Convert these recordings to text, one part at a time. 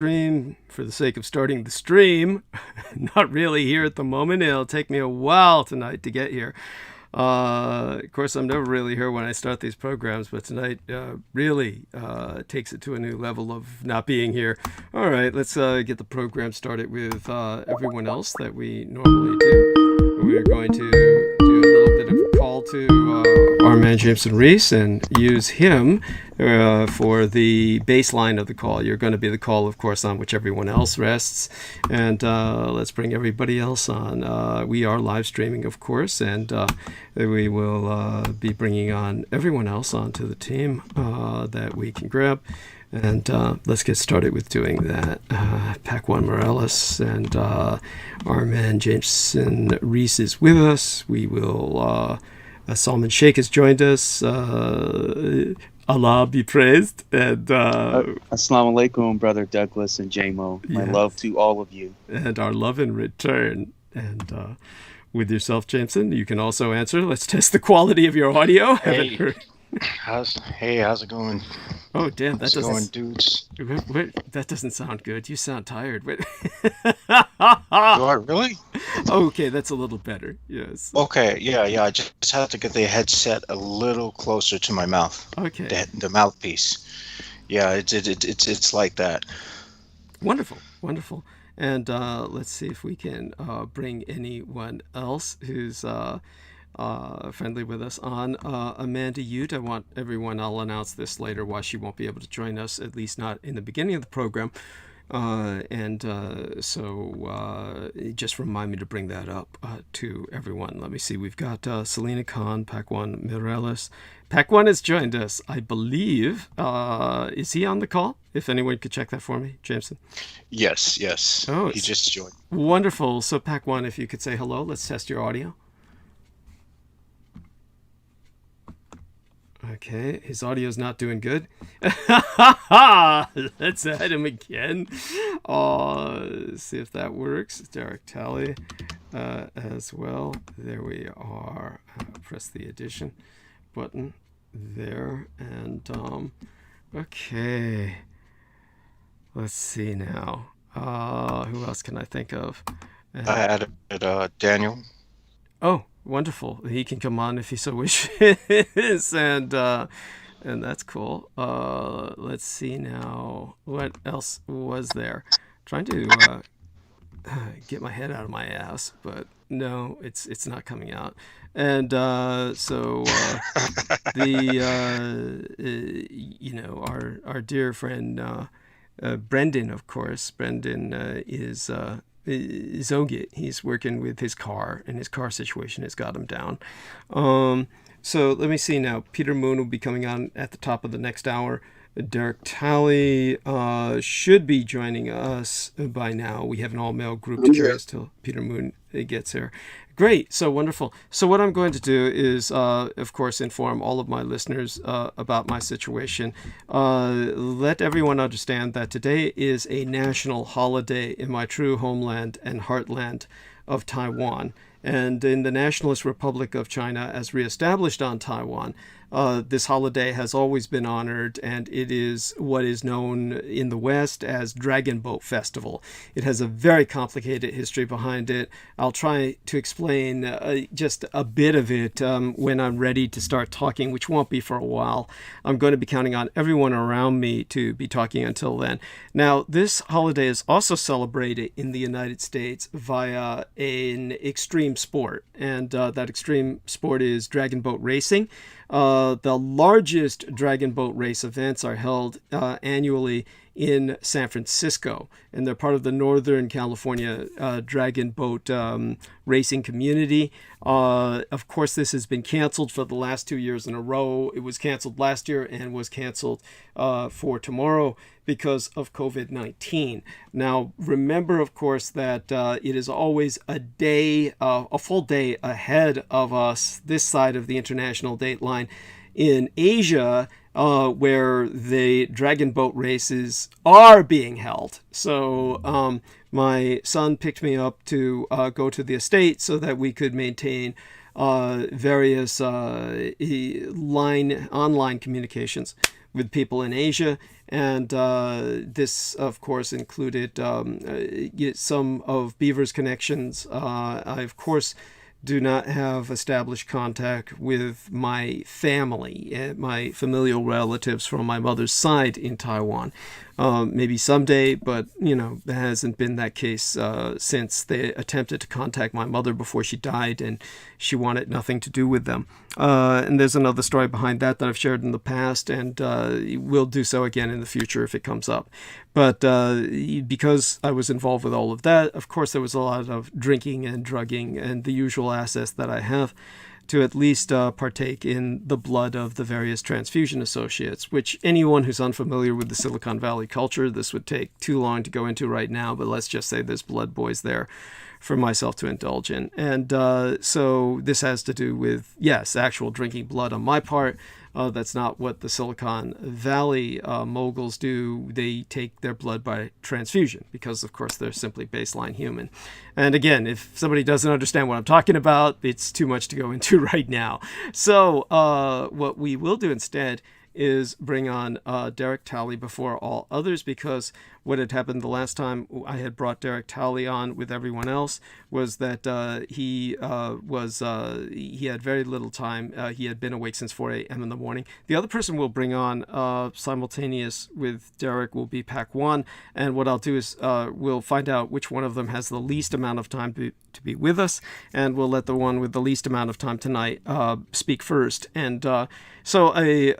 stream for the sake of starting the stream. Not really here at the moment. It'll take me a while tonight to get here. Of course, I'm never really here when I start these programs, but tonight really takes it to a new level of not being here. All right, let's get the program started with everyone else that we normally do. We're going to do a little bit of a call to our man Jameson Reese and use him for the baseline of the call. You're going to be the call, of course, on which everyone else rests. And let's bring everybody else on. We are live streaming, of course, and we will be bringing on everyone else onto the team that we can grab. And let's get started with doing that. Pac-1 Morales and our man Jameson Reese is with us. We will... Salman Sheikh has joined us. Allah be praised. And Assalamu alaikum, Brother Douglas and J-Mo. My love to all of you. And our love in return. And with yourself, Jameson, you can also answer. Let's test the quality of your audio. Hey, how's it going? Oh, damn, that doesn't... going, dudes? That doesn't sound good. You sound tired. Do I really? Okay, that's a little better. Yes. Okay, yeah. I just have to get the headset a little closer to my mouth. Okay. The mouthpiece. Yeah, it's like that. Wonderful. And let's see if we can bring anyone else who's friendly with us on. Amanda Ute, I want everyone, I'll announce this later why she won't be able to join us, at least not in the beginning of the program. So just remind me to bring that up to everyone. Let me see. We've got Selena Khan, Pac-1 Morales. Pac-1 has joined us, I believe. Is he on the call? If anyone could check that for me, Jameson. Yes. Oh, he just joined. Wonderful. So Pac-1, if you could say hello, let's test your audio. Okay, his audio's not doing good. Let's add him again. See if that works. Derek Talley as well. There we are. Press the addition button there. And, okay. Let's see now. Who else can I think of? I added Daniel. Oh, wonderful. He can come on if he so wishes. And that's cool. Let's see now. What else was there? Trying to get my head out of my ass, but no, it's not coming out. And so our dear friend Brendan, of course. Brendan is Zogit. He's working with his car, and his car situation has got him down. So let me see now. Peter Moon will be coming on at the top of the next hour. Derek Talley should be joining us by now. We have an all-male group to carry us till Peter Moon gets here. Great. So wonderful. So what I'm going to do is, of course, inform all of my listeners about my situation. Let everyone understand that today is a national holiday in my true homeland and heartland of Taiwan. And in the Nationalist Republic of China, as reestablished on Taiwan, this holiday has always been honored, and it is what is known in the West as Dragon Boat Festival. It has a very complicated history behind it. I'll try to explain just a bit of it when I'm ready to start talking, which won't be for a while. I'm going to be counting on everyone around me to be talking until then. Now, this holiday is also celebrated in the United States via an extreme sport, and that extreme sport is dragon boat racing. The largest dragon boat race events are held annually in San Francisco, and they're part of the Northern California dragon boat racing community. Of course, this has been canceled for the last 2 years in a row. It was canceled last year and was canceled for tomorrow because of COVID-19. Now, remember, of course, that it is always a full day ahead of us this side of the international date line. In Asia, where the dragon boat races are being held. So my son picked me up to go to the estate so that we could maintain various online communications with people in Asia. And this, of course, included some of Beaver's connections. I, of course, do not have established contact with my family, my familial relatives from my mother's side in Taiwan. Maybe someday, but, that hasn't been that case since they attempted to contact my mother before she died, and she wanted nothing to do with them. And there's another story behind that I've shared in the past, and will do so again in the future if it comes up. But because I was involved with all of that, of course, there was a lot of drinking and drugging and the usual access that I have to at least partake in the blood of the various transfusion associates, which anyone who's unfamiliar with the Silicon Valley culture, this would take too long to go into right now, but let's just say there's blood boys there for myself to indulge in. And so this has to do with, yes, actual drinking blood on my part. That's not what the Silicon Valley moguls do. They take their blood by transfusion because, of course, they're simply baseline human. And again, if somebody doesn't understand what I'm talking about, it's too much to go into right now. So what we will do instead is bring on Derek Talley before all others, because what had happened the last time I had brought Derek Talley on with everyone else was that he had very little time. He had been awake since 4 a.m. in the morning. The other person we'll bring on simultaneous with Derek will be Pak One, and what I'll do is we'll find out which one of them has the least amount of time to be with us, and we'll let the one with the least amount of time tonight speak first. And so I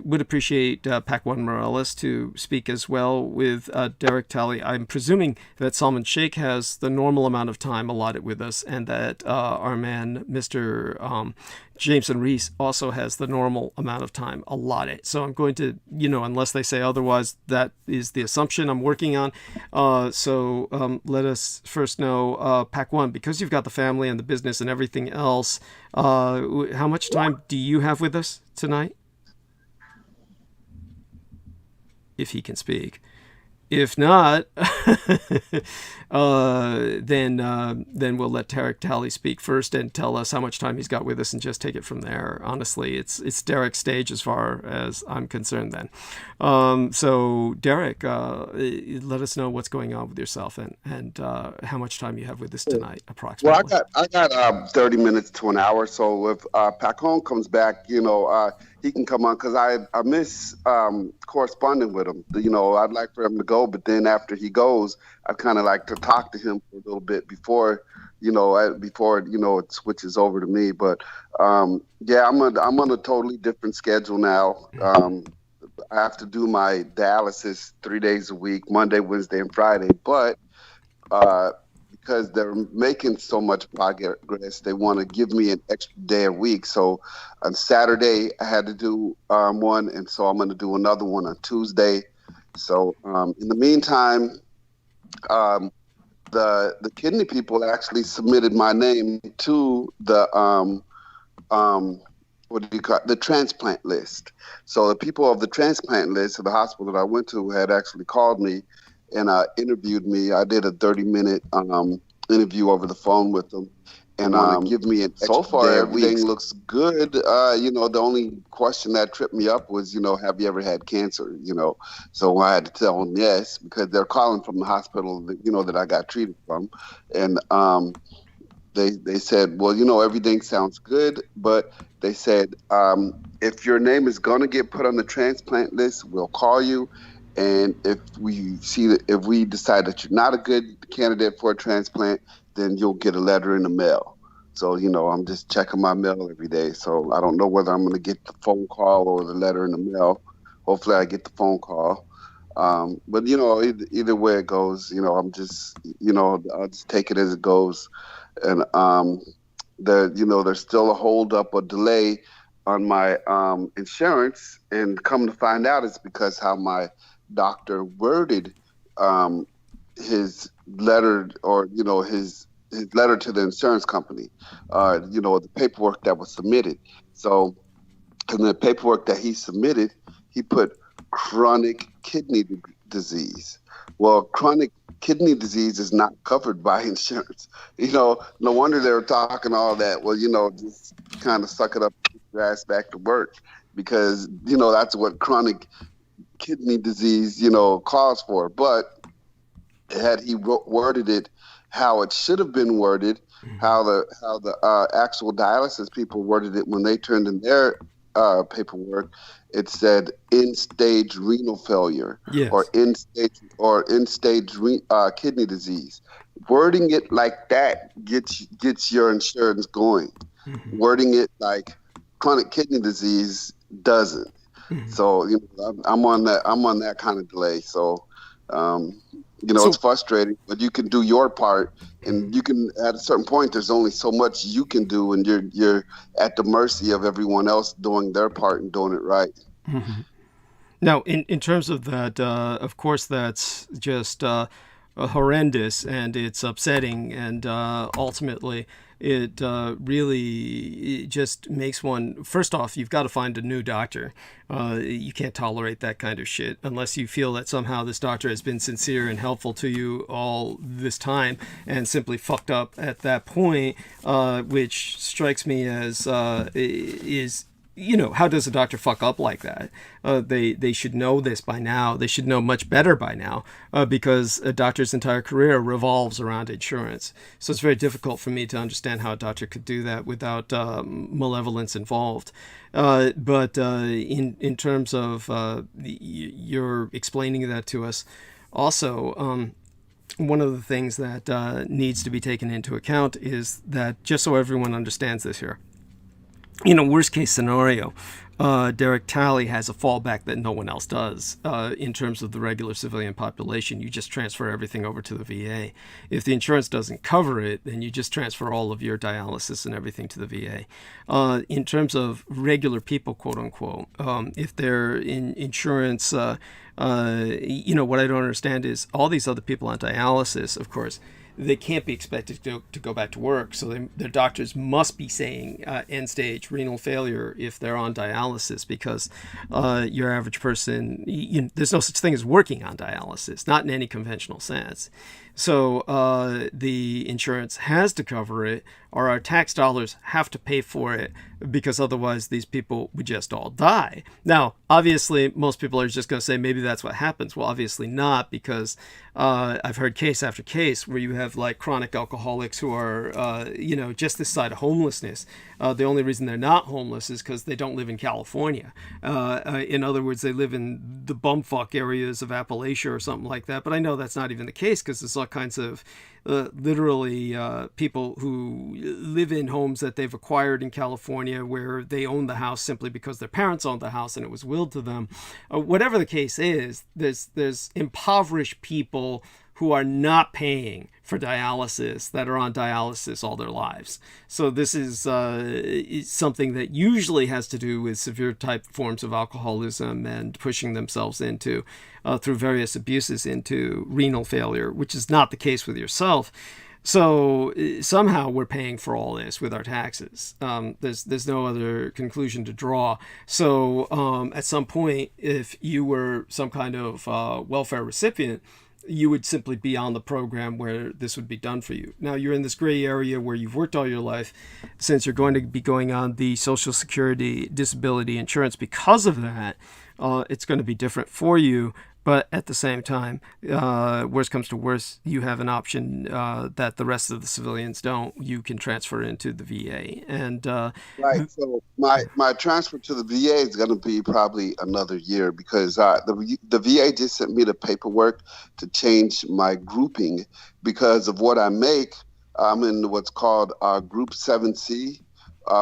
would appreciate Pak One Morales to speak as well with Derek Talley. I'm presuming that Salman Sheikh has the normal amount of time allotted with us, and that our man, Mr. Jameson Reese, also has the normal amount of time allotted. So I'm going to, unless they say otherwise, that is the assumption I'm working on. So let us first know, Pak One, because you've got the family and the business and everything else, how much time do you have with us tonight? If he can speak. If not, then we'll let Derek Talley speak first and tell us how much time he's got with us, and just take it from there. Honestly, it's Derek's stage as far as I'm concerned then. So Derek, let us know what's going on with yourself and how much time you have with us tonight, approximately. Well, I got 30 minutes to an hour. So if Pak Hong comes back, he can come on, because I miss corresponding with him. I'd like for him to go, but then after he goes, I'd kind of like to talk to him for a little bit before it switches over to me. But yeah, I'm on a totally different schedule now. I have to do my dialysis 3 days a week, Monday, Wednesday, and Friday. But because they're making so much progress, they want to give me an extra day a week. So on Saturday, I had to do one, and so I'm going to do another one on Tuesday. So in the meantime, the kidney people actually submitted my name to the the transplant list. So the people of the transplant list of the hospital that I went to had actually called me and interviewed me. I did a 30-minute interview over the phone with them, and give me an extra so far day everything looks good. The only question that tripped me up was, have you ever had cancer? So I had to tell them yes, because they're calling from the hospital that I got treated from, and they said, well, everything sounds good, but they said if your name is going to get put on the transplant list, we'll call you. And if we decide that you're not a good candidate for a transplant, then you'll get a letter in the mail. So, I'm just checking my mail every day. So I don't know whether I'm going to get the phone call or the letter in the mail. Hopefully I get the phone call. But, either way it goes, I'm just, I'll just take it as it goes. And, there's still a hold up or delay on my insurance. And come to find out, it's because how my doctor worded his letter, or his letter to the insurance company, the paperwork that was submitted. So in the paperwork that he submitted, he put chronic kidney disease. Well, chronic kidney disease is not covered by insurance. No wonder they were talking all that. Well, just kind of suck it up, get your ass back to work, because that's what chronic kidney disease, calls for. But had he worded it how it should have been worded, how the actual dialysis people worded it when they turned in their paperwork, it said end-stage renal failure, Yes. or end-stage kidney disease. Wording it like that gets your insurance going. Wording it like chronic kidney disease doesn't. So I'm on that kind of delay. So it's frustrating, but you can do your part, and you can, at a certain point, there's only so much you can do, and you're at the mercy of everyone else doing their part and doing it right. Now, in terms of that, of course, that's just horrendous, and it's upsetting, and ultimately it really just makes one, first off, you've got to find a new doctor. You can't tolerate that kind of shit unless you feel that somehow this doctor has been sincere and helpful to you all this time and simply fucked up at that point, which strikes me as is, how does a doctor fuck up like that? They should know this by now. They should know much better by now, because a doctor's entire career revolves around insurance. So it's very difficult for me to understand how a doctor could do that without malevolence involved. But in terms of you're explaining that to us, also, one of the things that needs to be taken into account is that, just so everyone understands this here, worst case scenario, Derek Talley has a fallback that no one else does. In terms of the regular civilian population, you just transfer everything over to the VA. If the insurance doesn't cover it, then you just transfer all of your dialysis and everything to the VA. In terms of regular people, quote unquote, if they're in insurance, what I don't understand is all these other people on dialysis, of course, they can't be expected to go back to work. So their doctors must be saying end-stage renal failure if they're on dialysis, because your average person, there's no such thing as working on dialysis, not in any conventional sense. So the insurance has to cover it, or our tax dollars have to pay for it, because otherwise these people would just all die. Now, obviously, most people are just going to say maybe that's what happens. Well, obviously not, because I've heard case after case where you have like chronic alcoholics who are, just this side of homelessness. The only reason they're not homeless is because they don't live in California. In other words, they live in the bumfuck areas of Appalachia or something like that. But I know that's not even the case, because there's all kinds of literally people who live in homes that they've acquired in California, where they own the house simply because their parents owned the house and it was willed to them. Whatever the case is, there's impoverished people who are not paying for dialysis that are on dialysis all their lives. So this is something that usually has to do with severe type forms of alcoholism and pushing themselves into, through various abuses, into renal failure, which is not the case with yourself. So somehow we're paying for all this with our taxes. There's no other conclusion to draw. So at some point, if you were some kind of welfare recipient, you would simply be on the program where this would be done for you. Now, you're in this gray area where you've worked all your life. Since you're going to be going on the Social Security disability insurance because of that, it's going to be different for you. But at the same time, worst comes to worst, you have an option that the rest of the civilians don't. You can transfer into the VA. And right. So my transfer to the VA is going to be probably another year, because the VA just sent me the paperwork to change my grouping because of what I make. I'm in what's called Group 7C,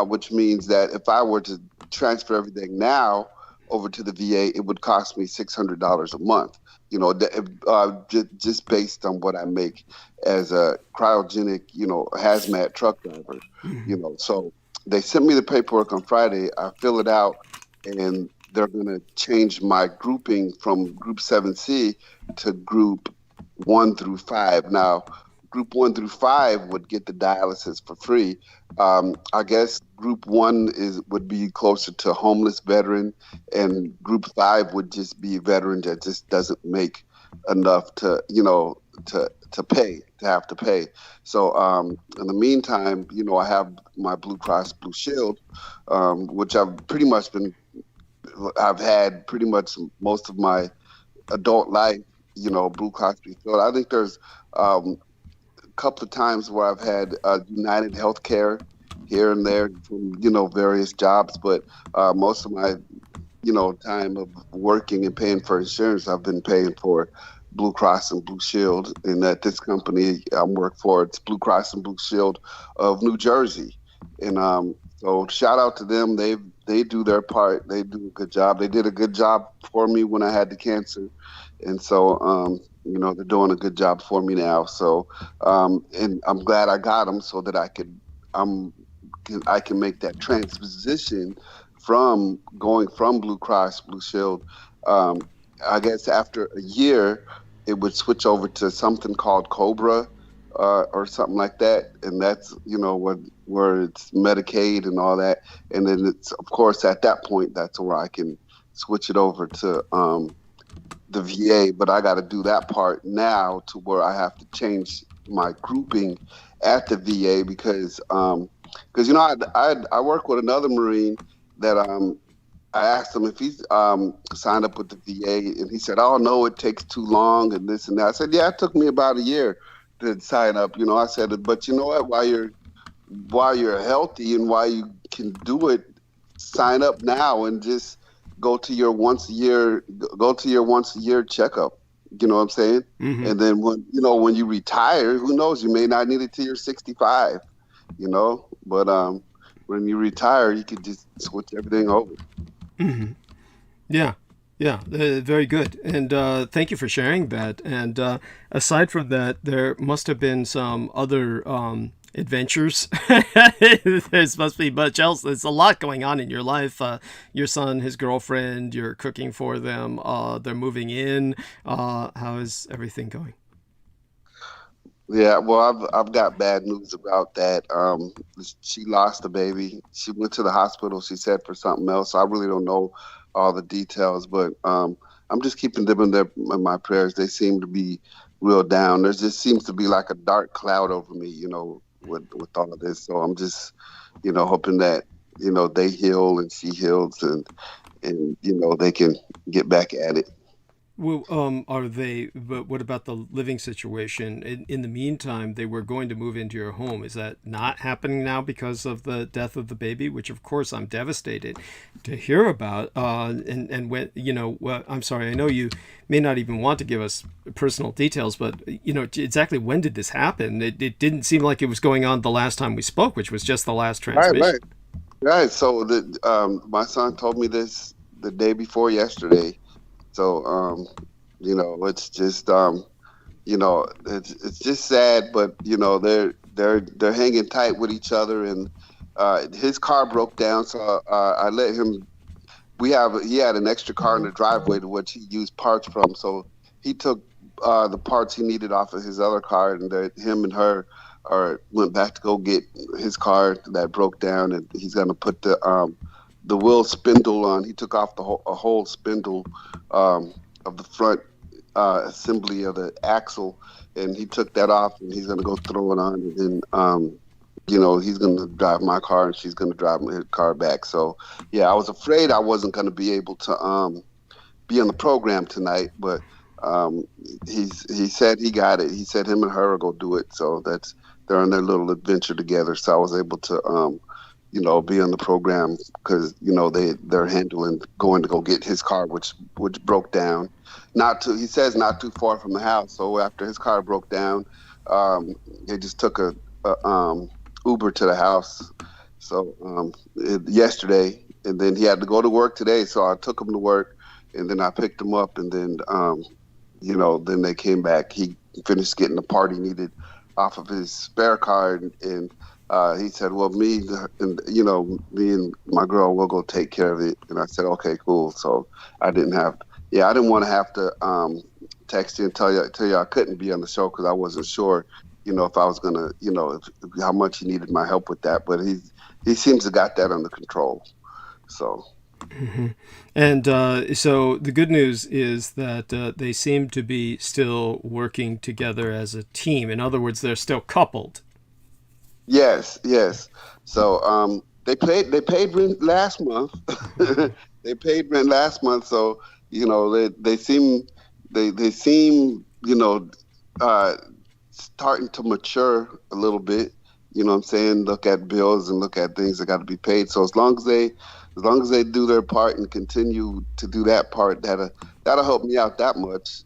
which means that if I were to transfer everything now over to the VA, it would cost me $600 a month, just based on what I make as a cryogenic, hazmat truck driver, So they sent me the paperwork on Friday. I fill it out, and they're going to change my grouping from Group 7C to Group 1 through 5. Now, Group 1 through 5 would get the dialysis for free. I guess Group 1 would be closer to homeless veteran, and Group 5 would just be a veteran that just doesn't make enough to have to pay. So in the meantime, I have my Blue Cross Blue Shield, which I've pretty much been I've had pretty much most of my adult life, Blue Cross Blue Shield. I think there's a couple of times where I've had United Healthcare here and there from, various jobs, but most of my, time of working and paying for insurance, I've been paying for Blue Cross and Blue Shield. And at this company I work for, it's Blue Cross and Blue Shield of New Jersey. And so shout out to them. They do their part. They do a good job. They did a good job for me when I had the cancer. And so, they're doing a good job for me now. So, and I'm glad I got them so that I can make that transition from going from Blue Cross Blue Shield. I guess after a year, it would switch over to something called Cobra or something like that, and that's where it's Medicaid and all that. And then it's, of course, at that point, that's where I can switch it over to the VA. But I got to do that part now to where I have to change my grouping at the VA because I work with another Marine that I asked him if he's signed up with the VA, and he said, "Oh no, it takes too long and this and that." I said, "Yeah, it took me about a year to sign up." I said, "But you know what? While you're healthy and while you can do it, sign up now and just go to your once a year checkup." You know what I'm saying? Mm-hmm. And then when you retire, who knows? You may not need it till you're 65. But when you retire, you can just switch everything over. Mm-hmm. Yeah, very good. And thank you for sharing that. And aside from that, there must have been some other adventures. There must be much else. There's a lot going on in your life. Your son, his girlfriend, you're cooking for them. They're moving in. How is everything going? Yeah, well, I've got bad news about that. She lost a baby. She went to the hospital, she said, for something else. I really don't know all the details, but I'm just keeping them in my prayers. They seem to be real down. There just seems to be like a dark cloud over me, with all of this. So I'm just, hoping that, they heal and she heals and they can get back at it. Well, but what about the living situation? In the meantime, they were going to move into your home. Is that not happening now because of the death of the baby? Which, of course, I'm devastated to hear about. And when, I'm sorry, I know you may not even want to give us personal details, but, exactly when did this happen? It didn't seem like it was going on the last time we spoke, which was just the last transmission. Right. So my son told me this the day before yesterday. So, it's just, it's just sad, but, they're hanging tight with each other, and his car broke down. So I let him, he had an extra car in the driveway to which he used parts from. So he took the parts he needed off of his other car, and him and her went back to go get his car that broke down, and he's going to put the wheel spindle on. He took off a whole spindle of the front assembly of the axle, and he took that off, and he's going to go throw it on, and then he's going to drive my car, and she's going to drive my car back. So yeah, I was afraid I wasn't going to be able to be on the program tonight, but he said he got it. He said him and her are going to do it. So they're on their little adventure together. So I was able to be on the program because, they're handling going to go get his car, which broke down. He says not too far from the house. So after his car broke down, they just took a Uber to the house. So yesterday, and then he had to go to work today. So I took him to work, and then I picked him up, and then, then they came back. He finished getting the part he needed off of his spare car, and he said, "Well, me and my girl will go take care of it." And I said, "Okay, cool." So I didn't want to have to text you and tell you I couldn't be on the show because I wasn't sure, if I was gonna, how much he needed my help with that. But he seems to got that under control. So. Mm-hmm. And so the good news is that they seem to be still working together as a team. In other words, they're still coupled. Yes. So they paid rent last month, they paid rent last month, so they seem they seem starting to mature a little bit. You know what I'm saying? Look at bills and look at things that got to be paid. So as long as they do their part and continue to do that part, that'll help me out that much,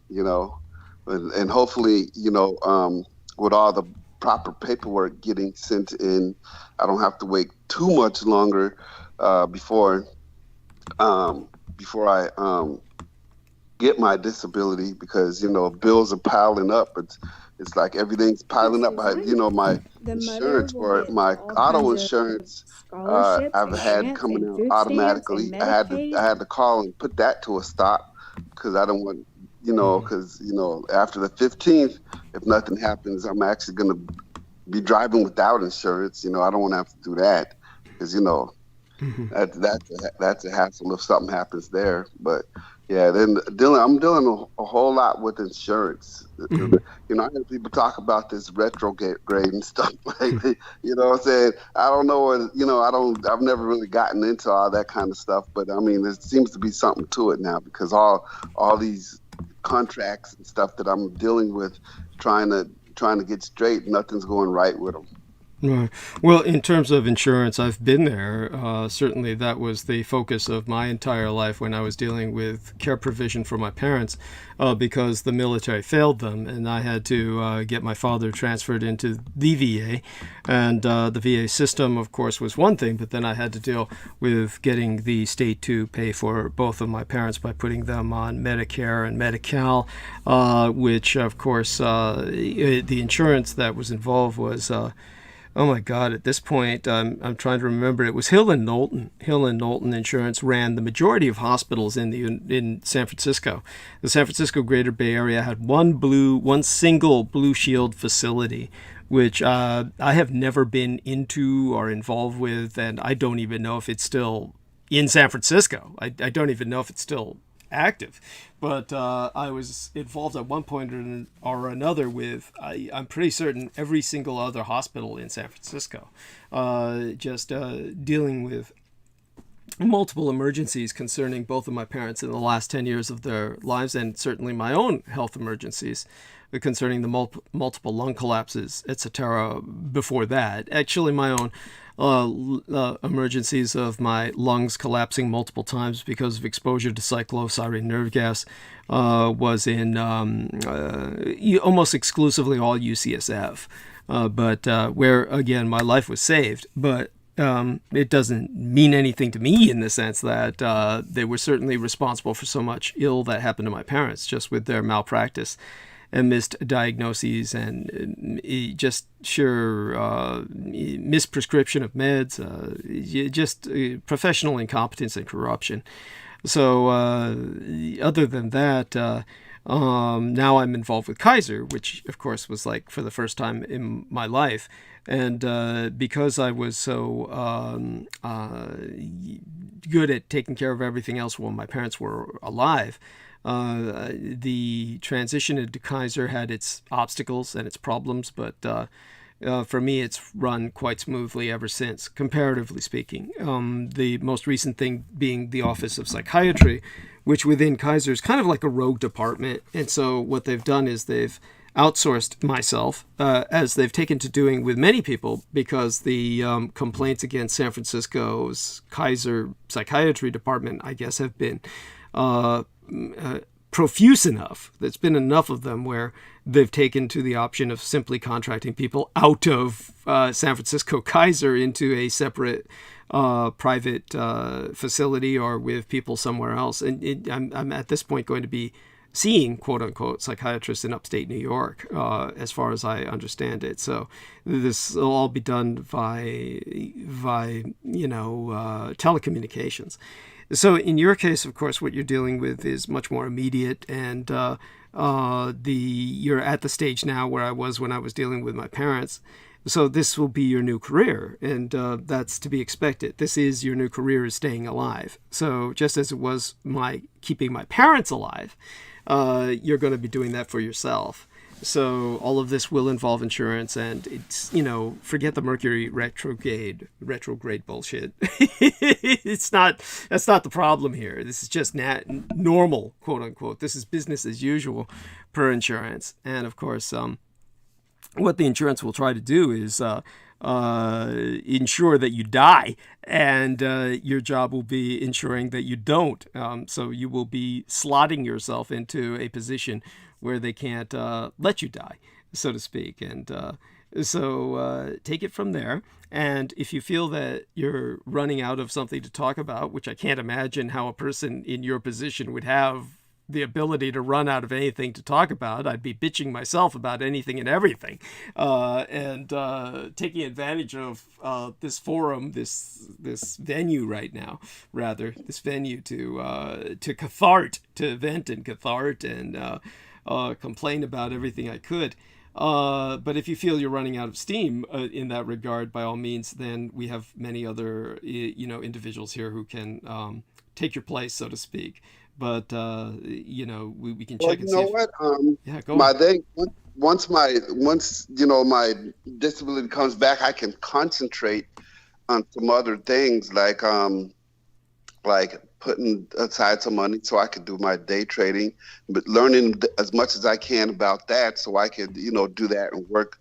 and hopefully, with all the proper paperwork getting sent in, I don't have to wait too much longer before I get my disability, because bills are piling up. It's like everything's piling up. My insurance for my auto insurance, I've had coming out automatically. I had to call and put that to a stop, because I don't want, because after the 15th, if nothing happens, I'm actually going to be driving without insurance. I don't want to have to do that, because that's a hassle if something happens there. But yeah, then I'm dealing a whole lot with insurance. I hear people talk about this retrograde and stuff lately. You know what I'm saying? I don't know what, I've never really gotten into all that kind of stuff, but I mean, there seems to be something to it now, because all these contracts and stuff that I'm dealing with, trying to get straight, nothing's going right with them. Right. Well, in terms of insurance, I've been there. Certainly that was the focus of my entire life when I was dealing with care provision for my parents, because the military failed them, and I had to get my father transferred into the VA. And the VA system, of course, was one thing, but then I had to deal with getting the state to pay for both of my parents by putting them on Medicare and Medi-Cal, which, of course, the insurance that was involved was... oh my God! At this point, I'm trying to remember. It was Hill and Knowlton. Hill and Knowlton Insurance ran the majority of hospitals in San Francisco. The San Francisco Greater Bay Area had one single Blue Shield facility, which I have never been into or involved with, and I don't even know if it's still in San Francisco. I don't even know if it's still active, but I was involved at one point or another with, I'm pretty certain, every single other hospital in San Francisco, just dealing with multiple emergencies concerning both of my parents in the last 10 years of their lives, and certainly my own health emergencies concerning the multiple lung collapses, etc. before that. Actually, my own emergencies of my lungs collapsing multiple times because of exposure to cycloserine nerve gas was in almost exclusively all UCSF, but where, again, my life was saved. But it doesn't mean anything to me in the sense that they were certainly responsible for so much ill that happened to my parents, just with their malpractice and missed diagnoses and just misprescription of meds, just professional incompetence and corruption. So other than that, now I'm involved with Kaiser, which of course was like for the first time in my life. And because I was so good at taking care of everything else while my parents were alive, the transition into Kaiser had its obstacles and its problems, but for me, it's run quite smoothly ever since, comparatively speaking. The most recent thing being the Office of Psychiatry, which within Kaiser is kind of like a rogue department. And so what they've done is they've outsourced myself, as they've taken to doing with many people, because the complaints against San Francisco's Kaiser Psychiatry Department, I guess, have been profuse enough. There's been enough of them where they've taken to the option of simply contracting people out of San Francisco Kaiser into a separate private facility or with people somewhere else. And I'm at this point going to be seeing quote-unquote psychiatrists in upstate New York, as far as I understand it. So this will all be done by telecommunications. So in your case, of course, what you're dealing with is much more immediate, and you're at the stage now where I was when I was dealing with my parents. So this will be your new career, and that's to be expected. This is your new career, is staying alive. So just as it was keeping my parents alive, you're going to be doing that for yourself. So all of this will involve insurance, and it's, forget the Mercury retrograde bullshit. That's not the problem here. This is just normal, quote unquote. This is business as usual per insurance. And of course, what the insurance will try to do is ensure that you die, and your job will be ensuring that you don't. So you will be slotting yourself into a position where they can't let you die, so to speak. And so take it from there. And if you feel that you're running out of something to talk about, which I can't imagine how a person in your position would have the ability to run out of anything to talk about. I'd be bitching myself about anything and everything, and taking advantage of this forum, this venue right now, this venue to cathart, to vent and cathart, and complain about everything I could. But if you feel you're running out of steam in that regard, by all means, then we have many other individuals here who can take your place, so to speak. But we can check and see. What? Yeah, go my on. thing, once my disability comes back, I can concentrate on some other things, like putting aside some money so I could do my day trading, but learning as much as I can about that, so I could do that and work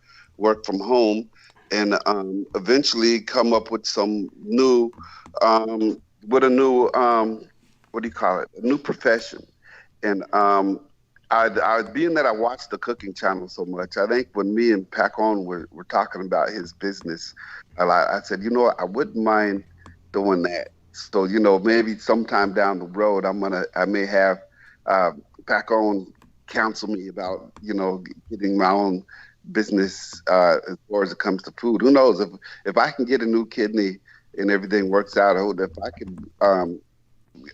from home, and eventually come up with some new what do you call it? A new profession. And I being that I watched the cooking channel so much, I think when me and Pac-On were talking about his business, I said, I wouldn't mind doing that. So, maybe sometime down the road, I may have Pac-On counsel me about, getting my own business as far as it comes to food. Who knows if I can get a new kidney and everything works out, if I could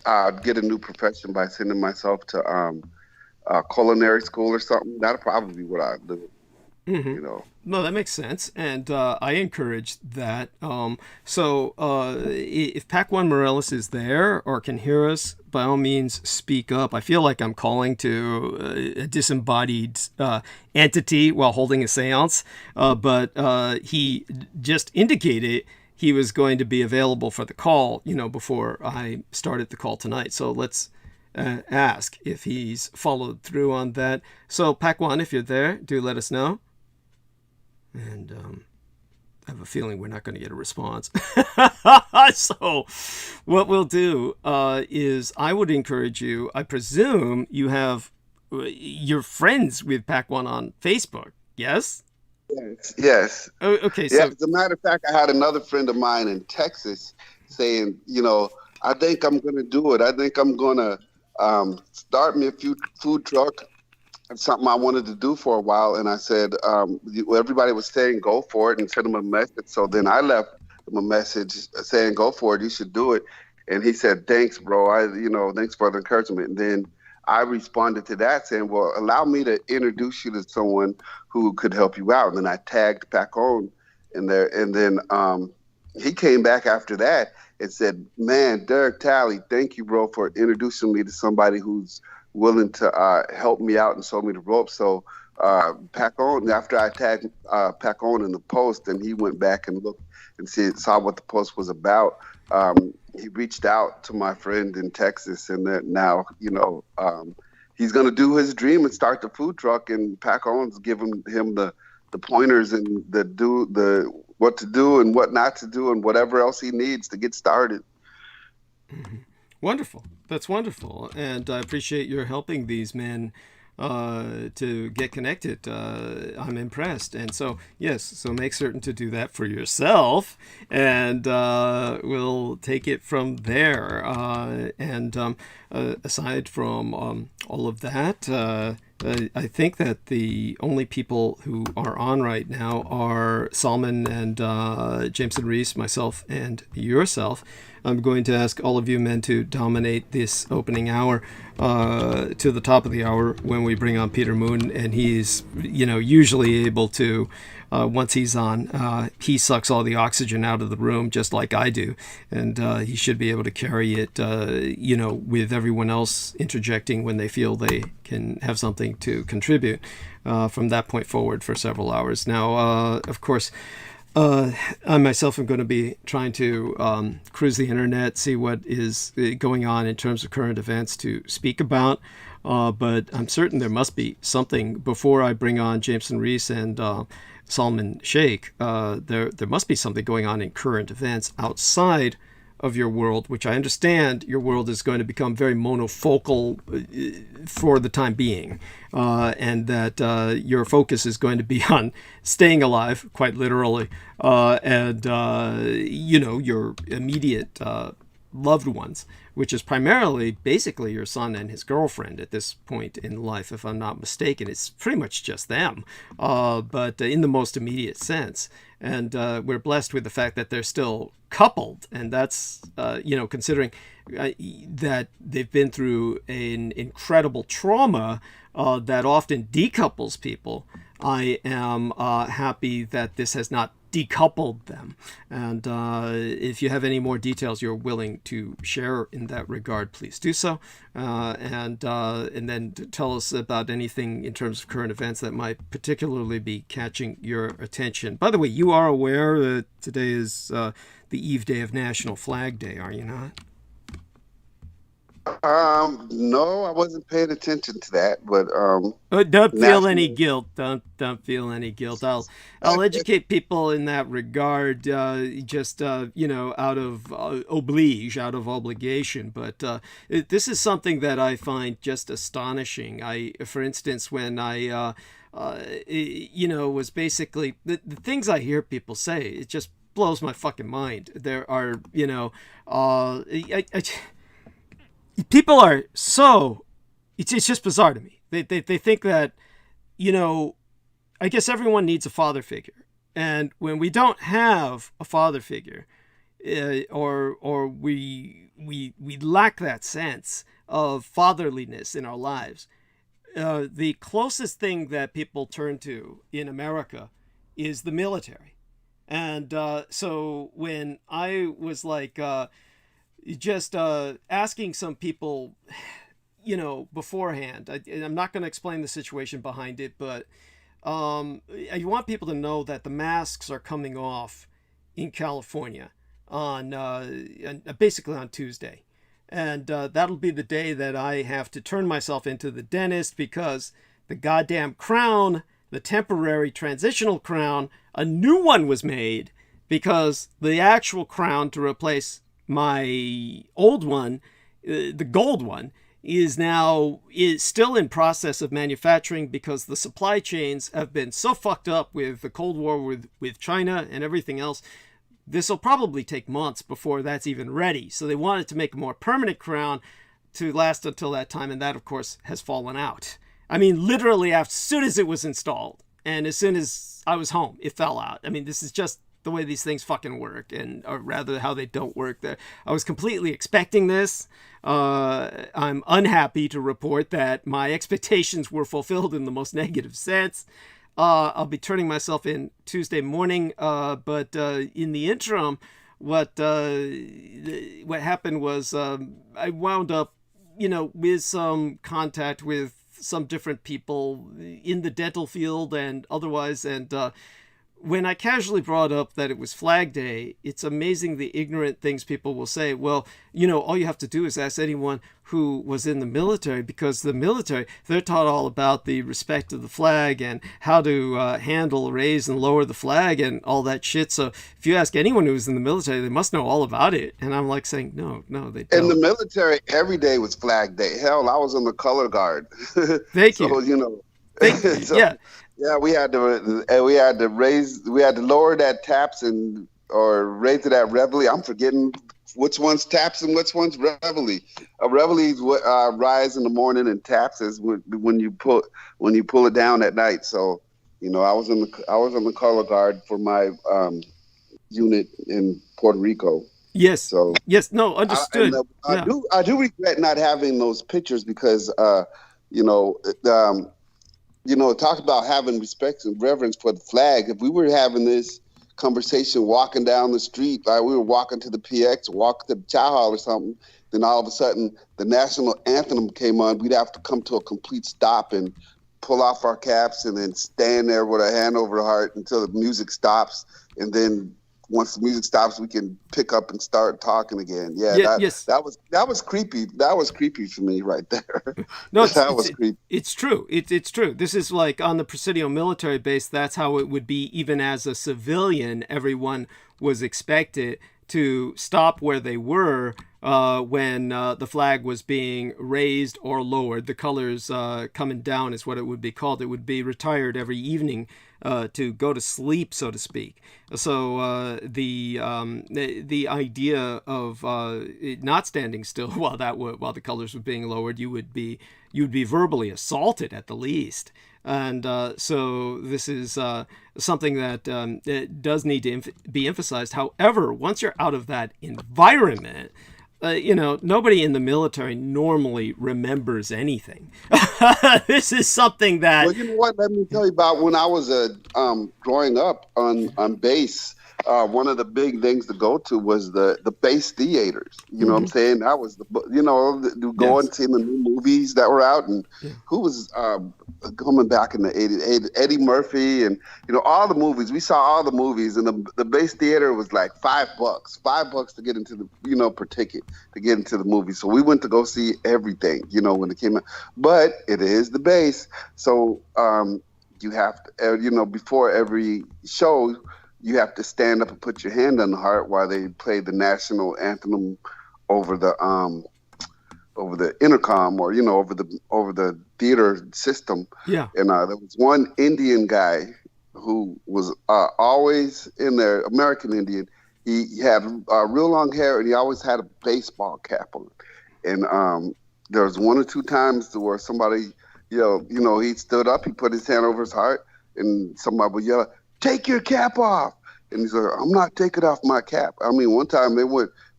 I'd get a new profession by sending myself to culinary school or something. That'd probably be what I'd do. Mm-hmm. No, that makes sense, and I encourage that. So if Pac-1 Morales is there or can hear us, by all means, speak up. I feel like I'm calling to a disembodied entity while holding a seance, but he just indicated he was going to be available for the call, before I started the call tonight. So let's ask if he's followed through on that. So Pac-1, if you're there, do let us know. And I have a feeling we're not going to get a response. So what we'll do is I would encourage you, I presume you're friends with Pac-1 on Facebook, yes? Yes. Oh, okay. Yeah, So, as a matter of fact, I had another friend of mine in Texas saying, I think I'm going to do it. I think I'm going to start me a food truck. It's something I wanted to do for a while. And I said, everybody was saying, go for it, and sent him a message. So then I left him a message saying, go for it. You should do it. And he said, thanks, bro. Thanks for the encouragement. And then I responded to that saying, well, allow me to introduce you to someone who could help you out. And then I tagged Pac-On in there. And then he came back after that and said, man, Derek Talley, thank you, bro, for introducing me to somebody who's willing to help me out and show me the ropes. So Pac-On, after I tagged Pac-On in the post, and he went back and looked and saw what the post was about, he reached out to my friend in Texas, and that now, he's going to do his dream and start the food truck, and Pac-On's giving him the pointers and what to do and what not to do and whatever else he needs to get started. Mm-hmm. Wonderful. That's wonderful. And I appreciate your helping these men to get connected. I'm impressed. And so, yes, so make certain to do that for yourself, and we'll take it from there. Aside from all of that, I think that the only people who are on right now are Salman and Jameson Reese, myself, and yourself. I'm going to ask all of you men to dominate this opening hour to the top of the hour when we bring on Peter Moon, and he's, usually able to, once he's on, he sucks all the oxygen out of the room just like I do, and he should be able to carry it, with everyone else interjecting when they feel they can have something to contribute from that point forward for several hours. Now, of course, I myself am going to be trying to cruise the internet, see what is going on in terms of current events to speak about. But I'm certain there must be something before I bring on Jameson Reese and Salman Sheikh. There must be something going on in current events outside of your world, which I understand your world is going to become very monofocal for the time being, and that your focus is going to be on staying alive, quite literally, and your immediate loved ones, which is primarily basically your son and his girlfriend at this point in life, if I'm not mistaken. It's pretty much just them, but in the most immediate sense. And we're blessed with the fact that they're still coupled, and that's considering that they've been through an incredible trauma that often decouples people. I am happy that this has not decoupled them, and if you have any more details you're willing to share in that regard, please do so, and then tell us about anything in terms of current events that might particularly be catching your attention. By the way, you are aware that today is the Eve Day of National Flag Day, are you not? No, I wasn't paying attention to that, but don't feel any guilt. Don't feel any guilt. I'll educate people in that regard, just out of obligation. But this is something that I find just astonishing. For instance, when I was basically the things I hear people say, it just blows my fucking mind. There are people are so, it's just bizarre to me. They think that, I guess everyone needs a father figure. And when we don't have a father figure, or we lack that sense of fatherliness in our lives, the closest thing that people turn to in America is the military. And so when I was like, just asking some people, beforehand, I'm not going to explain the situation behind it, but I want people to know that the masks are coming off in California on basically on Tuesday. And that'll be the day that I have to turn myself into the dentist, because the goddamn crown, the temporary transitional crown, a new one was made, because the actual crown to replace my old one, the gold one, is still in process of manufacturing, because the supply chains have been so fucked up with the Cold War with China and everything else. This will probably take months before that's even ready. So they wanted to make a more permanent crown to last until that time, and that, of course, has fallen out. I mean, literally, as soon as it was installed, and as soon as I was home, it fell out. I mean, this is just the way these things fucking work, or rather how they don't work. I was completely expecting this. I'm unhappy to report that my expectations were fulfilled in the most negative sense. I'll be turning myself in Tuesday morning, but in the interim, what happened was I wound up, with some contact with some different people in the dental field and otherwise, and when I casually brought up that it was Flag Day, it's amazing the ignorant things people will say. Well, all you have to do is ask anyone who was in the military, because the military, they're taught all about the respect of the flag and how to handle, raise, and lower the flag and all that shit. So if you ask anyone who was in the military, they must know all about it. And I'm like saying, no, they don't. In the military, every day was Flag Day. Hell, I was in the color guard. Thank you. So, yeah. Yeah, we had to lower that taps or raise it at reveille. I'm forgetting which one's taps and which one's reveille. Reveille is rise in the morning, and taps is when you pull it down at night. So, I was in the color guard for my unit in Puerto Rico. Yes. So Yes. No, understood. Yeah. I do regret not having those pictures because you know talk about having respect and reverence for the flag. If we were having this conversation walking down the street, like we were walking to the PX, walking to the chow hall or something, then all of a sudden the national anthem came on, we'd have to come to a complete stop and pull off our caps and then stand there with our hand over the heart until the music stops. And then once the music stops, we can pick up and start talking again. That was creepy. That was creepy for me right there. No, that was creepy. It's true. It's true. This is like on the Presidio military base. That's how it would be. Even as a civilian, everyone was expected to stop where they were when the flag was being raised or lowered. The colors coming down is what it would be called. It would be retired every evening to go to sleep, so to speak. So the idea of it not standing still while the colors were being lowered, you'd be verbally assaulted at the least. And so this is something that does need to be emphasized. However, once you're out of that environment, nobody in the military normally remembers anything. This is something that... Well, you know what? Let me tell you about when I was growing up on base. One of the big things to go to was the base theaters. You know what I'm saying? That was going and seeing the new movies that were out, and who was coming back in the 80s? Eddie Murphy, and all the movies. We saw all the movies, and the base theater was like $5 to get into the per ticket to get into the movie. So we went to go see everything, when it came out. But it is the base, so you have to, before every show, you have to stand up and put your hand on the heart while they play the national anthem over the intercom or over the theater system. Yeah. And there was one Indian guy who was always in there, American Indian. He had real long hair and he always had a baseball cap on. And there was one or two times where somebody, he stood up, he put his hand over his heart, and somebody would yell, "Take your cap off." And he's like, "I'm not taking off my cap." I mean, one time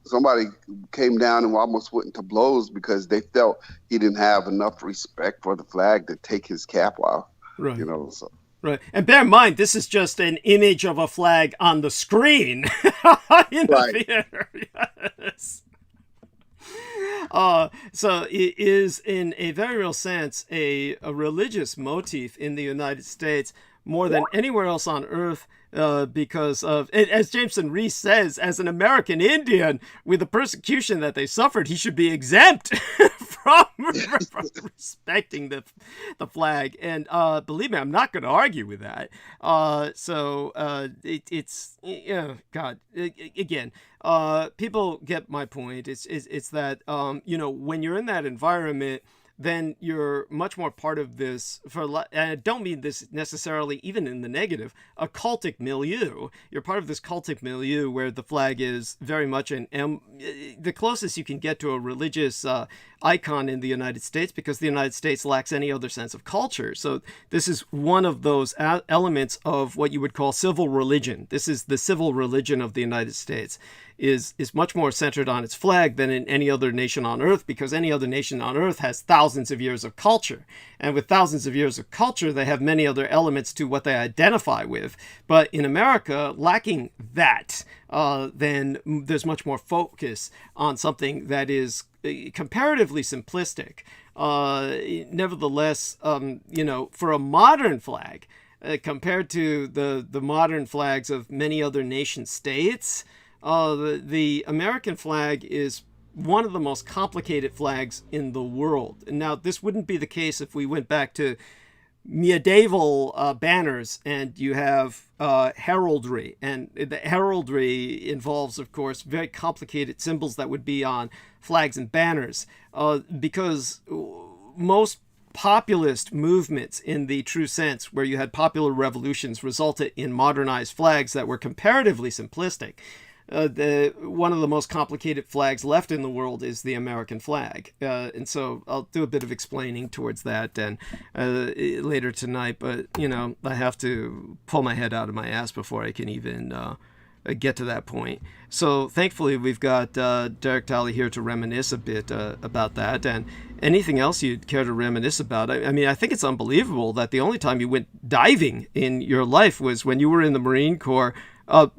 somebody came down and almost went into blows because they felt he didn't have enough respect for the flag to take his cap off. Right. So. Right. And bear in mind, this is just an image of a flag on the screen in the theater. Yes. So it is, in a very real sense, a religious motif in the United States more than anywhere else on earth, because of, as Jameson Reese says, as an American Indian, with the persecution that they suffered, he should be exempt from respecting the flag. And believe me, I'm not going to argue with that. It's God, again, people get my point. It's that when you're in that environment, then you're much more part of this, and I don't mean this necessarily even in the negative, a cultic milieu. You're part of this cultic milieu where the flag is very much the closest you can get to a religious icon in the United States, because the United States lacks any other sense of culture. So this is one of those elements of what you would call civil religion. This is the civil religion of the United States. Is much more centered on its flag than in any other nation on earth, because any other nation on earth has thousands of years of culture. And with thousands of years of culture, they have many other elements to what they identify with. But in America, lacking that, then there's much more focus on something that is comparatively simplistic. Nevertheless, for a modern flag, compared to the modern flags of many other nation states, the American flag is one of the most complicated flags in the world. And now, this wouldn't be the case if we went back to medieval banners and you have heraldry. And the heraldry involves, of course, very complicated symbols that would be on flags and banners, because most populist movements in the true sense, where you had popular revolutions, resulted in modernized flags that were comparatively simplistic. One of the most complicated flags left in the world is the American flag. And so I'll do a bit of explaining towards that and later tonight. But, I have to pull my head out of my ass before I can even get to that point. So thankfully, we've got Derek Talley here to reminisce a bit about that. And anything else you'd care to reminisce about? I mean, I think it's unbelievable that the only time you went diving in your life was when you were in the Marine Corps,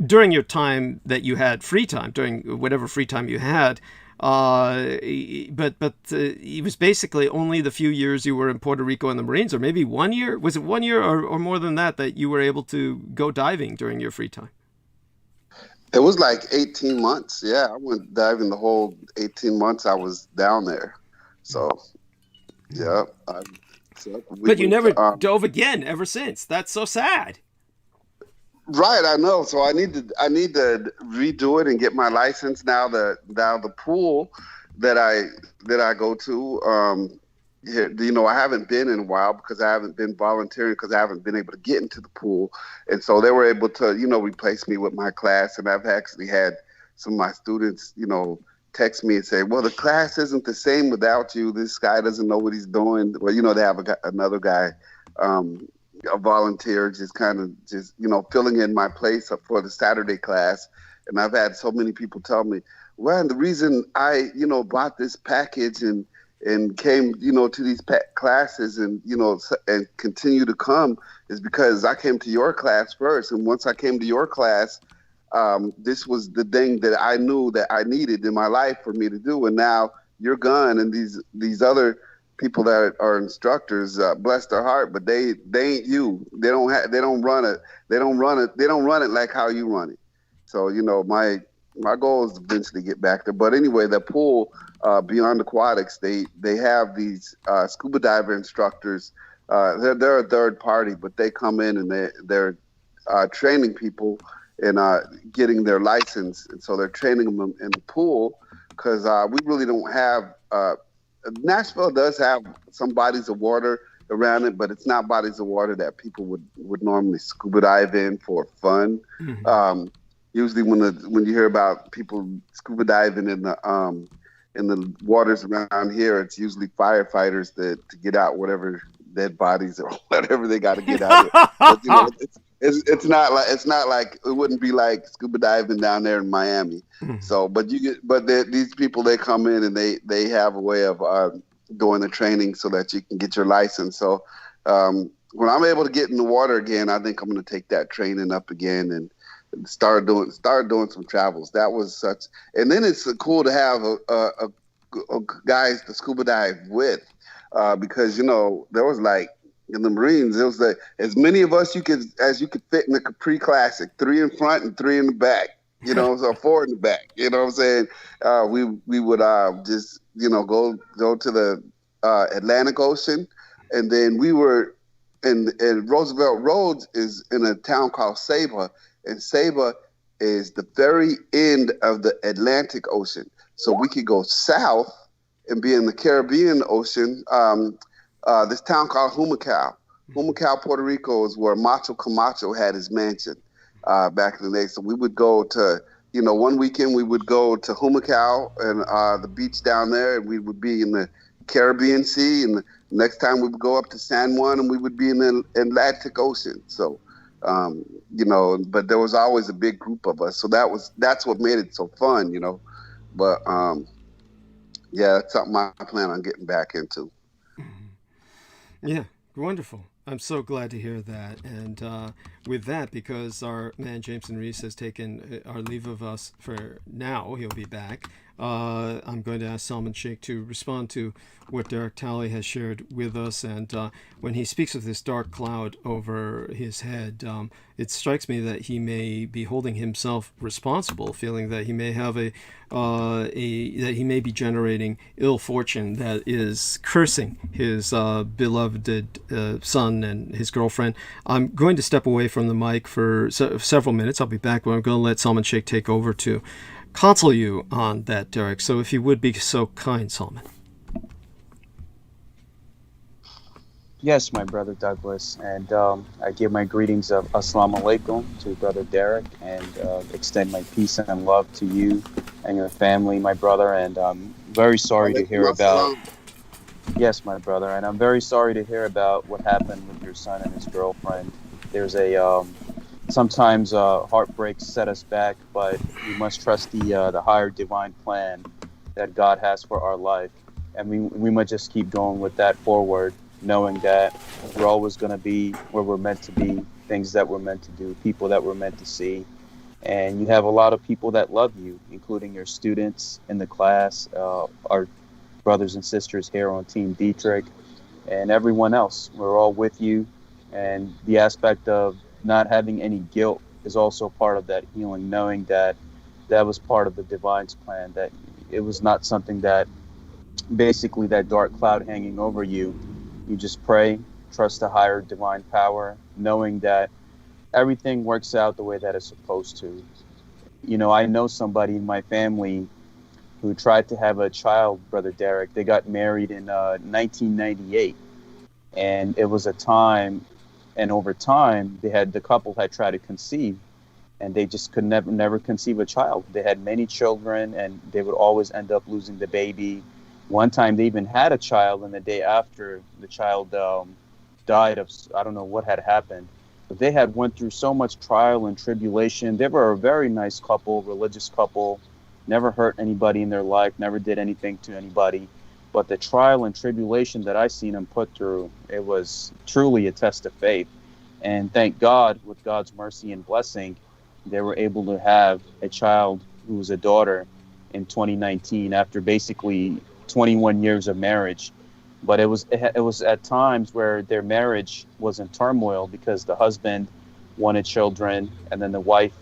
during your time that you had free time, during whatever free time you had. But it was basically only the few years you were in Puerto Rico in the Marines, or maybe 1 year. Was it 1 year or more than that you were able to go diving during your free time? It was like 18 months. Yeah, I went diving the whole 18 months I was down there. So, yeah. But you never dove again ever since. That's so sad. Right, I know. So I need to redo it and get my license now. The pool that I go to, I haven't been in a while because I haven't been volunteering because I haven't been able to get into the pool, and so they were able to replace me with my class. And I've actually had some of my students text me and say, well, the class isn't the same without you. This guy doesn't know what he's doing. Well, they have another guy. A volunteer just filling in my place for the Saturday class. And I've had so many people tell me, well, the reason I, bought this package and came, to these classes and continue to come is because I came to your class first. And once I came to your class, this was the thing that I knew that I needed in my life for me to do. And now you're gone. And these other people that are instructors, bless their heart, but they ain't you. They don't run it like how you run it. So my goal is to eventually get back there. But anyway, the pool, Beyond Aquatics, they have these scuba diver instructors. They're a third party, but they come in and they're training people and getting their license, and so they're training them in the pool because we really don't have. Nashville does have some bodies of water around it, but it's not bodies of water that people would normally scuba dive in for fun. Mm-hmm. Usually, when you hear about people scuba diving in the waters around here, it's usually firefighters to get out whatever dead bodies or whatever they got to get out of. But, it's not like it wouldn't be like scuba diving down there in Miami. Mm-hmm. So, but these people, they come in and they have a way of doing the training so that you can get your license. So when I'm able to get in the water again, I think I'm going to take that training up again and start doing some travels. That was such, and then it's cool to have a guys to scuba dive with because there was like. In the Marines, it was like as many of us as you could fit in the Capri Classic, 3 in front and 3 in the back. So 4 in the back. You know what I'm saying? We would just go to the Atlantic Ocean, and then we were in Roosevelt Roads is in a town called Saba, and Saba is the very end of the Atlantic Ocean. So we could go south and be in the Caribbean Ocean. This town called Humacao. Humacao, Puerto Rico is where Macho Camacho had his mansion back in the day. So we would go to, one weekend we would go to Humacao and the beach down there, and we would be in the Caribbean Sea. And the next time we would go up to San Juan, and we would be in the Atlantic Ocean. So, but there was always a big group of us. So that's what made it so fun, But yeah, that's something I plan on getting back into. Yeah, wonderful. I'm so glad to hear that. And with that, because our man Jameson Reese has taken our leave of us for now, he'll be back. I'm going to ask Salman Sheikh to respond to what Derek Talley has shared with us. And when he speaks of this dark cloud over his head, it strikes me that he may be holding himself responsible, feeling that he may have that he may be generating ill fortune that is cursing his beloved son and his girlfriend. I'm going to step away from the mic for several minutes. I'll be back, but I'm going to let Salman Sheikh take over to counsel you on that, Derek. So if you would be so kind, Salman. Yes, my brother Douglas, and I give my greetings of Assalamu Alaikum to brother Derek, and extend my peace and love to you and your family, my brother. And I'm very sorry to hear about. Yes, my brother, and I'm very sorry to hear about what happened with your son and his girlfriend. There's a sometimes heartbreaks set us back, but we must trust the higher divine plan that God has for our life. And we must just keep going with that forward, knowing that we're always going to be where we're meant to be, things that we're meant to do, people that we're meant to see. And you have a lot of people that love you, including your students in the class, our brothers and sisters here on Team Dietrich, and everyone else. We're all with you. And the aspect of not having any guilt is also part of that healing, knowing that that was part of the divine's plan, that it was not something that basically that dark cloud hanging over you. You just pray, trust the higher divine power, knowing that everything works out the way that it's supposed to. You know, I know somebody in my family who tried to have a child, Brother Derek. They got married in 1998, and it was a time, and over time, the couple had tried to conceive, and they just could never conceive a child. They had many children, and they would always end up losing the baby. One time, they even had a child, and the day after, the child died of, I don't know what had happened. But they had went through so much trial and tribulation. They were a very nice couple, religious couple, never hurt anybody in their life, never did anything to anybody. But the trial and tribulation that I seen them put through, it was truly a test of faith. And thank God, with God's mercy and blessing, they were able to have a child who was a daughter in 2019 after basically 21 years of marriage. But it was at times where their marriage was in turmoil because the husband wanted children, and then the wife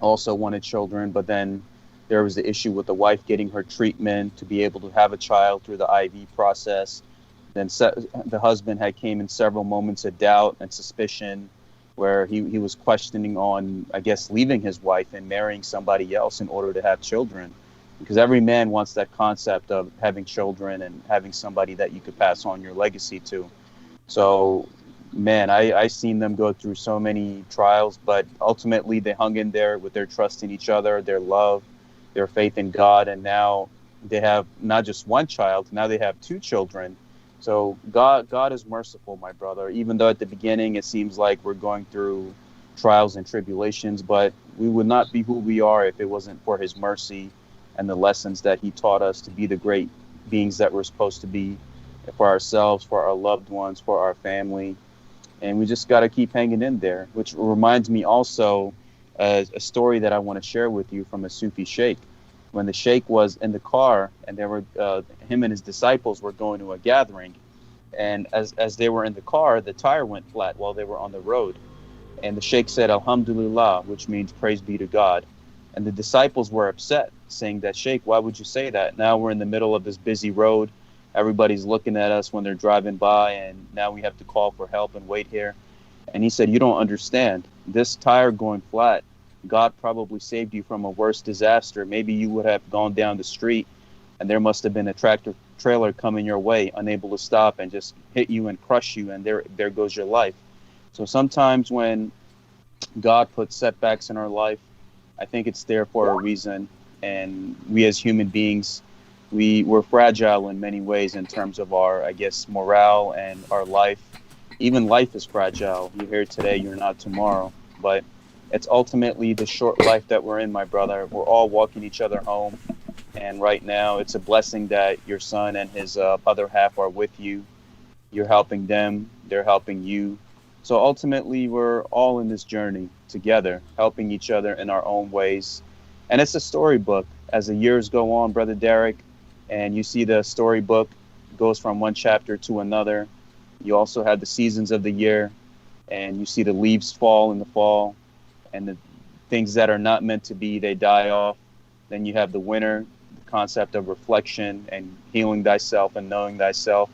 also wanted children. But then there was the issue with the wife getting her treatment to be able to have a child through the IV process. Then the husband had came in several moments of doubt and suspicion, where he was questioning on, I guess, leaving his wife and marrying somebody else in order to have children. Because every man wants that concept of having children and having somebody that you could pass on your legacy to. So, man, I seen them go through so many trials, but ultimately they hung in there with their trust in each other, their love, their faith in God, and now they have not just one child, now they have two children. So God is merciful, my brother, even though at the beginning it seems like we're going through trials and tribulations, but we would not be who we are if it wasn't for his mercy and the lessons that he taught us to be the great beings that we're supposed to be for ourselves, for our loved ones, for our family. And we just got to keep hanging in there, which reminds me also a story that I want to share with you from a Sufi sheikh. When the sheikh was in the car and there were him and his disciples were going to a gathering, and as they were in the car, the tire went flat while they were on the road. And the sheikh said, Alhamdulillah, which means praise be to God. And the disciples were upset, saying that, Sheikh, why would you say that? Now we're in the middle of this busy road. Everybody's looking at us when they're driving by, and now we have to call for help and wait here. And he said, you don't understand. This tire going flat, God probably saved you from a worse disaster. Maybe you would have gone down the street, and there must have been a tractor trailer coming your way, unable to stop and just hit you and crush you, and there goes your life. So sometimes when God puts setbacks in our life, I think it's there for a reason. And we as human beings, we're fragile in many ways in terms of our, I guess, morale and our life. Even life is fragile. You're here today, you're not tomorrow. But it's ultimately the short life that we're in, my brother. We're all walking each other home. And right now, it's a blessing that your son and his other half are with you. You're helping them. They're helping you. So ultimately, we're all in this journey together, helping each other in our own ways. And it's a storybook. As the years go on, Brother Derek, and you see the storybook goes from one chapter to another. You also have the seasons of the year, and you see the leaves fall in the fall, and the things that are not meant to be, they die off. Then you have the winter, the concept of reflection and healing thyself and knowing thyself.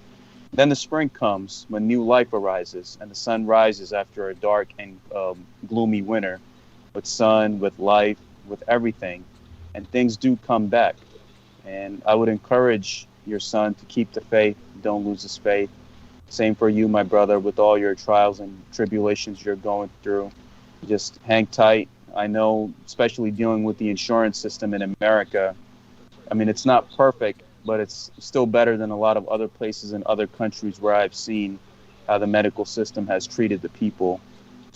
Then the spring comes when new life arises and the sun rises after a dark and gloomy winter, with sun, with life, with everything. And things do come back. And I would encourage your son to keep the faith. Don't lose his faith. Same for you, my brother, with all your trials and tribulations you're going through. Just hang tight. I know, especially dealing with the insurance system in America, I mean, it's not perfect, but it's still better than a lot of other places in other countries where I've seen how the medical system has treated the people.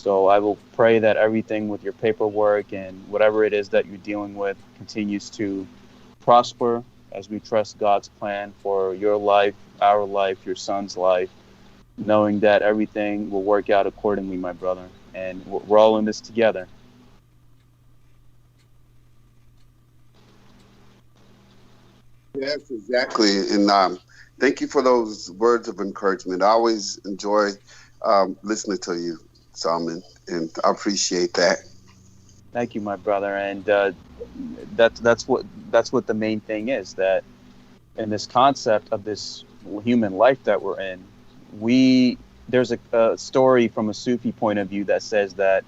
So I will pray that everything with your paperwork and whatever it is that you're dealing with continues to prosper as we trust God's plan for your life, our life, your son's life, knowing that everything will work out accordingly, my brother. And we're all in this together. Yes, exactly. And thank you for those words of encouragement. I always enjoy listening to you, Salman, and I appreciate that. Thank you, my brother. And that's what the main thing is, that in this concept of this human life that we're in, there's a story from a Sufi point of view that says that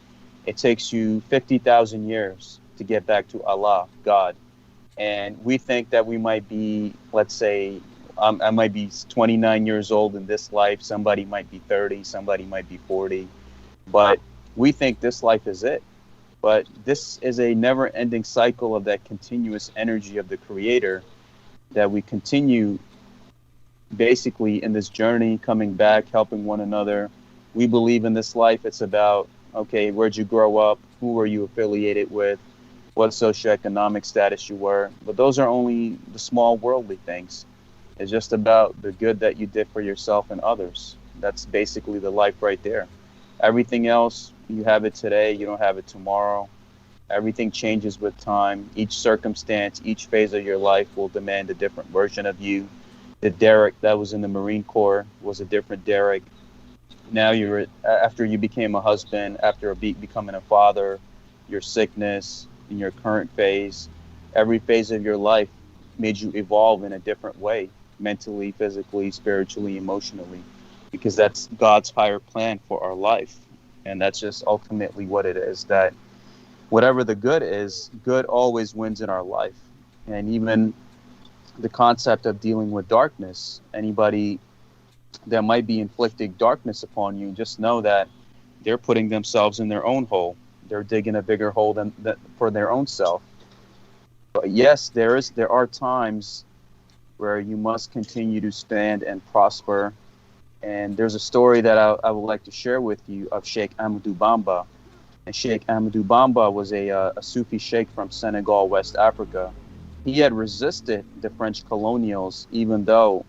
it takes you 50,000 years to get back to Allah, God. And we think that we might be, let's say, I might be 29 years old in this life. Somebody might be 30. Somebody might be 40. But we think this life is it. But this is a never-ending cycle of that continuous energy of the Creator that we continue basically in this journey, coming back, helping one another. We believe in this life, it's about, okay, where'd you grow up? Who were you affiliated with? What socioeconomic status you were? But those are only the small worldly things. It's just about the good that you did for yourself and others. That's basically the life right there. Everything else, you have it today, you don't have it tomorrow. Everything changes with time. Each circumstance, each phase of your life will demand a different version of you. The Derek that was in the Marine Corps was a different Derek. Now after you became a husband, after becoming a father, your sickness, in your current phase, every phase of your life made you evolve in a different way, mentally, physically, spiritually, emotionally, because that's God's higher plan for our life. And that's just ultimately what it is, that whatever the good is, good always wins in our life. And even the concept of dealing with darkness, anybody that might be inflicting darkness upon you, just know that they're putting themselves in their own hole. They're digging a bigger hole than for their own self. But yes, there are times where you must continue to stand and prosper. And there's a story that I would like to share with you of Sheikh Ahmadou Bamba. And Sheikh Ahmadou Bamba was a Sufi sheikh from Senegal, West Africa. He had resisted the French colonials, even though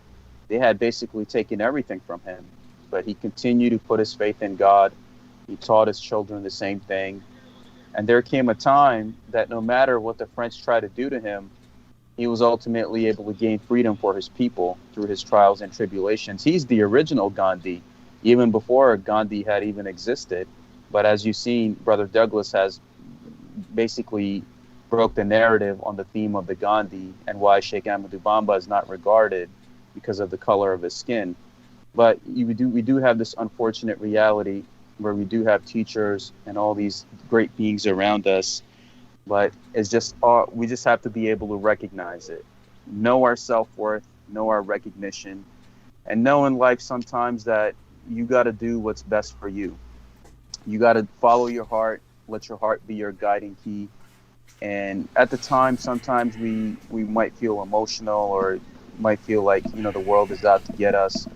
they had basically taken everything from him. But he continued to put his faith in God. He taught his children the same thing. And there came a time that no matter what the French tried to do to him, he was ultimately able to gain freedom for his people through his trials and tribulations. He's the original Gandhi, even before Gandhi had even existed. But as you've seen, Brother Douglas has basically broke the narrative on the theme of the Gandhi and why Sheikh Ahmadou Bamba is not regarded because of the color of his skin. But we do have this unfortunate reality where we do have teachers and all these great beings around us, but it's just we just have to be able to recognize it, know our self-worth, know our recognition, and know in life sometimes that you got to do what's best for you. You got to follow your heart, let your heart be your guiding key. And at the time, sometimes we might feel emotional or might feel like, the world is out to get us.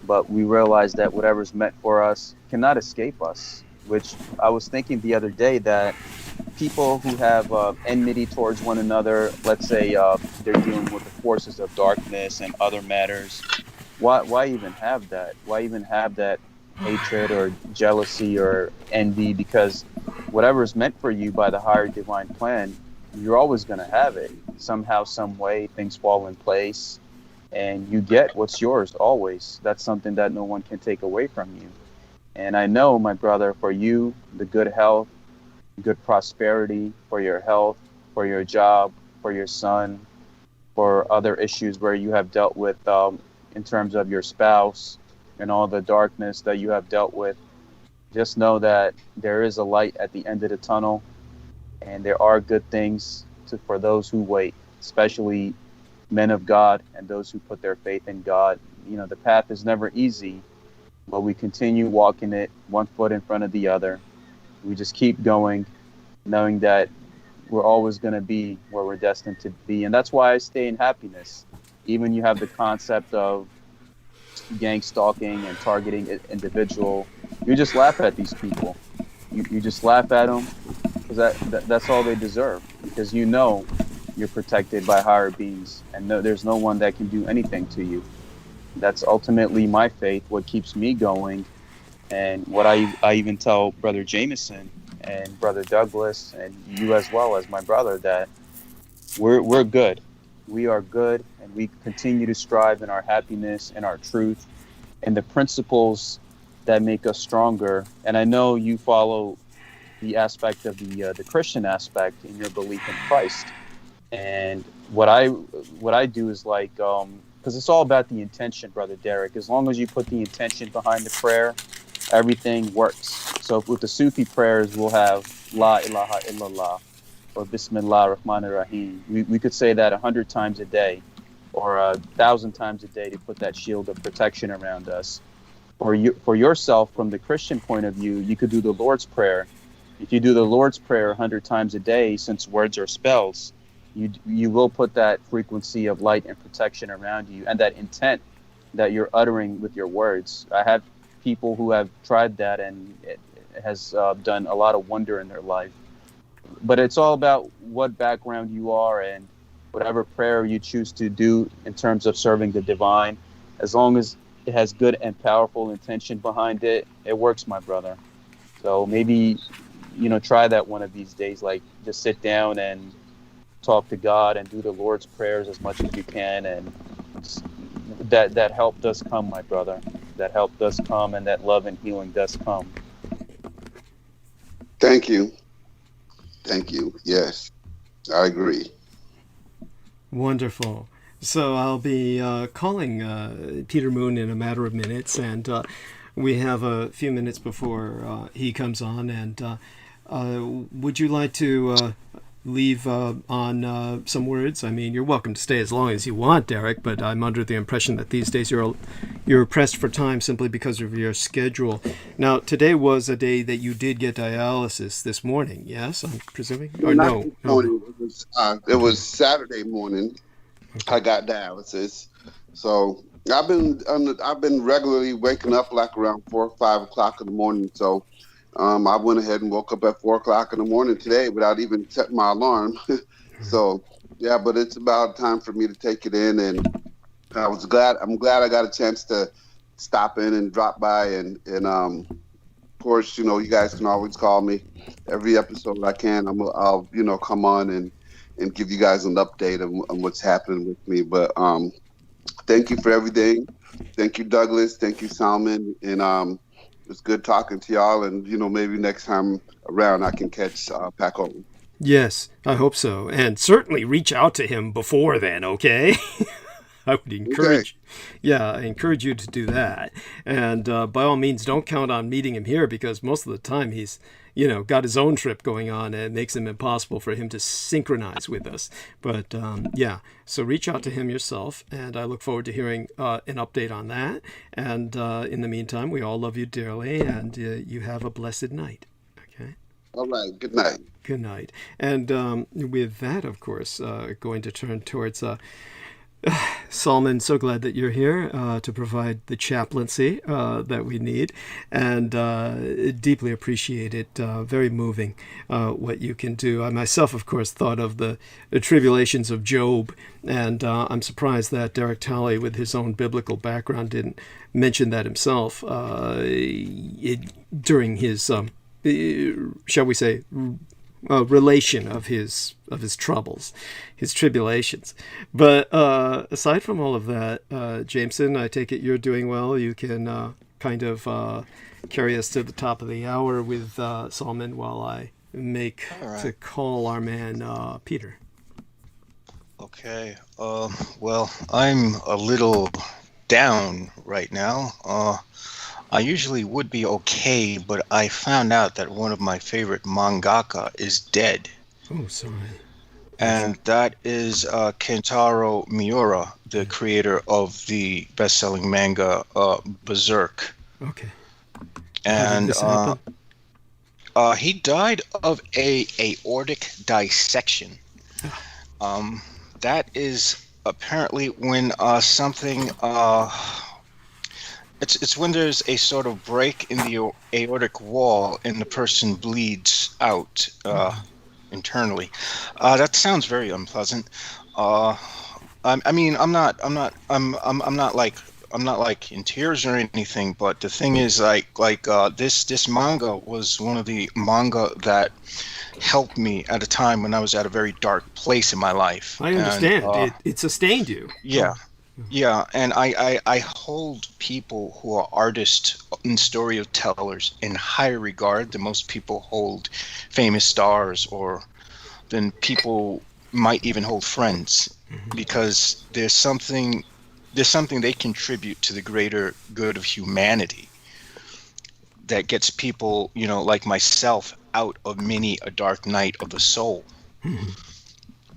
But we realize that whatever's meant for us cannot escape us, which I was thinking the other day that people who have enmity towards one another, let's say they're dealing with the forces of darkness and other matters, why even have that? Why even have that hatred or jealousy or envy? Because whatever is meant for you by the higher divine plan, you're always going to have it. Somehow, some way, things fall in place. And you get what's yours always. That's something that no one can take away from you. And I know, my brother, for you, the good health, good prosperity, for your health, for your job, for your son, for other issues where you have dealt with in terms of your spouse and all the darkness that you have dealt with, just know that there is a light at the end of the tunnel, and there are good things for those who wait, especially men of God and those who put their faith in God. The path is never easy, but we continue walking it one foot in front of the other. We just keep going, knowing that we're always going to be where we're destined to be. And that's why I stay in happiness. Even you have the concept of gang stalking and targeting an individual, you just laugh at these people. you just laugh at them, because that's all they deserve, because you're protected by higher beings, and there's no one that can do anything to you. That's ultimately my faith, what keeps me going, and what I even tell Brother Jameson and Brother Douglas and you as well as my brother, that we're good. We are good, and we continue to strive in our happiness and our truth and the principles that make us stronger. And I know you follow the aspect of the Christian aspect in your belief in Christ. And what I do is like, because it's all about the intention, Brother Derek. As long as you put the intention behind the prayer, everything works. So with the Sufi prayers, we'll have La ilaha illallah or Bismillah ar-Rahman ar-Rahim. We could say that 100 times a day, or 1,000 times a day, to put that shield of protection around us. For yourself, from the Christian point of view, you could do the Lord's Prayer. If you do the Lord's Prayer 100 times a day, since words are spells, you will put that frequency of light and protection around you, and that intent that you're uttering with your words. I have people who have tried that, and it has done a lot of wonder in their life. But it's all about what background you are and whatever prayer you choose to do in terms of serving the divine. As long as it has good and powerful intention behind it, it works, my brother. So maybe, try that one of these days, like just sit down and talk to God and do the Lord's prayers as much as you can. And that help does come, my brother. That help does come, and that love and healing does come. Thank you. Thank you. Yes, I agree. Wonderful. So I'll be calling Peter Moon in a matter of minutes, and we have a few minutes before he comes on. And would you like to leave on some words? I mean, you're welcome to stay as long as you want, Derek, but I'm under the impression that these days you're pressed for time simply because of your schedule. Now, today was a day that you did get dialysis this morning, yes, I'm presuming? Or Not no? this morning. It was Saturday morning. Okay. I got dialysis. So I've been regularly waking up like around 4 or 5 o'clock in the morning. So I went ahead and woke up at 4 o'clock in the morning today without even setting my alarm. So yeah, but it's about time for me to take it in, and I'm glad I got a chance to stop in and drop by, and of course, you guys can always call me every episode I can. I'll come on and give you guys an update on what's happening with me. But thank you for everything. Thank you, Douglas. Thank you, Salman. And it's good talking to y'all. And maybe next time around I can catch Paco. Yes, I hope so. And certainly reach out to him before then, okay? I would encourage, I encourage you to do that. And by all means, don't count on meeting him here, because most of the time he's, got his own trip going on, and it makes it impossible for him to synchronize with us. But so reach out to him yourself, and I look forward to hearing an update on that. And in the meantime, we all love you dearly, and you have a blessed night. Okay? All right. Good night. Good night. And with that, of course, going to turn towards Salman, so glad that you're here to provide the chaplaincy that we need, and deeply appreciate it. Very moving what you can do. I myself, of course, thought of the tribulations of Job, and I'm surprised that Derek Talley, with his own biblical background, didn't mention that himself during his, shall we say, relation of his troubles, his tribulations. But aside from all of that, Jameson, I take it you're doing well. You can kind of carry us to the top of the hour with Salman while I make to call our man Peter. Okay. Well, I'm a little down right now. I usually would be okay, but I found out that one of my favorite mangaka is dead. Oh, sorry. And that is Kentaro Miura, the creator of the best-selling manga Berserk. Okay. And he died of a aortic dissection. That is apparently when something It's when there's a sort of break in the aortic wall and the person bleeds out internally. That sounds very unpleasant. I mean, I'm not like in tears or anything, but the thing is, this manga was one of the manga that helped me at a time when I was at a very dark place in my life. I understand. It sustained you. Yeah. Yeah, and I hold people who are artists and storytellers in higher regard than most people hold famous stars, or than people might even hold friends, because there's something they contribute to the greater good of humanity that gets people, like myself, out of many a dark night of the soul.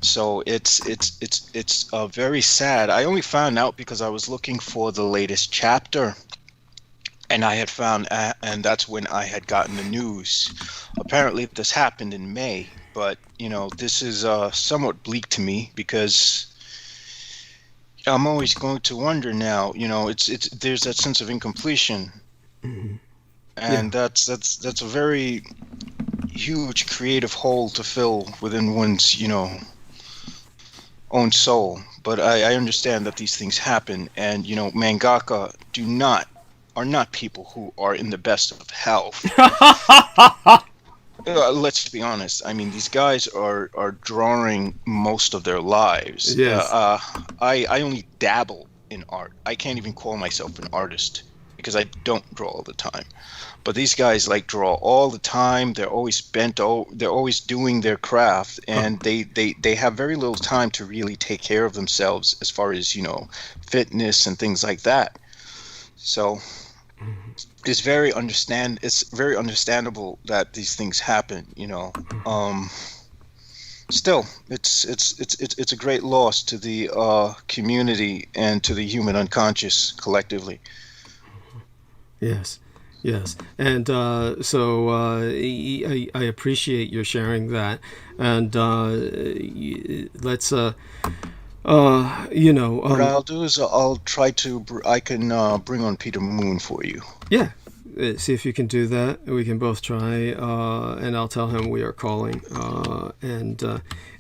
So it's very sad. I only found out because I was looking for the latest chapter, and I had found, and that's when I had gotten the news. Apparently, this happened in May, but this is somewhat bleak to me, because I'm always going to wonder now. It's there's that sense of incompletion, and that's a very huge creative hole to fill within one's own soul. But I understand that these things happen, and mangaka are not people who are in the best of health. Let's be honest. I mean, these guys are drawing most of their lives. Yes. I only dabble in art. I can't even call myself an artist because I don't draw all the time. But these guys draw all the time. They're always they're always doing their craft, and they have very little time to really take care of themselves as far as fitness and things like that. So it's very understandable that these things happen. Still, it's a great loss to the community and to the human unconscious collectively. Yes, and so I appreciate your sharing that, and let's what I'll do is I'll try to I can bring on Peter Moon for you. Yeah, see if you can do that. We can both try, and I'll tell him we are calling, and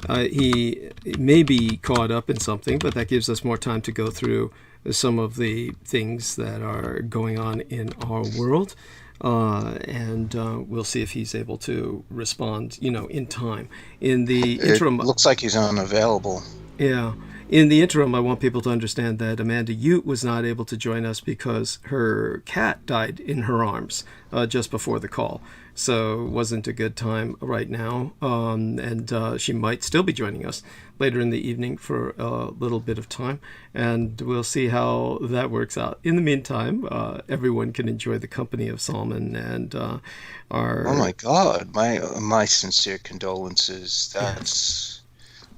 he may be caught up in something, but that gives us more time to go through some of the things that are going on in our world, and we'll see if he's able to respond, in time. In the interim, it looks like he's unavailable. Yeah. In the interim, I want people to understand that Amanda Ute was not able to join us because her cat died in her arms just before the call. So it wasn't a good time right now. And she might still be joining us later in the evening for a little bit of time. And we'll see how that works out. In the meantime, everyone can enjoy the company of Salman and our... Oh, my God. My sincere condolences.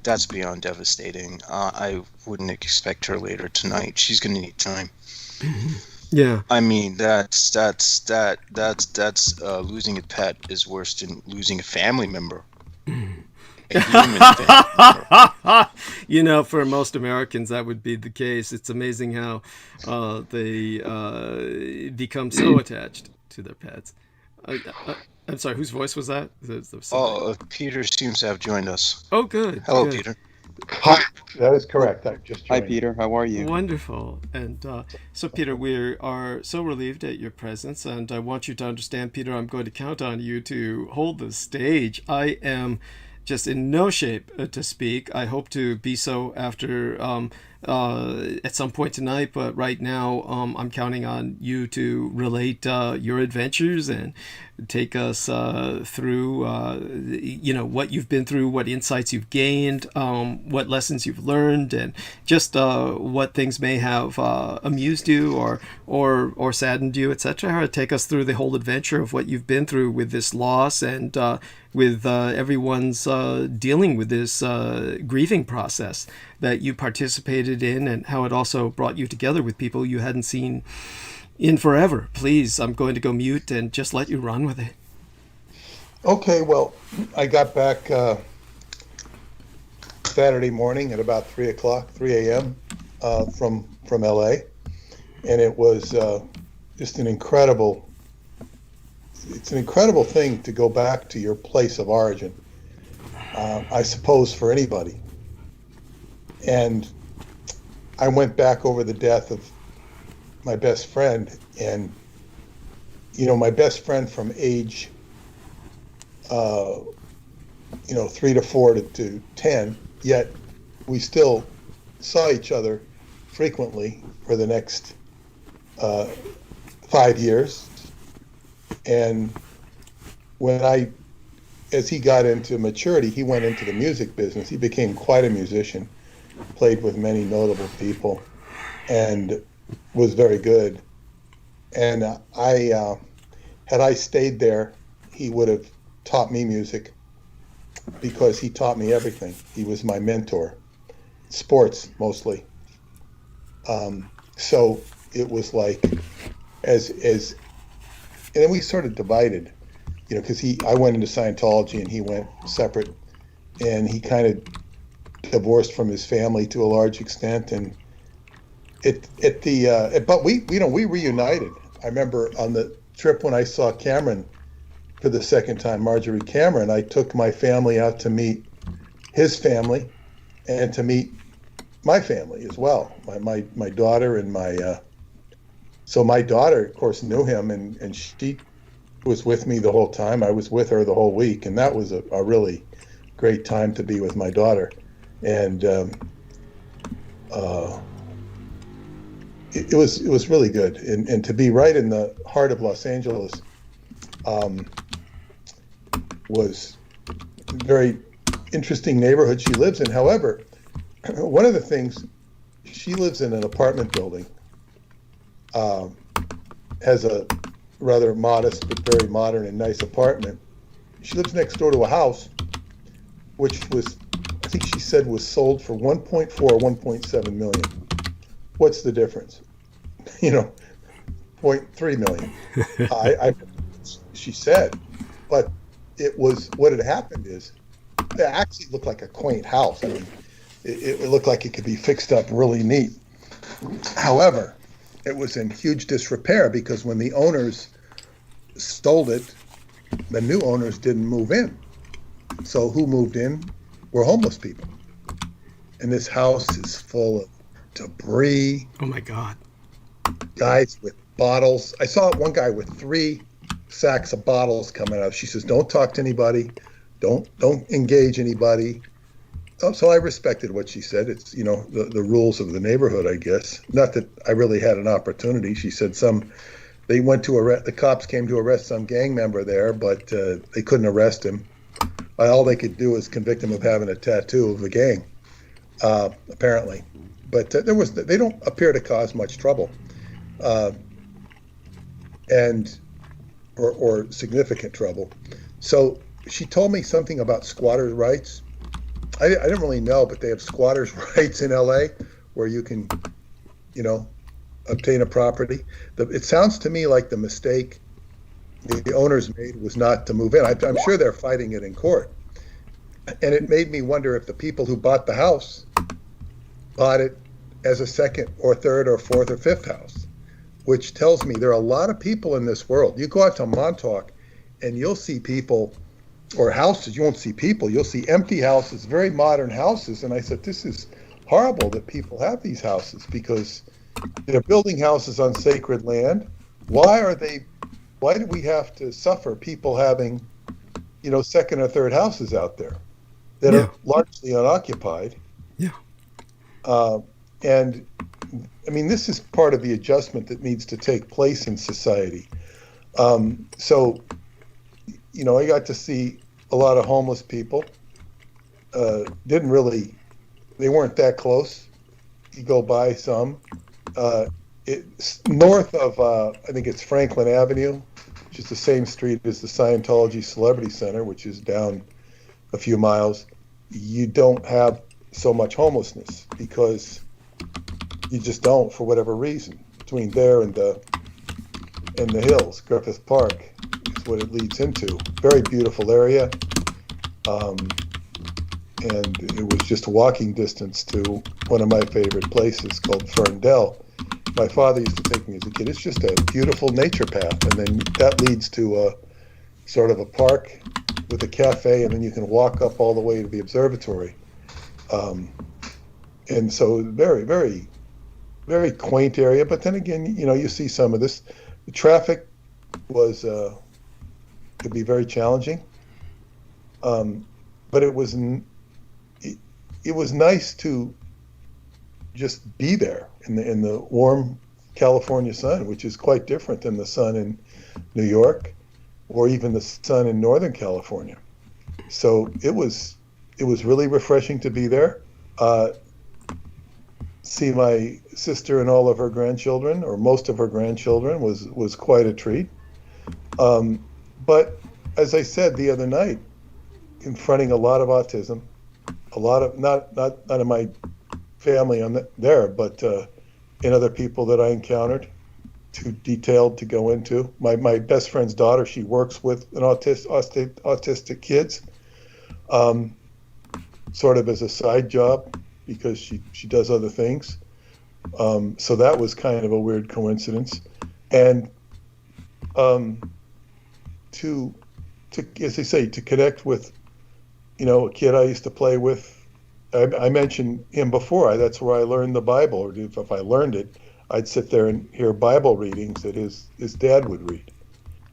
That's beyond devastating. I wouldn't expect her later tonight. She's going to need time. Yeah. I mean, that's losing a pet is worse than losing a family member. A human family member. For most Americans, that would be the case. It's amazing how they become so attached to their pets. I'm sorry, whose voice was that? Peter seems to have joined us. Oh, good. Hello, good. Peter. Hi, that is correct. I just joined. Hi, Peter. How are you? Wonderful. And so, Peter, we are so relieved at your presence, and I want you to understand, Peter, I'm going to count on you to hold the stage. I am just in no shape to speak. I hope to be so after at some point tonight, but right now I'm counting on you to relate your adventures and take us through what you've been through, what insights you've gained, what lessons you've learned, and just what things may have amused you or saddened you, etc. Take us through the whole adventure of what you've been through with this loss and with everyone's dealing with this grieving process that you participated in, and how it also brought you together with people you hadn't seen in forever. Please, I'm going to go mute and just let you run with it. Okay, well, I got back Saturday morning at about 3 a.m. From LA, and it was just an incredible. It's an incredible thing to go back to your place of origin. I suppose for anybody. And I went back over the death of my best friend, and my best friend from age 3 to 4 to 10, yet we still saw each other frequently for the next 5 years. And as he got into maturity, he went into the music business. He became quite a musician, played with many notable people, and was very good. And had I stayed there, he would have taught me music, because he taught me everything. He was my mentor, sports mostly. So it was like, and then we sort of divided, because I went into Scientology and he went separate, and he kind of divorced from his family to a large extent. And but we reunited. I remember on the trip when I saw Cameron for the second time, Marjorie Cameron, I took my family out to meet his family and to meet my family as well. My daughter and so my daughter, of course, knew him, and she was with me the whole time. I was with her the whole week, and that was a really great time to be with my daughter. And it was really good. And to be right in the heart of Los Angeles was a very interesting neighborhood she lives in. However, one of the things, she lives in an apartment building, has a rather modest but very modern and nice apartment. She lives next door to a house which was, I think she said, was sold for 1.4 or 1.7 million. What's the difference? 0.3 million. She said, but it was, what had happened is, it actually looked like a quaint house. I mean, it looked like it could be fixed up really neat. However, it was in huge disrepair, because when the owners sold it, the new owners didn't move in. So who moved in were homeless people. And this house is full of debris. Oh my God. Guys with bottles. I saw one guy with 3 sacks of bottles coming out. She says, don't talk to anybody. Don't engage anybody. So I respected what she said. It's, the rules of the neighborhood, I guess. Not that I really had an opportunity. She said they went to arrest, the cops came to arrest some gang member there, but they couldn't arrest him. All they could do is convict him of having a tattoo of the gang, apparently. But they don't appear to cause much trouble, or significant trouble. So she told me something about squatters' rights. I didn't really know, but they have squatters' rights in LA, where you can, obtain a property. It sounds to me like the mistake the owners made was not to move in. I'm sure they're fighting it in court. And it made me wonder if the people who bought the house bought it as a second or third or fourth or fifth house, which tells me there are a lot of people in this world. You go out to Montauk and you'll see people, or houses, you won't see people, you'll see empty houses, very modern houses. And I said, this is horrible that people have these houses, because they're building houses on sacred land. Why do we have to suffer people having, second or third houses out there that are largely unoccupied? Yeah. And I mean, this is part of the adjustment that needs to take place in society. So, I got to see a lot of homeless people. They weren't that close. You go by some. It's north of, I think it's Franklin Avenue, which is the same street as the Scientology Celebrity Center, which is down a few miles. You don't have so much homelessness, because you just don't, for whatever reason. Between there and the hills, Griffith Park is what it leads into. Very beautiful area. And it was just walking distance to one of my favorite places called Ferndale. my father used to take me as a kid. It's just a beautiful nature path, and then that leads to a sort of a park with a cafe, and then you can walk up all the way to the observatory. And so very, very, very quaint area. But then again, you know, you see some of this. The traffic was could be very challenging, but it was nice to just be there in the warm California sun, which is quite different than the sun in New York or even the sun in Northern California. So it was really refreshing to be there. See my sister and all of her grandchildren, or most of her grandchildren, was quite a treat. But as I said the other night, confronting a lot of autism, a lot of not in my family there, but in other people that I encountered, too detailed to go into. My best friend's daughter, she works with an autistic kids, sort of as a side job because she does other things. So that was kind of a weird coincidence. And to as I say, to connect with, you know, a kid I used to play with. I mentioned him before. That's where I learned the Bible, or if I learned it, I'd sit there and hear Bible readings that his dad would read.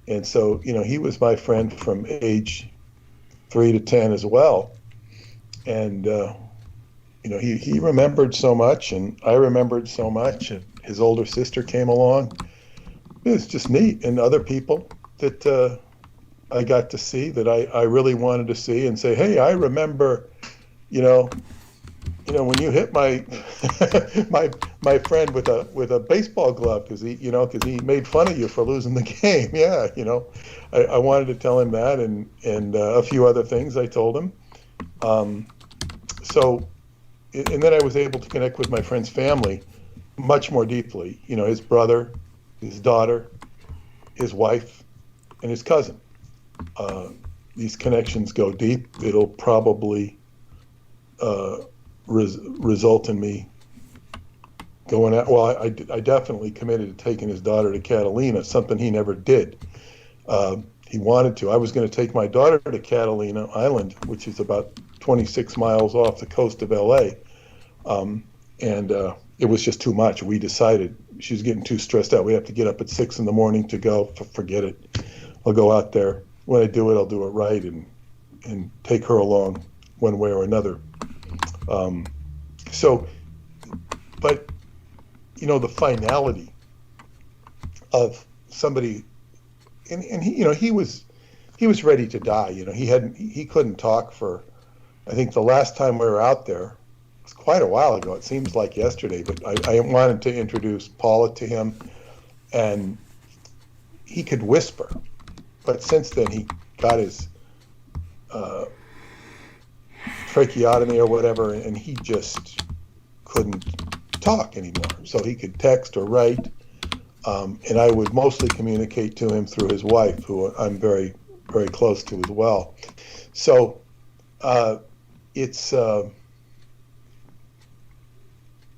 And so, you know, he was my friend from age 3 to 10 as well. And, you know, he remembered so much, and I remembered so much, and his older sister came along. It was just neat. And other people that I got to see that I really wanted to see and say, hey, I remember, you know, when you hit my my friend with a baseball glove because he made fun of you for losing the game. Yeah, you know, I wanted to tell him that and a few other things I told him. So, and then I was able to connect with my friend's family much more deeply. You know, his brother, his daughter, his wife, and his cousin. These connections go deep. It'll probably result in me going out. Well, I definitely committed to taking his daughter to Catalina, something he never did. He wanted to. I was going to take my daughter to Catalina Island, which is about 26 miles off the coast of LA. And it was just too much. We decided she was getting too stressed out. We have to get up at 6 a.m. to go. Forget it. I'll go out there. When I do it, I'll do it right and take her along one way or another. But you know, the finality of somebody, and he, you know, he was ready to die. You know, he couldn't talk for, I think the last time we were out there was quite a while ago. It seems like yesterday, but I wanted to introduce Paula to him, and he could whisper. But since then, he got his tracheotomy or whatever, and he just couldn't talk anymore. So he could text or write, and I would mostly communicate to him through his wife, who I'm very, very close to as well. So it's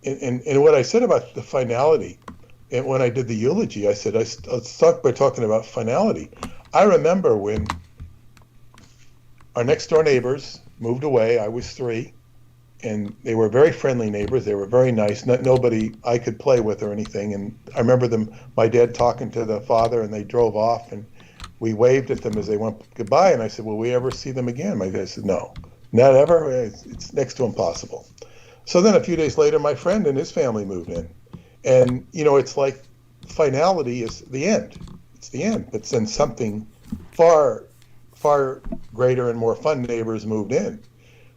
and what I said about the finality, and when I did the eulogy, I said, let's start by talking about finality. I remember when our next door neighbors moved away. I was 3, and they were very friendly neighbors. They were very nice. Nobody I could play with or anything. And I remember my dad talking to the father, and they drove off, and we waved at them as they went goodbye. And I said, will we ever see them again? My dad said, no, not ever. It's next to impossible. So then a few days later, my friend and his family moved in. And, you know, it's like finality is the end. It's the end. But then something far, far greater and more fun neighbors moved in.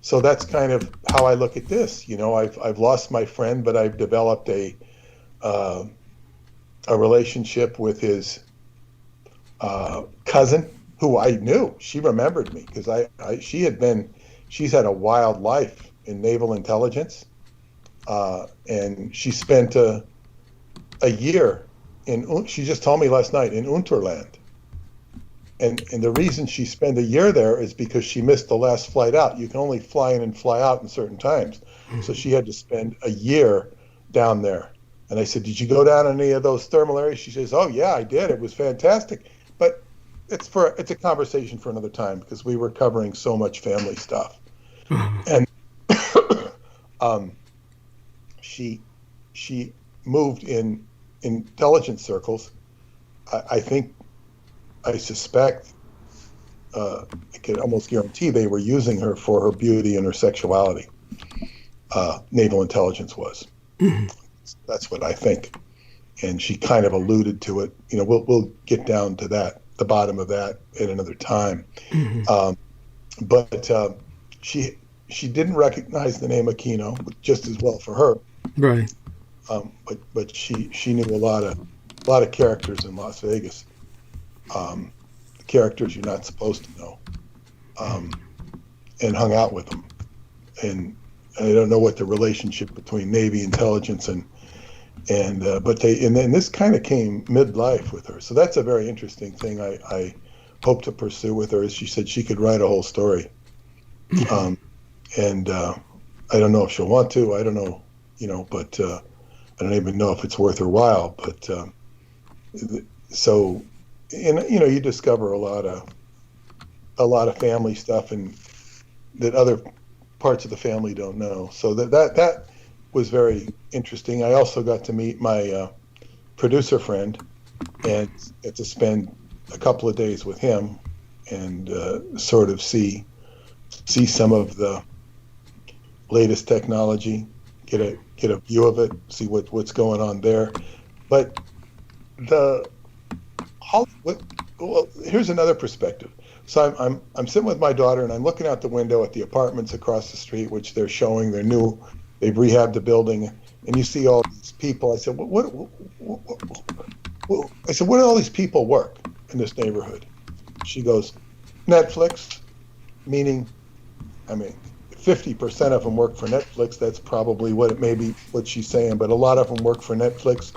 So that's kind of how I look at this. You know, I've lost my friend, but I've developed a relationship with his cousin, who I knew. She remembered me because she's had a wild life in naval intelligence, and she spent a year she just told me last night, in Unterland. And the reason she spent a year there is because she missed the last flight out. You can only fly in and fly out in certain times. So she had to spend a year down there. And I said, did you go down any of those thermal areas? She says, oh yeah, I did. It was fantastic. But it's a conversation for another time, because we were covering so much family stuff. And she moved in intelligence circles. I suspect, I can almost guarantee they were using her for her beauty and her sexuality. Naval intelligence was. That's what I think. And she kind of alluded to it. You know, we'll get down to that, the bottom of that, at another time. But she didn't recognize the name Aquino, just as well for her. Right. But she knew a lot of characters in Las Vegas. Characters you're not supposed to know, and hung out with them. And I don't know what the relationship between Navy intelligence and then this kind of came midlife with her. So that's a very interesting thing I hope to pursue with her. Is she said she could write a whole story, and I don't know if she'll want to. I don't know, but I don't even know if it's worth her while. But so. And you discover a lot of family stuff, and that other parts of the family don't know. So that was very interesting. I also got to meet my producer friend, and get to spend a couple of days with him, and sort of see some of the latest technology, get a view of it, see what's going on there. But well, here's another perspective. So I'm sitting with my daughter, and I'm looking out the window at the apartments across the street, which they're showing. They've rehabbed the building, and you see all these people. I said, what where do all these people work in this neighborhood? She goes, Netflix, meaning, 50% of them work for Netflix. That's probably what she's saying, but a lot of them work for Netflix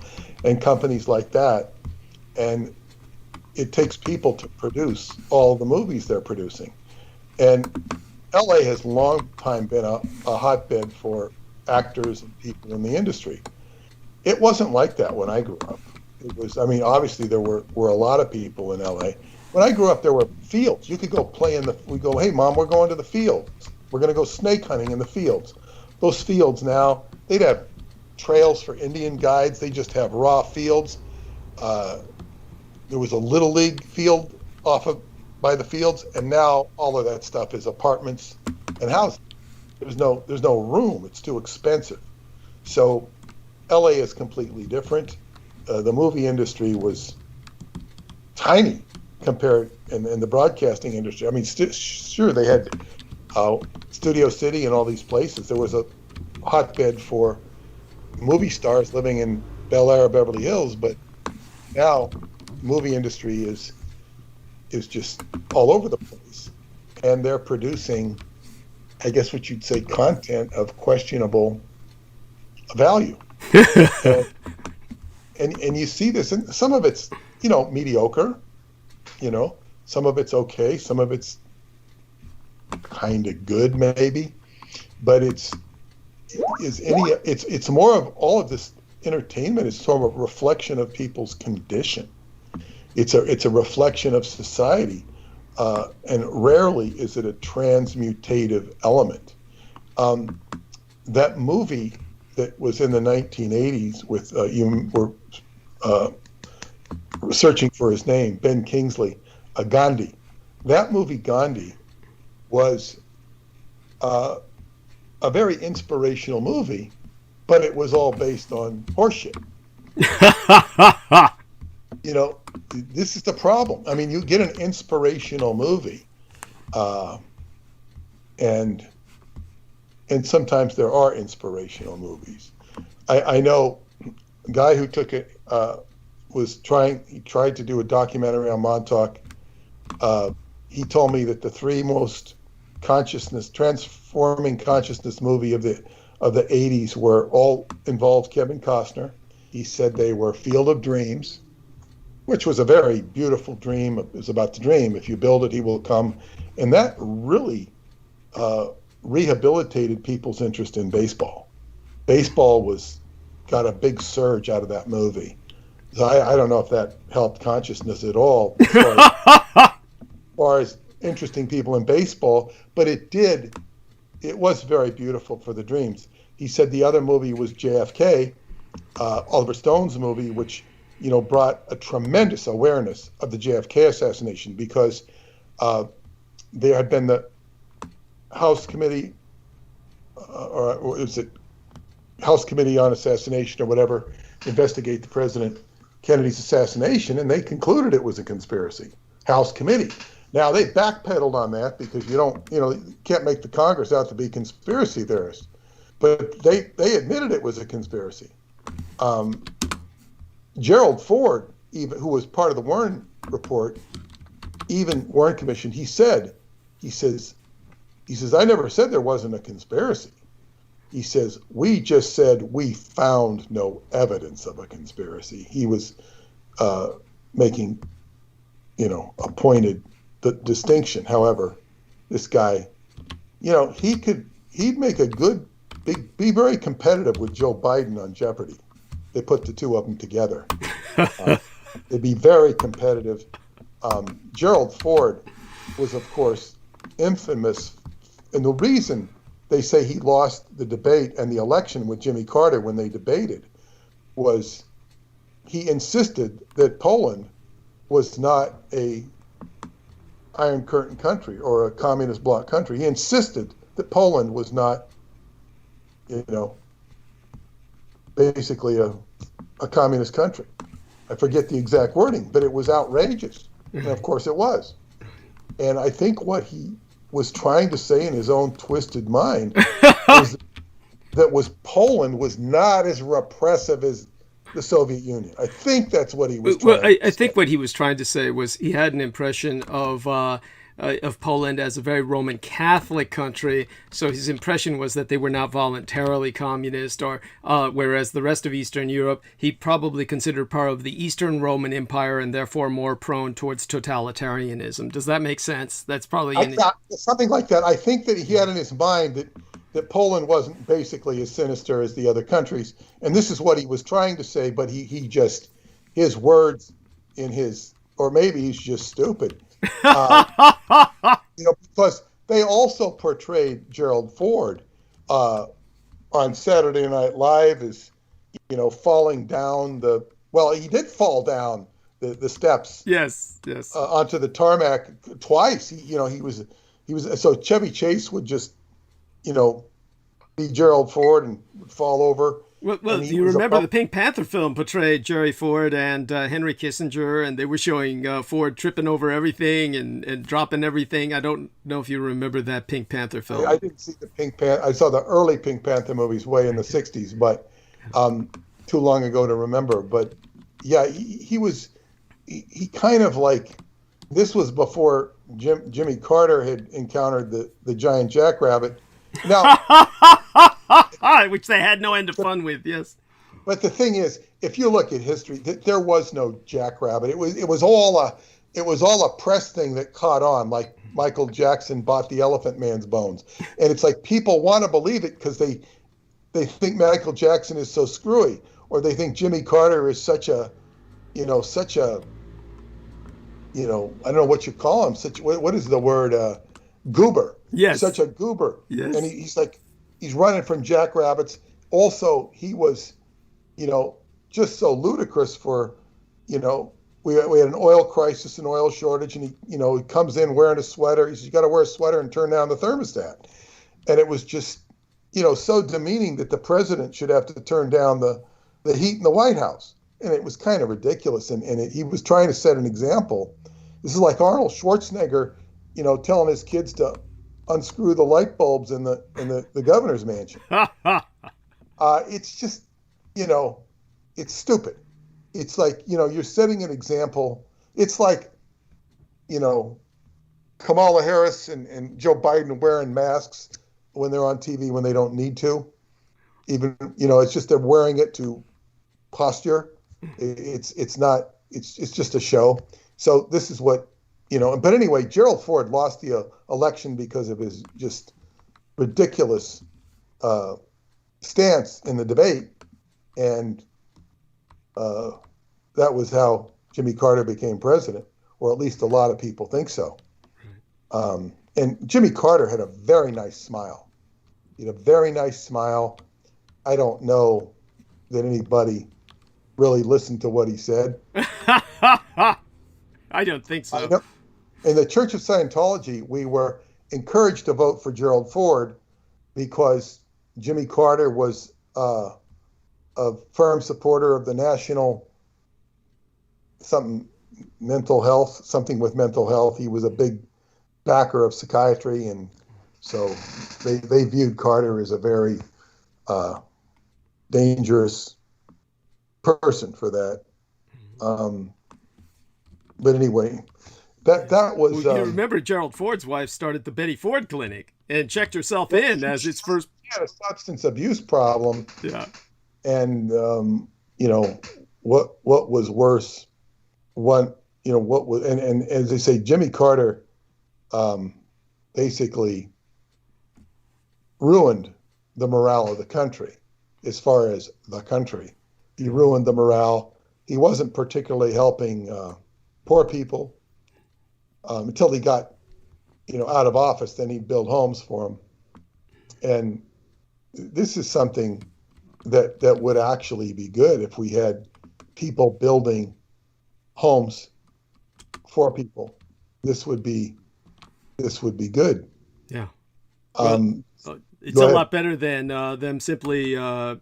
and companies like that. And it takes people to produce all the movies they're producing. And LA has long time been a hotbed for actors and people in the industry. It wasn't like that when I grew up. It was, obviously there were a lot of people in LA. When I grew up, there were fields. You could go play we go, hey mom, we're going to the fields. We're going to go snake hunting in the fields. Those fields now, they'd have trails for Indian guides. They just have raw fields. There was a little league field by the fields, and now all of that stuff is apartments and houses. There's no room. It's too expensive. So LA is completely different. The movie industry was tiny compared in the broadcasting industry. Sure, they had Studio City and all these places. There was a hotbed for movie stars living in Bel Air, Beverly Hills, but now movie industry is just all over the place, and they're producing, I guess what you'd say, content of questionable value. and you see this, and some of it's mediocre, some of it's okay, some of it's kind of good maybe, but it's more of all of this entertainment is sort of a reflection of people's condition. It's a reflection of society, and rarely is it a transmutative element. That movie that was in the 1980s with you were searching for his name, Ben Kingsley, Gandhi. That movie Gandhi was a very inspirational movie, but it was all based on horseshit. This is the problem. You get an inspirational movie, and sometimes there are inspirational movies. I know a guy who took it, he tried to do a documentary on Montauk. He told me that the three most transforming consciousness movie of the 80s were all involved Kevin Costner. He said they were Field of Dreams, which was a very beautiful dream. It was about the dream. If you build it, he will come. And that really rehabilitated people's interest in baseball. Baseball was got a big surge out of that movie. So I don't know if that helped consciousness at all as far as interesting people in baseball, but it did. It was very beautiful for the dreams. He said the other movie was JFK, Oliver Stone's movie, which, you know, brought a tremendous awareness of the JFK assassination, because there had been the House Committee, or is it House Committee on Assassination or whatever, investigate the President Kennedy's assassination, and they concluded it was a conspiracy. House Committee. Now they backpedaled on that because you can't make the Congress out to be conspiracy theorists, but they admitted it was a conspiracy. Gerald Ford, even, who was part of the Warren report, even Warren Commission, he says, I never said there wasn't a conspiracy. He says, we just said we found no evidence of a conspiracy. He was making, a pointed distinction. However, this guy, he'd make a good, be very competitive with Joe Biden on Jeopardy. They put the two of them together. They'd be very competitive. Gerald Ford was, of course, infamous. And the reason they say he lost the debate and the election with Jimmy Carter when they debated was he insisted that Poland was not a Iron Curtain country or a communist bloc country. He insisted that Poland was not, basically a communist country. I forget the exact wording, but it was outrageous. And of course it was. And I think what he was trying to say in his own twisted mind was Poland was not as repressive as the Soviet Union. I think that's what he was trying to say. I think what he was trying to say was he had an impression of Poland as a very Roman Catholic country, so his impression was that they were not voluntarily communist, or whereas the rest of Eastern Europe he probably considered part of the Eastern Roman Empire and therefore more prone towards totalitarianism. Does that make sense? That's probably something like that. I think that he had in his mind that Poland wasn't basically as sinister as the other countries, and this is what he was trying to say, but he just, his words or maybe he's just stupid. Because they also portrayed Gerald Ford on Saturday Night Live as, falling down he did fall down the steps. Yes. Onto the tarmac twice. He was so Chevy Chase would just, be Gerald Ford and would fall over. Well, do you remember the Pink Panther film portrayed Jerry Ford and Henry Kissinger, and they were showing Ford tripping over everything and dropping everything. I don't know if you remember that Pink Panther film. I didn't see the Pink Panther. I saw the early Pink Panther movies way in the 60s, but too long ago to remember. But yeah, he kind of like, this was before Jimmy Carter had encountered the giant jackrabbit. Now, which they had no end of fun with, yes. But the thing is, if you look at history, there was no jackrabbit. It was all a press thing that caught on, like Michael Jackson bought the Elephant Man's bones, and it's like people want to believe it because they think Michael Jackson is so screwy, or they think Jimmy Carter is such a I don't know what you call him. What is the word? Goober. Yes. Such a goober. Yes. And he's running from jackrabbits. Also, he was, just so ludicrous for, we had an oil crisis, an oil shortage, and he comes in wearing a sweater. He says, you got to wear a sweater and turn down the thermostat. And it was just, so demeaning that the president should have to turn down the heat in the White House. And it was kind of ridiculous. And he was trying to set an example. This is like Arnold Schwarzenegger, telling his kids to unscrew the light bulbs in the governor's mansion. It's just, it's stupid. It's like, you're setting an example. It's like, Kamala Harris and Joe Biden wearing masks when they're on TV when they don't need to. Even, it's just they're wearing it to posture. It's just a show. So this is what, but anyway, Gerald Ford lost the election because of his just ridiculous stance in the debate. And that was how Jimmy Carter became president, or at least a lot of people think so. And Jimmy Carter had a very nice smile. He had a very nice smile. I don't know that anybody really listened to what he said. I don't think so. In the Church of Scientology, we were encouraged to vote for Gerald Ford because Jimmy Carter was a firm supporter of the national something with mental health. He was a big backer of psychiatry, and so they viewed Carter as a very dangerous person for that. But anyway, that was. Well, you remember Gerald Ford's wife started the Betty Ford Clinic and checked herself in as its first. She had a substance abuse problem. Yeah. And what was worse? What was and as they say, Jimmy Carter basically ruined the morale of the country. As far as the country, he ruined the morale. He wasn't particularly helping poor people until he got out of office. Then he'd build homes for them, and this is something that would actually be good if we had people building homes for people. This would be good. Yeah. Well, it's a lot better than them simply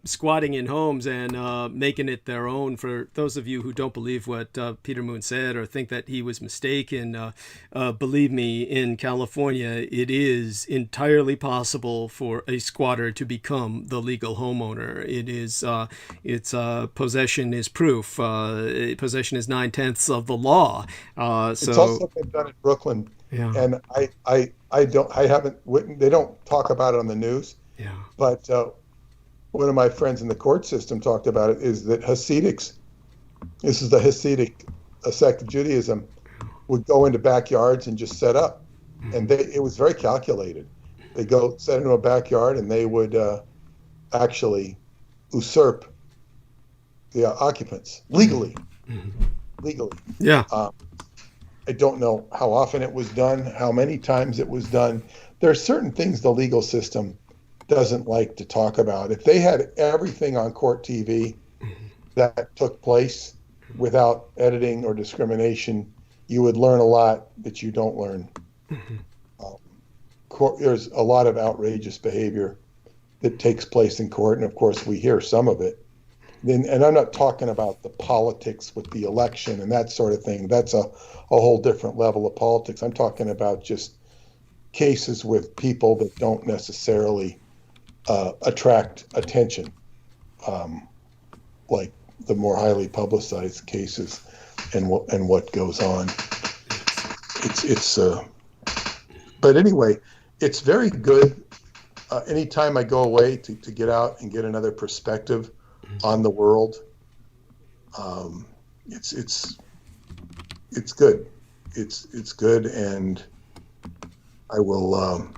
squatting in homes and making it their own. For those of you who don't believe what Peter Moon said or think that he was mistaken, believe me, in California, it is entirely possible for a squatter to become the legal homeowner. It is, possession is proof. Possession is 9/10 of the law. It's also been done in Brooklyn. Yeah. And they don't talk about it on the news. Yeah. But one of my friends in the court system talked about it, is that Hasidics, this is the Hasidic sect of Judaism, would go into backyards and just set up. And it was very calculated. They go set into a backyard and they would actually usurp the occupants legally. Legally. Yeah. I don't know how often it was done, how many times it was done. There are certain things the legal system doesn't like to talk about. If they had everything on court TV that took place without editing or discrimination, you would learn a lot that you don't learn. There's a lot of outrageous behavior that takes place in court, and of course we hear some of it. And I'm not talking about the politics with the election and that sort of thing. That's a whole different level of politics. I'm talking about just cases with people that don't necessarily attract attention, like the more highly publicized cases and what goes on. But anyway, it's very good. Anytime I go away to get out and get another perspective on the world, it's good. It's good, and I will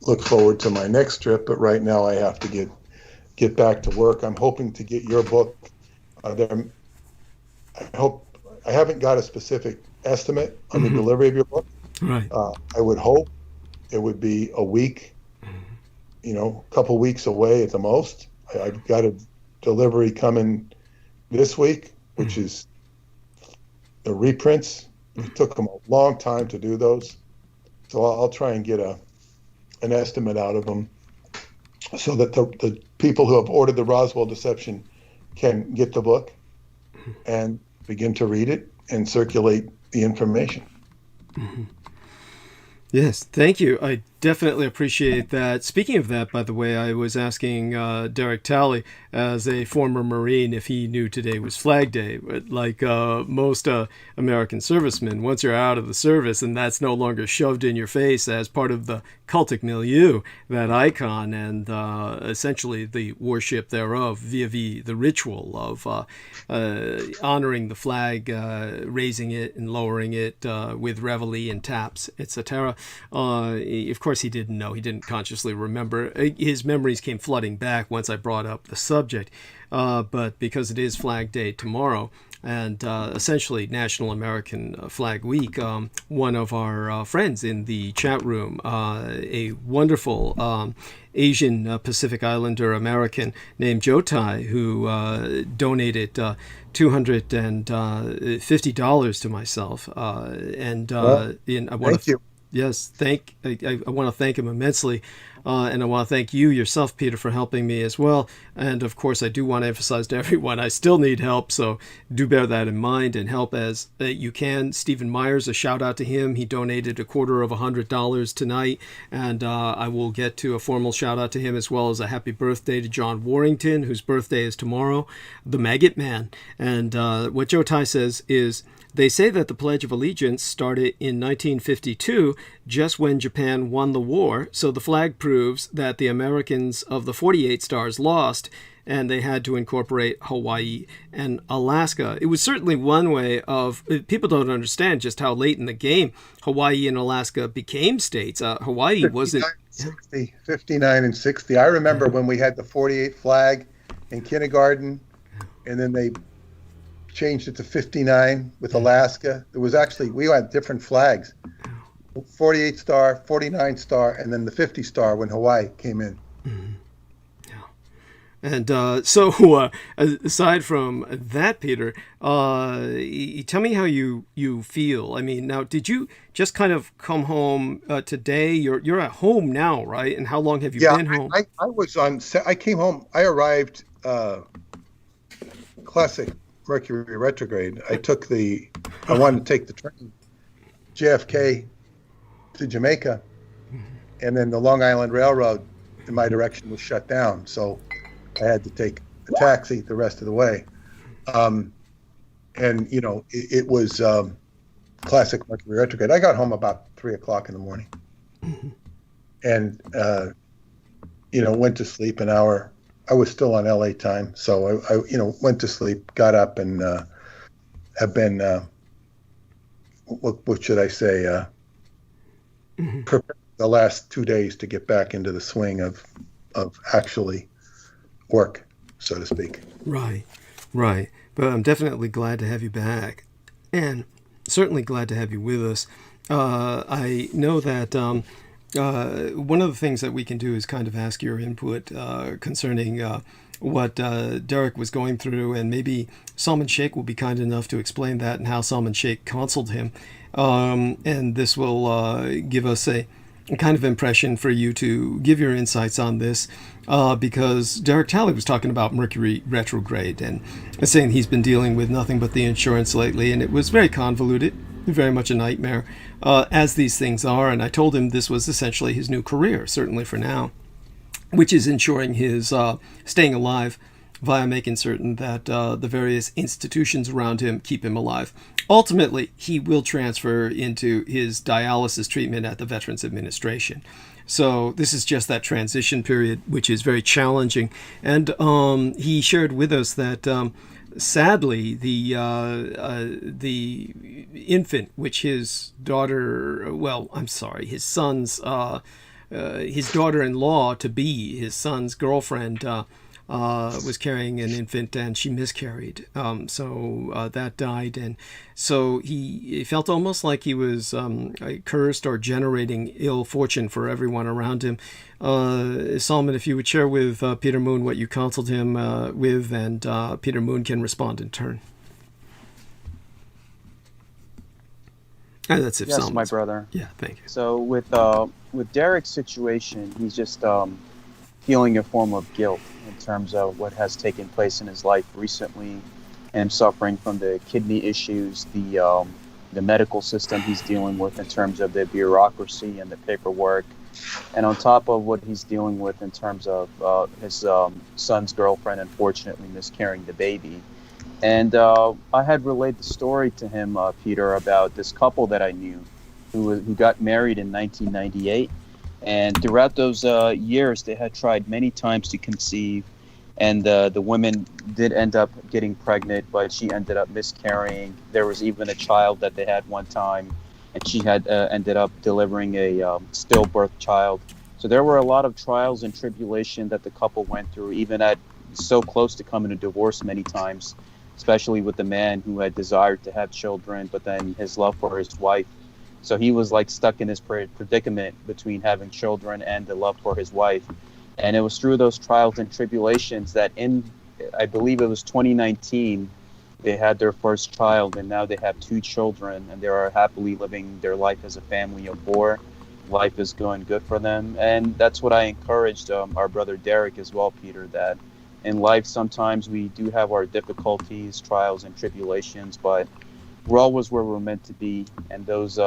look forward to my next trip. But right now, I have to get back to work. I'm hoping to get your book. I haven't got a specific estimate on the delivery of your book. Right. I would hope it would be a week, a couple weeks away at the most. I've got a delivery coming this week, which is the reprints. It took them a long time to do those, so I'll try and get an estimate out of them, so that the people who have ordered the Roswell Deception can get the book and begin to read it and circulate the information. Yes, thank you. I definitely appreciate that. Speaking of that, by the way, I was asking Derek Talley, as a former Marine, if he knew today was Flag Day. But like most American servicemen, once you're out of the service and that's no longer shoved in your face as part of the cultic milieu, that icon and essentially the worship thereof vis-a-vis the ritual of honoring the flag, raising it and lowering it with reveille and taps, etc. Of course, course, he didn't know. He didn't consciously remember. His memories came flooding back once I brought up the subject. But because it is Flag Day tomorrow, and essentially National American Flag Week, one of our friends in the chat room, a wonderful Asian Pacific Islander American named Jotai, who donated $250 to myself. Thank you. Yes, I want to thank him immensely. And I want to thank you yourself, Peter, for helping me as well. And of course, I do want to emphasize to everyone, I still need help. So do bear that in mind and help as you can. Stephen Myers, a shout out to him. He donated $250 tonight. And I will get to a formal shout out to him, as well as a happy birthday to John Warrington, whose birthday is tomorrow, the Maggot Man. And what Joe Tai says is, they say that the Pledge of Allegiance started in 1952, just when Japan won the war, so the flag proves that the Americans of the 48 stars lost, and they had to incorporate Hawaii and Alaska. It was certainly one way of... People don't understand just how late in the game Hawaii and Alaska became states. Hawaii wasn't... 59 and 60. I remember when we had the 48 flag in kindergarten, and then they changed it to 59 with Alaska. There was actually, we had different flags, 48 star, 49 star, and then the 50 star when Hawaii came in. Mm-hmm. Yeah. And so aside from that, Peter, tell me how you feel. I mean, now, did you just kind of come home today? You're at home now, right? And how long have you been home? I came home, I arrived classic Mercury retrograde. I wanted to take the train, JFK to Jamaica, and then the Long Island Railroad in my direction was shut down. So I had to take a taxi the rest of the way. And, it was classic Mercury retrograde. I got home about 3 o'clock in the morning and, went to sleep an hour. I was still on LA time, so I went to sleep, got up, and have been, what should I say, prepared the last 2 days to get back into the swing of actually work, so to speak. Right. But I'm definitely glad to have you back, and certainly glad to have you with us. I know that one of the things that we can do is kind of ask your input concerning what Derek was going through, and maybe Salman Sheikh will be kind enough to explain that and how Salman Sheikh counseled him. And this will give us a kind of impression for you to give your insights on this, because Derek Talley was talking about Mercury retrograde and saying he's been dealing with nothing but the insurance lately, and it was very convoluted, very much a nightmare, as these things are. And I told him this was essentially his new career, certainly for now, which is ensuring his staying alive via making certain that the various institutions around him keep him alive. Ultimately, he will transfer into his dialysis treatment at the Veterans Administration. So this is just that transition period, which is very challenging. And he shared with us that sadly, the infant, which his daughter-in-law to be, his son's girlfriend, was carrying an infant, and she miscarried. So that died, and so he felt almost like he was cursed or generating ill fortune for everyone around him. Salman, if you would share with Peter Moon what you counseled him with, and Peter Moon can respond in turn. And that's if yes, Salman's... my brother. Yeah, thank you. So with Derek's situation, he's just feeling a form of guilt in terms of what has taken place in his life recently, and suffering from the kidney issues, the medical system he's dealing with in terms of the bureaucracy and the paperwork, and on top of what he's dealing with in terms of his son's girlfriend unfortunately miscarrying the baby. And I had relayed the story to him, Peter, about this couple that I knew who got married in 1998. And throughout those years, they had tried many times to conceive. And the woman did end up getting pregnant, but she ended up miscarrying. There was even a child that they had one time. and she had ended up delivering a stillbirth child. So there were a lot of trials and tribulation that the couple went through, even at so close to coming to divorce many times, especially with the man who had desired to have children, but then his love for his wife. So he was like stuck in this predicament between having children and the love for his wife. And it was through those trials and tribulations that I believe it was 2019, they had their first child, and now they have 2 children, and they are happily living their life as a family of 4. Life is going good for them. And that's what I encouraged our brother Derek as well, Peter, that in life sometimes we do have our difficulties, trials, and tribulations, but we're always where we're meant to be. And those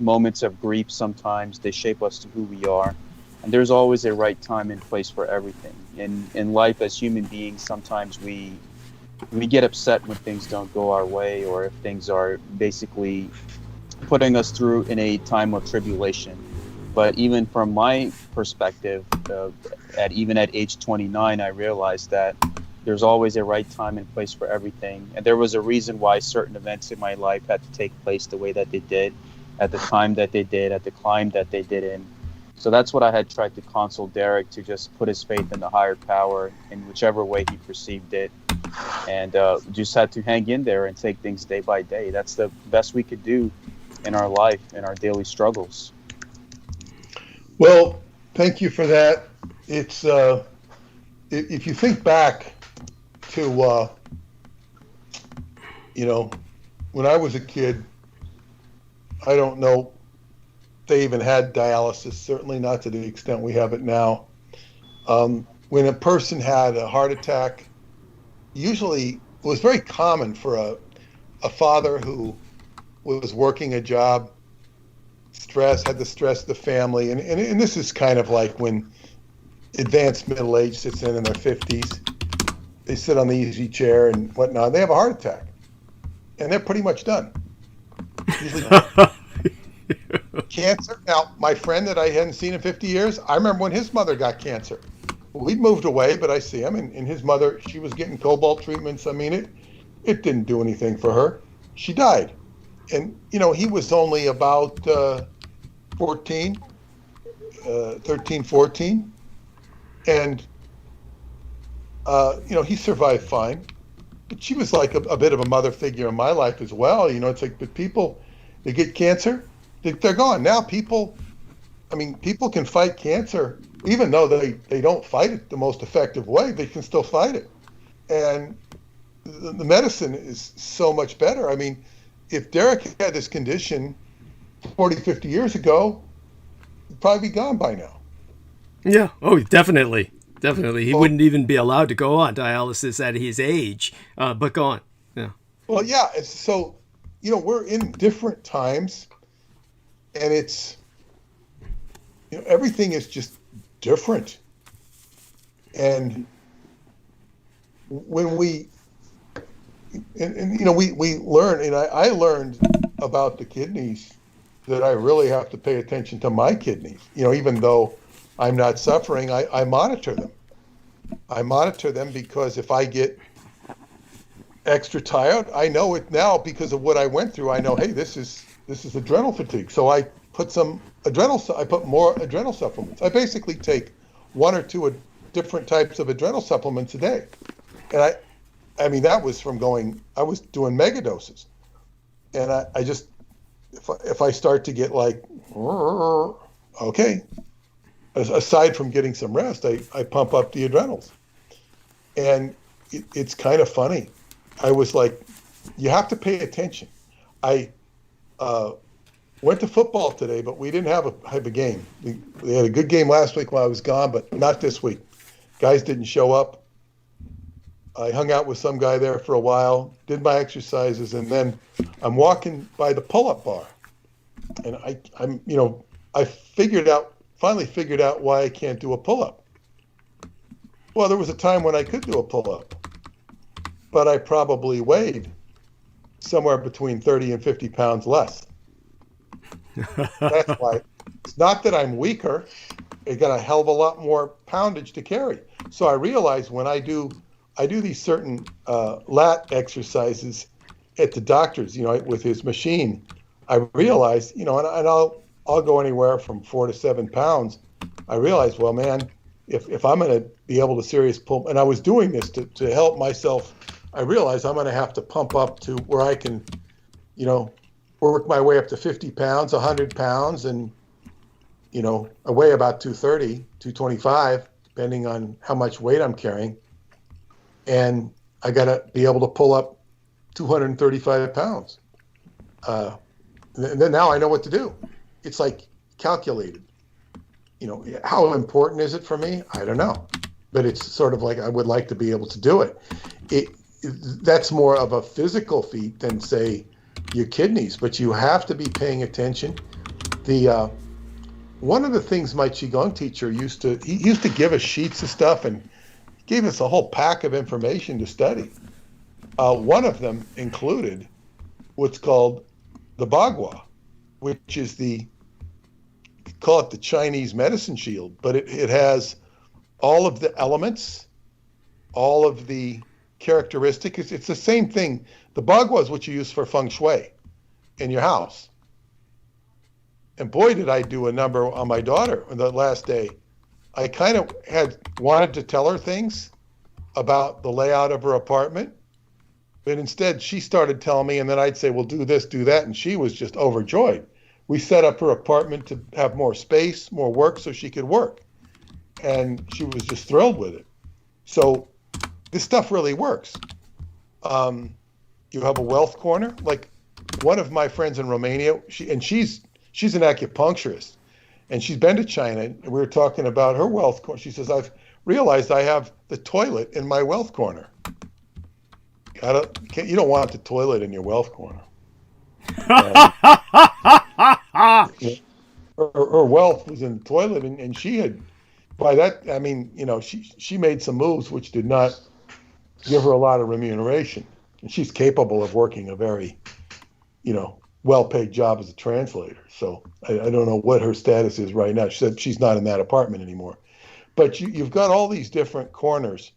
moments of grief, sometimes they shape us to who we are. And there's always a right time and place for everything. In life, as human beings, sometimes we get upset when things don't go our way, or if things are basically putting us through in a time of tribulation. But even from my perspective, even at age 29, I realized that there's always a right time and place for everything. And there was a reason why certain events in my life had to take place the way that they did, at the time that they did, at the climb that they did in. So that's what I had tried to counsel Derek, to just put his faith in the higher power in whichever way he perceived it. And just had to hang in there and take things day by day. That's the best we could do in our life, in our daily struggles. Well, thank you for that. It's if you think back to when I was a kid, I don't know if they even had dialysis, certainly not to the extent we have it now. When a person had a heart attack, usually it was very common for a father who was working a job, had the stress of the family, and this is kind of like when advanced middle age sits in their 50s. They sit on the easy chair and whatnot. They have a heart attack, and they're pretty much done. Usually cancer. Now, my friend that I hadn't seen in 50 years, I remember when his mother got cancer. We'd moved away, but I see him, and his mother, she was getting cobalt treatments. I mean, it didn't do anything for her. She died. And, he was only about 13, 14. And, he survived fine. But she was like a bit of a mother figure in my life as well. It's like, but people, they get cancer, they're gone. Now people can fight cancer, even though they don't fight it the most effective way, they can still fight it. And the medicine is so much better. I mean, if Derek had this condition 40, 50 years ago, he'd probably be gone by now. Yeah. Oh, definitely. Definitely. He wouldn't even be allowed to go on dialysis at his age, but go on. Yeah. Well, yeah. So, we're in different times, and it's, everything is just different. And when we learn, and I learned about the kidneys that I really have to pay attention to my kidneys. Even though I'm not suffering, I monitor them. I monitor them because if I get extra tired, I know it now because of what I went through. I know, hey, this is adrenal fatigue. So I put more adrenal supplements. I basically take 1 or 2 different types of adrenal supplements a day. And I mean, that was from I was doing mega doses. And I just, if I start to get like, okay, aside from getting some rest, I pump up the adrenals. And it's kind of funny. I was like, you have to pay attention. I went to football today, but we didn't have a game. We had a good game last week while I was gone, but not this week. Guys didn't show up. I hung out with some guy there for a while, did my exercises, and then I'm walking by the pull-up bar. And I finally figured out why I can't do a pull-up. Well, there was a time when I could do a pull-up, but I probably weighed somewhere between 30 and 50 pounds less. That's why. It's not that I'm weaker. I got a hell of a lot more poundage to carry. So I realized when I do these certain lat exercises at the doctor's, with his machine, I realized, and I'll go anywhere from 4 to 7 pounds. I realized, well, man, if I'm going to be able to pull, and I was doing this to help myself, I realized I'm going to have to pump up to where I can, work my way up to 50 pounds, 100 pounds, and, I weigh about 230, 225, depending on how much weight I'm carrying. And I got to be able to pull up 235 pounds. And then now I know what to do. It's like calculated. How important is it for me? I don't know. But it's sort of like I would like to be able to do it. That's more of a physical feat than, say, your kidneys. But you have to be paying attention. One of the things my Qigong teacher used to give us sheets of stuff and gave us a whole pack of information to study. One of them included what's called the Bagua, which is call it the Chinese medicine shield, but it has all of the elements, all of the characteristics. It's the same thing. The Bagua is what you use for feng shui in your house. And boy, did I do a number on my daughter on the last day. I kind of wanted to tell her things about the layout of her apartment, but instead she started telling me, and then I'd say, well, do this, do that, and she was just overjoyed. We set up her apartment to have more space, more work, so she could work. And she was just thrilled with it. So this stuff really works. You have a wealth corner. Like one of my friends in Romania, she's an acupuncturist, and she's been to China. And we were talking about her wealth corner. She says, I've realized I have the toilet in my wealth corner. You don't want the toilet in your wealth corner. Her wealth was in the toilet, and she had, by that, I mean, she made some moves which did not give her a lot of remuneration. And she's capable of working a very, well-paid job as a translator. So I don't know what her status is right now. She said she's not in that apartment anymore. But you've got all these different corners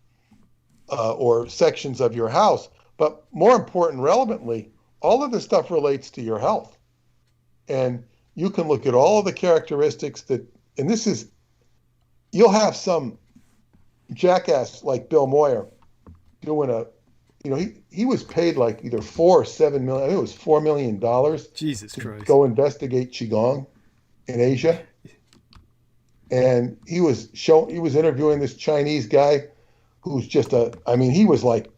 or sections of your house. But more important, relevantly, all of this stuff relates to your health. And you can look at all of the characteristics you'll have some jackass like Bill Moyer doing he was paid like either $4 or $7 million. I think it was $4 million. Jesus Christ. Go investigate Qigong in Asia. And he was interviewing this Chinese guy who's just he was like,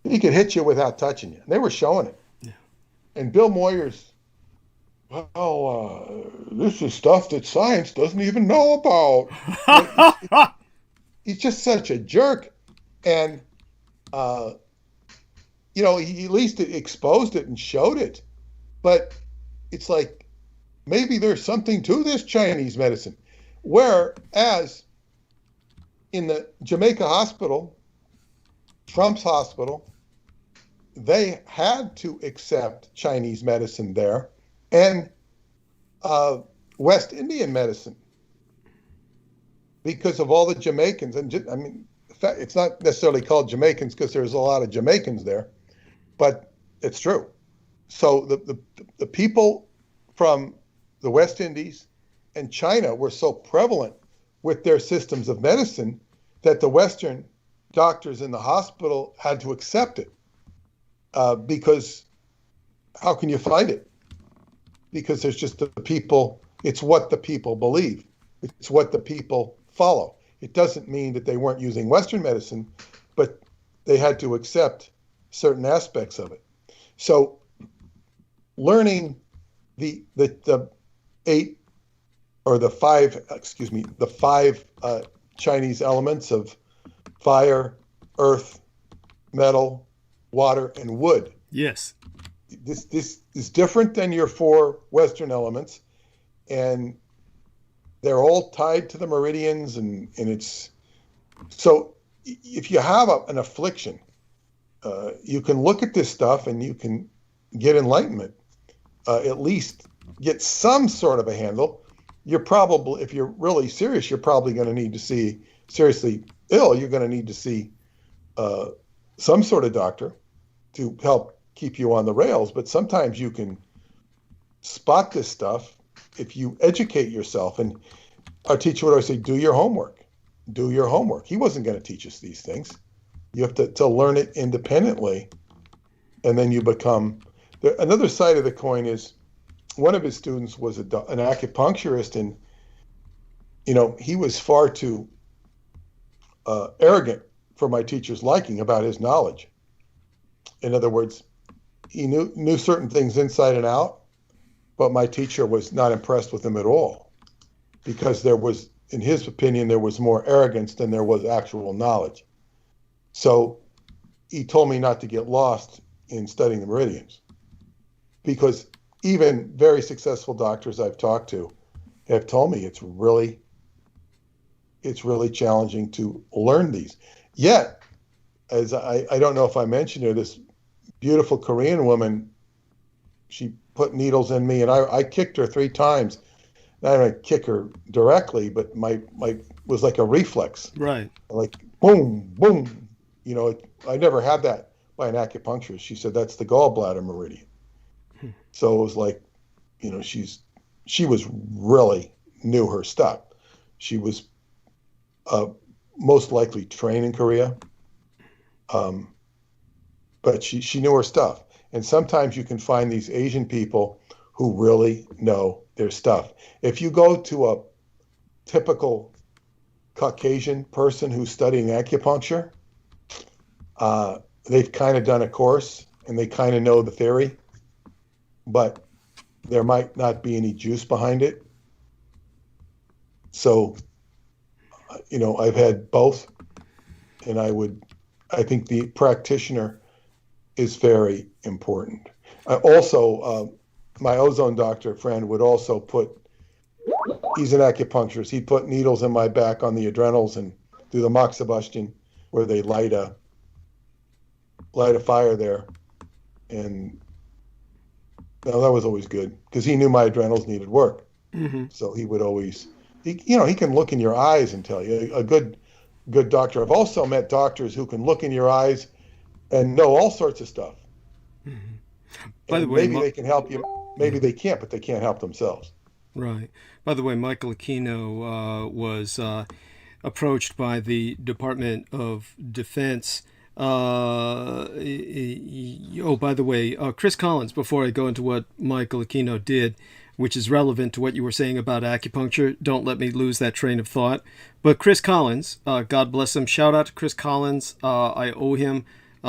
he could hit you without touching you. And they were showing it. Yeah. And Bill Moyer's, this is stuff that science doesn't even know about. He's just such a jerk. And, he at least exposed it and showed it. But it's like, maybe there's something to this Chinese medicine. Whereas in the Jamaica hospital, Trump's hospital, they had to accept Chinese medicine there and West Indian medicine because of all the Jamaicans. And in fact, it's not necessarily called Jamaicans because there's a lot of Jamaicans there, but it's true. So the people from the West Indies and China were so prevalent with their systems of medicine that the Western doctors in the hospital had to accept it because how can you fight it? Because there's just the people, it's what the people believe. It's what the people follow. It doesn't mean that they weren't using Western medicine, but they had to accept certain aspects of it. So learning the five Chinese elements of fire, earth, metal, water, and wood. Yes. This is different than your 4 Western elements, and they're all tied to the meridians, and it's so if you have an affliction, you can look at this stuff and you can get enlightenment, at least get some sort of a handle. You're probably, if you're really serious, you're probably going to need to see, seriously ill, you're going to need to see some sort of doctor to help keep you on the rails. But sometimes you can spot this stuff if you educate yourself. And our teacher would always say, do your homework. Do your homework. He wasn't going to teach us these things. You have to learn it independently, and then you become... Another side of the coin is one of his students was an acupuncturist, and he was far too arrogant for my teacher's liking about his knowledge. In other words, he knew certain things inside and out, but my teacher was not impressed with him at all, because there was, in his opinion, there was more arrogance than there was actual knowledge. So he told me not to get lost in studying the meridians, because even very successful doctors I've talked to have told me it's really challenging to learn these. Yet, as I don't know if I mentioned her, this beautiful Korean woman, she put needles in me, and I kicked her 3 times. Not going to kick her directly, but my was like a reflex. Right. Like boom, boom. I never had that by an acupuncturist. She said that's the gallbladder meridian. So it was like, she was really knew her stuff. She was most likely trained in Korea, but she knew her stuff. And sometimes you can find these Asian people who really know their stuff. If you go to a typical Caucasian person who's studying acupuncture, they've kind of done a course and they kind of know the theory, but there might not be any juice behind it. So, I've had both, and I think the practitioner is very important. My ozone doctor friend would also he's an acupuncturist, he'd put needles in my back on the adrenals and do the moxibustion, where they light a fire there. And that was always good, because he knew my adrenals needed work. Mm-hmm. So he would always, he can look in your eyes and tell you. A good doctor. I've also met doctors who can look in your eyes and know all sorts of stuff. Mm-hmm. By the way, maybe they can help you. Maybe they can't, but they can't help themselves. Right. By the way, Michael Aquino was approached by the Department of Defense. By the way, Chris Collins, before I go into what Michael Aquino did, which is relevant to what you were saying about acupuncture, don't let me lose that train of thought. But Chris Collins, God bless him. Shout out to Chris Collins. I owe him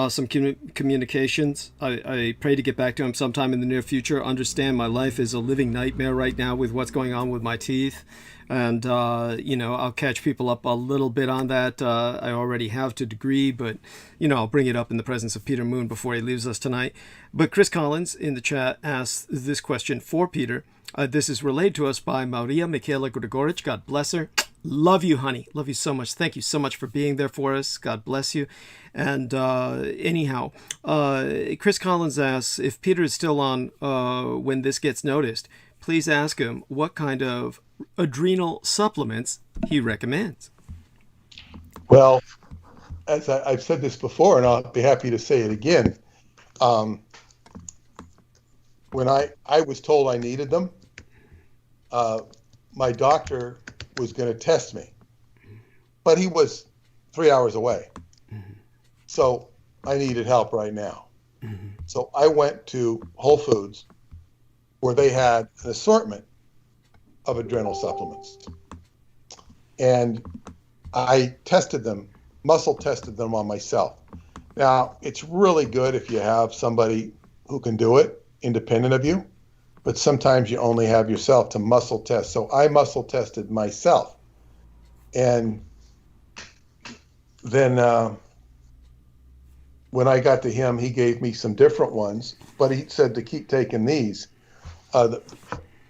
some communications. I pray to get back to him sometime in the near future. Understand my life is a living nightmare right now with what's going on with my teeth. And, I'll catch people up a little bit on that. I already have to a degree, but, I'll bring it up in the presence of Peter Moon before he leaves us tonight. But Chris Collins in the chat asks this question for Peter. This is relayed to us by Maria Michaela Grigorich. God bless her. Love you, honey. Love you so much. Thank you so much for being there for us. God bless you. And anyhow, Chris Collins asks, if Peter is still on when this gets noticed, please ask him what kind of adrenal supplements he recommends. Well, as I've said this before, and I'll be happy to say it again, when I was told I needed them, my doctor was going to test me, but he was 3 hours away. Mm-hmm. So I needed help right now. Mm-hmm. So I went to Whole Foods, where they had an assortment of adrenal supplements. And I muscle tested them on myself. Now, it's really good if you have somebody who can do it independent of you, but sometimes you only have yourself to muscle test. So I muscle tested myself. And then when I got to him, he gave me some different ones, but he said to keep taking these. And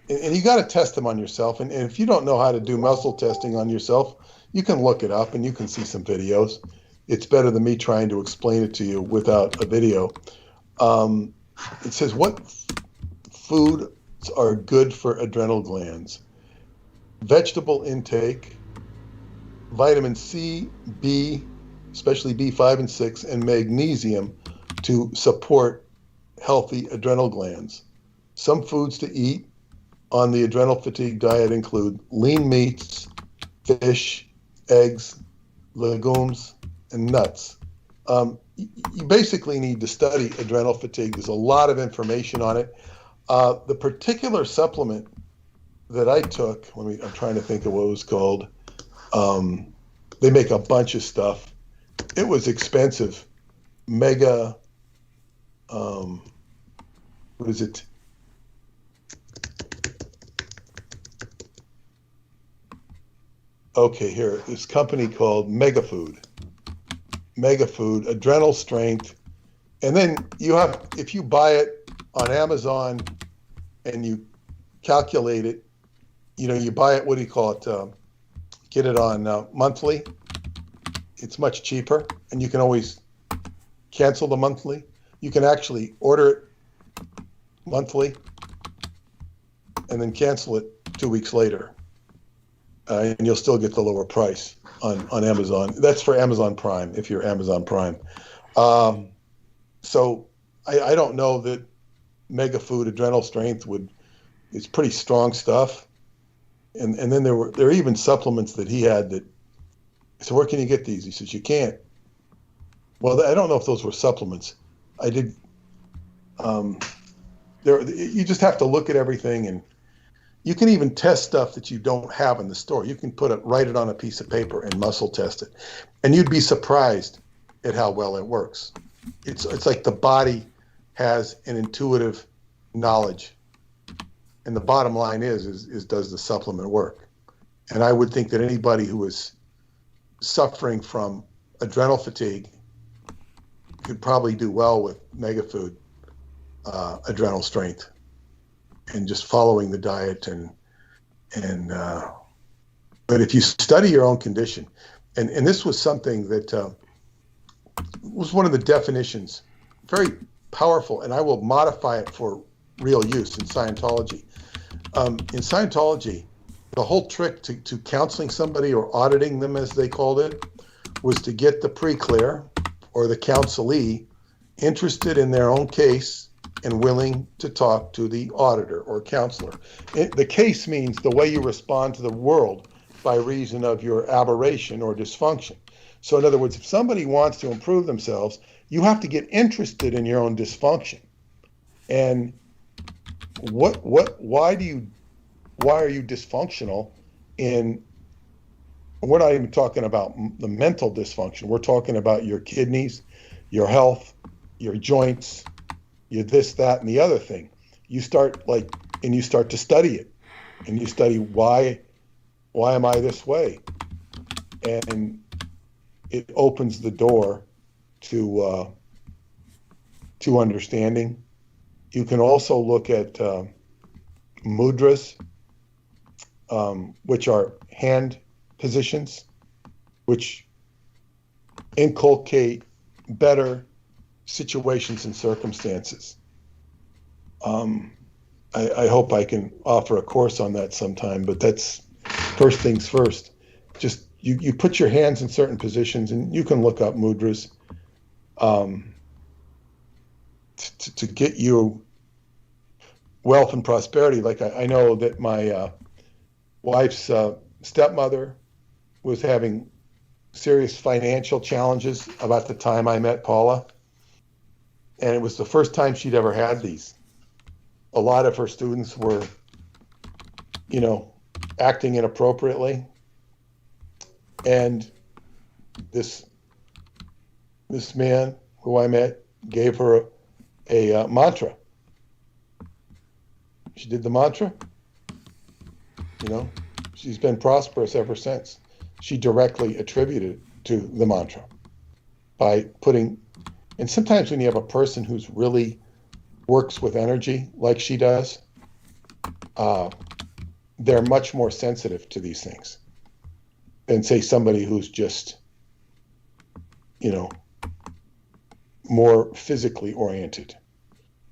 you got to test them on yourself. And if you don't know how to do muscle testing on yourself, you can look it up and you can see some videos. It's better than me trying to explain it to you without a video. It says, what foods are good for adrenal glands? Vegetable intake, vitamin C, B, especially B5 and 6, and magnesium to support healthy adrenal glands. Some foods to eat on the adrenal fatigue diet include lean meats, fish, eggs, legumes, and nuts. You basically need to study adrenal fatigue. There's a lot of information on it. The particular supplement that I took, I'm trying to think of what it was called. They make a bunch of stuff. It was expensive. Mega, what is it? Okay, here, this company called Megafood, adrenal strength. And then if you buy it on Amazon and you calculate it, you buy it, what do you call it? Get it on monthly. It's much cheaper, and you can always cancel the monthly. You can actually order it monthly and then cancel it 2 weeks later. And you'll still get the lower price on Amazon. That's for Amazon Prime, if you're Amazon Prime. So I don't know that Megafood Adrenal Strength it's pretty strong stuff. And then there were even supplements that he had that, so where can you get these? He says, you can't. Well, I don't know if those were supplements. I did. You just have to look at everything, and you can even test stuff that you don't have in the store. You can write it on a piece of paper and muscle test it, and you'd be surprised at how well it works. It's like the body has an intuitive knowledge, and the bottom line is does the supplement work? And I would think that anybody who is suffering from adrenal fatigue could probably do well with Megafood Adrenal Strength, and just following the diet but if you study your own condition, and this was something that was one of the definitions, very powerful, and I will modify it for real use in Scientology. In Scientology, the whole trick to counseling somebody or auditing them, as they called it, was to get the pre-clear or the counselee interested in their own case and willing to talk to the auditor or counselor. The case means the way you respond to the world by reason of your aberration or dysfunction. So in other words, if somebody wants to improve themselves, you have to get interested in your own dysfunction. And why are you dysfunctional we're not even talking about the mental dysfunction. We're talking about your kidneys, your health, your joints, your this, that, and the other thing. You start to study it, and you study why am I this way? And it opens the door to understanding. You can also look at mudras, which are hand positions, which inculcate better situations and circumstances. I hope I can offer a course on that sometime, but that's first things first. Just you put your hands in certain positions, and you can look up mudras to get you wealth and prosperity. Like I know that my wife's stepmother was having serious financial challenges about the time I met Paula. And it was the first time she'd ever had these. A lot of her students were, acting inappropriately. And this man who I met gave her a mantra. She did the mantra. She's been prosperous ever since. She directly attributed to the mantra by putting, and sometimes when you have a person who's really works with energy like she does, they're much more sensitive to these things than, say, somebody who's just, more physically oriented,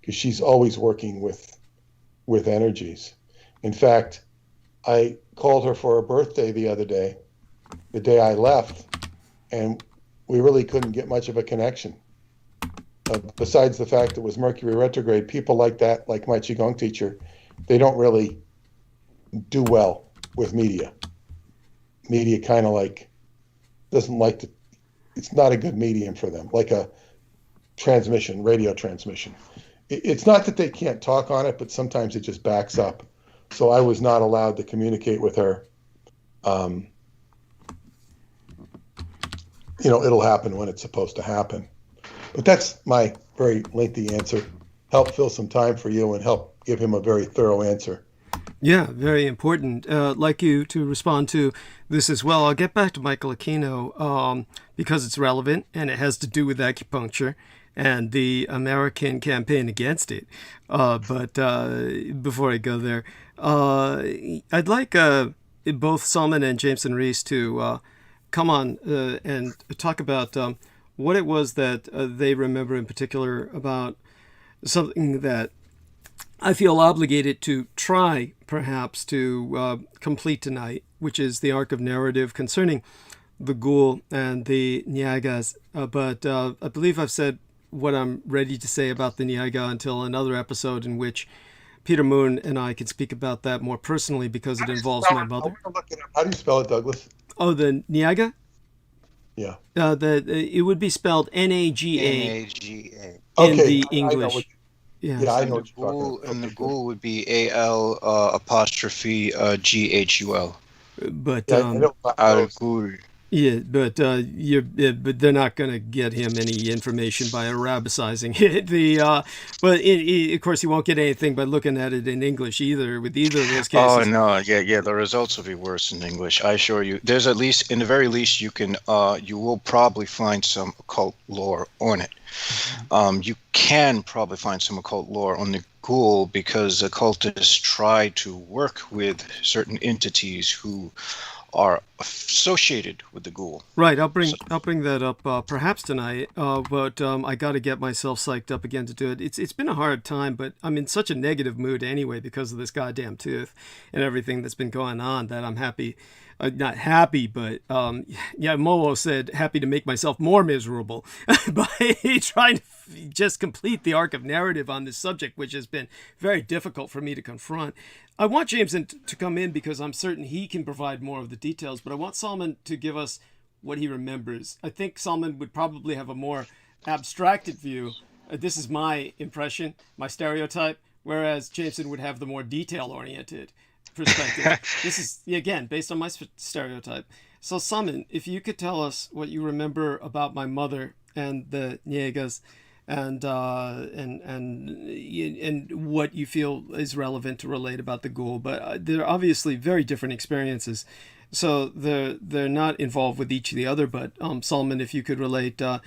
because she's always working with energies. In fact, I called her for her birthday the other day, the day I left, and we really couldn't get much of a connection besides the fact it was Mercury retrograde, people like that, like my Qigong teacher, they don't really do well with media. Media kind of like doesn't like to, it's not a good medium for them, like a transmission, radio transmission. It's not that they can't talk on it, but sometimes it just backs up. So I was not allowed to communicate with her. It'll happen when it's supposed to happen. But that's my very lengthy answer. Help fill some time for you and help give him a very thorough answer. Yeah, very important. I'd like you to respond to this as well. I'll get back to Michael Aquino because it's relevant and it has to do with acupuncture and the American campaign against it. But before I go there, I'd like both Salman and Jameson Rees to come on and talk about what it was that they remember in particular about something that I feel obligated to try, perhaps, to complete tonight, which is the arc of narrative concerning the ghoul and the Nyagas. But I believe I've said what I'm ready to say about the Nyaga until another episode in which Peter Moon and I can speak about that more personally because it involves my mother. How do you spell it, Douglas? Oh, the Nyaga? Yeah. It would be spelled Naga. Naga. In Okay, the I know English. what Yeah. I know what you're talking about. And the ghoul would be AL apostrophe GHUL. But Yeah, I know about Al those. Ghul. yeah, but but they're not going to get him any information by Arabicizing it. Of course, he won't get anything by looking at it in English either. With either of those cases. Oh no, yeah. The results will be worse in English. I assure you. There's at least, in the very least, you will probably find some occult lore on it. You can probably find some occult lore on the ghoul because occultists try to work with certain entities who are associated with the ghoul. Right, I'll bring that up perhaps tonight, but I got to get myself psyched up again to do it. It's been a hard time, but I'm in such a negative mood anyway because of this goddamn tooth and everything that's been going on that I'm happy. Not happy, but Momo said happy to make myself more miserable by trying to just complete the arc of narrative on this subject, which has been very difficult for me to confront. I want Jameson to come in because I'm certain he can provide more of the details, but I want Salman to give us what he remembers. I think Salman would probably have a more abstracted view. This is my impression, my stereotype, whereas Jameson would have the more detail-oriented perspective. This is, again, based on my stereotype. So, Salman, if you could tell us what you remember about my mother and the Nyagas, and what you feel is relevant to relate about the ghoul, but they're obviously very different experiences. So they're not involved with each of the other. But Salman, if you could relate to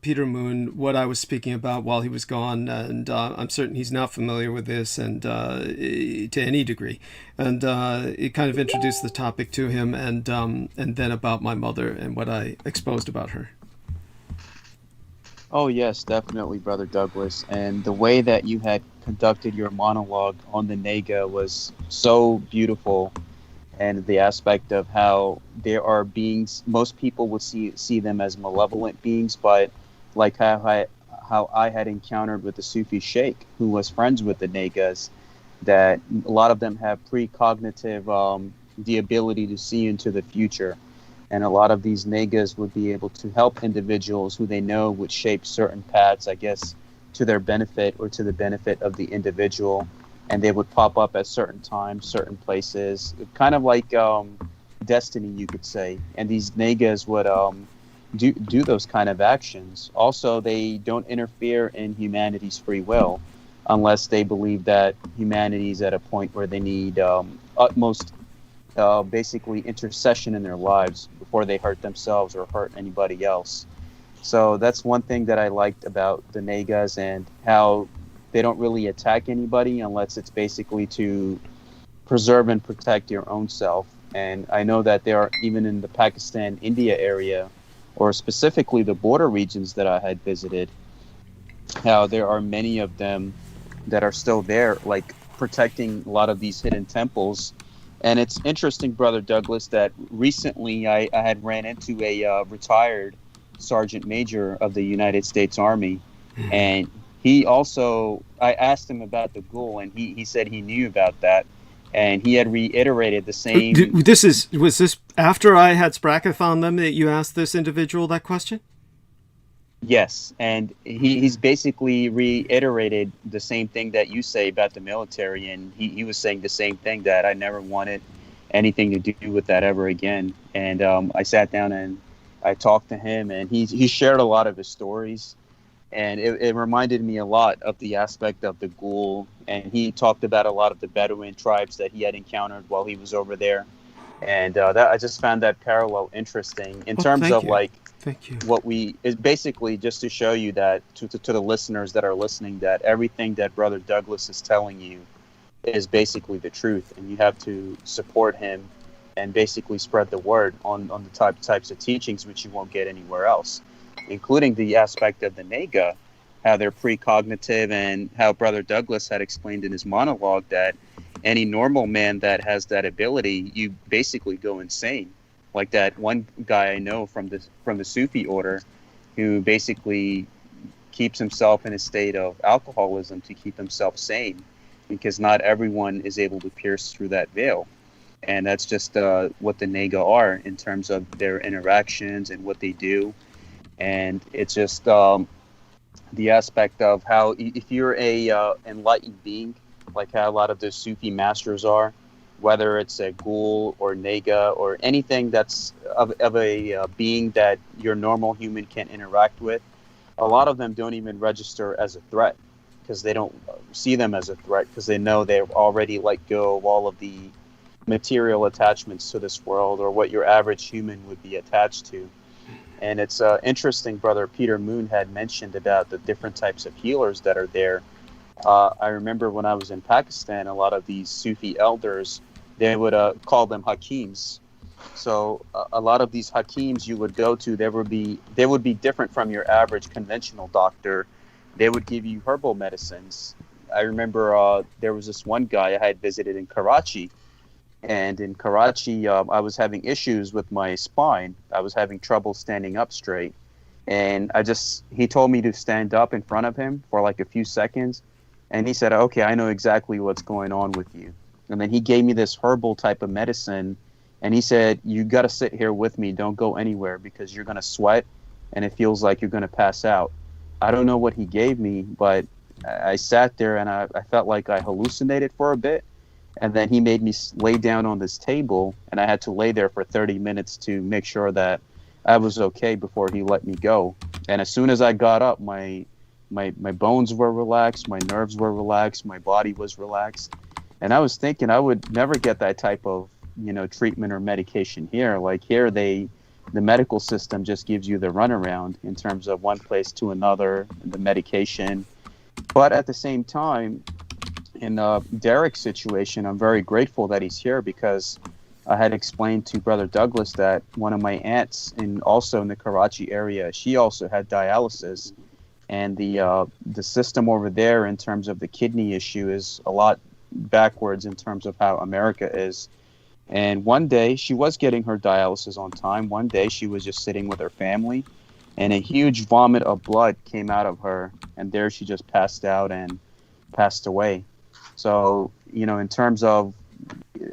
Peter Moon what I was speaking about while he was gone, and I'm certain he's not familiar with this, and to any degree, and it kind of introduced the topic to him, and then about my mother and what I exposed about her. Oh, yes, definitely, Brother Douglas. And the way that you had conducted your monologue on the Naga was so beautiful. And the aspect of how there are beings, most people would see them as malevolent beings, but like how I had encountered with the Sufi sheikh who was friends with the Nagas, that a lot of them have precognitive, the ability to see into the future. And a lot of these Nagas would be able to help individuals who they know would shape certain paths, I guess, to their benefit or to the benefit of the individual. And they would pop up at certain times, certain places, kind of like destiny, you could say. And these Nagas would do those kind of actions. Also, they don't interfere in humanity's free will unless they believe that humanity is at a point where they need utmost basically intercession in their lives before they hurt themselves or hurt anybody else. So that's one thing that I liked about the Nagas, and how they don't really attack anybody unless it's basically to preserve and protect your own self. And I know that there are, even in the Pakistan-India area, or specifically the border regions that I had visited, how there are many of them that are still there, like protecting a lot of these hidden temples. And it's interesting, Brother Douglas, that recently I had ran into a retired Sergeant Major of the United States Army, And he also, I asked him about the ghoul, and he said he knew about that, and he had reiterated the same. Was this after I had Sprackathon them that you asked this individual that question? Yes, and he's basically reiterated the same thing that you say about the military, and he was saying the same thing, that I never wanted anything to do with that ever again. And I sat down and I talked to him, and he shared a lot of his stories, and it reminded me a lot of the aspect of the ghoul, and he talked about a lot of the Bedouin tribes that he had encountered while he was over there, and that I just found that parallel interesting in terms of like. Thank you. What we is basically just to show you that to the listeners that are listening, that everything that Brother Douglas is telling you is basically the truth, and you have to support him and basically spread the word on the types of teachings which you won't get anywhere else, including the aspect of the nega, how they're precognitive, and how Brother Douglas had explained in his monologue that any normal man that has that ability, you basically go insane. Like that one guy I know from the Sufi order, who basically keeps himself in a state of alcoholism to keep himself sane, because not everyone is able to pierce through that veil. And that's just what the nega are in terms of their interactions and what they do. And it's just the aspect of how if you're a enlightened being, like how a lot of the Sufi masters are, whether it's a ghoul or nega or anything that's of a being that your normal human can interact with, a lot of them don't even register as a threat, because they don't see them as a threat, because they know they've already let go of all of the material attachments to this world, or what your average human would be attached to. And it's interesting, Brother Peter Moon had mentioned about the different types of healers that are there. I remember when I was in Pakistan, a lot of these Sufi elders, they would call them hakims. So a lot of these hakims you would go to, they would be different from your average conventional doctor. They would give you herbal medicines. I remember there was this one guy I had visited in Karachi, and in Karachi I was having issues with my spine. I was having trouble standing up straight, and he told me to stand up in front of him for like a few seconds, and he said, "Okay, I know exactly what's going on with you." And then he gave me this herbal type of medicine, and he said, "You got to sit here with me. Don't go anywhere, because you're going to sweat, and it feels like you're going to pass out." I don't know what he gave me, but I sat there, and I felt like I hallucinated for a bit. And then he made me lay down on this table, and I had to lay there for 30 minutes to make sure that I was okay before he let me go. And as soon as I got up, my bones were relaxed, my nerves were relaxed, my body was relaxed. And I was thinking I would never get that type of, treatment or medication here. Like here, the medical system just gives you the runaround in terms of one place to another, the medication. But at the same time, in Derek's situation, I'm very grateful that he's here, because I had explained to Brother Douglas that one of my aunts, also in the Karachi area, she also had dialysis. And the system over there in terms of the kidney issue is a lot backwards in terms of how America is. And one day she was getting her dialysis on time. One day she was just sitting with her family, and a huge vomit of blood came out of her, and there she just passed out and passed away. So, in terms of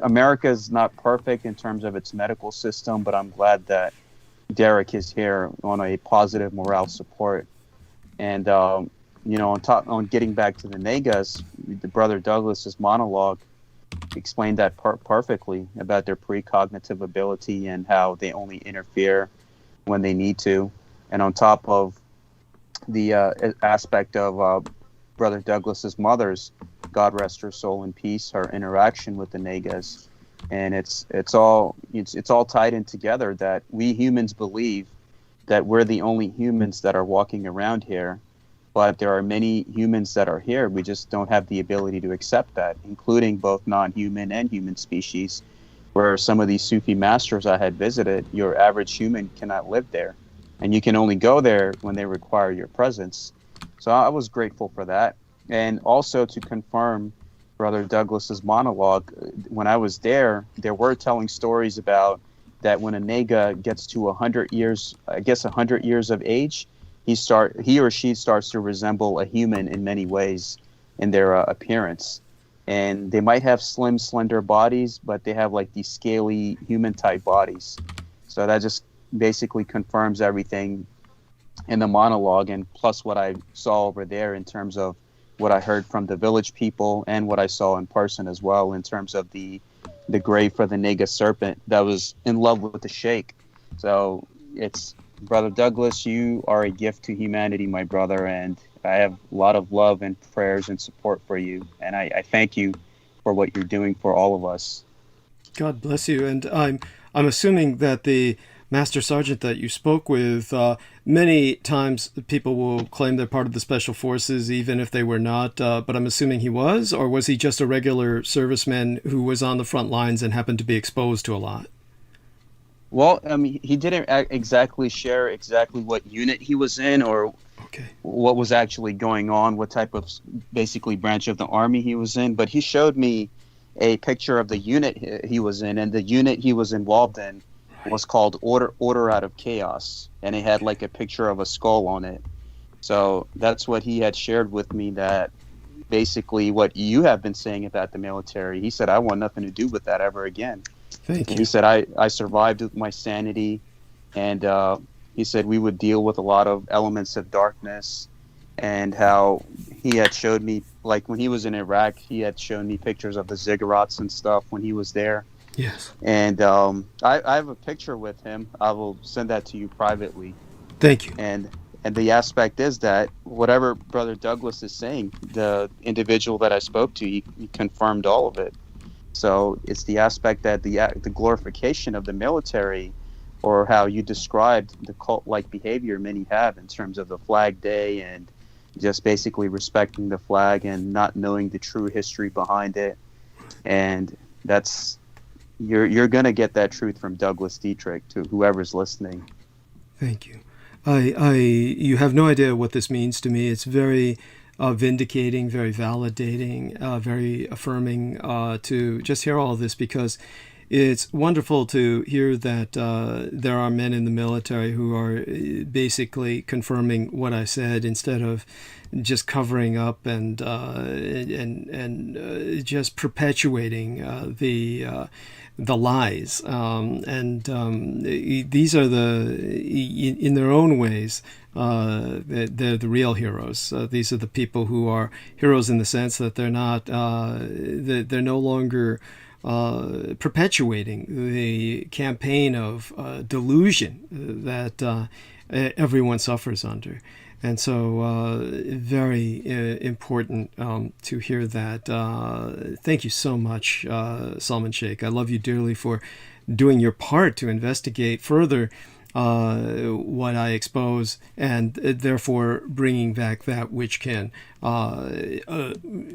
America is not perfect in terms of its medical system, but I'm glad that Derek is here on a positive morale support. And on getting back to the negas, the Brother Douglas's monologue explained that perfectly about their precognitive ability and how they only interfere when they need to. And on top of the aspect of Brother Douglas's mother's, God rest her soul in peace, her interaction with the negas, and it's all tied in together, that we humans believe that we're the only humans that are walking around here. But there are many humans that are here. We just don't have the ability to accept that, including both non-human and human species, where some of these Sufi masters I had visited, your average human cannot live there. And you can only go there when they require your presence. So I was grateful for that. And also to confirm Brother Douglas's monologue, when I was there, they were telling stories about that when a nega gets to 100 years, 100 years of age, he or she starts to resemble a human in many ways in their appearance. And they might have slim, slender bodies, but they have like these scaly human-type bodies. So that just basically confirms everything in the monologue, and plus what I saw over there in terms of what I heard from the village people and what I saw in person as well in terms of the grave for the Nega serpent that was in love with the sheikh. So it's, Brother Douglas, you are a gift to humanity, my brother, and I have a lot of love and prayers and support for you. And I thank you for what you're doing for all of us. God bless you. And I'm assuming that the Master Sergeant that you spoke with, many times people will claim they're part of the Special Forces, even if they were not. But I'm assuming he was, or was he just a regular serviceman who was on the front lines and happened to be exposed to a lot? Well, I mean, he didn't exactly share exactly what unit he was in or what was actually going on, what type of basically branch of the army he was in. But he showed me a picture of the unit he was in, and the unit he was involved in was called Order Out of Chaos, and it had like a picture of a skull on it. So that's what he had shared with me, that basically what you have been saying about the military. He said, I want nothing to do with that ever again. Thank you. He said, I survived with my sanity, and he said we would deal with a lot of elements of darkness, and how he had showed me, like when he was in Iraq, he had shown me pictures of the ziggurats and stuff when he was there. Yes. And I have a picture with him. I will send that to you privately. Thank you. And the aspect is that whatever Brother Douglas is saying, the individual that I spoke to, he confirmed all of it. So it's the aspect that the glorification of the military, or how you described the cult-like behavior many have in terms of the Flag Day and just basically respecting the flag and not knowing the true history behind it. And that's, you're going to get that truth from Douglas Dietrich, to whoever's listening. Thank you. You have no idea what this means to me. It's very vindicating, very validating, very affirming to just hear all of this, because it's wonderful to hear that there are men in the military who are basically confirming what I said, instead of just covering up and just perpetuating the lies. These are in their own ways, they're the real heroes. These are the people who are heroes in the sense that they're not, they're no longer perpetuating the campaign of delusion that everyone suffers under. And so very important to hear that. Thank you so much, Salman Sheikh. I love you dearly for doing your part to investigate further what I expose, and therefore bringing back that which can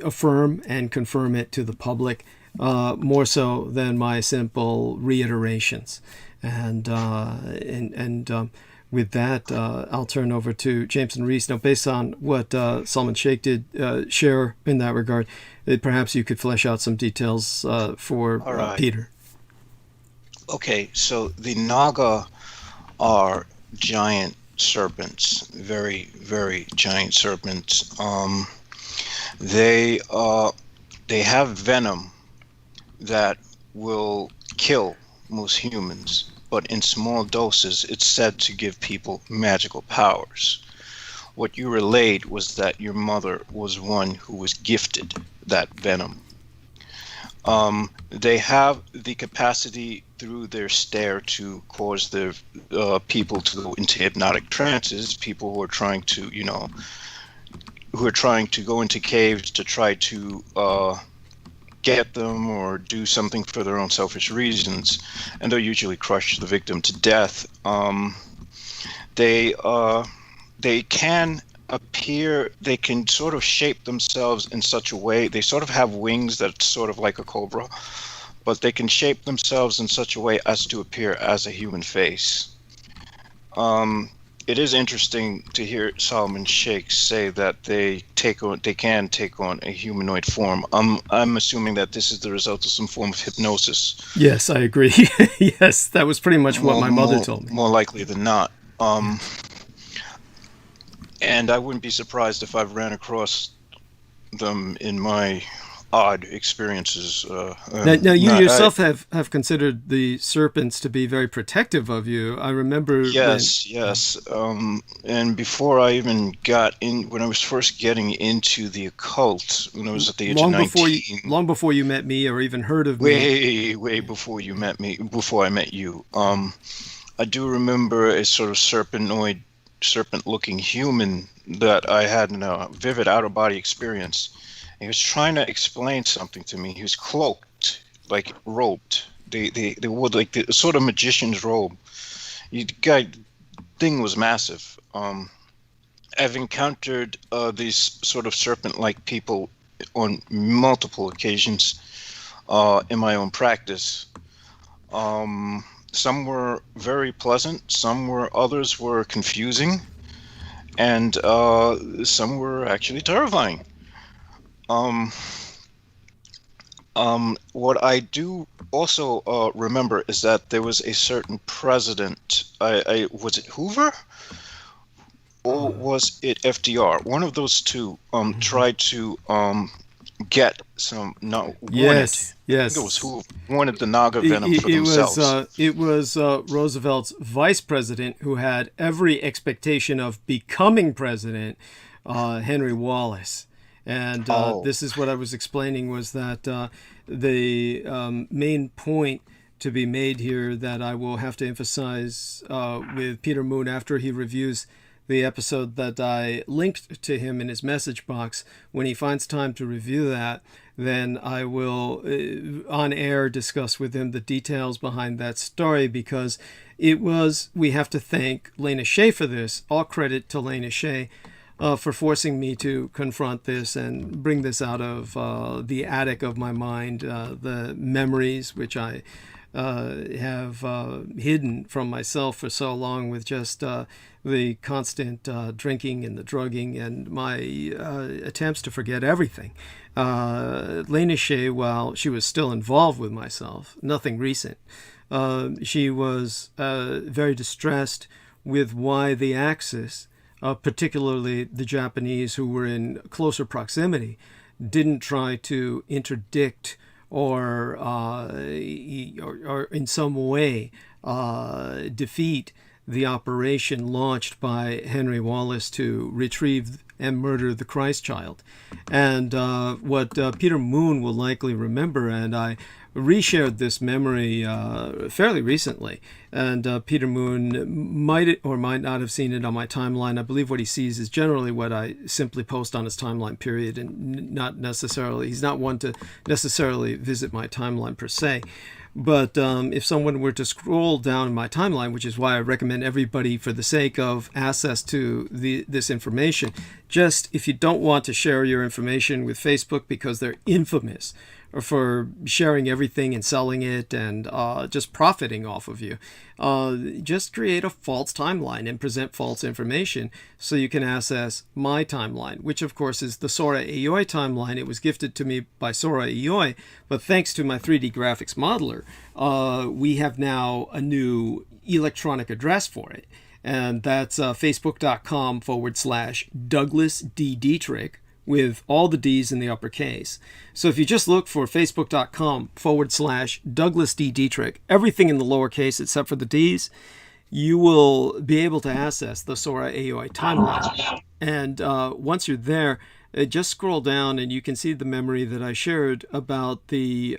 affirm and confirm it to the public, more so than my simple reiterations. And with that, I'll turn over to Jameson Reese. Now, based on what Salman Sheikh did share in that regard, perhaps you could flesh out some details for Peter. Okay, so the Naga are giant serpents, very, very giant serpents. They have venom that will kill most humans, but in small doses, it's said to give people magical powers. What you relayed was that your mother was one who was gifted that venom. They have the capacity through their stare to cause their people to go into hypnotic trances, people who are trying to, go into caves to try to get them or do something for their own selfish reasons, and they'll usually crush the victim to death. They can appear, they can sort of shape themselves in such a way, they sort of have wings that's sort of like a cobra, but they can shape themselves in such a way as to appear as a human face. It is interesting to hear Salman Sheikh say that they can take on a humanoid form. I'm assuming that this is the result of some form of hypnosis. Yes, I agree. Yes, that was pretty much what my mother told me. More likely than not. And I wouldn't be surprised if I've ran across them in my odd experiences. Now you yourself have considered the serpents to be very protective of you. I remember. Yes. And before I even got in, when I was first getting into the occult, when I was at the age of 19. Long before you met me or even heard of me. Way before you met me, before I met you. I do remember a sort of serpent-looking human that I had in a vivid out-of-body experience. He was trying to explain something to me. He was cloaked, like robed. They would like the sort of magician's robe. The thing was massive. I've encountered these sort of serpent-like people on multiple occasions in my own practice. Some were very pleasant. Others were confusing, and some were actually terrifying. What I do also remember is that there was a certain president. Was it Hoover or was it FDR? One of those two tried to get some. No, yes. I think it was Hoover wanted the Naga venom for themselves. It was Roosevelt's vice president who had every expectation of becoming president, Henry Wallace. And this is what I was explaining, was that the main point to be made here that I will have to emphasize with Peter Moon after he reviews the episode that I linked to him in his message box. When he finds time to review that, then I will on air discuss with him the details behind that story, because we have to thank Lena Shea for this. All credit to Lena Shea for forcing me to confront this and bring this out of the attic of my mind, the memories which I have hidden from myself for so long with just the constant drinking and the drugging and my attempts to forget everything. Lena Shea, while she was still involved with myself, nothing recent, she was very distressed with why the Axis, particularly the Japanese who were in closer proximity, didn't try to interdict or in some way defeat the operation launched by Henry Wallace to retrieve and murder the Christ child. And what Peter Moon will likely remember, and I reshared this memory fairly recently, and Peter Moon might or might not have seen it on my timeline. I believe what he sees is generally what I simply post on his timeline, period, and not necessarily, he's not one to necessarily visit my timeline per se. But if someone were to scroll down my timeline, which is why I recommend everybody, for the sake of access to this information, just if you don't want to share your information with Facebook because they're infamous for sharing everything and selling it and just profiting off of you, just create a false timeline and present false information so you can access my timeline, which of course is the Sora Aoi timeline. It was gifted to me by Sora Aoi, but thanks to my 3D graphics modeler, we have now a new electronic address for it. And that's facebook.com/Douglas D. Dietrich, with all the D's in the uppercase. So if you just look for facebook.com/Douglas D. Dietrich, everything in the lowercase except for the D's, you will be able to access the Sora Aoi timeline. And once you're there, just scroll down and you can see the memory that I shared about the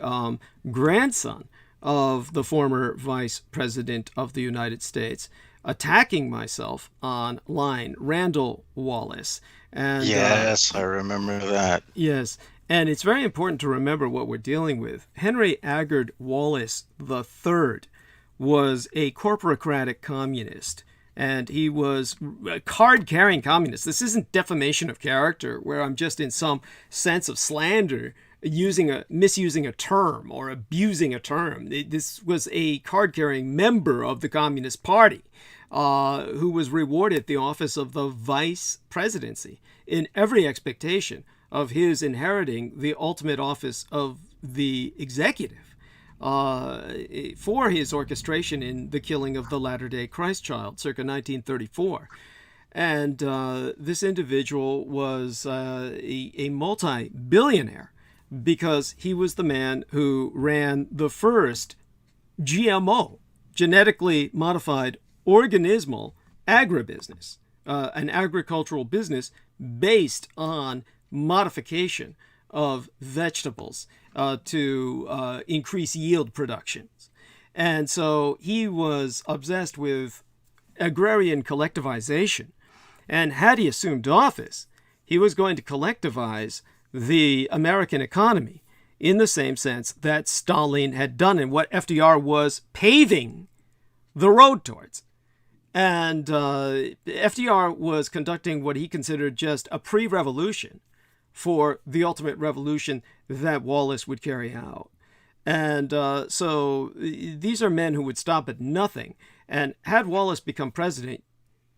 grandson of the former Vice President of the United States attacking myself online, Randall Wallace. And, yes, I remember that. Yes, and it's very important to remember what we're dealing with. Henry Agard Wallace III was a corporocratic communist, and he was a card-carrying communist. This isn't defamation of character, where I'm just in some sense of slander misusing a term or abusing a term. This was a card-carrying member of the Communist Party who was rewarded the office of the vice presidency in every expectation of his inheriting the ultimate office of the executive for his orchestration in the killing of the Latter-day Christ child circa 1934. And this individual was a multi-billionaire because he was the man who ran the first GMO, genetically modified organismal agribusiness, an agricultural business based on modification of vegetables to increase yield productions. And so he was obsessed with agrarian collectivization. And had he assumed office, he was going to collectivize the American economy in the same sense that Stalin had done and what FDR was paving the road towards. And FDR was conducting what he considered just a pre-revolution for the ultimate revolution that Wallace would carry out. And so these are men who would stop at nothing. And had Wallace become president,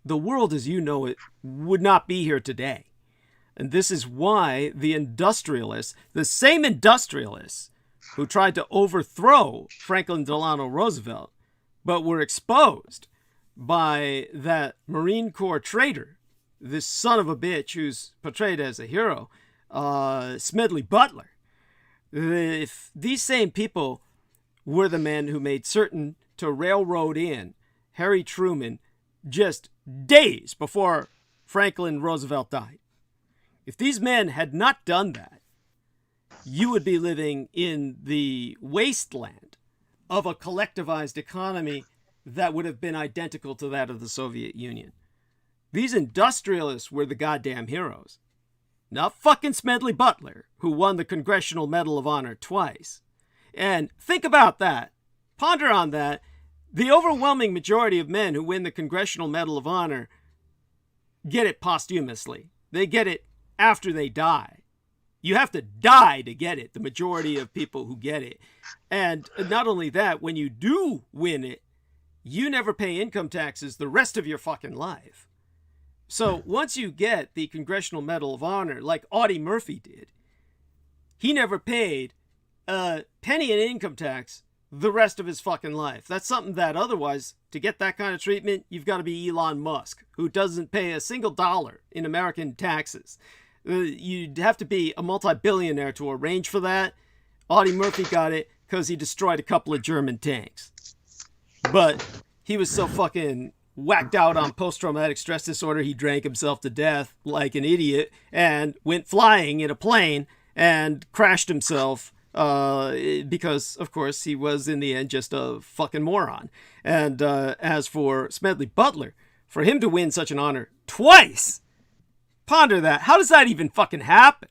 the world as you know it would not be here today. And this is why the industrialists, the same industrialists who tried to overthrow Franklin Delano Roosevelt, but were exposed by that Marine Corps traitor, this son of a bitch who's portrayed as a hero, Smedley Butler. If these same people were the men who made certain to railroad in Harry Truman just days before Franklin Roosevelt died, if these men had not done that, you would be living in the wasteland of a collectivized economy that would have been identical to that of the Soviet Union. These industrialists were the goddamn heroes. Not fucking Smedley Butler, who won the Congressional Medal of Honor twice. And think about that. Ponder on that. The overwhelming majority of men who win the Congressional Medal of Honor get it posthumously. They get it after they die. You have to die to get it, the majority of people who get it. And not only that, when you do win it, you never pay income taxes the rest of your fucking life. So once you get the Congressional Medal of Honor, like Audie Murphy did, he never paid a penny in income tax the rest of his fucking life. That's something that otherwise, to get that kind of treatment, you've got to be Elon Musk, who doesn't pay a single dollar in American taxes. You'd have to be a multi-billionaire to arrange for that. Audie Murphy got it because he destroyed a couple of German tanks. But he was so fucking whacked out on post-traumatic stress disorder, he drank himself to death like an idiot and went flying in a plane and crashed himself because, of course, he was in the end just a fucking moron. And as for Smedley Butler, for him to win such an honor twice, ponder that. How does that even fucking happen?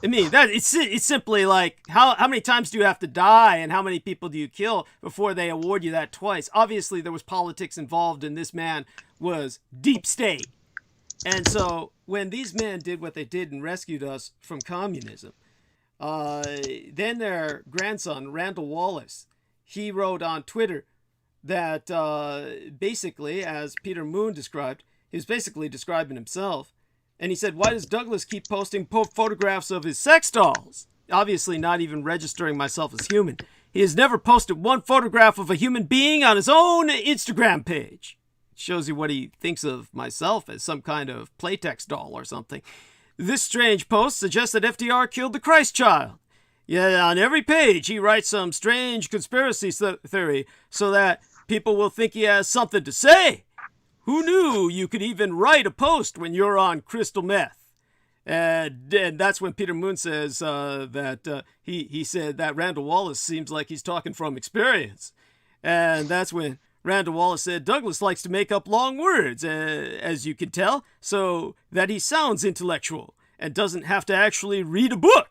I mean, that it's simply like, how many times do you have to die and how many people do you kill before they award you that twice? Obviously, there was politics involved, and this man was deep state. And so when these men did what they did and rescued us from communism, then their grandson, Randall Wallace, he wrote on Twitter that basically, as Peter Moon described, he was basically describing himself. And he said, why does Douglas keep posting photographs of his sex dolls? Obviously not even registering myself as human. He has never posted one photograph of a human being on his own Instagram page. It shows you what he thinks of myself as some kind of playtex doll or something. This strange post suggests that FDR killed the Christ child. Yet on every page he writes some strange conspiracy theory so that people will think he has something to say. Who knew you could even write a post when you're on crystal meth? And that's when Peter Moon says that he said that Randall Wallace seems like he's talking from experience. And that's when Randall Wallace said Douglas likes to make up long words, as you can tell, so that he sounds intellectual and doesn't have to actually read a book.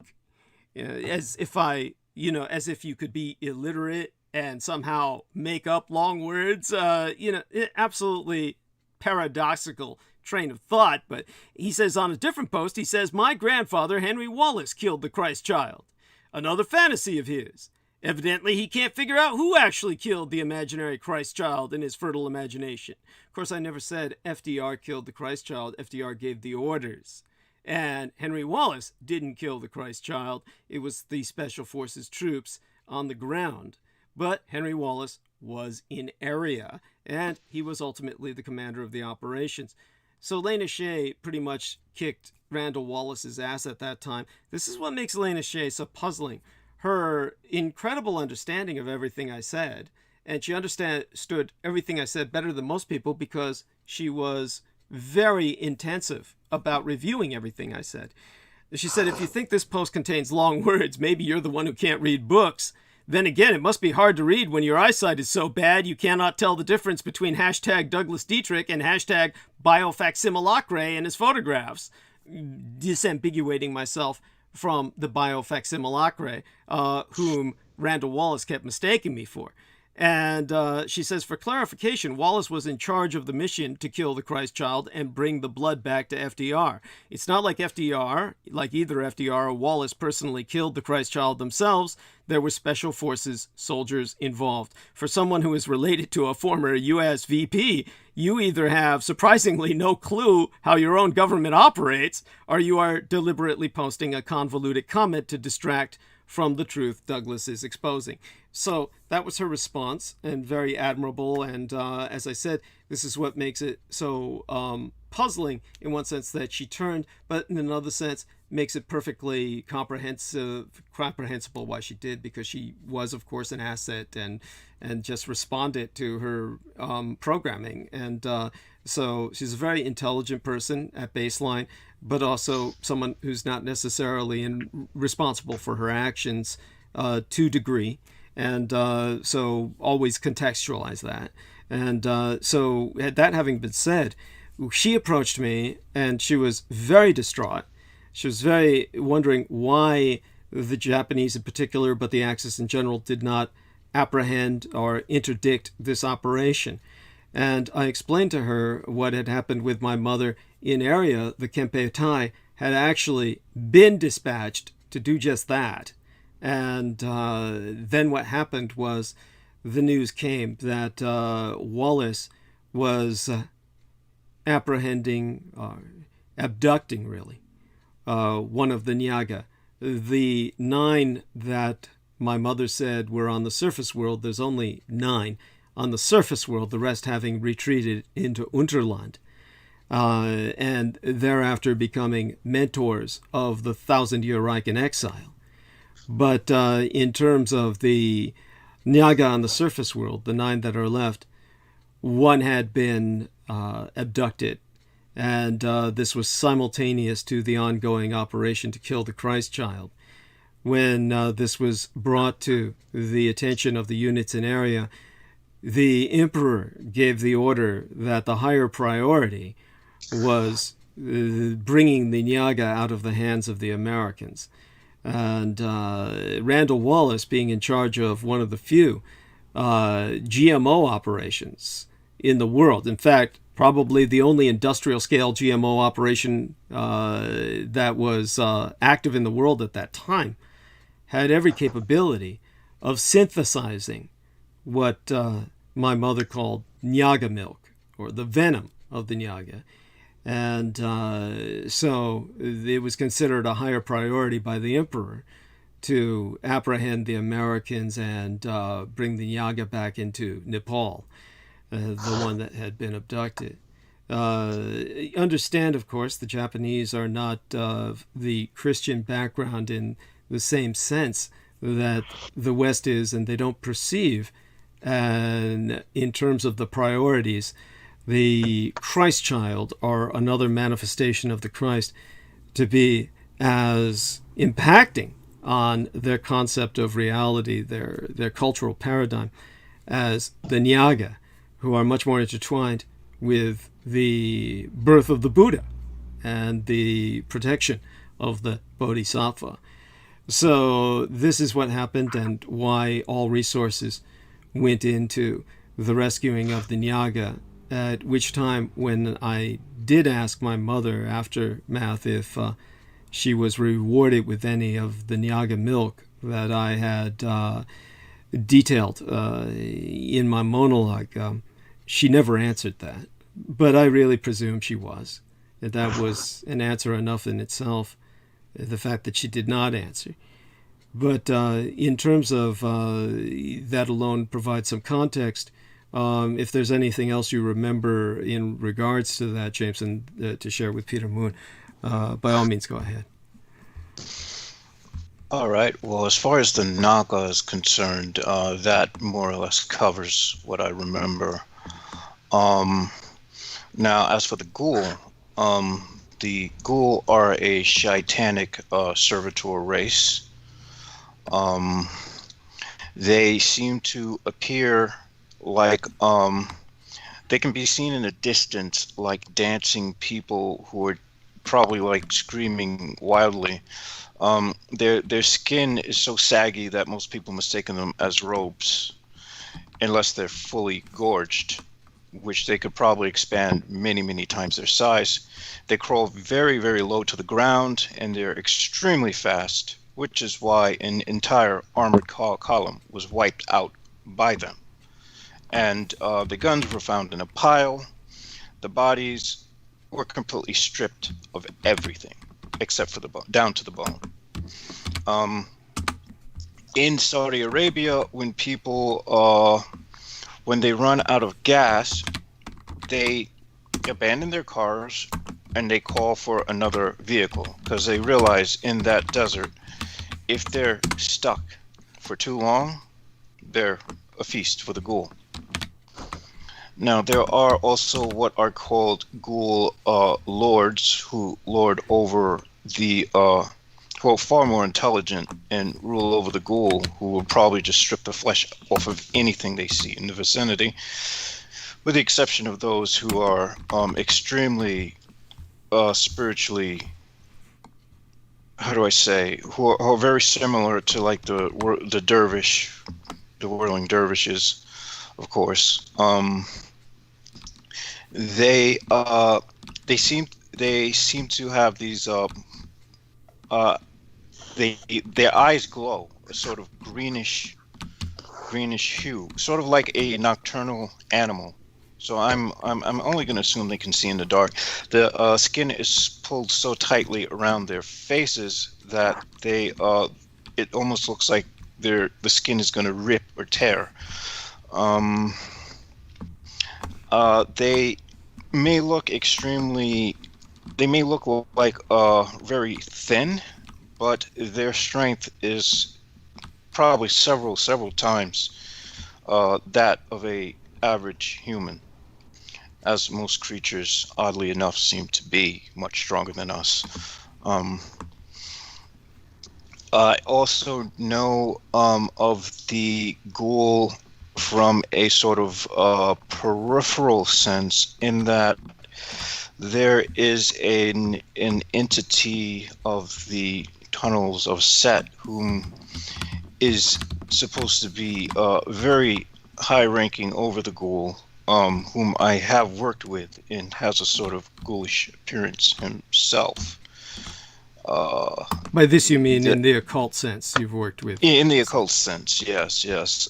As if you could be illiterate and somehow make up long words. Absolutely paradoxical train of thought. But he says on a different post, he says, my grandfather, Henry Wallace, killed the Christ child. Another fantasy of his. Evidently, he can't figure out who actually killed the imaginary Christ child in his fertile imagination. Of course, I never said FDR killed the Christ child. FDR gave the orders. And Henry Wallace didn't kill the Christ child. It was the Special Forces troops on the ground. But Henry Wallace was in area, and he was ultimately the commander of the operations. So Lena Shea pretty much kicked Randall Wallace's ass at that time. This is what makes Lena Shea so puzzling. Her incredible understanding of everything I said, and she understood everything I said better than most people because she was very intensive about reviewing everything I said. She said, if you think this post contains long words, maybe you're the one who can't read books. Then again, it must be hard to read when your eyesight is so bad you cannot tell the difference between hashtag Douglas Dietrich and hashtag biofacsimilacre in his photographs. Disambiguating myself from the biofacsimilacre, whom Randall Wallace kept mistaking me for. And she says, for clarification, Wallace was in charge of the mission to kill the Christ child and bring the blood back to FDR. It's not like FDR, like either FDR or Wallace personally killed the Christ child themselves. There were special forces soldiers involved. For someone who is related to a former U.S. VP, you either have surprisingly no clue how your own government operates, or you are deliberately posting a convoluted comment to distract from the truth Douglas is exposing. So that was her response, and very admirable. And as I said, this is what makes it so puzzling in one sense that she turned, but in another sense makes it perfectly comprehensible why she did, because she was, of course, an asset and just responded to her programming. And so she's a very intelligent person at baseline, but also someone who's not necessarily responsible for her actions to degree. And so always contextualize that. And so that having been said, she approached me and she was very distraught. She was very wondering why the Japanese in particular, but the Axis in general, did not apprehend or interdict this operation. And I explained to her what had happened with my mother in area. The Kempeitai had actually been dispatched to do just that. And then what happened was the news came that Wallace was abducting really, one of the Nyaga. The 9 that my mother said were on the surface world, there's only 9 on the surface world, the rest having retreated into Unterland, and thereafter becoming mentors of the 1,000-year Reich in exile. But in terms of the Nyaga on the surface world, the 9 that are left, one had been abducted. And this was simultaneous to the ongoing operation to kill the Christ child. When this was brought to the attention of the units in area, the emperor gave the order that the higher priority was bringing the Nyaga out of the hands of the Americans. And Randall Wallace, being in charge of one of the few GMO operations in the world, in fact, probably the only industrial-scale GMO operation that was active in the world at that time, had every capability of synthesizing what my mother called Nyaga milk, or the venom of the Nyaga. And so it was considered a higher priority by the emperor to apprehend the Americans and bring the Nyaga back into Nepal, the one that had been abducted. Understand, of course, the Japanese are not of the Christian background in the same sense that the West is, and they don't perceive, and in terms of the priorities, the Christ child, or another manifestation of the Christ, to be as impacting on their concept of reality, their cultural paradigm, as the Nyaga, who are much more intertwined with the birth of the Buddha and the protection of the Bodhisattva. So this is what happened, and why all resources went into the rescuing of the Nyaga, at which time, when I did ask my mother aftermath if she was rewarded with any of the Nyaga milk that I had detailed in my monologue, she never answered that. But I really presume she was. That was an answer enough in itself, the fact that she did not answer. But in terms of that alone provides some context. If there's anything else you remember in regards to that, Jameson, to share with Peter Moon, by all means, go ahead. All right. Well, as far as the Naga is concerned, that more or less covers what I remember. Now, as for the Ghoul are a Shaitanic servitor race. They seem to appear like they can be seen in a distance like dancing people who are probably like screaming wildly. Their skin is so saggy that most people mistaken them as robes, unless they're fully gorged, which they could probably expand many times their size. They crawl very, very low to the ground, and they're extremely fast, which is why an entire armored column was wiped out by them. And the guns were found in a pile. The bodies were completely stripped of everything except for the bone, down to the bone. In Saudi Arabia, when people, when they run out of gas, they abandon their cars and they call for another vehicle because they realize in that desert, if they're stuck for too long, they're a feast for the ghoul. Now, there are also what are called ghoul lords who lord over the, who are far more intelligent and rule over the ghoul, who will probably just strip the flesh off of anything they see in the vicinity, with the exception of those who are extremely spiritually, how do I say, who are very similar to like the dervish, the whirling dervishes, of course. They seem to have these their eyes glow a sort of greenish hue, sort of like a nocturnal animal. So I'm only going to assume they can see in the dark. The skin is pulled so tightly around their faces that they it almost looks like the skin is going to rip or tear. They may look like very thin, but their strength is probably several times that of a average human, as most creatures, oddly enough, seem to be much stronger than us. I also know of the ghoul from a sort of peripheral sense, in that there is an entity of the tunnels of Set whom is supposed to be very high-ranking over the ghoul, whom I have worked with and has a sort of ghoulish appearance himself. By this you mean in the occult sense you've worked with? In the occult sense, yes.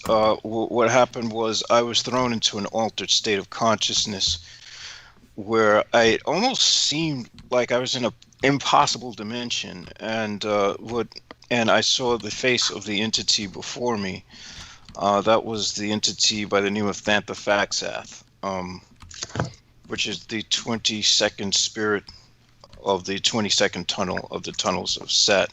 What happened was I was thrown into an altered state of consciousness where I almost seemed like I was in an impossible dimension, and I saw the face of the entity before me. That was the entity by the name of Thanthafaxath, which is the 22nd spirit of the 22nd tunnel of the tunnels of Set.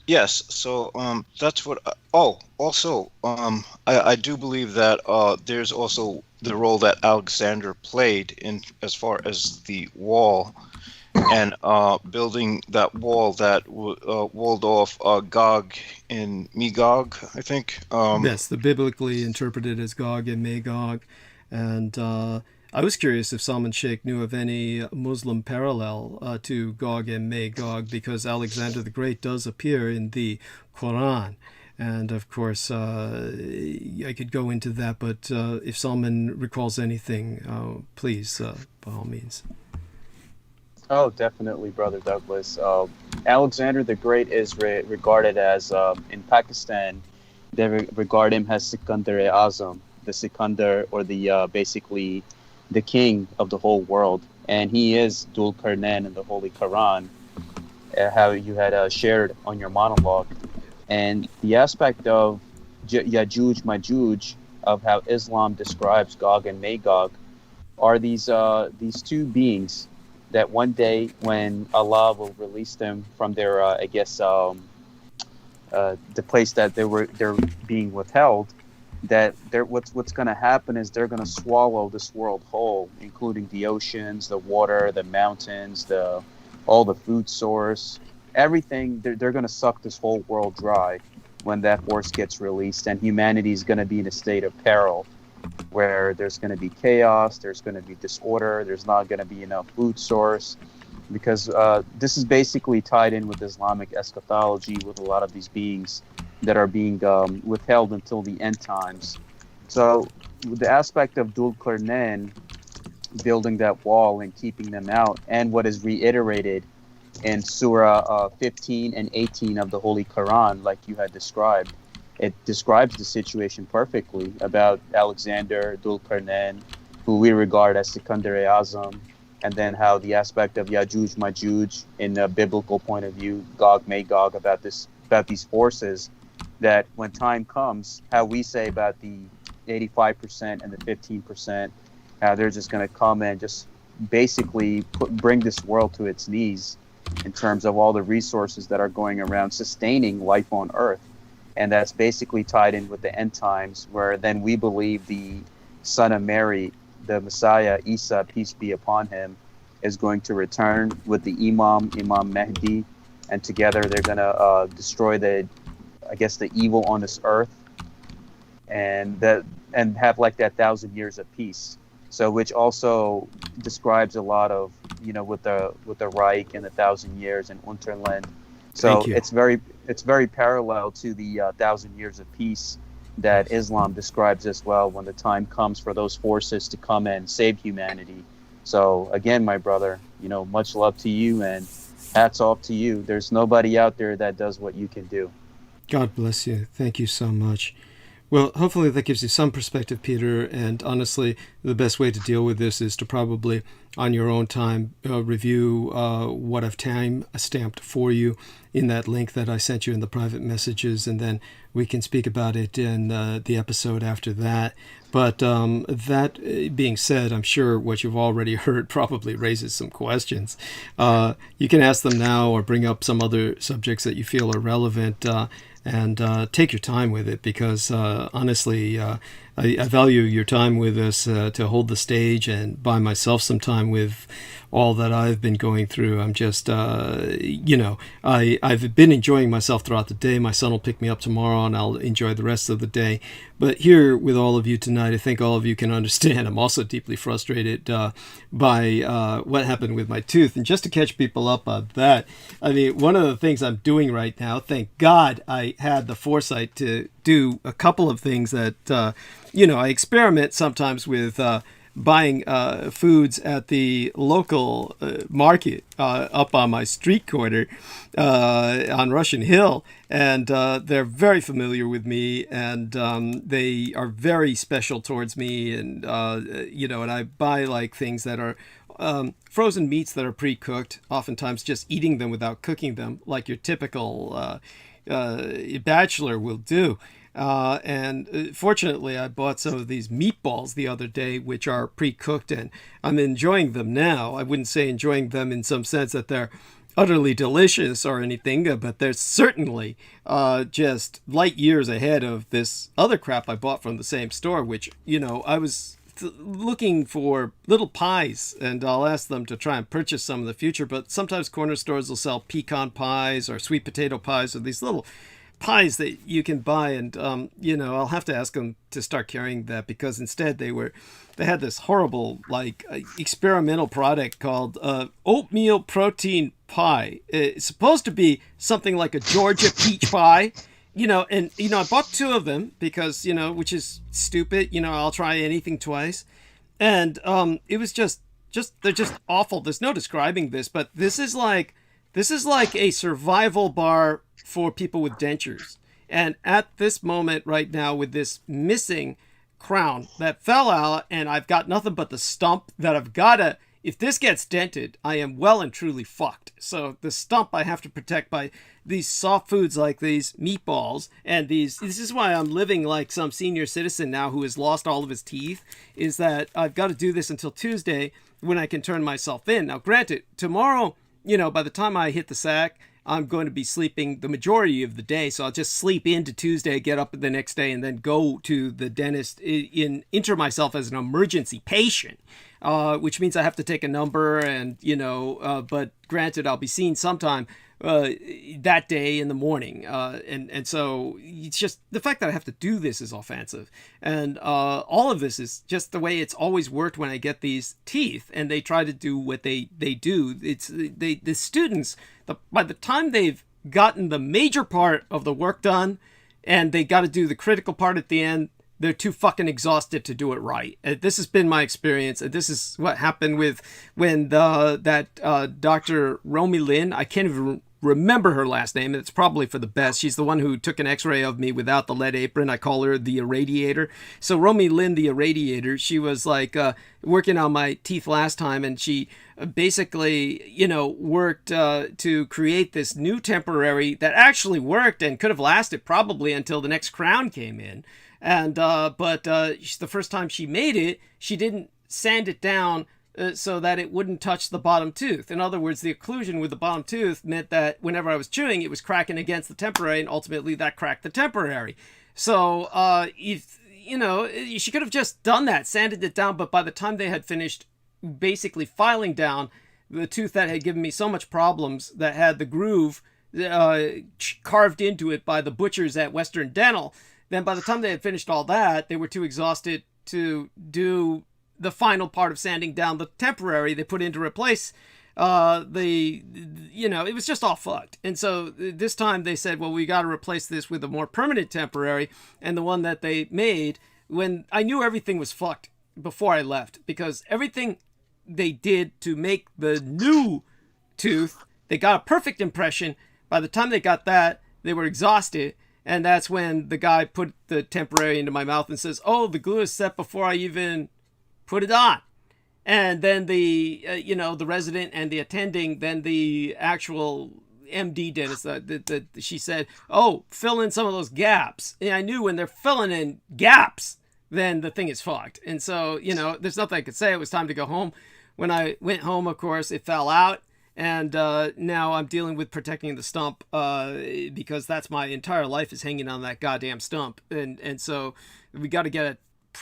Yes, so that's what. I do believe that there's also the role that Alexander played in as far as the wall and building that wall that walled off Gog and Magog, I think. Yes, the biblically interpreted as Gog and Magog. And I was curious if Salman Sheikh knew of any Muslim parallel to Gog and Magog, because Alexander the Great does appear in the Quran. And of course, I could go into that, but if Salman recalls anything, please, by all means. Oh, definitely, Brother Douglas. Alexander the Great is regarded as, in Pakistan, they regard him as Sikandar-e-Azam, the Sikandar, or the basically the king of the whole world. and he is Ḍul-Qarnayn in the Holy Quran, how you had shared on your monologue. And the aspect of Yajuj Majuj, of how Islam describes Gog and Magog, are these two beings that one day, when Allah will release them from their, the place that they're being withheld, that what's going to happen is they're going to swallow this world whole, including the oceans, the water, the mountains, all the food source, everything. They're going to suck this whole world dry when that force gets released, and humanity is going to be in a state of peril, where there's going to be chaos, there's going to be disorder, there's not going to be enough food source, because this is basically tied in with Islamic eschatology, with a lot of these beings that are being withheld until the end times. So the aspect of Ḍul-Qarnayn building that wall and keeping them out, and what is reiterated in Surah 15 and 18 of the Holy Quran, like you had described, it describes the situation perfectly about Alexander, Ḍul-Qarnayn, who we regard as Sikandar-e-Azam, and then how the aspect of Yajuj Majuj in a biblical point of view, Gog Magog, about these forces, that when time comes, how we say about the 85% and the 15%, how they're just going to come and just basically bring this world to its knees in terms of all the resources that are going around sustaining life on Earth. And that's basically tied in with the end times, where then we believe the son of Mary, the Messiah, Isa, peace be upon him, is going to return with the Imam Mahdi, and together they're going to destroy the evil on this earth, and have like that 1,000 years of peace. So, which also describes a lot of, with the Reich and the 1,000 years and Unterland. So it's very parallel to the 1,000 years of peace that Islam describes as well, when the time comes for those forces to come and save humanity. So again, my brother, much love to you, and hats off to you. There's nobody out there that does what you can do. God bless you. Thank you so much. Well, hopefully that gives you some perspective, Peter. And honestly, the best way to deal with this is to probably, on your own time, review what I've time stamped for you in that link that I sent you in the private messages, and then we can speak about it in the episode after that. But that being said, I'm sure what you've already heard probably raises some questions. You can ask them now, or bring up some other subjects that you feel are relevant, and take your time with it, because honestly, I value your time with us to hold the stage and buy myself some time with all that I've been going through. I'm just, I've been enjoying myself throughout the day. My son will pick me up tomorrow, and I'll enjoy the rest of the day. But here with all of you tonight, I think all of you can understand I'm also deeply frustrated by what happened with my tooth. And just to catch people up on that, I mean, one of the things I'm doing right now, thank God I had the foresight to do a couple of things that, I experiment sometimes with buying foods at the local market up on my street corner on Russian Hill, and they're very familiar with me, and they are very special towards me, and and I buy like things that are frozen meats that are pre-cooked, oftentimes just eating them without cooking them, like your typical bachelor will do. And fortunately, I bought some of these meatballs the other day, which are pre-cooked, and I'm enjoying them now. I wouldn't say enjoying them in some sense that they're utterly delicious or anything, but they're certainly just light years ahead of this other crap I bought from the same store, which, I was looking for little pies, and I'll ask them to try and purchase some in the future, but sometimes corner stores will sell pecan pies or sweet potato pies, or these little pies that you can buy, and I'll have to ask them to start carrying that, because instead they had this horrible experimental product called oatmeal protein pie. It's supposed to be something like a Georgia peach pie, and I bought two of them because which is stupid. I'll try anything twice, and it was just they're just awful. There's no describing this, but this is like a survival bar for people with dentures. And at this moment right now, with this missing crown that fell out, and I've got nothing but the stump that I've got to if this gets dented, I am well and truly fucked. So the stump I have to protect by these soft foods like these meatballs and these. This is why I'm living like some senior citizen now who has lost all of his teeth, is that I've got to do this until Tuesday when I can turn myself in. Now, granted, tomorrow, by the time I hit the sack, I'm going to be sleeping the majority of the day. So I'll just sleep into Tuesday, get up the next day, and then go to the dentist, enter myself as an emergency patient, which means I have to take a number and, but granted, I'll be seen sometime that day in the morning. And so it's just the fact that I have to do this is offensive. And all of this is just the way it's always worked when I get these teeth and they try to do what they do. It's the students, by the time they've gotten the major part of the work done and they got to do the critical part at the end, they're too fucking exhausted to do it right. This has been my experience. This is what happened with when that Dr. Romy Lin, I can't even remember her last name, and it's probably for the best. She's the one who took an x-ray of me without the lead apron. I call her the irradiator. So Romy Lin, the irradiator, she was like working on my teeth last time, and she basically, worked to create this new temporary that actually worked and could have lasted probably until the next crown came in. And but the first time she made it, she didn't sand it down so that it wouldn't touch the bottom tooth. In other words, the occlusion with the bottom tooth meant that whenever I was chewing, it was cracking against the temporary, and ultimately that cracked the temporary. So if she could have just done that, sanded it down, but by the time they had finished basically filing down the tooth that had given me so much problems, that had the groove carved into it by the butchers at Western Dental, then by the time they had finished all that, they were too exhausted to do the final part of sanding down the temporary they put in to replace it was just all fucked. And so this time they said, well, we got to replace this with a more permanent temporary. And the one that they made, when I knew everything was fucked before I left, because everything they did to make the new tooth, they got a perfect impression. By the time they got that, they were exhausted. And that's when the guy put the temporary into my mouth and says, oh, the glue is set before I even put it on. And then the resident and the attending, then the actual MD dentist, she said, oh, fill in some of those gaps. And I knew when they're filling in gaps, then the thing is fucked. And so, there's nothing I could say. It was time to go home. When I went home, of course, it fell out. And now I'm dealing with protecting the stump because that's my entire life is hanging on that goddamn stump. And so we got to get a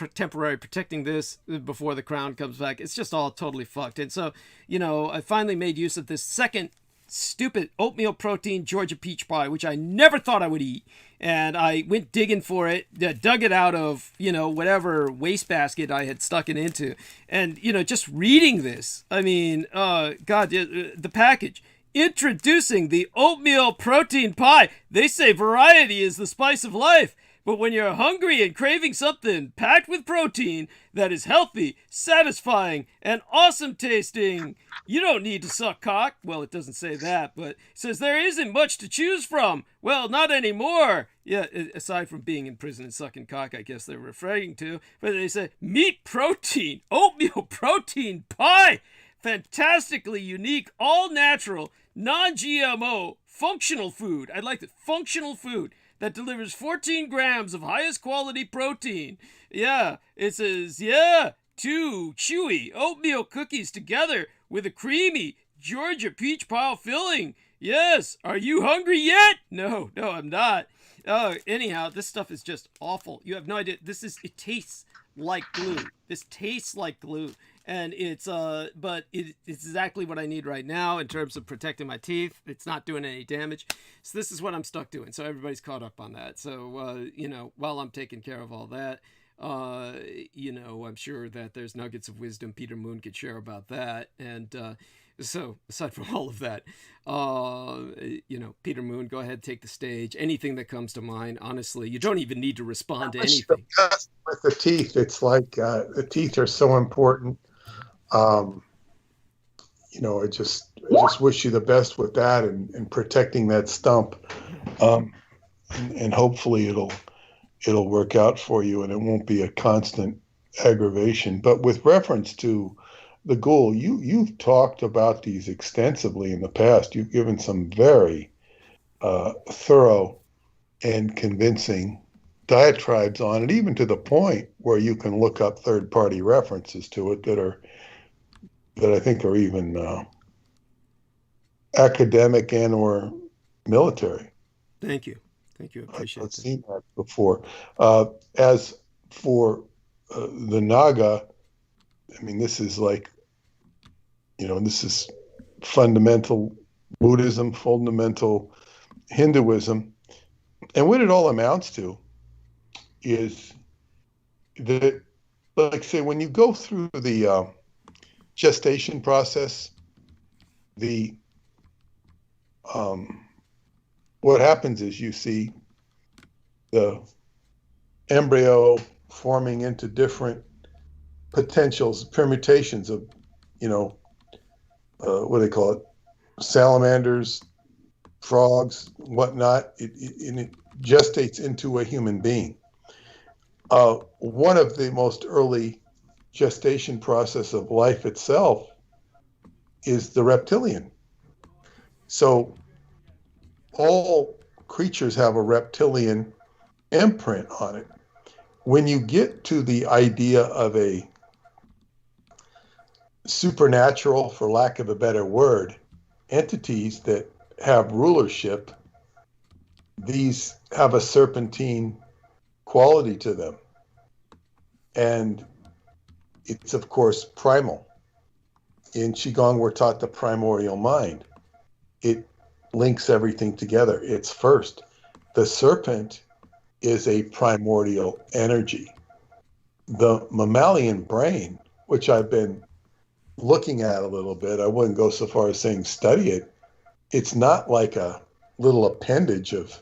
temporary protecting this before the crown comes back. It's just all totally fucked. And so, I finally made use of this second stupid oatmeal protein Georgia peach pie, which I never thought I would eat. And I went digging for it, dug it out of, whatever wastebasket I had stuck it into. And, just reading this, I mean, God, the package. Introducing the oatmeal protein pie. They say variety is the spice of life. But when you're hungry and craving something packed with protein that is healthy, satisfying, and awesome tasting, you don't need to suck cock. Well, it doesn't say that, but it says there isn't much to choose from. Well, not anymore. Yeah, aside from being in prison and sucking cock, I guess they're referring to. But they say meat protein, oatmeal protein pie. Fantastically unique, all natural, non-GMO, functional food. I like that. Functional food that delivers 14 grams of highest quality protein. Yeah, it says, 2 chewy oatmeal cookies together with a creamy Georgia peach pie filling. Yes, are you hungry yet? No, I'm not. Anyhow, this stuff is just awful. You have no idea. It tastes like glue. This tastes like glue. And it's exactly what I need right now in terms of protecting my teeth. It's not doing any damage. So this is what I'm stuck doing. So everybody's caught up on that. So, while I'm taking care of all that, I'm sure that there's nuggets of wisdom Peter Moon could share about that. And so aside from all of that, Peter Moon, go ahead, take the stage. Anything that comes to mind, honestly, you don't even need to respond to anything. With the teeth, it's like the teeth are so important. I just wish you the best with that and protecting that stump. And hopefully it'll work out for you and it won't be a constant aggravation. But with reference to the Ghoul, you've talked about these extensively in the past. You've given some very thorough and convincing diatribes on it, even to the point where you can look up third-party references to it that I think are even academic and or military. Thank you. I appreciate I've that. seen that before. As for the Naga, I mean, this is like, this is fundamental Buddhism, fundamental Hinduism. And what it all amounts to is that, like, say, when you go through the gestation process, what happens is you see the embryo forming into different potentials, permutations of, what do they call it? Salamanders, frogs, whatnot. It gestates into a human being. One of the most early gestation process of life itself is the reptilian. So all creatures have a reptilian imprint on it. When you get to the idea of a supernatural, for lack of a better word, entities that have rulership, these have a serpentine quality to them. And it's, of course, primal. In Qigong, we're taught the primordial mind. It links everything together. It's first. The serpent is a primordial energy. The mammalian brain, which I've been looking at a little bit, I wouldn't go so far as saying study it. It's not like a little appendage of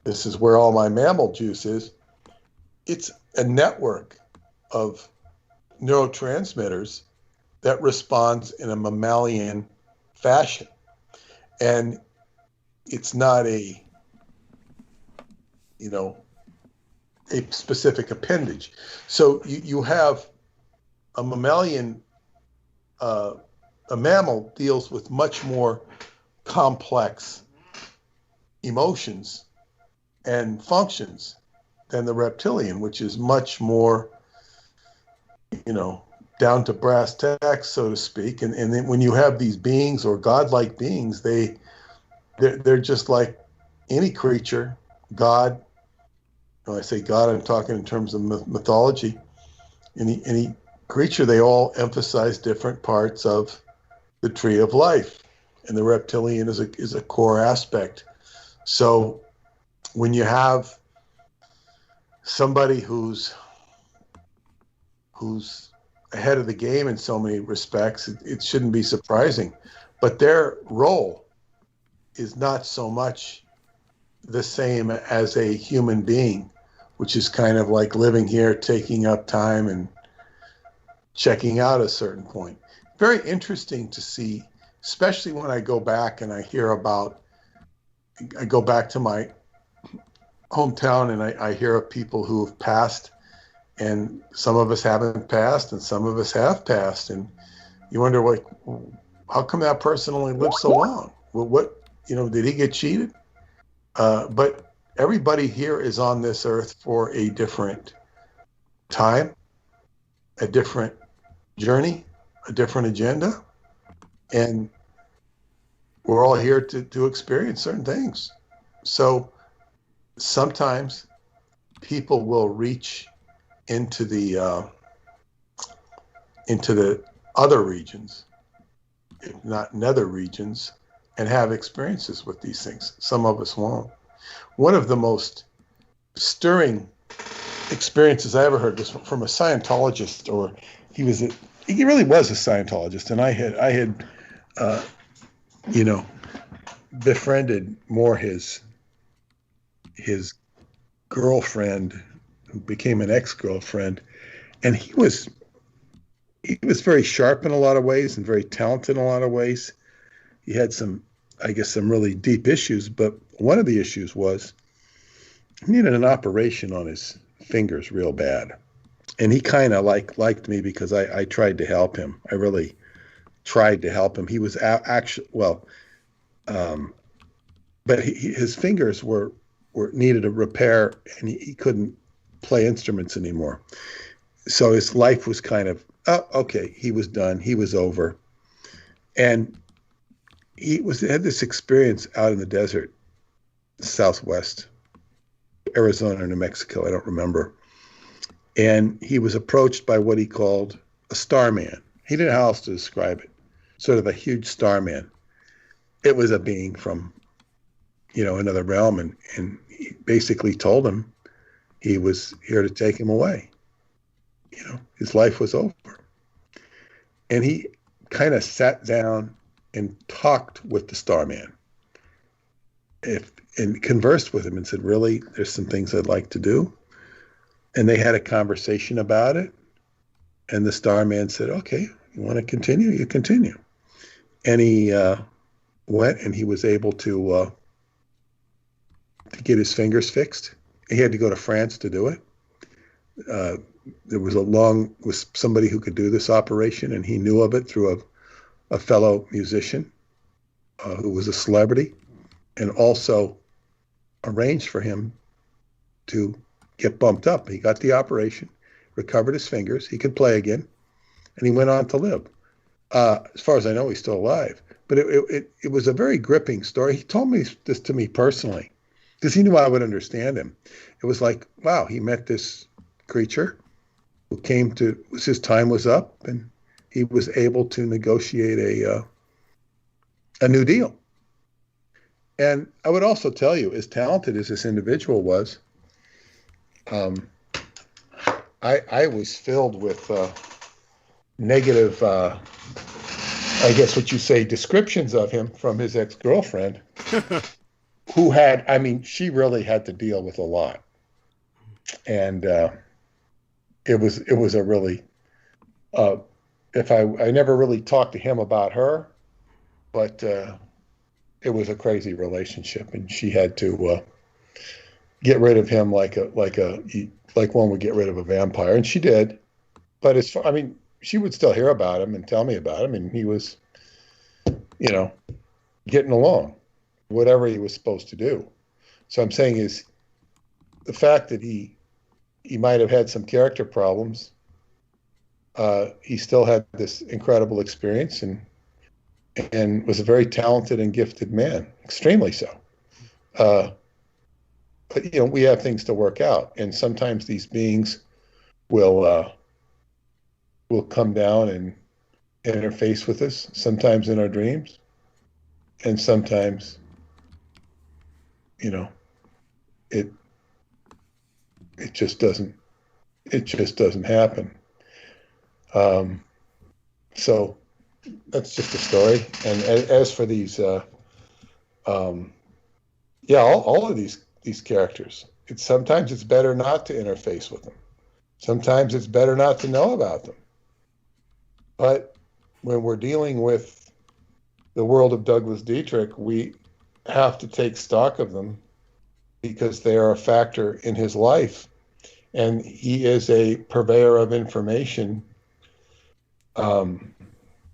this is where all my mammal juice is. It's a network of neurotransmitters that responds in a mammalian fashion. And it's not a specific appendage. So you have a mammalian, a mammal deals with much more complex emotions and functions than the reptilian, which is much more, down to brass tacks, so to speak. And then when you have these beings or godlike beings, they're just like any creature, God. When I say God, I'm talking in terms of mythology. Any creature, they all emphasize different parts of the tree of life, and the reptilian is a core aspect. So when you have somebody who's ahead of the game in so many respects, it shouldn't be surprising. But their role is not so much the same as a human being, which is kind of like living here, taking up time and checking out at a certain point. Very interesting to see, especially when I go back and I go back to my hometown and I hear of people who have passed, and some of us haven't passed and some of us have passed. And you wonder, like, how come that person only lived so long? Well, what, did he get cheated? But everybody here is on this earth for a different time, a different journey, a different agenda. And we're all here to experience certain things. So sometimes people will reach into the other regions, if not nether regions, and have experiences with these things. Some of us won't. One of the most stirring experiences I ever heard was from a Scientologist, or he really was a Scientologist, and I had befriended more his girlfriend, who became an ex-girlfriend, and he was very sharp in a lot of ways and very talented in a lot of ways. He had some really deep issues, but one of the issues was he needed an operation on his fingers real bad. And he kind of liked me because I tried to help him. I really tried to help him. He was actually, well, but his fingers were needed a repair, and he couldn't play instruments anymore. So his life was kind of, oh, okay, he was done. He was over. And he had this experience out in the desert, Southwest, Arizona or New Mexico, I don't remember. And he was approached by what he called a starman. He didn't know how else to describe it. Sort of a huge starman. It was a being from, another realm, and he basically told him he was here to take him away. His life was over. And he kind of sat down and talked with the starman and conversed with him and said, really, there's some things I'd like to do. And they had a conversation about it. And the starman said, okay, you want to continue? You continue. And he went, and he was able to get his fingers fixed. He had to go to France to do it. There was somebody who could do this operation, and he knew of it through a fellow musician who was a celebrity, and also arranged for him to get bumped up. He got the operation, recovered his fingers, he could play again, and he went on to live. As far as I know, he's still alive. But it was a very gripping story. He told me this to me personally, because he knew I would understand him. It was like, wow, he met this creature who came to, his time was up, and he was able to negotiate a new deal. And I would also tell you, as talented as this individual was, I was filled with negative, I guess what you say, descriptions of him from his ex-girlfriend, who had, she really had to deal with a lot. And it was a really, I never really talked to him about her, but it was a crazy relationship, and she had to get rid of him like one would get rid of a vampire, and she did. But she would still hear about him and tell me about him, and he was, getting along, whatever he was supposed to do. So I'm saying is the fact that he might have had some character problems, he still had this incredible experience and was a very talented and gifted man, extremely so. But we have things to work out, and sometimes these beings will come down and interface with us, sometimes in our dreams, and sometimes, it just doesn't happen. So that's just a story. And as for these, all of these characters, sometimes it's better not to interface with them. Sometimes it's better not to know about them. But when we're dealing with the world of Douglas Dietrich, we have to take stock of them because they are a factor in his life. And he is a purveyor of information,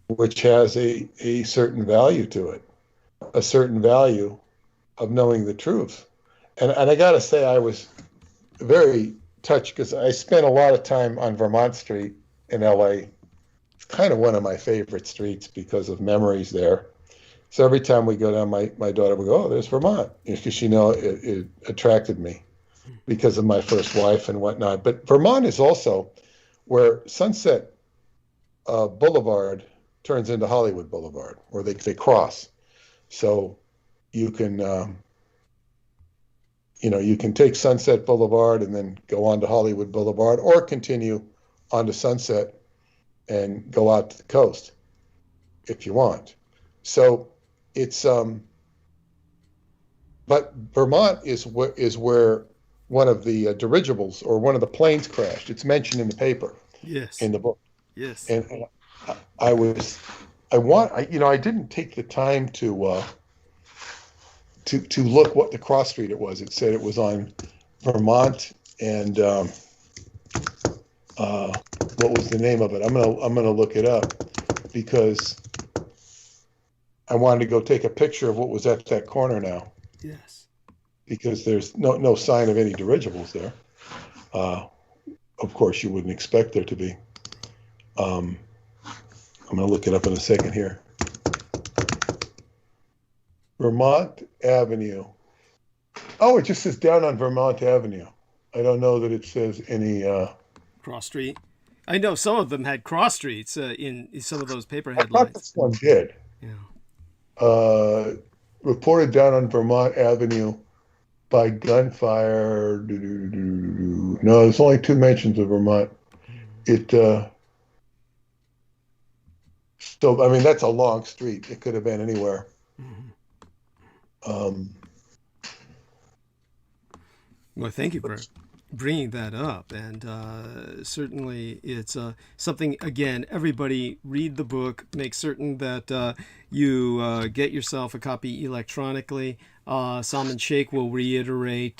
which has a certain value to it, a certain value of knowing the truth. And I got to say, I was very touched because I spent a lot of time on Vermont Street in LA. It's kind of one of my favorite streets because of memories there. So every time we go down, my daughter would go, oh, there's Vermont, because it attracted me because of my first wife and whatnot. But Vermont is also where Sunset Boulevard turns into Hollywood Boulevard, where they cross. So you can, you can take Sunset Boulevard and then go on to Hollywood Boulevard, or continue onto Sunset and go out to the coast if you want. So it's, but Vermont is where one of the dirigibles or one of the planes crashed. It's mentioned in the paper. Yes. In the book. Yes. And I didn't take the time to look what the cross street it was. It said it was on Vermont and what was the name of it? I'm gonna look it up because I wanted to go take a picture of what was at that corner now. Yes. Because there's no sign of any dirigibles there. Of course, you wouldn't expect there to be. I'm going to look it up in a second here. Vermont Avenue. Oh, it just says down on Vermont Avenue. I don't know that it says any... Cross street. I know some of them had cross streets in some of those paper I headlines. thought this one did. Yeah. Reported down on Vermont Avenue by gunfire. No, there's only 2 mentions of Vermont. So, I mean, that's a long street. It could have been anywhere. Well, thank you for bringing that up. And certainly it's something, again, everybody read the book, make certain that you get yourself a copy electronically. Salman Sheikh will reiterate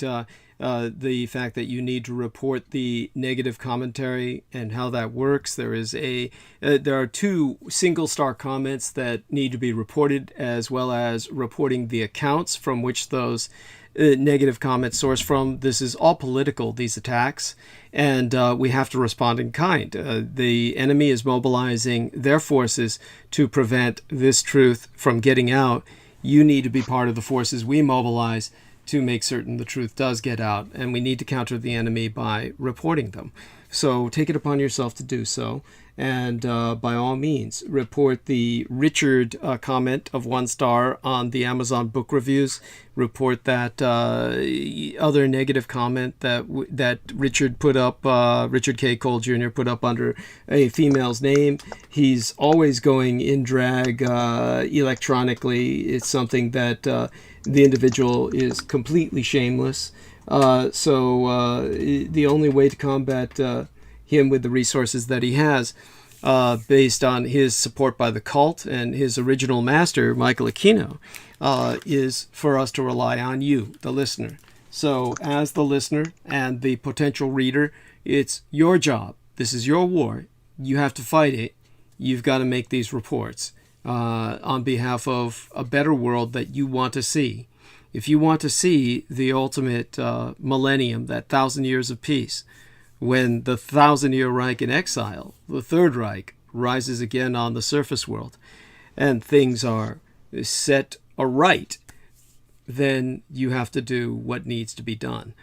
the fact that you need to report the negative commentary and how that works. There are 2 single-star comments that need to be reported, as well as reporting the accounts from which those negative comments source from. This is all political, these attacks, and we have to respond in kind. The enemy is mobilizing their forces to prevent this truth from getting out. You need to be part of the forces we mobilize to make certain the truth does get out, and we need to counter the enemy by reporting them. So take it upon yourself to do so, and by all means, report the Richard comment of 1 star on the Amazon book reviews. Report that other negative comment that Richard put up, Richard K. Cole Jr. put up under a female's name. He's always going in drag electronically. It's something that the individual is completely shameless. So the only way to combat him with the resources that he has, based on his support by the cult and his original master, Michael Aquino, is for us to rely on you, the listener. So as the listener and the potential reader, it's your job. This is your war. You have to fight it. You've got to make these reports on behalf of a better world that you want to see. If you want to see the ultimate millennium, that 1,000 years of peace, when the 1,000-year Reich in exile, the Third Reich, rises again on the surface world, and things are set aright, then you have to do what needs to be done.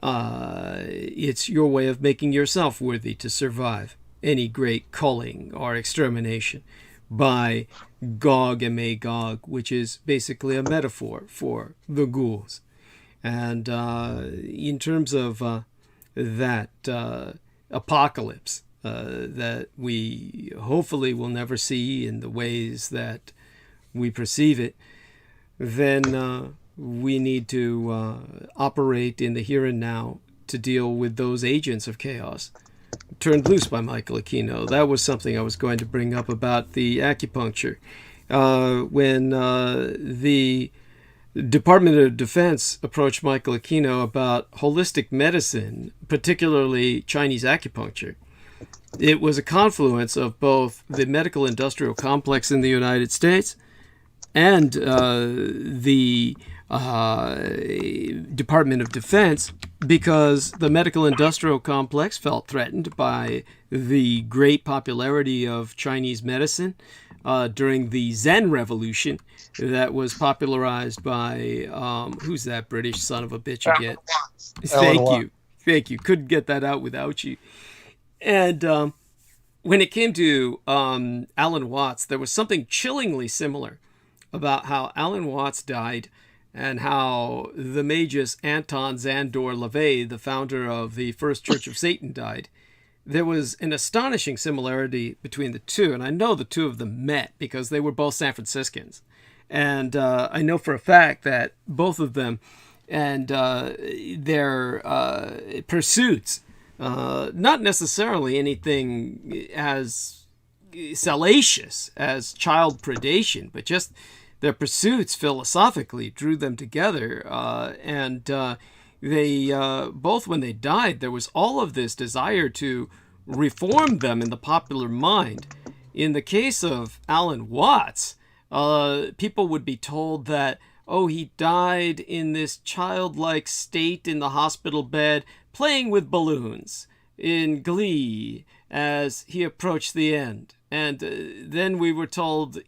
It's your way of making yourself worthy to survive any great culling or extermination by Gog and Magog, which is basically a metaphor for the ghouls. And in terms of that apocalypse that we hopefully will never see in the ways that we perceive it, then we need to operate in the here and now to deal with those agents of chaos turned loose by Michael Aquino. That was something I was going to bring up about the acupuncture. When the Department of Defense approached Michael Aquino about holistic medicine, particularly Chinese acupuncture, it was a confluence of both the medical industrial complex in the United States and the Department of Defense, because the medical industrial complex felt threatened by the great popularity of Chinese medicine during the Zen Revolution that was popularized by, who's that British son of a bitch again? Thank you. Couldn't get that out without you. And when it came to Alan Watts, there was something chillingly similar about how Alan Watts died and how the Magus Anton Szandor LaVey, the founder of the First Church of Satan, died. There was an astonishing similarity between the two, and I know the two of them met because they were both San Franciscans. And I know for a fact that both of them and their pursuits, not necessarily anything as salacious as child predation, but just their pursuits philosophically drew them together. And they both, when they died, there was all of this desire to reform them in the popular mind. In the case of Alan Watts, people would be told that, oh, he died in this childlike state in the hospital bed, playing with balloons in glee as he approached the end. And then we were told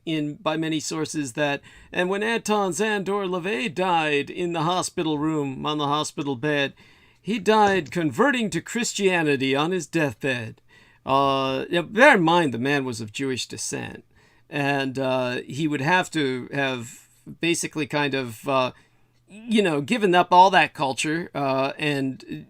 by many sources that, and when Anton Szandor LaVey died in the hospital room, on the hospital bed, he died converting to Christianity on his deathbed. Bear in mind, the man was of Jewish descent. And he would have to have basically kind of, given up all that culture and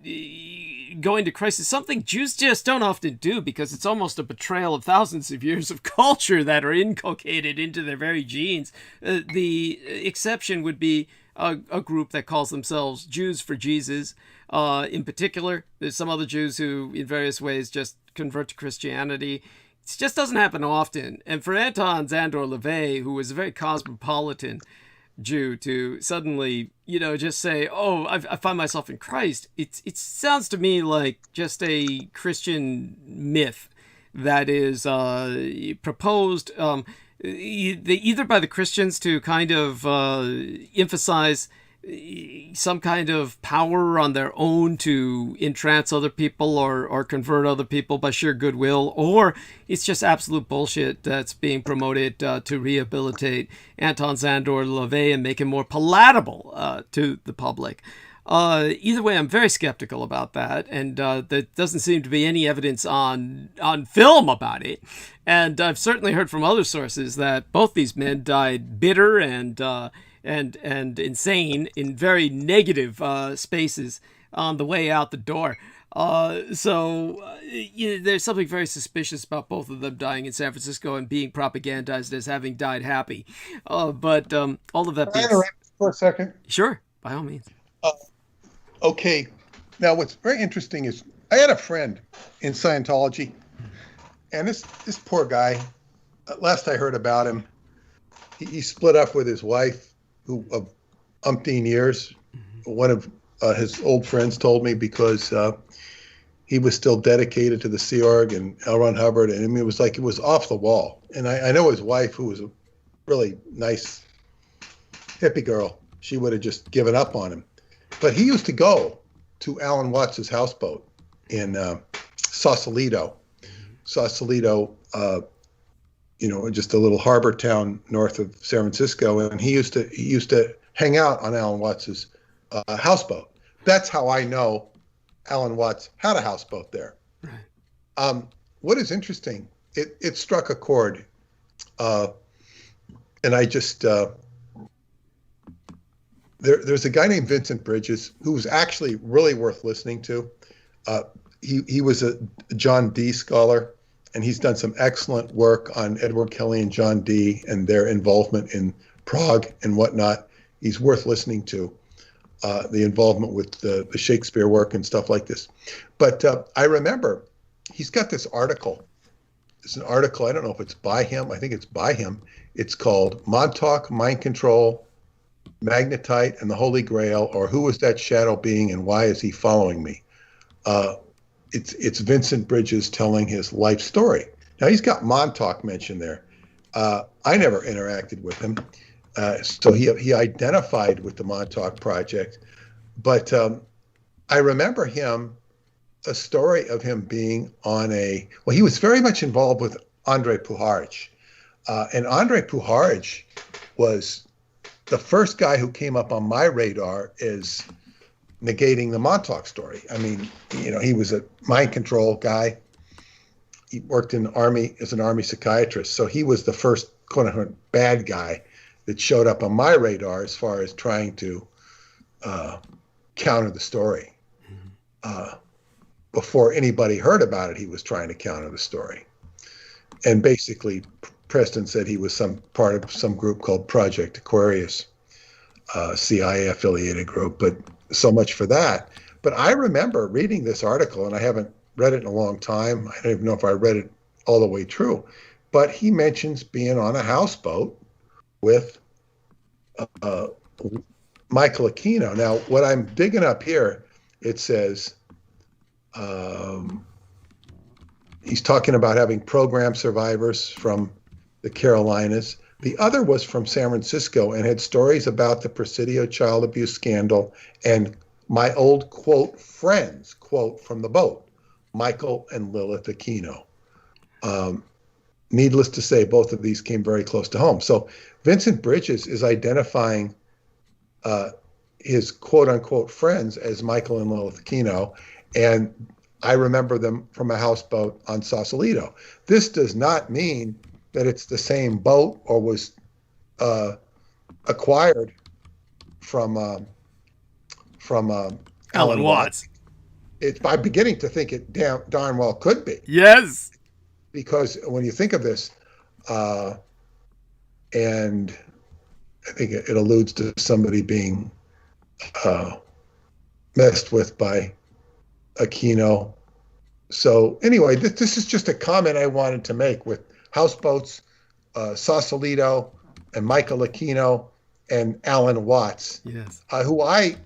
going to Christ is something Jews just don't often do, because it's almost a betrayal of thousands of years of culture that are inculcated into their very genes. The exception would be a group that calls themselves Jews for Jesus. In particular, there's some other Jews who, in various ways, just convert to Christianity. It just doesn't happen often. And for Anton Szandor LaVey, who was a very cosmopolitan Jew, to suddenly, just say, oh, I find myself in Christ, it sounds to me like just a Christian myth that is proposed either by the Christians to kind of emphasize some kind of power on their own to entrance other people or convert other people by sheer goodwill, or it's just absolute bullshit that's being promoted to rehabilitate Anton Szandor LaVey and make him more palatable to the public. Either way, I'm very skeptical about that, and there doesn't seem to be any evidence on film about it. And I've certainly heard from other sources that both these men died bitter and insane in very negative spaces on the way out the door. So there's something very suspicious about both of them dying in San Francisco and being propagandized as having died happy. But all of that being... Can I interrupt for a second? Sure, by all means. Okay. Now, what's very interesting is I had a friend in Scientology, and this poor guy, last I heard about him, he split up with his wife, who of umpteen years. One of his old friends told me, because he was still dedicated to the Sea Org and L. Ron Hubbard, and I mean, it was off the wall. And I know his wife, who was a really nice hippie girl, she would have just given up on him. But he used to go to Alan Watts's houseboat in Sausalito. Sausalito, just a little harbor town north of San Francisco, and he used to hang out on Alan Watts's houseboat. That's how I know Alan Watts had a houseboat there. Right. What is interesting, it struck a chord, and I just there's a guy named Vincent Bridges who was actually really worth listening to. He was a John Dee scholar, and he's done some excellent work on Edward Kelly and John Dee and their involvement in Prague and whatnot. He's worth listening to, the involvement with the Shakespeare work and stuff like this. But I remember he's got this article. It's an article, I don't know if it's by him. I think it's by him. It's called Montauk, Mind Control, Magnetite, and the Holy Grail, or Who is that shadow being and why is he following me? It's Vincent Bridges telling his life story. Now, he's got Montauk mentioned there. I never interacted with him, so he identified with the Montauk Project. But I remember a story of him being he was very much involved with Andrei Puharich. And Andrei Puharich was the first guy who came up on my radar as negating the Montauk story. I mean, he was a mind control guy. He worked in the Army as an Army psychiatrist. So he was the first quote unquote bad guy that showed up on my radar as far as trying to counter the story. Before anybody heard about it, he was trying to counter the story. And basically, Preston said he was some part of some group called Project Aquarius, CIA affiliated group, but so much for that. But I remember reading this article, and I haven't read it in a long time. I don't even know if I read it all the way through, but he mentions being on a houseboat with Michael Aquino. Now, what I'm digging up here, it says he's talking about having program survivors from the Carolinas, The other was from San Francisco and had stories about the Presidio child abuse scandal and my old, quote, friends, quote, from the boat, Michael and Lilith Aquino. Needless to say, both of these came very close to home. So Vincent Bridges is identifying his quote unquote friends as Michael and Lilith Aquino, and I remember them from a houseboat on Sausalito. This does not mean that it's the same boat or was acquired from Alan Watts. I'm beginning to think it darn well could be. Yes. Because when you think of this, and I think it alludes to somebody being messed with by Aquino. So anyway, this is just a comment I wanted to make with houseboats, Sausalito, and Michael Aquino, and Alan Watts, yes, who I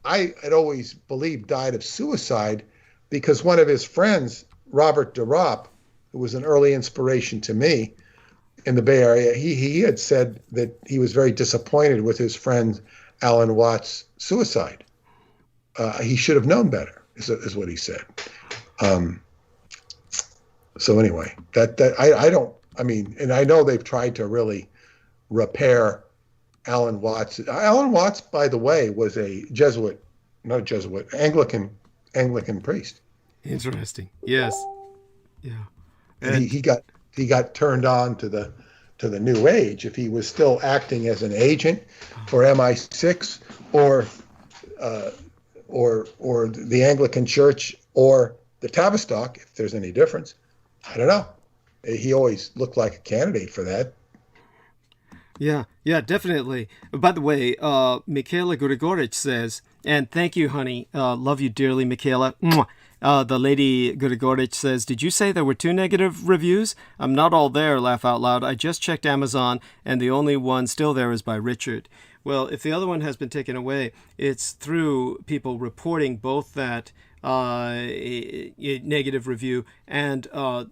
had always believed died of suicide because one of his friends, Robert DeRopp, who was an early inspiration to me in the Bay Area, he had said that he was very disappointed with his friend Alan Watts' suicide. He should have known better, is what he said. So anyway, and I know they've tried to really repair Alan Watts. Alan Watts, by the way, was a Anglican priest. Interesting. Yes. Yeah. And he got turned on to the New Age if he was still acting as an agent for MI6 or the Anglican Church or the Tavistock, if there's any difference. I don't know. He always looked like a candidate for that. Yeah, definitely. By the way, Michaela Grigorich says, and thank you, honey. Love you dearly, Michaela. The lady Grigorich says, did you say there were 2 negative reviews? I'm not all there, laugh out loud. I just checked Amazon, and the only one still there is by Richard. Well, if the other one has been taken away, it's through people reporting both that negative review and the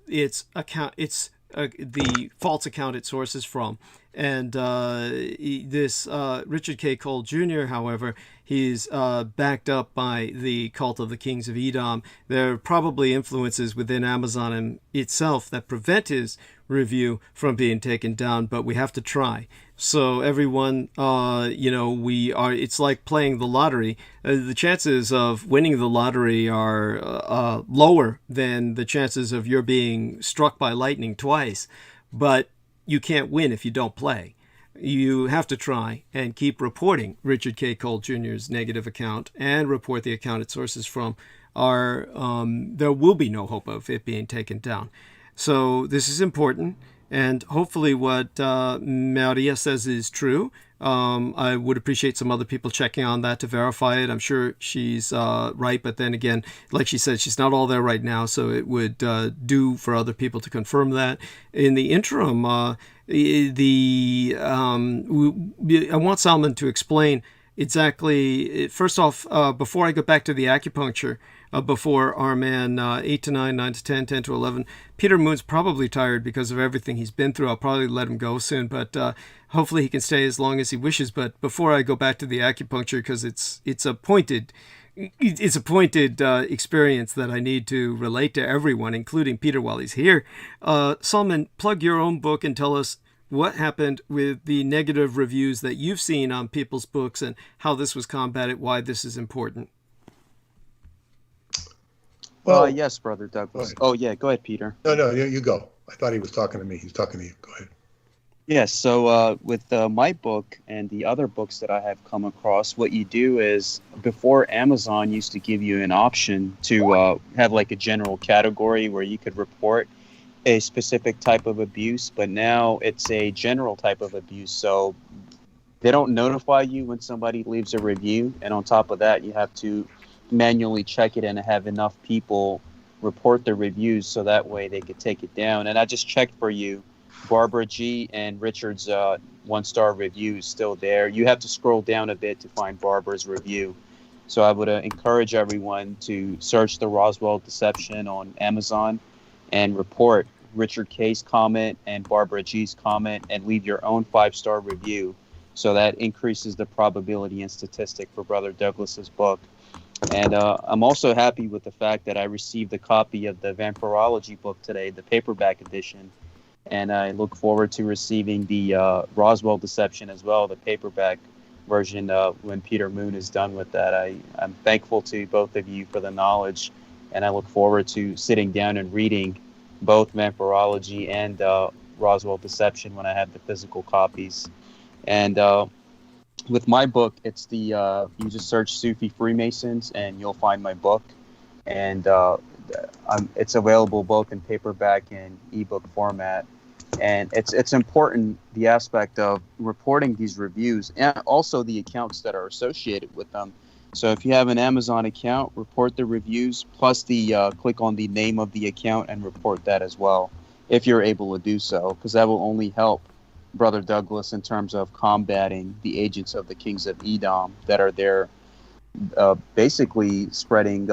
false account it sources from. And this Richard K. Cole Jr., however, he's backed up by the cult of the kings of Edom. There are probably influences within Amazon itself that prevent his review from being taken down, but we have to try. So everyone, it's like playing the lottery. The chances of winning the lottery are lower than the chances of your being struck by lightning twice. But you can't win if you don't play. You have to try and keep reporting Richard K. Cole Jr.'s negative account and report the account it sources from. There will be no hope of it being taken down. So this is important, and hopefully what Maria says is true. I would appreciate some other people checking on that to verify it. I'm sure she's right, but then again, like she said, she's not all there right now, so it would do for other people to confirm that. In the interim, I want Salman to explain exactly, first off, before I go back to the acupuncture, before our man 8 to 9, 9 to 10, 10 to 11. Peter Moon's probably tired because of everything he's been through. I'll probably let him go soon, but hopefully he can stay as long as he wishes. But before I go back to the acupuncture, because it's a pointed experience that I need to relate to everyone, including Peter while he's here. Salman, plug your own book and tell us what happened with the negative reviews that you've seen on people's books and how this was combated, why this is important. Well, yes, Brother Douglas. Oh, yeah, go ahead, Peter. No, you go. I thought he was talking to me. He's talking to you. Go ahead. Yes, so with my book and the other books that I have come across, what you do is, before Amazon used to give you an option to have like a general category where you could report a specific type of abuse, but now it's a general type of abuse. So they don't notify you when somebody leaves a review, and on top of that, you have to manually check it and have enough people report the reviews so that way they could take it down. And I just checked for you. Barbara G and Richard's 1-star review is still there. You have to scroll down a bit to find Barbara's review. So I would encourage everyone to search the Roswell Deception on Amazon and report Richard K's comment and Barbara G's comment and leave your own 5-star review. So that increases the probability and statistic for Brother Douglas's book. And I'm also happy with the fact that I received a copy of the Vampirology book today, the paperback edition. And I look forward to receiving the Roswell Deception as well, the paperback version when Peter Moon is done with that. I'm thankful to both of you for the knowledge, and I look forward to sitting down and reading both Vampirology and Roswell Deception when I have the physical copies. And with my book, it's the you just search Sufi Freemasons and you'll find my book. And it's available both in paperback and ebook format. And it's important, the aspect of reporting these reviews and also the accounts that are associated with them. So if you have an Amazon account, report the reviews, plus the click on the name of the account and report that as well, if you're able to do so, because that will only help Brother Douglas in terms of combating the agents of the kings of Edom that are there basically spreading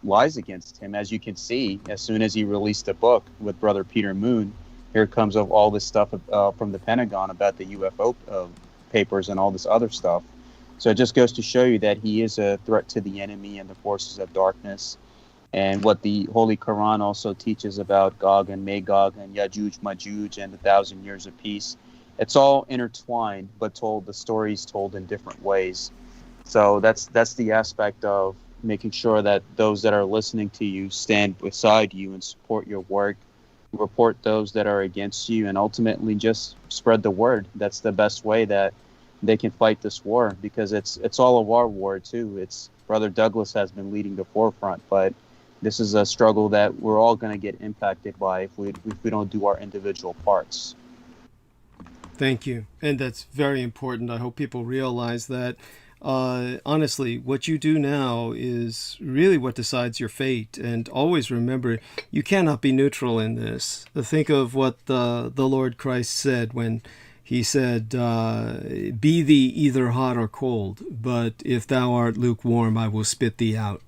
lies against him. As you can see, as soon as he released a book with Brother Peter Moon, here comes of all this stuff from the Pentagon about the UFO papers and all this other stuff. So it just goes to show you that he is a threat to the enemy and the forces of darkness. And what the Holy Quran also teaches about Gog and Magog and Yajuj, Majuj and the 1,000 years of peace. It's all intertwined, but the stories told in different ways. So that's the aspect of making sure that those that are listening to you stand beside you and support your work, report those that are against you, and ultimately just spread the word. That's the best way that they can fight this war, because it's all a war too. It's Brother Douglas has been leading the forefront, but this is a struggle that we're all going to get impacted by if we don't do our individual parts. Thank you. And that's very important. I hope people realize that. Honestly, what you do now is really what decides your fate. And always remember, you cannot be neutral in this. Think of what the Lord Christ said when he said, be thee either hot or cold, but if thou art lukewarm, I will spit thee out.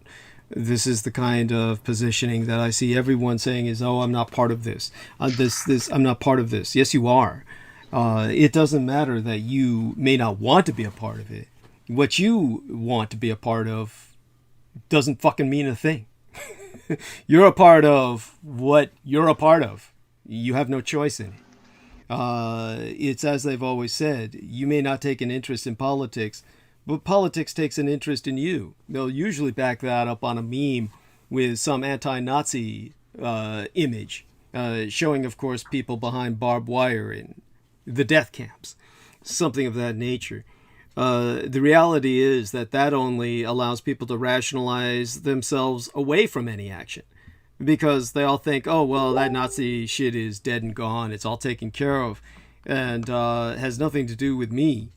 This is the kind of positioning that I see everyone saying is, oh, I'm not part of this. I'm not part of this. Yes, you are. It doesn't matter that you may not want to be a part of it. What you want to be a part of doesn't fucking mean a thing. You're a part of what you're a part of. You have no choice in it. It's as they've always said, you may not take an interest in politics, but politics takes an interest in you. They'll usually back that up on a meme with some anti-Nazi image, showing, of course, people behind barbed wire in the death camps, something of that nature. The reality is that only allows people to rationalize themselves away from any action, because they all think, oh, well, that Nazi shit is dead and gone. It's all taken care of and has nothing to do with me.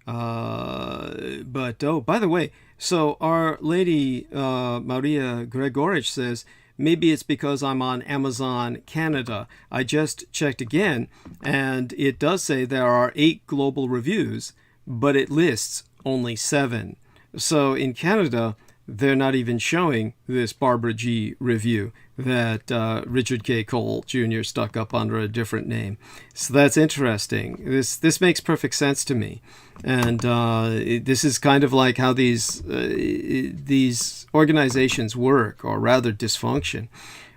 But, oh, by the way, so Our Lady Maria Gregorich says, maybe it's because I'm on Amazon Canada. I just checked again, and it does say there are 8 global reviews, but it lists only 7. So in Canada, they're not even showing this Barbara G review that Richard K. Cole Jr. stuck up under a different name. So that's interesting. This makes perfect sense to me. And this is kind of like how these organizations work, or rather dysfunction.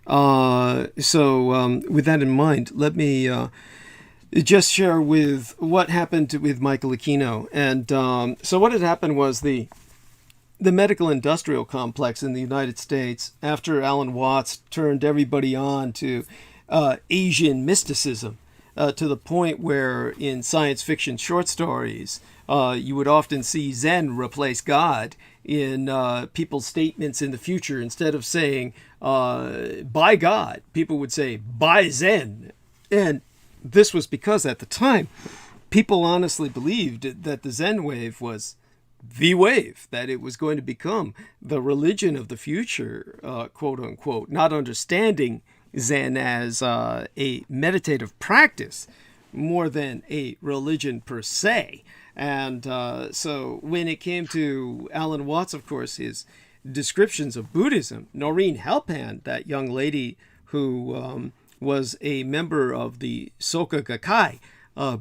So with that in mind, let me just share with what happened with Michael Aquino. And so what had happened was the medical industrial complex in the United States, after Alan Watts turned everybody on to Asian mysticism, to the point where in science fiction short stories, you would often see Zen replace God in people's statements in the future. Instead of saying, by God, people would say, by Zen. And this was because at the time, people honestly believed that the Zen wave was the wave, that it was going to become the religion of the future, quote unquote, not understanding Zen as a meditative practice more than a religion per se. And so when it came to Alan Watts, of course, his descriptions of Buddhism, Noreen Halpern, that young lady who was a member of the Soka Gakkai,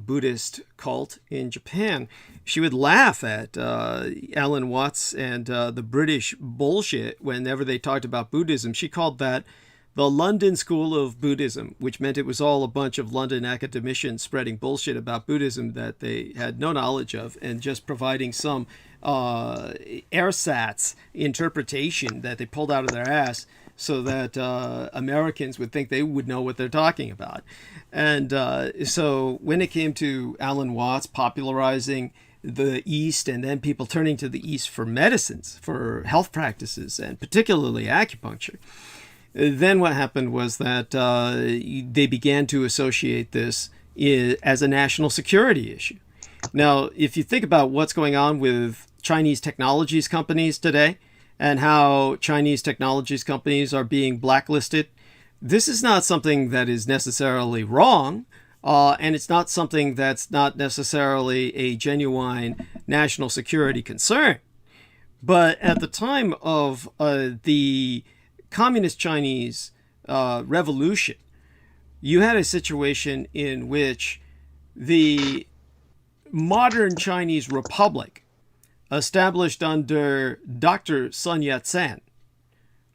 Buddhist cult in Japan. She would laugh at Alan Watts and the British bullshit whenever they talked about Buddhism. She called that the London School of Buddhism, which meant it was all a bunch of London academicians spreading bullshit about Buddhism that they had no knowledge of and just providing some ersatz interpretation that they pulled out of their ass so that Americans would think they would know what they're talking about. And so when it came to Alan Watts popularizing the East and then people turning to the East for medicines, for health practices, and particularly acupuncture, then what happened was that they began to associate this as a national security issue. Now, if you think about what's going on with Chinese technologies companies today and how Chinese technologies companies are being blacklisted, this is not something that is necessarily wrong, and it's not something that's not necessarily a genuine national security concern. But at the time of the Communist Chinese revolution, you had a situation in which the modern Chinese republic, established under Dr. Sun Yat-sen,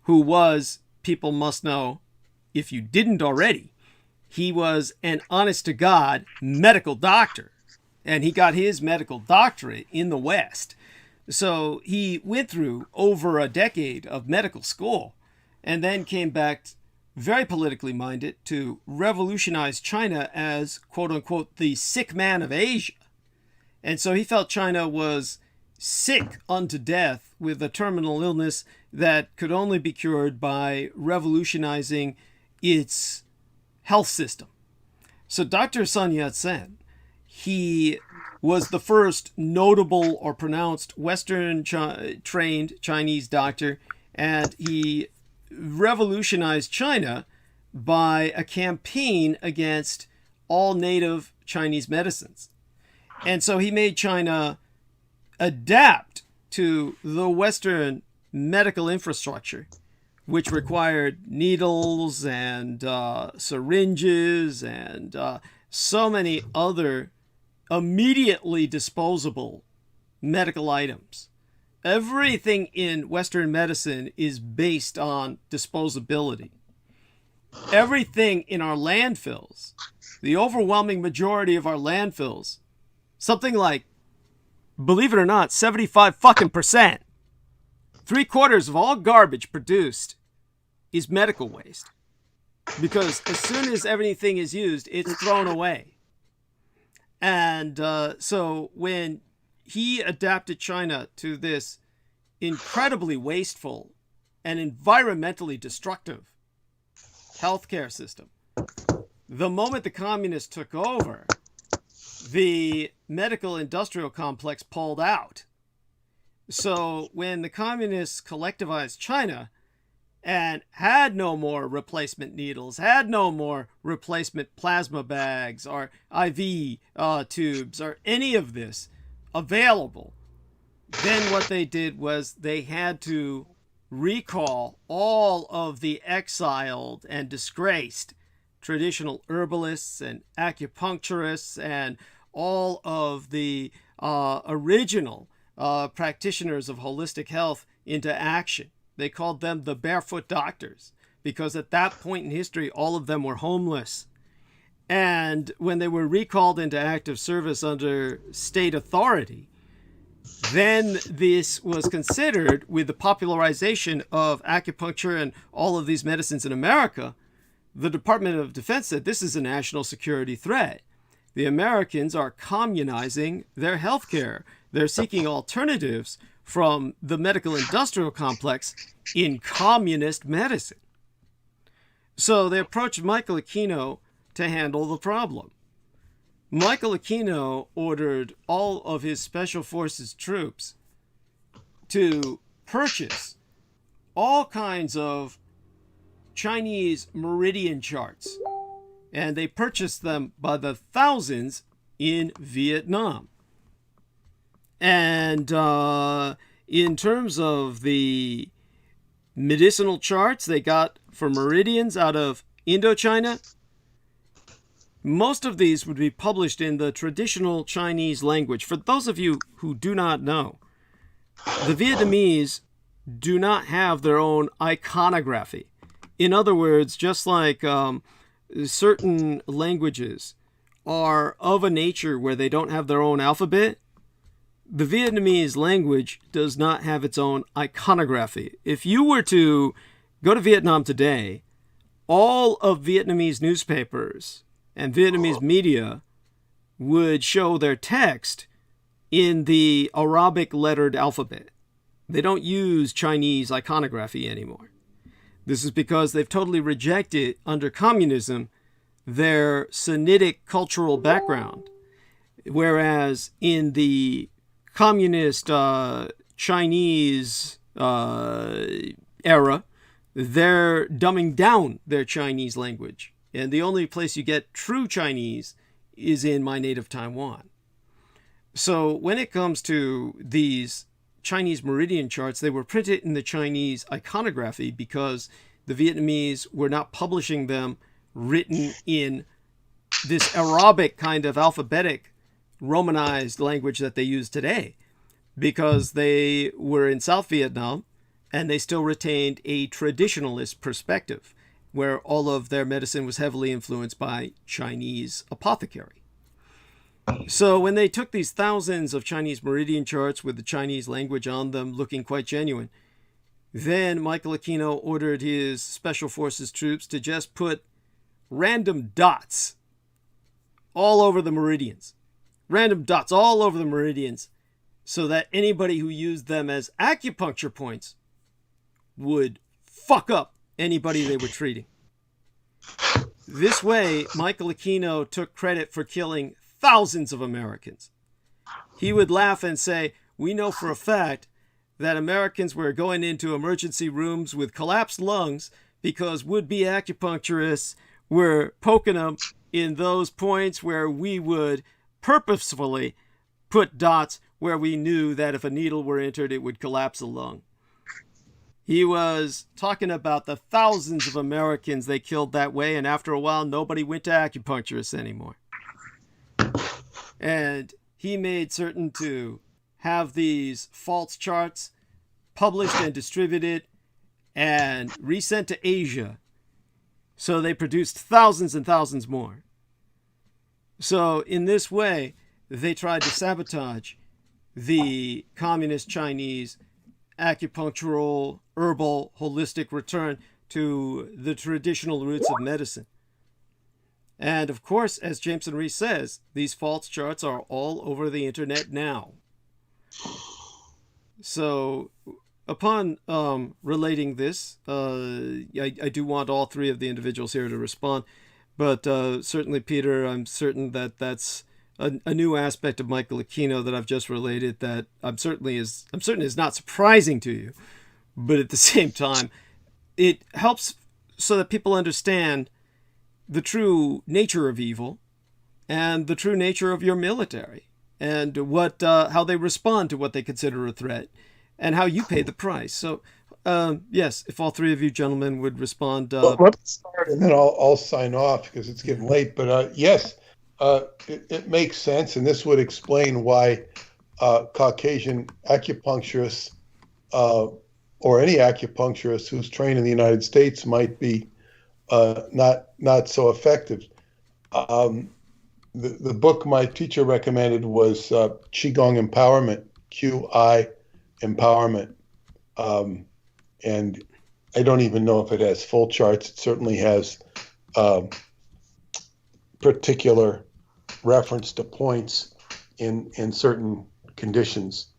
who was, people must know, if you didn't already, he was an honest-to-God medical doctor, and he got his medical doctorate in the West. So he went through over a decade of medical school and then came back very politically minded to revolutionize China as, quote-unquote, the sick man of Asia. And so he felt China was sick unto death with a terminal illness that could only be cured by revolutionizing its health system. So Dr. Sun Yat-sen, he was the first notable or pronounced Western-trained Chinese doctor, and he revolutionized China by a campaign against all native Chinese medicines. And so he made China adapt to the Western medical infrastructure, which required needles and syringes and so many other immediately disposable medical items. Everything in Western medicine is based on disposability. Everything in our landfills, the overwhelming majority of our landfills, something like, believe it or not, 75% 3/4 of all garbage produced is medical waste. Because as soon as everything is used, it's thrown away. And so when he adapted China to this incredibly wasteful and environmentally destructive healthcare system, the moment the communists took over, the medical industrial complex pulled out. So when the communists collectivized China and had no more replacement needles, had no more replacement plasma bags or IV tubes or any of this available, then what they did was they had to recall all of the exiled and disgraced traditional herbalists and acupuncturists and all of the original practitioners of holistic health into action. They called them the barefoot doctors because at that point in history, all of them were homeless. And when they were recalled into active service under state authority, then this was considered, with the popularization of acupuncture and all of these medicines in America, the Department of Defense said this is a national security threat. The Americans are communizing their healthcare. They're seeking alternatives from the medical industrial complex in communist medicine. So they approached Michael Aquino to handle the problem. Michael Aquino ordered all of his special forces troops to purchase all kinds of Chinese meridian charts, and they purchased them by the thousands in Vietnam. And in terms of the medicinal charts they got for meridians out of Indochina, most of these would be published in the traditional Chinese language. For those of you who do not know, the Vietnamese do not have their own iconography. In other words, just like certain languages are of a nature where they don't have their own alphabet, the Vietnamese language does not have its own iconography. If you were to go to Vietnam today, all of Vietnamese newspapers and Vietnamese media would show their text in the Arabic lettered alphabet. They don't use Chinese iconography anymore. This is because they've totally rejected, under communism, their Sinitic cultural background. Whereas in the communist Chinese era, they're dumbing down their Chinese language. And the only place you get true Chinese is in my native Taiwan. So when it comes to these Chinese meridian charts, they were printed in the Chinese iconography because the Vietnamese were not publishing them written in this Arabic kind of alphabetic Romanized language that they use today, because they were in South Vietnam and they still retained a traditionalist perspective where all of their medicine was heavily influenced by Chinese apothecary. So when they took these thousands of Chinese meridian charts with the Chinese language on them looking quite genuine, then Michael Aquino ordered his special forces troops to just put random dots all over the meridians. Random dots all over the meridians so that anybody who used them as acupuncture points would fuck up anybody they were treating. This way, Michael Aquino took credit for killing thousands of Americans. He would laugh and say, "We know for a fact that Americans were going into emergency rooms with collapsed lungs because would-be acupuncturists were poking them in those points where we would purposefully put dots where we knew that if a needle were entered, it would collapse a lung." He was talking about the thousands of Americans they killed that way, and after a while, nobody went to acupuncturists anymore. And he made certain to have these false charts published and distributed and resent to Asia. So they produced thousands and thousands more. So in this way, they tried to sabotage the communist Chinese acupunctural, herbal, holistic return to the traditional roots of medicine. And of course, as Jameson Rees says, these false charts are all over the internet now. So upon relating this, I do want all three of the individuals here to respond. But certainly, Peter, I'm certain that that's a new aspect of Michael Aquino that I've just related that I'm certain is not surprising to you. But at the same time, it helps so that people understand the true nature of evil and the true nature of your military and what how they respond to what they consider a threat and how you pay the price. So, yes, if all three of you gentlemen would respond. Well, let's start and then I'll sign off because it's getting late. But yes, it makes sense. And this would explain why Caucasian acupuncturists or any acupuncturist who's trained in the United States might be not so effective. The book my teacher recommended was Qigong Empowerment, QI Empowerment. And I don't even know if it has full charts. It certainly has particular reference to points in certain conditions.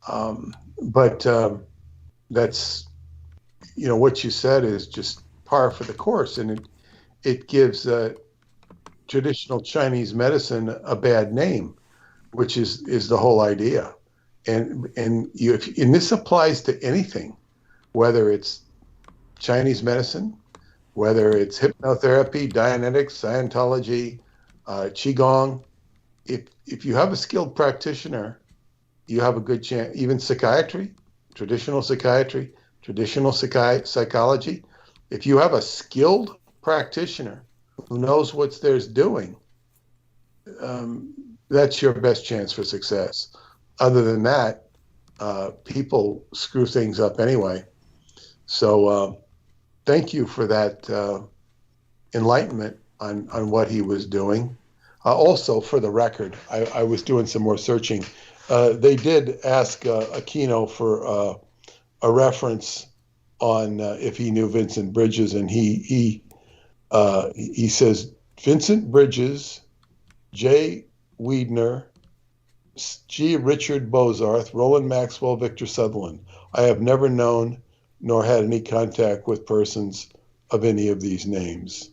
But that's, what you said is just par for the course, and it gives traditional Chinese medicine a bad name, which is the whole idea. And this applies to anything, whether it's Chinese medicine, whether it's hypnotherapy, Dianetics, Scientology, Qigong. If you have a skilled practitioner, you have a good chance. Even psychiatry, traditional psychiatry, traditional psychology. If you have a skilled practitioner who knows what they're doing, that's your best chance for success. Other than that, people screw things up anyway. So thank you for that enlightenment on what he was doing. Also, for the record, I was doing some more searching. They did ask Aquino for a reference on if he knew Vincent Bridges, and he says Vincent Bridges, J. Weidner, G. Richard Bozarth, Roland Maxwell, Victor Sutherland. I have never known nor had any contact with persons of any of these names.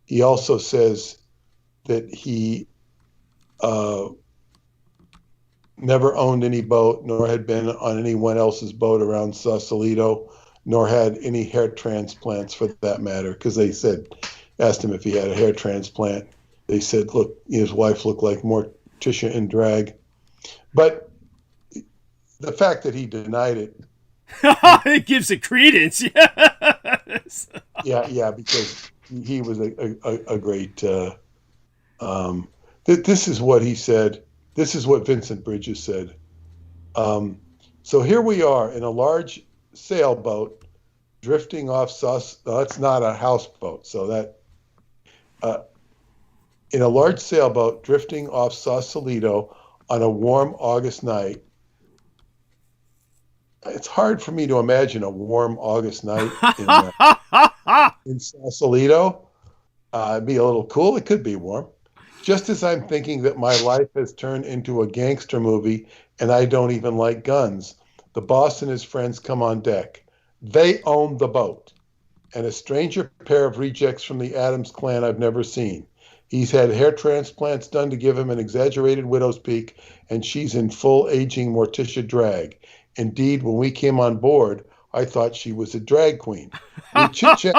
He also says that he never owned any boat, nor had been on anyone else's boat around Sausalito, nor had any hair transplants for that matter, because they asked him if he had a hair transplant. They said, look, his wife looked like Morticia in drag. But the fact that he denied it. It gives it credence, yes. Yeah, because he was a great, this is what he said. This is what Vincent Bridges said. So here we are in a large sailboat drifting off that's not a houseboat, so that in a large sailboat drifting off Sausalito on a warm August night. It's hard for me to imagine a warm August night in Sausalito. It'd be a little cool. It could be warm. Just as I'm thinking that my life has turned into a gangster movie and I don't even like guns, the boss and his friends come on deck. They own the boat, and a stranger pair of rejects from the Addams clan I've never seen. He's had hair transplants done to give him an exaggerated widow's peak, and she's in full aging Morticia drag. Indeed, when we came on board, I thought she was a drag queen. We chit-chat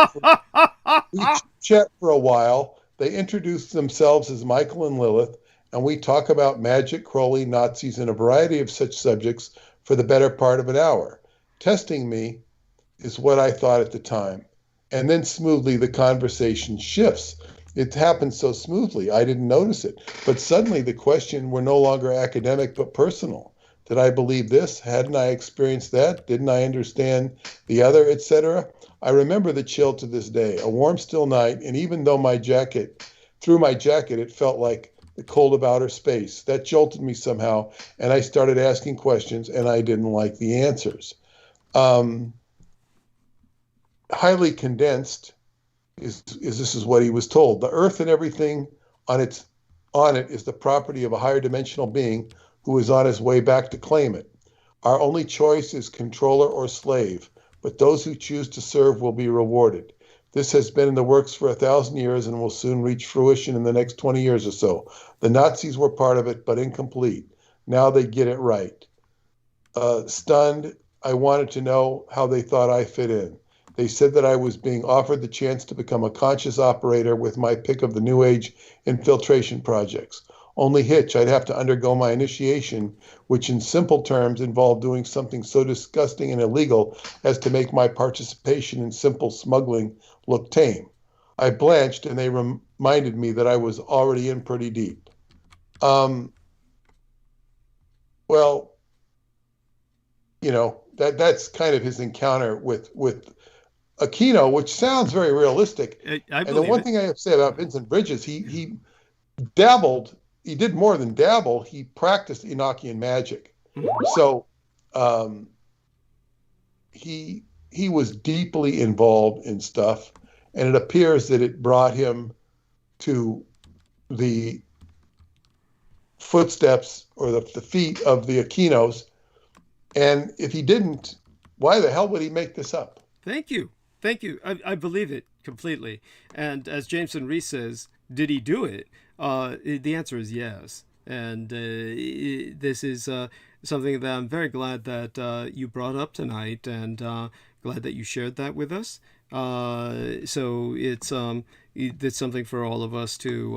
for a while. They introduced themselves as Michael and Lilith, and we talk about magic, Crowley, Nazis, and a variety of such subjects for the better part of an hour. Testing me is what I thought at the time. And then smoothly the conversation shifts. It happened so smoothly, I didn't notice it. But suddenly the questions were no longer academic, but personal. Did I believe this? Hadn't I experienced that? Didn't I understand the other, etc.? I remember the chill to this day, a warm, still night, and even though through my jacket, it felt like the cold of outer space. That jolted me somehow, and I started asking questions, and I didn't like the answers. Highly condensed, this is what he was told. The earth and everything on it is the property of a higher dimensional being who is on his way back to claim it. Our only choice is controller or slave, but those who choose to serve will be rewarded. This has been in the works for 1,000 years and will soon reach fruition in the next 20 years or so. The Nazis were part of it, but incomplete. Now they get it right. Stunned, I wanted to know how they thought I fit in. They said that I was being offered the chance to become a conscious operator with my pick of the New Age infiltration projects. Only hitch, I'd have to undergo my initiation, which in simple terms involved doing something so disgusting and illegal as to make my participation in simple smuggling look tame. I blanched, and they reminded me that I was already in pretty deep. Well, that's kind of his encounter with Aquino, which sounds very realistic. And the one thing I have to say about Vincent Bridges, he dabbled. He did more than dabble. He practiced Enochian magic. So he was deeply involved in stuff, and it appears that it brought him to the footsteps or the feet of the Aquinos. And if he didn't, why the hell would he make this up? Thank you. I believe it completely. And as Jameson Reese says, did he do it? The answer is yes. And this is something that I'm very glad that you brought up tonight, and glad that you shared that with us. So it's something for all of us to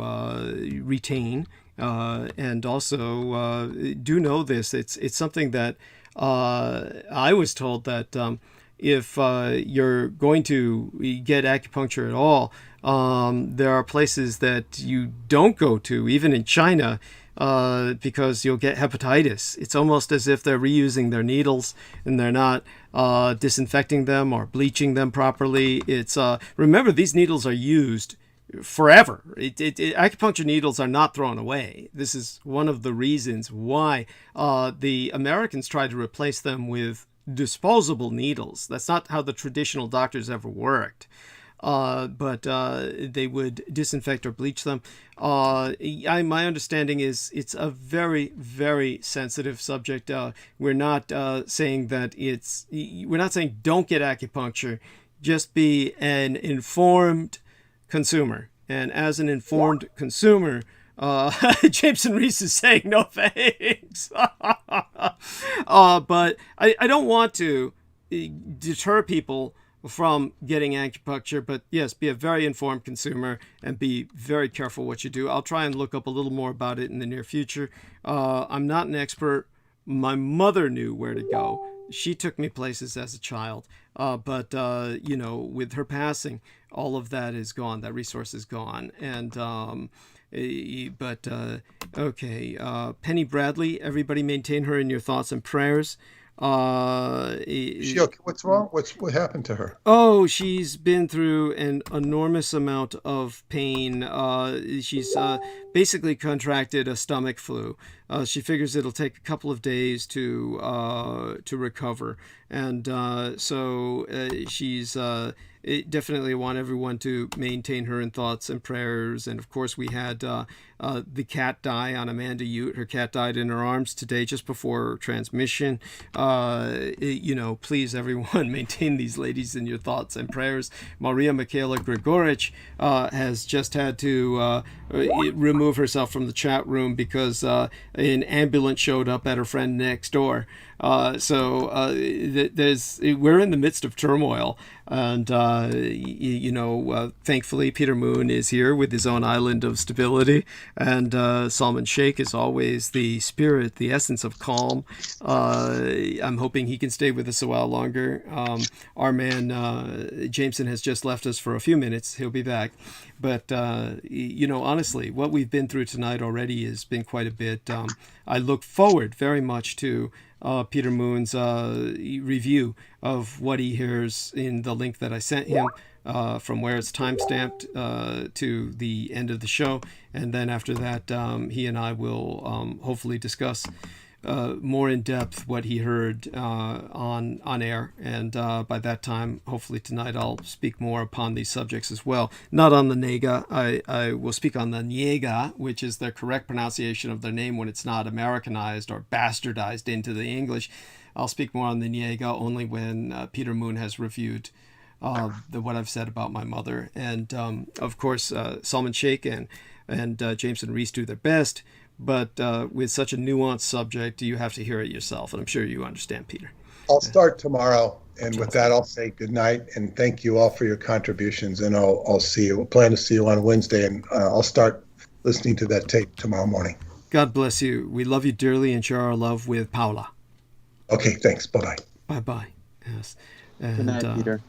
retain, and also do know this. It's something that I was told that if you're going to get acupuncture at all, there are places that you don't go to, even in China, because you'll get hepatitis. It's almost as if they're reusing their needles and they're not disinfecting them or bleaching them properly. It's remember, these needles are used forever. Acupuncture needles are not thrown away. This is one of the reasons why the Americans tried to replace them with disposable needles. That's not how the traditional doctors ever worked. But they would disinfect or bleach them. My understanding is it's a very, very sensitive subject. We're not saying that we're not saying don't get acupuncture. Just be an informed consumer. And as an informed consumer, Jameson Reese is saying no thanks. But I don't want to deter people from getting acupuncture, but yes, be a very informed consumer and be very careful what you do. I'll try and look up a little more about it in the near future. I'm not an expert. My mother knew where to go. She took me places as a child, but with her passing, all of that is gone. That resource is gone. And okay, Penny Bradley, everybody maintain her in your thoughts and prayers. She okay? What's wrong? What happened to her? Oh, she's been through an enormous amount of pain. She's basically contracted a stomach flu. She figures it'll take a couple of days to recover, and so she's definitely want everyone to maintain her in thoughts and prayers. And of course, we had the cat die on Amanda Ute. Her cat died in her arms today, just before transmission. Please, everyone, maintain these ladies in your thoughts and prayers. Maria Michaela Grigorich has just had to remove herself from the chat room because an ambulance showed up at her friend next door. We're in the midst of turmoil, and thankfully Peter Moon is here with his own island of stability, and Salman Sheikh is always the spirit, the essence of calm. I'm hoping he can stay with us a while longer. Our man Jameson has just left us for a few minutes. He'll be back. But, honestly, what we've been through tonight already has been quite a bit. I look forward very much to Peter Moon's review of what he hears in the link that I sent him, from where it's timestamped to the end of the show. And then after that, he and I will hopefully discuss more in depth what he heard on air, and by that time, hopefully tonight, I'll speak more upon these subjects as well. Not on the Nega. I will speak on the Niega, which is the correct pronunciation of their name when it's not Americanized or bastardized into the English. I'll speak more on the Niega only when Peter Moon has reviewed what I've said about my mother. And of course, Salman Sheikh and Jameson Reese do their best. But with such a nuanced subject, you have to hear it yourself. And I'm sure you understand, Peter. I'll start tomorrow. And with that, I'll say good night. And thank you all for your contributions. And I'll see you. Plan to see you on Wednesday. And I'll start listening to that tape tomorrow morning. God bless you. We love you dearly and share our love with Paula. Okay, thanks. Bye-bye. Bye-bye. Yes. And, good night, Peter.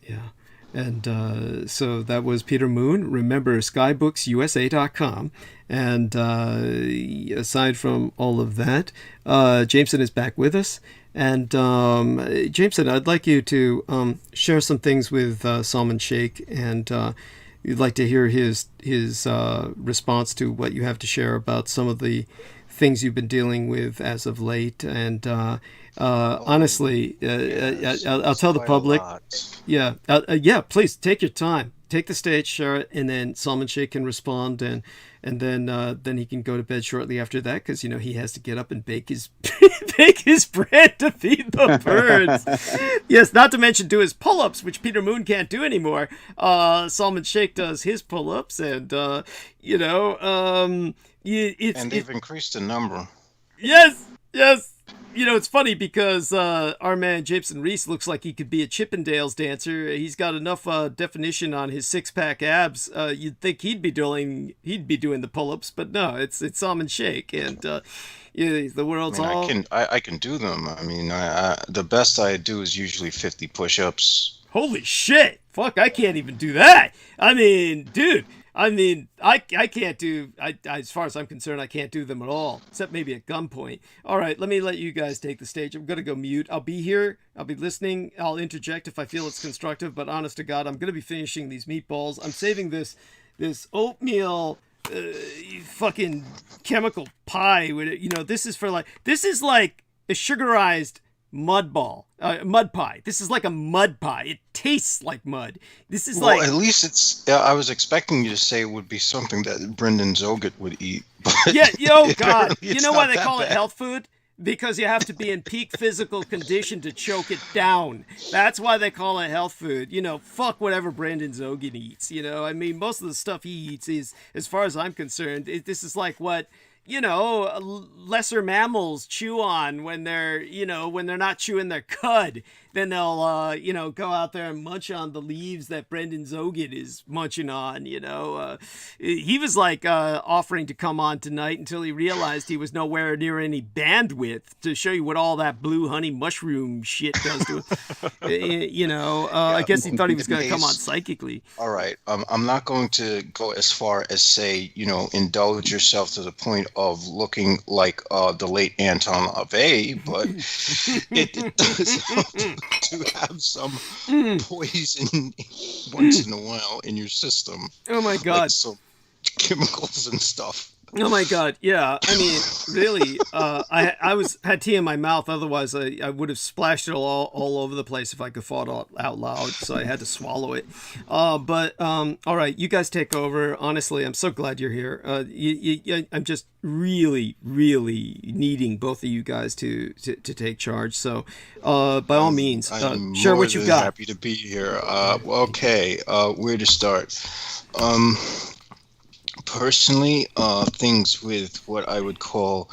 Yeah. And so that was Peter Moon. Remember, skybooks.usa.com. And aside from all of that, Jameson is back with us. And Jameson, I'd like you to share some things with Salman Sheikh. And you'd like to hear his response to what you have to share about some of the things you've been dealing with as of late. And honestly, I'll tell the public. Yeah, please take your time, take the stage, share it, and then Salman Sheikh can respond, and then he can go to bed shortly after that, because he has to get up and bake his bake his bread to feed the birds. Yes, not to mention do his pull-ups, which Peter Moon can't do anymore. Salman Sheikh does his pull-ups, and and they've increased the number. Yes. It's funny because our man Jameson Reese looks like he could be a Chippendales dancer. He's got enough definition on his six-pack abs. You'd think he'd be doing the pull-ups, but no, it's Salmon Shake, and the world's all. I can do them. I mean, the best I do is usually 50 push-ups. Holy shit! Fuck, I can't even do that. I mean, dude. I can't do, as far as I'm concerned, I can't do them at all, except maybe at gunpoint. All right, let me let you guys take the stage. I'm going to go mute. I'll be here. I'll be listening. I'll interject if I feel it's constructive, but honest to God, I'm going to be finishing these meatballs. I'm saving this oatmeal fucking chemical pie. This is like a sugarized mud pie. This is like a mud pie. It tastes like mud. This is at least it's. I was expecting you to say it would be something that Brendan Zogert would eat. But yeah. Oh God. You know why they call it health food? Because you have to be in peak physical condition to choke it down. That's why they call it health food. Fuck whatever Brendan Zogert eats. I mean, most of the stuff he eats is, as far as I'm concerned, this is like what. Lesser mammals chew on when they're not chewing their cud. Then they'll, go out there and munch on the leaves that Brendan Zogert is munching on, He was offering to come on tonight until he realized he was nowhere near any bandwidth to show you what all that blue honey mushroom shit does to him. I guess he thought he was going to come on psychically. All right. I'm not going to go as far as say, indulge yourself to the point of looking like the late Anton LaVey, but it does help to have some poison once in a while in your system. Oh my God. Like some chemicals and stuff. Oh my God, yeah. I mean, really, I had tea in my mouth. Otherwise, I would have splashed it all over the place if I could thought out loud. So I had to swallow it. But all right, you guys take over. Honestly, I'm so glad you're here. I'm just really, really needing both of you guys to take charge. So by all means, share what you've got. Happy to be here. Okay, where to start? Personally, things with what I would call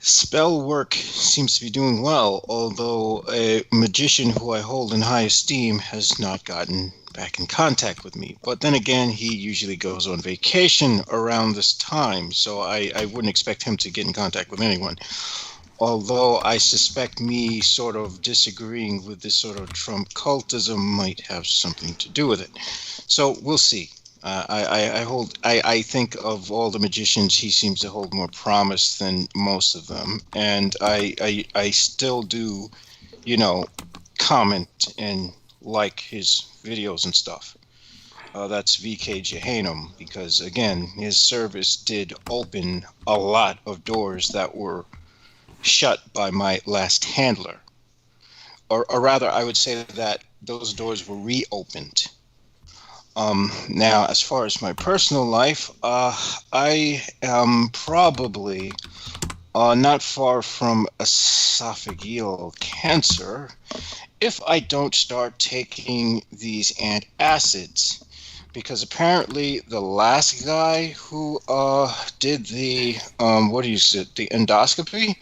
spell work seems to be doing well, although a magician who I hold in high esteem has not gotten back in contact with me. But then again, he usually goes on vacation around this time, so I wouldn't expect him to get in contact with anyone. Although I suspect me sort of disagreeing with this sort of Trump cultism might have something to do with it. So we'll see. I think of all the magicians, he seems to hold more promise than most of them, and I still do, comment and like his videos and stuff. That's VK Jehanum, because again, his service did open a lot of doors that were shut by my last handler, or rather, I would say that those doors were reopened. Now, as far as my personal life, I am probably not far from esophageal cancer if I don't start taking these antacids, because apparently the last guy who did the the endoscopy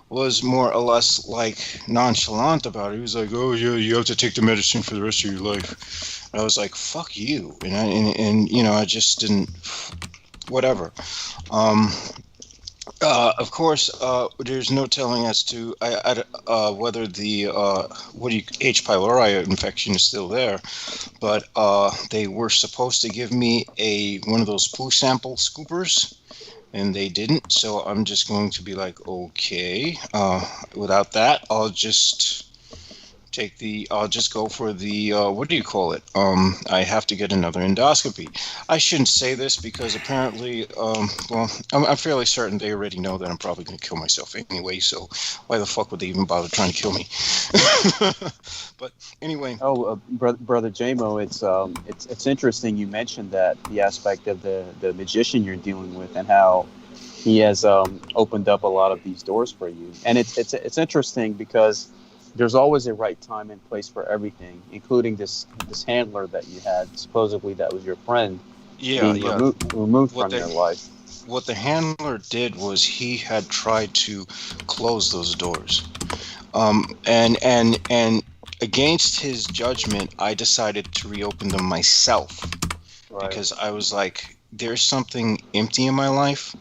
was more or less like nonchalant about it. He was like, "Oh yeah, you have to take the medicine for the rest of your life." I was like, "Fuck you," and I just didn't. Whatever. Of course, there's no telling as to whether the H. pylori infection is still there, but they were supposed to give me one of those poo sample scoopers, and they didn't. So I'm just going to be like, okay. Without that, I'll just go for the, I have to get another endoscopy. I shouldn't say this because apparently, I'm fairly certain they already know that I'm probably going to kill myself anyway, so why the fuck would they even bother trying to kill me? But anyway. Brother JMO, it's interesting you mentioned that, the aspect of the magician you're dealing with and how he has opened up a lot of these doors for you. And it's interesting because there's always a right time and place for everything, including this handler that you had. Supposedly that was your friend. Yeah, being yeah. removed What from the your life. what the handler did was he had tried to close those doors. And against his judgment, I decided to reopen them myself Right. because I was like, there's something empty in my life.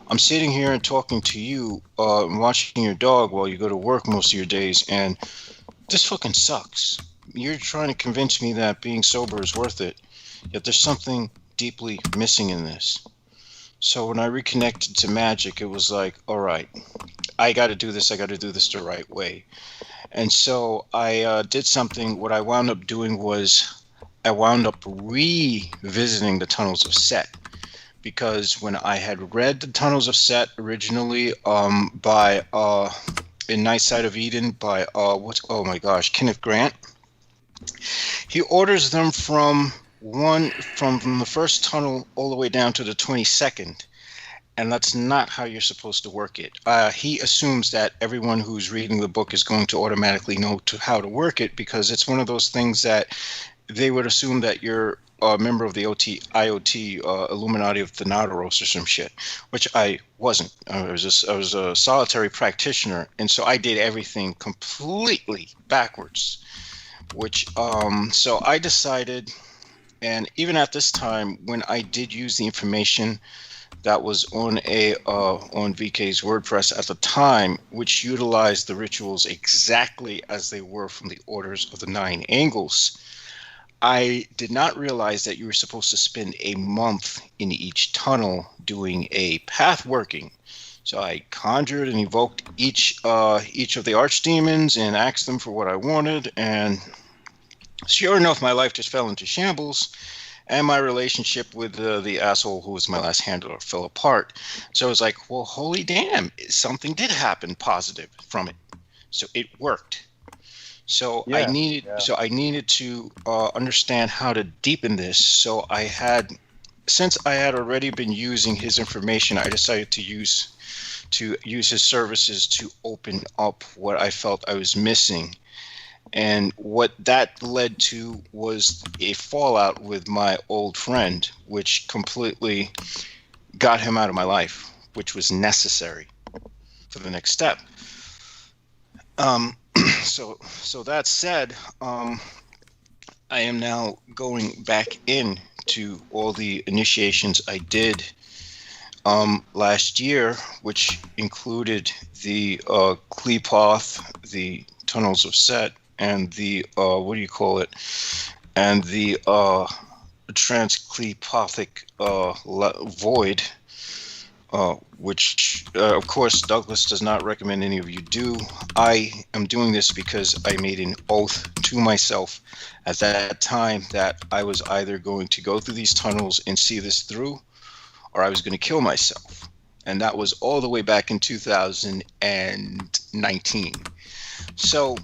I'm sitting here and talking to you, and watching your dog while you go to work most of your days, and this fucking sucks. You're trying to convince me that being sober is worth it, yet there's something deeply missing in this. So when I reconnected to magic, it was like, all right, I got to do this. I got to do this the right way. And so I did something. What I wound up doing was I wound up revisiting the Tunnels of Set, because when I had read the Tunnels of Set originally by in Night Side of Eden by Kenneth Grant, he orders them from the first tunnel all the way down to the 22nd. And that's not how you're supposed to work it. He assumes that everyone who's reading the book is going to automatically know how to work it, because it's one of those things that they would assume that you're a member of the IoT Illuminati of Thanatos or some shit, which I wasn't. I was a solitary practitioner, and so I did everything completely backwards. Which so I decided, and even at this time, when I did use the information that was on on VK's WordPress at the time, which utilized the rituals exactly as they were from the Orders of the Nine Angles, I did not realize that you were supposed to spend a month in each tunnel doing a path working. So I conjured and evoked each of the archdemons and asked them for what I wanted, and sure enough, my life just fell into shambles. And my relationship with the asshole who was my last handler fell apart. So I was like, well, holy damn, something did happen positive from it. So it worked. So I needed to understand how to deepen this. So since I had already been using his information, I decided to use his services to open up what I felt I was missing. And what that led to was a fallout with my old friend, which completely got him out of my life, which was necessary for the next step. So that said, I am now going back into all the initiations I did last year, which included the Qlipoth, the Tunnels of Set, and the and the transclepothic void, which of course Douglas does not recommend any of you do. I am doing this because I made an oath to myself at that time that I was either going to go through these tunnels and see this through, or I was going to kill myself. And that was all the way back in 2019. So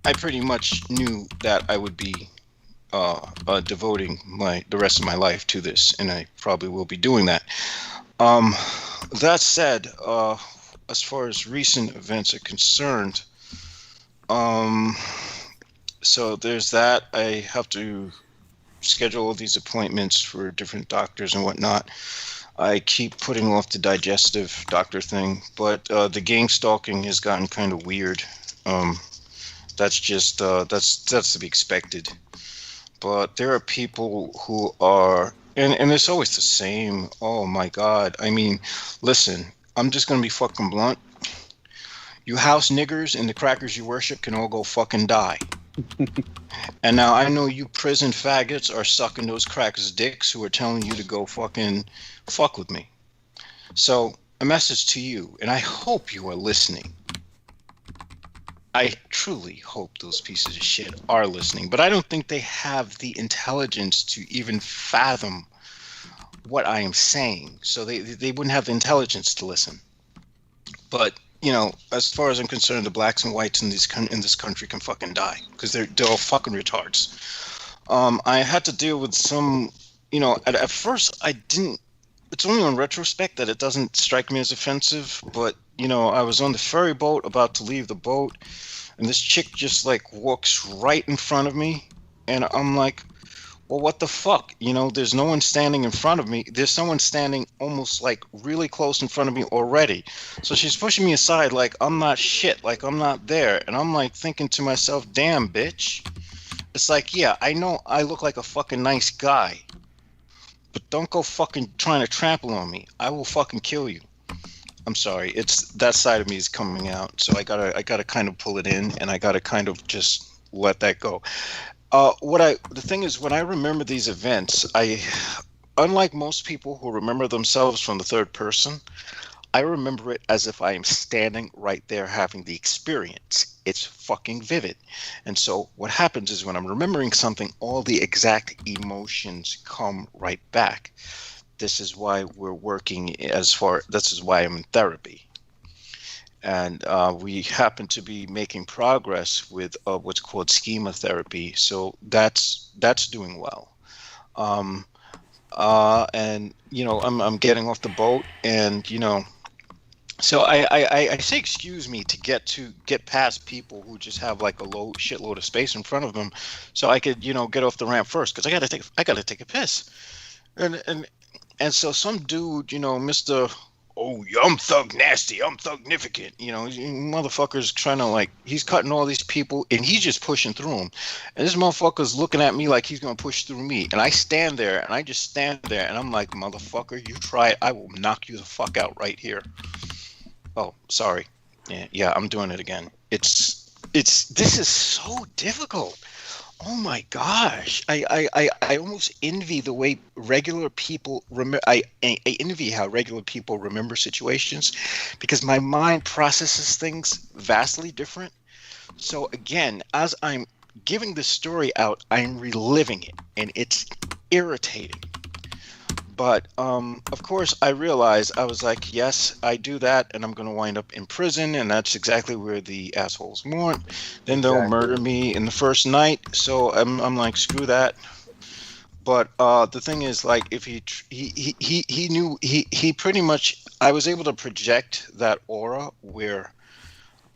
I pretty much knew that I would be devoting the rest of my life to this, and I probably will be doing that. That said, as far as recent events are concerned, so there's that. I have to schedule all these appointments for different doctors and whatnot. I keep putting off the digestive doctor thing, but the gang stalking has gotten kind of weird. That's just that's to be expected. But there are people who are, and it's always the same. Oh my God! I mean, listen, I'm just gonna be fucking blunt. You house niggers and the crackers you worship can all go fucking die. And now I know you prison faggots are sucking those crackers' dicks who are telling you to go fucking fuck with me. So a message to you, and I hope you are listening. I truly hope those pieces of shit are listening, but I don't think they have the intelligence to even fathom what I am saying. So they wouldn't have the intelligence to listen. But, you know, as far as I'm concerned, the blacks and whites in this country can fucking die because they're all fucking retards. I had to deal with some, you know, at first I didn't, it's only on retrospect that it doesn't strike me as offensive, but, you know, I was on the ferry boat about to leave the boat, and this chick just like walks right in front of me, and I'm like, well, what the fuck? You know, there's no one standing in front of me. There's someone standing almost like really close in front of me already. So she's pushing me aside like I'm not shit, like I'm not there. And I'm like thinking to myself, damn, bitch. It's like, yeah, I know I look like a fucking nice guy, but don't go fucking trying to trample on me. I will fucking kill you. I'm sorry. It's that side of me is coming out. So I gotta kind of pull it in, and I gotta kind of just let that go. The thing is, when I remember these events, unlike most people who remember themselves from the third person, I remember it as if I am standing right there having the experience. It's fucking vivid. And so what happens is when I'm remembering something, all the exact emotions come right back. This is why we're working this is why I'm in therapy. And we happen to be making progress with what's called schema therapy. So that's doing well. And, you know, I'm getting off the boat and, you know, so I say excuse me to get past people who just have like a shitload of space in front of them, so I could, you know, get off the ramp first because I gotta take a piss, and so some dude, you know, Mr. Oh, I'm thug nasty, I'm thugnificant, you know, motherfucker's trying to like, he's cutting all these people and he's just pushing through them, and this motherfucker's looking at me like he's gonna push through me, and I stand there and I just stand there and I'm like, motherfucker, you try it, I will knock you the fuck out right here. Oh, sorry. Yeah, I'm doing it again. This is so difficult. Oh my gosh. I almost envy the way regular people remember. I envy how regular people remember situations, because my mind processes things vastly different. So again, as I'm giving the story out, I'm reliving it, and it's irritating. But of course, I realized, I was like, yes, I do that, and I'm going to wind up in prison, and that's exactly where the assholes want. Then they'll murder me in the first night. So I'm like, screw that. But the thing is, like, if he knew, he pretty much, I was able to project that aura where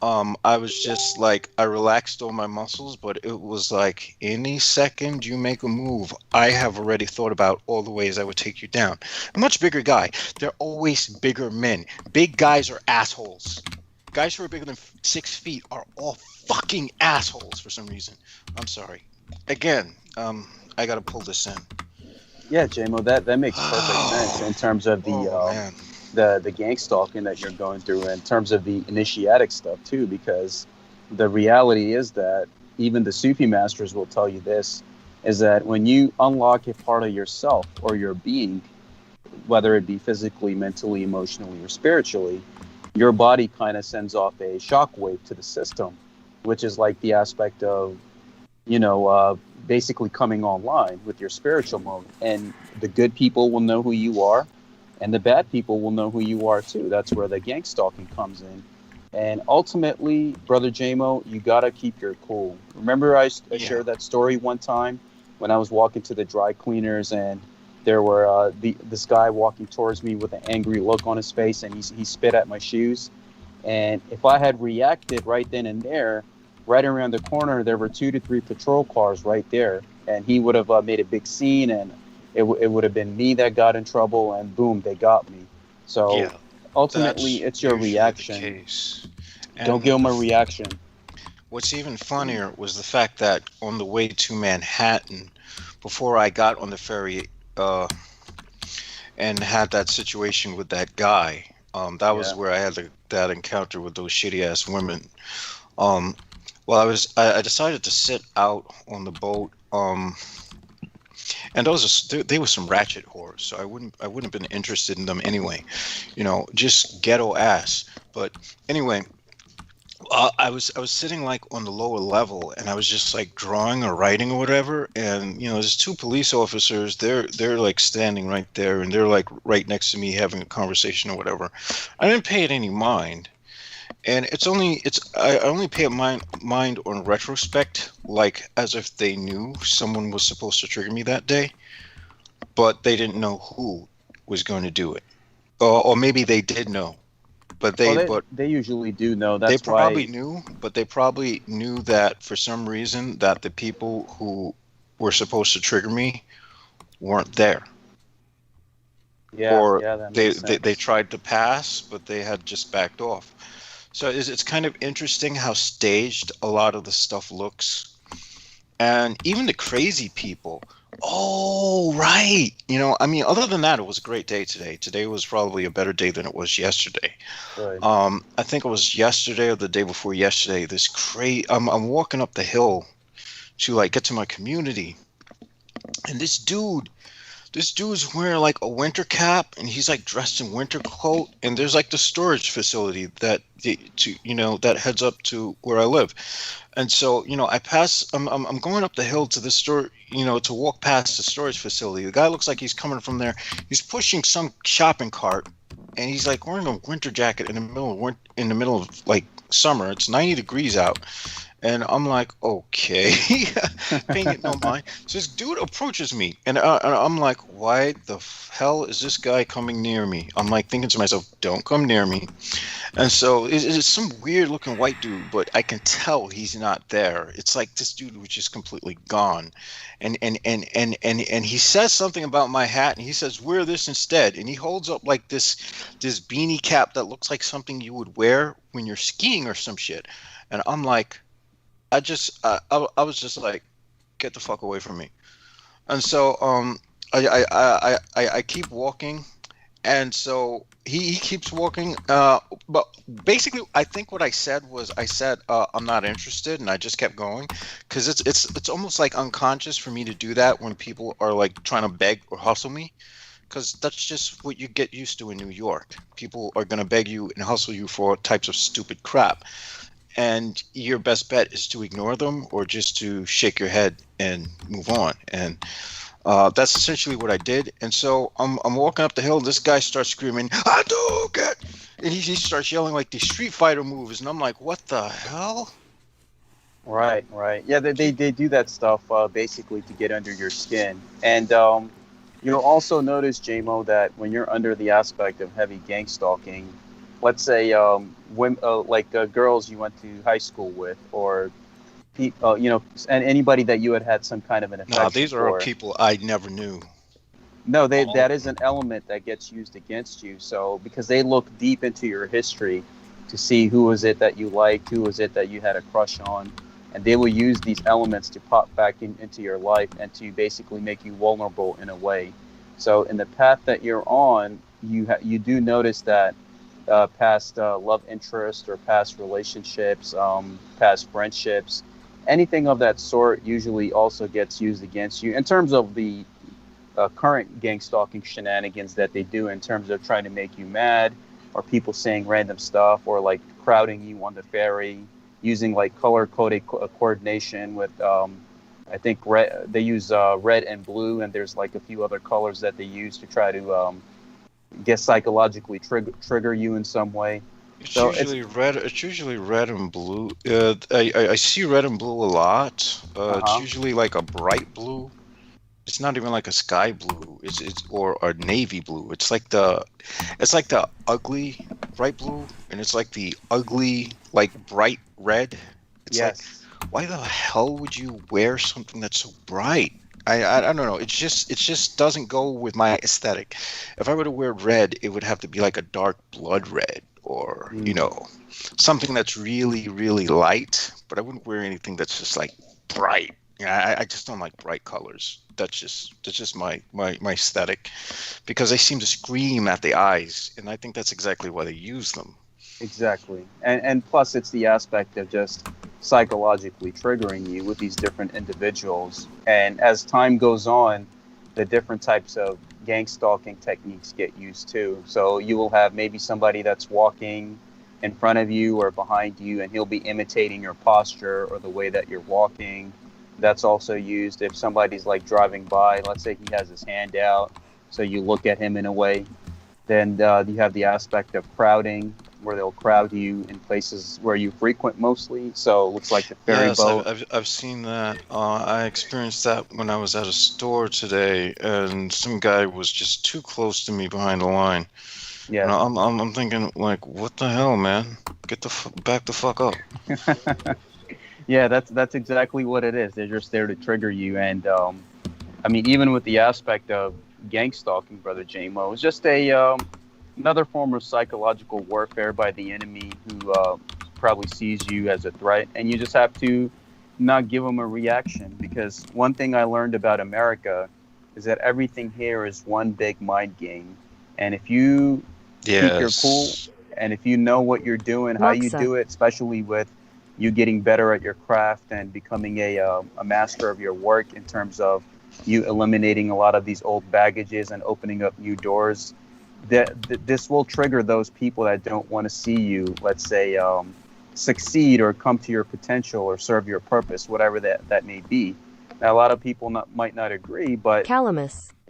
I was just like, I relaxed all my muscles, but it was like, any second you make a move, I have already thought about all the ways I would take you down. A much bigger guy. They're always bigger men. Big guys are assholes. Guys who are bigger than 6 feet are all fucking assholes for some reason. I'm sorry. Again, I gotta pull this in. Yeah, JMO, that makes perfect sense in terms of the gang stalking that you're going through, in terms of the initiatic stuff too, because the reality is that even the Sufi masters will tell you this, is that when you unlock a part of yourself or your being, whether it be physically, mentally, emotionally, or spiritually, your body kind of sends off a shockwave to the system, which is like the aspect of, you know, basically coming online with your spiritual mode. And the good people will know who you are, and the bad people will know who you are too. That's where the gang stalking comes in. And ultimately, Brother JMO, you got to keep your cool. Remember I shared that story one time when I was walking to the dry cleaners, and there were this guy walking towards me with an angry look on his face, and he spit at my shoes. And if I had reacted right then and there, right around the corner, there were 2 to 3 patrol cars right there, and he would have made a big scene, and it would have been me that got in trouble, and boom, they got me. So ultimately, it's your reaction. Don't give them a reaction. What's even funnier was the fact that on the way to Manhattan, before I got on the ferry and had that situation with that guy, that was where I had that encounter with those shitty ass women. Well, I decided to sit out on the boat, and they were some ratchet whores, so I wouldn't have been interested in them anyway, you know, just ghetto ass. But anyway, I was sitting like on the lower level, and I was just like drawing or writing or whatever, and you know, there's 2 police officers. They're like standing right there, and they're like right next to me having a conversation or whatever. I didn't pay it any mind. And I only pay mind on retrospect, like as if they knew someone was supposed to trigger me that day, but they didn't know who was going to do it, or maybe they did know, but they usually do know. That's they probably knew, but they probably knew that for some reason that the people who were supposed to trigger me weren't there. Yeah, Or that they, makes they sense. they tried to pass, but they had just backed off. So it's kind of interesting how staged a lot of the stuff looks. And even the crazy people. Oh, right. I mean, other than that, it was a great day today. Today was probably a better day than it was yesterday. Good. I think it was yesterday or the day before yesterday. I'm walking up the hill to like get to my community, and this dude's wearing like a winter cap, and he's like dressed in winter coat, and there's like the storage facility that that heads up to where I live. And so, I'm going up the hill to the store, to walk past the storage facility. The guy looks like he's coming from there. He's pushing some shopping cart, and he's like wearing a winter jacket in the middle of like summer. It's 90 degrees out. And I'm like, okay, paying it no mind. So this dude approaches me, and I'm like, why the hell is this guy coming near me? I'm like thinking to myself, don't come near me. And so it's some weird looking white dude, but I can tell he's not there. It's like this dude was just completely gone. And he says something about my hat, and he says, wear this instead. And he holds up like this beanie cap that looks like something you would wear when you're skiing or some shit. And I'm like, I was just like, get the fuck away from me. And so I keep walking, and so he keeps walking. But basically, I think what I said was I'm not interested, and I just kept going, because it's almost like unconscious for me to do that when people are like trying to beg or hustle me, because that's just what you get used to in New York. People are gonna beg you and hustle you for types of stupid crap. And your best bet is to ignore them or just to shake your head and move on. And that's essentially what I did. And so I'm walking up the hill, and this guy starts screaming, I do get, and he starts yelling like these Street Fighter moves. And I'm like, what the hell? Right. Yeah, they do that stuff basically to get under your skin. And you'll also notice, JMO, that when you're under the aspect of heavy gang stalking, let's say girls you went to high school with, or and anybody that you had some kind of an affection No, these are for. people I never knew. No, that is an element that gets used against you. So because they look deep into your history to see who was it that you liked, who was it that you had a crush on, and they will use these elements to pop back into your life and to basically make you vulnerable in a way. So in the path that you're on, you do notice that past love interest or past relationships, past friendships, anything of that sort usually also gets used against you in terms of the current gang stalking shenanigans that they do, in terms of trying to make you mad, or people saying random stuff, or like crowding you on the ferry, using like color-coded coordination with I think they use red and blue, and there's like a few other colors that they use to try to get psychologically trigger you in some way. It's So usually red. It's usually red and blue. I see red and blue a lot. It's usually like a bright blue. It's not even like a sky blue. It's or a navy blue. It's like the ugly bright blue, and it's like the ugly like bright red. It's yes. like, why the hell would you wear something that's so bright? I don't know. It just doesn't go with my aesthetic. If I were to wear red, it would have to be like a dark blood red, or something that's really, really light. But I wouldn't wear anything that's just like bright. I just don't like bright colors. That's just my aesthetic, because they seem to scream at the eyes, and I think that's exactly why they use them. Exactly. And plus it's the aspect of just psychologically triggering you with these different individuals. And as time goes on, the different types of gang stalking techniques get used too. So you will have maybe somebody that's walking in front of you or behind you, and he'll be imitating your posture or the way that you're walking. That's also used if somebody's like driving by, let's say he has his hand out, so you look at him in a way. Then you have the aspect of crowding, where they'll crowd you in places where you frequent mostly. So it looks like the ferry boat. I've seen that. I experienced that when I was at a store today, and some guy was just too close to me behind the line. Yeah. And I'm thinking, like, what the hell, man? Get back the fuck up. Yeah, that's exactly what it is. They're just there to trigger you. And I mean, even with the aspect of gang stalking, Brother JMO, it's just another form of psychological warfare by the enemy who probably sees you as a threat, and you just have to not give them a reaction. Because one thing I learned about America is that everything here is one big mind game, and if you keep your cool, and if you know what you're doing, how you do it, especially with you getting better at your craft and becoming a master of your work in terms of you eliminating a lot of these old baggages and opening up new doors, this will trigger those people that don't want to see you, let's say, succeed or come to your potential or serve your purpose, whatever that may be. Now, a lot of people might not agree, but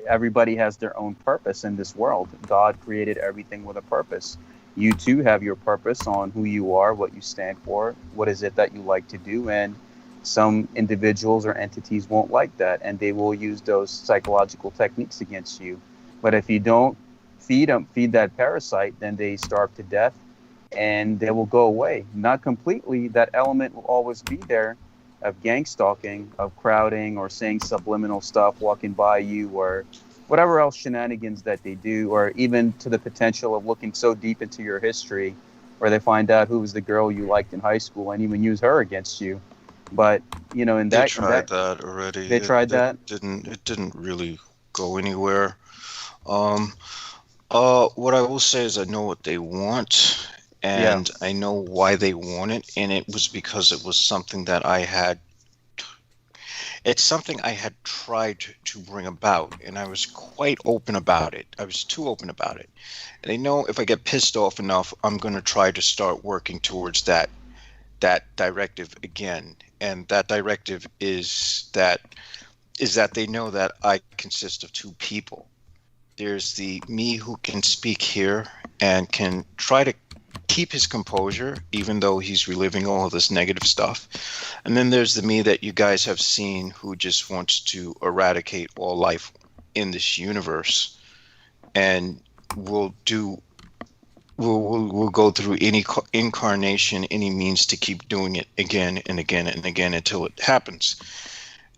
everybody has their own purpose in this world. God created everything with a purpose. You too have your purpose on who you are, what you stand for, what is it that you like to do, and some individuals or entities won't like that, and they will use those psychological techniques against you. But if you don't feed that parasite, then they starve to death, and they will go away. Not completely. That element will always be there of gang stalking, of crowding, or saying subliminal stuff, walking by you, or whatever else shenanigans that they do, or even to the potential of looking so deep into your history where they find out who was the girl you liked in high school and even use her against you. But, you know, in that... They tried that already. They tried that? It didn't really go anywhere. What I will say is I know what they want, and I know why they want it, and it was because it was something that it's something I had tried to bring about, and I was quite open about it. I was too open about it. And I know if I get pissed off enough, I'm going to try to start working towards that directive again. And that directive is that they know that I consist of two people. There's the me who can speak here and can try to keep his composure, even though he's reliving all of this negative stuff. And then there's the me that you guys have seen who just wants to eradicate all life in this universe. And we'll go through any incarnation, any means to keep doing it again and again and again until it happens.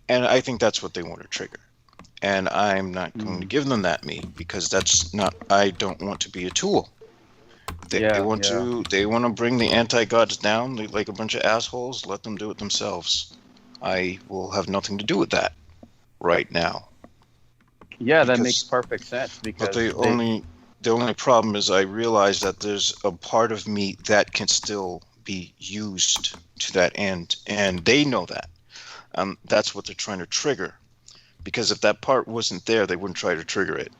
And I think that's what they want to trigger. And I'm not going to give them that me, because I don't want to be a tool. They want to bring the anti-gods down like a bunch of assholes. Let them do it themselves. I will have nothing to do with that right now. Yeah, that makes perfect sense. Because the only problem is I realize that there's a part of me that can still be used to that end, and they know that. That's what they're trying to trigger. Because if that part wasn't there, they wouldn't try to trigger it.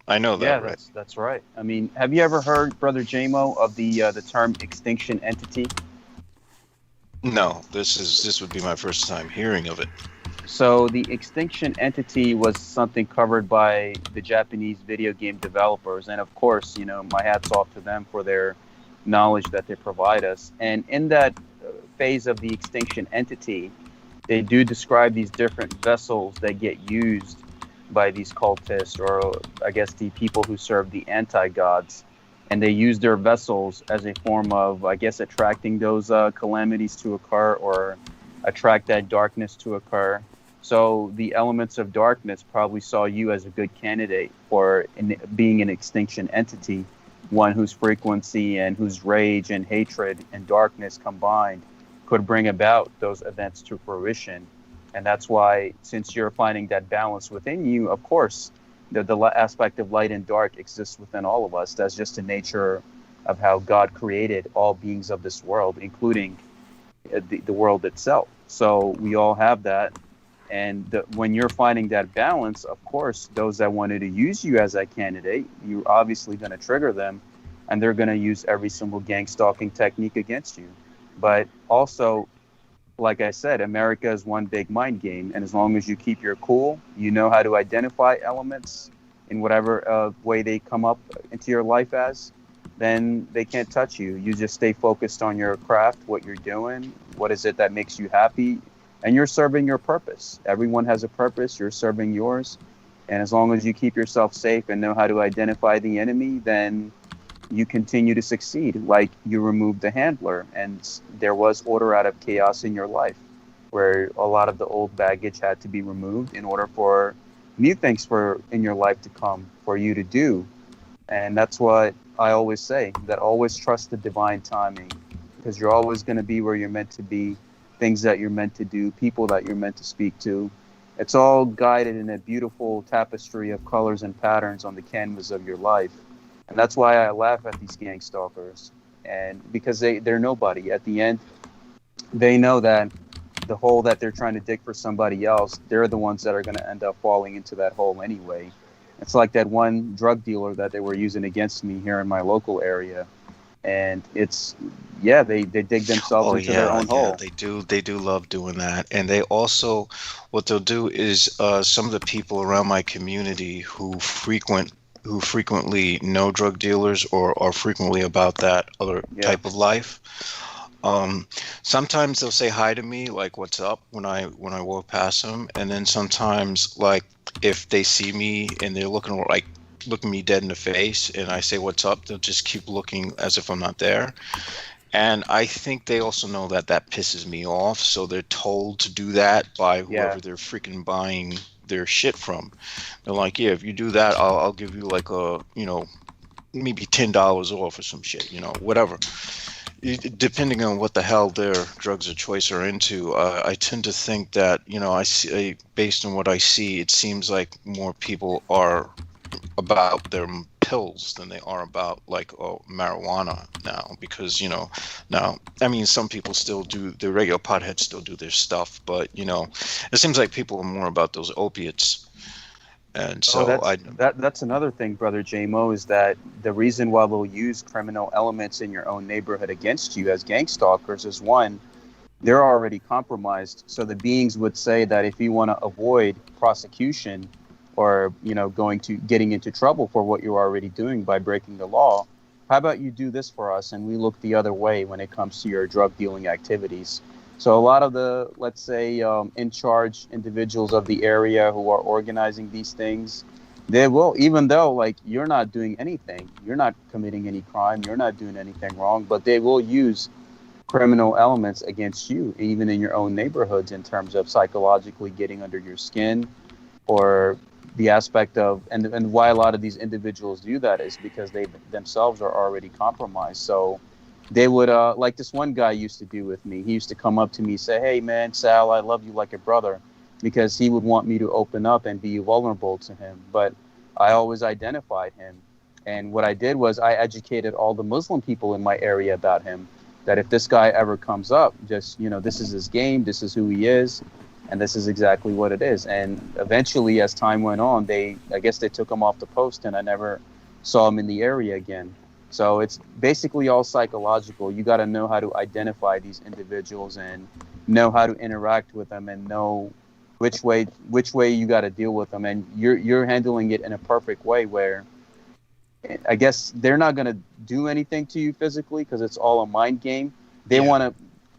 I know that, right? That's right. I mean, have you ever heard, Brother JMO, of the term extinction entity? No, this would be my first time hearing of it. So the extinction entity was something covered by the Japanese video game developers, and of course, you know, my hat's off to them for their knowledge that they provide us. And in that phase of the extinction entity, they do describe these different vessels that get used by these cultists, or I guess the people who serve the anti-gods, and they use their vessels as a form of, I guess, attracting those calamities to occur, or attract that darkness to occur. So the elements of darkness probably saw you as a good candidate for being an extinction entity, one whose frequency and whose rage and hatred and darkness combined could bring about those events to fruition. And that's why, since you're finding that balance within you, of course, the aspect of light and dark exists within all of us. That's just the nature of how God created all beings of this world, including the world itself. So we all have that. And when you're finding that balance, of course, those that wanted to use you as that candidate, you're obviously going to trigger them, and they're going to use every single gang stalking technique against you. But also, like I said, America is one big mind game, and as long as you keep your cool, you know how to identify elements in whatever way they come up into your life as, then they can't touch you. You just stay focused on your craft, what you're doing, what is it that makes you happy, and you're serving your purpose. Everyone has a purpose, you're serving yours, and as long as you keep yourself safe and know how to identify the enemy, then you continue to succeed. Like you removed the handler, and there was order out of chaos in your life. where a lot of the old baggage had to be removed in order for new things for in your life to come for you to do. And that's what I always say, that always trust the divine timing, because you're always going to be where you're meant to be, things that you're meant to do, people that you're meant to speak to. It's all guided in a beautiful tapestry of colors and patterns on the canvas of your life. And that's why I laugh at these gang stalkers. And because they're nobody. At the end, they know that the hole that they're trying to dig for somebody else, they're the ones that are going to end up falling into that hole anyway. It's like that one drug dealer that they were using against me here in my local area. And it's, yeah, they dig themselves into their own hole. They do love doing that. And they also, what they'll do is some of the people around my community who frequently know drug dealers or are frequently about that other type of life. Sometimes they'll say hi to me, like "What's up?" when I walk past them, and then sometimes, like, if they see me and they're looking me dead in the face, and I say "What's up?" they'll just keep looking as if I'm not there. And I think they also know that pisses me off, so they're told to do that by whoever they're freaking buying their shit from. They're like, "Yeah, if you do that, I'll give you like a, maybe $10 off or some shit, whatever." Depending on what the hell their drugs of choice are into, I tend to think that, I see, based on what I see, it seems like more people are about their pills than they are about like marijuana now, because now, I mean, some people still do, the regular potheads still do their stuff, but it seems like people are more about those opiates. And so that's another thing, Brother JMO, is that the reason why they'll use criminal elements in your own neighborhood against you as gang stalkers is, one, they're already compromised. So the beings would say that if you want to avoid prosecution or getting into trouble for what you're already doing by breaking the law, how about you do this for us and we look the other way when it comes to your drug dealing activities. So a lot of the, let's say, in charge individuals of the area who are organizing these things, they will, even though like you're not doing anything, you're not committing any crime, you're not doing anything wrong, but they will use criminal elements against you, even in your own neighborhoods, in terms of psychologically getting under your skin, or the aspect of, and why a lot of these individuals do that is because they themselves are already compromised. So they would, like this one guy used to do with me. He used to come up to me, say, "Hey man, Sal, I love you like a brother," because he would want me to open up and be vulnerable to him. But I always identified him. And what I did was I educated all the Muslim people in my area about him, that if this guy ever comes up, just, this is his game, this is who he is, and this is exactly what it is. And eventually, as time went on, I guess they took him off the post, and I never saw him in the area again. So it's basically all psychological. You got to know how to identify these individuals and know how to interact with them and know which way you got to deal with them. And you're handling it in a perfect way where I guess they're not going to do anything to you physically because it's all a mind game. They want to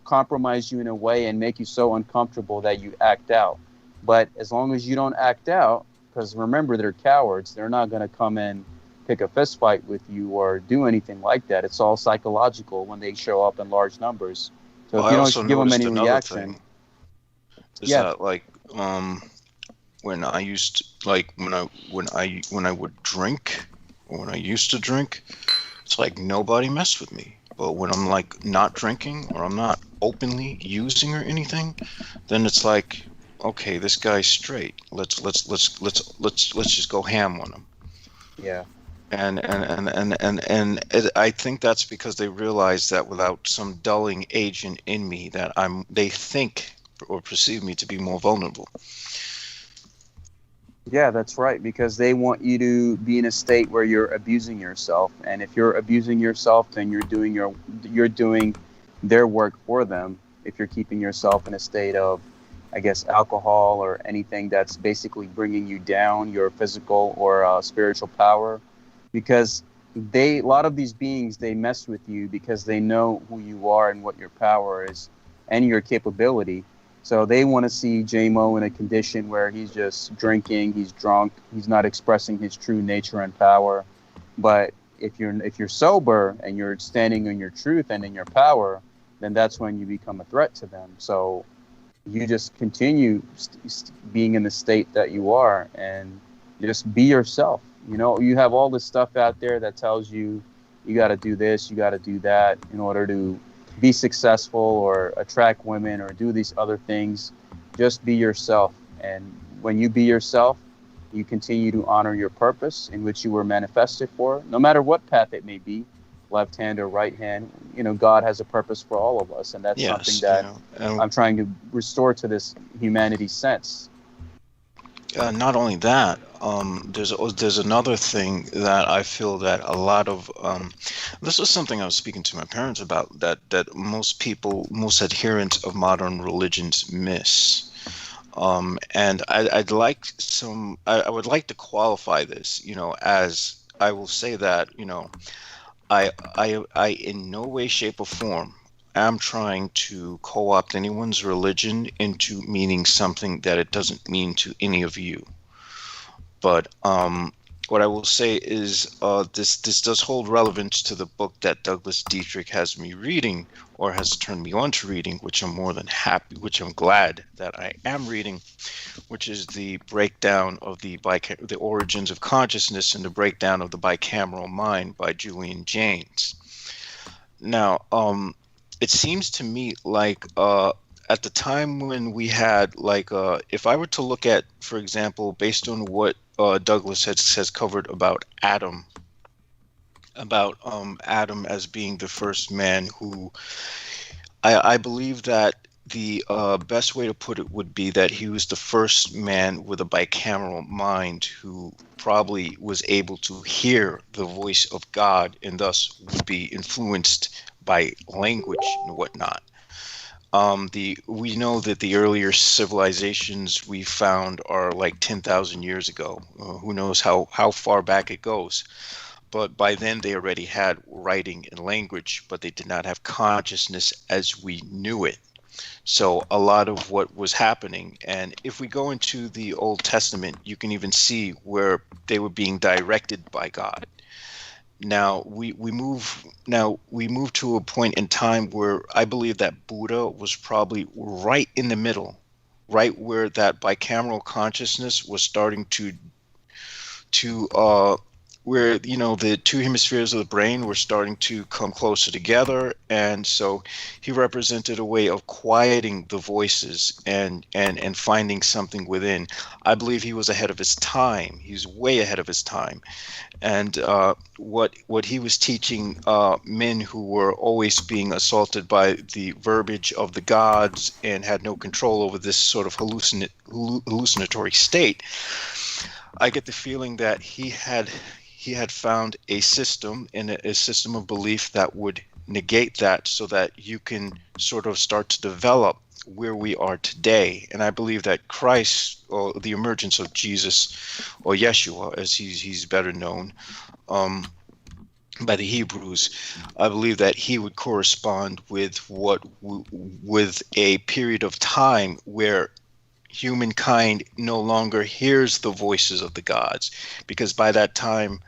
compromise you in a way and make you so uncomfortable that you act out. But as long as you don't act out, because remember, they're cowards, they're not going to come in, pick a fist fight with you or do anything like that. It's all psychological when they show up in large numbers. So if you don't give them any reaction, that like when I used to, like when I would drink, or when I used to drink, it's like nobody messed with me. But when I'm like not drinking or I'm not openly using or anything, then it's like, okay, this guy's straight. Let's just go ham on him. Yeah. And I think that's because they realize that without some dulling agent in me, that they think or perceive me to be more vulnerable. Yeah, that's right, because they want you to be in a state where you're abusing yourself, and if you're abusing yourself, then you're doing their work for them. If you're keeping yourself in a state of, I guess, alcohol or anything that's basically bringing you down, your physical or spiritual power, because a lot of these beings, they mess with you because they know who you are and what your power is and your capability. So they want to see JMO in a condition where he's just drinking, he's drunk, he's not expressing his true nature and power. But if you're sober and you're standing in your truth and in your power, then that's when you become a threat to them. So you just continue being in the state that you are, and just be yourself. You have all this stuff out there that tells you got to do this, you got to do that in order to be successful or attract women or do these other things. Just be yourself. And when you be yourself, you continue to honor your purpose in which you were manifested for, no matter what path it may be, left hand or right hand. God has a purpose for all of us. And that's something that I'm trying to restore to this humanity sense. Not only that, there's another thing that I feel that a lot of this was something I was speaking to my parents about, that most adherents of modern religions miss, and I would like to qualify this, as I will say that I in no way, shape, or form am trying to co-opt anyone's religion into meaning something that it doesn't mean to any of you. But what I will say is this does hold relevance to the book that Douglas Dietrich has me reading, or has turned me on to reading, which I'm glad that I am reading, which is the breakdown of the origins of consciousness and the breakdown of the bicameral mind by Julian Jaynes. Now, it seems to me like at the time when we had if I were to look at, for example, based on what Douglas has covered about Adam as being the first man who, I believe that the best way to put it would be that he was the first man with a bicameral mind who probably was able to hear the voice of God and thus would be influenced by language and whatnot. We know that the earlier civilizations we found are like 10,000 years ago. Who knows how far back it goes. But by then they already had writing and language, but they did not have consciousness as we knew it. So a lot of what was happening, and if we go into the Old Testament, you can even see where they were being directed by God. Now we move to a point in time where I believe that Buddha was probably right in the middle, right where that bicameral consciousness was starting to where the two hemispheres of the brain were starting to come closer together, and so he represented a way of quieting the voices and finding something within. I believe he was ahead of his time. He's way ahead of his time. And what he was teaching men who were always being assaulted by the verbiage of the gods and had no control over this sort of hallucinatory state, I get the feeling that he had found a system and a system of belief that would negate that, so that you can sort of start to develop where we are today. And I believe that Christ, or the emergence of Jesus, or Yeshua as he's better known by the Hebrews, I believe that he would correspond with with a period of time where humankind no longer hears the voices of the gods, because by the time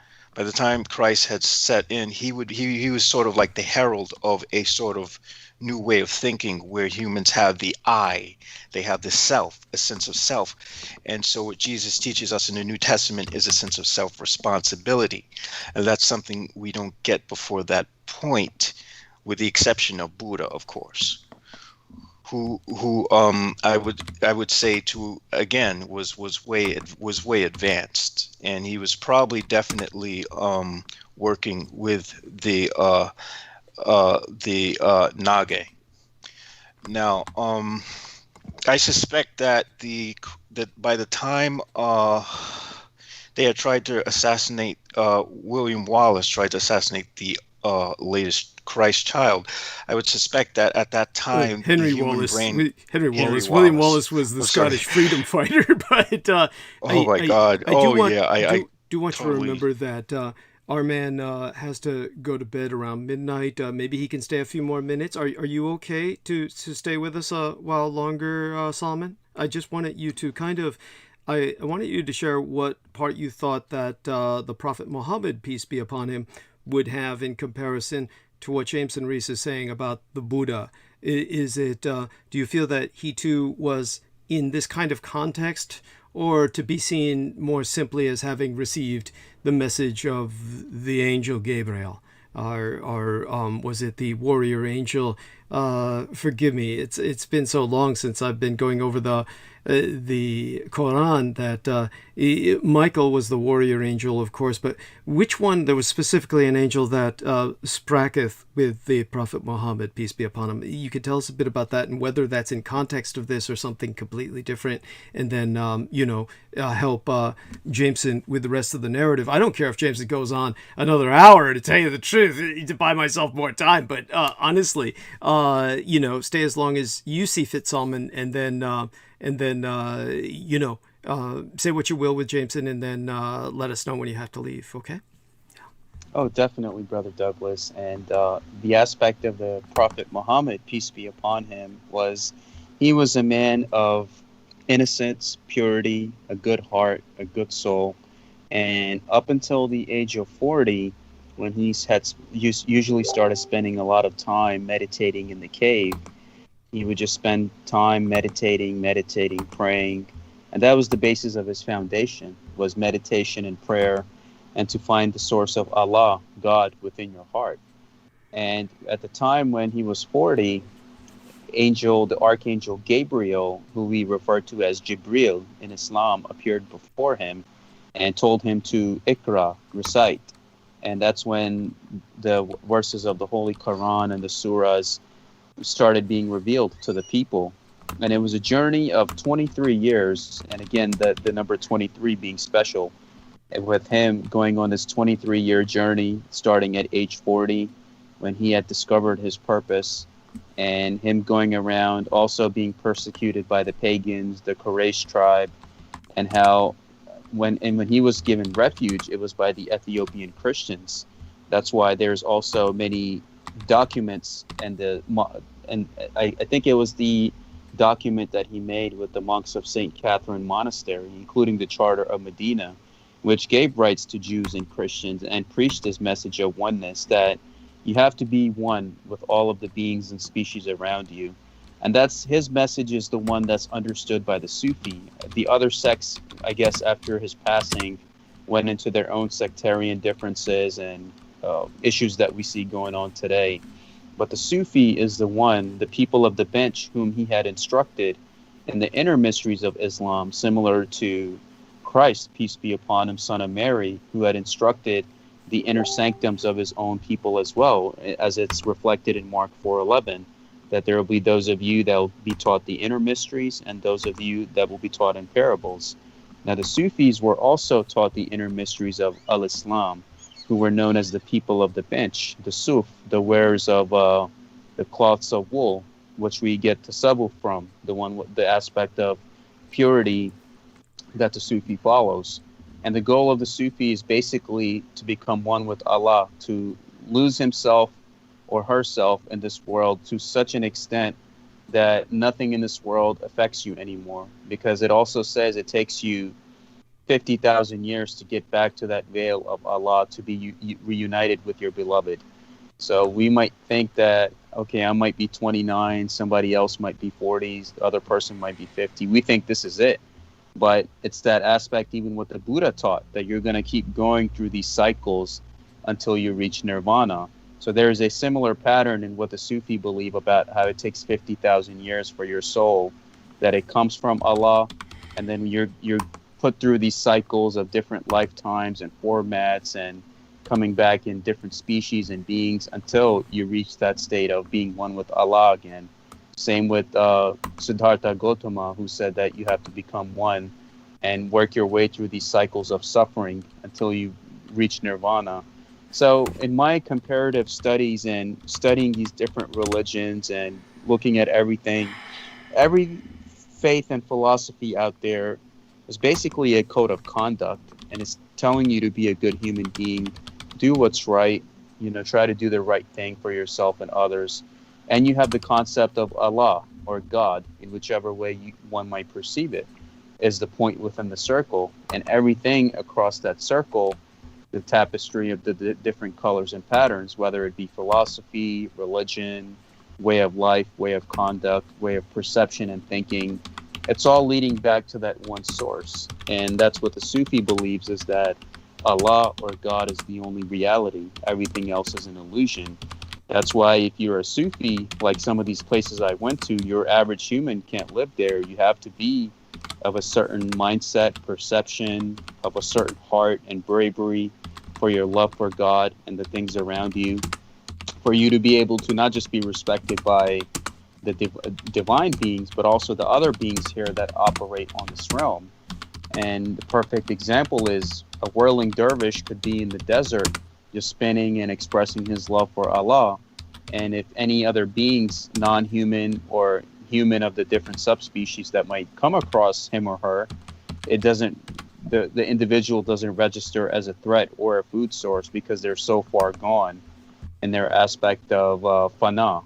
Christ had set in, he was sort of like the herald of a sort of new way of thinking, where humans have the I, they have the self, a sense of self. And so what Jesus teaches us in the New Testament is a sense of self-responsibility. And that's something we don't get before that point, with the exception of Buddha, of course, who I would say was way advanced, and he was probably definitely working with the Nage. Now, I suspect that by the time they had tried to assassinate William Wallace, tried to assassinate the latest Christ child, I would suspect that at that time Henry Wallace. William Wallace was the Scottish freedom fighter, but I do want you to remember that our man has to go to bed around midnight. Maybe he can stay a few more minutes. Are you okay to stay with us a while longer, Solomon? I just wanted you to I wanted you to share what part you thought that the Prophet Muhammad, peace be upon him, would have in comparison to what Jameson Reese is saying about the Buddha Is it? Do you feel that he too was in this kind of context, or to be seen more simply as having received the message of the angel Gabriel? Or was it the warrior angel? Forgive me, it's been so long since I've been going over the Quran that Michael was the warrior angel, of course, but which one? There was specifically an angel that spraketh with the Prophet Muhammad, peace be upon him. You could tell us a bit about that and whether that's in context of this or something completely different, and then help Jameson with the rest of the narrative. I don't care if Jameson goes on another hour, to tell you the truth, to buy myself more time, but honestly, stay as long as you see fit, Solomon, and then say what you will with Jameson, and then let us know when you have to leave, okay? Oh, definitely, Brother Douglas. And the aspect of the Prophet Muhammad, peace be upon him, was he was a man of innocence, purity, a good heart, a good soul. And up until the age of 40, when he had usually started spending a lot of time meditating in the cave, he would just spend time meditating, praying. And that was the basis of his foundation, was meditation and prayer, and to find the source of Allah, God, within your heart. And at the time when he was 40, the archangel Gabriel, who we refer to as Jibril in Islam, appeared before him and told him to Iqra, recite. And that's when the verses of the Holy Quran and the surahs started being revealed to the people. And it was a journey of 23 years. And again, the number 23 being special, with him going on this 23-year journey, starting at age 40, when he had discovered his purpose, and him going around also being persecuted by the pagans, the Quraysh tribe, and how when he was given refuge, it was by the Ethiopian Christians. That's why there's also many documents, and I think it was the document that he made with the monks of St. Catherine Monastery, including the Charter of Medina, which gave rights to Jews and Christians and preached this message of oneness, that you have to be one with all of the beings and species around you. And that's his message, is the one that's understood by the Sufi. The other sects, I guess, after his passing, went into their own sectarian differences and issues that we see going on today. But the Sufi is the people of the bench, whom he had instructed in the inner mysteries of Islam, similar to Christ, peace be upon him, son of Mary, who had instructed the inner sanctums of his own people as well, as it's reflected in Mark 4:11, that there will be those of you that will be taught the inner mysteries, and those of you that will be taught in parables. Now, the Sufis were also taught the inner mysteries of al-Islam, who were known as the people of the bench, the Suf, the wearers of the cloths of wool, which we get tasawwuf from, the aspect of purity that the Sufi follows. And the goal of the Sufi is basically to become one with Allah, to lose himself or herself in this world to such an extent that nothing in this world affects you anymore. Because it also says it takes you 50,000 years to get back to that veil of Allah, to be reunited with your beloved. So we might think that, okay, I might be 29, somebody else might be 40, the other person might be 50. We think this is it. But it's that aspect, even what the Buddha taught, that you're going to keep going through these cycles until you reach nirvana. So there is a similar pattern in what the Sufi believe about how it takes 50,000 years for your soul, that it comes from Allah, and then you're put through these cycles of different lifetimes and formats, and coming back in different species and beings until you reach that state of being one with Allah again. Same with Siddhartha Gautama, who said that you have to become one and work your way through these cycles of suffering until you reach nirvana. So in my comparative studies and studying these different religions and looking at everything, every faith and philosophy out there is basically a code of conduct, and it's telling you to be a good human being, do what's right, try to do the right thing for yourself and others. And you have the concept of Allah, or God, in whichever way one might perceive it, is the point within the circle. And everything across that circle, the tapestry of the different colors and patterns, whether it be philosophy, religion, way of life, way of conduct, way of perception and thinking. It's all leading back to that one source. And that's what the Sufi believes, is that Allah or God is the only reality. Everything else is an illusion. That's why if you're a Sufi, like some of these places I went to, your average human can't live there. You have to be of a certain mindset, perception, of a certain heart and bravery for your love for God and the things around you, for you to be able to not just be respected by the divine beings, but also the other beings here that operate on this realm. And the perfect example is a whirling dervish could be in the desert just spinning and expressing his love for Allah. And if any other beings, non-human or human of the different subspecies that might come across him or her, it doesn't, the individual doesn't register as a threat or a food source because they're so far gone in their aspect of fana.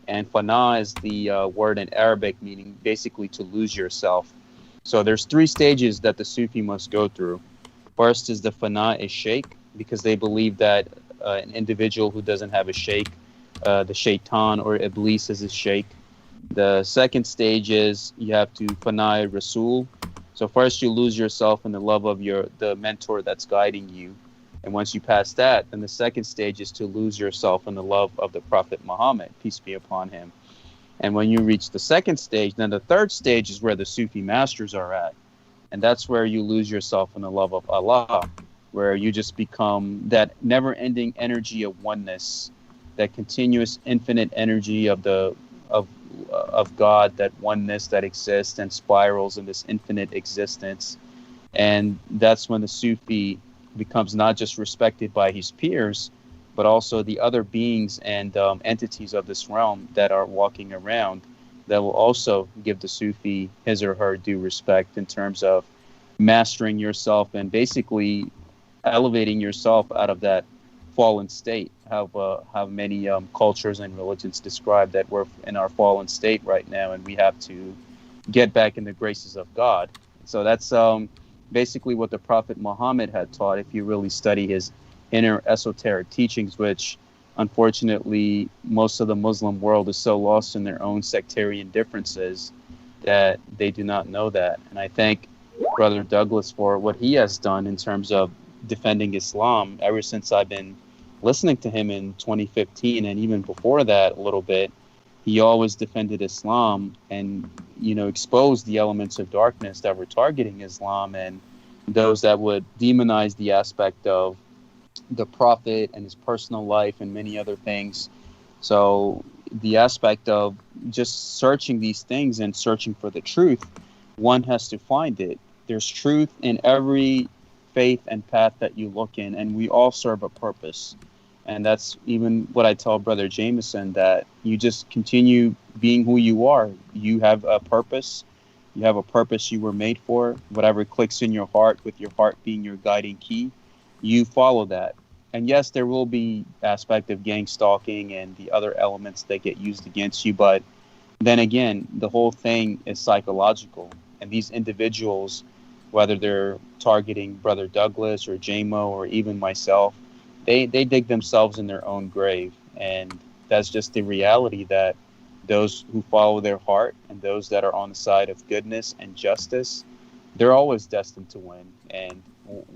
And fana is the word in Arabic meaning basically to lose yourself. So there's 3 stages that the Sufi must go through. First is the fana is sheikh, because they believe that an individual who doesn't have a sheikh, the shaitan or iblis is a sheikh. The second stage is you have to fana rasul. So first you lose yourself in the love of the mentor that's guiding you. And once you pass that, then the second stage is to lose yourself in the love of the Prophet Muhammad, peace be upon him. And when you reach the second stage, then the third stage is where the Sufi masters are at. And that's where you lose yourself in the love of Allah, where you just become that never-ending energy of oneness, that continuous infinite energy of God, that oneness that exists and spirals in this infinite existence. And that's when the Sufi becomes not just respected by his peers, but also the other beings and entities of this realm that are walking around, that will also give the Sufi his or her due respect in terms of mastering yourself and basically elevating yourself out of that fallen state. How many cultures and religions describe that we're in our fallen state right now and we have to get back in the graces of God. So that's basically what the Prophet Muhammad had taught if you really study his inner esoteric teachings, which unfortunately most of the Muslim world is so lost in their own sectarian differences that they do not know that. And I thank Brother Douglas for what he has done in terms of defending Islam ever since I've been listening to him in 2015, and even before that a little bit. He always defended Islam and, exposed the elements of darkness that were targeting Islam and those that would demonize the aspect of the Prophet and his personal life and many other things. So the aspect of just searching these things and searching for the truth, one has to find it. There's truth in every faith and path that you look in, and we all serve a purpose. And that's even what I tell Brother Jameson, that you just continue being who you are. You have a purpose. You have a purpose you were made for. Whatever clicks in your heart, with your heart being your guiding key, you follow that. And yes, there will be aspect of gang stalking and the other elements that get used against you. But then again, the whole thing is psychological. And these individuals, whether they're targeting Brother Douglas or JMO or even myself, they dig themselves in their own grave. And that's just the reality, that those who follow their heart and those that are on the side of goodness and justice, they're always destined to win. And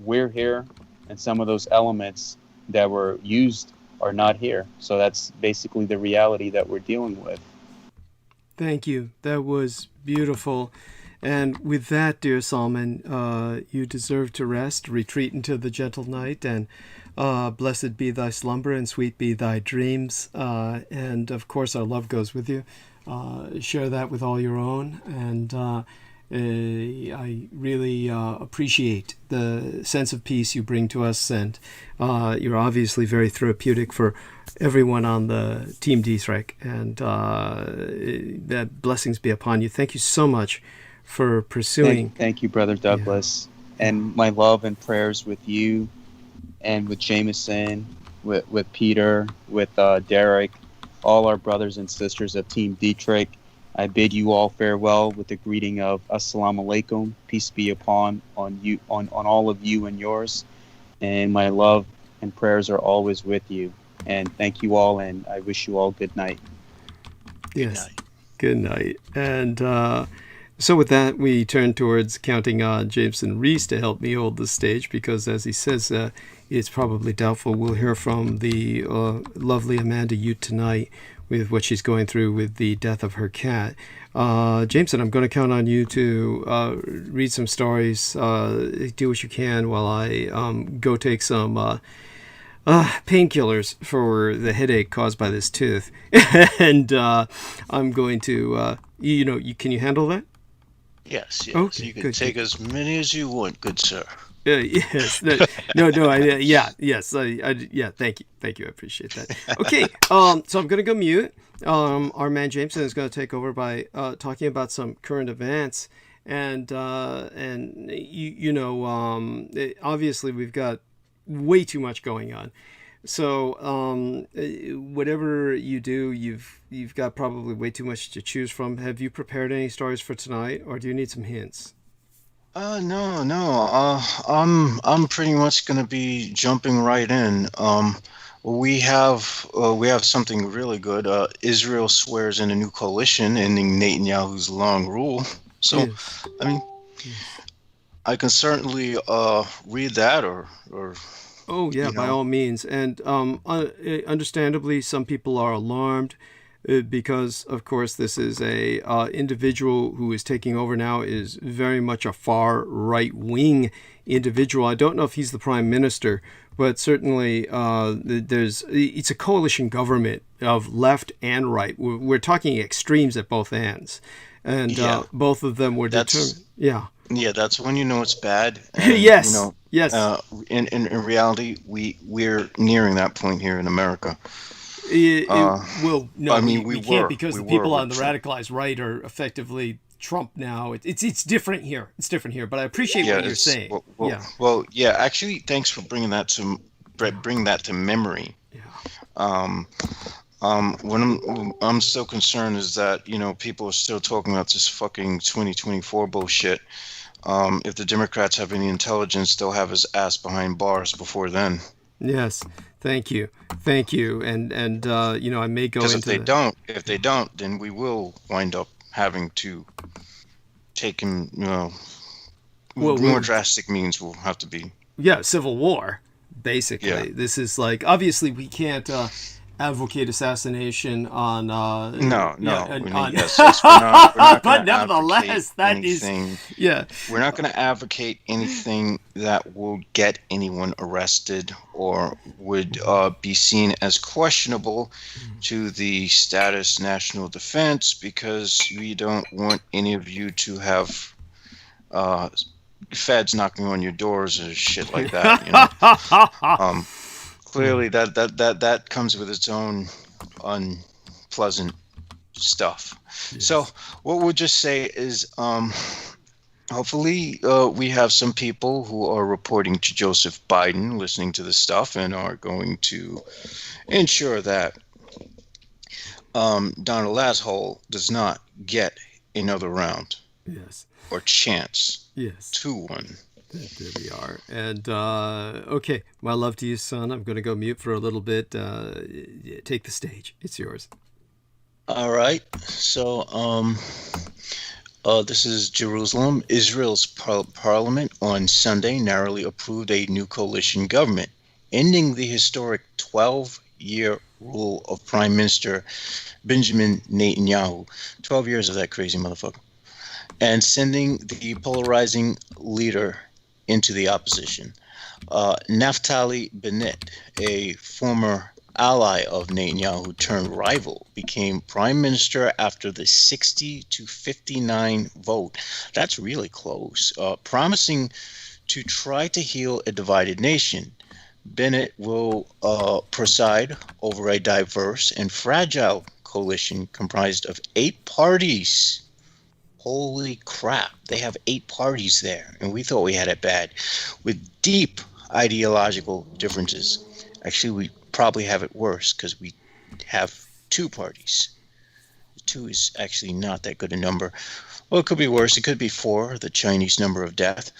we're here, and some of those elements that were used are not here. So that's basically the reality that we're dealing with. Thank you. That was beautiful. And with that, dear Salman, you deserve to rest, retreat into the gentle night, and blessed be thy slumber and sweet be thy dreams. And of course, our love goes with you. Share that with all your own. And I really appreciate the sense of peace you bring to us. And you're obviously very therapeutic for everyone on the Team DSREC. And that blessings be upon you. Thank you so much for pursuing. Thank you, Brother Douglas. Yeah. And my love and prayers with you and with Jameson, with Peter, with Derek, all our brothers and sisters of Team Dietrich. I bid you all farewell with the greeting of Assalamu alaikum, peace be upon you, on all of you and yours. And my love and prayers are always with you. And thank you all, and I wish you all good night. Good Yes. night. Good night. And so with that, we turn towards counting on Jameson Reese to help me hold the stage because, as he says, it's probably doubtful we'll hear from the lovely Amanda Ute tonight with what she's going through with the death of her cat. Jameson, I'm going to count on you to read some stories, do what you can while I go take some painkillers for the headache caused by this tooth. And I'm going to, can you handle that? Yes, yes. Okay, You can good, take good. as many as you want, good sir. Yes. Yeah. Thank you. I appreciate that. Okay. So I'm gonna go mute. Our man Jameson is gonna take over by talking about some current events, and obviously we've got way too much going on. So whatever you do, you've got probably way too much to choose from. Have you prepared any stories for tonight, or do you need some hints? No. I'm pretty much gonna be jumping right in. We have something really good. Israel swears in a new coalition, ending Netanyahu's long rule. So, Yes. I mean, I can certainly read that, or Oh yeah, by all means. And understandably, some people are alarmed because, of course, this is a individual who is taking over now is very much a far right-wing individual. I don't know if he's the prime minister, but certainly it's a coalition government of left and right. We're talking extremes at both ends, and both of them were determined. Yeah. Yeah, that's when you know it's bad. And, yes. Yes. In reality, we're nearing that point here in America. Well, no, I mean, we can't because the people on the radicalized right are effectively Trump now. It's different here. It's different here. But I appreciate what you're saying. Yeah. Actually, thanks for bringing that to memory. Yeah. What I'm so concerned is that people are still talking about this fucking 2024 bullshit. If the Democrats have any intelligence, they'll have his ass behind bars before then. Yes, thank you, and I may go into if they don't, then we will wind up having to take him. More drastic means will have to be. Yeah, civil war. Basically, This is like obviously we can't advocate assassination on no. But nevertheless, that anything. Is we're not going to advocate anything that will get anyone arrested or would be seen as questionable to the status national defense, because we don't want any of you to have feds knocking on your doors or shit like that. Clearly, that comes with its own unpleasant stuff. Yes. So what we'll just say is hopefully we have some people who are reporting to Joseph Biden listening to this stuff and are going to ensure that Donald Asshole does not get another round. Yes. Or chance. Yes. To one. There we are. And, okay, my love to you, son. I'm going to go mute for a little bit. Take the stage. It's yours. All right. So, this is Jerusalem. Israel's parliament on Sunday narrowly approved a new coalition government, ending the historic 12-year rule of Prime Minister Benjamin Netanyahu. 12 years of that crazy motherfucker. And sending the polarizing leader into the opposition. Naftali Bennett, a former ally of Netanyahu turned rival, became prime minister after the 60-59 vote. That's really close. Promising to try to heal a divided nation. Bennett will preside over a diverse and fragile coalition comprised of 8 parties. Holy crap, they have 8 parties there, and we thought we had it bad, with deep ideological differences. Actually, we probably have it worse because we have 2 parties. 2 is actually not that good a number. Well, it could be worse. It could be 4, the Chinese number of death.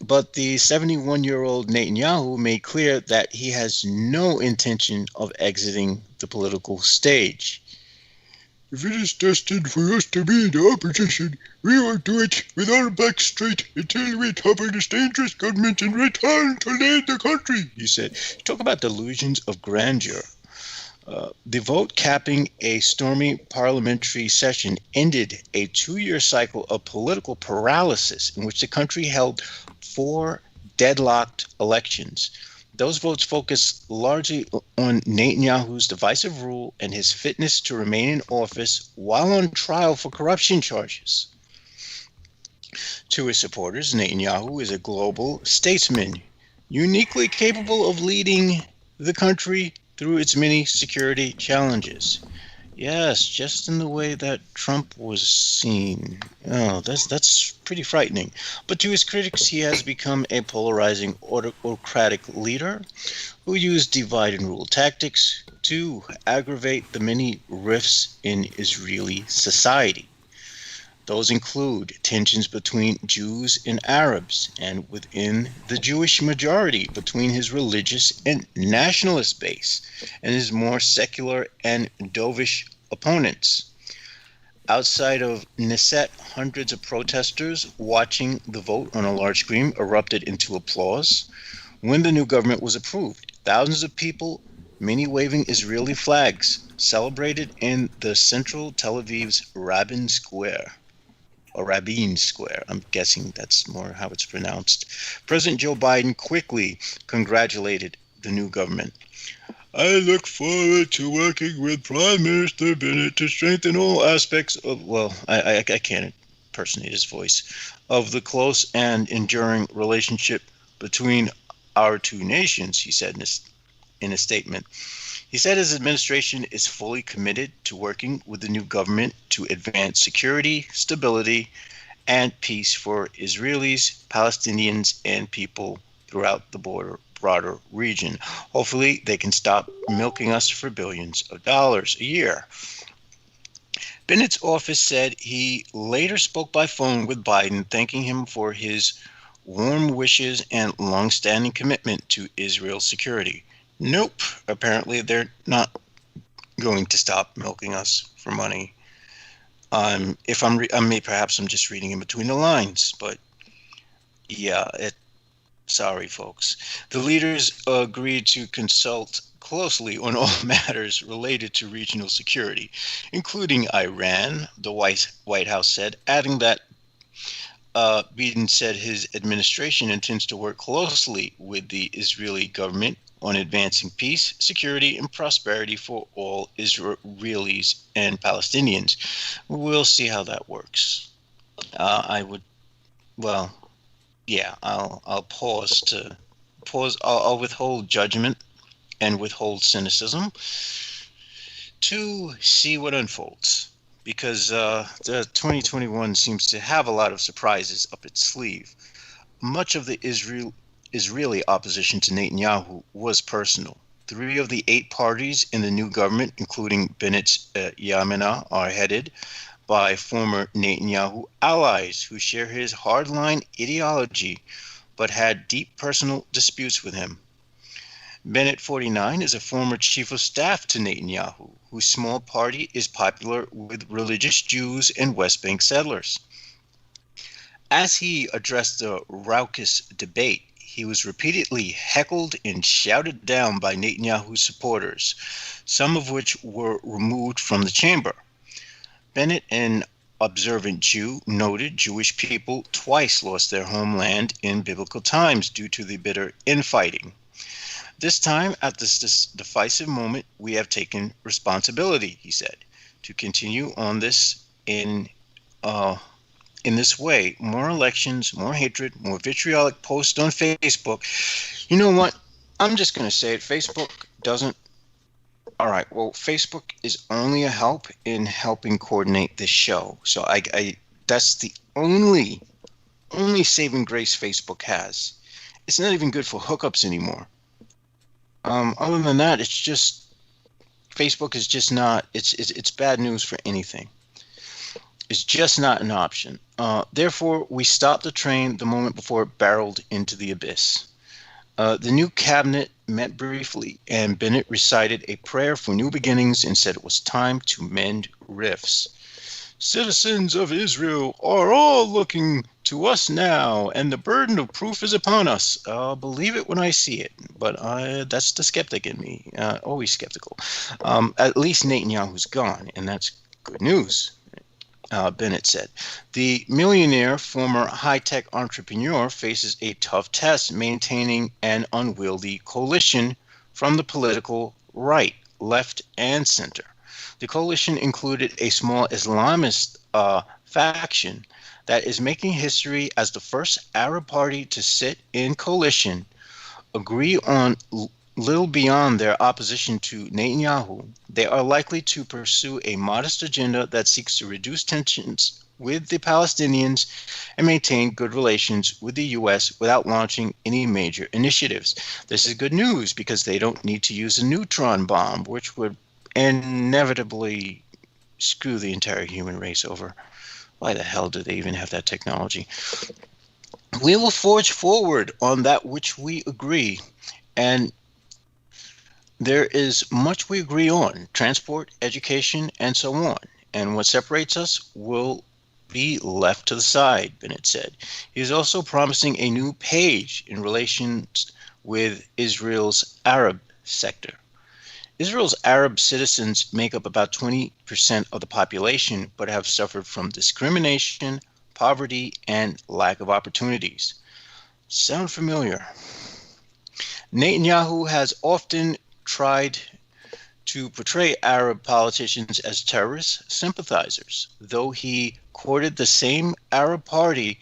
But the 71-year-old Netanyahu made clear that he has no intention of exiting the political stage. If it is destined for us to be in the opposition, we will do it with our backs straight until we topple this dangerous government and return to lead the country, he said. Talk about delusions of grandeur. The vote capping a stormy parliamentary session ended a 2-year cycle of political paralysis in which the country held 4 deadlocked elections. Those votes focused largely on Netanyahu's divisive rule and his fitness to remain in office while on trial for corruption charges. To his supporters, Netanyahu is a global statesman, uniquely capable of leading the country through its many security challenges. Yes, just in the way that Trump was seen. Oh, that's pretty frightening. But to his critics, he has become a polarizing autocratic leader who used divide and rule tactics to aggravate the many rifts in Israeli society. Those include tensions between Jews and Arabs, and within the Jewish majority between his religious and nationalist base and his more secular and dovish opponents. Outside of Knesset, hundreds of protesters watching the vote on a large screen erupted into applause when the new government was approved. Thousands of people, many waving Israeli flags, celebrated in the central Tel Aviv's Rabin Square. Or Rabin Square, I'm guessing that's more how it's pronounced. President Joe Biden quickly congratulated the new government. I look forward to working with Prime Minister Bennett to strengthen all aspects of, well, I can't impersonate his voice, of the close and enduring relationship between our two nations, he said in a statement. He said his administration is fully committed to working with the new government to advance security, stability, and peace for Israelis, Palestinians, and people throughout the broader region. Hopefully, they can stop milking us for billions of dollars a year. Bennett's office said he later spoke by phone with Biden, thanking him for his warm wishes and long-standing commitment to Israel's security. Nope. Apparently, they're not going to stop milking us for money. Perhaps I'm just reading in between the lines, but yeah, sorry, folks. The leaders agreed to consult closely on all matters related to regional security, including Iran, the White House said, adding that Biden said his administration intends to work closely with the Israeli government on advancing peace, security, and prosperity for all Israelis and Palestinians. We'll see how that works. I'll pause. I'll withhold judgment and withhold cynicism to see what unfolds, because the 2021 seems to have a lot of surprises up its sleeve. Much of the Israeli opposition to Netanyahu was personal. 3 of the 8 parties in the new government, including Bennett's Yamina, are headed by former Netanyahu allies who share his hardline ideology but had deep personal disputes with him. Bennett, 49, is a former chief of staff to Netanyahu, whose small party is popular with religious Jews and West Bank settlers. As he addressed the raucous debate, he was repeatedly heckled and shouted down by Netanyahu's supporters, some of which were removed from the chamber. Bennett, an observant Jew, noted Jewish people twice lost their homeland in biblical times due to the bitter infighting. This time, at this divisive moment, we have taken responsibility, he said, to continue on this in this way. More elections, more hatred, more vitriolic posts on Facebook. You know what? I'm just going to say it. Facebook doesn't. All right. Well, Facebook is only a help in helping coordinate this show. So I that's the only saving grace Facebook has. It's not even good for hookups anymore. Other than that, it's just Facebook is just not. It's bad news for anything. It's just not an option. Therefore, we stopped the train the moment before it barreled into the abyss. The new cabinet met briefly, and Bennett recited a prayer for new beginnings and said it was time to mend rifts. Citizens of Israel are all looking to us now, and the burden of proof is upon us. I'll believe it when I see it, but that's the skeptic in me, always skeptical. At least Netanyahu's gone, and that's good news, Bennett said. The millionaire, former high-tech entrepreneur, faces a tough test maintaining an unwieldy coalition from the political right, left, and center. The coalition included a small Islamist faction that is making history as the first Arab party to sit in coalition, agree on little beyond their opposition to Netanyahu. They are likely to pursue a modest agenda that seeks to reduce tensions with the Palestinians and maintain good relations with the U.S. without launching any major initiatives. This is good news because they don't need to use a neutron bomb, which would inevitably screw the entire human race over. Why the hell do they even have that technology? We will forge forward on that which we agree, and there is much we agree on: transport, education, and so on. And what separates us will be left to the side, Bennett said. He is also promising a new page in relations with Israel's Arab sector. Israel's Arab citizens make up about 20% of the population, but have suffered from discrimination, poverty, and lack of opportunities. Sound familiar? Netanyahu has often tried to portray Arab politicians as terrorist sympathizers, though he courted the same Arab party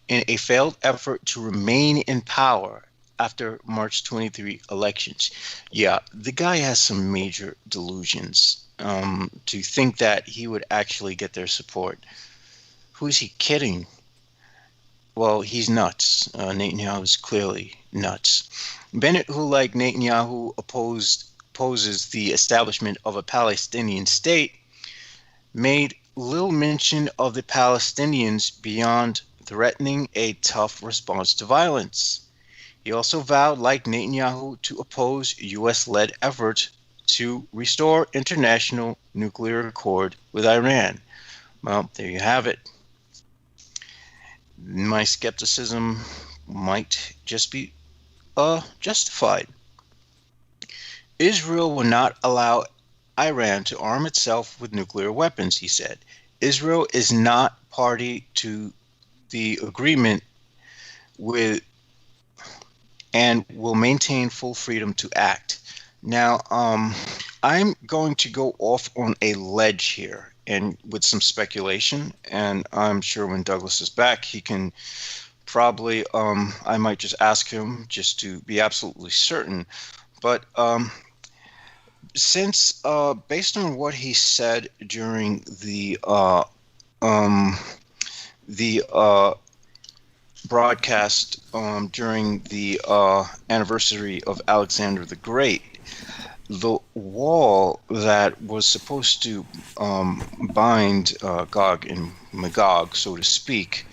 in a failed effort to remain in power after March 23 elections. Yeah, the guy has some major delusions to think that he would actually get their support. Who is he kidding? Well, he's nuts. Netanyahu is clearly nuts. Bennett, who like Netanyahu opposes the establishment of a Palestinian state, made little mention of the Palestinians beyond threatening a tough response to violence. He also vowed, like Netanyahu, to oppose U.S.-led efforts to restore international nuclear accord with Iran. Well, there you have it. My skepticism might just be justified. Israel will not allow Iran to arm itself with nuclear weapons, he said. Israel is not party to the agreement with and will maintain full freedom to act. Now, I'm going to go off on a ledge here and with some speculation, and I'm sure when Douglas is back, he can probably, I might just ask him just to be absolutely certain. But since, based on what he said during the broadcast during the anniversary of Alexander the Great, the wall that was supposed to bind Gog and Magog, so to speak,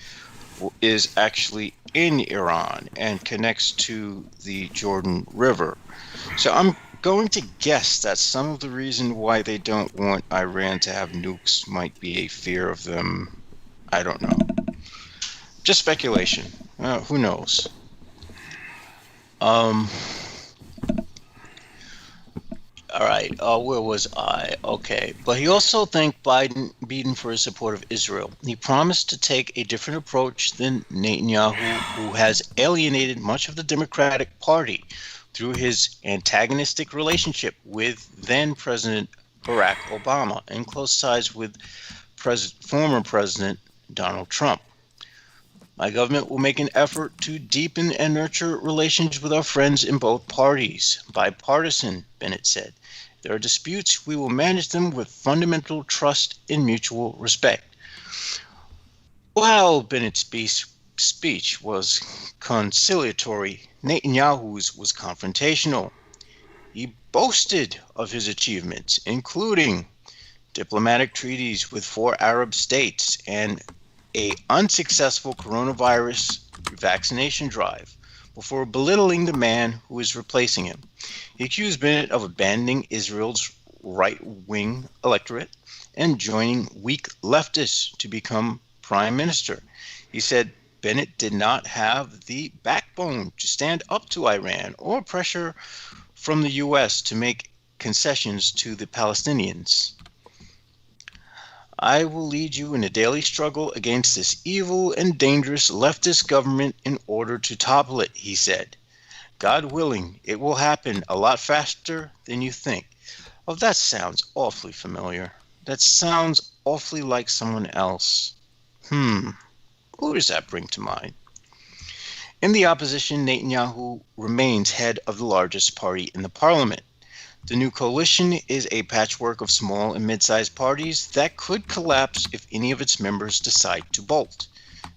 is actually in Iran and connects to the Jordan River. So I'm going to guess that some of the reason why they don't want Iran to have nukes might be a fear of them. I don't know. Just speculation. Who knows? All right. Where was I? Okay. But he also thanked Biden for his support of Israel. He promised to take a different approach than Netanyahu, who has alienated much of the Democratic Party through his antagonistic relationship with then President Barack Obama and close ties with former President Donald Trump. My government will make an effort to deepen and nurture relations with our friends in both parties. Bipartisan, Bennett said. If there are disputes, we will manage them with fundamental trust and mutual respect. While Bennett's speech was conciliatory, Netanyahu's was confrontational. He boasted of his achievements, including diplomatic treaties with 4 Arab states and an unsuccessful coronavirus vaccination drive. before belittling the man who is replacing him. He accused Bennett of abandoning Israel's right-wing electorate and joining weak leftists to become prime minister. He said Bennett did not have the backbone to stand up to Iran or pressure from the U.S. to make concessions to the Palestinians. I will lead you in a daily struggle against this evil and dangerous leftist government in order to topple it, he said. God willing, it will happen a lot faster than you think. Oh, that sounds awfully familiar. That sounds awfully like someone else. Who does that bring to mind? In the opposition, Netanyahu remains head of the largest party in the parliament. The new coalition is a patchwork of small and mid-sized parties that could collapse if any of its members decide to bolt.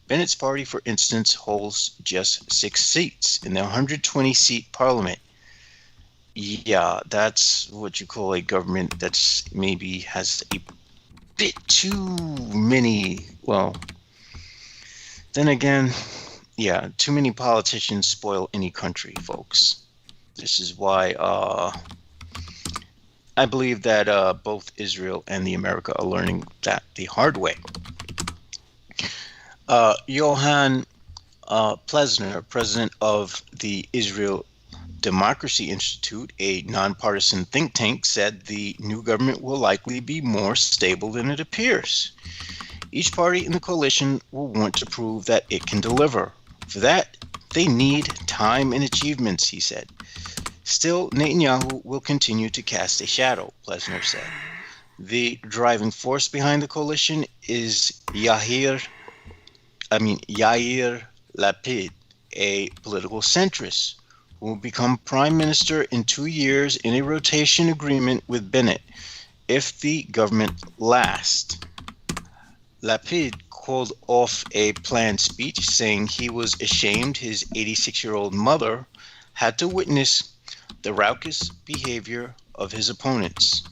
Bennett's party, for instance, holds just 6 seats in the 120-seat parliament. Yeah, that's what you call a government that's maybe has a bit too many, well, then again, yeah, too many politicians spoil any country, folks. This is why I believe that both Israel and the America are learning that the hard way. Johan Plesner, president of the Israel Democracy Institute, a nonpartisan think tank, said the new government will likely be more stable than it appears. Each party in the coalition will want to prove that it can deliver. For that, they need time and achievements, he said. Still, Netanyahu will continue to cast a shadow, Plesner said. The driving force behind the coalition is Yair Lapid, a political centrist, who will become prime minister in 2 years in a rotation agreement with Bennett if the government lasts. Lapid called off a planned speech, saying he was ashamed his 86-year-old mother had to witness the raucous behavior of his opponents.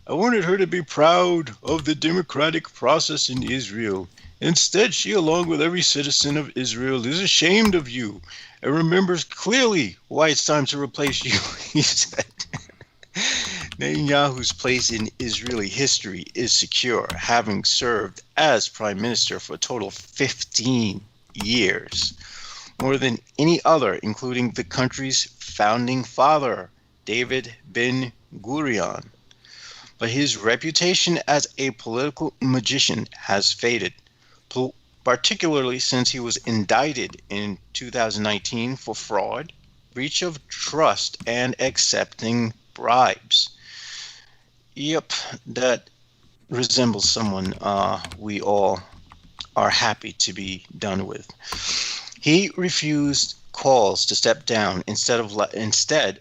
I wanted her to be proud of the democratic process in Israel. Instead, she, along with every citizen of Israel, is ashamed of you and remembers clearly why it's time to replace you, he said. Netanyahu's place in Israeli history is secure, having served as prime minister for a total of 15 years, more than any other, including the country's founding father, David Ben-Gurion. But his reputation as a political magician has faded, particularly since he was indicted in 2019 for fraud, breach of trust, and accepting bribes. Yep, that resembles someone we all are happy to be done with. He refused calls to step down, instead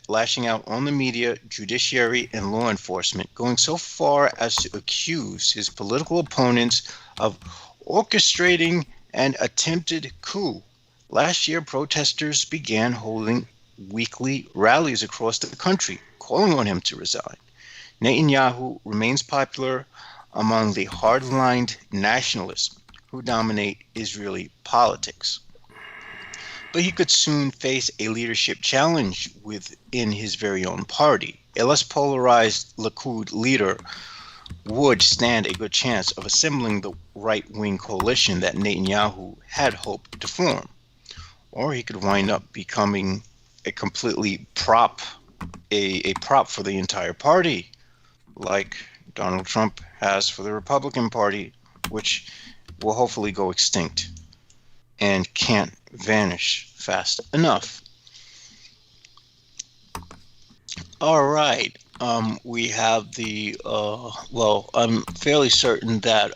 lashing out on the media, judiciary, and law enforcement, going so far as to accuse his political opponents of orchestrating an attempted coup. Last year, protesters began holding weekly rallies across the country, calling on him to resign. Netanyahu remains popular among the hard-lined nationalists who dominate Israeli politics. But he could soon face a leadership challenge within his very own party. A less polarized Likud leader would stand a good chance of assembling the right-wing coalition that Netanyahu had hoped to form. Or he could wind up becoming a completely prop for the entire party, like Donald Trump has for the Republican Party, which will hopefully go extinct and can't vanish fast enough. All right. We have the, I'm fairly certain that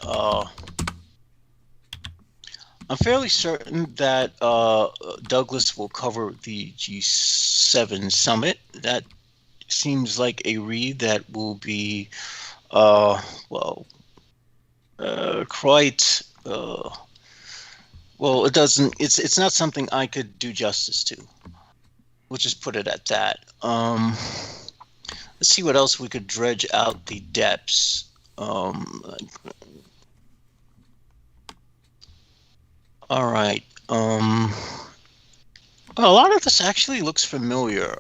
Douglas will cover the G7 summit. That seems like a read that will be, quite, it doesn't, it's not something I could do justice to. We'll just put it at that. Let's see what else we could dredge out the depths. All right. A lot of this actually looks familiar.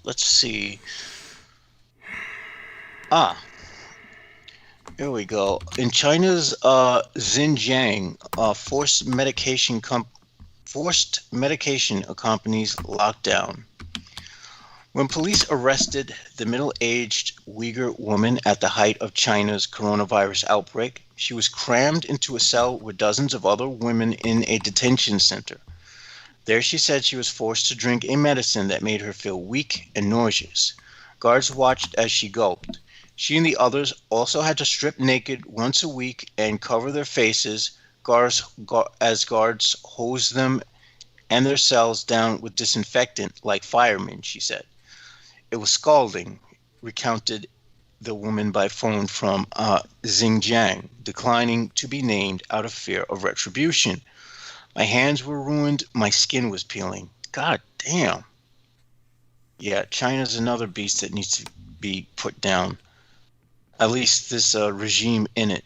Let's see. Here we go. In China's Xinjiang, forced medication accompanies lockdown. When police arrested the middle-aged Uyghur woman at the height of China's coronavirus outbreak, she was crammed into a cell with dozens of other women in a detention center. There she said she was forced to drink a medicine that made her feel weak and nauseous. Guards watched as she gulped. She and the others also had to strip naked once a week and cover their faces as guards hosed them and their cells down with disinfectant like firemen, she said. It was scalding, recounted the woman by phone from Xinjiang, declining to be named out of fear of retribution. My hands were ruined, my skin was peeling. God damn. Yeah, China's another beast that needs to be put down. At least this regime in it.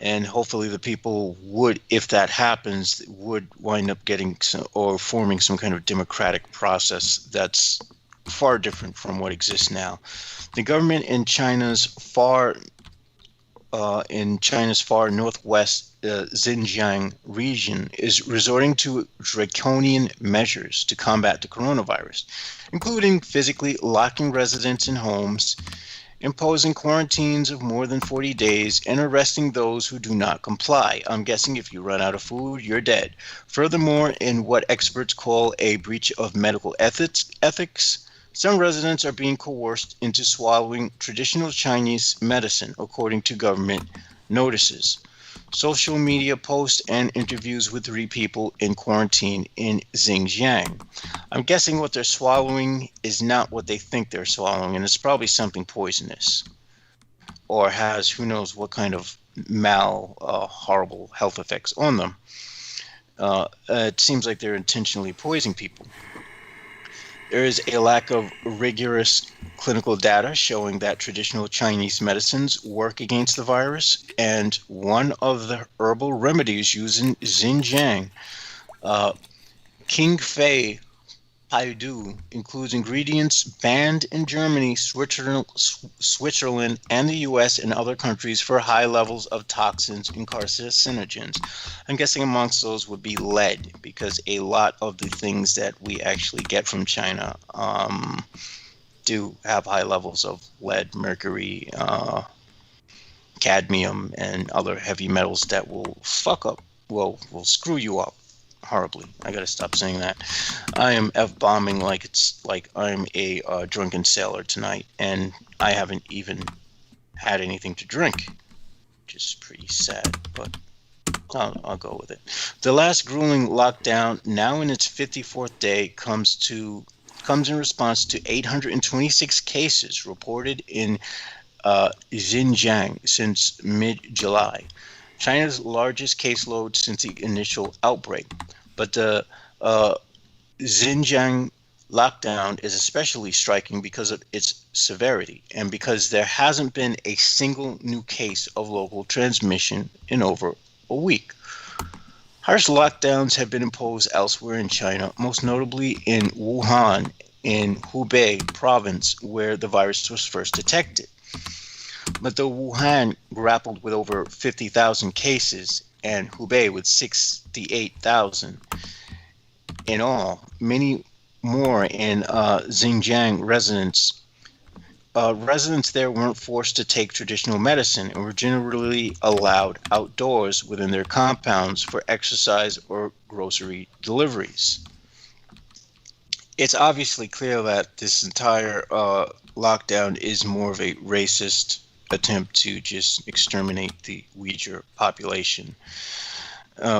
And hopefully the people would, if that happens, would wind up getting forming some kind of democratic process that's far different from what exists now. The government in China's far northwest Xinjiang region is resorting to draconian measures to combat the coronavirus, including physically locking residents in homes, imposing quarantines of more than 40 days, and arresting those who do not comply. I'm guessing if you run out of food, you're dead. Furthermore, in what experts call a breach of medical ethics, some residents are being coerced into swallowing traditional Chinese medicine, according to government notices. Social media posts and interviews with 3 people in quarantine in Xinjiang. I'm guessing what they're swallowing is not what they think they're swallowing, and it's probably something poisonous, or has who knows what kind of horrible health effects on them. It seems like they're intentionally poisoning people. There is a lack of rigorous clinical data showing that traditional Chinese medicines work against the virus, and one of the herbal remedies used in Xinjiang, King Fei Paidu, includes ingredients banned in Germany, Switzerland, and the US and other countries for high levels of toxins and carcinogens. I'm guessing amongst those would be lead, because a lot of the things that we actually get from China do have high levels of lead, mercury, cadmium, and other heavy metals that will will screw you up horribly. I gotta stop saying that. I am F-bombing like it's like I'm a drunken sailor tonight, and I haven't even had anything to drink, which is pretty sad, but I'll go with it. The last grueling lockdown, now in its 54th day, comes in response to 826 cases reported in Xinjiang since mid-July. China's largest caseload since the initial outbreak. But the Xinjiang lockdown is especially striking because of its severity and because there hasn't been a single new case of local transmission in over a week. Harsh lockdowns have been imposed elsewhere in China, most notably in Wuhan, in Hubei province, where the virus was first detected. But though Wuhan grappled with over 50,000 cases and Hubei with 68,000 in all, many more in Xinjiang residents there weren't forced to take traditional medicine and were generally allowed outdoors within their compounds for exercise or grocery deliveries. It's obviously clear that this entire lockdown is more of a racist attempt to just exterminate the Uyghur population,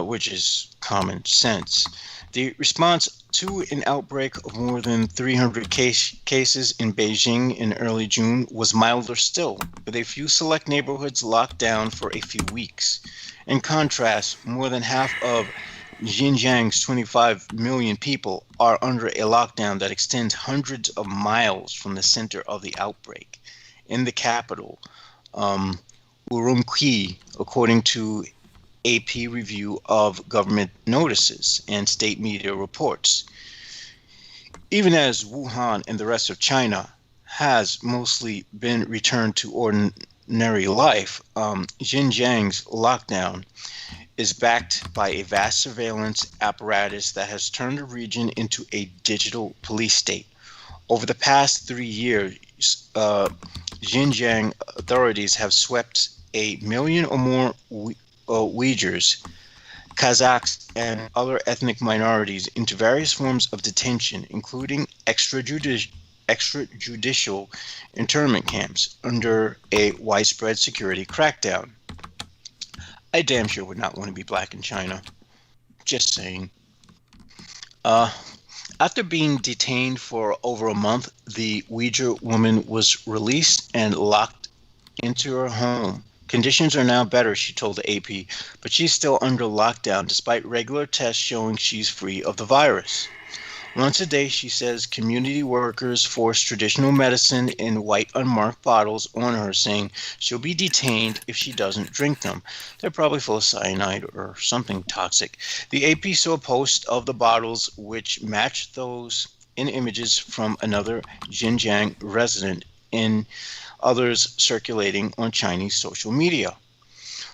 which is common sense. The response to an outbreak of more than 300 cases in Beijing in early June was milder still, with a few select neighborhoods locked down for a few weeks. In contrast, more than half of Xinjiang's 25 million people are under a lockdown that extends hundreds of miles from the center of the outbreak. In the capital, Urumqi, according to AP review of government notices and state media reports. Even as Wuhan and the rest of China has mostly been returned to ordinary life, Xinjiang's lockdown is backed by a vast surveillance apparatus that has turned the region into a digital police state. Over the past 3 years, Xinjiang authorities have swept 1 million or more Uyghurs, Kazakhs, and other ethnic minorities into various forms of detention, including extrajudicial internment camps under a widespread security crackdown. I damn sure would not want to be black in China. Just saying. After being detained for over a month, the Uyghur woman was released and locked into her home. Conditions are now better, she told the AP, but she's still under lockdown despite regular tests showing she's free of the virus. Once a day, she says, community workers force traditional medicine in white unmarked bottles on her, saying she'll be detained if she doesn't drink them. They're probably full of cyanide or something toxic. The AP saw a post of the bottles which matched those in images from another Xinjiang resident in others circulating on Chinese social media.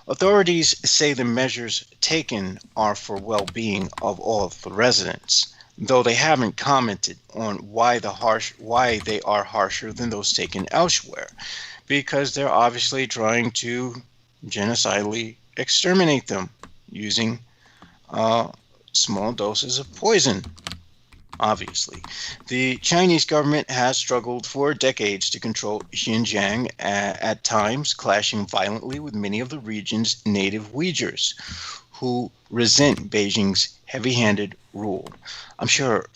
Authorities say the measures taken are for well-being of all of the residents, though they haven't commented on why they are harsher than those taken elsewhere, because they're obviously trying to genocidally exterminate them using small doses of poison. Obviously, the Chinese government has struggled for decades to control Xinjiang, at times clashing violently with many of the region's native Uyghurs, who resent Beijing's heavy-handed rule. I'm sure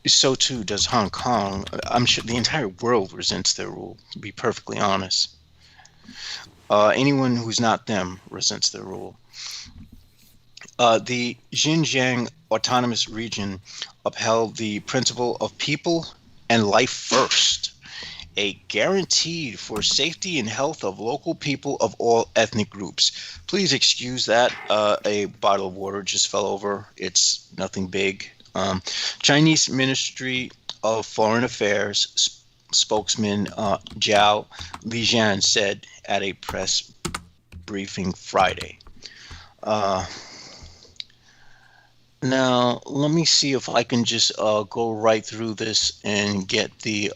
so too does Hong Kong. I'm sure the entire world resents their rule, to be perfectly honest. Anyone who's not them resents their rule. The Xinjiang Autonomous Region upheld the principle of people and life first, a guarantee for safety and health of local people of all ethnic groups. Please excuse that. A bottle of water just fell over. It's nothing big. Chinese Ministry of Foreign Affairs spokesman Zhao Lijian said at a press briefing Friday. Now, let me see if I can just go right through this and get the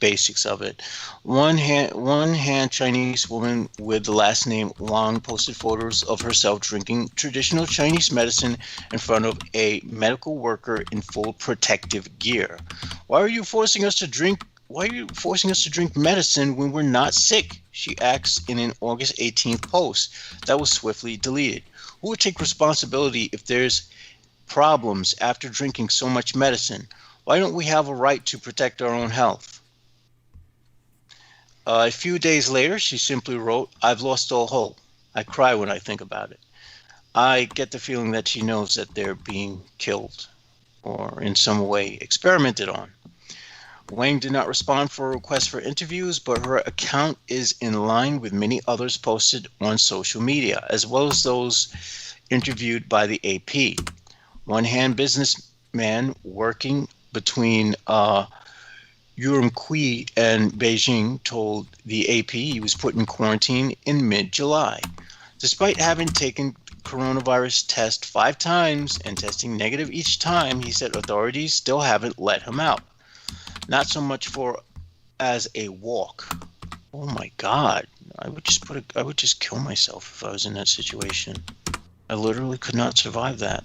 basics of it. One hand Chinese woman with the last name Wang posted photos of herself drinking traditional Chinese medicine in front of a medical worker in full protective gear. Why are you forcing us to drink medicine when we're not sick? She asks in an August 18th post that was swiftly deleted. Who would take responsibility if there's problems after drinking so much medicine? Why don't we have a right to protect our own health? A few days later, she simply wrote, I've lost all hope. I cry when I think about it. I get the feeling that she knows that they're being killed or in some way experimented on. Wang did not respond for a request for interviews, but her account is in line with many others posted on social media, as well as those interviewed by the AP. One-hand businessman working between Urumqi and Beijing told the AP he was put in quarantine in mid-July. Despite having taken coronavirus test 5 times and testing negative each time, he said authorities still haven't let him out. Not so much for as a walk. Oh my God! I would just kill myself if I was in that situation. I literally could not survive that.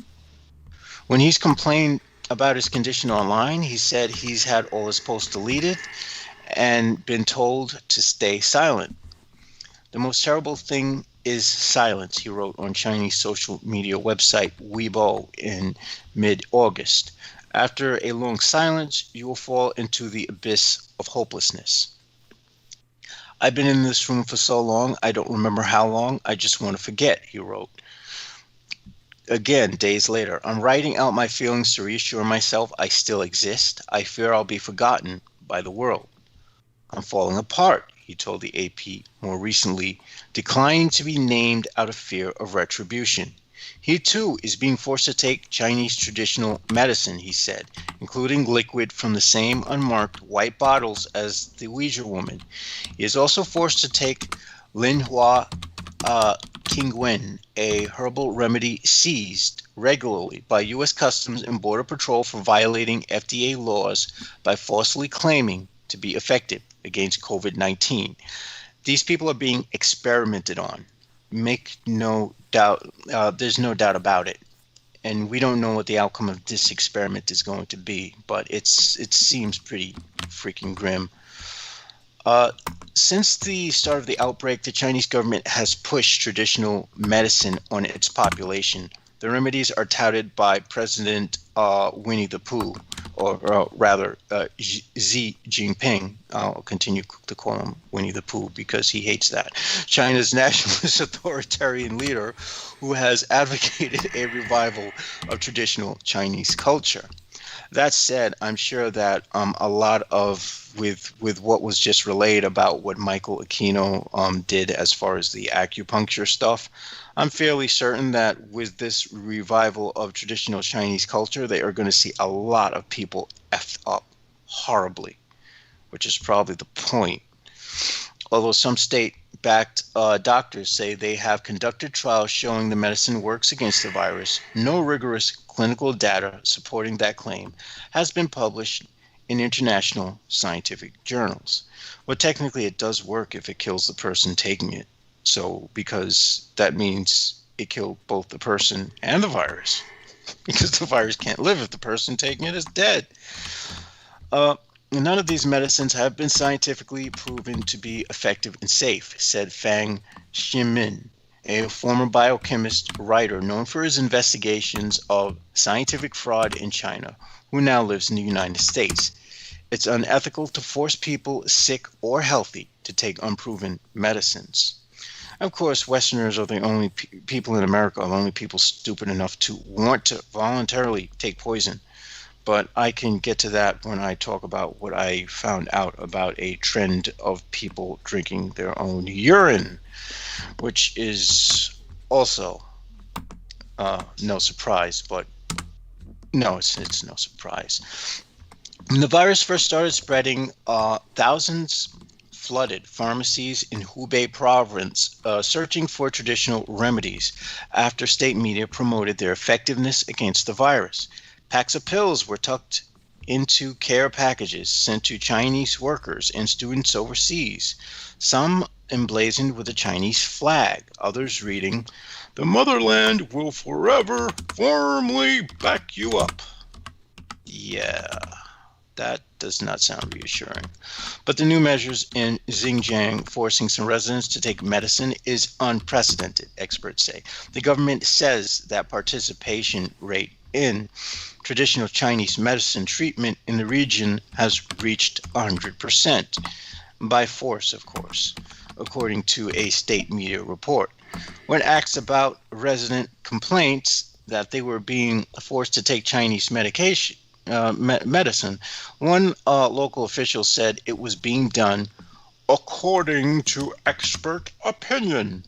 When he's complained about his condition online, he said he's had all his posts deleted and been told to stay silent. The most terrible thing is silence, he wrote on Chinese social media website Weibo in mid-August. After a long silence, you will fall into the abyss of hopelessness. I've been in this room for so long, I don't remember how long, I just want to forget, he wrote. Again, days later, I'm writing out my feelings to reassure myself I still exist. I fear I'll be forgotten by the world. I'm falling apart, he told the AP more recently, declining to be named out of fear of retribution. He too is being forced to take Chinese traditional medicine, he said, including liquid from the same unmarked white bottles as the Uyghur woman. He is also forced to take Linhua Qingwen, a herbal remedy seized regularly by U.S. Customs and Border Patrol for violating FDA laws by falsely claiming to be effective against COVID-19. These people are being experimented on. Make no doubt, there's no doubt about it. And we don't know what the outcome of this experiment is going to be, but it seems pretty freaking grim. Since the start of the outbreak, the Chinese government has pushed traditional medicine on its population. The remedies are touted by President Winnie the Pooh, or rather Xi Jinping. I'll continue to call him Winnie the Pooh because he hates that. China's nationalist authoritarian leader who has advocated a revival of traditional Chinese culture. That said, I'm sure that a lot of with what was just relayed about what Michael Aquino did as far as the acupuncture stuff, I'm fairly certain that with this revival of traditional Chinese culture, they are going to see a lot of people effed up horribly, which is probably the point. Although some state-backed doctors say they have conducted trials showing the medicine works against the virus, no rigorous clinical data supporting that claim has been published in international scientific journals. Well, technically it does work if it kills the person taking it. So, because that means it killed both the person and the virus. Because the virus can't live if the person taking it is dead. None of these medicines have been scientifically proven to be effective and safe, said Fang Ximin, a former biochemist writer known for his investigations of scientific fraud in China, who now lives in the United States. It's unethical to force people sick or healthy to take unproven medicines. Of course, Westerners are the only people in America, are the only people stupid enough to want to voluntarily take poison. But I can get to that when I talk about what I found out about a trend of people drinking their own urine, which is also no surprise, but no, it's no surprise. When the virus first started spreading, thousands flooded pharmacies in Hubei province searching for traditional remedies after state media promoted their effectiveness against the virus. Packs of pills were tucked into care packages sent to Chinese workers and students overseas, some emblazoned with a Chinese flag, others reading, "The motherland will forever firmly back you up." Yeah, that does not sound reassuring. But the new measures in Xinjiang forcing some residents to take medicine is unprecedented, experts say. The government says that participation rate in traditional Chinese medicine treatment in the region has reached 100%, by force, of course, according to a state media report. When asked about resident complaints that they were being forced to take Chinese medicine, one local official said it was being done according to expert opinion.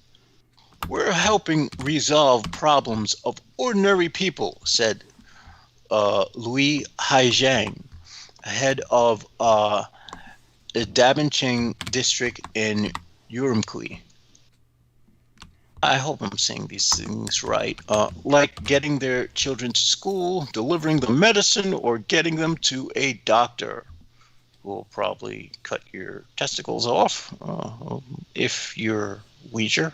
"We're helping resolve problems of ordinary people," said Louis Haijiang, head of the Dabancheng district in Urumqi. I hope I'm saying these things right. Like getting their children to school, delivering the medicine, or getting them to a doctor who will probably cut your testicles off if you're Uyghur,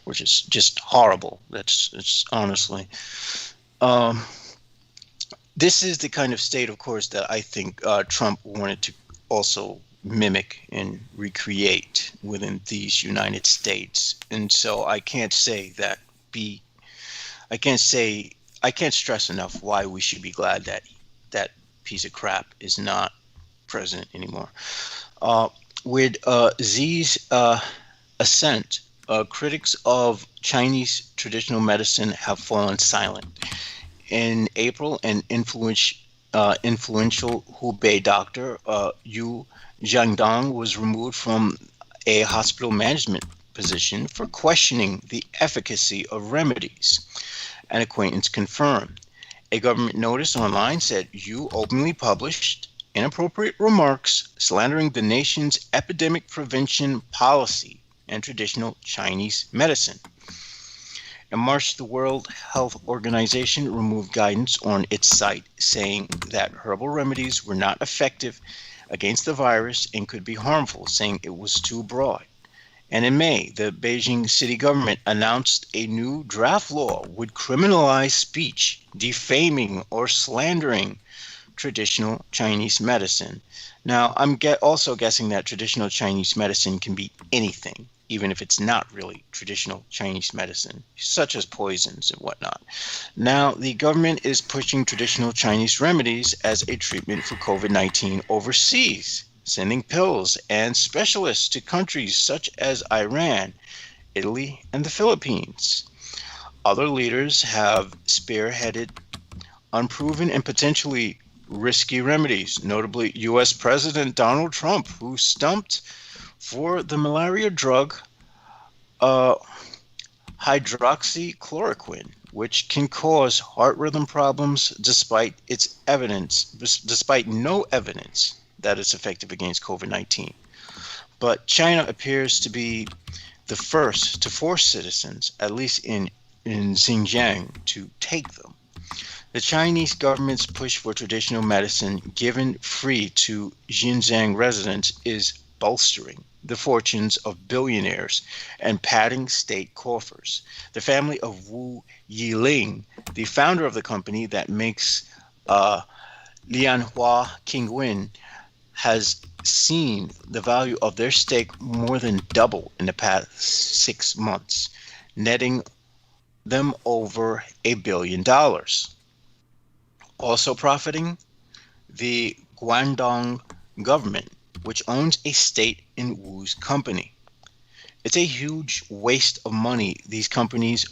which is just horrible. It's honestly. This is the kind of state, of course, that I think Trump wanted to also mimic and recreate within these United States. And so I can't stress enough why we should be glad that that piece of crap is not president anymore. With Xi's ascent, critics of Chinese traditional medicine have fallen silent. In April, an influential Hubei doctor, Yu Jiangdong, was removed from a hospital management position for questioning the efficacy of remedies. An acquaintance confirmed. A government notice online said Yu openly published inappropriate remarks slandering the nation's epidemic prevention policy and traditional Chinese medicine. In March, the World Health Organization removed guidance on its site, saying that herbal remedies were not effective against the virus and could be harmful, saying it was too broad. And in May, the Beijing city government announced a new draft law would criminalize speech defaming or slandering traditional Chinese medicine. Now, I'm also guessing that traditional Chinese medicine can be anything, even if it's not really traditional Chinese medicine, such as poisons and whatnot. Now, the government is pushing traditional Chinese remedies as a treatment for COVID-19 overseas, sending pills and specialists to countries such as Iran, Italy, and the Philippines. Other leaders have spearheaded unproven and potentially risky remedies, notably U.S. President Donald Trump, who stumped for the malaria drug hydroxychloroquine, which can cause heart rhythm problems despite no evidence that it's effective against COVID-19. But China appears to be the first to force citizens, at least in Xinjiang, to take them. The Chinese government's push for traditional medicine given free to Xinjiang residents is bolstering the fortunes of billionaires and padding state coffers. The family of Wu Yiling, the founder of the company that makes Lianhua Qingwen, has seen the value of their stake more than double in the past 6 months, netting them over $1 billion. Also profiting, the Guangdong government, which owns a stake in Wu's company. It's a huge waste of money. These companies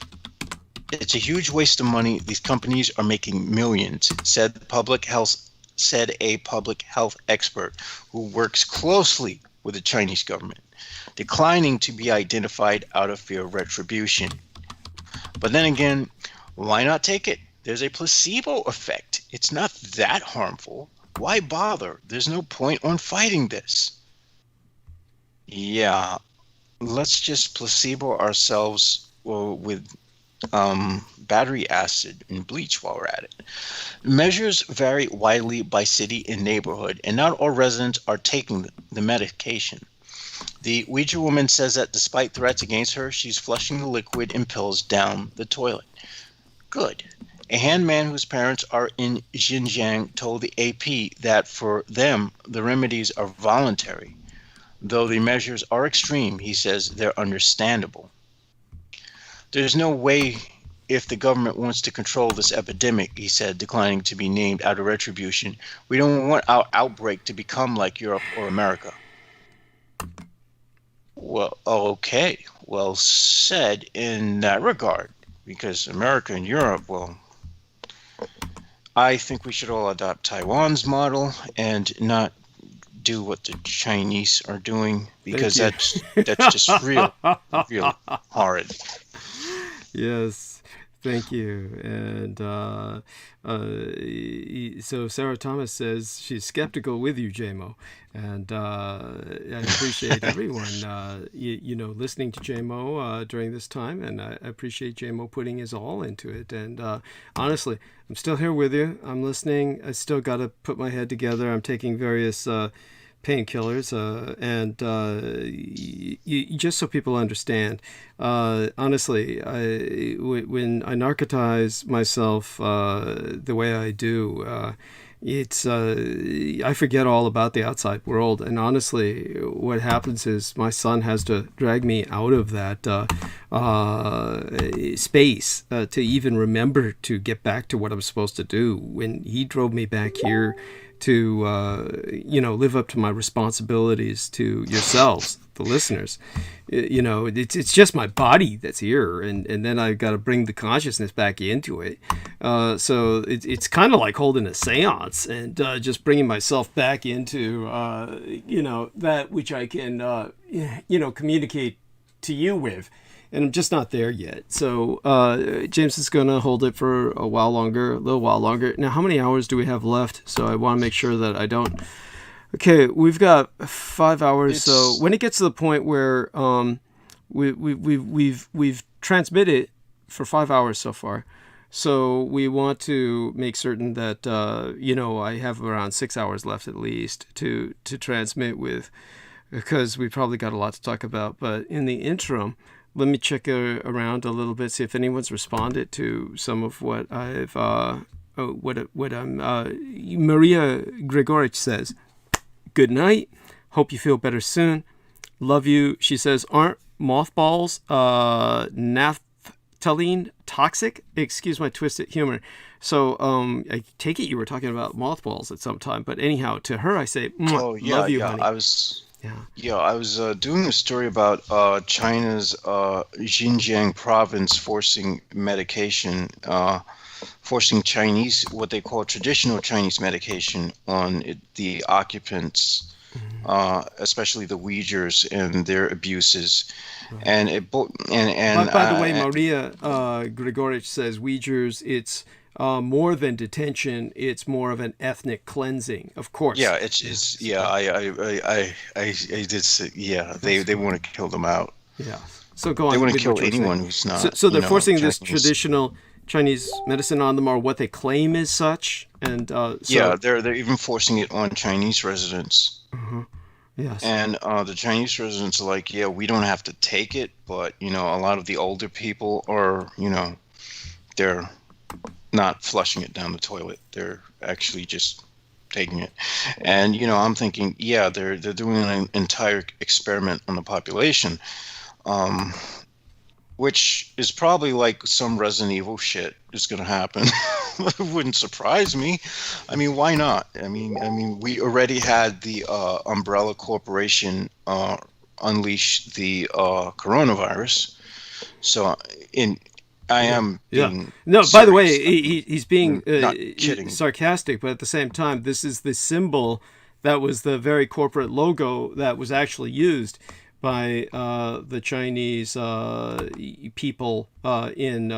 are making millions, said a public health expert who works closely with the Chinese government, declining to be identified out of fear of retribution. But then again, why not take it? There's a placebo effect. It's not that harmful. Why bother? There's no point on fighting this. Yeah, let's just placebo ourselves with battery acid and bleach while we're at it. Measures vary widely by city and neighborhood, and not all residents are taking the medication. The Uyghur woman says that despite threats against her, she's flushing the liquid and pills down the toilet. Good. A handman whose parents are in Xinjiang told the AP that for them, the remedies are voluntary. Though the measures are extreme, he says they're understandable. There's no way if the government wants to control this epidemic, he said, declining to be named out of retribution. We don't want our outbreak to become like Europe or America. Well, okay. Well said in that regard, because America and Europe, well, I think we should all adopt Taiwan's model and not do what the Chinese are doing, because that's just real horrid. Yes, thank you. And so Sarah Thomas says she's skeptical with you, JMO. And I appreciate everyone, listening to JMO during this time. And I appreciate JMO putting his all into it. And honestly, I'm still here with you. I'm listening. I still got to put my head together. I'm taking various painkillers, and just so people understand, honestly, when I narcotize myself the way I do, it's I forget all about the outside world, and honestly, what happens is my son has to drag me out of that space to even remember to get back to what I'm supposed to do. When he drove me back here live up to my responsibilities to yourselves, the listeners. It's just my body that's here, and then I've got to bring the consciousness back into it. So it's kind of like holding a seance and just bringing myself back into, that which I can, communicate to you with. And I'm just not there yet. So James is going to hold it for a little while longer. Now, how many hours do we have left? So I want to make sure that I don't... Okay, we've got 5 hours. So when it gets to the point where we've transmitted for 5 hours so far, so we want to make certain that, I have around 6 hours left at least to transmit with, because we probably got a lot to talk about. But in the interim... let me check around a little bit, see if anyone's responded to some of what I've, Maria Gregorich says, good night. Hope you feel better soon. Love you. She says, aren't mothballs naphthalene toxic? Excuse my twisted humor. So I take it you were talking about mothballs at some time. But anyhow, to her I say, love you, honey. I was doing a story about China's Xinjiang province forcing Chinese, what they call traditional Chinese medication on the occupants, especially the Uyghurs and their abuses. And by the way, Maria Grigorich says Uyghurs, it's more than detention, it's more of an ethnic cleansing, of course. Yeah, I did say, they want to kill them out. Yeah. So go on. They want to kill anyone who's not. So they're forcing Chinese. this traditional Chinese medicine on them, or what they claim is such, and they're even forcing it on Chinese residents. Mm-hmm. Yes. And the Chinese residents are like, we don't have to take it, but a lot of the older people are, they're not flushing it down the toilet. They're actually just taking it. And, I'm thinking, they're doing an entire experiment on the population, which is probably like some Resident Evil shit is going to happen. It wouldn't surprise me. I mean, why not? I mean, we already had the Umbrella Corporation unleash the coronavirus. So I am being serious. By the way, he's being not kidding. Sarcastic, but at the same time, this is the symbol that was the very corporate logo that was actually used by the Chinese people in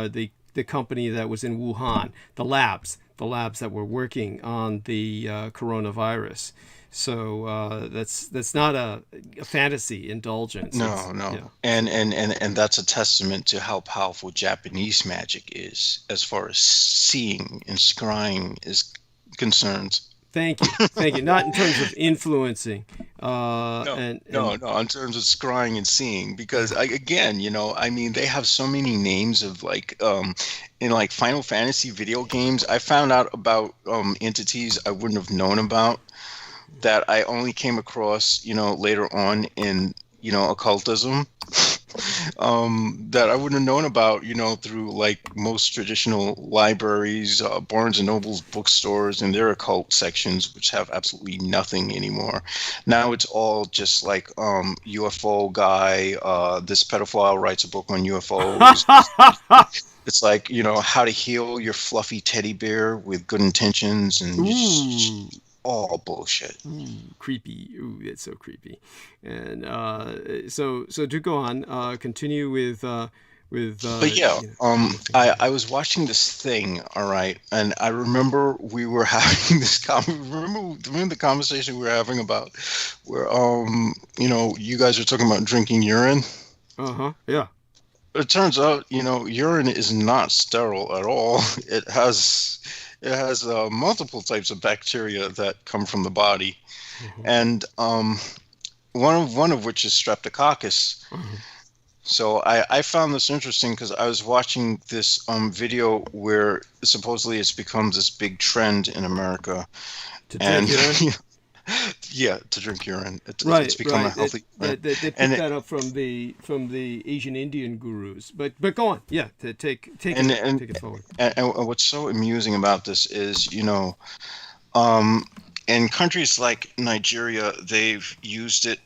the company that was in Wuhan, the labs that were working on the coronavirus. So that's not a fantasy indulgence. No. Yeah. And that's a testament to how powerful Japanese magic is as far as seeing and scrying is concerned. Thank you. Not in terms of influencing. No, in terms of scrying and seeing, because they have so many names of in like Final Fantasy video games. I found out about entities I wouldn't have known about, that I only came across, later on in, occultism, that I wouldn't have known about, through like most traditional libraries, Barnes and Noble's bookstores and their occult sections, which have absolutely nothing anymore. Now it's all just like UFO guy, this pedophile writes a book on UFOs. It's like, how to heal your fluffy teddy bear with good intentions, and just all bullshit. Creepy. Ooh, it's so creepy. And so do go on. Continue with. But I was watching this thing, all right, and I remember we were having this remember the conversation we were having about where you guys are talking about drinking urine. Yeah. It turns out, urine is not sterile at all. It has multiple types of bacteria that come from the body, and one of which is Streptococcus. So I found this interesting because I was watching this video where supposedly it's become this big trend in America to drink urine. To drink urine. It's become a healthy. They picked that up from the Asian Indian gurus. But go on. Yeah, take it forward. And what's so amusing about this is, in countries like Nigeria, they've used it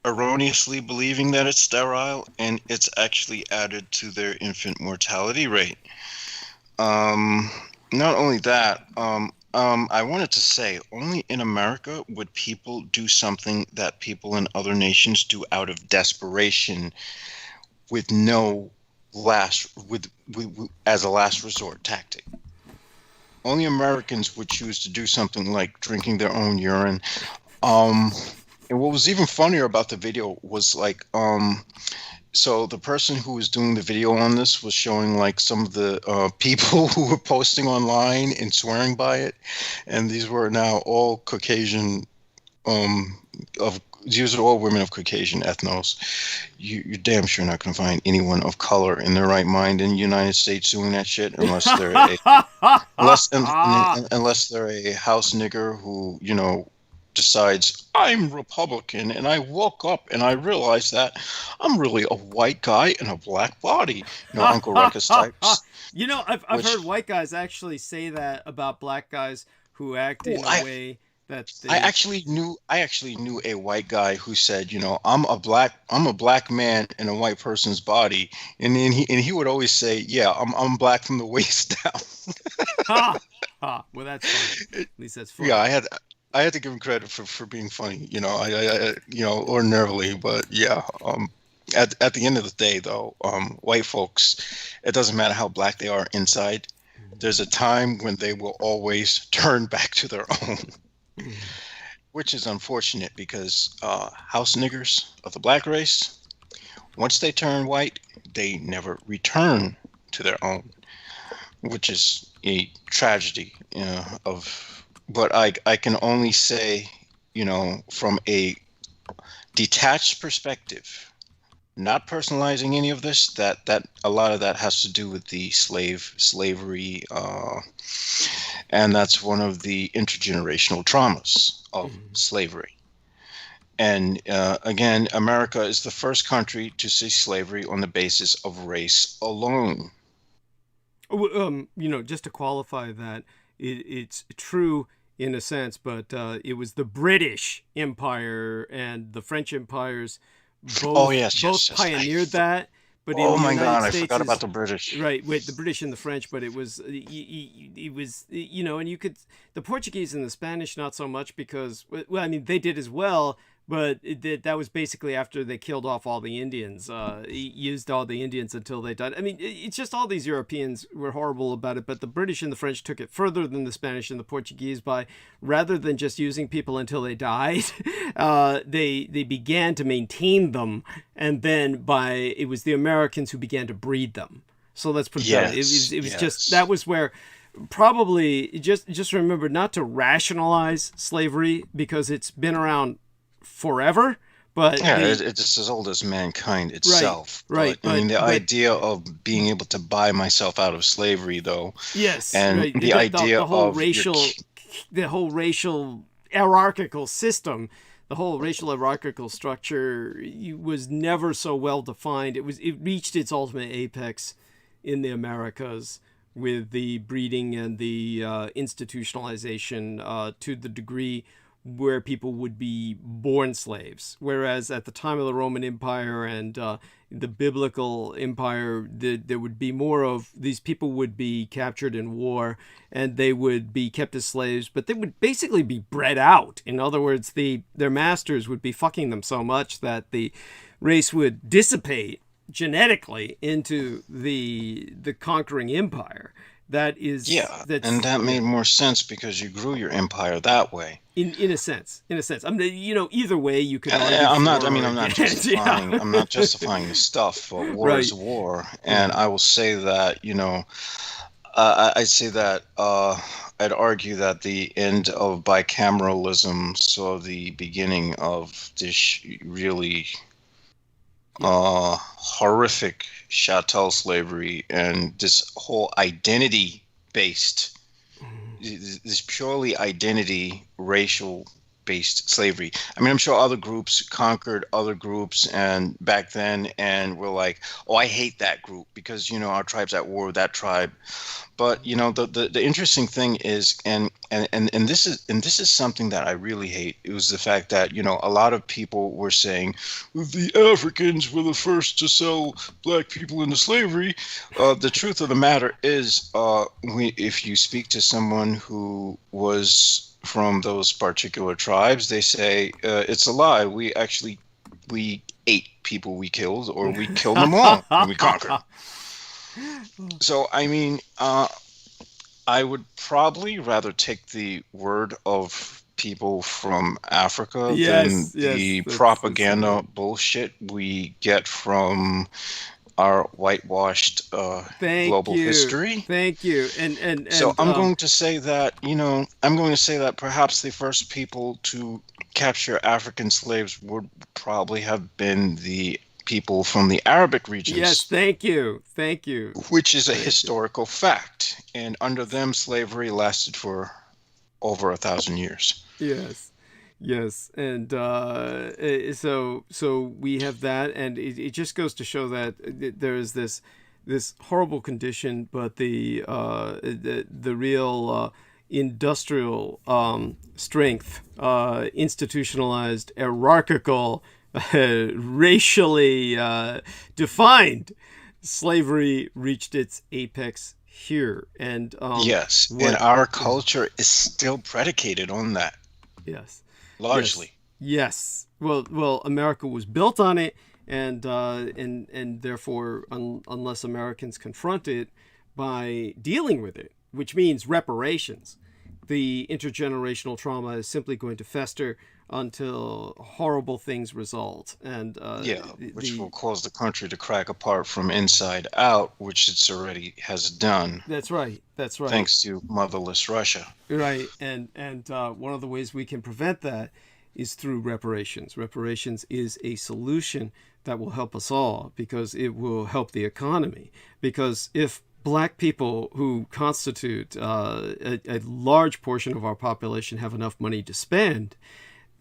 erroneously, believing that it's sterile, and it's actually added to their infant mortality rate. Not only that, I wanted to say, only in America would people do something that people in other nations do out of desperation, with no as a last resort tactic. Only Americans would choose to do something like drinking their own urine. And what was even funnier about the video was like, so the person who was doing the video on this was showing like some of the people who were posting online and swearing by it, and these were now all Caucasian, these are all women of Caucasian ethnos. You're damn sure not going to find anyone of color in their right mind in the United States doing that shit, unless they're unless they're a house nigger who, you know, decides I'm Republican, and I woke up and I realized that I'm really a white guy in a black body. You know, Uncle Ruckus types. You know, I've heard white guys actually say that about black guys who act in a way that they... I actually knew a white guy who said, you know, I'm a black man in a white person's body, and then he would always say, yeah, I'm black from the waist down. Well, that's funny. At least that's funny. Yeah, I had to give him credit for being funny, you know. I you know, ordinarily, but yeah. At the end of the day, though, white folks, it doesn't matter how black they are inside. There's a time when they will always turn back to their own, which is unfortunate because house niggers of the black race, once they turn white, they never return to their own, which is a tragedy, you know, of. But I can only say, you know, from a detached perspective, not personalizing any of this, that a lot of that has to do with the slavery, and that's one of the intergenerational traumas of slavery. And again, America is the first country to see slavery on the basis of race alone. You know, just to qualify that, it's true in a sense, but it was the British Empire and the French empires both pioneered that. But oh in the my United God, States I forgot about the British. Right, wait, the British and the French, but it was, you know, and you could, the Portuguese and the Spanish not so much because, well, I mean, they did as well, but that was basically after they killed off all the Indians, used all the Indians until they died. I mean, it's just all these Europeans were horrible about it, but the British and the French took it further than the Spanish and the Portuguese by, rather than just using people until they died, they began to maintain them, and then it was the Americans who began to breed them. So let's put it that way. It was just, that was where probably, just remember not to rationalize slavery because it's been around forever, but it's as old as mankind itself. Right. But, I mean, the idea of being able to buy myself out of slavery, though. Yes. And right. the idea the whole of the whole racial hierarchical system, the whole racial hierarchical structure was never so well defined. It reached its ultimate apex in the Americas with the breeding and the institutionalization to the degree where people would be born slaves. Whereas at the time of the Roman Empire and the biblical empire, there would be more of these people would be captured in war and they would be kept as slaves, but they would basically be bred out. In other words, their masters would be fucking them so much that the race would dissipate genetically into the conquering empire. That is, and that made more sense because you grew your empire that way. In a sense. I mean, you know, either way you could argue. I'm not justifying. I'm not justifying the stuff. But war is war, and I will say that, you know, I'd say that I'd argue that the end of bicameralism saw the beginning of this really horrific chattel slavery and this whole identity based, this purely identity racial based slavery. I mean, I'm sure other groups conquered other groups and back then, and we're like, oh, I hate that group because, you know, our tribe's at war with that tribe. But, you know, the interesting thing is, and this is something that I really hate. It was the fact that, you know, a lot of people were saying the Africans were the first to sell black people into slavery. The truth of the matter is, if you speak to someone who was from those particular tribes, they say it's a lie. We ate people we killed, or we killed them all when we conquered. So, I mean, I would probably rather take the word of people from Africa than the propaganda bullshit we get from our whitewashed global history. Thank you. And so I'm going to say that, you know, perhaps the first people to capture African slaves would probably have been the people from the Arabic regions. Yes, thank you. Which is a historical fact. And under them, slavery lasted for over 1,000 years. Yes. And so we have that, and it just goes to show that there is this horrible condition, but the real industrial strength, institutionalized, hierarchical, racially defined slavery reached its apex here. And yes, and our culture is still predicated on that. Yes, largely. Yes. Well, America was built on it, and therefore, unless Americans confront it by dealing with it, which means reparations, the intergenerational trauma is simply going to fester until horrible things result. And which will cause the country to crack apart from inside out, which it's already has done. That's right. Thanks to motherless Russia. Right. And one of the ways we can prevent that is through reparations. Reparations is a solution that will help us all, because it will help the economy. Because if Black people, who constitute a large portion of our population, have enough money to spend,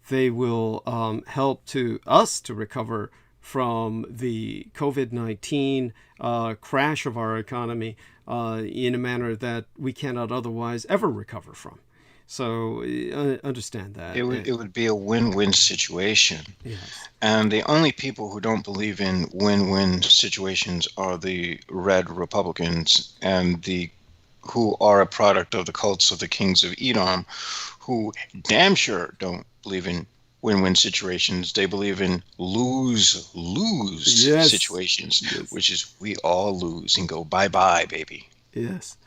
they will help us to recover from the COVID-19 crash of our economy in a manner that we cannot otherwise ever recover from. So understand that. It would be a win-win situation. Yes. And the only people who don't believe in win-win situations are the red Republicans, and who are a product of the cults of the kings of Edom, who damn sure don't believe in win-win situations. They believe in lose-lose situations, which is we all lose and go bye-bye, baby. Yes.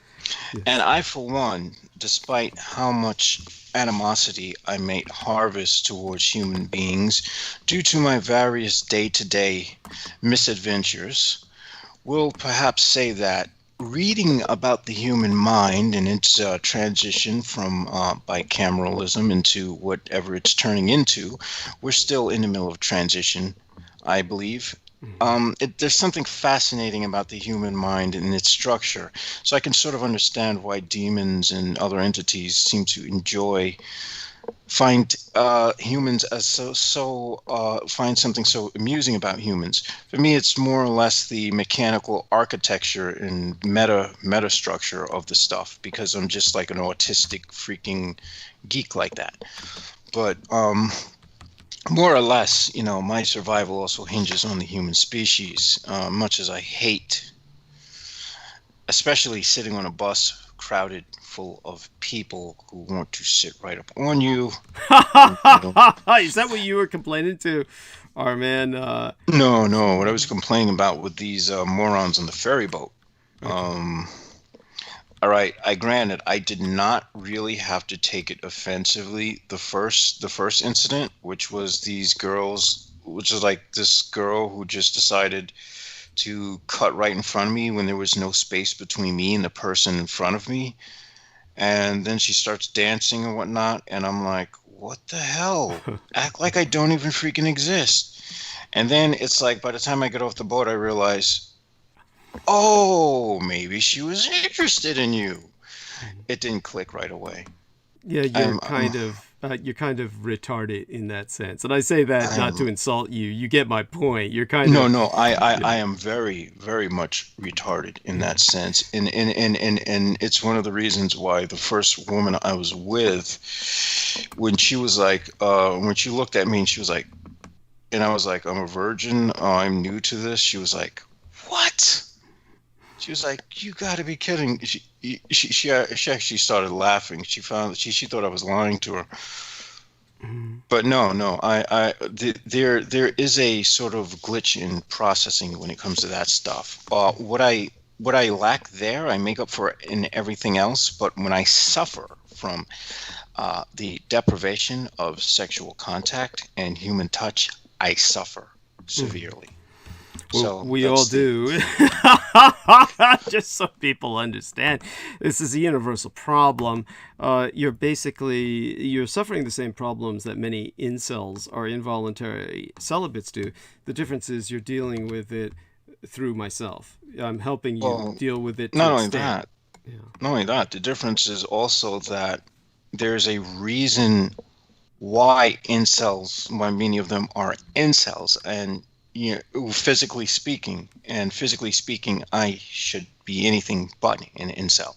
And I, for one, despite how much animosity I may harvest towards human beings due to my various day-to-day misadventures, will perhaps say that reading about the human mind and its transition from bicameralism into whatever it's turning into, we're still in the middle of transition, I believe. There's something fascinating about the human mind and its structure. So I can sort of understand why demons and other entities seem to find humans as find something so amusing about humans. For me, it's more or less the mechanical architecture and meta structure of the stuff, because I'm just like an autistic freaking geek like that. But more or less, you know, my survival also hinges on the human species, much as I hate, especially sitting on a bus crowded full of people who want to sit right up on you. Is that what you were complaining to our man? No. What I was complaining about with these morons on the ferry boat. Okay. All right, granted, I did not really have to take it offensively. The first incident, which was these girls, which is like this girl who just decided to cut right in front of me when there was no space between me and the person in front of me. And then she starts dancing and whatnot. And I'm like, what the hell? Act like I don't even freaking exist. And then it's like, by the time I get off the boat, I realize, oh, maybe she was interested in you. It didn't click right away. Yeah, you're kind of you're kind of retarded in that sense. And I say that not to insult you. You get my point. You're kind of... No, I am very, very much retarded in that sense. And it's one of the reasons why the first woman I was with, when she was like, when she looked at me and she was like, and I was like, I'm a virgin, I'm new to this. She was like, what? She was like, you got to be kidding. She actually started laughing. She found she thought I was lying to her. But no, there is a sort of glitch in processing when it comes to that stuff. What I lack there, I make up for in everything else. But when I suffer from the deprivation of sexual contact and human touch, I suffer severely. Well, so we all do. Just so people understand, this is a universal problem. You're suffering the same problems that many incels or involuntary celibates do. The difference is you're dealing with it through myself. I'm helping you deal with it. Not only that, the difference is also that there's a reason why many of them are incels, and physically speaking, I should be anything but an incel.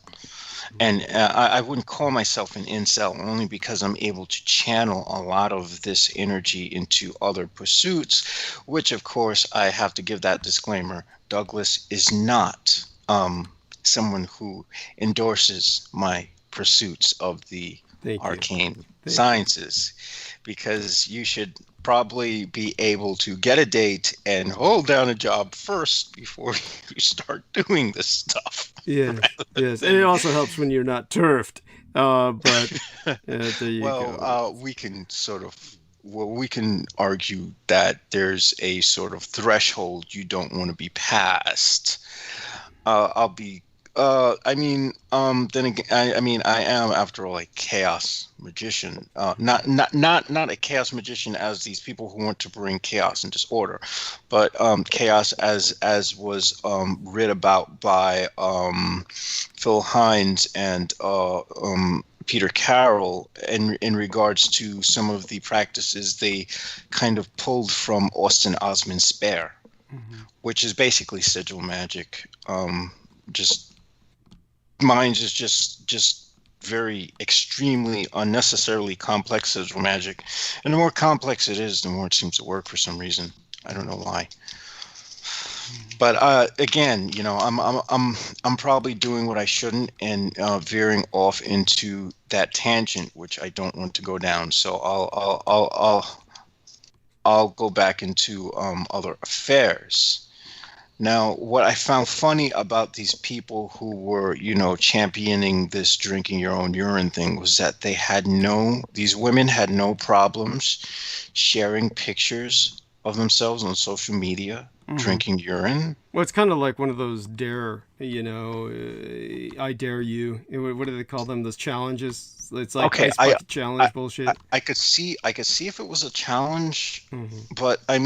And I wouldn't call myself an incel only because I'm able to channel a lot of this energy into other pursuits, which of course I have to give that disclaimer. Douglas is not someone who endorses my pursuits of the arcane sciences, because you should probably be able to get a date and hold down a job first before you start doing this stuff. Yes. And it also helps when you're not turfed. But there you go. We can argue that there's a sort of threshold you don't want to be past. Then again, I am, after all, a chaos magician. Not a chaos magician as these people who want to bring chaos and disorder, but chaos as was writ about by Phil Hines and Peter Carroll in regards to some of the practices they kind of pulled from Austin Osman Spare, which is basically sigil magic. Mine is just very extremely unnecessarily complex sigil magic, and the more complex it is, the more it seems to work for some reason. I don't know why. But again, I'm probably doing what I shouldn't and veering off into that tangent, which I don't want to go down. So I'll go back into other affairs. Now, what I found funny about these people who were, championing this drinking your own urine thing was that these women had no problems sharing pictures of themselves on social media, drinking urine. Well, it's kind of like one of those dare, I dare you. What do they call them? Those challenges? It's like ice bucket challenge bullshit. I could see if it was a challenge, but I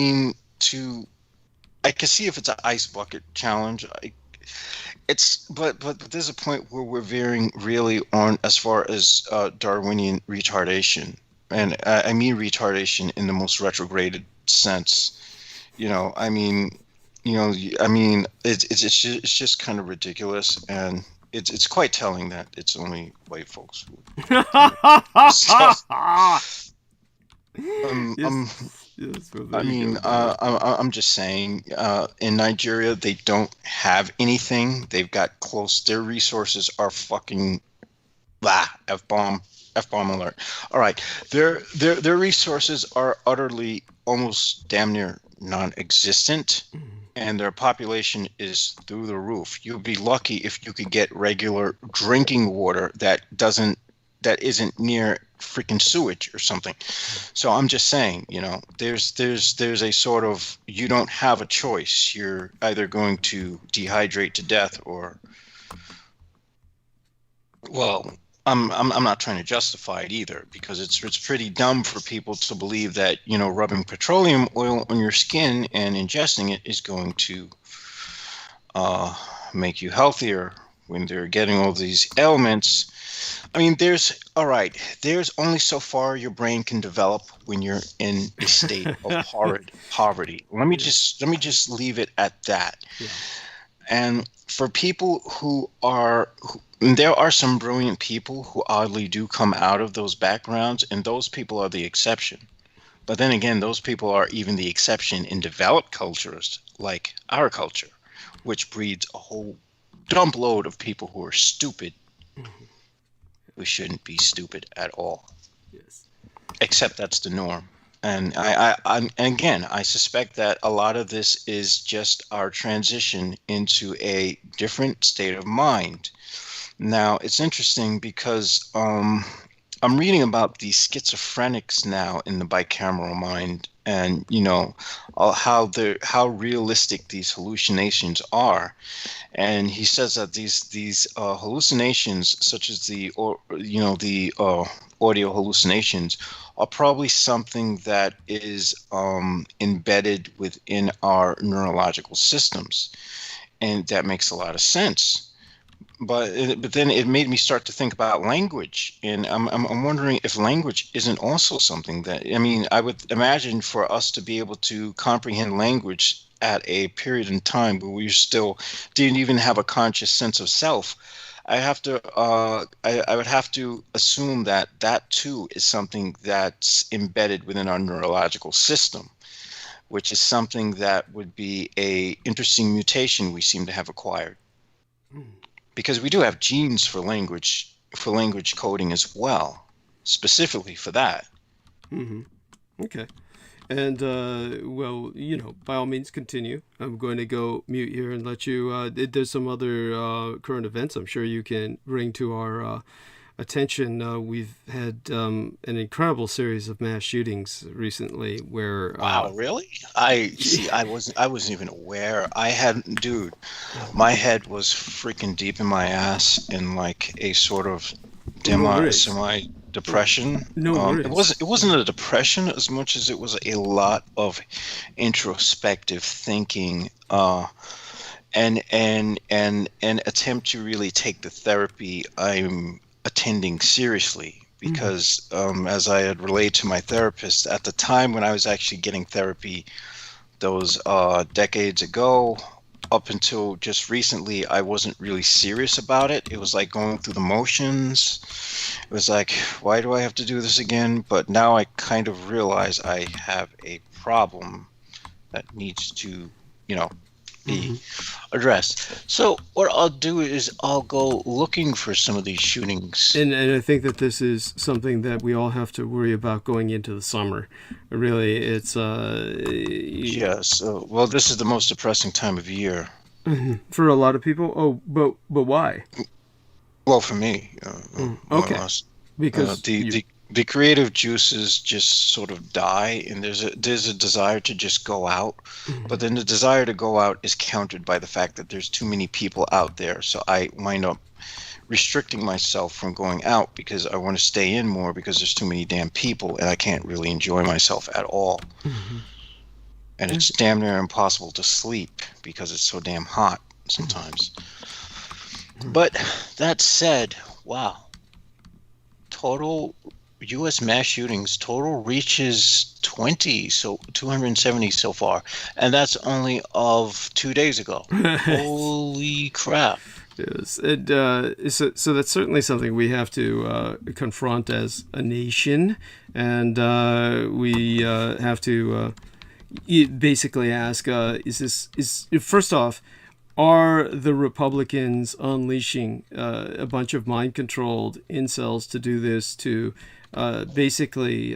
can see if it's an ice bucket challenge. But there's a point where we're veering really on as far as Darwinian retardation, and I mean retardation in the most retrograded sense. It's just kind of ridiculous, and it's quite telling that it's only white folks who. I'm just saying, in Nigeria, they don't have anything. They've got their resources are fucking F-bomb alert. All right. Their resources are utterly, almost damn near non-existent, and their population is through the roof. You'd be lucky if you could get regular drinking water that isn't near freaking sewage or something. So I'm just saying, there's a sort of, you don't have a choice. You're either going to dehydrate to death or, well, I'm not trying to justify it either, because it's pretty dumb for people to believe that, rubbing petroleum oil on your skin and ingesting it is going to make you healthier, when they're getting all these ailments. I mean, there's only so far your brain can develop when you're in a state of horrid poverty. Let me just leave it at that. Yeah. And for people there are some brilliant people who oddly do come out of those backgrounds, and those people are the exception. But then again, those people are even the exception in developed cultures like our culture, which breeds a whole dump load of people who are stupid. Mm-hmm. We shouldn't be stupid at all. Yes. Except that's the norm. And I suspect that a lot of this is just our transition into a different state of mind. Now, it's interesting because I'm reading about the schizophrenics now in the bicameral mind, and how realistic these hallucinations are. And he says that these hallucinations, such as the audio hallucinations, are probably something that is embedded within our neurological systems, and that makes a lot of sense. But then it made me start to think about language, and I'm wondering if language isn't also something that, I mean, I would imagine for us to be able to comprehend language at a period in time where we still didn't even have a conscious sense of self, I would have to assume that too is something that's embedded within our neurological system, which is something that would be a interesting mutation we seem to have acquired. Because we do have genes for language coding as well, specifically for that. Mm-hmm. Okay. And, by all means, continue. I'm going to go mute here and let you... there's some other current events I'm sure you can bring to our attention. We've had an incredible series of mass shootings recently where... Wow, really? I wasn't even aware. My head was freaking deep in my ass in like a sort of semi-depression. It wasn't a depression as much as it was a lot of introspective thinking and an attempt to really take the therapy I'm attending seriously, because as I had relayed to my therapist at the time when I was actually getting therapy those decades ago, up until just recently, I wasn't really serious about it. It was like going through the motions. It was like, why do I have to do this again? But now I kind of realize I have a problem that needs to, be addressed. So what I'll do is I'll go looking for some of these shootings. And I think that this is something that we all have to worry about going into the summer. Really, it's... Yes. Well, this is the most depressing time of year. For a lot of people? Oh, but why? Well, for me. Okay. Because... the creative juices just sort of die, and there's a desire to just go out, but then the desire to go out is countered by the fact that there's too many people out there, so I wind up restricting myself from going out because I want to stay in more because there's too many damn people and I can't really enjoy myself at all. And it's damn near impossible to sleep because it's so damn hot sometimes. But that said, wow, total U.S. mass shootings total reaches 270 so far, and that's only of 2 days ago. Holy crap! Yes, so that's certainly something we have to confront as a nation, and we have to basically ask: is first off, are the Republicans unleashing a bunch of mind-controlled incels to do this to basically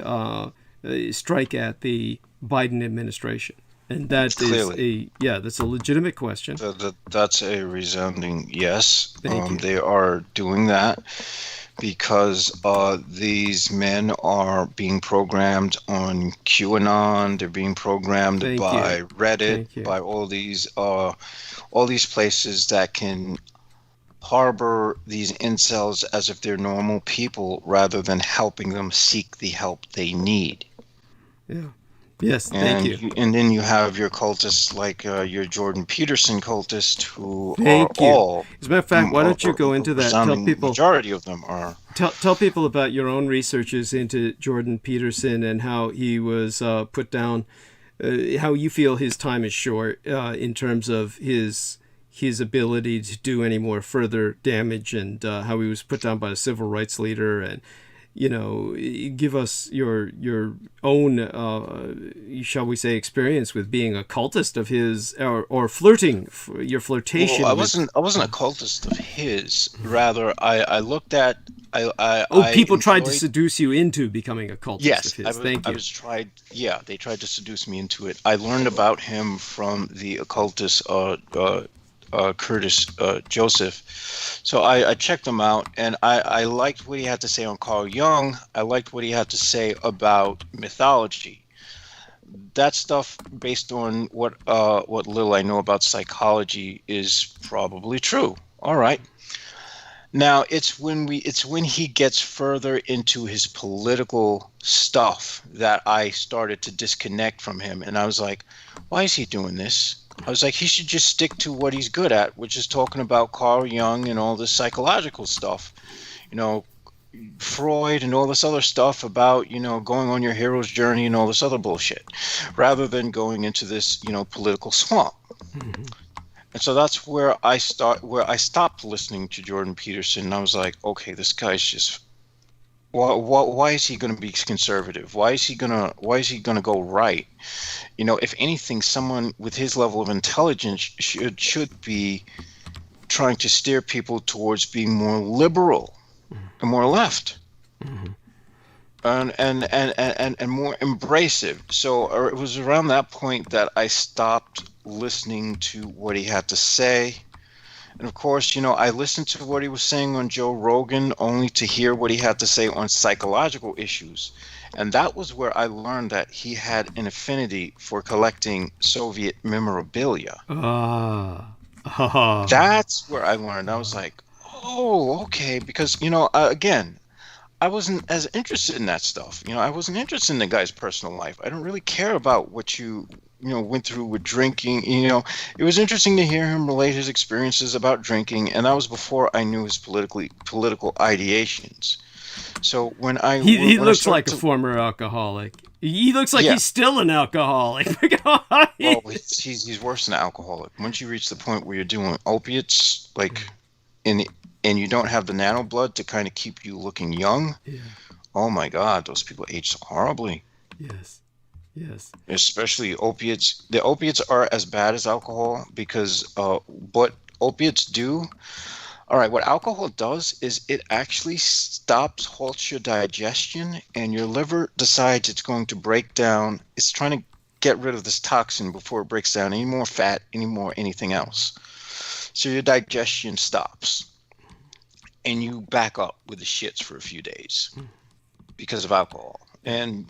strike at the Biden administration? And that Clearly. That's a legitimate question. That's a resounding yes. Thank you. They are doing that because these men are being programmed on QAnon. They're being programmed by Reddit, by all these places that can harbor these incels as if they're normal people rather than helping them seek the help they need. Yeah. Yes, thank And you. and then you have your cultists like your Jordan Peterson cultists, who are Thank you. all, As a matter of fact, why don't you or go a into that? resounding majority of them are. Tell people about your own researches into Jordan Peterson and how he was put down. How you feel his time is short in terms of his ability to do any more further damage, and how he was put down by a civil rights leader. And give us your own, shall we say, experience with being a cultist of his, or flirting, your flirtation. Well, I wasn't a cultist of his. Rather, I looked at People tried to enjoyed. seduce you into becoming a cultist Yes, of his. Thank I you. was tried. Yeah, they tried to seduce me into it. I learned about him from the occultist Curtis Joseph. So I checked him out, and I liked what he had to say on Carl Jung. I liked what he had to say about mythology. That stuff, based on what little I know about psychology, is probably true. All right. Now it's when he gets further into his political stuff that I started to disconnect from him, and I was like, why is he doing this? I was like, he should just stick to what he's good at, which is talking about Carl Jung and all this psychological stuff, Freud and all this other stuff about, going on your hero's journey and all this other bullshit, rather than going into this, political swamp. Mm-hmm. And so that's where I stopped listening to Jordan Peterson, and I was like, okay, this guy's just, why is he going to be conservative? Why is he going to go right? If anything, someone with his level of intelligence should be trying to steer people towards being more liberal and more left. Mm-hmm. And more embracive. So it was around that point that I stopped listening to what he had to say. And of course, I listened to what he was saying on Joe Rogan only to hear what he had to say on psychological issues. And that was where I learned that he had an affinity for collecting Soviet memorabilia. That's where I learned. I was like, oh, okay. Because, again, I wasn't as interested in that stuff. I wasn't interested in the guy's personal life. I don't really care about what you went through with drinking. It was interesting to hear him relate his experiences about drinking, and that was before I knew his political ideations. So when he looks like a former alcoholic. He looks like he's still an alcoholic. Well, he's worse than an alcoholic. Once you reach the point where you're doing opiates, and you don't have the nano blood to kind of keep you looking young. Yeah. Oh my God, those people age so horribly. Yes. Especially opiates. The opiates are as bad as alcohol because what opiates do. All right, what alcohol does is it actually halts your digestion, and your liver decides it's going to break down. It's trying to get rid of this toxin before it breaks down any more fat, anything else. So your digestion stops, and you back up with the shits for a few days because of alcohol. And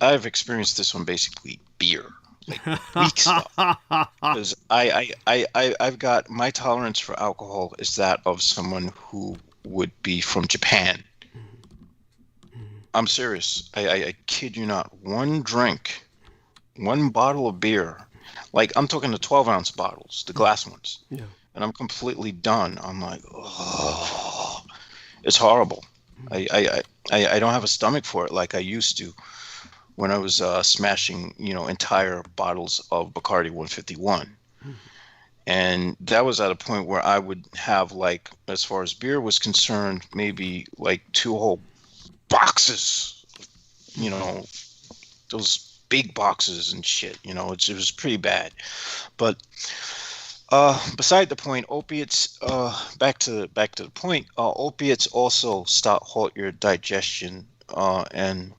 I've experienced this on basically beer. Weak stuff, because I've got my tolerance for alcohol is that of someone who would be from Japan. I'm serious. I kid you not. One bottle of beer, like I'm talking the 12-ounce bottles, the glass ones, and I'm completely done. I'm like, oh, it's horrible. I don't have a stomach for it like I used to when I was smashing, entire bottles of Bacardi 151. And that was at a point where I would have, like, as far as beer was concerned, maybe like 2 whole boxes, those big boxes and shit, it was pretty bad. But beside the point, opiates, back to the point, opiates also halt your digestion and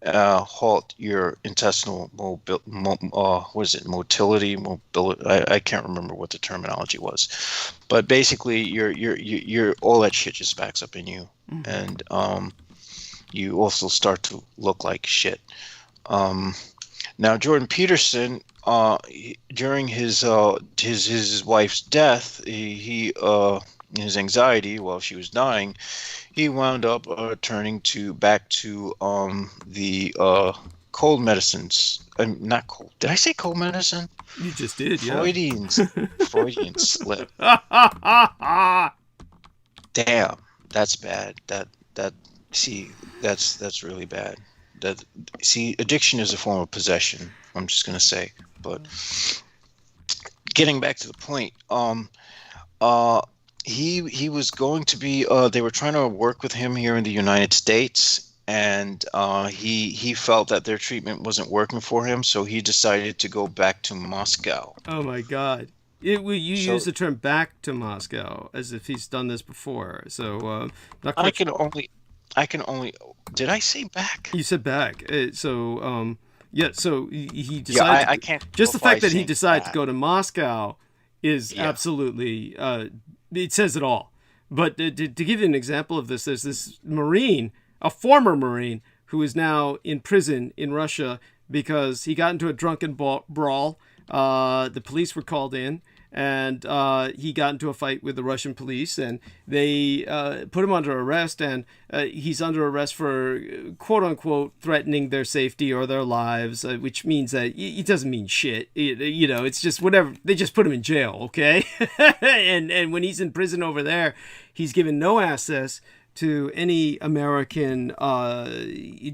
halt your intestinal motility. I can't remember what the terminology was, but basically your all that shit just backs up in you, and you also start to look like shit. Now Jordan Peterson, during his wife's death, he his anxiety while she was dying, he wound up turning back to the cold medicines. Not cold. Did I say cold medicine? You just did, yeah. Freudian slip. Damn, that's bad. That's really bad. Addiction is a form of possession. I'm just gonna say. But getting back to the point, he was going to be. They were trying to work with him here in the United States. And he felt that their treatment wasn't working for him, so he decided to go back to Moscow. Oh my God! Use the term "back to Moscow" as if he's done this before. So I can only. Did I say back? You said back. So he decided. Yeah, I can't. Just the fact that he decided to go to Moscow is absolutely. It says it all. But to give you an example of this, there's this Marine. A former Marine who is now in prison in Russia because he got into a drunken brawl. The police were called in, and he got into a fight with the Russian police, and they put him under arrest, and he's under arrest for quote-unquote threatening their safety or their lives, which means that it doesn't mean shit. It's just whatever. They just put him in jail, okay? and when he's in prison over there, he's given no access to any American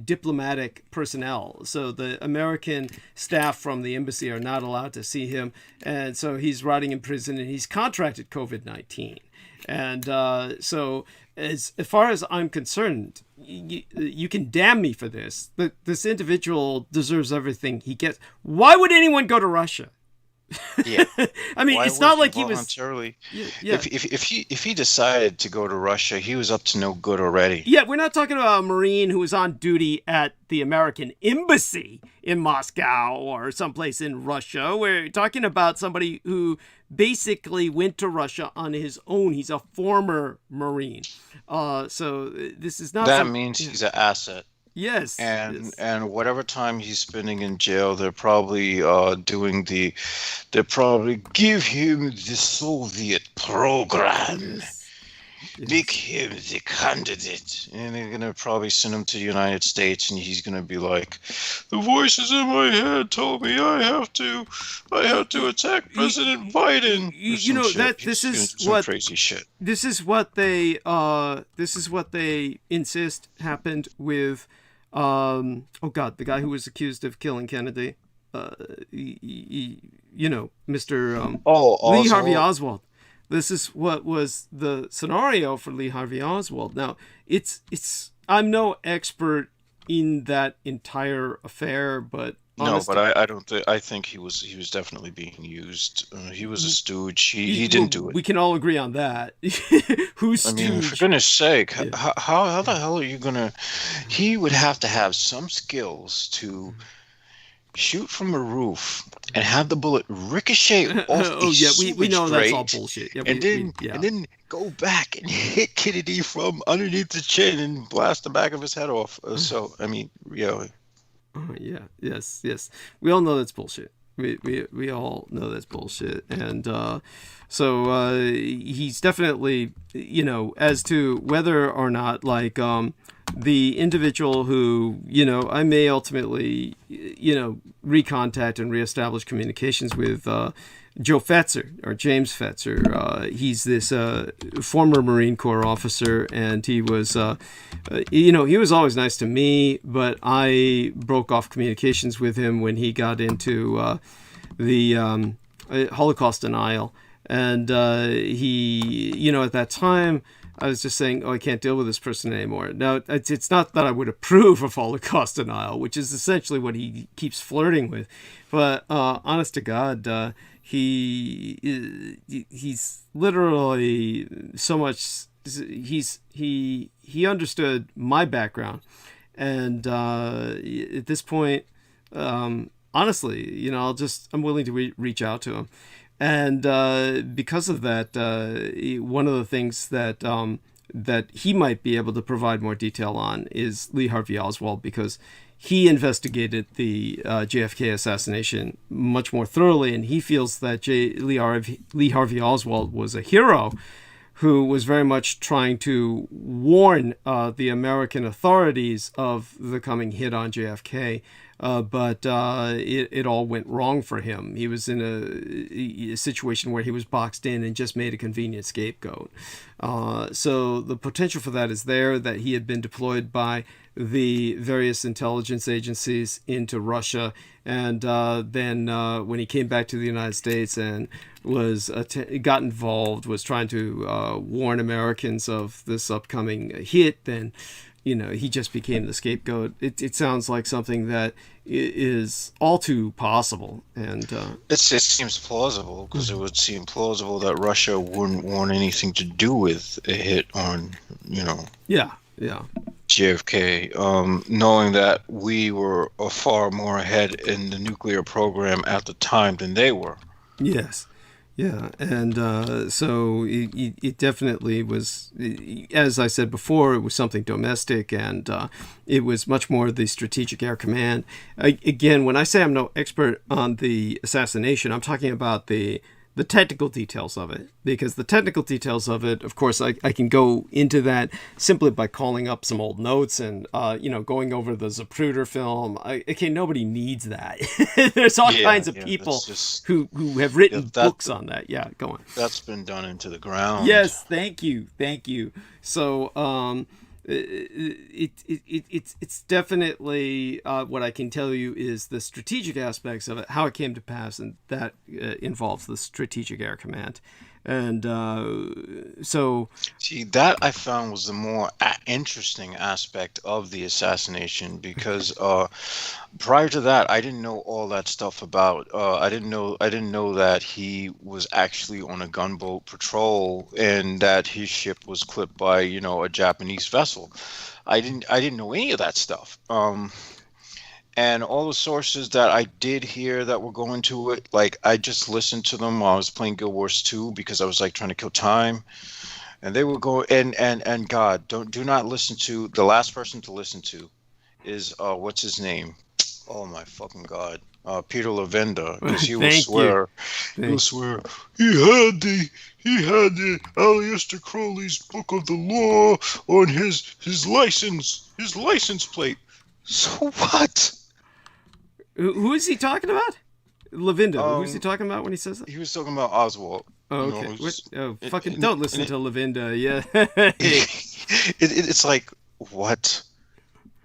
diplomatic personnel. So the American staff from the embassy are not allowed to see him. And so he's rotting in prison, and he's contracted COVID-19. And so as far as I'm concerned, you can damn me for this. This individual deserves everything he gets. Why would anyone go to Russia? Yeah, I mean, it's not like he was voluntarily. Yeah. If he decided to go to Russia, he was up to no good already. Yeah, we're not talking about a Marine who was on duty at the American embassy in Moscow or someplace in Russia. We're talking about somebody who basically went to Russia on his own. He's a former Marine. So this is not. That means he's an asset. Yes. And whatever time he's spending in jail, they're probably they probably give him the Soviet program. Yes. Make him the candidate. And they're gonna probably send him to the United States, and he's gonna be like, the voices in my head told me I have to attack President Biden. This is what crazy shit. This is what they insist happened with the guy who was accused of killing Kennedy. Mr. Lee Harvey Oswald. This is what was the scenario for Lee Harvey Oswald. Now, I'm no expert in that entire affair, but I think he was definitely being used. He was a stooge. He didn't do it. We can all agree on that. Who's stooge? I mean, for goodness sake, how the hell are you gonna? He would have to have some skills to shoot from a roof and have the bullet ricochet off we know that's all bullshit. Yeah, and then go back and hit Kennedy from underneath the chin and blast the back of his head off. So I mean, really. Yes. We all know that's bullshit. We all know that's bullshit, and so he's definitely, as to whether or not the individual who, I may ultimately, recontact and reestablish communications with Joe Fetzer, or James Fetzer. He's this former Marine Corps officer, and he was, he was always nice to me, but I broke off communications with him when he got into the Holocaust denial. And he, at that time, I was just saying, I can't deal with this person anymore. Now, it's not that I would approve of Holocaust denial, which is essentially what he keeps flirting with. But honest to God, he's literally so much. He understood my background, and at this point, honestly, I'm willing to reach out to him. And because of that, one of the things that he might be able to provide more detail on is Lee Harvey Oswald, because he investigated the JFK assassination much more thoroughly, and he feels that Lee Harvey Oswald was a hero who was very much trying to warn the American authorities of the coming hit on JFK. But it all went wrong for him. He was in a situation where he was boxed in and just made a convenient scapegoat. So the potential for that is there, that he had been deployed by the various intelligence agencies into Russia. And then when he came back to the United States and got involved, was trying to warn Americans of this upcoming hit, then he just became the scapegoat. It sounds like something that is all too possible, and it seems plausible, because it would seem plausible that Russia wouldn't want anything to do with a hit on, JFK, knowing that we were far more ahead in the nuclear program at the time than they were. Yes. Yeah, and so it definitely was, as I said before, it was something domestic, and it was much more the Strategic Air Command. Again, when I say I'm no expert on the assassination, I'm talking about the technical details of it, because the technical details of it, of course, I can go into that simply by calling up some old notes and, going over the Zapruder film. Nobody needs that. There's all kinds of people who have written books on that. Yeah, go on. That's been done into the ground. Yes, thank you. So, it's definitely what I can tell you is the strategic aspects of it, how it came to pass, and that involves the Strategic Air Command. And see, that I found was the more interesting aspect of the assassination, because prior to that, I didn't know all that stuff about. I didn't know that he was actually on a gunboat patrol and that his ship was clipped by a Japanese vessel. I didn't know any of that stuff. And all the sources that I did hear that were going to it, like, I just listened to them while I was playing Guild Wars 2, because I was like trying to kill time. And they were going, and God, do not listen to, the last person to listen to is what's his name? Oh my fucking God. Peter Levenda, because he will swear he had the Aleister Crowley's Book of the Law on his license plate. So what? Who is he talking about? Levinda. Who's he talking about when he says that? He was talking about Oswald. Oh, okay. Fucking don't listen to Levinda. Yeah. It's like, what?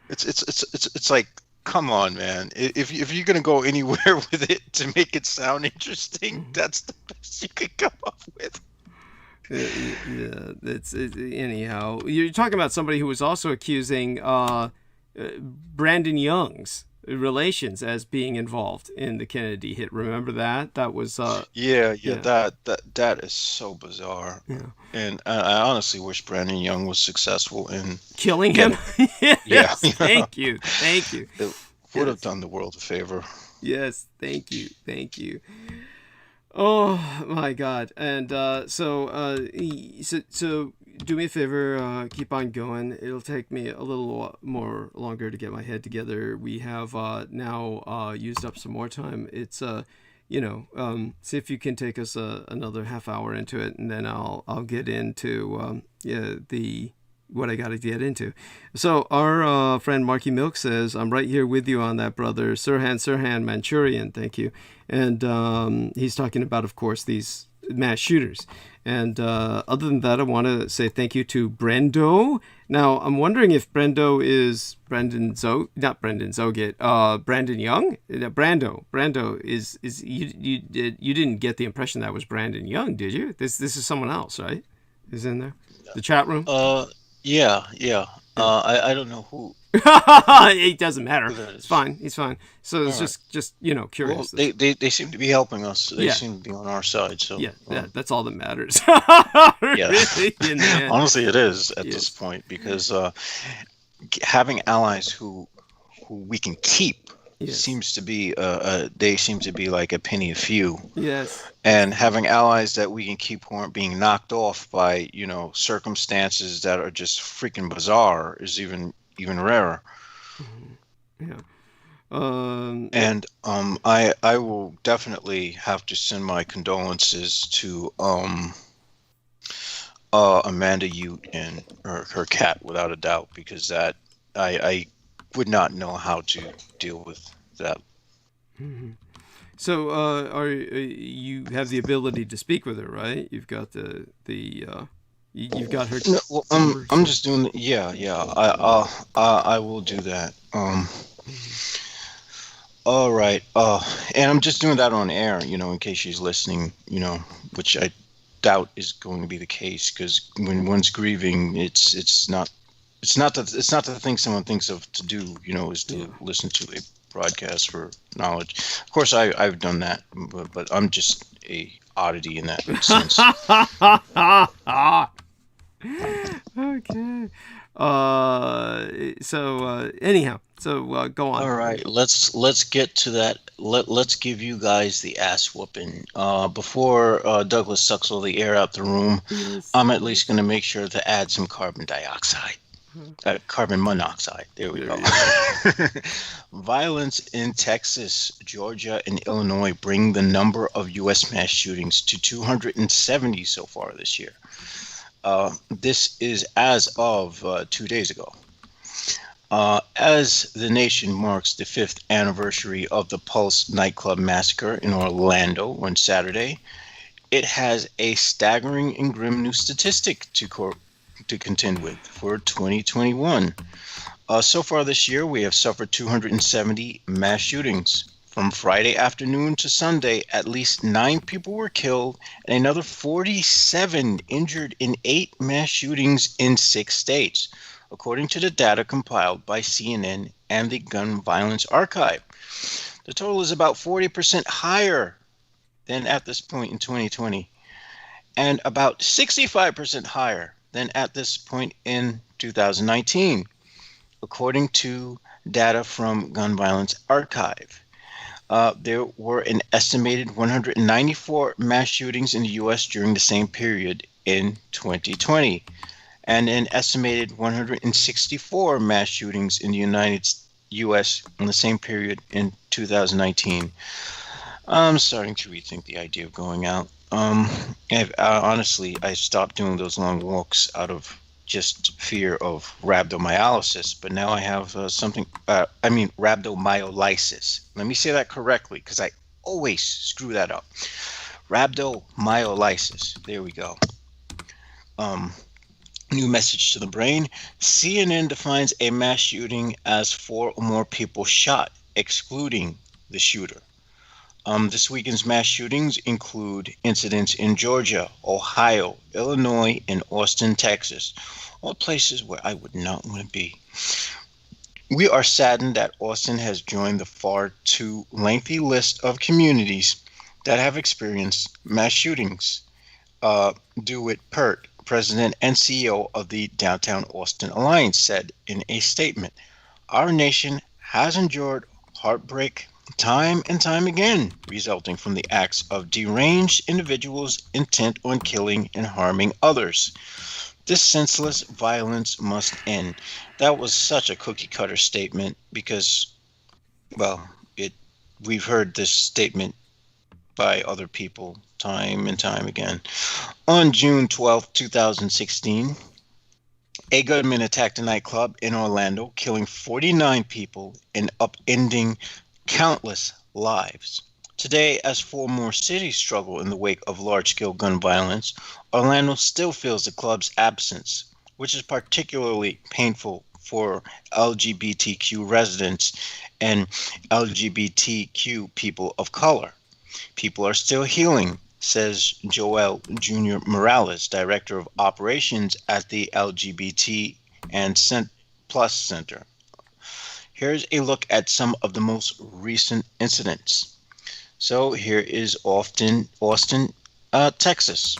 It's like, come on, man. If you're gonna go anywhere with it to make it sound interesting, that's the best you could come up with. Anyhow. You're talking about somebody who was also accusing Brandon Young's relations as being involved in the Kennedy hit. Remember that? That was that is so bizarre. Yeah. And I honestly wish Brandon Young was successful in killing him. Yes, thank you. It would have done the world a favor. Yes, thank you. Oh my God. And so do me a favor, keep on going. It'll take me a little more longer to get my head together. We have now used up some more time. It's see if you can take us another half hour into it, and then I'll get into what I got to get into. So our friend Marky Milk says, I'm right here with you on that, brother. Sirhan Manchurian, thank you. And he's talking about, of course, these mass shooters. And other than that, I want to say thank you to Brendo. Now, I'm wondering if Brendo is Brandon Young. Brando is you didn't get the impression that was Brandon Young, did you? This is someone else, right? Is in there? The chat room? Yeah. I don't know who. It doesn't matter. It's fine. He's fine. So it's just curious. Well, they seem to be helping us. They seem to be on our side. So that's all that matters. Yeah. Honestly, it is at this point, because having allies who we can keep seems to be they seem to be like a penny a few. Yes. And having allies that we can keep who aren't being knocked off by circumstances that are just freaking bizarre is even rarer. Yeah. And I will definitely have to send my condolences to Amanda Ute and her cat, without a doubt, because that I would not know how to deal with that. Mm-hmm. So, you have the ability to speak with her, right? You've got you've got her. No, well, I'm just doing. Yeah. I will do that. All right. And I'm just doing that on air, in case she's listening, which I doubt is going to be the case, because when one's grieving, it's not the thing someone thinks of to do, is to listen to a broadcast for knowledge. Of course, I've done that, but I'm just a oddity in that sense. Okay. Anyhow, go on. All right, let's get to that. Let's give you guys the ass whooping. Before Douglas sucks all the air out the room, yes. I'm at least going to make sure to add some carbon dioxide. Carbon monoxide. There we go. Violence in Texas, Georgia, and Illinois bring the number of U.S. mass shootings to 270 so far this year. This is as of 2 days ago. As the nation marks the 5th anniversary of the Pulse nightclub massacre in Orlando on Saturday, it has a staggering and grim new statistic to contend with for 2021. So far this year, we have suffered 270 mass shootings. From Friday afternoon to Sunday, at least 9 people were killed and another 47 injured in 8 mass shootings in 6 states, according to the data compiled by CNN and the Gun Violence Archive. The total is about 40% higher than at this point in 2020, and about 65% higher than at this point in 2019, according to data from Gun Violence Archive. There were an estimated 194 mass shootings in the U.S. during the same period in 2020, and an estimated 164 mass shootings in the U.S. in the same period in 2019. I'm starting to rethink the idea of going out. Honestly, I stopped doing those long walks out of just fear of rhabdomyolysis, but now I have rhabdomyolysis. Let me say that correctly, because I always screw that up. Rhabdomyolysis. There we go. New message to the brain. CNN defines a mass shooting as 4 or more people shot, excluding the shooter. This weekend's mass shootings include incidents in Georgia, Ohio, Illinois, and Austin, Texas, all places where I would not want to be. We are saddened that Austin has joined the far too lengthy list of communities that have experienced mass shootings. DeWitt Pert, president and CEO of the Downtown Austin Alliance, said in a statement, "Our nation has endured heartbreak time and time again, resulting from the acts of deranged individuals intent on killing and harming others. This senseless violence must end." That was such a cookie cutter statement because, well, we've heard this statement by other people time and time again. On June 12, 2016, a gunman attacked a nightclub in Orlando, killing 49 people and upending countless lives. Today, as 4 more cities struggle in the wake of large-scale gun violence, Orlando still feels the club's absence, which is particularly painful for LGBTQ residents and LGBTQ people of color. People are still healing, says Joel Jr. Morales, Director of Operations at the LGBT and Plus Center. Here's a look at some of the most recent incidents. So here is Austin, Texas.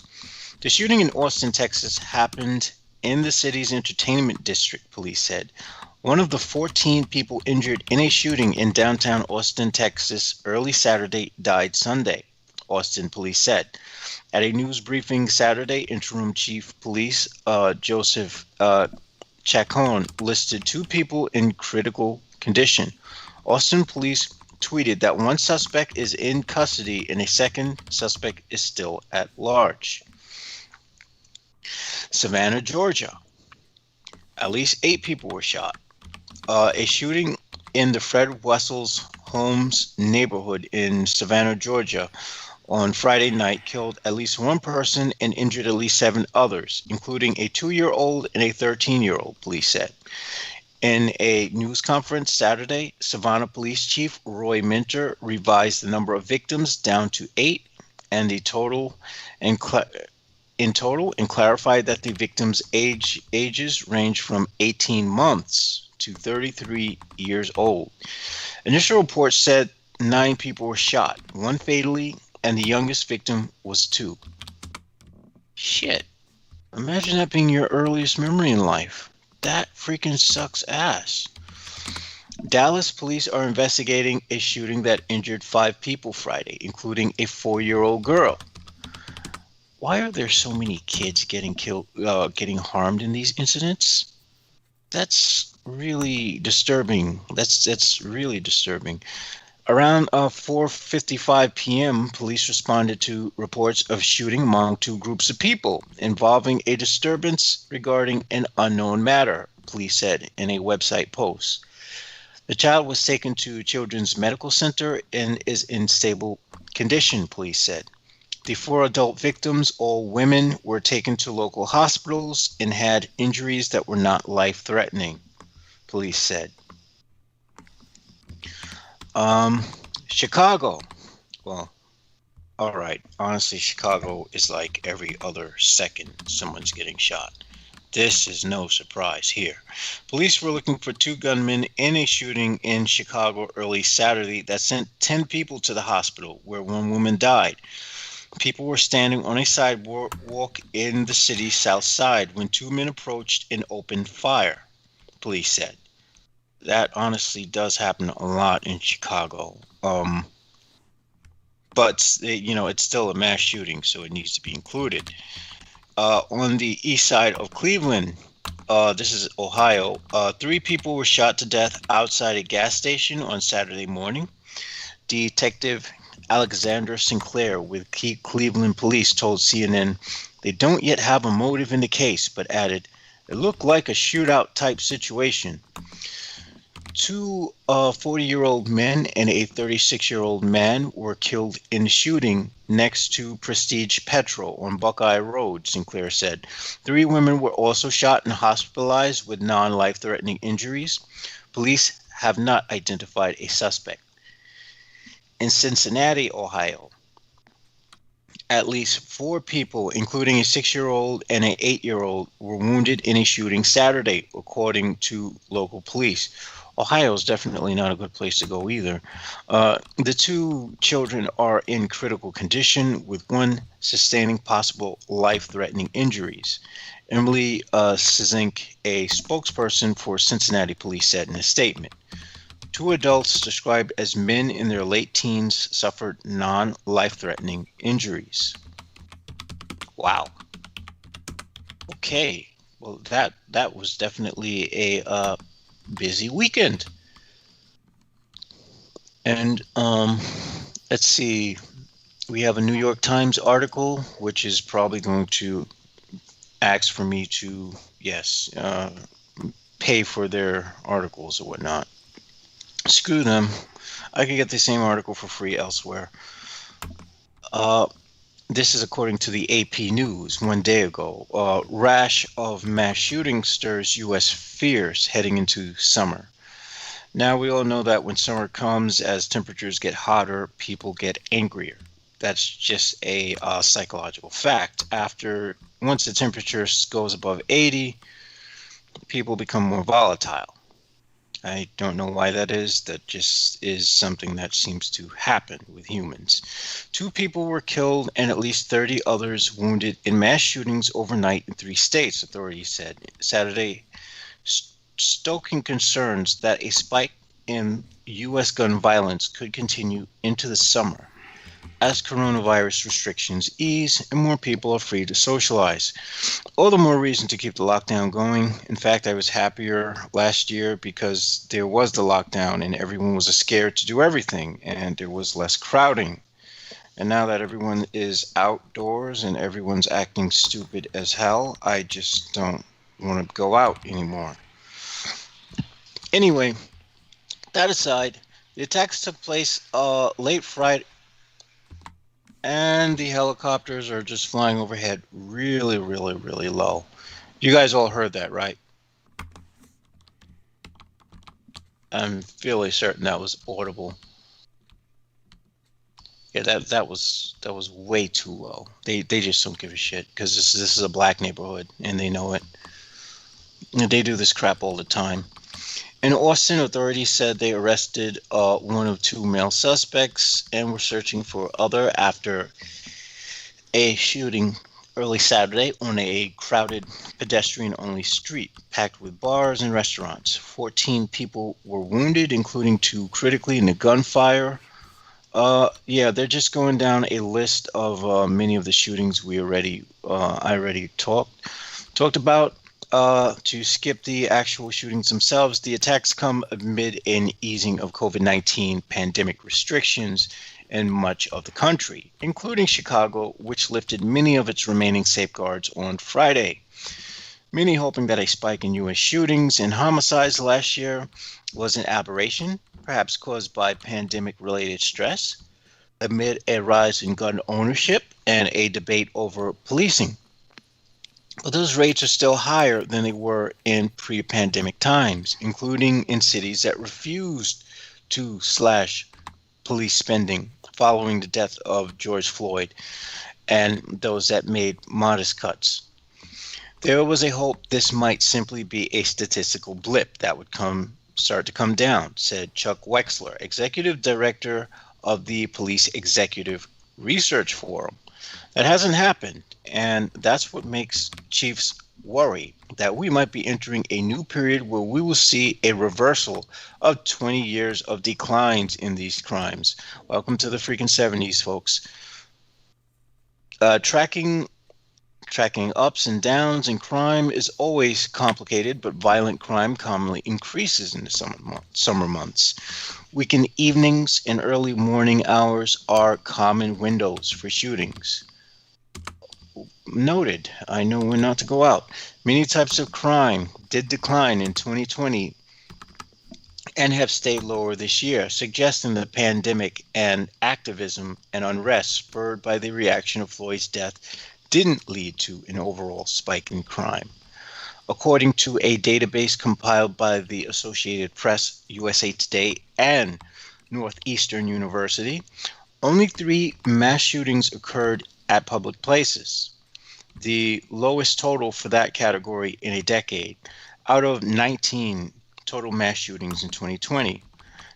The shooting in Austin, Texas happened in the city's entertainment district, police said. One of the 14 people injured in a shooting in downtown Austin, Texas, early Saturday died Sunday, Austin police said. At a news briefing Saturday, Interim Chief Police Joseph Chacon listed 2 people in critical condition. Austin police tweeted that 1 suspect is in custody and a 2nd suspect is still at large. Savannah, Georgia. At least 8 people were shot. A shooting in the Fred Wessels Homes neighborhood in Savannah, Georgia on Friday night killed at least 1 person and injured at least 7 others, including a 2-year-old and a 13-year-old, police said. In a news conference Saturday, Savannah Police Chief Roy Minter revised the number of victims down to 8 and the total and clarified that the victims' ages range from 18 months to 33 years old. Initial reports said 9 people were shot, 1 fatally, and the youngest victim was 2. Shit. Imagine that being your earliest memory in life. That freaking sucks ass. Dallas police are investigating a shooting that injured 5 people Friday, including a 4-year-old girl. Why are there so many kids getting killed, getting harmed in these incidents? That's really disturbing. That's really disturbing. Around 4:55 p.m., police responded to reports of shooting among 2 groups of people involving a disturbance regarding an unknown matter, police said in a website post. The child was taken to Children's Medical Center and is in stable condition, police said. The 4 adult victims, all women, were taken to local hospitals and had injuries that were not life-threatening, police said. Chicago. Well, all right. Honestly, Chicago is like every other second someone's getting shot. This is no surprise here. Police were looking for 2 gunmen in a shooting in Chicago early Saturday that sent 10 people to the hospital, where 1 woman died. People were standing on a sidewalk in the city's south side when 2 men approached and opened fire, police said. That honestly does happen a lot in Chicago. But, it's still a mass shooting, so it needs to be included. On the east side of Cleveland, this is Ohio, 3 people were shot to death outside a gas station on Saturday morning. Detective Alexander Sinclair with Cleveland Police told CNN they don't yet have a motive in the case, but added, it looked like a shootout type situation. 2 40-year-old men and a 36-year-old man were killed in the shooting next to Prestige Petrol on Buckeye Road, Sinclair said. 3 women were also shot and hospitalized with non-life-threatening injuries. Police have not identified a suspect. In Cincinnati, Ohio, at least 4 people, including a 6-year-old and an 8-year-old, were wounded in a shooting Saturday, according to local police. Ohio is definitely not a good place to go either. The 2 children are in critical condition, with 1 sustaining possible life-threatening injuries. Emily Czink, a spokesperson for Cincinnati police, said in a statement. 2 adults described as men in their late teens suffered non-life-threatening injuries. Wow. Okay. Well, that was definitely a busy weekend. And let's see. We have a New York Times article, which is probably going to ask for me to, pay for their articles or whatnot. Screw them. I could get the same article for free elsewhere. This is according to the AP News 1 day ago. Rash of mass shootings stirs U.S. fears heading into summer. Now, we all know that when summer comes, as temperatures get hotter, people get angrier. That's just a psychological fact. Once the temperature goes above 80, people become more volatile. I don't know why that is. That just is something that seems to happen with humans. 2 people were killed and at least 30 others wounded in mass shootings overnight in 3 states, authorities said Saturday, stoking concerns that a spike in U.S. gun violence could continue into the summer as coronavirus restrictions ease and more people are free to socialize. All the more reason to keep the lockdown going. In fact, I was happier last year because there was the lockdown and everyone was scared to do everything and there was less crowding. And now that everyone is outdoors and everyone's acting stupid as hell, I just don't want to go out anymore. Anyway, that aside, the attacks took place late Friday, and the helicopters are just flying overhead really, really, really low. You guys all heard that, right? I'm fairly certain that was audible. Yeah, that was way too low. They just don't give a shit because this is a black neighborhood and they know it. And they do this crap all the time. In Austin, authorities said they arrested one of two male suspects and were searching for other after a shooting early Saturday on a crowded pedestrian-only street packed with bars and restaurants. 14 people were wounded, including 2 critically in the gunfire. Yeah, they're just going down a list of many of the shootings I already talked about. To skip the actual shootings themselves, the attacks come amid an easing of COVID-19 pandemic restrictions in much of the country, including Chicago, which lifted many of its remaining safeguards on Friday. Many hoping that a spike in U.S. shootings and homicides last year was an aberration, perhaps caused by pandemic-related stress, amid a rise in gun ownership and a debate over policing. But those rates are still higher than they were in pre-pandemic times, including in cities that refused to slash police spending following the death of George Floyd and those that made modest cuts. There was a hope this might simply be a statistical blip that would start to come down, said Chuck Wexler, executive director of the Police Executive Research Forum. That hasn't happened, and that's what makes chiefs worry, that we might be entering a new period where we will see a reversal of 20 years of declines in these crimes. Welcome to the freaking 70s, folks. Tracking ups and downs in crime is always complicated, but violent crime commonly increases in the summer months. Weekend evenings and early morning hours are common windows for shootings. Noted. I know when not to go out. Many types of crime did decline in 2020 and have stayed lower this year, suggesting the pandemic and activism and unrest spurred by the reaction of Floyd's death didn't lead to an overall spike in crime. According to a database compiled by the Associated Press, USA Today, and Northeastern University, only 3 mass shootings occurred at public places, the lowest total for that category in a decade, out of 19 total mass shootings in 2020.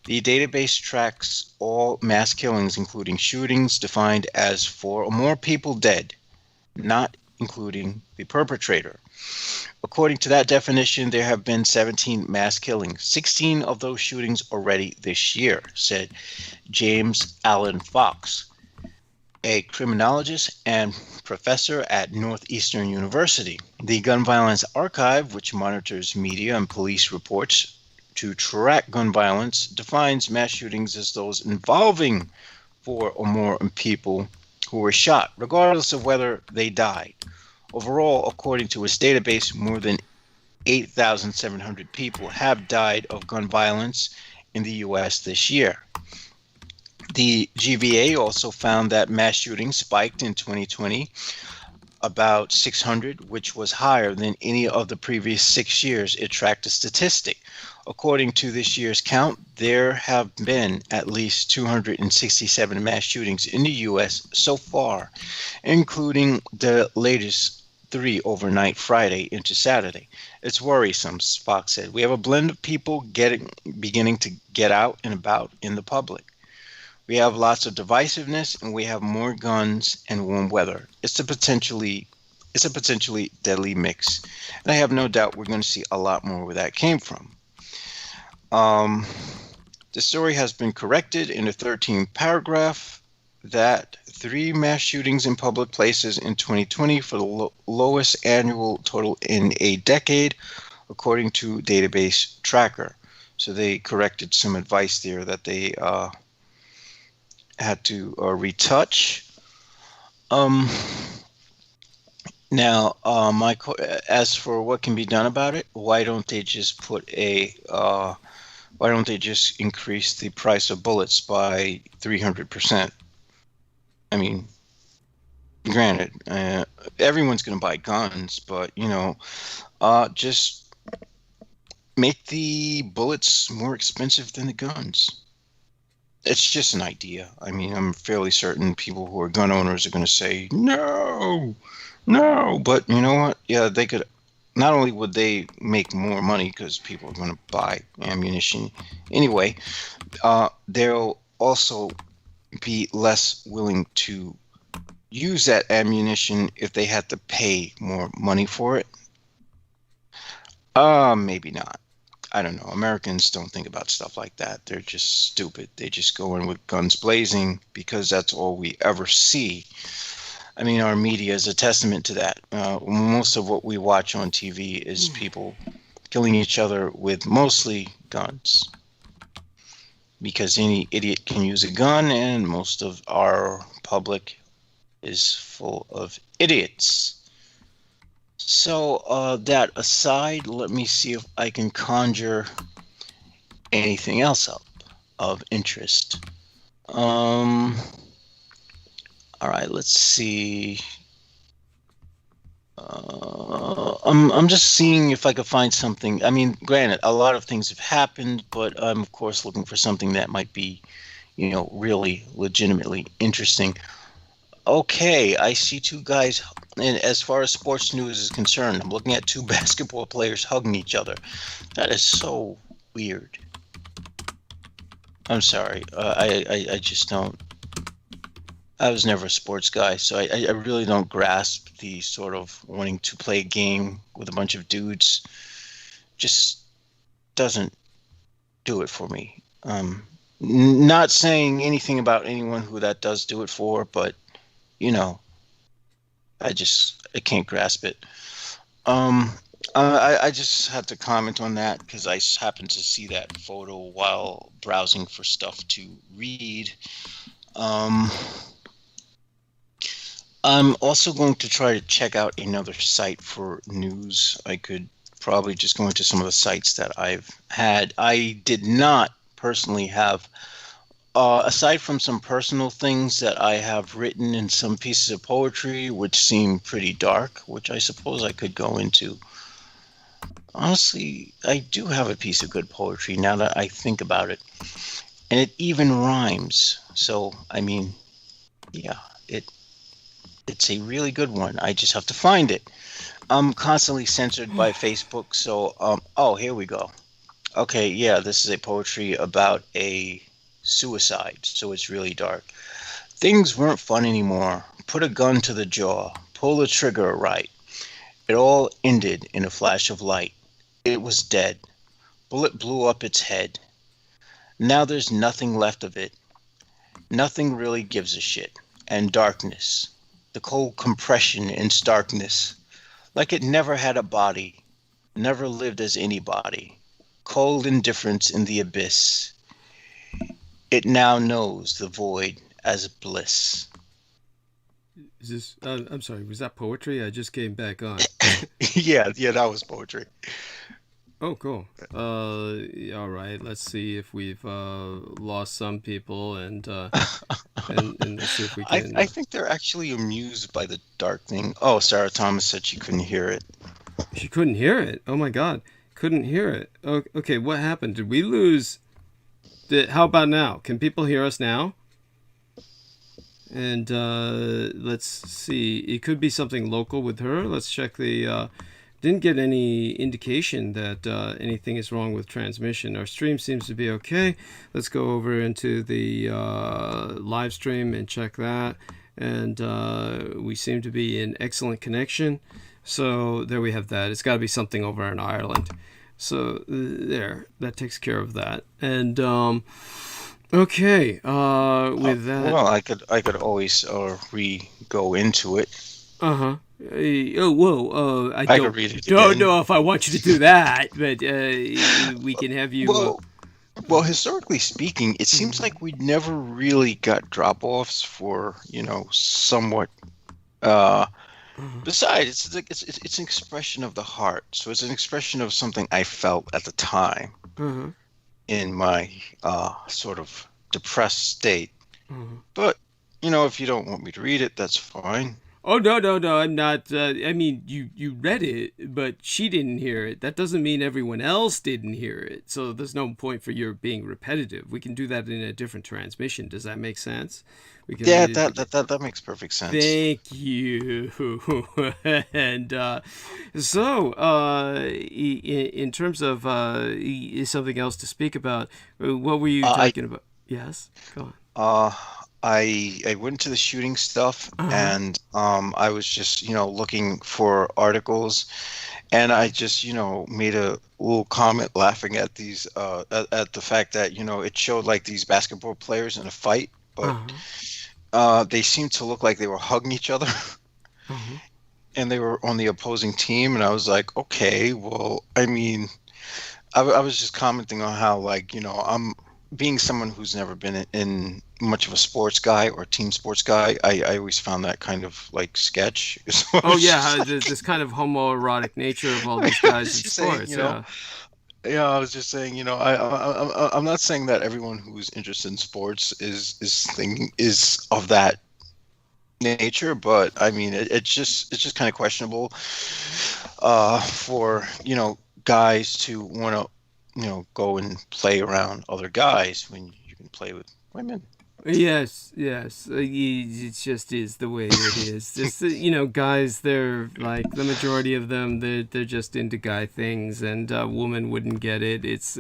The database tracks all mass killings, including shootings defined as 4 or more people dead, not including the perpetrator. According to that definition, there have been 17 mass killings, 16 of those shootings already this year, said James Allen Fox, a criminologist and professor at Northeastern University. The Gun Violence Archive, which monitors media and police reports to track gun violence, defines mass shootings as those involving 4 or more people who were shot, regardless of whether they died. Overall, according to its database, more than 8,700 people have died of gun violence in the U.S. this year. The GVA also found that mass shootings spiked in 2020, about 600, which was higher than any of the previous 6 years it tracked a statistic. According to this year's count, there have been at least 267 mass shootings in the U.S. so far, including the latest 3 overnight Friday into Saturday. It's worrisome, Fox said. We have a blend of people beginning to get out and about in the public. We have lots of divisiveness, and we have more guns and warm weather. It's a potentially deadly mix. And I have no doubt we're going to see a lot more where that came from. The story has been corrected in the 13th paragraph that 3 mass shootings in public places in 2020 for the lowest annual total in a decade, according to database tracker. So they corrected some advice there that they had to retouch. Now, as for what can be done about it, why don't they just increase the price of bullets by 300%? I mean, granted, everyone's going to buy guns, but, just make the bullets more expensive than the guns. It's just an idea. I mean, I'm fairly certain people who are gun owners are going to say, no, but you know what? Yeah, they could. Not only would they make more money because people are going to buy ammunition anyway, they'll also be less willing to use that ammunition if they had to pay more money for it. Maybe not. I don't know. Americans don't think about stuff like that. They're just stupid. They just go in with guns blazing because that's all we ever see. I mean, our media is a testament to that. Most of what we watch on TV is people killing each other with mostly guns. Because any idiot can use a gun, and most of our public is full of idiots. So that aside, let me see if I can conjure anything else up of interest. All right, let's see. I'm just seeing if I could find something. I mean, granted, a lot of things have happened, but I'm of course looking for something that might be, really legitimately interesting. Okay, I see two guys, and as far as sports news is concerned, I'm looking at two basketball players hugging each other. That is so weird. I'm sorry. I just don't. I was never a sports guy, so I really don't grasp the sort of wanting to play a game with a bunch of dudes. Just doesn't do it for me. Not saying anything about anyone who that does do it for, but, I can't grasp it. I just had to comment on that because I happened to see that photo while browsing for stuff to read. I'm also going to try to check out another site for news. I could probably just go into some of the sites that I've had. I did not personally have, aside from some personal things that I have written in some pieces of poetry, which seem pretty dark, which I suppose I could go into. Honestly, I do have a piece of good poetry now that I think about it. And it even rhymes. So, I mean, yeah, it's a really good one. I just have to find it. I'm constantly censored by Facebook, so here we go. Okay, yeah, this is a poetry about a suicide, so it's really dark. Things weren't fun anymore. Put a gun to the jaw, pull the trigger right. It all ended in a flash of light. It was dead. Bullet blew up its head. Now there's nothing left of it. Nothing really gives a shit. And darkness. The cold compression and starkness, like it never had a body, never lived as anybody. Cold indifference in the abyss. It now knows the void as bliss. Is this? I'm sorry. Was that poetry? I just came back on. yeah, that was poetry. Oh, cool. All right. Let's see if we've lost some people, and let's see if we can. I think they're actually amused by the dark thing. Oh, Sarah Thomas said she couldn't hear it. She couldn't hear it. Oh my God, couldn't hear it. Okay, what happened? Did we lose? How about now? Can people hear us now? And let's see. It could be something local with her. Let's check the. Didn't get any indication that anything is wrong with transmission. Our stream seems to be okay. Let's go over into the live stream and check that. And we seem to be in excellent connection. So there we have that. It's got to be something over in Ireland. So there, that takes care of that. And okay, with that. Well, I could always go into it. I could read it don't again. know if I want you to do that, but we can have you. Well, historically speaking, it seems like we never really got drop-offs for, somewhat. Uh, Besides, it's an expression of the heart. So it's an expression of something I felt at the time Mm-hmm. in my sort of depressed state. Mm-hmm. But, if you don't want me to read it, that's fine. Oh no! I'm not. I mean, you read it, but she didn't hear it. That doesn't mean everyone else didn't hear it. So there's no point for your being repetitive. We can do that in a different transmission. Does that make sense? We can Yeah, read it. that makes perfect sense. Thank you. And in terms of something else to speak about, what were you talking about? Yes, go on. I went to the shooting stuff, Uh-huh. and I was just looking for articles, and I just made a little comment laughing at these at the fact that it showed like these basketball players in a fight, but they seemed to look like they were hugging each other. Uh-huh. And they were on the opposing team, and I was like, okay, well, I mean, I was just commenting on how, like, I'm being someone who's never been in much of a sports guy or team sports guy. I always found that kind of like sketch. So Oh yeah, this kind of homoerotic nature of all these guys in just saying, sports. Yeah. yeah, I was just saying, I'm not saying that everyone who's interested in sports is of that nature, but I mean, it's just kind of questionable for guys to want to go and play around other guys when you can play with women. Yes. It just is the way it is. Just guys, they're like the majority of them. They're just into guy things, and a woman wouldn't get it. It's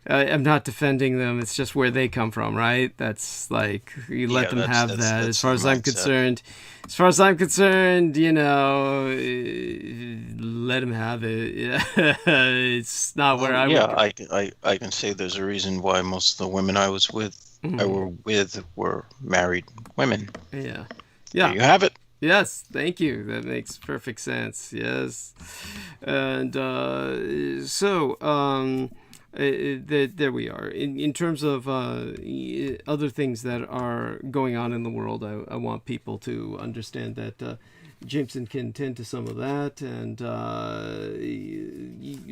I'm not defending them. It's just where they come from, right? That's like you let them have that. As far as I'm concerned, let them have it. It's not where I Yeah, would. I can say there's a reason why most of the women I was with were married women. Yeah. There you have it. Yes, thank you. That makes perfect sense. Yes, and there we are. In terms of other things that are going on in the world, I want people to understand that Jameson can tend to some of that, and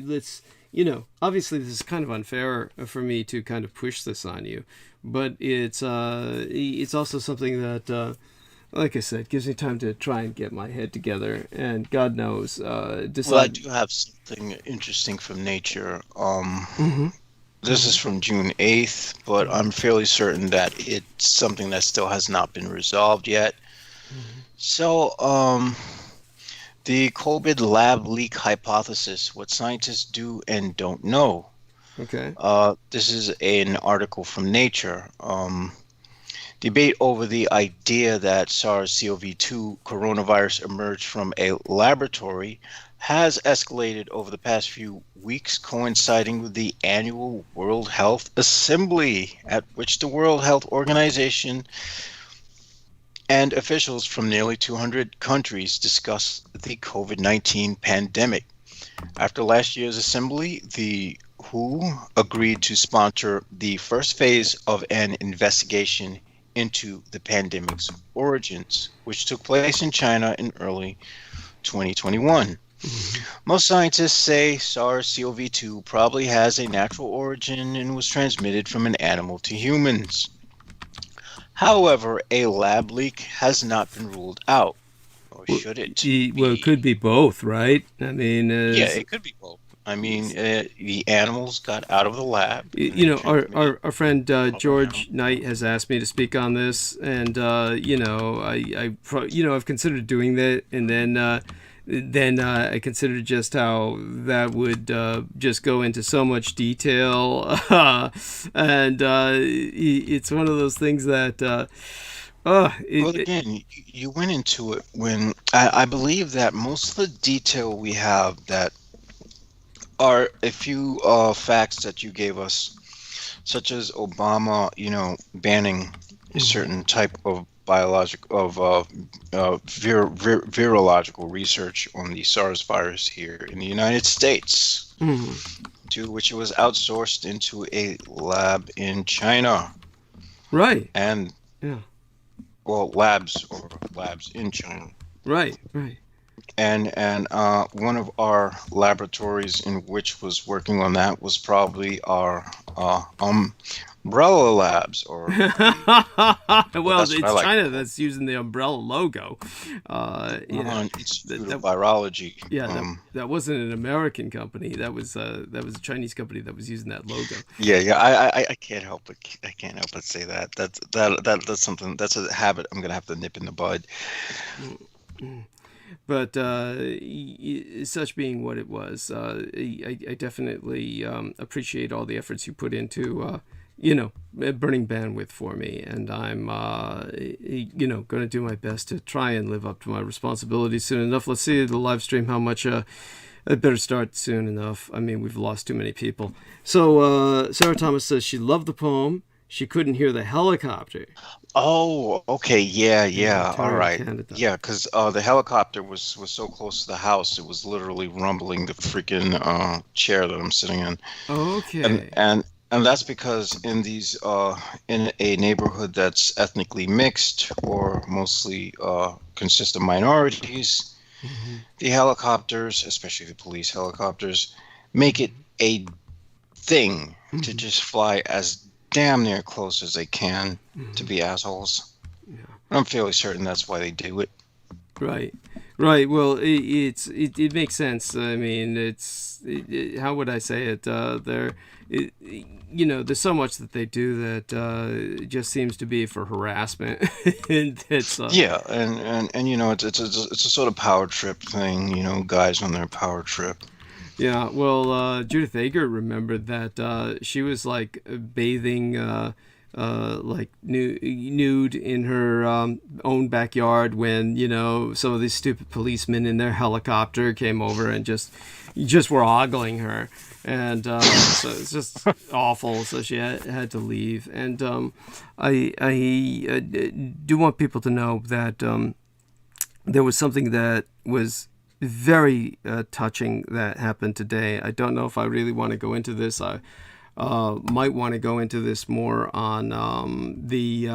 let's. Obviously this is kind of unfair for me to kind of push this on you, but it's also something that, like I said, gives me time to try and get my head together, and God knows, decide. Well, I do have something interesting from nature. This is from June 8th, but I'm fairly certain that it's something that still has not been resolved yet. So, the COVID lab leak hypothesis, what scientists do and don't know. Okay. This is an article from Nature. Debate over the idea that SARS-CoV-2 coronavirus emerged from a laboratory has escalated over the past few weeks, coinciding with the annual World Health Assembly, at which the World Health Organization and officials from nearly 200 countries discussed the COVID-19 pandemic. After last year's assembly, the WHO agreed to sponsor the first phase of an investigation into the pandemic's origins, which took place in China in early 2021. Most scientists say SARS-CoV-2 probably has a natural origin and was transmitted from an animal to humans. However, a lab leak has not been ruled out, or should it be? Well, it could be both, right? I mean, yeah, it could be both. I mean, the animals got out of the lab. Our friend George Knight has asked me to speak on this, and I've considered doing that, and then I considered just how that would just go into so much detail, and it's one of those things that. Well, again, you went into it when I believe that most of the detail we have that are a few facts that you gave us, such as Obama, banning a certain type of virological research on the SARS virus here in the United States. to which it was outsourced into a lab in China. Right. And, yeah. Well, labs in China. Right. And one of our laboratories in which was working on that was probably our umbrella labs, or well, it's China that's using the umbrella logo. Institute of Virology. Yeah, that wasn't an American company. That was a Chinese company that was using that logo. Yeah. I can't help but say that. That's something. That's a habit I'm gonna have to nip in the bud. But such being what it was, I definitely appreciate all the efforts you put into, burning bandwidth for me. And I'm, going to do my best to try and live up to my responsibilities soon enough. Let's see the live stream, how much I better start soon enough. I mean, we've lost too many people. So Sarah Thomas says she loved the poem. She couldn't hear the helicopter. Oh, okay, yeah, all right. Canada. Yeah, because the helicopter was so close to the house, it was literally rumbling the freaking chair that I'm sitting in. Okay. And that's because in these in a neighborhood that's ethnically mixed or mostly consists of minorities, the helicopters, especially the police helicopters, make it a thing to just fly as damn near close as they can to be assholes. Yeah. I'm fairly certain that's why they do it. Right. Well, it makes sense. I mean, how would I say it? There's so much that they do that just seems to be for harassment. And it's yeah, and it's a sort of power trip thing. Guys on their power trip. Yeah, well, Judith Ager remembered that she was like bathing like nude in her own backyard when, some of these stupid policemen in their helicopter came over and just were ogling her. And so it's just awful. So she had to leave. And I do want people to know that there was something that was very touching that happened today. I don't know if I really want to go into this. I might want to go into this more on the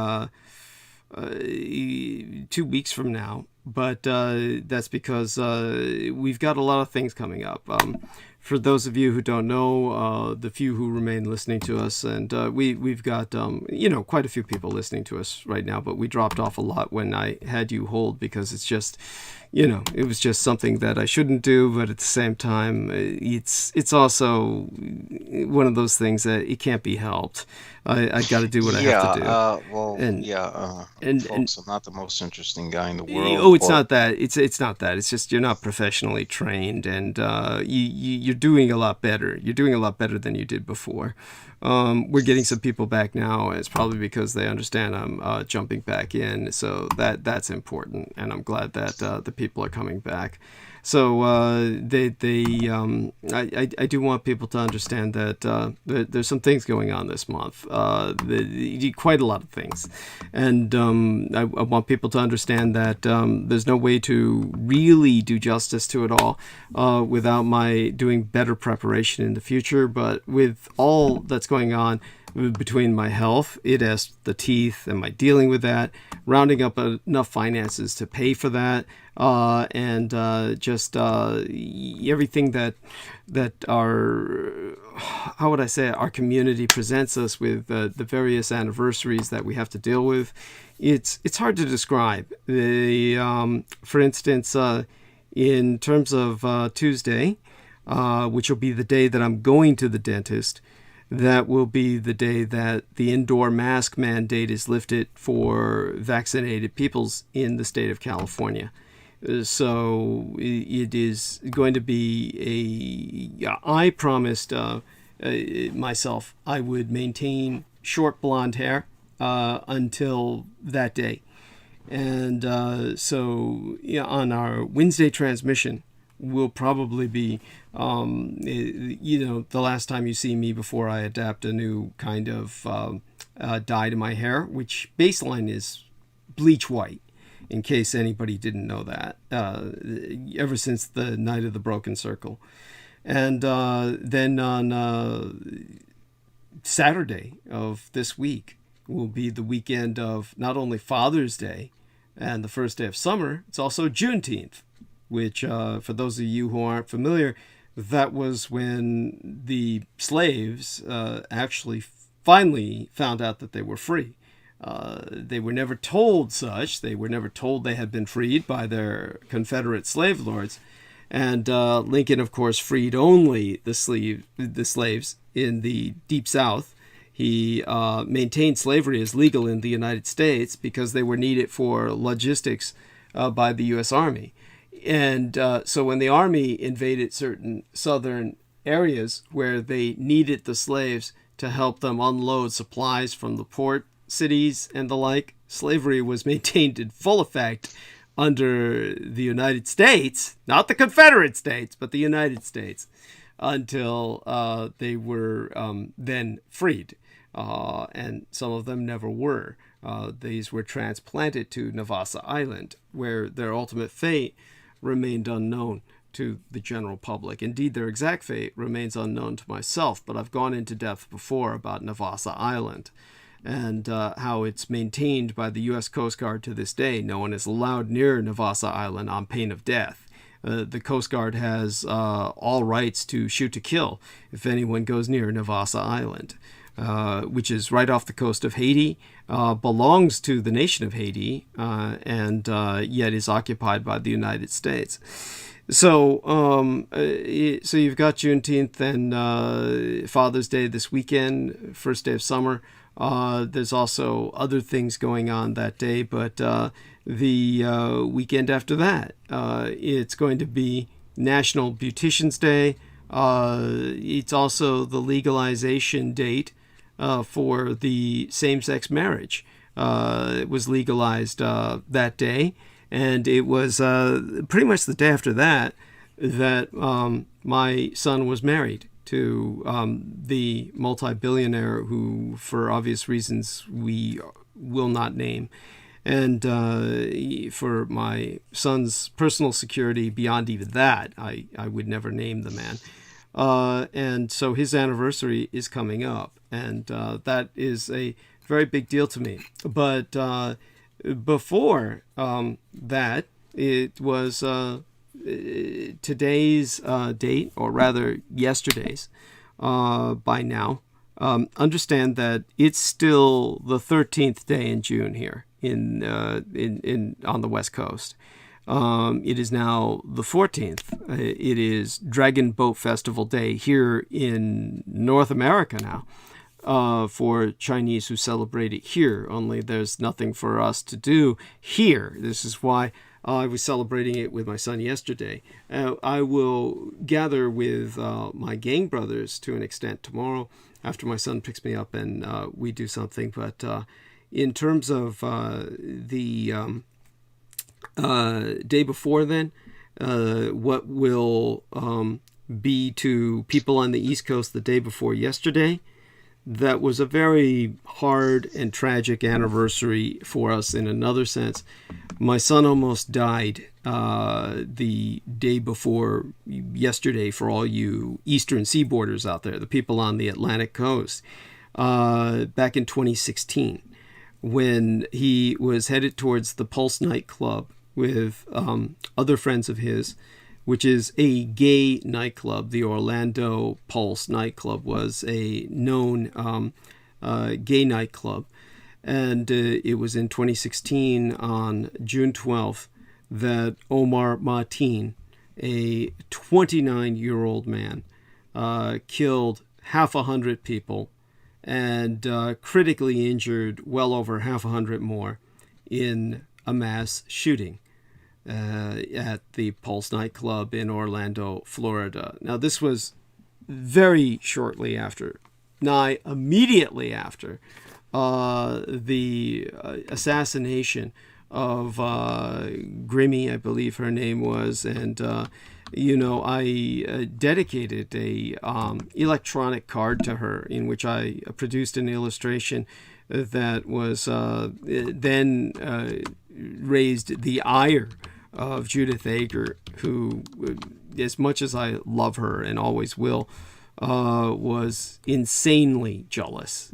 2 weeks from now, but that's because we've got a lot of things coming up. For those of you who don't know, the few who remain listening to us, and we've got quite a few people listening to us right now, but we dropped off a lot when I had you hold, because it's just it was just something that I shouldn't do, but at the same time, it's also one of those things that it can't be helped. I got to do what I have to do. Folks, I'm not the most interesting guy in the world. Oh, it's not that. It's not that. It's just you're not professionally trained, and you're doing a lot better. You're doing a lot better than you did before. We're getting some people back now, and it's probably because they understand I'm jumping back in. So that's important, and I'm glad that the people are coming back. So I do want people to understand that there's some things going on this month, quite a lot of things, and I want people to understand that there's no way to really do justice to it all without my doing better preparation in the future. But with all that's going on between my health, it has the teeth, and my dealing with that, rounding up enough finances to pay for that, and just everything that our community presents us with, the various anniversaries that we have to deal with. It's hard to describe. For instance, in terms of Tuesday, which will be the day that I'm going to the dentist, that will be the day that the indoor mask mandate is lifted for vaccinated peoples in the state of California. So it is going to be I promised myself I would maintain short blonde hair until that day. And so on our Wednesday transmission, will probably be, the last time you see me before I adapt a new kind of dye to my hair, which baseline is bleach white, in case anybody didn't know that, ever since the night of the broken circle. And then on Saturday of this week will be the weekend of not only Father's Day and the first day of summer, it's also Juneteenth, which, for those of you who aren't familiar, that was when the slaves actually finally found out that they were free. They were never told such. They were never told they had been freed by their Confederate slave lords. And Lincoln, of course, freed only the slaves in the Deep South. He maintained slavery as legal in the United States because they were needed for logistics by the U.S. Army. And so when the Army invaded certain southern areas where they needed the slaves to help them unload supplies from the port cities and the like, slavery was maintained in full effect under the United States, not the Confederate States, but the United States, until they were then freed. And some of them never were. These were transplanted to Navassa Island, where their ultimate fate remained unknown to the general public. Indeed, their exact fate remains unknown to myself, but I've gone into depth before about Navassa Island and how it's maintained by the U.S. Coast Guard to this day. No one is allowed near Navassa Island on pain of death. The Coast Guard has all rights to shoot to kill if anyone goes near Navassa Island, which is right off the coast of Haiti, belongs to the nation of Haiti, and yet is occupied by the United States. So you've got Juneteenth and Father's Day this weekend, first day of summer. There's also other things going on that day, but the weekend after that, it's going to be National Beautician's Day. It's also the legalization date for the same-sex marriage. It was legalized that day, and it was pretty much the day after that my son was married to the multi-billionaire who, for obvious reasons, we will not name. And for my son's personal security, beyond even that, I would never name the man. And so his anniversary is coming up, and that is a very big deal to me. But before that, it was today's date, or rather yesterday's, by now. Understand that it's still the 13th day in June here in on the West Coast. It is now the 14th. It is Dragon Boat Festival Day here in North America now, for Chinese who celebrate it here. Only there's nothing for us to do here. This is why I was celebrating it with my son yesterday. I will gather with my gang brothers to an extent tomorrow after my son picks me up and we do something. But in terms of the day before then, what will be to people on the East Coast the day before yesterday, that was a very hard and tragic anniversary for us in another sense. My son almost died the day before yesterday, for all you Eastern Seaboarders out there, the people on the Atlantic coast, back in 2016, when he was headed towards the Pulse nightclub with other friends of his, which is a gay nightclub. The Orlando Pulse nightclub was a known gay nightclub. And it was in 2016, on June 12th, that Omar Mateen, a 29-year-old man, killed 100 people and critically injured well over 100 more in a mass shooting at the Pulse nightclub in Orlando, Florida. Now, this was very shortly after, nigh immediately after, the assassination of Grimmy, I believe her name was, and I dedicated a electronic card to her in which I produced an illustration that was then raised the ire of Judith Ager, who as much as I love her and always will, was insanely jealous,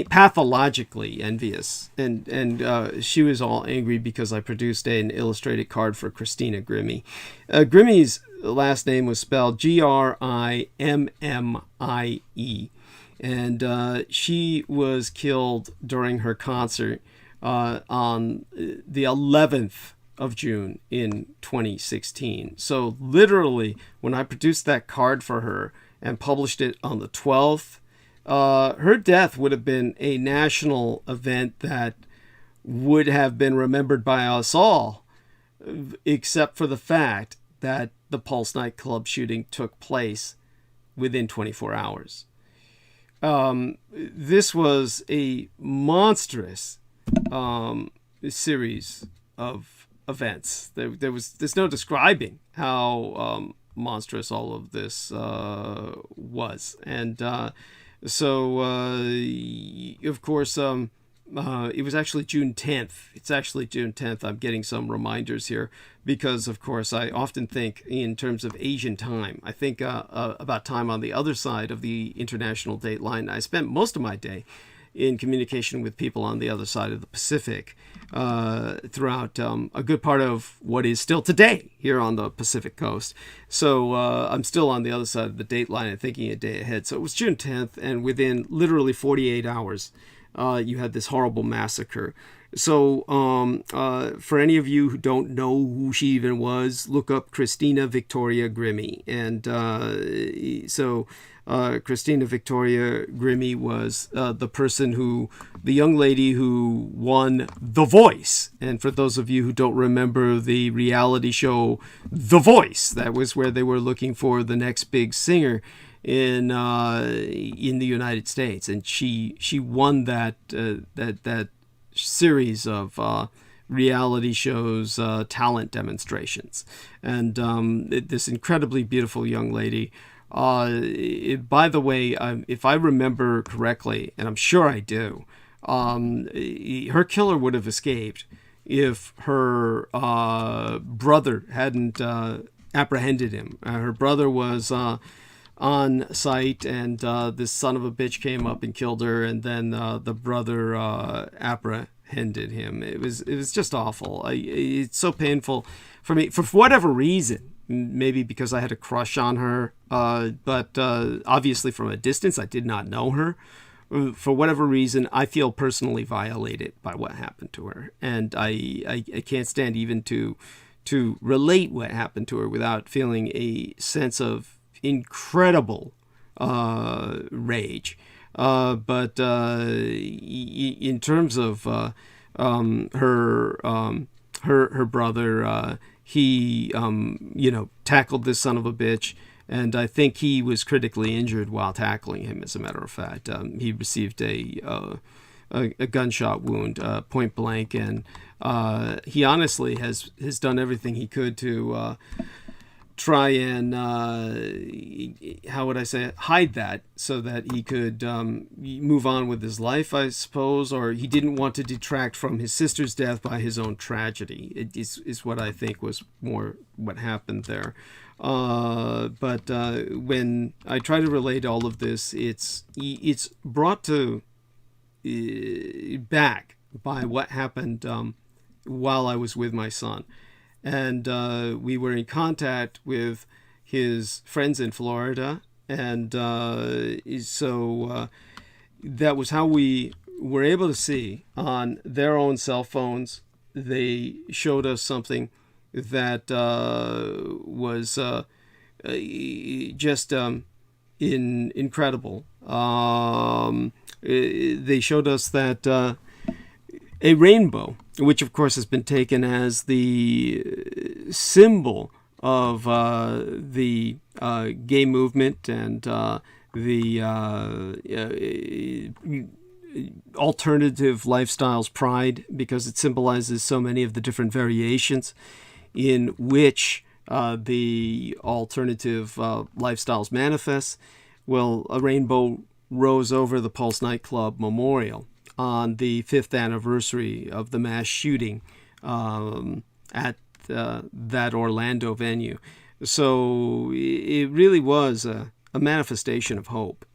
pathologically envious, and she was all angry because I produced an illustrated card for Christina Grimmie. Grimmie's last name was spelled Grimmie, and she was killed during her concert on the 11th of June in 2016. So literally, when I produced that card for her and published it on the 12th, her death would have been a national event that would have been remembered by us all, except for the fact that the Pulse nightclub shooting took place within 24 hours. This was a monstrous series of events. There's no describing how monstrous all of this was, and so of course it was actually June 10th. It's actually June 10th. I'm getting some reminders here because, of course, I often think in terms of Asian time. I think about time on the other side of the international date line. I spent most of my day in communication with people on the other side of the Pacific throughout a good part of what is still today here on the Pacific coast. So I'm still on the other side of the date line and thinking a day ahead. So it was June 10th, and within literally 48 hours, you had this horrible massacre. So for any of you who don't know who she even was, look up Christina Victoria Grimmie. And so Christina Victoria Grimmie was the young lady who won The Voice. And for those of you who don't remember the reality show The Voice, that was where they were looking for the next big singer in the United States, and she won that series of reality shows, talent demonstrations, and this incredibly beautiful young lady. By the way, if I remember correctly, and I'm sure I do, her killer would have escaped if her brother hadn't apprehended him. Her brother was on site, and this son of a bitch came up and killed her, and then the brother apprehended him. It was just awful. It's so painful for me for whatever reason. Maybe because I had a crush on her, but obviously from a distance, I did not know her. For whatever reason, I feel personally violated by what happened to her, and I can't stand even to relate what happened to her without feeling a sense of incredible rage. But in terms of her brother, he tackled this son of a bitch, and I think he was critically injured while tackling him. As a matter of fact, he received a gunshot wound, point blank, and he honestly has done everything he could to try and hide that so that he could move on with his life, I suppose, or he didn't want to detract from his sister's death by his own tragedy. It is what I think was more what happened there. But when I try to relate all of this, it's brought to back by what happened while I was with my son. And we were in contact with his friends in Florida, and so that was how we were able to see on their own cell phones. They showed us something that was just incredible. They showed us that a rainbow, which of course has been taken as the symbol of the gay movement and the alternative lifestyles pride, because it symbolizes so many of the different variations in which the alternative lifestyles manifest. Well, a rainbow rose over the Pulse nightclub memorial on the 5th anniversary of the mass shooting at that Orlando venue. So it really was a manifestation of hope.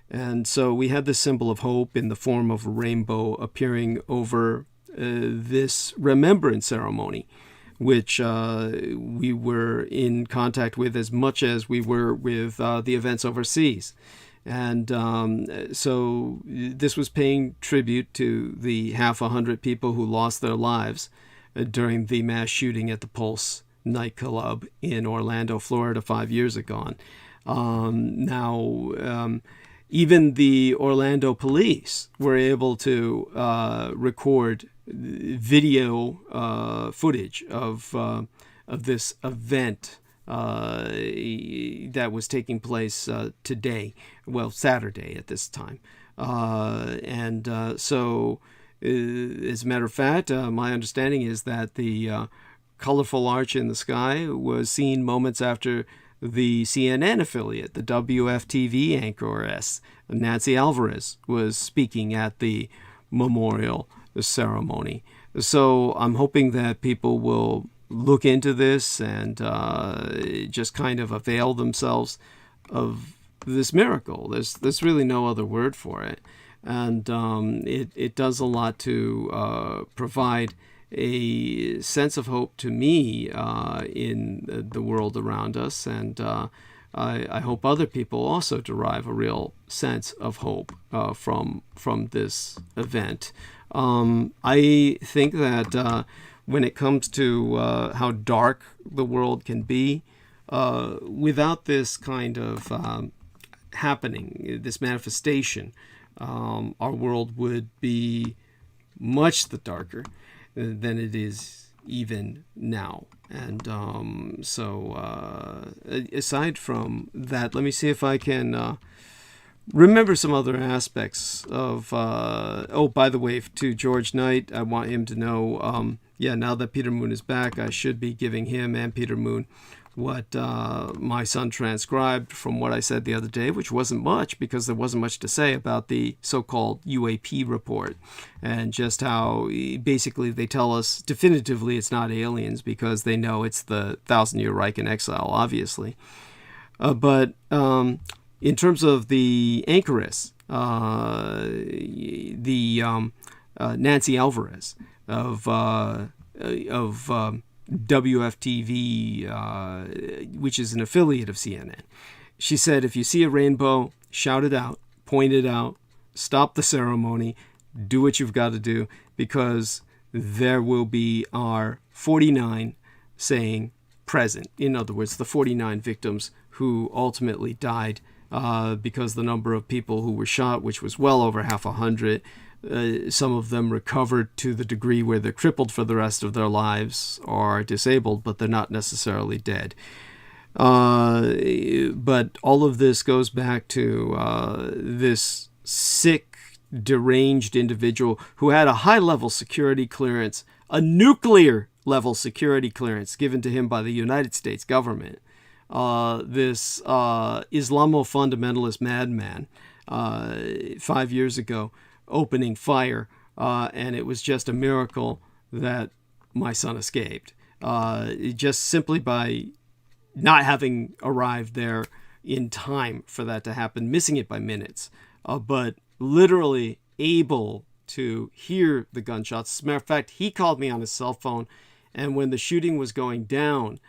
And so we had this symbol of hope in the form of a rainbow appearing over this remembrance ceremony, which we were in contact with as much as we were with the events overseas. And so this was paying tribute to the 100 people who lost their lives during the mass shooting at the Pulse nightclub in Orlando, Florida 5 years ago. Even the Orlando police were able to record video footage of this event that was taking place today, Saturday at this time. So, as a matter of fact, my understanding is that the colorful arch in the sky was seen moments after the CNN affiliate, the WFTV anchoress, Nancy Alvarez, was speaking at the memorial ceremony. So I'm hoping that people will look into this and just kind of avail themselves of this miracle. There's really no other word for it. And it does a lot to provide a sense of hope to me in the world around us, and I hope other people also derive a real sense of hope from this event. I think that when it comes to how dark the world can be, without this kind of happening, this manifestation, our world would be much the darker than it is even now. And aside from that, let me see if I can remember some other aspects of by the way, to George Knight, I want him to know, now that Peter Moon is back, I should be giving him and Peter Moon what my son transcribed from what I said the other day, which wasn't much because there wasn't much to say about the so-called UAP report, and just how basically they tell us definitively it's not aliens because they know it's the 1,000-year Reich in exile, obviously. But in terms of the anchoress, Nancy Alvarez of WFTV, which is an affiliate of CNN. She said, if you see a rainbow, shout it out, point it out, stop the ceremony, do what you've got to do, because there will be our 49 saying present. In other words, the 49 victims who ultimately died because the number of people who were shot, which was well over 100, some of them recovered to the degree where they're crippled for the rest of their lives or disabled, but they're not necessarily dead. But all of this goes back to this sick, deranged individual who had a high-level security clearance, a nuclear-level security clearance given to him by the United States government. This Islamo-fundamentalist madman 5 years ago opening fire, and it was just a miracle that my son escaped, just simply by not having arrived there in time for that to happen, missing it by minutes, but literally able to hear the gunshots. As a matter of fact, he called me on his cell phone, and when the shooting was going down,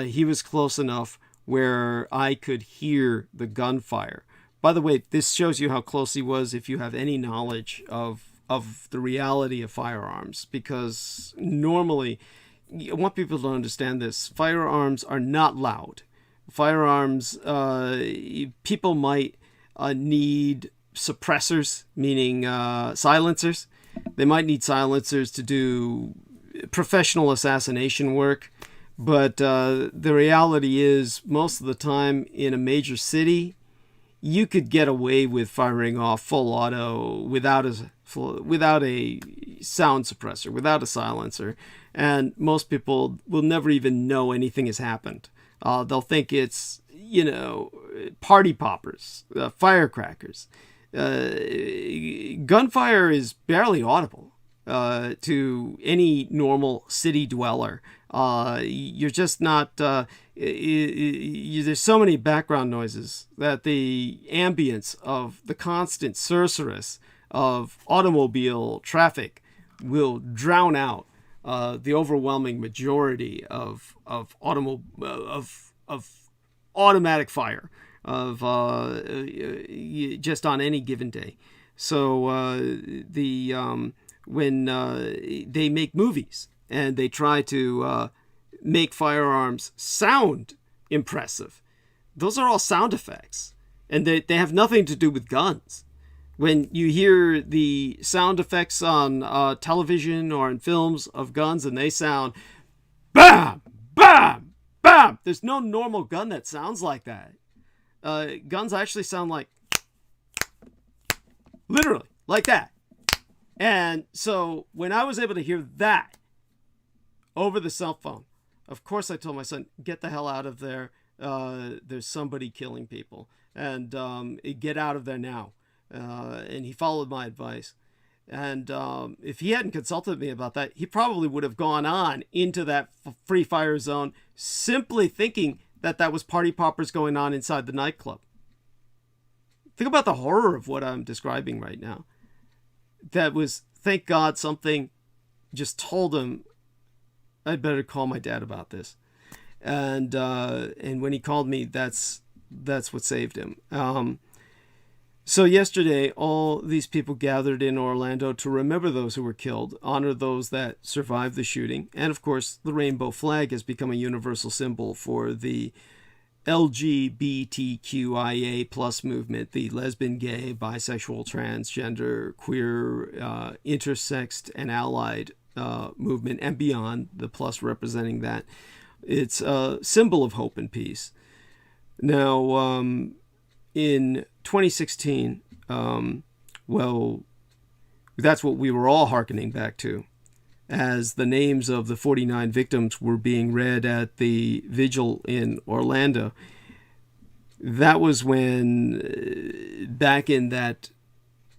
he was close enough where I could hear the gunfire. By the way, this shows you how close he was if you have any knowledge of the reality of firearms, because normally, I want people to understand this, firearms are not loud. Firearms, people might need suppressors, meaning silencers. They might need silencers to do professional assassination work, but the reality is most of the time in a major city, you could get away with firing off full auto without a sound suppressor, without a silencer. And most people will never even know anything has happened. They'll think it's, party poppers, firecrackers. Gunfire is barely audible to any normal city dweller You're just not, there's so many background noises that the ambience of the constant sorceress of automobile traffic will drown out the overwhelming majority of automatic fire of just on any given day. So when they make movies and they try to make firearms sound impressive, those are all sound effects, and they have nothing to do with guns. When you hear the sound effects on television or in films of guns and they sound bam, bam, bam, there's no normal gun that sounds like that. Guns actually sound like, literally, like that. And so when I was able to hear that over the cell phone, of course I told my son, get the hell out of there. There's somebody killing people. And get out of there now. And he followed my advice. And if he hadn't consulted me about that, he probably would have gone on into that free fire zone simply thinking that that was party poppers going on inside the nightclub. Think about the horror of what I'm describing right now. That was, thank God, something just told him, I'd better call my dad about this. And when he called me, that's what saved him. So yesterday, all these people gathered in Orlando to remember those who were killed, honor those that survived the shooting. And of course, the rainbow flag has become a universal symbol for the LGBTQIA plus movement, the lesbian, gay, bisexual, transgender, queer, intersexed, and allied movement, and beyond, the plus representing that. It's a symbol of hope and peace. Now, in 2016, well, that's what we were all hearkening back to, as the names of the 49 victims were being read at the vigil in Orlando. That was when, back in that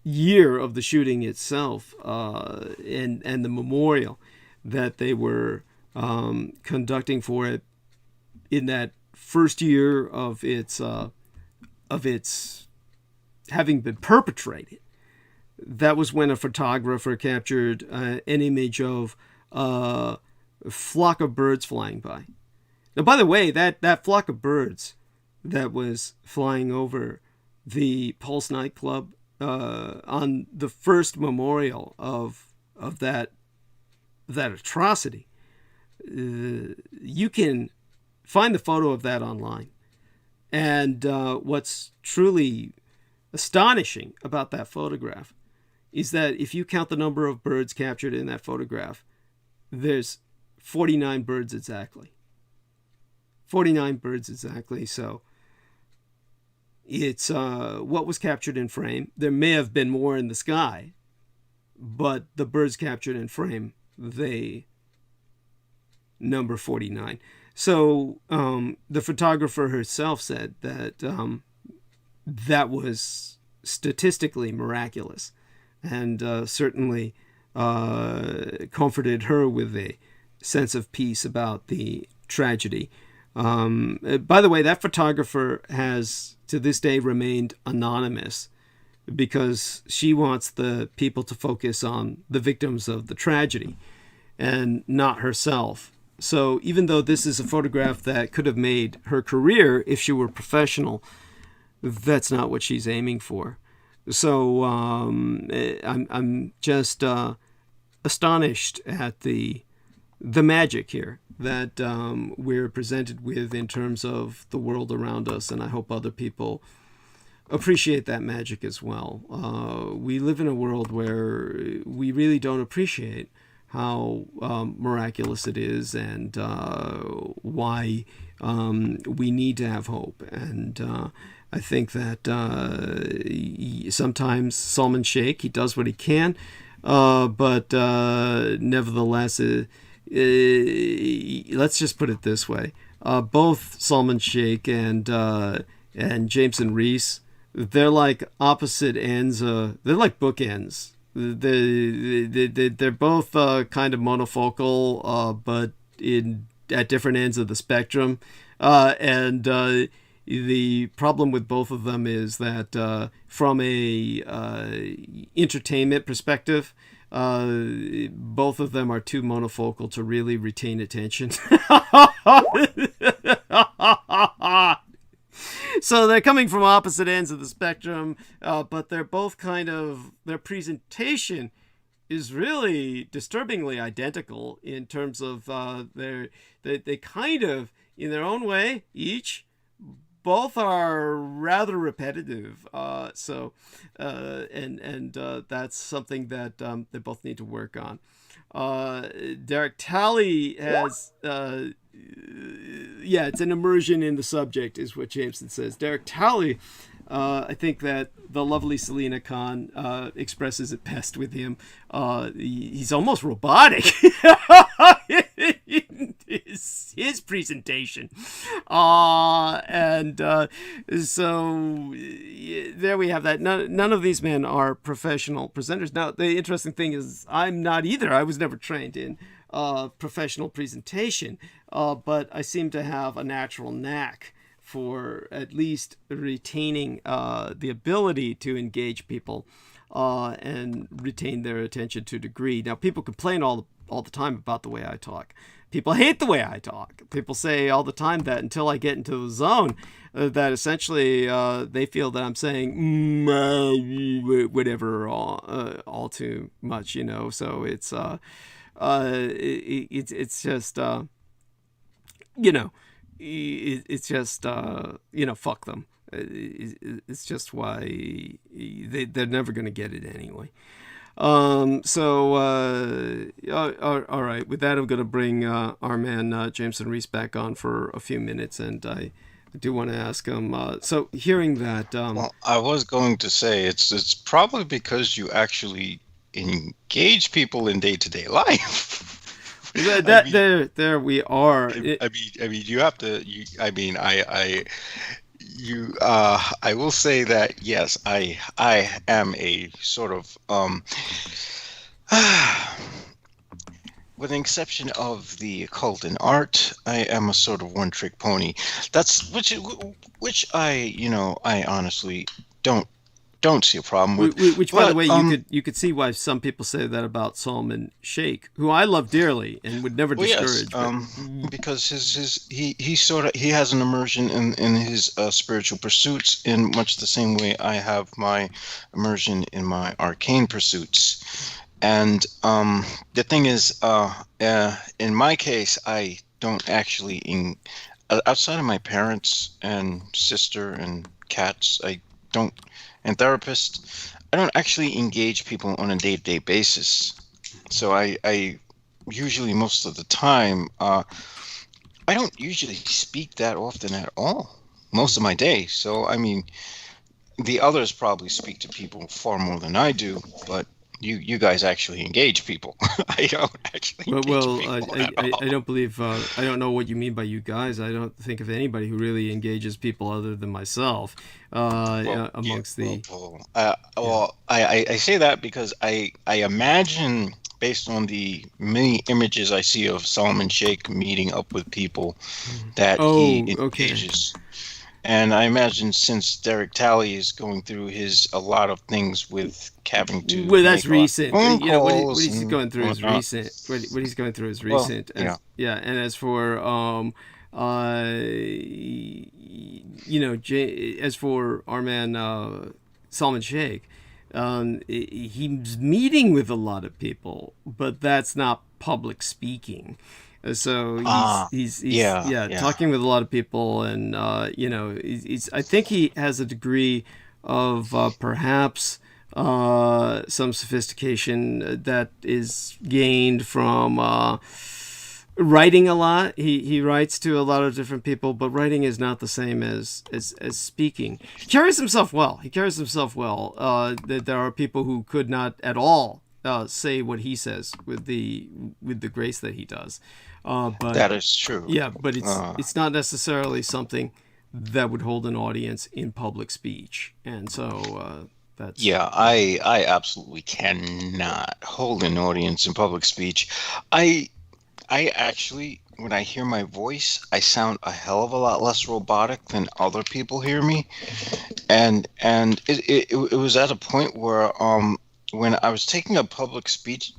year of the shooting itself, and the memorial that they were conducting for it in that first year of its having been perpetrated, that was when a photographer captured an image of a flock of birds flying by. Now, by the way, that flock of birds that was flying over the Pulse nightclub on the first memorial of that atrocity, you can find the photo of that online. And what's truly astonishing about that photograph is that if you count the number of birds captured in that photograph, there's 49 birds exactly. 49 birds exactly. So it's what was captured in frame. There may have been more in the sky, but the birds captured in frame, they number 49. So the photographer herself said that that was statistically miraculous, and certainly comforted her with a sense of peace about the tragedy. By the way, that photographer has to this day remained anonymous because she wants the people to focus on the victims of the tragedy and not herself. So even though this is a photograph that could have made her career if she were professional, that's not what she's aiming for. So I'm just astonished at the magic here that we're presented with in terms of the world around us, and I hope other people appreciate that magic as well. We live in a world where we really don't appreciate how miraculous it is, and why we need to have hope. And I think that sometimes Salman Sheikh, he does what he can, but nevertheless, let's just put it this way. Both Salman Sheikh and Jameson Reese, they're like opposite ends. They're like bookends. They're both kind of monofocal, but at different ends of the spectrum, and the problem with both of them is that from a entertainment perspective, both of them are too monofocal to really retain attention. So they're coming from opposite ends of the spectrum, but they're both their presentation is really disturbingly identical in terms of they kind of, in their own way, each, both are rather repetitive. So that's something that they both need to work on. Derek Talley has, it's an immersion in the subject, is what Jameson says. Derek Talley, I think that the lovely Selena Khan expresses it best with him. He's almost robotic in his presentation. So there we have that. None of these men are professional presenters. Now, the interesting thing is I'm not either. I was never trained in professional presentation, but I seem to have a natural knack for at least retaining the ability to engage people and retain their attention to a degree. Now, people complain all the time about the way I talk. People hate the way I talk. People say all the time that until I get into the zone, that essentially they feel that I'm saying whatever all too much, you know. So it's just you know. It's just fuck them. It's just why they're never going to get it anyway. All right, with that I'm going to bring our man Jameson Reese back on for a few minutes, and I do want to ask him, so hearing that well, I was going to say it's probably because you actually engage people in day-to-day life. There we are. I mean, you have to. I will say that yes, I am a sort of with the exception of the occult and art, I am a sort of one-trick pony. That's which I honestly don't see a problem with. Which, by the way, you could see why some people say that about Salman Sheikh, who I love dearly and would never discourage. Yes, because he has an immersion in his spiritual pursuits in much the same way I have my immersion in my arcane pursuits. And the thing is, in my case, I don't actually outside of my parents and sister and cats, and therapist, I don't actually engage people on a day-to-day basis. So I usually, most of the time, I don't usually speak that often at all, most of my day. So, I mean, the others probably speak to people far more than I do, but you guys actually engage people. I don't actually engage people at all. I don't believe, I don't know what you mean by you guys. I don't think of anybody who really engages people other than myself amongst the... I say that because I imagine, based on the many images I see of Salman Sheikh meeting up with people, that he engages. Okay. And I imagine since Derek Talley is going through a lot of things with having to. Well, that's recent. What he's going through is recent. What he's going through is recent. And as for as for our man Salman Sheikh, he's meeting with a lot of people, but that's not public speaking. So he's talking with a lot of people, and I think he has a degree of perhaps some sophistication that is gained from writing a lot. He writes to a lot of different people, but writing is not the same as speaking. He carries himself well. There are people who could not at all say what he says with the grace that he does. But that is true. Yeah, but it's not necessarily something that would hold an audience in public speech, and so that's. Yeah, I absolutely cannot hold an audience in public speech. I actually when I hear my voice, I sound a hell of a lot less robotic than other people hear me, and it was at a point where when I was taking a public speech,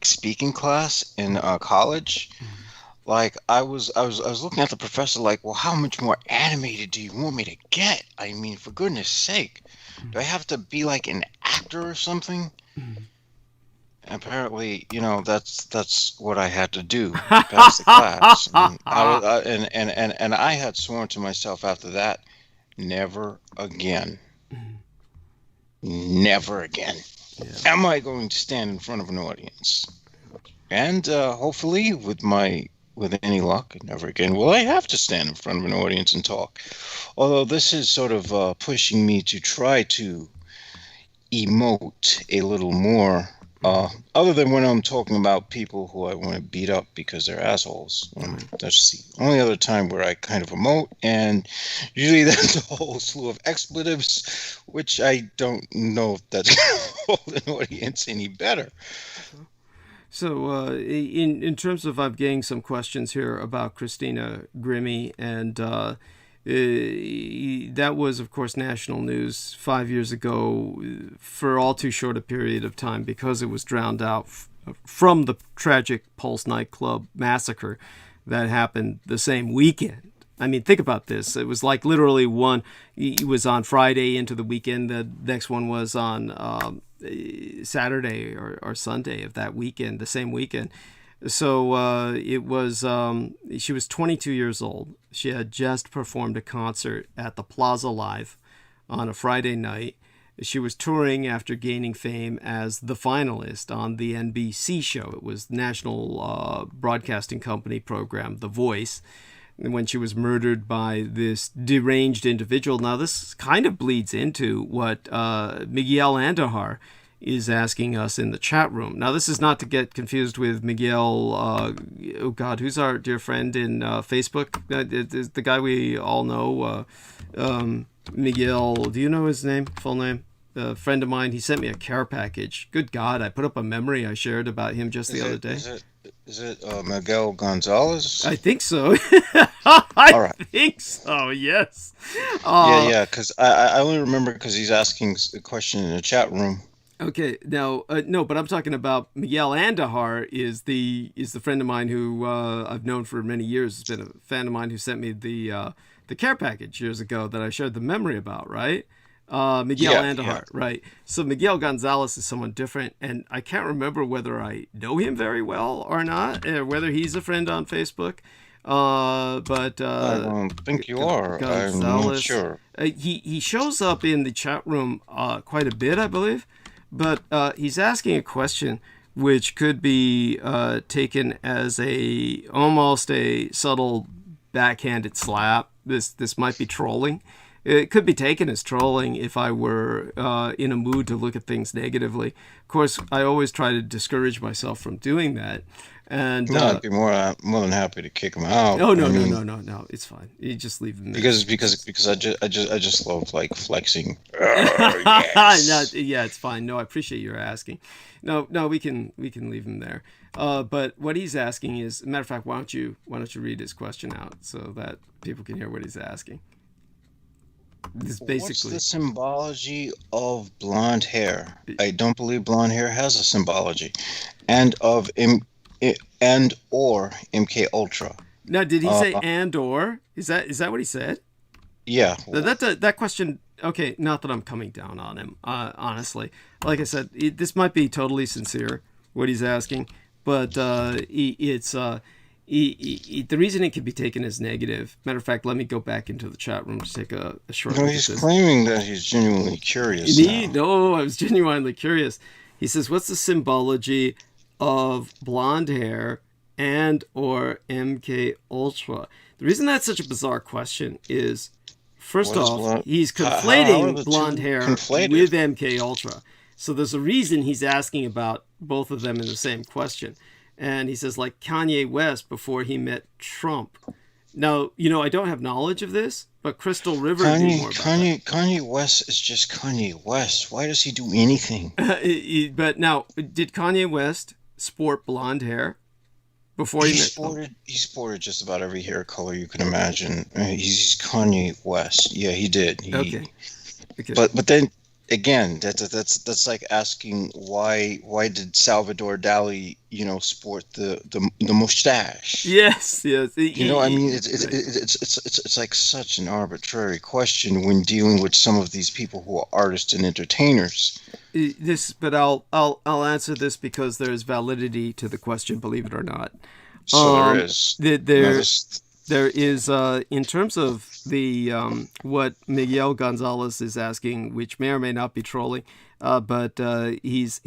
speaking class in college, like I was looking at the professor like, well, how much more animated do you want me to get? I mean, for goodness sake, do I have to be like an actor or something? Apparently, that's what I had to do to pass the class. And I had sworn to myself after that, never again. Never again. Yeah. Am I going to stand in front of an audience? And hopefully, with any luck, never again will I have to stand in front of an audience and talk. Although this is sort of pushing me to try to emote a little more. Other than when I'm talking about people who I want to beat up because they're assholes. That's the only other time where I kind of emote, and usually that's a whole slew of expletives, which I don't know if that's going to hold an audience any better. So in terms of, I'm getting some questions here about Christina Grimmie, and that was, of course, national news 5 years ago for all too short a period of time because it was drowned out from the tragic Pulse nightclub massacre that happened the same weekend. I mean, think about this. It was like literally one. It was on Friday into the weekend. The next one was on Saturday or Sunday of that weekend, the same weekend. So it was, she was 22 years old. She had just performed a concert at the Plaza Live on a Friday night. She was touring after gaining fame as the finalist on the NBC show. It was National Broadcasting Company program, The Voice, when she was murdered by this deranged individual. Now, this kind of bleeds into what Miguel Andahar is asking us in the chat room. Now, this is not to get confused with Miguel, who's our dear friend in Facebook? The guy we all know, Miguel, do you know his name, full name? A friend of mine, he sent me a care package. Good God, I put up a memory I shared about him just the other day. Is it Miguel Gonzalez? I think so. Think so, yes. Yeah, because I only remember because he's asking a question in the chat room. Okay, now, no, but I'm talking about Miguel Andahar is the friend of mine who I've known for many years. Has been a fan of mine who sent me the care package years ago that I shared the memory about, right? Miguel Andahar, right? So Miguel Gonzalez is someone different, and I can't remember whether I know him very well or not, or whether he's a friend on Facebook. But I don't think you are. Gonzalez, I'm not sure. He shows up in the chat room quite a bit, I believe. But he's asking a question which could be taken as almost a subtle backhanded slap. This might be trolling. It could be taken as trolling if I were in a mood to look at things negatively. Of course, I always try to discourage myself from doing that. And no, I'd be more than happy to kick him out. Oh no, it's fine. You just leave him there. Because I just love like flexing. Yes. Yeah, it's fine. No, I appreciate your asking. No, we can leave him there. But what he's asking is, matter of fact, why don't you read his question out so that people can hear what he's asking. This basically. What's the symbology of blonde hair? I don't believe blonde hair has a symbology, and or MK Ultra. Now, did he say and or? Is that what he said? Yeah. That question. Okay, not that I'm coming down on him. Honestly, like I said, this might be totally sincere what he's asking, but it's the reason it can be taken as negative. Matter of fact, let me go back into the chat room to take a short. No, he's claiming that he's genuinely curious. No, I was genuinely curious. He says, "What's the symbology of blonde hair and or MK Ultra?" The reason that's such a bizarre question is, first off, he's conflating blonde hair with MK Ultra. So there's a reason he's asking about both of them in the same question. And he says, like Kanye West before he met Trump. Now, I don't have knowledge of this, but Crystal River knew more about that. Kanye West is just Kanye West. Why does he do anything? But now, did Kanye West sport blonde hair? before he met. He sported just about every hair color you can imagine. He's Kanye West. Yeah, he did. Okay. But then again, that's like asking why did Salvador Dali, sport the mustache? Yes. I mean, it's like such an arbitrary question when dealing with some of these people who are artists and entertainers. But I'll answer this because there's validity to the question, believe it or not. So there is. There is, in terms of the what Miguel Gonzalez is asking, which may or may not be trolling, but he's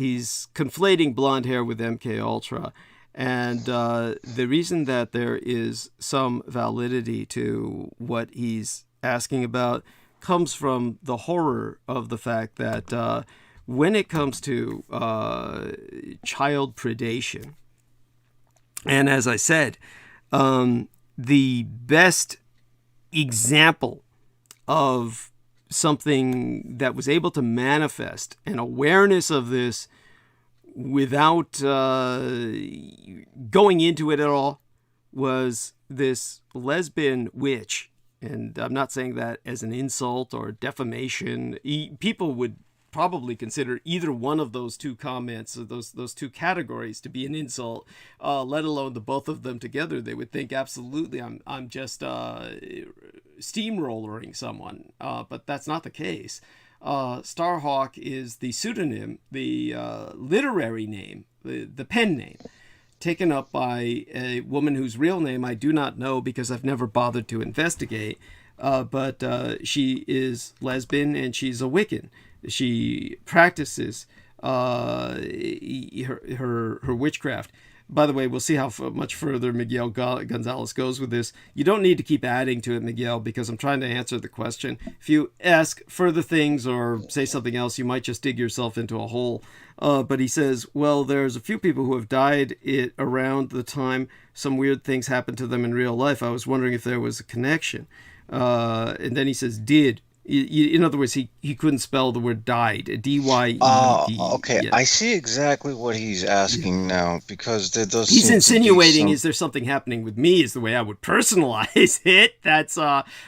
conflating blonde hair with MK Ultra, and the reason that there is some validity to what he's asking about comes from the horror of the fact that when it comes to child predation, and as I said, the best example of something that was able to manifest an awareness of this without going into it at all was this lesbian witch. And I'm not saying that as an insult or defamation. People would probably consider either one of those two comments, or those two categories, to be an insult, let alone the both of them together. They would think absolutely I'm just steamrollering someone, but that's not the case. Starhawk is the pseudonym, the literary name, the pen name, taken up by a woman whose real name I do not know because I've never bothered to investigate, but she is lesbian and she's a Wiccan. She practices her witchcraft. By the way, we'll see how much further Miguel Gonzalez goes with this. You don't need to keep adding to it, Miguel, because I'm trying to answer the question. If you ask further things or say something else, you might just dig yourself into a hole. But he says, well, there's a few people who have died around the time some weird things happened to them in real life. I was wondering if there was a connection. And then he says, did. In other words, he couldn't spell the word died. D-Y-E-D. Okay. Yeah. I see exactly what he's asking now, because there does. He's insinuating, is there something happening with me, is the way I would personalize it. That's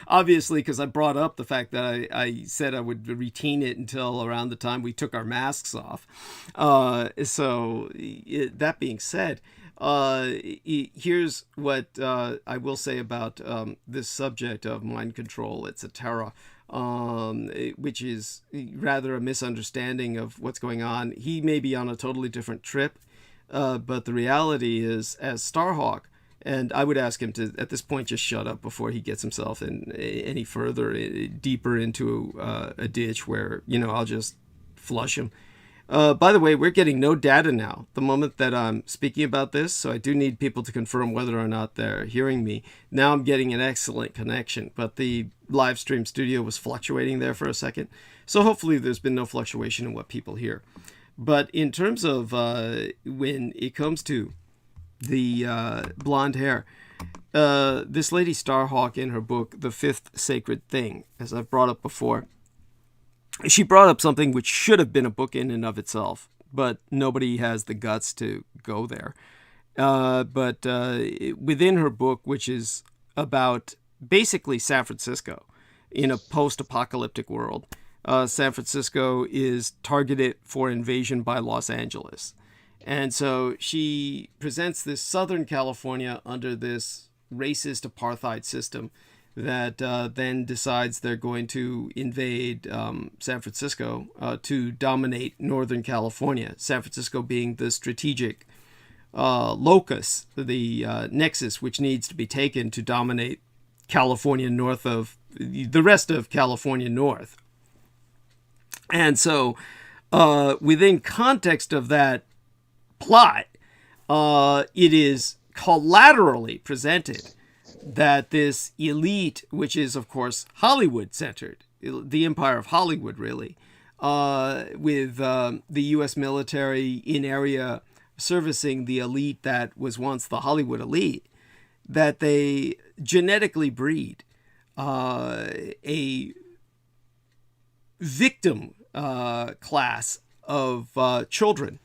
obviously because I brought up the fact that I said I would retain it until around the time we took our masks off. That being said, here's what I will say about this subject of mind control, etc., which is rather a misunderstanding of what's going on. He may be on a totally different trip, but the reality is, as Starhawk, and I would ask him to, at this point, just shut up before he gets himself in any further, deeper into a ditch where, I'll just flush him. By the way, we're getting no data now, the moment that I'm speaking about this, so I do need people to confirm whether or not they're hearing me. Now I'm getting an excellent connection, but the live stream studio was fluctuating there for a second, so hopefully there's been no fluctuation in what people hear. But in terms of when it comes to the blonde hair, this lady Starhawk, in her book, The Fifth Sacred Thing, as I've brought up before, she brought up something which should have been a book in and of itself, but nobody has the guts to go there. But within her book, which is about basically San Francisco in a post-apocalyptic world, San Francisco is targeted for invasion by Los Angeles. And so she presents this Southern California under this racist apartheid system that then decides they're going to invade San Francisco to dominate Northern California, San Francisco being the strategic locus, the nexus which needs to be taken to dominate California north of the rest of California north. And so within context of that plot, it is collaterally presented that this elite, which is, of course, Hollywood-centered, the empire of Hollywood, really, with the U.S. military in area servicing the elite that was once the Hollywood elite, that they genetically breed a victim class of children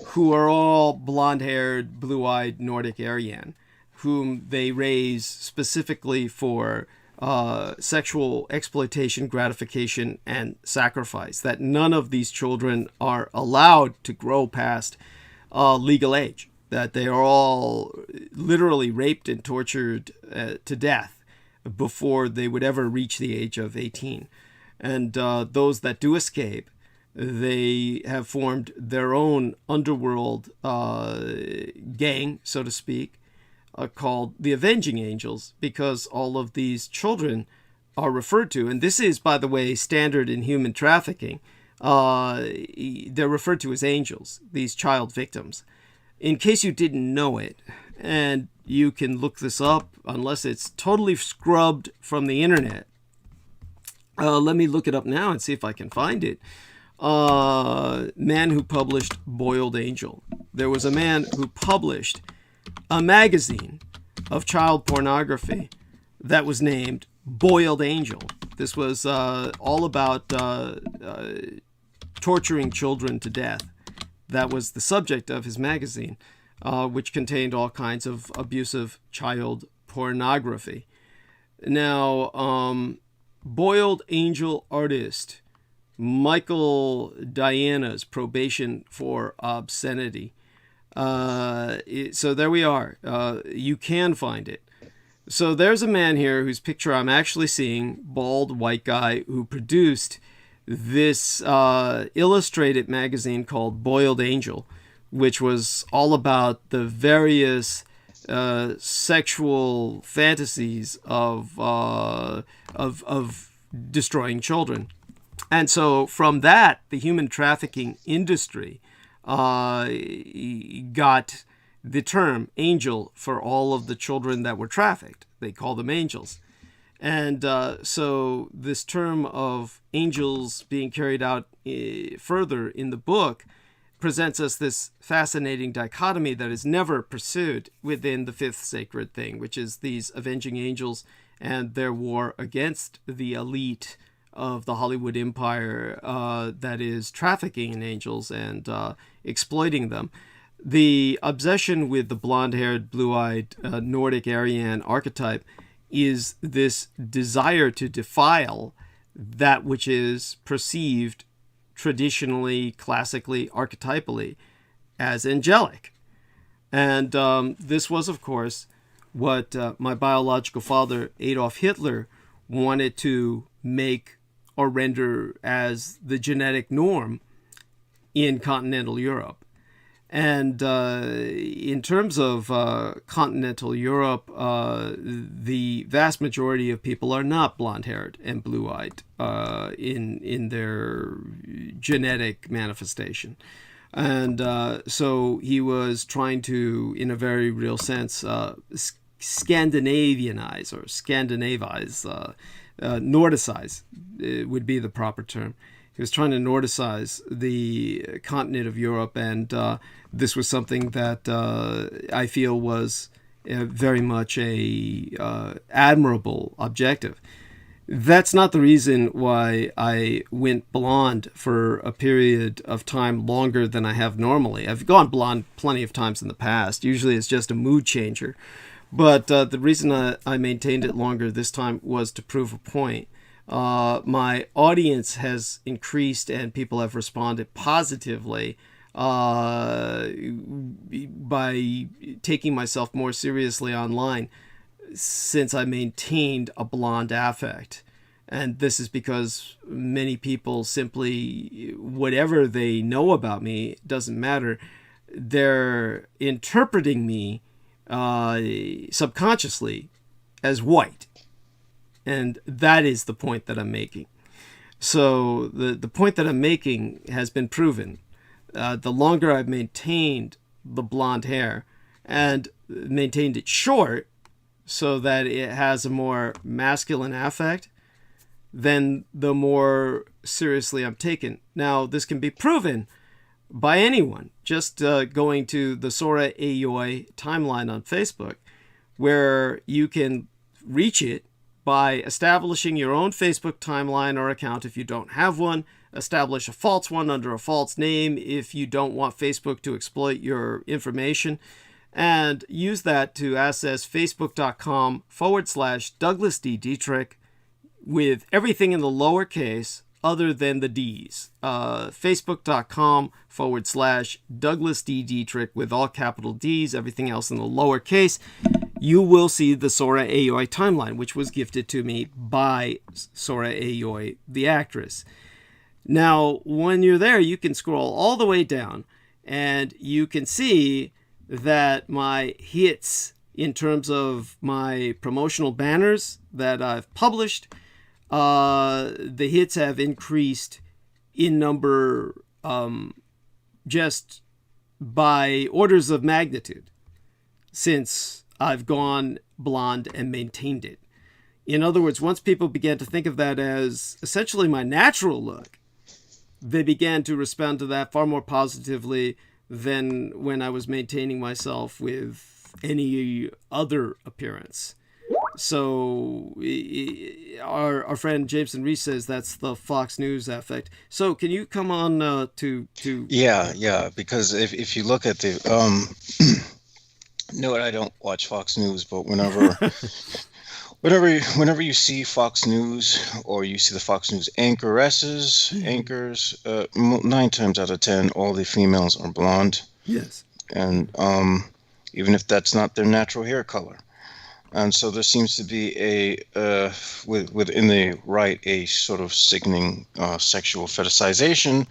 who are all blonde-haired, blue-eyed Nordic Aryan, whom they raise specifically for sexual exploitation, gratification, and sacrifice. That none of these children are allowed to grow past legal age. That they are all literally raped and tortured to death before they would ever reach the age of 18. And those that do escape, they have formed their own underworld gang, so to speak, called the Avenging Angels, because all of these children are referred to, and this is, by the way, standard in human trafficking. They're referred to as angels, these child victims. In case you didn't know it, and you can look this up unless it's totally scrubbed from the internet. Let me look it up now and see if I can find it. Man who published Boiled Angel. There was a man who published a magazine of child pornography that was named Boiled Angel. This was all about torturing children to death. That was the subject of his magazine, which contained all kinds of abusive child pornography. Now, Boiled Angel artist Michael Diana's probation for obscenity. So there we are. You can find it. So there's a man here whose picture I'm actually seeing, bald white guy, who produced this illustrated magazine called Boiled Angel, which was all about the various sexual fantasies of destroying children. And so from that, the human trafficking industry got the term angel for all of the children that were trafficked. They call them angels. And so this term of angels being carried out further in the book presents us this fascinating dichotomy that is never pursued within the fifth sacred thing, which is these avenging angels and their war against the elite of the Hollywood empire that is trafficking in angels and exploiting them. The obsession with the blonde-haired, blue-eyed Nordic Aryan archetype is this desire to defile that which is perceived traditionally, classically, archetypally as angelic. And this was, of course, what my biological father, Adolf Hitler, wanted to make or render as the genetic norm in continental Europe. And in terms of continental Europe, the vast majority of people are not blonde-haired and blue-eyed in their genetic manifestation. And so he was trying to, in a very real sense, Scandinavianize or Scandinavize, Nordicize would be the proper term. He was trying to Nordicize the continent of Europe, and this was something that I feel was very much a admirable objective. That's not the reason why I went blonde for a period of time longer than I have normally. I've gone blonde plenty of times in the past. Usually it's just a mood changer. But the reason I maintained it longer this time was to prove a point. My audience has increased and people have responded positively by taking myself more seriously online since I maintained a blonde affect. And this is because many people simply, whatever they know about me, doesn't matter. They're interpreting me subconsciously as white. And that is the point that I'm making. So the point that I'm making has been proven. The longer I've maintained the blonde hair and maintained it short so that it has a more masculine affect, then the more seriously I'm taken. Now, this can be proven by anyone. Just going to the Sora Aoi timeline on Facebook, where you can reach it by establishing your own Facebook timeline or account if you don't have one, establish a false one under a false name if you don't want Facebook to exploit your information, and use that to access facebook.com/Douglas D. Dietrich with everything in the lowercase other than the D's. Facebook.com/Douglas D. Dietrich with all capital D's, everything else in the lowercase. You will see the Sora Aoi timeline, which was gifted to me by Sora Aoi, the actress. Now, when you're there, you can scroll all the way down, and you can see that my hits in terms of my promotional banners that I've published, the hits have increased in number just by orders of magnitude since I've gone blonde and maintained it. In other words, once people began to think of that as essentially my natural look, they began to respond to that far more positively than when I was maintaining myself with any other appearance. So our friend Jameson Reese says that's the Fox News effect. So can you come on to Yeah, because if you look at the no, I don't watch Fox News, but whenever you see Fox News or you see the Fox News anchors, 9 times out of 10, all the females are blonde. Yes. And even if that's not their natural hair color. And so there seems to be within the right, a sort of sickening sexual fetishization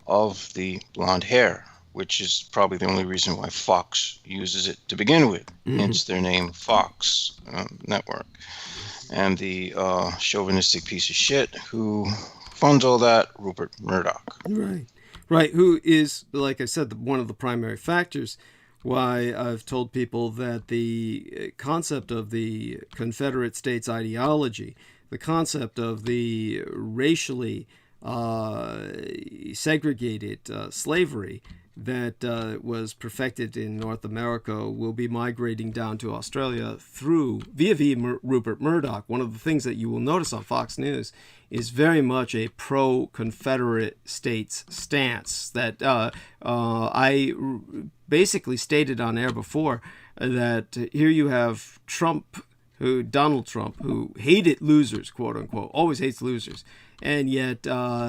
of the blonde hair, which is probably the only reason why Fox uses it to begin with. Hence their name, Fox Network. And the chauvinistic piece of shit who funds all that, Rupert Murdoch. Right. Who is, like I said, one of the primary factors why I've told people that the concept of the Confederate States ideology, the concept of the racially segregated slavery that was perfected in North America will be migrating down to Australia via Rupert Murdoch. One of the things that you will notice on Fox News is very much a pro-Confederate States stance that I basically stated on air before, that here you have Donald Trump, who hated losers, quote unquote, always hates losers, and yet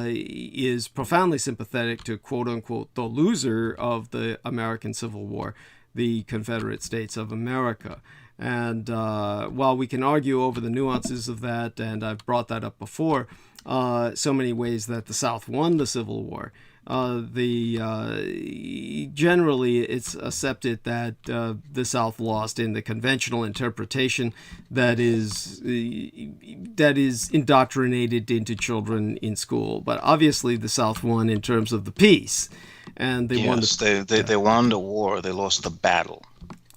is profoundly sympathetic to, quote unquote, the loser of the American Civil War, the Confederate States of America. And while we can argue over the nuances of that, and I've brought that up before, so many ways that the South won the Civil War, generally it's accepted that the South lost in the conventional interpretation that is indoctrinated into children in school. But obviously the South won in terms of the peace, and they won. They won the war. They lost the battle.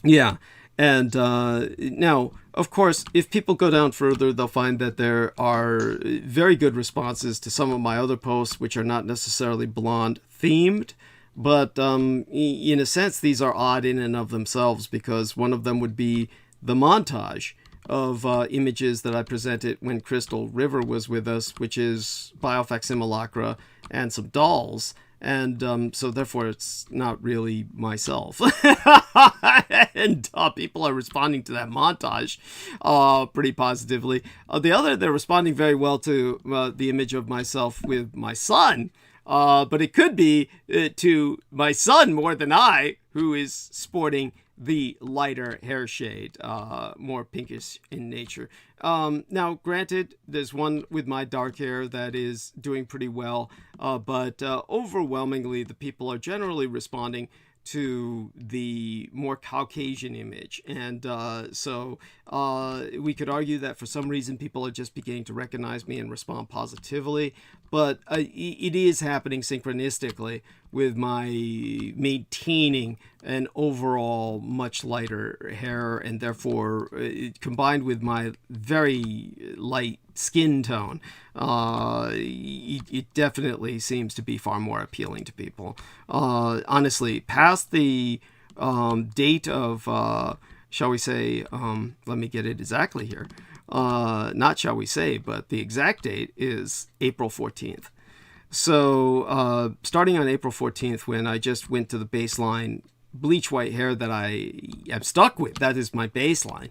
Yeah. And now, of course, if people go down further, they'll find that there are very good responses to some of my other posts, which are not necessarily blonde themed. But in a sense, these are odd in and of themselves, because one of them would be the montage of images that I presented when Crystal River was with us, which is biofacsimilacra and some dolls. And so therefore it's not really myself. And people are responding to that montage pretty positively. They're responding very well to the image of myself with my son. But it could be to my son more than I, who is sporting the lighter hair shade, more pinkish in nature. Now, granted, there's one with my dark hair that is doing pretty well, but overwhelmingly, the people are generally responding to the more Caucasian image. And so we could argue that for some reason people are just beginning to recognize me and respond positively. But it is happening synchronistically with my maintaining an overall much lighter hair, and therefore combined with my very light skin tone, it definitely seems to be far more appealing to people. Honestly, past the date of, shall we say, let me get it exactly here. Not shall we say, but the exact date is April 14th. So starting on April 14th, when I just went to the baseline bleach white hair that I am stuck with, that is my baseline.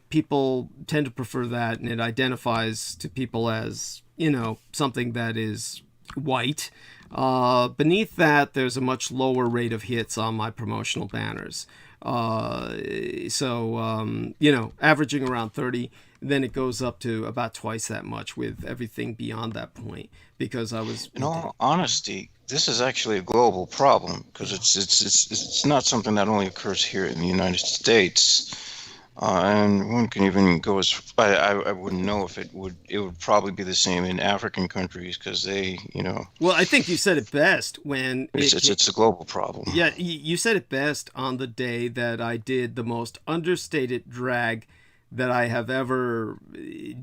People tend to prefer that, and it identifies to people as, something that is white. Beneath that, there's a much lower rate of hits on my promotional banners. Averaging around 30, then it goes up to about twice that much with everything beyond that point, because I was... In all honesty, this is actually a global problem, because it's not something that only occurs here in the United States. And one can even go as I wouldn't know if it would probably be the same in African countries, because they, Well, I think you said it best when it's a global problem. Yeah, you said it best on the day that I did the most understated drag that I have ever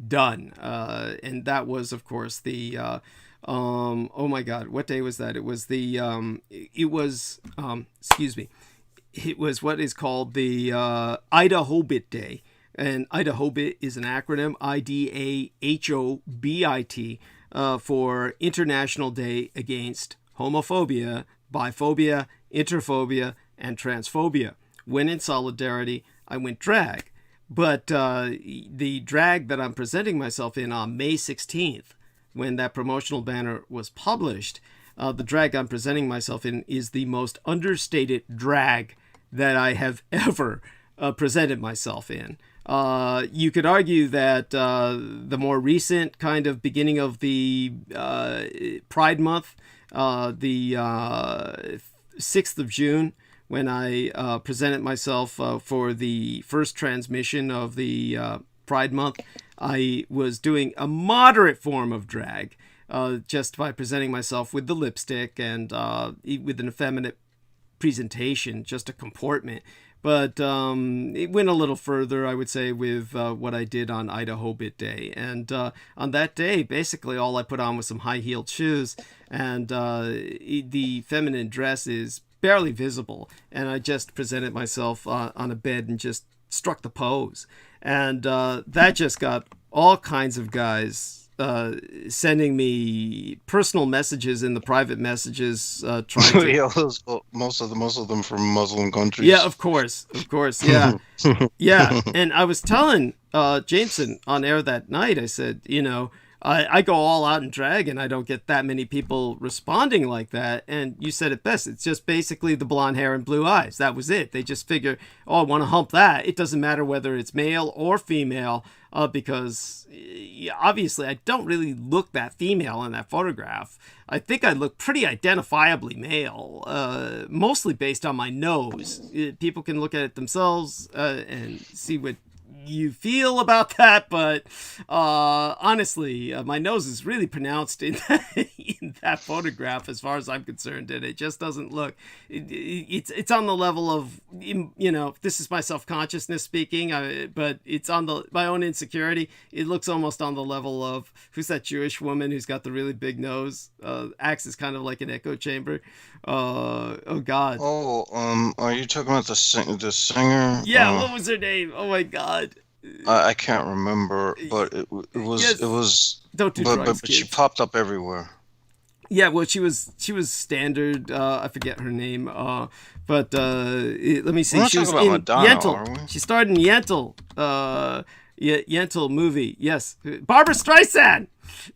done, and that was, of course, the oh my God, what day was that? It was it was what is called the Idahobit Day. And Idahobit is an acronym, IDAHOBIT, for International Day Against Homophobia, Biphobia, Interphobia, and Transphobia. When in solidarity, I went drag. But the drag that I'm presenting myself in on May 16th, when that promotional banner was published, the drag I'm presenting myself in is the most understated drag that I have ever presented myself in. You could argue that the more recent kind of beginning of the Pride Month, the 6th of June, when I presented myself for the first transmission of the Pride Month, I was doing a moderate form of drag, just by presenting myself with the lipstick and with an effeminate presentation, just a comportment. But it went a little further, I would say, with what I did on Idahobit Day. And on that day, basically all I put on was some high-heeled shoes, and the feminine dress is barely visible. And I just presented myself on a bed and just struck the pose. And that just got all kinds of guys sending me personal messages in the private messages, trying to... Yeah, most of them from Muslim countries. Yeah, of course, yeah. Yeah, and I was telling Jameson on air that night, I said, I go all out in drag and I don't get that many people responding like that. And you said it best. It's just basically the blonde hair and blue eyes. That was it. They just figure, I want to hump that. It doesn't matter whether it's male or female, because obviously I don't really look that female in that photograph. I think I look pretty identifiably male, mostly based on my nose. People can look at it themselves and see what you feel about that, but honestly, my nose is really pronounced in that photograph as far as I'm concerned, and it just doesn't look, it's on the level of, this is my self-consciousness speaking, but it's on my own insecurity. It looks almost on the level of, who's that Jewish woman who's got the really big nose, acts as kind of like an echo chamber. Oh God. Are you talking about the singer? Yeah, what was her name? Oh my God. I can't remember, but it was Yes. it was. Don't do drugs, but she kids. popped up everywhere. Yeah, well, she was standard. I forget her name. But let me see. We're not She was talking in about Madonna, Yentl. are we? She starred in Yentl. Yentl movie. Yes, Barbara Streisand.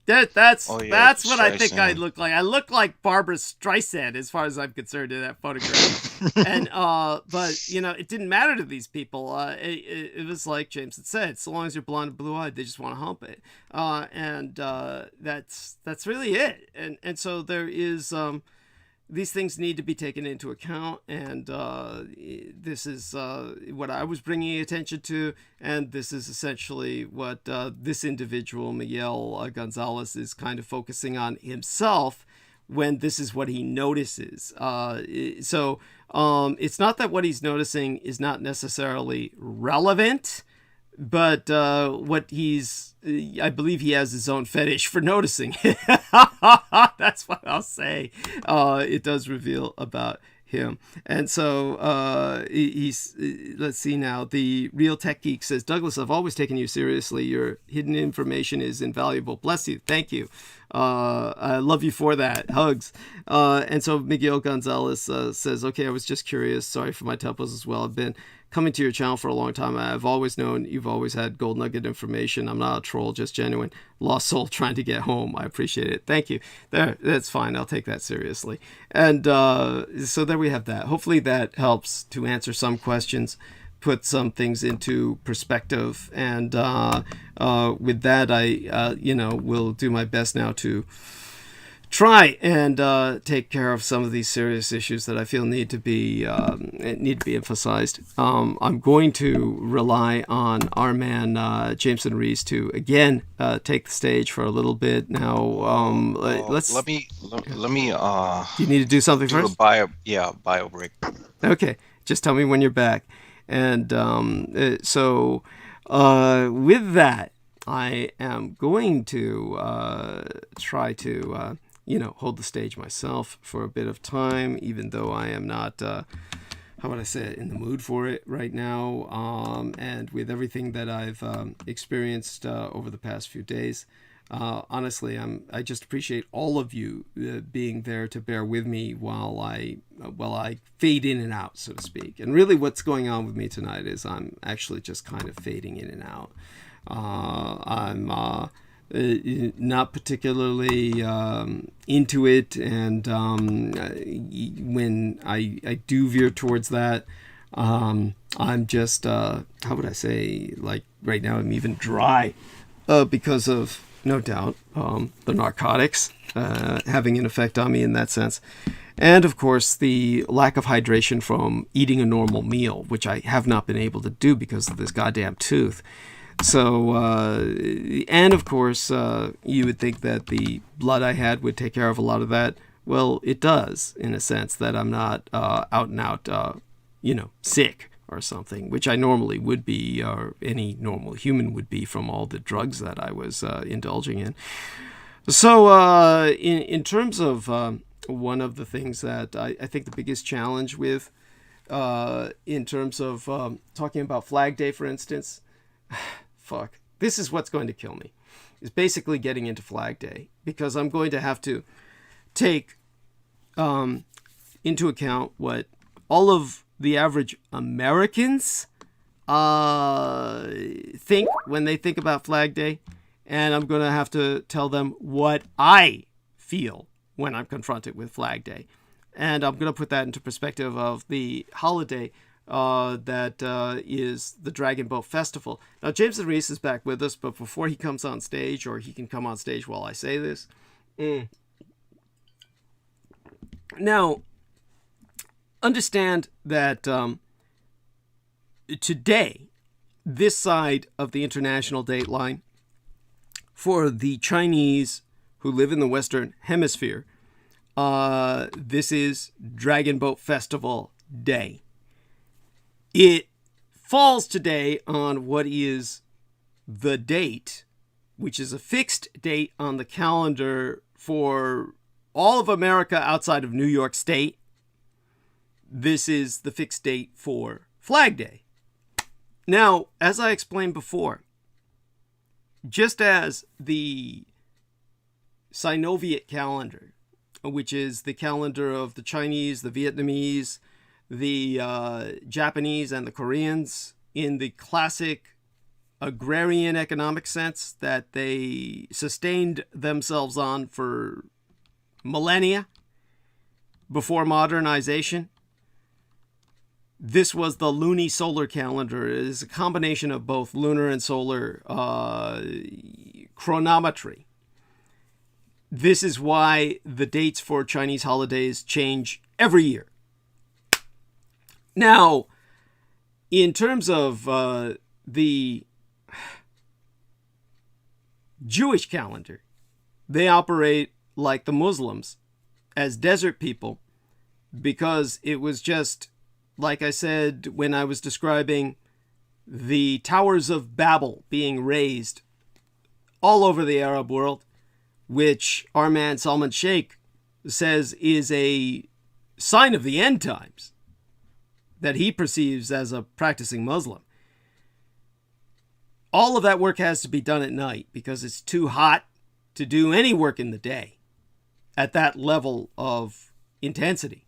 That's what I think I look like. I look like Barbara Streisand as far as I'm concerned in that photograph. And but it didn't matter to these people. It was like James had said, so long as you're blonde and blue-eyed, they just want to hump it. And that's really it. And so there is. These things need to be taken into account, and this is what I was bringing attention to, and this is essentially what this individual, Miguel Gonzalez, is kind of focusing on himself when this is what he notices. So it's not that what he's noticing is not necessarily relevant, but what I believe he has his own fetish for noticing. That's what I'll say. It does reveal about him. And so he's, let's see now, the Real Tech Geek says, Douglas, I've always taken you seriously. Your hidden information is invaluable. Bless you. Thank you. I love you for that. Hugs. And so Miguel Gonzalez says, okay, I was just curious. Sorry for my typos as well. I've been coming to your channel for a long time. I've always known you've always had gold nugget information. I'm not a troll, just genuine lost soul trying to get home. I appreciate it. Thank you. There, that's fine. I'll take that seriously. And so there we have that. Hopefully that helps to answer some questions, put some things into perspective. And with that, I will do my best now to try and take care of some of these serious issues that I feel need to be emphasized. I'm going to rely on our man Jameson Rees to again take the stage for a little bit now. Let me. You need to do something first. Bio break. Okay, just tell me when you're back. And so with that, I am going to try to hold the stage myself for a bit of time, even though I am not, how would I say it, in the mood for it right now. And with everything that I've experienced over the past few days, honestly, I just appreciate all of you being there to bear with me while I fade in and out, so to speak. And really what's going on with me tonight is I'm actually just kind of fading in and out. I'm not particularly into it, and when I do veer towards that, I'm just how would I say, like right now I'm even dry because of, no doubt, the narcotics having an effect on me in that sense, and of course the lack of hydration from eating a normal meal, which I have not been able to do because of this goddamn tooth. So, and of course, you would think that the blood I had would take care of a lot of that. Well, it does, in a sense, that I'm not out and out, sick or something, which I normally would be, or any normal human would be, from all the drugs that I was indulging in. So, in terms of one of the things that I think the biggest challenge with, in terms of talking about Flag Day, for instance, this is what's going to kill me, is basically getting into Flag Day, because I'm going to have to take into account what all of the average Americans think when they think about Flag Day, and I'm going to have to tell them what I feel when I'm confronted with Flag Day. And I'm going to put that into perspective of the holiday that is the Dragon Boat Festival. Now, Jameson Rees is back with us, but before he comes on stage, or he can come on stage while I say this. Now, understand that today, this side of the international date line, for the Chinese who live in the Western Hemisphere, this is Dragon Boat Festival Day. It falls today on what is the date, which is a fixed date on the calendar for all of America outside of New York State. This is the fixed date for Flag Day. Now, as I explained before, just as the Sino-Viet calendar, which is the calendar of the Chinese, the Vietnamese, the Japanese, and the Koreans, in the classic agrarian economic sense that they sustained themselves on for millennia before modernization. This was the Lūnisólar Calendar. It is a combination of both lunar and solar chronometry. This is why the dates for Chinese holidays change every year. Now, in terms of the Jewish calendar, they operate like the Muslims as desert people, because it was just, like I said when I was describing the towers of Babel being raised all over the Arab world, which our man Salman Sheikh says is a sign of the end times that he perceives as a practicing Muslim. All of that work has to be done at night because it's too hot to do any work in the day at that level of intensity.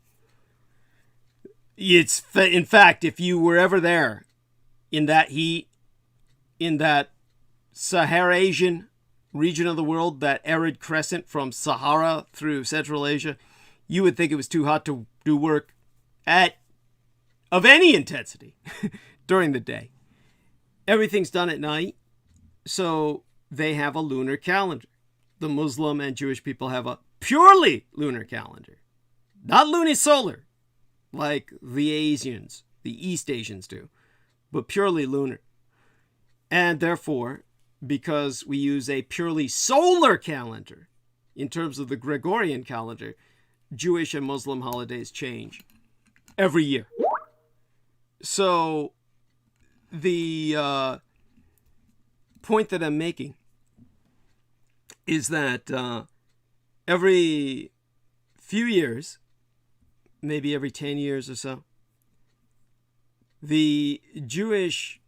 It's, in fact, if you were ever there in that heat, in that Sahara-Asian region of the world, that arid crescent from Sahara through Central Asia, you would think it was too hot to do work of any intensity during the day. Everything's done at night, so they have a lunar calendar. The Muslim and Jewish people have a purely lunar calendar, not lunisolar, like the Asians, the East Asians do, but purely lunar. And therefore, because we use a purely solar calendar in terms of the Gregorian calendar, Jewish and Muslim holidays change every year. So the point that I'm making is that every few years, maybe every 10 years or so, the Jewish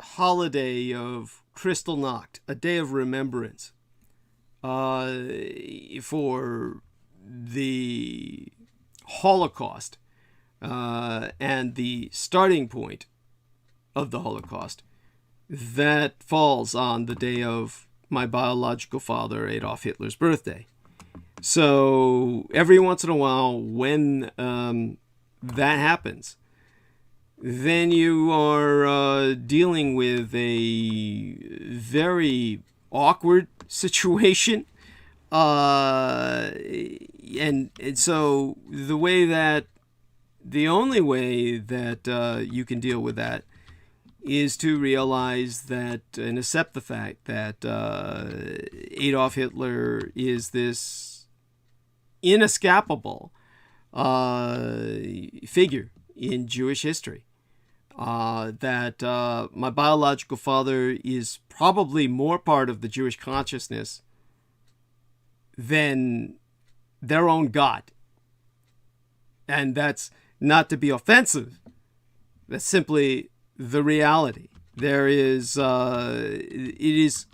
holiday of Kristallnacht, a day of remembrance for the Holocaust and the starting point of the Holocaust, that falls on the day of my biological father, Adolf Hitler's birthday. So every once in a while, when that happens, then you are dealing with a very awkward situation. And so the only way that you can deal with that is to realize that and accept the fact that Adolf Hitler is this inescapable figure in Jewish history. That my biological father is probably more part of the Jewish consciousness than their own God. And that's not to be offensive. That's simply the reality. There is, it is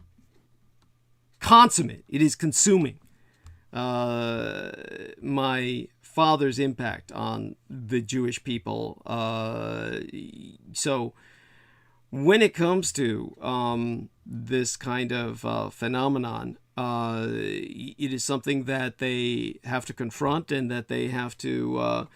consummate. It is consuming my father's impact on the Jewish people. So when it comes to this kind of phenomenon, it is something that they have to confront and that they have to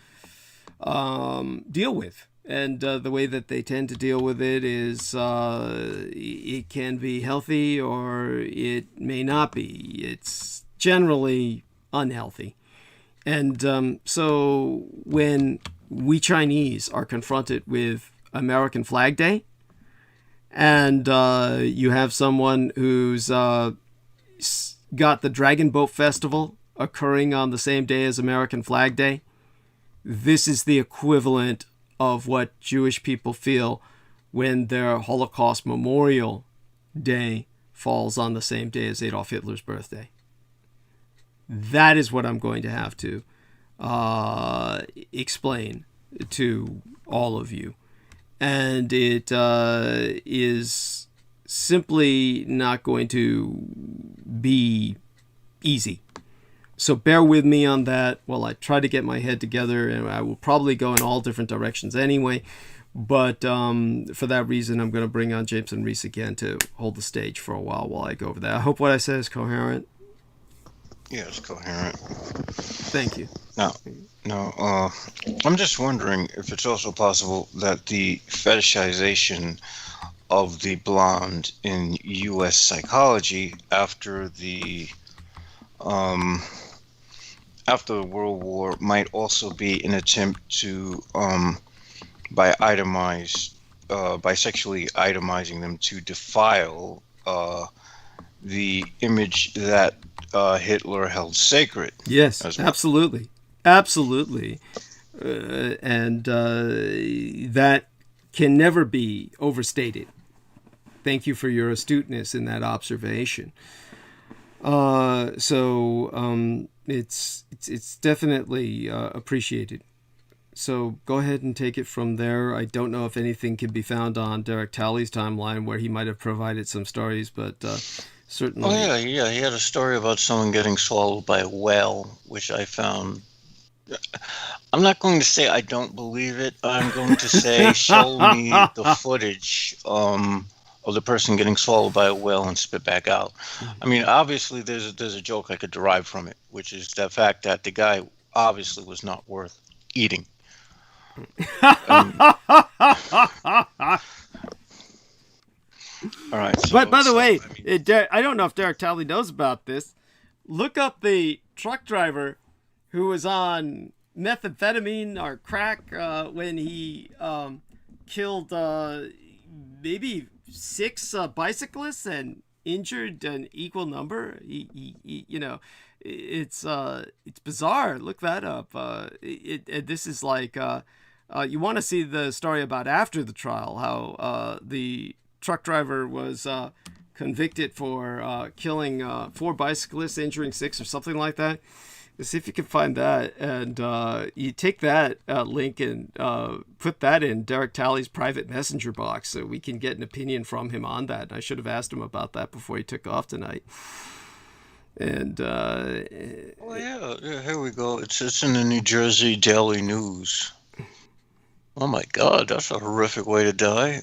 deal with. And the way that they tend to deal with it is it can be healthy or it may not be. It's generally unhealthy. And so when we Chinese are confronted with American Flag Day, and you have someone who's got the Dragon Boat Festival occurring on the same day as American Flag Day, this is the equivalent of what Jewish people feel when their Holocaust Memorial Day falls on the same day as Adolf Hitler's birthday. That is what I'm going to have to explain to all of you. And it is simply not going to be easy. So bear with me on that while I try to get my head together, and I will probably go in all different directions anyway. But for that reason, I'm going to bring on James and Reese again to hold the stage for a while I go over that. I hope what I said is coherent. Yeah, it's coherent. Thank you. Now, I'm just wondering if it's also possible that the fetishization of the blonde in U.S. psychology after the World War might also be an attempt to, by sexually itemizing them, to defile the image that Hitler held sacred. Yes, well. Absolutely. And that can never be overstated. Thank you for your astuteness in that observation. So it's definitely appreciated. So go ahead and take it from there. I don't know if anything can be found on Derek Talley's timeline where he might have provided some stories, but certainly. Oh yeah, he had a story about someone getting swallowed by a whale, which I found. I'm not going to say I don't believe it. I'm going to say show me the footage of the person getting swallowed by a whale and spit back out. I mean, obviously there's a joke I could derive from it, which is the fact that the guy obviously was not worth eating. All right. So, but by the way, I don't know if Derek Talley knows about this. Look up the truck driver who was on methamphetamine or crack when he killed maybe 6 bicyclists and injured an equal number. He it's bizarre. Look that up. This is like you want to see the story about after the trial, how the truck driver was convicted for killing 4 bicyclists, injuring 6 or something like that. See if you can find that, and you take that link and put that in Derek Talley's private messenger box so we can get an opinion from him on that. I should have asked him about that before he took off tonight. And here we go. It's in the New Jersey Daily News. Oh my God, that's a horrific way to die.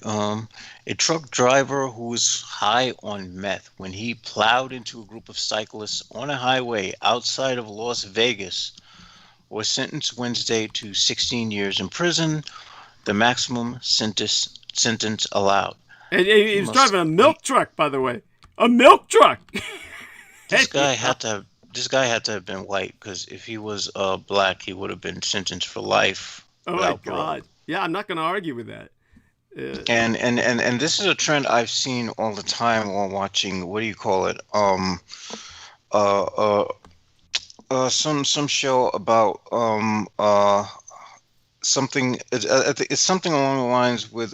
A truck driver who was high on meth when he plowed into a group of cyclists on a highway outside of Las Vegas was sentenced Wednesday to 16 years in prison, the maximum sentence allowed. And he was driving a milk truck, by the way. A milk truck! This guy had to have been white, because if he was black, he would have been sentenced for life. Oh my God! Yeah, I'm not going to argue with that. And this is a trend I've seen all the time while watching. What do you call it? Some show about something. It's something along the lines with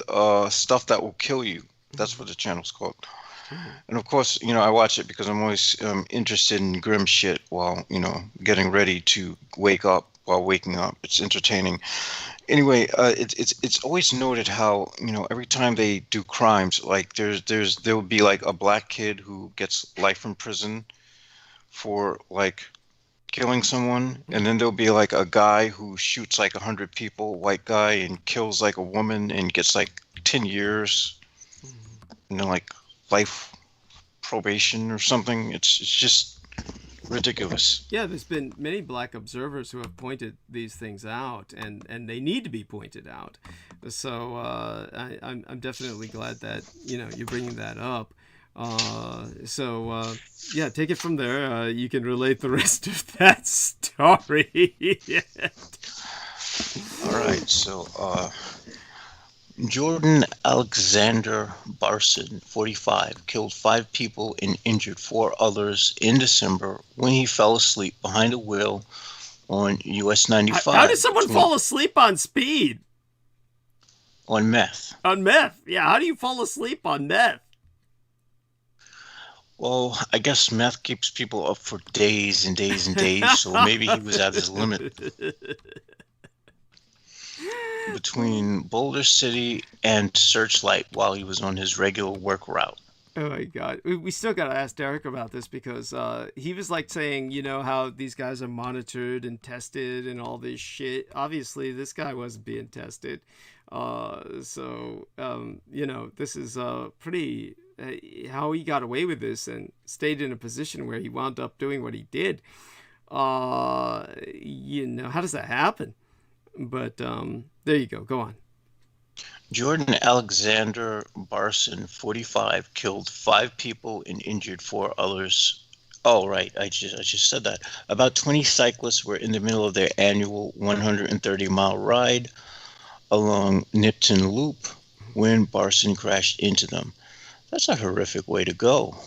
stuff that will kill you. That's what the channel's called. And of course, I watch it because I'm always interested in grim shit while, getting ready to wake up while waking up. It's entertaining. Anyway, it's always noted how, every time they do crimes, like there will be like a black kid who gets life in prison for like killing someone, and then there'll be like a guy who shoots like 100 people, white guy, and kills like a woman and gets like 10 years, like life probation or something. It's just ridiculous. Yeah, there's been many black observers who have pointed these things out, and they need to be pointed out. So I'm definitely glad that you're bringing that up. Yeah, take it from there. You can relate the rest of that story. All right, so Jordan Alexander Barson, 45, killed 5 people and injured 4 others in December when he fell asleep behind a wheel on US 95. How did someone fall asleep on speed? On meth. On meth? Yeah, how do you fall asleep on meth? Well, I guess meth keeps people up for days and days and days, so maybe he was at his limit. Between Boulder City and Searchlight while he was on his regular work route. Oh my God. We still got to ask Derek about this because he was like saying, how these guys are monitored and tested and all this shit. Obviously, this guy wasn't being tested. This is pretty... how he got away with this and stayed in a position where he wound up doing what he did. How does that happen? But there you go. Go on. Jordan Alexander Barson, 45, killed 5 people and injured 4 others. Oh, right. I just said that. About 20 cyclists were in the middle of their annual 130-mile ride along Nipton Loop when Barson crashed into them. That's a horrific way to go.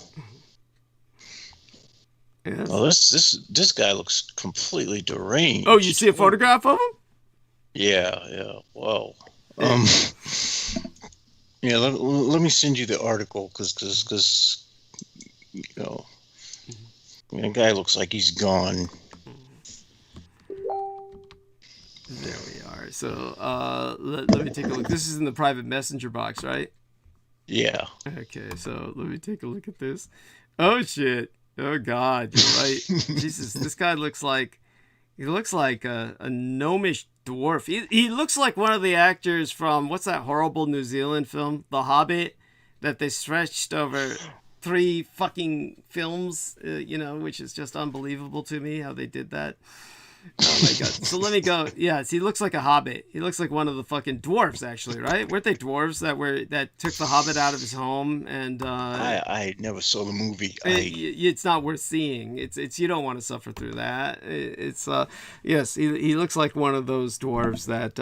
Yes. Well, this guy looks completely deranged. Oh, you see a photograph of him? Yeah. Whoa. Yeah. Let me send you the article because the guy looks like he's gone. There we are. so let me take a look. This is in the private messenger box, right? Yeah. Okay, so let me take a look at this. Oh shit! Oh god, you're right. Jesus, this guy looks like a gnomish dwarf. He looks like one of the actors from what's that horrible New Zealand film, The Hobbit, that they stretched over 3 fucking films, which is just unbelievable to me how they did that. Oh my god. So let me go. Yes, he looks like a hobbit. He looks like one of the fucking dwarves, actually, right? Weren't they dwarves that took the hobbit out of his home? And I never saw the movie. It's not worth seeing. It's you don't want to suffer through that. Yes, he looks like one of those dwarves that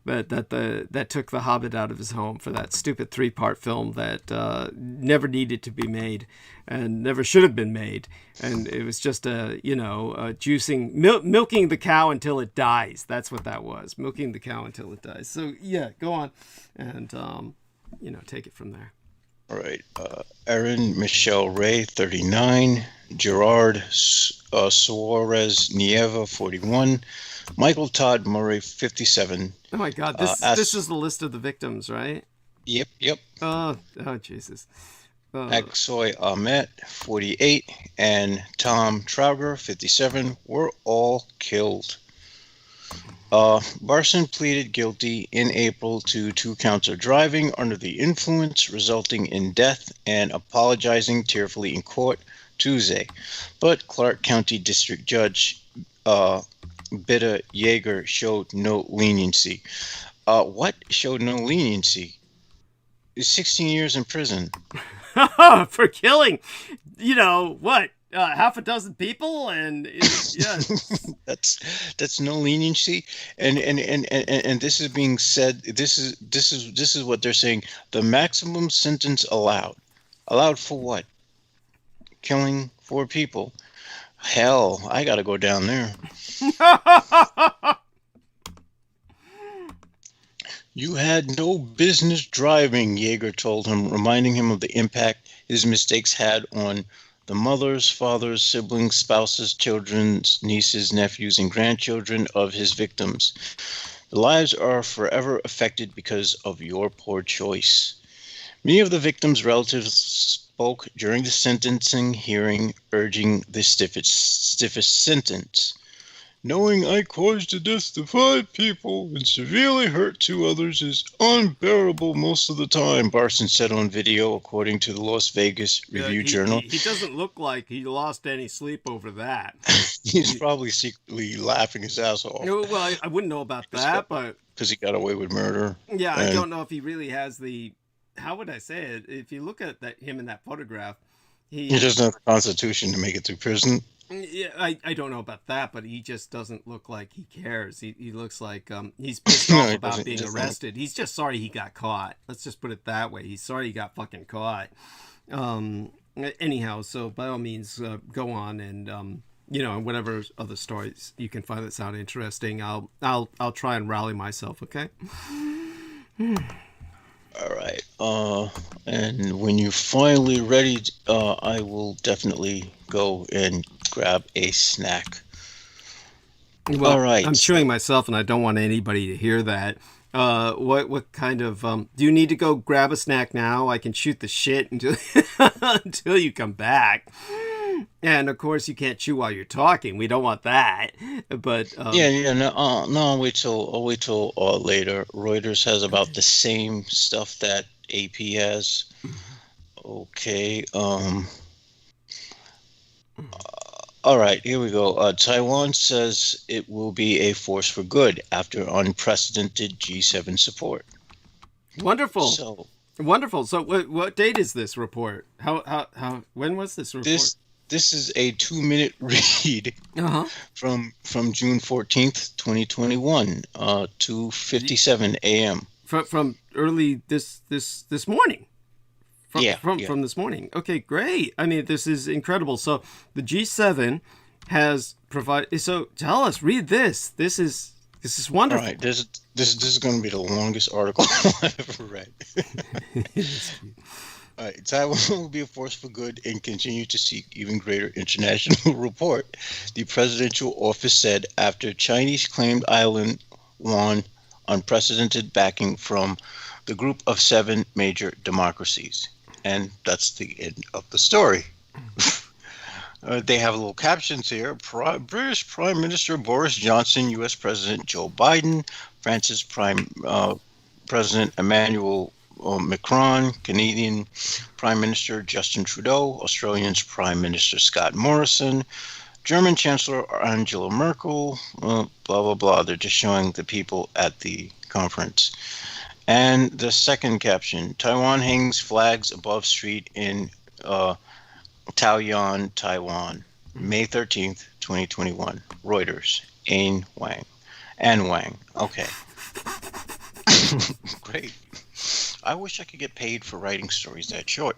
that took the hobbit out of his home for that stupid 3-part film that never needed to be made and never should have been made, and it was just juicing, milking the cow until it dies. That's what that was, milking the cow until it dies. So yeah, go on and take it from there. All right. Erin Michelle Ray, 39. Gerard Suarez Nieva, 41. Michael Todd Murray, 57. Oh my God! This is the list of the victims, right? Yep. Oh Jesus. Aksoy Ahmet, 48, and Tom Trauger, 57, were all killed. Barson pleaded guilty in April to 2 counts of driving under the influence, resulting in death, and apologizing tearfully in court Tuesday. But Clark County District Judge Bitter Yeager showed no leniency. What showed no leniency? 16 years in prison. For killing, half a dozen people, and yeah, that's no leniency, and this is being said. This is what they're saying. The maximum sentence allowed for what? Killing 4 people. Hell, I gotta go down there. You had no business driving, Yeager told him, reminding him of the impact his mistakes had on the mothers, fathers, siblings, spouses, children, nieces, nephews, and grandchildren of his victims. The lives are forever affected because of your poor choice. Many of the victims' relatives spoke during the sentencing hearing, urging the stiffest sentence. Knowing I caused the death of 5 people and severely hurt 2 others is unbearable most of the time, Barson said on video, according to the Las Vegas Review-Journal. He doesn't look like he lost any sleep over that. He's probably secretly laughing his ass off. Well, I wouldn't know about that, but... Because he got away with murder. Yeah, I don't know if he really has the... How would I say it? If you look at him in that photograph, he doesn't have the constitution to make it through prison. Yeah, I don't know about that, but he just doesn't look like he cares. He looks like he's pissed off about being arrested. He's just sorry he got caught. Let's just put it that way. He's sorry he got fucking caught. Anyhow, so by all means, go on and whatever other stories you can find that sound interesting, I'll try and rally myself. Okay. All right. And when you're finally ready, I will definitely go and grab a snack. Well, all right. I'm chewing myself, and I don't want anybody to hear that. What kind of do you need to go grab a snack now? I can shoot the shit until until you come back. And of course, you can't chew while you're talking. We don't want that. But no, I'll wait till later. Reuters has about the same stuff that AP has. Okay. All right, here we go. Taiwan says it will be a force for good after unprecedented G7 support. Wonderful. Wonderful. So, what date is this report? When was this report? This is a 2-minute read from June 14th, 2021, 2:57 a.m. From early this morning. From this morning. Okay, great. I mean, this is incredible. So the G7 has provided. So tell us, read this. This is wonderful. All right, this is going to be the longest article I've ever read. All right, Taiwan will be a force for good and continue to seek even greater international support, the presidential office said after Chinese claimed island won unprecedented backing from the group of 7 major democracies. And that's the end of the story. They have little captions here. British Prime Minister Boris Johnson, U.S. President Joe Biden, France's President Emmanuel Macron, Canadian Prime Minister Justin Trudeau, Australian's Prime Minister Scott Morrison, German Chancellor Angela Merkel, blah, blah, blah. They're just showing the people at the conference. And the second caption, Taiwan hangs flags above street in Taoyuan, Taiwan, May 13th, 2021. Reuters, Anne Wang. Okay. Great. I wish I could get paid for writing stories that short.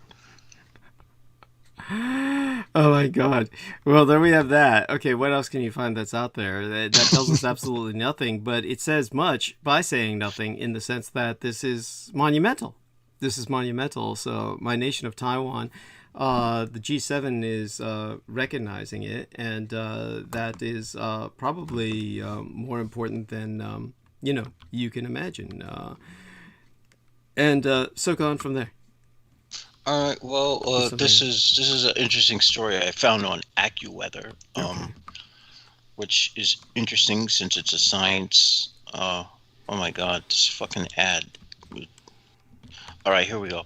Oh my God. Well, there we have that. Okay, what else can you find that's out there? That tells us absolutely nothing, but it says much by saying nothing in the sense that this is monumental. This is monumental. So my nation of Taiwan, the G7 is recognizing it, and that is probably more important than, you can imagine. So go on from there. All right. Well, this is an interesting story I found on AccuWeather, which is interesting since it's a science. Oh my God, this fucking ad. All right, here we go.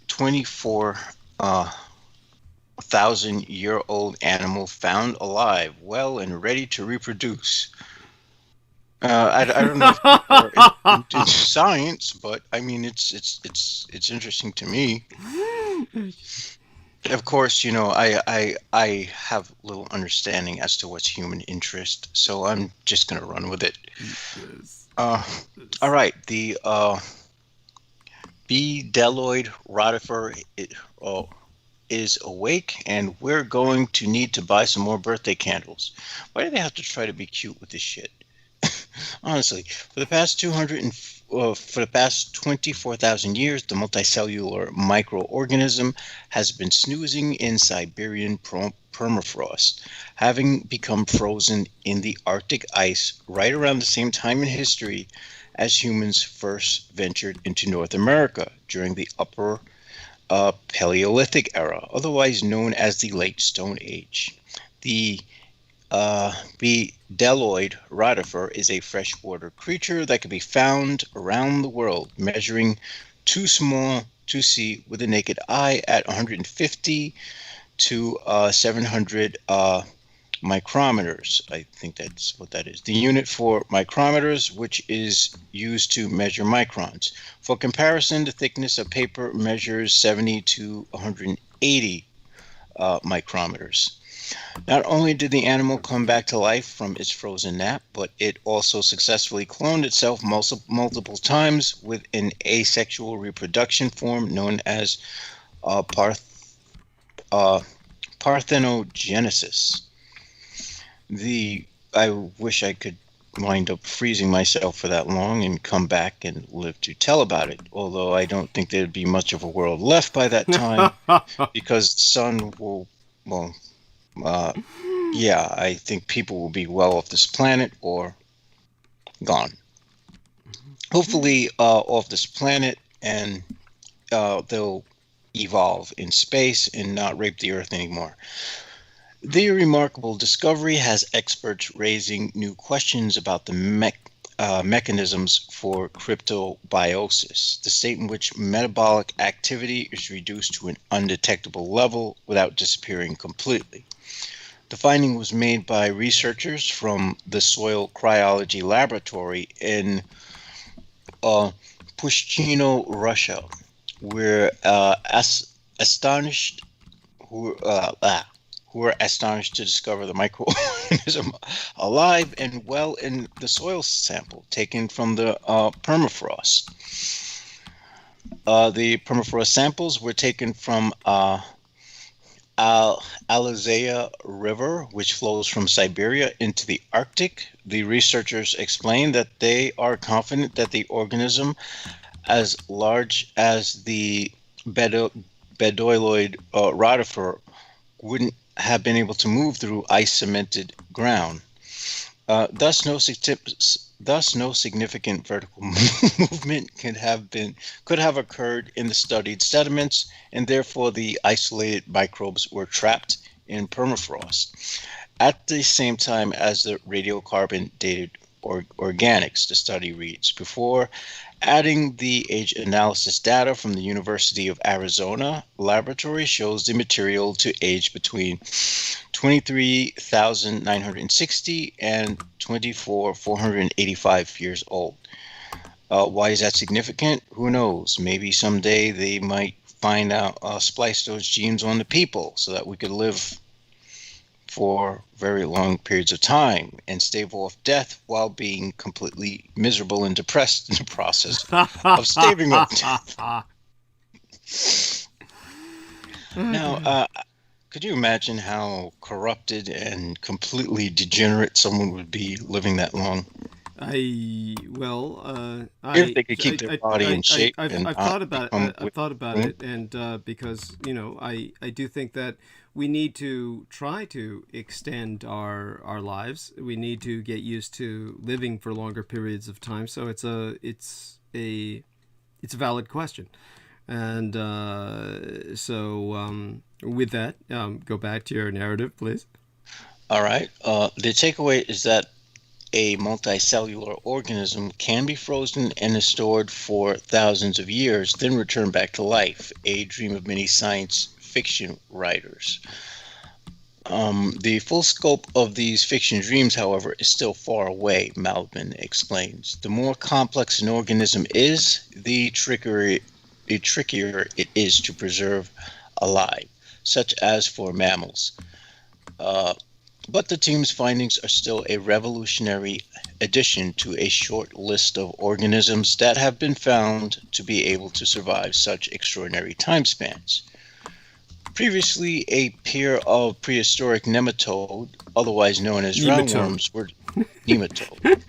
24,000-year-old animal found alive, well and ready to reproduce. I don't know if people are into science, but I mean it's interesting to me. Of course, I have little understanding as to what's human interest, so I'm just gonna run with it. All right, the bedeloid rotifer is awake, and we're going to need to buy some more birthday candles. Why do they have to try to be cute with this shit? Honestly, for the past 24,000 years, the multicellular microorganism has been snoozing in Siberian permafrost, having become frozen in the Arctic ice right around the same time in history as humans first ventured into North America during the Upper Paleolithic era, otherwise known as the Late Stone Age. The bedeloid rotifer is a freshwater creature that can be found around the world, measuring too small to see with the naked eye at 150 to 700 micrometers. I think that's what that is. The unit for micrometers, which is used to measure microns. For comparison, the thickness of paper measures 70 to 180 micrometers. Not only did the animal come back to life from its frozen nap, but it also successfully cloned itself multiple times with an asexual reproduction form known as parthenogenesis. I wish I could wind up freezing myself for that long and come back and live to tell about it, although I don't think there'd be much of a world left by that time because the sun will, I think people will be well off this planet or gone. Hopefully off this planet, and they'll evolve in space and not rape the Earth anymore. The remarkable discovery has experts raising new questions about the mechanisms for cryptobiosis, the state in which metabolic activity is reduced to an undetectable level without disappearing completely. The finding was made by researchers from the Soil Cryology Laboratory in Pushchino, Russia, who were astonished to discover the microorganism alive and well in the soil sample taken from the permafrost. The permafrost samples were taken from Alizaya River, which flows from Siberia into the Arctic. The researchers explained that they are confident that the organism, as large as the bedeloid rotifer, wouldn't have been able to move through ice-cemented ground. Thus, no Thus, no significant vertical movement could have occurred in the studied sediments, and therefore the isolated microbes were trapped in permafrost. At the same time as the radiocarbon dated organics, the study reads, before adding the age analysis data from the University of Arizona laboratory shows the material to age between 23,960 and 24,485 years old. Why is that significant? Who knows? Maybe someday they might find out, splice those genes on the people so that we could live for very long periods of time and stave off death while being completely miserable and depressed in the process of staving off death. Now, could you imagine how corrupted and completely degenerate someone would be living that long? If they could keep their body in shape. I've thought about it. I've thought about it, and because I do think that we need to try to extend our lives. We need to get used to living for longer periods of time. So it's a valid question, and with that, go back to your narrative, please. All right. The takeaway is that a multicellular organism can be frozen and is stored for thousands of years, then return back to life, a dream of many science fiction writers. The full scope of these fiction dreams, however, is still far away, Malvin explains. The more complex an organism is, the trickier it is to preserve alive, such as for mammals. But the team's findings are still a revolutionary addition to a short list of organisms that have been found to be able to survive such extraordinary time spans. Previously, a pair of prehistoric nematode, otherwise known as roundworms, were nematode.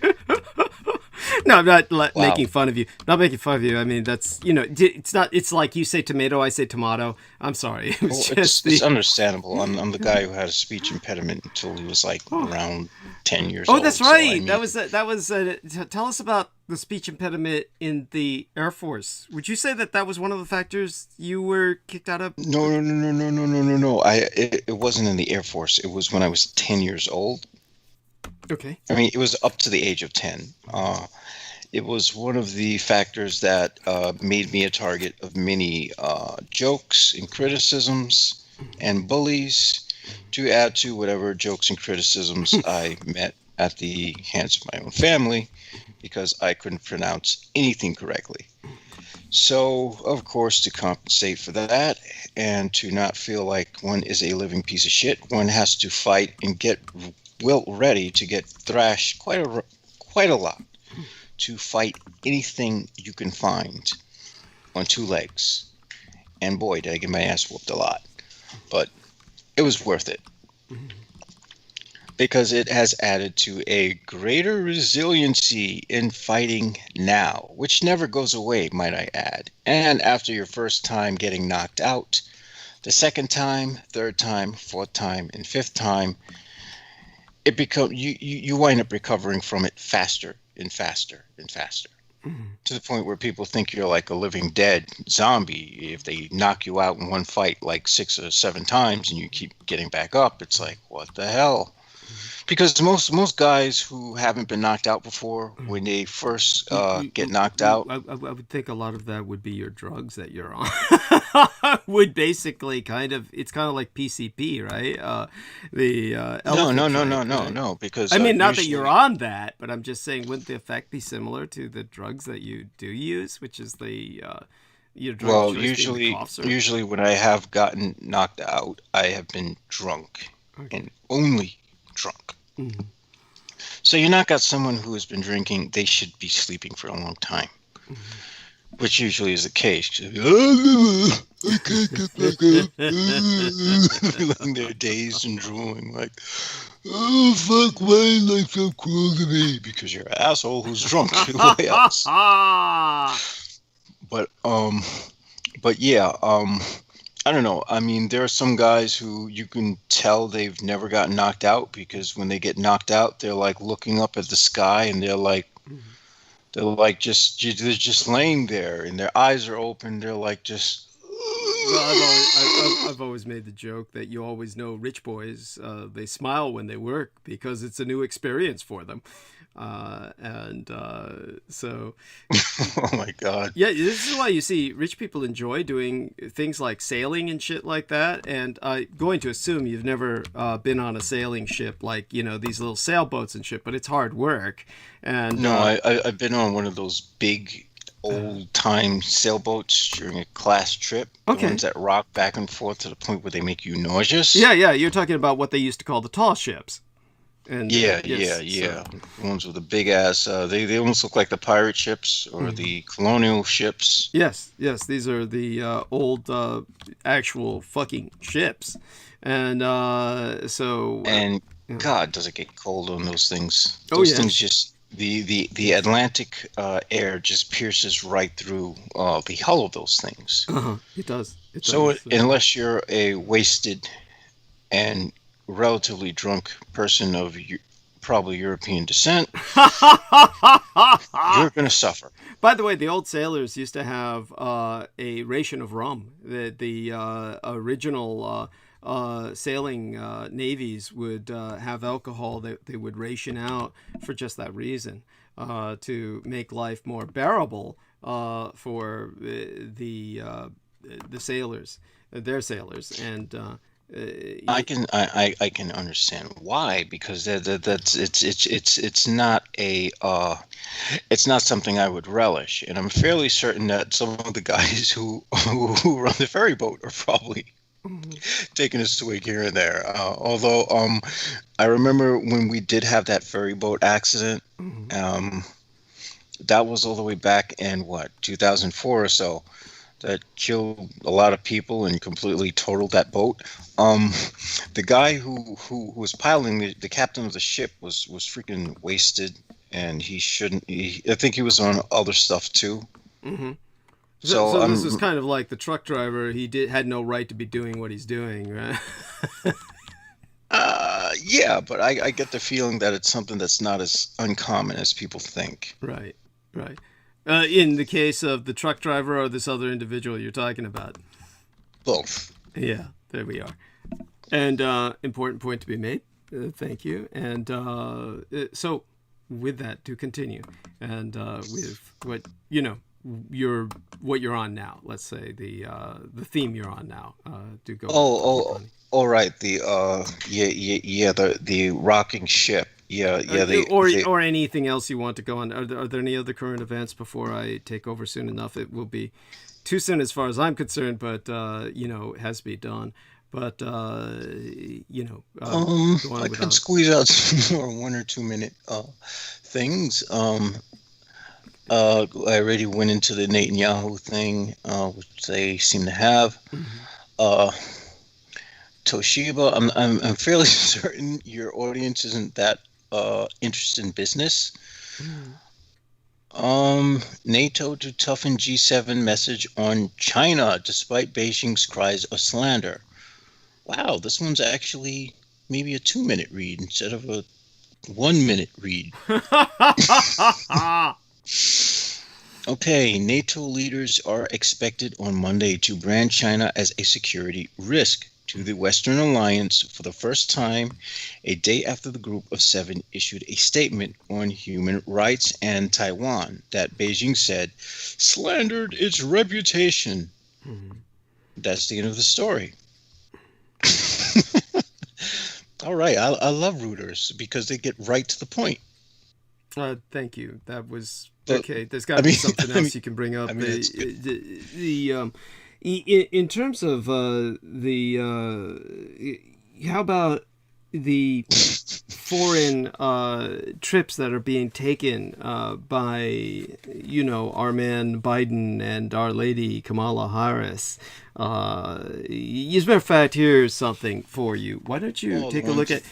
No, I'm not making fun of you. Not making fun of you. I mean, that's, it's not. It's like you say tomato, I say tomato. I'm sorry. It's understandable. I'm the guy who had a speech impediment until he was like around 10 years old. Oh, that's right. So, that was. Tell us about the speech impediment in the Air Force. Would you say that was one of the factors you were kicked out of? No. It wasn't in the Air Force. It was when I was 10 years old. Okay. I mean, it was up to the age of 10. It was one of the factors that made me a target of many jokes and criticisms and bullies, to add to whatever jokes and criticisms I met at the hands of my own family, because I couldn't pronounce anything correctly. So, of course, to compensate for that and to not feel like one is a living piece of shit, one has to fight and get ready to get thrashed quite a lot, to fight anything you can find on two legs. And boy, did I get my ass whooped a lot. But it was worth it, because it has added to a greater resiliency in fighting now, which never goes away, might I add. And after your first time getting knocked out, the second time, third time, fourth time, and fifth time, it you wind up recovering from it faster and faster and faster, to the point where people think you're like a living dead zombie. If they knock you out in one fight like 6 or 7 times and you keep getting back up, it's like, what the hell? Because most guys who haven't been knocked out before, when they first get knocked out, I would think a lot of that would be your drugs that you're on. Would basically it's kind of like PCP, right? No. Because I mean, not that you're on that, but I'm just saying, wouldn't the effect be similar to the drugs that you do use, which is the well, usually when I have gotten knocked out, I have been drunk, and only drunk. Mm-hmm. So you knock out someone who has been drinking, they should be sleeping for a long time, which usually is the case. I can't get back up. They're dazed and drooling, like, oh, fuck, why are you like so cruel to me? Because you're an asshole who's drunk. Why else? But yeah, I don't know. I mean, there are some guys who you can tell they've never gotten knocked out, because when they get knocked out, they're like looking up at the sky and they're like They're like they're just laying there, and their eyes are open. They're like just. Well, I've always made the joke that you always know rich boys, they smile when they work because it's a new experience for them. So Oh my God. yeah, this is why you see rich people enjoy doing things like sailing and shit like that. And I'm going to assume you've never been on a sailing ship, like, these little sailboats and shit, but it's hard work. And No, I've been on one of those big old time sailboats during a class trip. The Okay. ones that rock back and forth to the point where they make you nauseous. yeah, you're talking about what they used to call the tall ships. And Yeah, yes, yeah. so- The ones with the big ass. They almost look like the pirate ships or the colonial ships. Yes, these are the old actual fucking ships. And so And yeah. God, does it get cold on those things? Oh, Those yeah. things just the Atlantic air just pierces right through the hull of those things. It does. So unless you're a wasted and relatively drunk person of probably European descent, you're going to suffer. By the way, the old sailors used to have a ration of rum. The original sailing navies would have alcohol that they would ration out for just that reason, to make life more bearable for the sailors, their sailors, and. I can understand why, because it's not something I would relish, and I'm fairly certain that some of the guys who run the ferry boat are probably taking a swig here and there. Although I remember when we did have that ferry boat accident, that was all the way back in 2004 or so. That killed a lot of people and completely totaled that boat. The guy who was piloting the captain of the ship was freaking wasted, and he shouldn't. I think he was on other stuff too. Mm-hmm. So this is kind of like the truck driver. He had no right to be doing what he's doing, right? Yeah, but I get the feeling that it's something that's not as uncommon as people think. Right. In the case of the truck driver or this other individual you're talking about? Both. Yeah, there we are. And important point to be made. Thank you. And so with that, to continue, and with what you're on now. Let's say the theme you're on now. To go. All right. The the rocking ship. Or anything else you want to go on. Are there any other current events before I take over soon enough? It will be too soon as far as I'm concerned, but it has to be done. But I could squeeze out some more 1 or 2 minute things. I already went into the Netanyahu thing, which they seem to have. Toshiba, I'm fairly certain your audience isn't that interested in business. NATO to toughen G7 message on China despite Beijing's cries of slander. Wow, this one's actually maybe a 2-minute read instead of a 1-minute read. Okay, NATO leaders are expected on Monday to brand China as a security risk to the Western Alliance for the first time, a day after the Group of Seven issued a statement on human rights and Taiwan that Beijing said slandered its reputation. That's the end of the story. All right, I love rooters because they get right to the point. Thank you. That was okay. There's got to be something else you can bring up. In terms of how about the foreign trips that are being taken by our man Biden and Our Lady Kamala Harris? As a matter of fact, here's something for you. Why don't you take a look at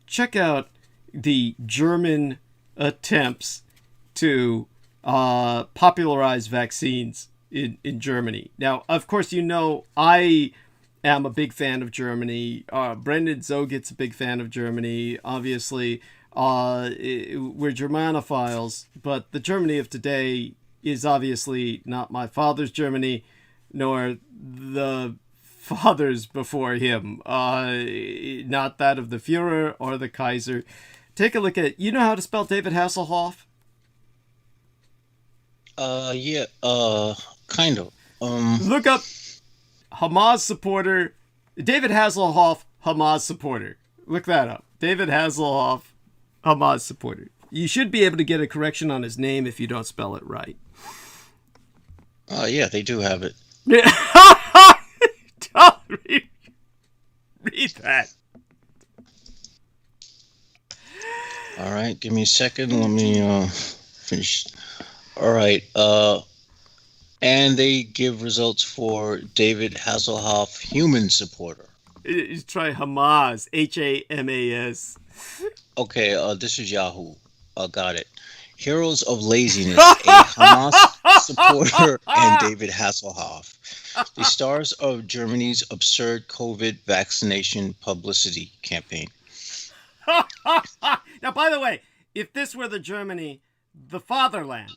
check out the German attempts to popularize vaccines in Germany. Now, of course, I am a big fan of Germany. Brendan Zogit's a big fan of Germany. Obviously, We're Germanophiles, but the Germany of today is obviously not my father's Germany, nor the fathers before him. Not that of the Führer or the Kaiser. Take a look at, you know how to spell David Hasselhoff? Yeah, kind of. Look up Hamas supporter, David Hasselhoff, Hamas supporter. Look that up. David Hasselhoff, Hamas supporter. You should be able to get a correction on his name if you don't spell it right. Yeah, they do have it. Read that. All right, give me a second. Let me finish. All right. And they give results for David Hasselhoff, human supporter. Try Hamas, Hamas. Okay, this is Yahoo. Got it. Heroes of Laziness, a Hamas supporter, and David Hasselhoff, the stars of Germany's absurd COVID vaccination publicity campaign. Now, by the way, if this were the Germany, the fatherland,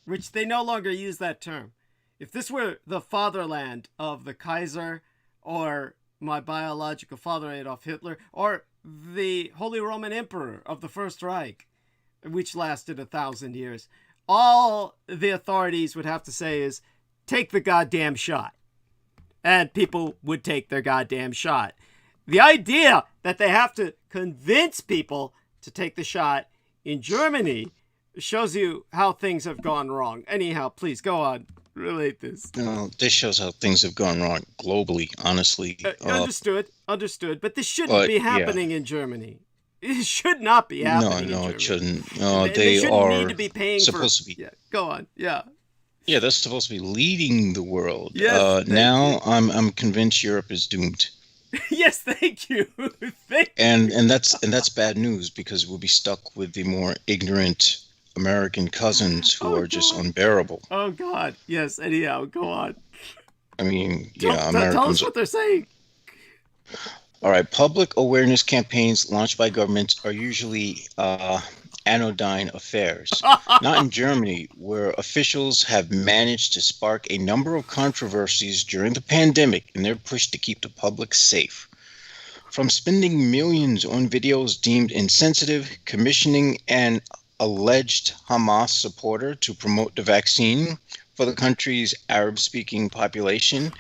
which they no longer use that term, if this were the fatherland of the Kaiser or my biological father Adolf Hitler or the Holy Roman Emperor of the First Reich, which lasted 1,000 years, all the authorities would have to say is, take the goddamn shot. And people would take their goddamn shot. The idea that they have to convince people to take the shot in Germany shows you how things have gone wrong. Anyhow, please go on. Relate this. No, this shows how things have gone wrong globally, honestly. Understood. But this shouldn't be happening in Germany. It should not be happening in Germany. No, it shouldn't. No, they they are need to be paying supposed to be. Yeah, go on. Yeah. Yeah, they're supposed to be leading the world. Yes, now I'm convinced Europe is doomed. Yes, thank you. And that's bad news, because we'll be stuck with the more ignorant American cousins who are just unbearable. Oh God, yes. Anyhow, go on. I mean, Americans. Tell us what they're saying. All right, public awareness campaigns launched by governments are usually anodyne affairs. Not in Germany, where officials have managed to spark a number of controversies during the pandemic in their push to keep the public safe. From spending millions on videos deemed insensitive, commissioning an alleged Hamas supporter to promote the vaccine for the country's Arab-speaking population,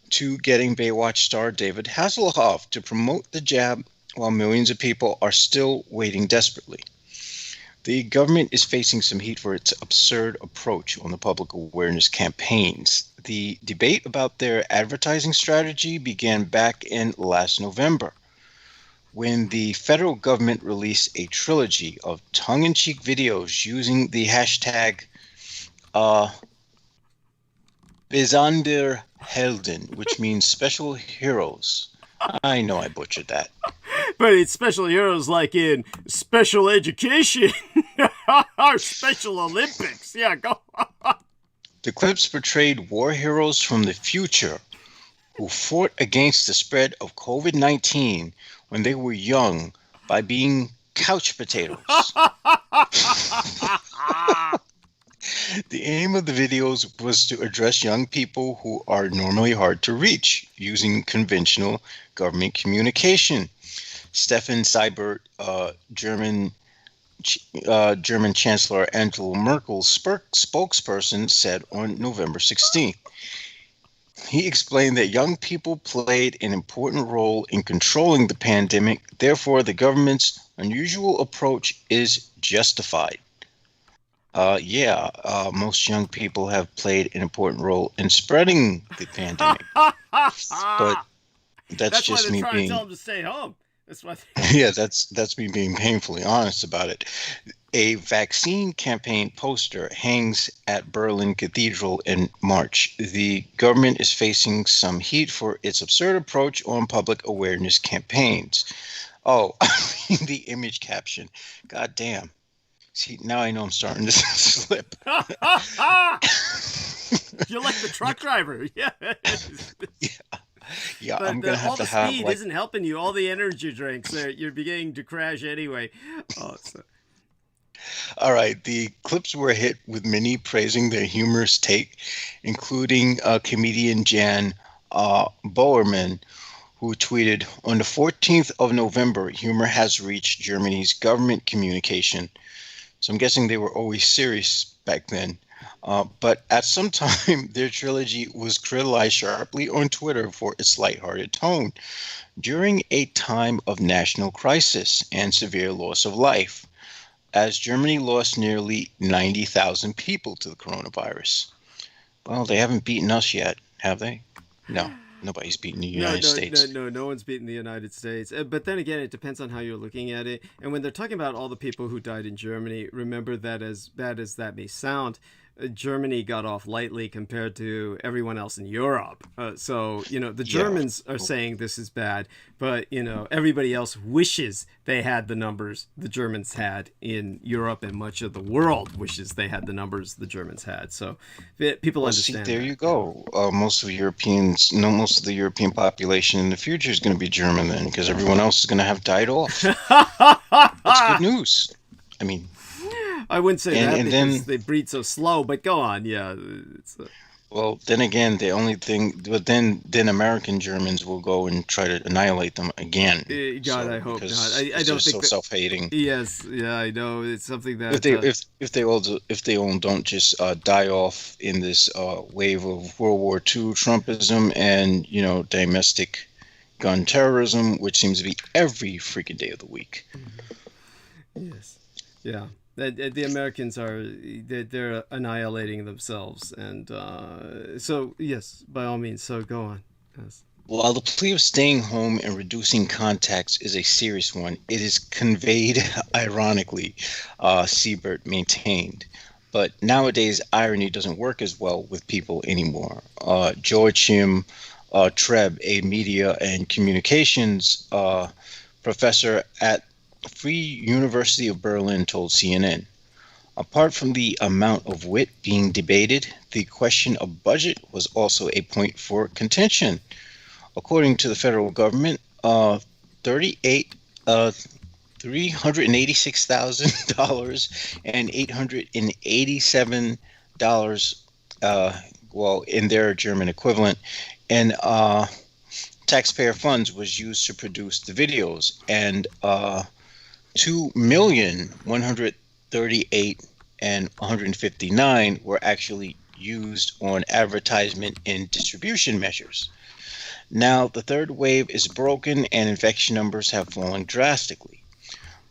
to getting Baywatch star David Hasselhoff to promote the jab while millions of people are still waiting desperately. The government is facing some heat for its absurd approach on the public awareness campaigns. The debate about their advertising strategy began back in last November, when the federal government released a trilogy of tongue-in-cheek videos using the hashtag Besonder Helden, which means special heroes. I know I butchered that. But it's special heroes like in special education or Special Olympics. Yeah, go on. The clips portrayed war heroes from the future who fought against the spread of COVID-19 when they were young by being couch potatoes. The aim of the videos was to address young people who are normally hard to reach using conventional government communication. Stefan Seibert, German Chancellor Angela Merkel's spokesperson, said on November 16th. He explained that young people played an important role in controlling the pandemic. Therefore, the government's unusual approach is justified. Most young people have played an important role in spreading the pandemic. But that's just me being. To tell them to stay home. That's what. Yeah, that's me being painfully honest about it. A vaccine campaign poster hangs at Berlin Cathedral in March. The government is facing some heat for its absurd approach on public awareness campaigns. Oh, the image caption. God damn. See, now I know I'm starting to slip. You're like the truck driver. Yeah. Yeah, But I'm gonna have all to the have speed like. isn't helping you. All the energy drinks, you're beginning to crash anyway. Oh, so. All right, the clips were hit with many praising their humorous take, including comedian Jan Boerman, who tweeted, "On the 14th of November, humor has reached Germany's government communication." So I'm guessing they were always serious back then. But at some time, their trilogy was criticized sharply on Twitter for its lighthearted tone during a time of national crisis and severe loss of life, as Germany lost nearly 90,000 people to the coronavirus. Well, they haven't beaten us yet, have they? No, nobody's beaten the United States. No one's beaten the United States. But then again, it depends on how you're looking at it. And when they're talking about all the people who died in Germany, remember that as bad as that may sound, Germany got off lightly compared to everyone else in Europe. So, the Germans are saying this is bad, but, everybody else wishes they had the numbers the Germans had in Europe, and much of the world wishes they had the numbers the Germans had. So people understand. See, there you go. Most of the European population in the future is going to be German then, because everyone else is going to have died off. That's good news. I mean, I wouldn't say that because then, they breed so slow, but go on. Yeah. Well, then again, the only thing, but then American Germans will go and try to annihilate them again. God, I hope not. I don't they're think so self-hating. Yes, yeah, I know. It's something that if they all don't just die off in this wave of World War II Trumpism and domestic gun terrorism, which seems to be every freaking day of the week. Yes. Yeah. The Americans they're annihilating themselves, and so yes, by all means. So go on. Yes. While the plea of staying home and reducing contacts is a serious one, it is conveyed ironically, Siebert maintained. But nowadays, irony doesn't work as well with people anymore. Joachim Treb, a media and communications professor at Free University of Berlin, told CNN, "Apart from the amount of wit being debated, the question of budget was also a point for contention. According to the federal government, $386,000 and $887, in their German equivalent, and taxpayer funds was used to produce the videos, and $2,138,000 and $159 were actually used on advertisement and distribution measures. Now the third wave is broken and infection numbers have fallen drastically.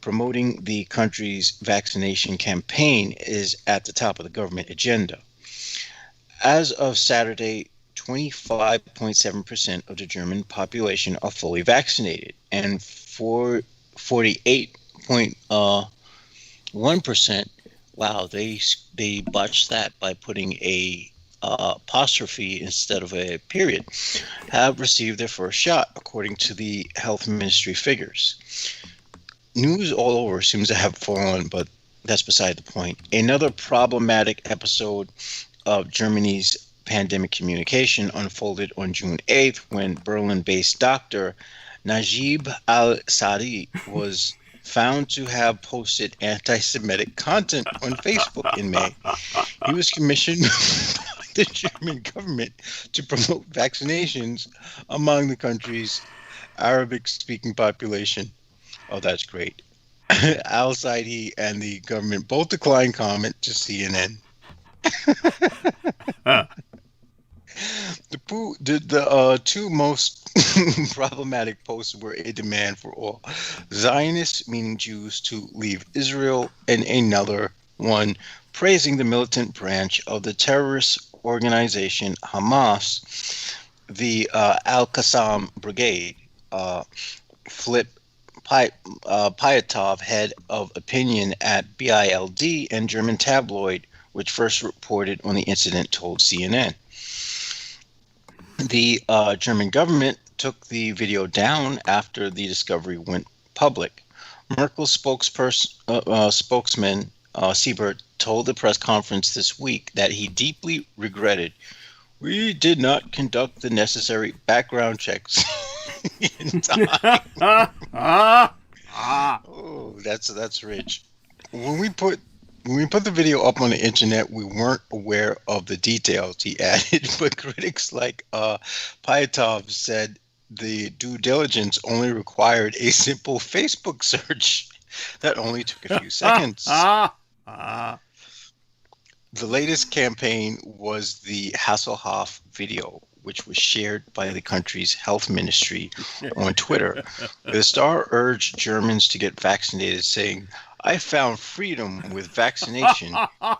Promoting the country's vaccination campaign is at the top of the government agenda. As of Saturday, 25.7% of the German population are fully vaccinated, and 48.1%. Wow, they botched that by putting a apostrophe instead of a period, have received their first shot, according to the health ministry figures. News all over seems to have fallen, but that's beside the point. Another problematic episode of Germany's pandemic communication unfolded on June 8th when Berlin-based doctor Najib al-Sadi was found to have posted anti-Semitic content on Facebook in May. He was commissioned by the German government to promote vaccinations among the country's Arabic-speaking population. Oh, that's great. Al-Sadi and the government both declined comment to CNN. The two most problematic posts were a demand for all Zionists, meaning Jews, to leave Israel, and another one praising the militant branch of the terrorist organization Hamas, the Al-Qassam Brigade. Flip Pyatov, head of opinion at BILD and German tabloid, which first reported on the incident, told CNN. The German government took the video down after the discovery went public. Merkel's spokesman Siebert told the press conference this week that he deeply regretted We did not conduct the necessary background checks in time. Oh, that's rich. When we put the video up on the internet, we weren't aware of the details he added, but critics like Pyatov said the due diligence only required a simple Facebook search that only took a few seconds. The latest campaign was the Hasselhoff video, which was shared by the country's health ministry on Twitter. The star urged Germans to get vaccinated, saying, "I found freedom with vaccination." By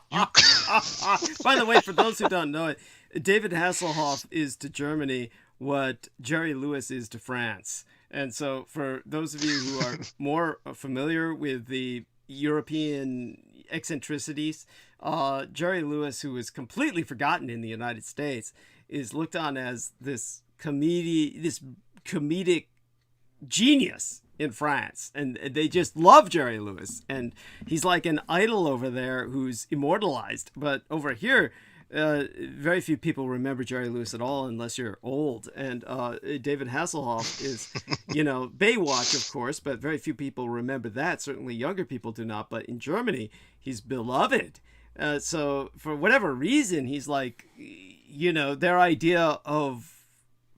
the way, for those who don't know it, David Hasselhoff is to Germany what Jerry Lewis is to France. And so for those of you who are more familiar with the European eccentricities, Jerry Lewis, who is completely forgotten in the United States, is looked on as this comedic genius in France, and they just love Jerry Lewis, and he's like an idol over there who's immortalized. But over here, very few people remember Jerry Lewis at all unless you're old. And David Hasselhoff is, Baywatch, of course, but very few people remember that. Certainly younger people do not. But in Germany, he's beloved. So for whatever reason, he's like, their idea of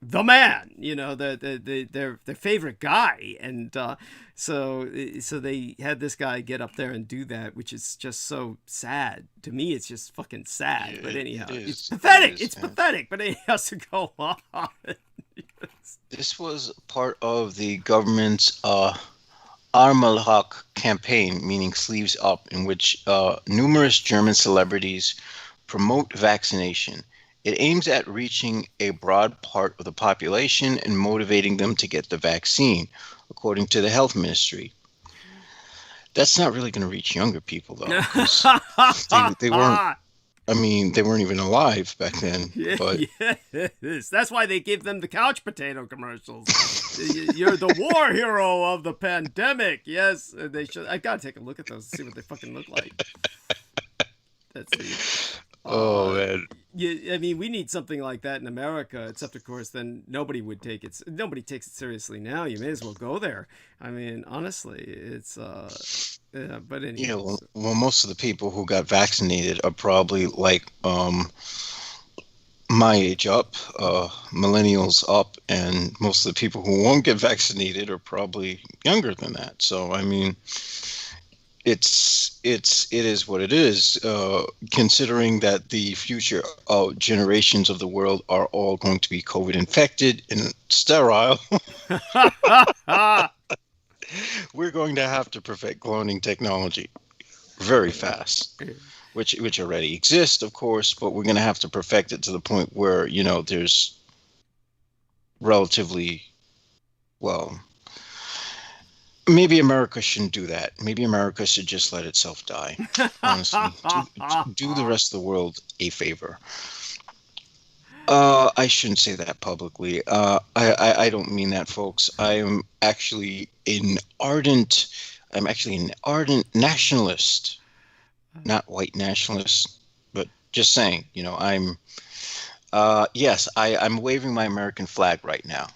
the man, their favorite guy. And so they had this guy get up there and do that, which is just so sad. To me, it's just fucking sad. Yeah, but anyhow, it's pathetic. It's pathetic. But anyhow, so go on. Yes. This was part of the government's Ärmelhack campaign, meaning sleeves up, in which numerous German celebrities promote vaccination. It aims at reaching a broad part of the population and motivating them to get the vaccine, according to the health ministry. That's not really going to reach younger people, though. They weren't. I mean, they weren't even alive back then. But yes, that's why they give them the couch potato commercials. You're the war hero of the pandemic. Yes, they should. I gotta take a look at those and see what they fucking look like. That's it. Oh man. Yeah, I mean, we need something like that in America. Except, of course, then nobody would take it. Nobody takes it seriously now. You may as well go there. I mean, honestly, it's yeah. But anyway. Yeah. Well, most of the people who got vaccinated are probably like my age up, millennials up, and most of the people who won't get vaccinated are probably younger than that. So I mean, it is what it is, considering that the future generations of the world are all going to be COVID infected and sterile. We're going to have to perfect cloning technology very fast, which already exists, of course, but we're going to have to perfect it to the point where, there's relatively, well, maybe America shouldn't do that. Maybe America should just let itself die. Honestly, do the rest of the world a favor. I shouldn't say that publicly. I don't mean that, folks. I'm actually an ardent nationalist, not white nationalist, but just saying. I'm waving my American flag right now.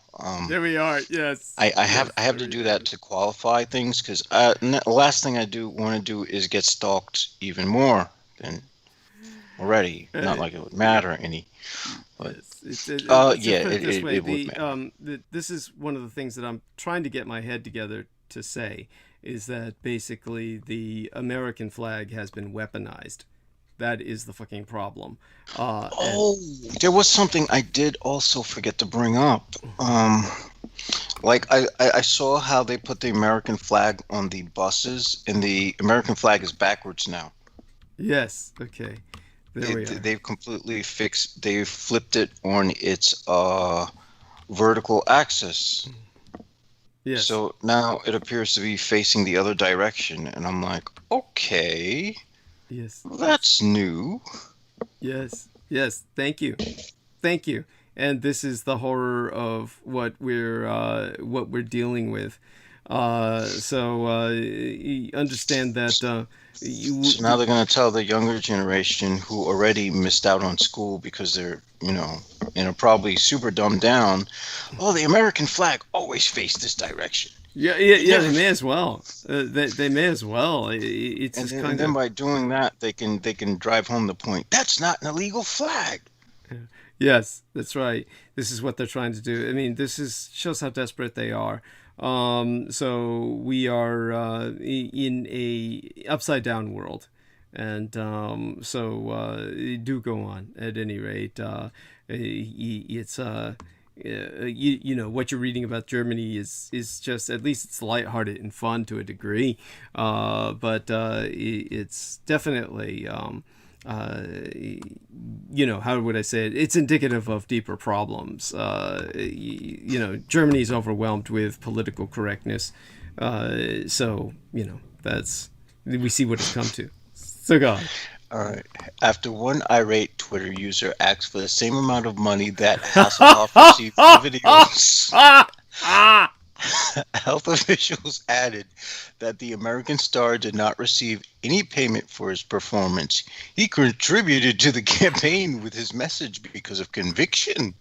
There we are. Yes. I have to do that to qualify things, because the last thing I want to do is get stalked even more than already. Not like it would matter any. But this is one of the things that I'm trying to get my head together to say, is that basically the American flag has been weaponized. That is the fucking problem. There was something I did also forget to bring up. Like I saw how they put the American flag on the buses, and the American flag is backwards now. Yes. Okay. There we are. They've completely they've flipped it on its vertical axis. Yes. So now it appears to be facing the other direction, and I'm like, okay. Yes. That's new. Yes. Thank you. And this is the horror of what we're dealing with. You understand that So now they're going to tell the younger generation who already missed out on school because they're, probably super dumbed down. Oh, the American flag always faced this direction. Yeah, they may as well. They may as well. It's just And then by doing that, they can drive home the point. That's not an illegal flag. Yes, that's right. This is what they're trying to do. I mean, shows how desperate they are. So we are in a upside down world, and do go on. At any rate, it's what you're reading about Germany is just, at least it's lighthearted and fun to a degree, but it's definitely how would I say it? It's indicative of deeper problems. Germany is overwhelmed with political correctness, that's, we see what it's come to. So go on. All right. After one irate Twitter user asked for the same amount of money that Hasselhoff received for videos, health officials added that the American star did not receive any payment for his performance. He contributed to the campaign with his message because of conviction.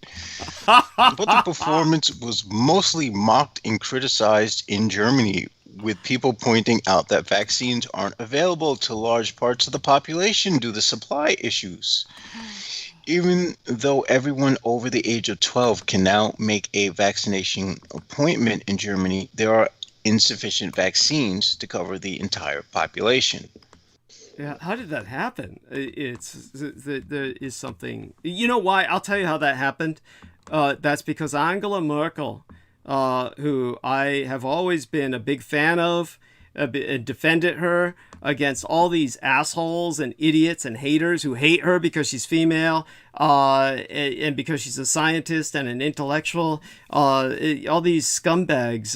But the performance was mostly mocked and criticized in Germany, with people pointing out that vaccines aren't available to large parts of the population due to supply issues. Even though everyone over the age of 12 can now make a vaccination appointment in Germany, there are insufficient vaccines to cover the entire population. Yeah, how did that happen? There is something. You know why? I'll tell you how that happened. That's because Angela Merkel, who I have always been a big fan of, defended her against all these assholes and idiots and haters who hate her because she's female, and because she's a scientist and an intellectual. All these scumbags,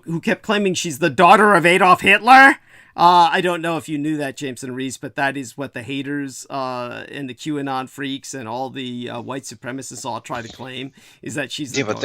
who kept claiming she's the daughter of Adolf Hitler. I don't know if you knew that, Jameson Reese, but that is what the haters and the QAnon freaks and all the white supremacists all try to claim, is that she's the daughter. But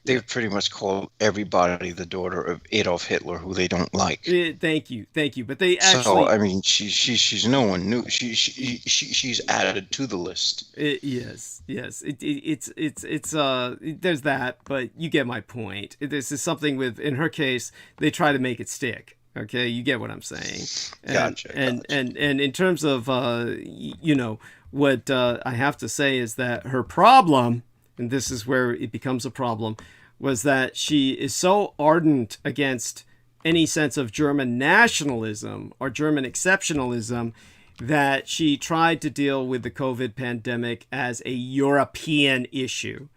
they've pretty much called everybody the daughter of Adolf Hitler, who they don't like. Thank you. But they actually. So I mean, she's no one new. She's added to the list. Yes. It's there's that, but you get my point. This is something in her case, they try to make it stick. Okay, you get what I'm saying. Gotcha. And in terms of what I have to say is that her problem, and this is where it becomes a problem, was that she is so ardent against any sense of German nationalism or German exceptionalism that she tried to deal with the COVID pandemic as a European issue.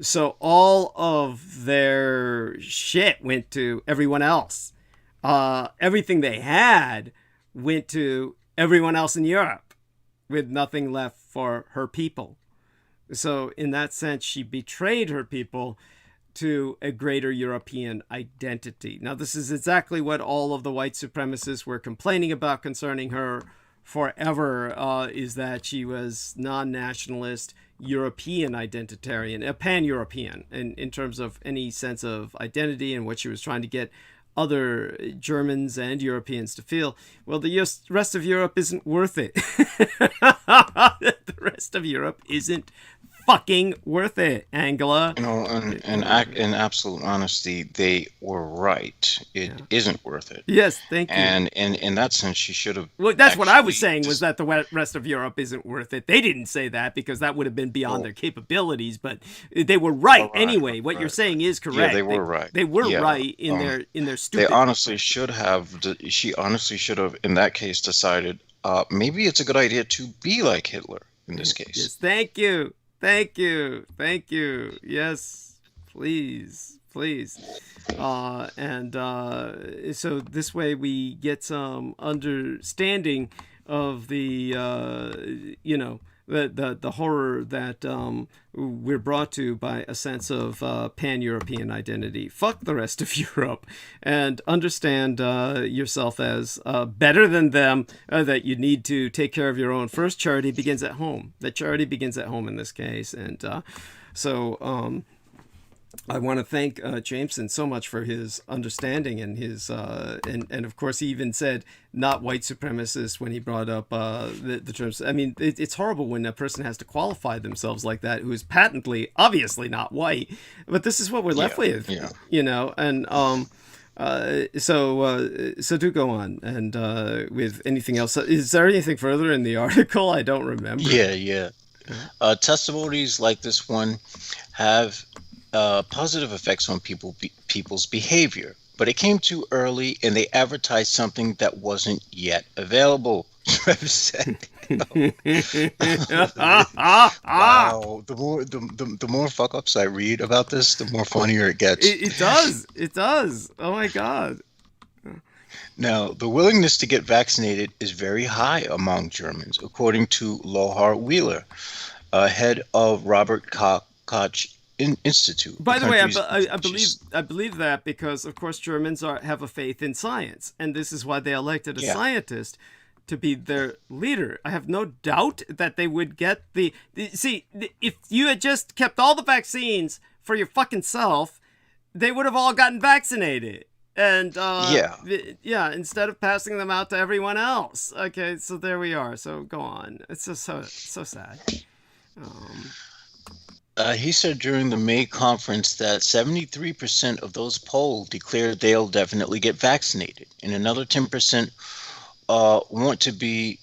So all of their shit went to everyone else. Everything they had went to everyone else in Europe, with nothing left for her people. So in that sense, she betrayed her people to a greater European identity. Now, this is exactly what all of the white supremacists were complaining about concerning her forever, is that she was non-nationalist, European identitarian, a pan-European in terms of any sense of identity and what she was trying to get other Germans and Europeans to feel. Well, the rest of Europe isn't worth it. The rest of Europe isn't fucking worth it, Angela. In absolute honesty, they were right. It isn't worth it. Yes, thank you. And in that sense, she should have. Well, that's what I was saying, was that the rest of Europe isn't worth it. They didn't say that because that would have been beyond their capabilities, but they were right anyway. What you're saying is correct. Yeah, they were right. They were right in their stupid. They honestly should have. She honestly should have, in that case, decided maybe it's a good idea to be like Hitler in this case. Yes, thank you. Yes, please. So this way we get some understanding of the the horror that we're brought to by a sense of pan-European identity. Fuck the rest of Europe, and understand yourself as better than them, that you need to take care of your own. First, charity begins at home. That charity begins at home in this case. And I want to thank Jameson so much for his understanding and his and of course he even said not white supremacist when he brought up the terms. I mean, it's horrible when a person has to qualify themselves like that, who is patently, obviously not white. But this is what we're left with, you know. And so do go on. And with anything else, is there anything further in the article? I don't remember. Yeah. Testimonies like this one have positive effects on people's behavior, but it came too early and they advertised something that wasn't yet available. Trev said. Wow. The more fuck ups I read about this, the more funnier it gets. It does. Oh my God. Now, the willingness to get vaccinated is very high among Germans, according to Lohar Wheeler, head of Robert Koch Institute. By the way, I believe that because, of course, Germans have a faith in science, and this is why they elected a scientist to be their leader. I have no doubt that they would get see, if you had just kept all the vaccines for your fucking self, they would have all gotten vaccinated. And instead of passing them out to everyone else. Okay, so there we are. So go on. It's just so sad. He said during the May conference that 73% of those polled declared they'll definitely get vaccinated, and another 10% want to be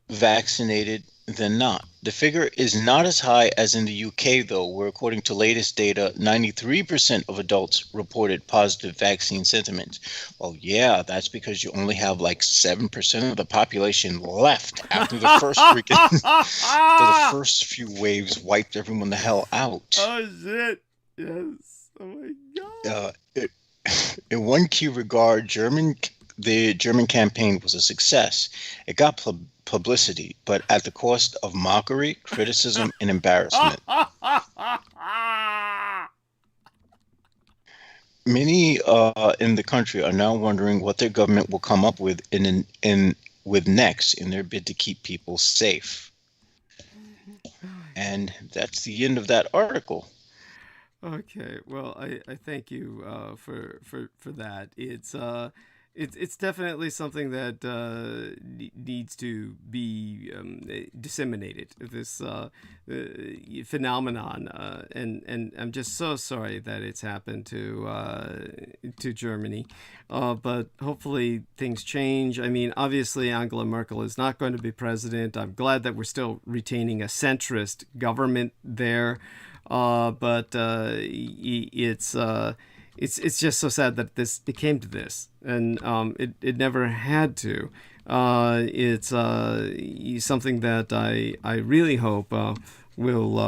vaccinated than not. The figure is not as high as in the UK, though, where according to latest data, 93% of adults reported positive vaccine sentiment. Well, yeah, that's because you only have like 7% of the population left after the first after the first few waves wiped everyone the hell out. Oh shit! Yes. Oh my God. In one key regard, the German campaign was a success. It got publicity, but at the cost of mockery, criticism, and embarrassment. Many in the country are now wondering what their government will come up with with next in their bid to keep people safe. And that's the end of that article. Okay, well, I thank you for that. It's definitely something that needs to be disseminated. This phenomenon, and I'm just so sorry that it's happened to Germany. But hopefully things change. I mean, obviously Angela Merkel is not going to be president. I'm glad that we're still retaining a centrist government there. But it's just so sad that it came to this, and it never had to. It's something that I really hope will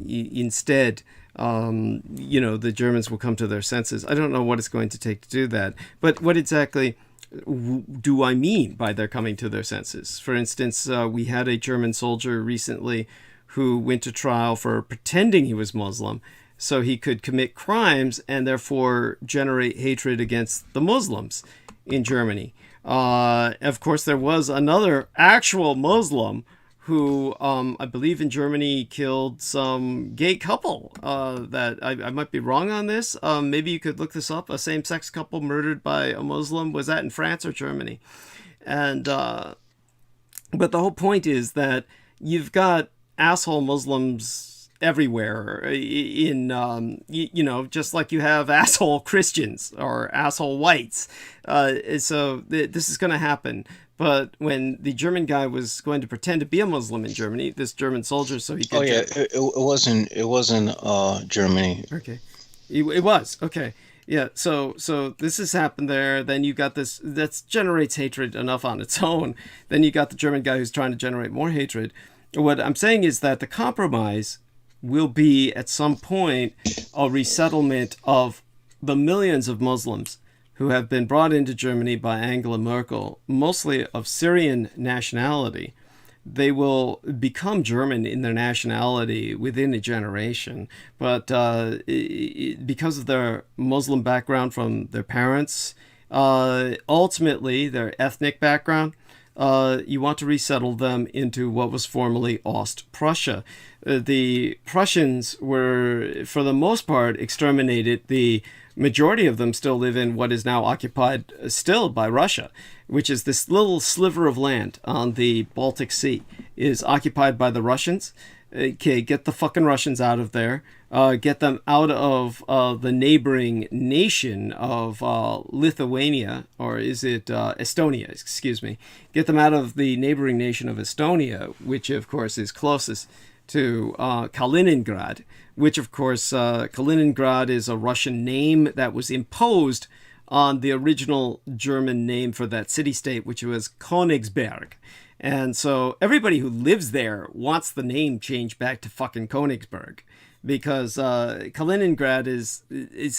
instead, the Germans will come to their senses. I don't know what it's going to take to do that, but what exactly do I mean by their coming to their senses? For instance, we had a German soldier recently who went to trial for pretending he was Muslim, so he could commit crimes and therefore generate hatred against the Muslims in Germany. Of course, there was another actual Muslim who, I believe in Germany, killed some gay couple. That I might be wrong on this. Maybe you could look this up. A same-sex couple murdered by a Muslim. Was that in France or Germany? And but the whole point is that you've got asshole Muslims everywhere in just like you have asshole Christians or asshole whites. So this is going to happen. But when the German guy was going to pretend to be a Muslim in Germany, this German soldier, so he could... Oh yeah, it wasn't Germany. Okay. It was. Okay. Yeah, so this has happened there. Then you got this that generates hatred enough on its own. Then you got the German guy who's trying to generate more hatred. What I'm saying is that the compromise will be at some point a resettlement of the millions of Muslims who have been brought into Germany by Angela Merkel, mostly of Syrian nationality. They will become German in their nationality within a generation, but because of their Muslim background from their parents, ultimately their ethnic background, you want to resettle them into what was formerly Ost-Prussia. The Prussians were, for the most part, exterminated. The majority of them still live in what is now occupied still by Russia, which is this little sliver of land on the Baltic Sea is occupied by the Russians. Okay, get the fucking Russians out of there. Get them out of the neighboring nation of Lithuania, or is it Estonia, excuse me. Get them out of the neighboring nation of Estonia, which of course is closest to Kaliningrad, which of course Kaliningrad is a Russian name that was imposed on the original German name for that city-state, which was Königsberg. And so everybody who lives there wants the name changed back to fucking Königsberg, because Kaliningrad is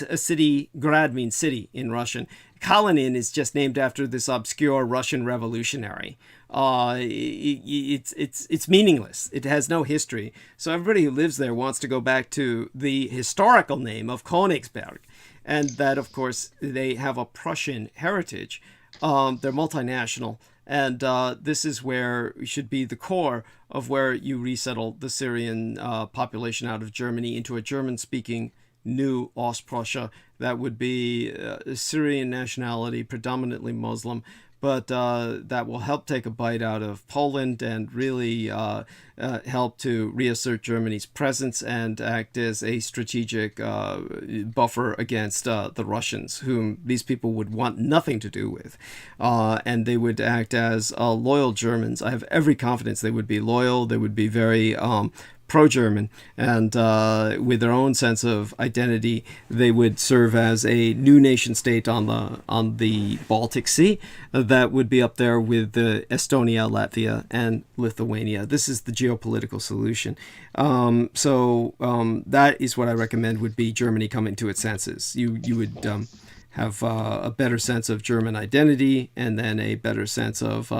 a city. Grad means city in Russian. Kalinin is just named after this obscure Russian revolutionary. It's meaningless. It has no history. So everybody who lives there wants to go back to the historical name of Königsberg, and that, of course, they have a Prussian heritage. They're multinational. And this is where should be the core of where you resettle the Syrian population out of Germany into a German-speaking new Ost-Prussia that would be Syrian nationality, predominantly Muslim, but that will help take a bite out of Poland and really help to reassert Germany's presence and act as a strategic buffer against the Russians, whom these people would want nothing to do with. And they would act as loyal Germans. I have every confidence they would be loyal. They would be very pro-German, and with their own sense of identity, they would serve as a new nation state on the Baltic Sea that would be up there with Estonia, Latvia, and Lithuania. This is the geopolitical solution. So that is what I recommend would be Germany coming to its senses. You would have a better sense of German identity, and then a better sense of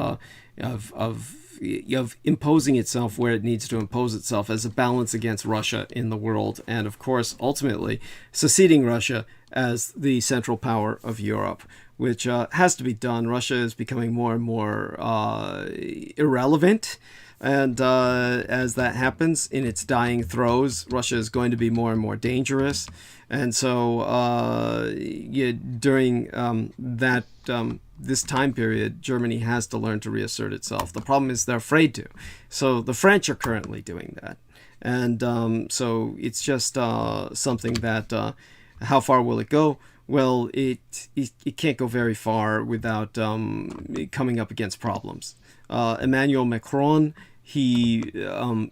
imposing itself where it needs to impose itself as a balance against Russia in the world, and of course ultimately seceding Russia as the central power of Europe, which has to be done. Russia is becoming more and more irrelevant, and as that happens in its dying throes, Russia is going to be more and more dangerous. And so during this time period, Germany has to learn to reassert itself. The problem is they're afraid to. So the French are currently doing that. And so it's just something that, how far will it go? Well, it can't go very far without coming up against problems. Emmanuel Macron, he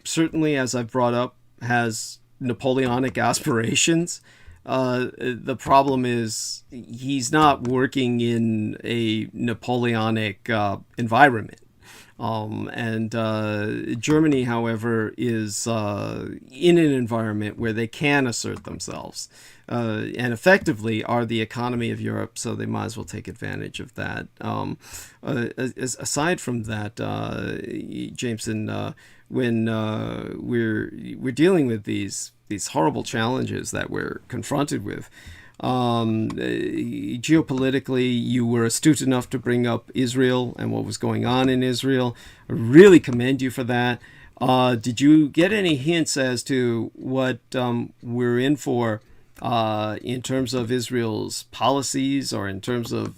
certainly, as I've brought up, has Napoleonic aspirations. The problem is he's not working in a Napoleonic environment. Germany, however, is in an environment where they can assert themselves and effectively are the economy of Europe, so they might as well take advantage of that. Aside from that, Jameson, when we're dealing with these horrible challenges that we're confronted with, geopolitically, you were astute enough to bring up Israel and what was going on in Israel. I really commend you for that. Did you get any hints as to what we're in for in terms of Israel's policies, or in terms of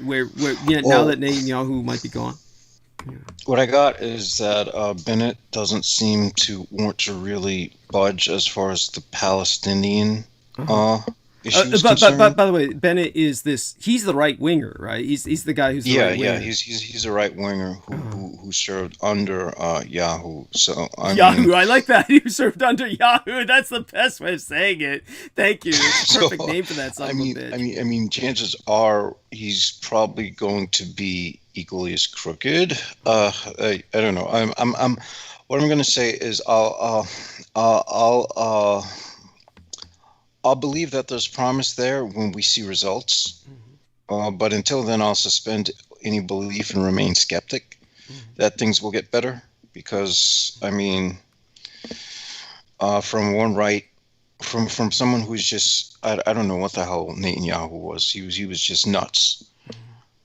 where now that Netanyahu might be gone? Yeah. What I got is that Bennett doesn't seem to want to really budge as far as the Palestinian issues concerned. But by the way, Bennett is he's the right winger, right? He's the guy who's the right winger. He's a right winger who served under Yahoo. So Yahoo, I like that. Who served under Yahoo. That's the best way of saying it. Thank you. It's a perfect name for that son of a bitch. I mean, chances are he's probably going to be equally as crooked. I don't know. What I'm going to say is I'll believe that there's promise there when we see results. But until then, I'll suspend any belief and remain skeptic that things will get better. Because I mean, from someone who's just I don't know what the hell Netanyahu was. He was just nuts.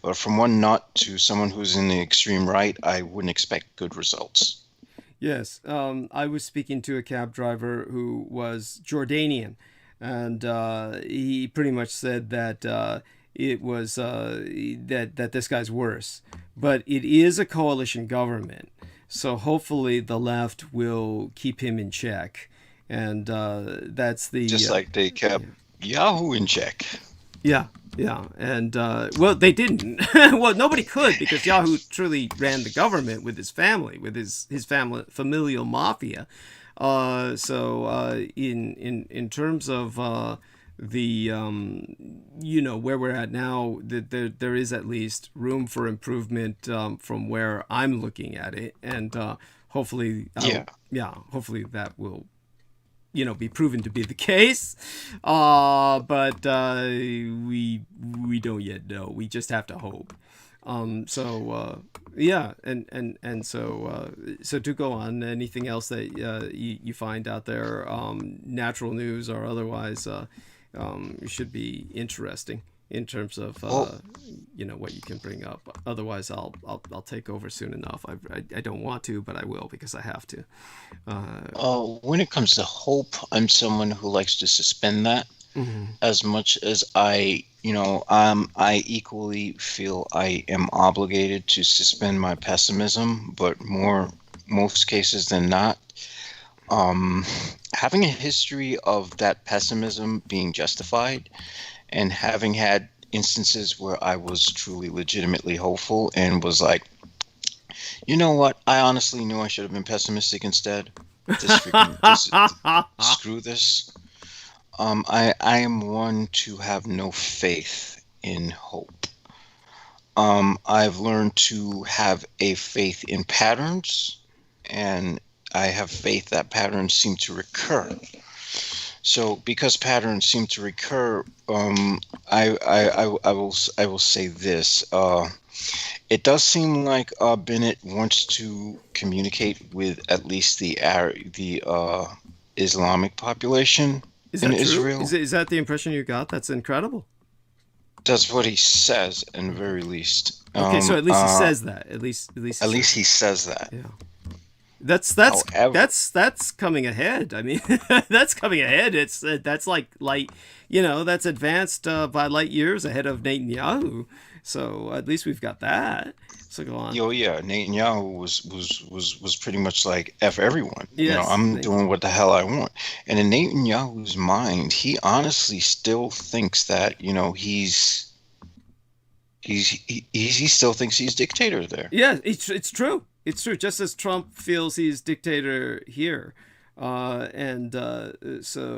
But from one nut to someone who's in the extreme right, I wouldn't expect good results. Yes, I was speaking to a cab driver who was Jordanian, and he pretty much said that it was that this guy's worse. But it is a coalition government, so hopefully the left will keep him in check, and that's the Just like they kept Yahoo in check. Yeah, yeah, and well, they didn't. Well, nobody could, because Yahoo truly ran the government with his family, with his family familial mafia. So in terms of the where we're at now, there is at least room for improvement from where I'm looking at it, and hopefully, hopefully that will be proven to be the case, but we don't yet know. We just have to hope. So to go on, anything else that you find out there, natural news or otherwise, should be interesting in terms of what you can bring up. Otherwise, I'll take over soon enough. I don't want to, but I will because I have to. When it comes to hope, I'm someone who likes to suspend that as much as I equally feel I am obligated to suspend my pessimism, but most cases than not. Having a history of that pessimism being justified, and having had instances where I was truly legitimately hopeful and was like, you know what? I honestly knew I should have been pessimistic instead. Screw this. I am one to have no faith in hope. I've learned to have a faith in patterns, and I have faith that patterns seem to recur. So because patterns seem to recur, I will say this. It does seem like Bennett wants to communicate with at least the Islamic population in Israel. Is that the impression you got? That's incredible. That's what he says, in the very least. Okay, so at least he says that. At least he says that. Yeah. That's coming ahead. I mean, that's coming ahead. That's like light, that's advanced by light years ahead of Netanyahu. So at least we've got that. So go on. Yeah, Netanyahu was pretty much like F everyone. Yes, I'm doing what the hell I want. And in Netanyahu's mind, he honestly still thinks that he still thinks he's dictator there. Yeah, it's true. It's true. Just as Trump feels he's dictator here, and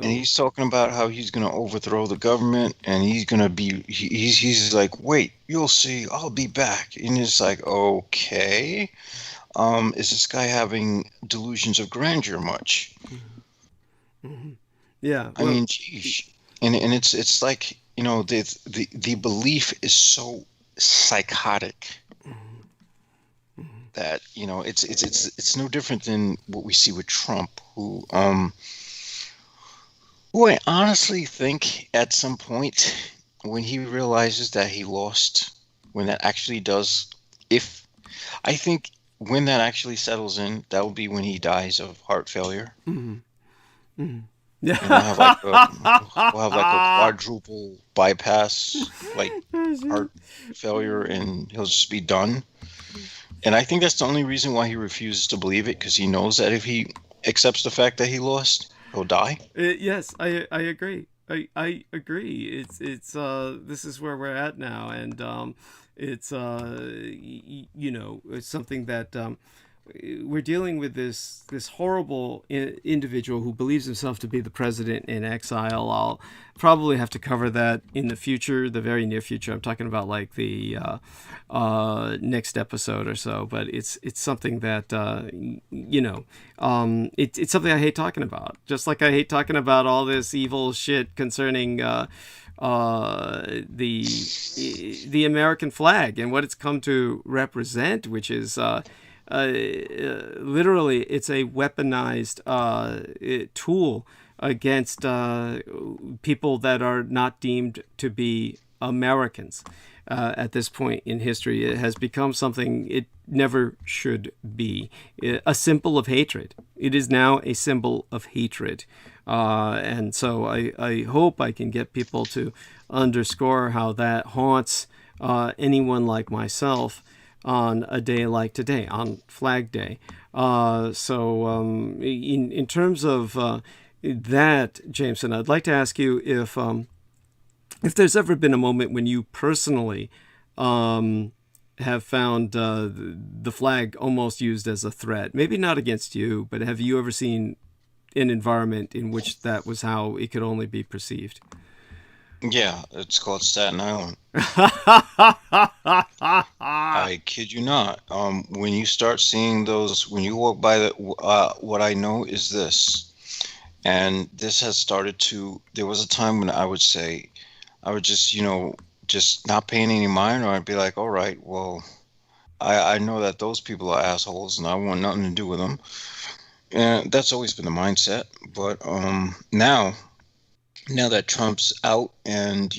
he's talking about how he's going to overthrow the government, and he's going to be. He's like, wait, you'll see, I'll be back, and it's like, okay, is this guy having delusions of grandeur much? Mm-hmm. Yeah, I mean, geez, and it's like the belief is so psychotic that it's no different than what we see with Trump, who I honestly think at some point when he realizes that he lost, when that actually does, I think when that actually settles in, that will be when he dies of heart failure. Mm-hmm. Mm-hmm. Yeah, and we'll have like a quadruple bypass, like heart failure, and he'll just be done. And I think that's the only reason why he refuses to believe it, because he knows that if he accepts the fact that he lost, he'll die. Yes, I agree. I agree. It's this is where we're at now, and it's it's something that we're dealing with this horrible individual who believes himself to be the president in exile. I'll probably have to cover that in the future, the very near future. I'm talking about like the next episode or so. But it's something that it's something I hate talking about. Just like I hate talking about all this evil shit concerning the American flag and what it's come to represent, which is literally it's a weaponized tool against people that are not deemed to be Americans. at this point in history. It has become something it never should be. A symbol of hatred. It is now a symbol of hatred. And so I hope I can get people to underscore how that haunts anyone like myself on a day like today, on Flag Day. In terms of that, Jameson, I'd like to ask you if there's ever been a moment when you personally have found the flag almost used as a threat. Maybe not against you, but have you ever seen an environment in which that was how it could only be perceived? Yeah, it's called Staten Island. I kid you not. When you start seeing those, when you walk by what I know is this. And this has started to, there was a time when I would say, I would just, just not paying any mind, or I'd be like, all right, well, I know that those people are assholes and I want nothing to do with them. And that's always been the mindset. But now that Trump's out and,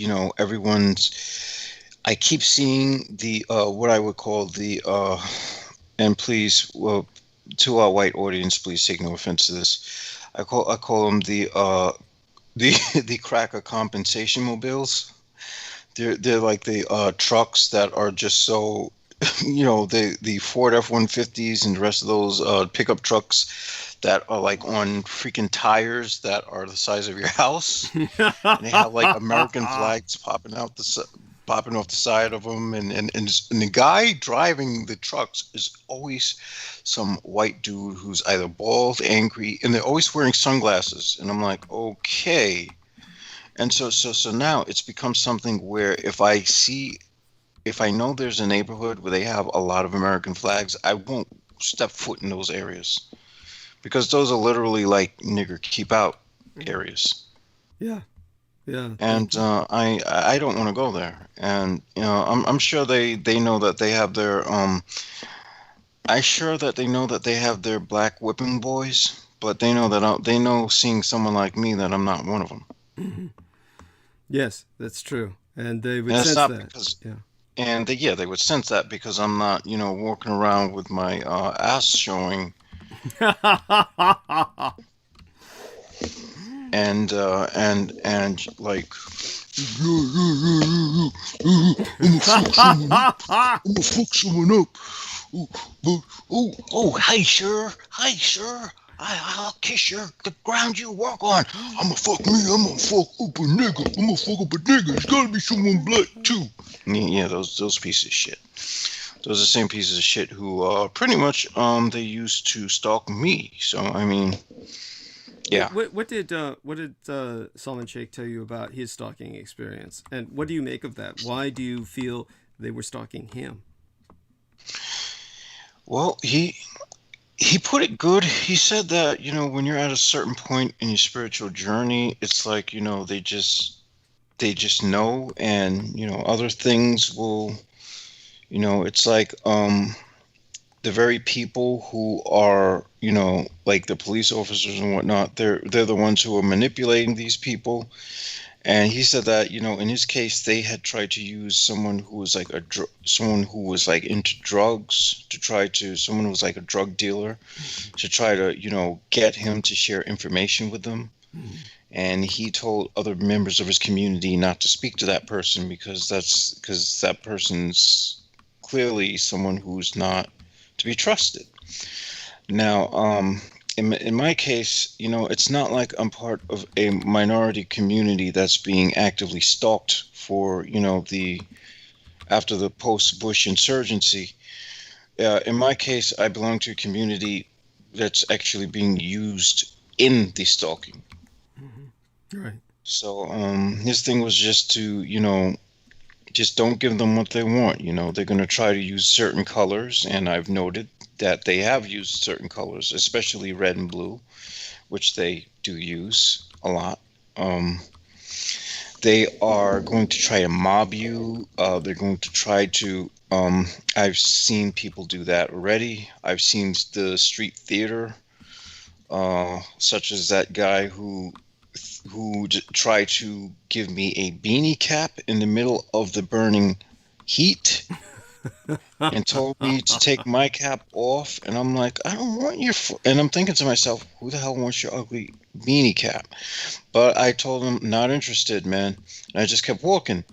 I keep seeing the, what I would call the, and please, well, to our white audience, please take no offense to this. I call them the cracker compensation mobiles. They're like the trucks that are just so, the Ford F-150s and the rest of those pickup trucks that are like on freaking tires that are the size of your house. And they have like American flags popping off the side of them, and the guy driving the trucks is always some white dude who's either bald, angry, and they're always wearing sunglasses. And I'm like, okay. And so now it's become something where if I know there's a neighborhood where they have a lot of American flags, I won't step foot in those areas, because those are literally like nigger keep out areas. Yeah. Yeah. And I don't want to go there. And I'm sure they know that they have their their black whipping boys, but they know seeing someone like me that I'm not one of them. Mm-hmm. Yes, that's true. And they would sense that. Because, yeah. And they would sense that because I'm not, walking around with my ass showing. And like, I'm gonna fuck someone up. Oh, hi, sir. I'll kiss the ground you walk on. I'm gonna fuck up a nigga. It's gotta be someone black too. Yeah, those pieces of shit. Those are the same pieces of shit who pretty much they used to stalk me. So I mean, yeah. What did Solomon Sheikh tell you about his stalking experience, and what do you make of that? Why do you feel they were stalking him? Well, he put it good. He said that, when you're at a certain point in your spiritual journey, it's like, they just know, and, other things will, it's like the very people who are, like the police officers and whatnot, they're the ones who are manipulating these people. And he said that, in his case, they had tried to use someone who was like someone who was like into drugs someone who was like a drug dealer to try to, get him to share information with them. Mm-hmm. And he told other members of his community not to speak to that person because that person's clearly someone who's not to be trusted. Now, in my case, it's not like I'm part of a minority community that's being actively stalked for, after the post-Bush insurgency. In my case, I belong to a community that's actually being used in the stalking. Mm-hmm. Right. So his thing was just to, just don't give them what they want. They're going to try to use certain colors, and I've noted that they have used certain colors, especially red and blue, which they do use a lot. They are going to try to mob you. They're going to try to, I've seen people do that already. I've seen the street theater, such as that guy who tried to give me a beanie cap in the middle of the burning heat and told me to take my cap off. And I'm like, I don't want your... And I'm thinking to myself, who the hell wants your ugly beanie cap? But I told him, not interested, man. And I just kept walking.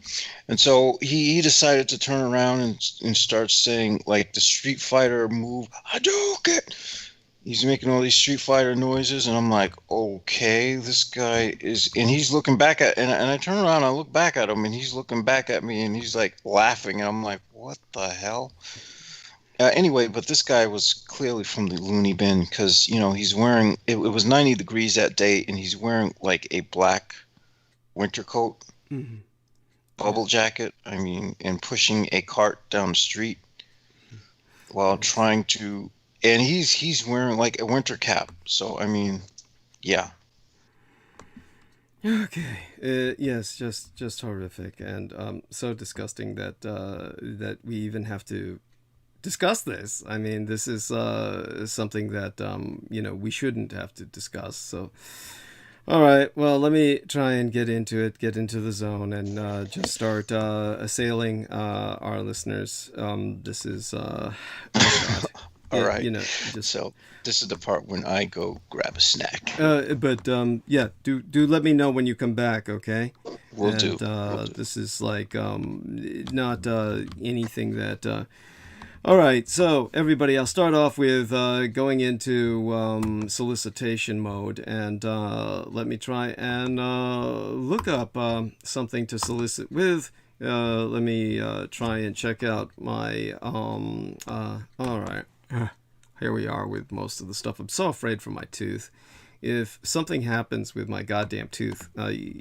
And so he decided to turn around and start saying, like, the Street Fighter move, Hadouken! He's making all these Street Fighter noises, and I'm like, okay, this guy is... And he's looking back at... And I turn around, I look back at him, and he's looking back at me, and he's, like, laughing. And I'm like, what the hell? Anyway, but this guy was clearly from the loony bin, because, you know, he's wearing... It was 90 degrees that day, and he's wearing, like, a black winter coat, bubble jacket, I mean, and pushing a cart down the street while trying to... And he's wearing like a winter cap. So, I mean, yeah. Okay. Yes, just horrific, and so disgusting that that we even have to discuss this. I mean, this is something that you know, we shouldn't have to discuss. So, all right. Well, let me try and get into it, get into the zone, and just start assailing our listeners. This is oh God. All right. You know, just... So this is the part when I go grab a snack. But yeah, do let me know when you come back, okay? Will do. This is like not anything that. All right, so everybody, I'll start off with going into solicitation mode, and let me try and look up something to solicit with. Let me try and check out my. All right. Here we are with most of the stuff. I'm so afraid for my tooth. If something happens with my goddamn tooth,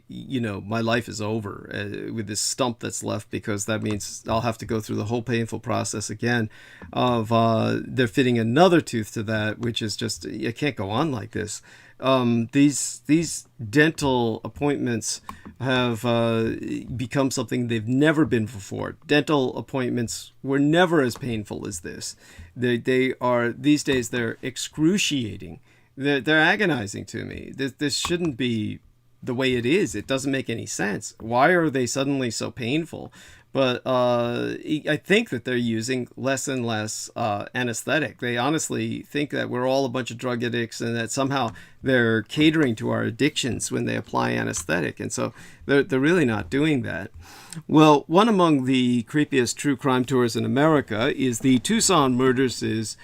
you know, my life is over with this stump that's left, because that means I'll have to go through the whole painful process again of they're fitting another tooth to that, which is just, you can't go on like this. These dental appointments have become something they've never been before. Dental appointments were never as painful as this. They are, these days, they're excruciating. They're agonizing to me. This shouldn't be the way it is. It doesn't make any sense. Why are they suddenly so painful? But I think that they're using less and less anesthetic. They honestly think that we're all a bunch of drug addicts, and that somehow they're catering to our addictions when they apply anesthetic. And so they're really not doing that. Well, one among the creepiest true crime tours in America is the Tucson Murders'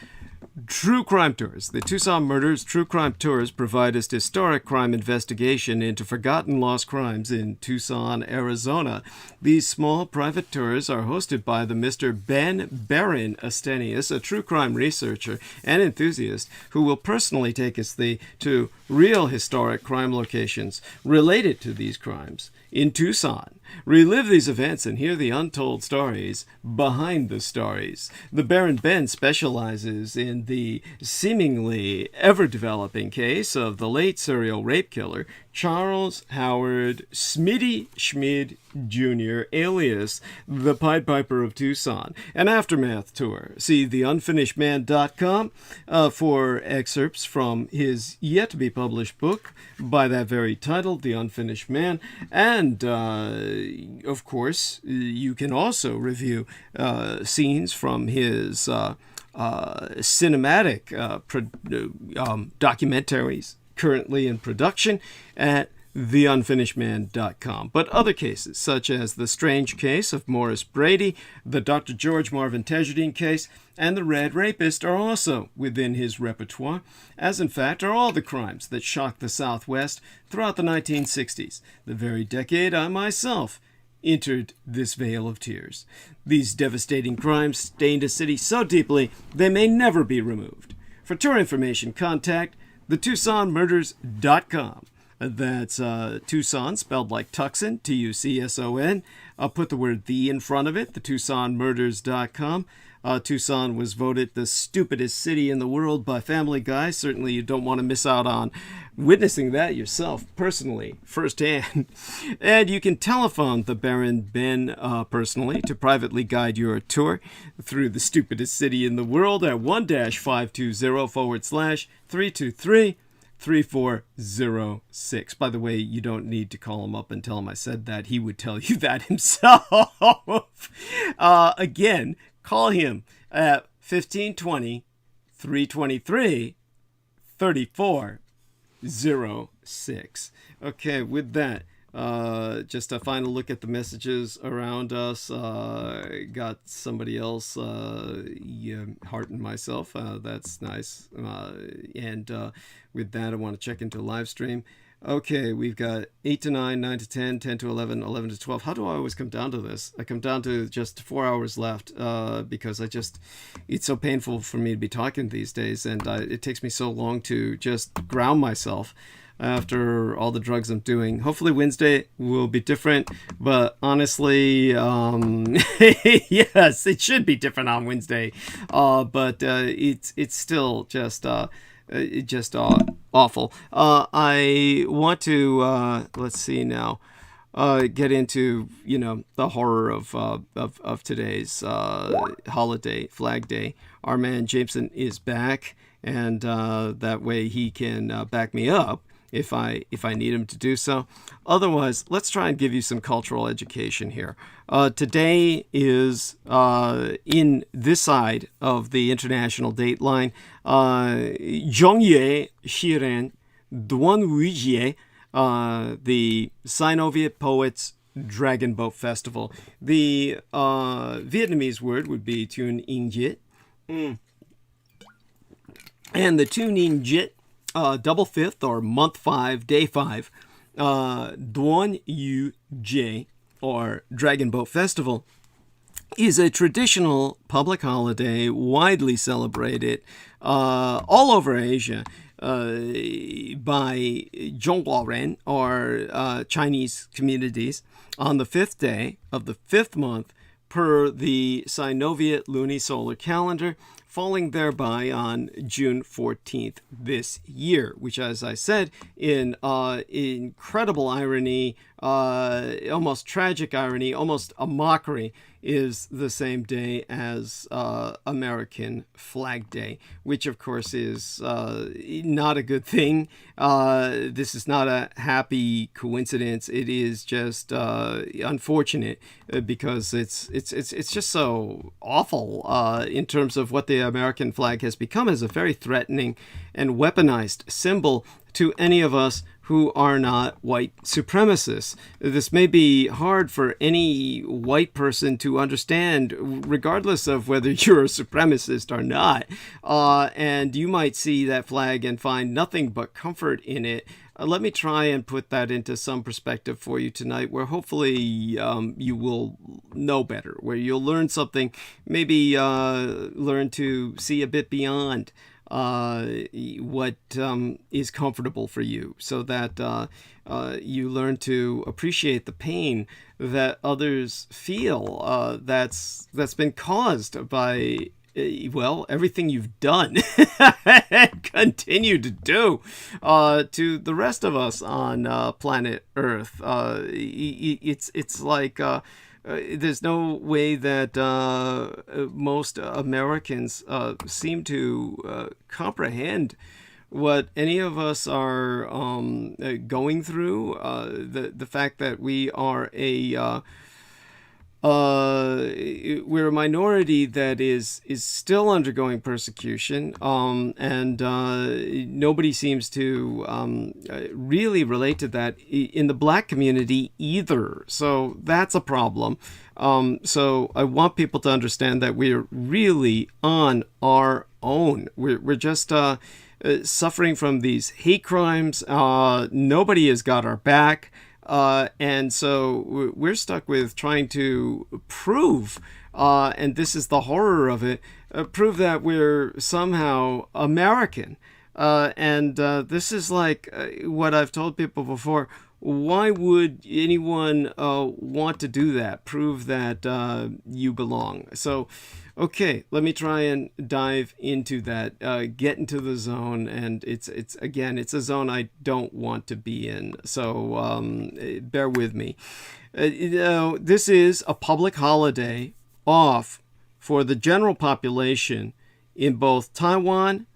True Crime Tours. The Tucson Murders True Crime Tours provide us historic crime investigation into forgotten lost crimes in Tucson, Arizona. These small private tours are hosted by the Mr. Ben Barron Astenius, a true crime researcher and enthusiast who will personally take us to real historic crime locations related to these crimes in Tucson. Relive these events and hear the untold stories behind the stories. The Baron Ben specializes in the seemingly ever-developing case of the late serial rape killer Charles Howard Smitty Schmid Jr., alias the Pied Piper of Tucson. An aftermath tour. See theunfinishedman.com for excerpts from his yet-to-be-published book by that very title, The Unfinished Man. And, of course, you can also review scenes from his cinematic documentaries currently in production at theunfinishedman.com. But other cases, such as the strange case of Morris Brady, the Dr. George Marvin Tejedine case, and the Red Rapist are also within his repertoire, as in fact are all the crimes that shocked the Southwest throughout the 1960s, the very decade I myself entered this vale of tears. These devastating crimes stained a city so deeply they may never be removed. For tour information, contact theTucsonMurders.com. That's Tucson, spelled like Tucson, Tucson. I'll put the word "the" in front of it, theTucsonMurders.com. Tucson was voted the stupidest city in the world by Family Guy. Certainly you don't want to miss out on witnessing that yourself, personally, firsthand. And you can telephone the Baron Ben personally to privately guide your tour through the stupidest city in the world at 1-520/323 3406. By the way, you don't need to call him up and tell him I said that. He would tell you that himself. Again, call him at 1520-323-3406. Okay, with that, just a final look at the messages around us. Got somebody else, Heart and myself. That's nice. And with that, I want to check into live stream. Okay, we've got 8 to 9, 9 to 10, 10 to 11, 11 to 12. How do I always come down to this? I come down to just 4 hours left because it's so painful for me to be talking these days, and it takes me so long to just ground myself after all the drugs I'm doing. Hopefully Wednesday will be different, but honestly, yes, it should be different on Wednesday, but it's still just awful. I want to let's see now, get into the horror of today's holiday, Flag Day. Our man Jameson is back, and that way he can back me up if I need him to do so. Otherwise, let's try and give you some cultural education here. Today is, in this side of the international date line, Zhongye Shiren Dwann-wǔ Jié, the Sino-Việt Poets Dragon Boat Festival. The Vietnamese word would be Tuen-Ng-Jit. And the Tuen-Ng-Jit Double Fifth, or month 5, day 5, Dwann-wǔ Jié, or Dragon Boat Festival, is a traditional public holiday widely celebrated all over Asia by Zhōnggwāuárén, or Chinese communities, on the 5th day of the 5th month per the Sino-Việt Lūnisólar Calendar, falling thereby on June 14th this year, which, as I said, in incredible irony, almost tragic irony, almost a mockery, is the same day as American Flag Day, which of course is not a good thing. This is not a happy coincidence. It is just unfortunate because it's just so awful in terms of what the American flag has become as a very threatening and weaponized symbol to any of us who are not white supremacists. This may be hard for any white person to understand, regardless of whether you're a supremacist or not. And you might see that flag and find nothing but comfort in it. Let me try and put that into some perspective for you tonight, where hopefully you will know better, where you'll learn something, maybe learn to see a bit beyond what is comfortable for you, so that you learn to appreciate the pain that others feel that's been caused by everything you've done and continue to do to the rest of us on planet Earth. It's like there's no way that most Americans seem to comprehend what any of us are going through. The fact that we are we're a minority that is still undergoing persecution, and nobody seems to really relate to that in the Black community either. So that's a problem. So I want people to understand that we're really on our own. We're just suffering from these hate crimes. Nobody has got our back. And so we're stuck with trying to prove, and this is the horror of it, prove that we're somehow American. And this is like what I've told people before. Why would anyone want to do that? Prove that you belong. So, okay, let me try and dive into that, get into the zone, and it's a zone I don't want to be in. So bear with me. This is a public holiday off for the general population in both Taiwan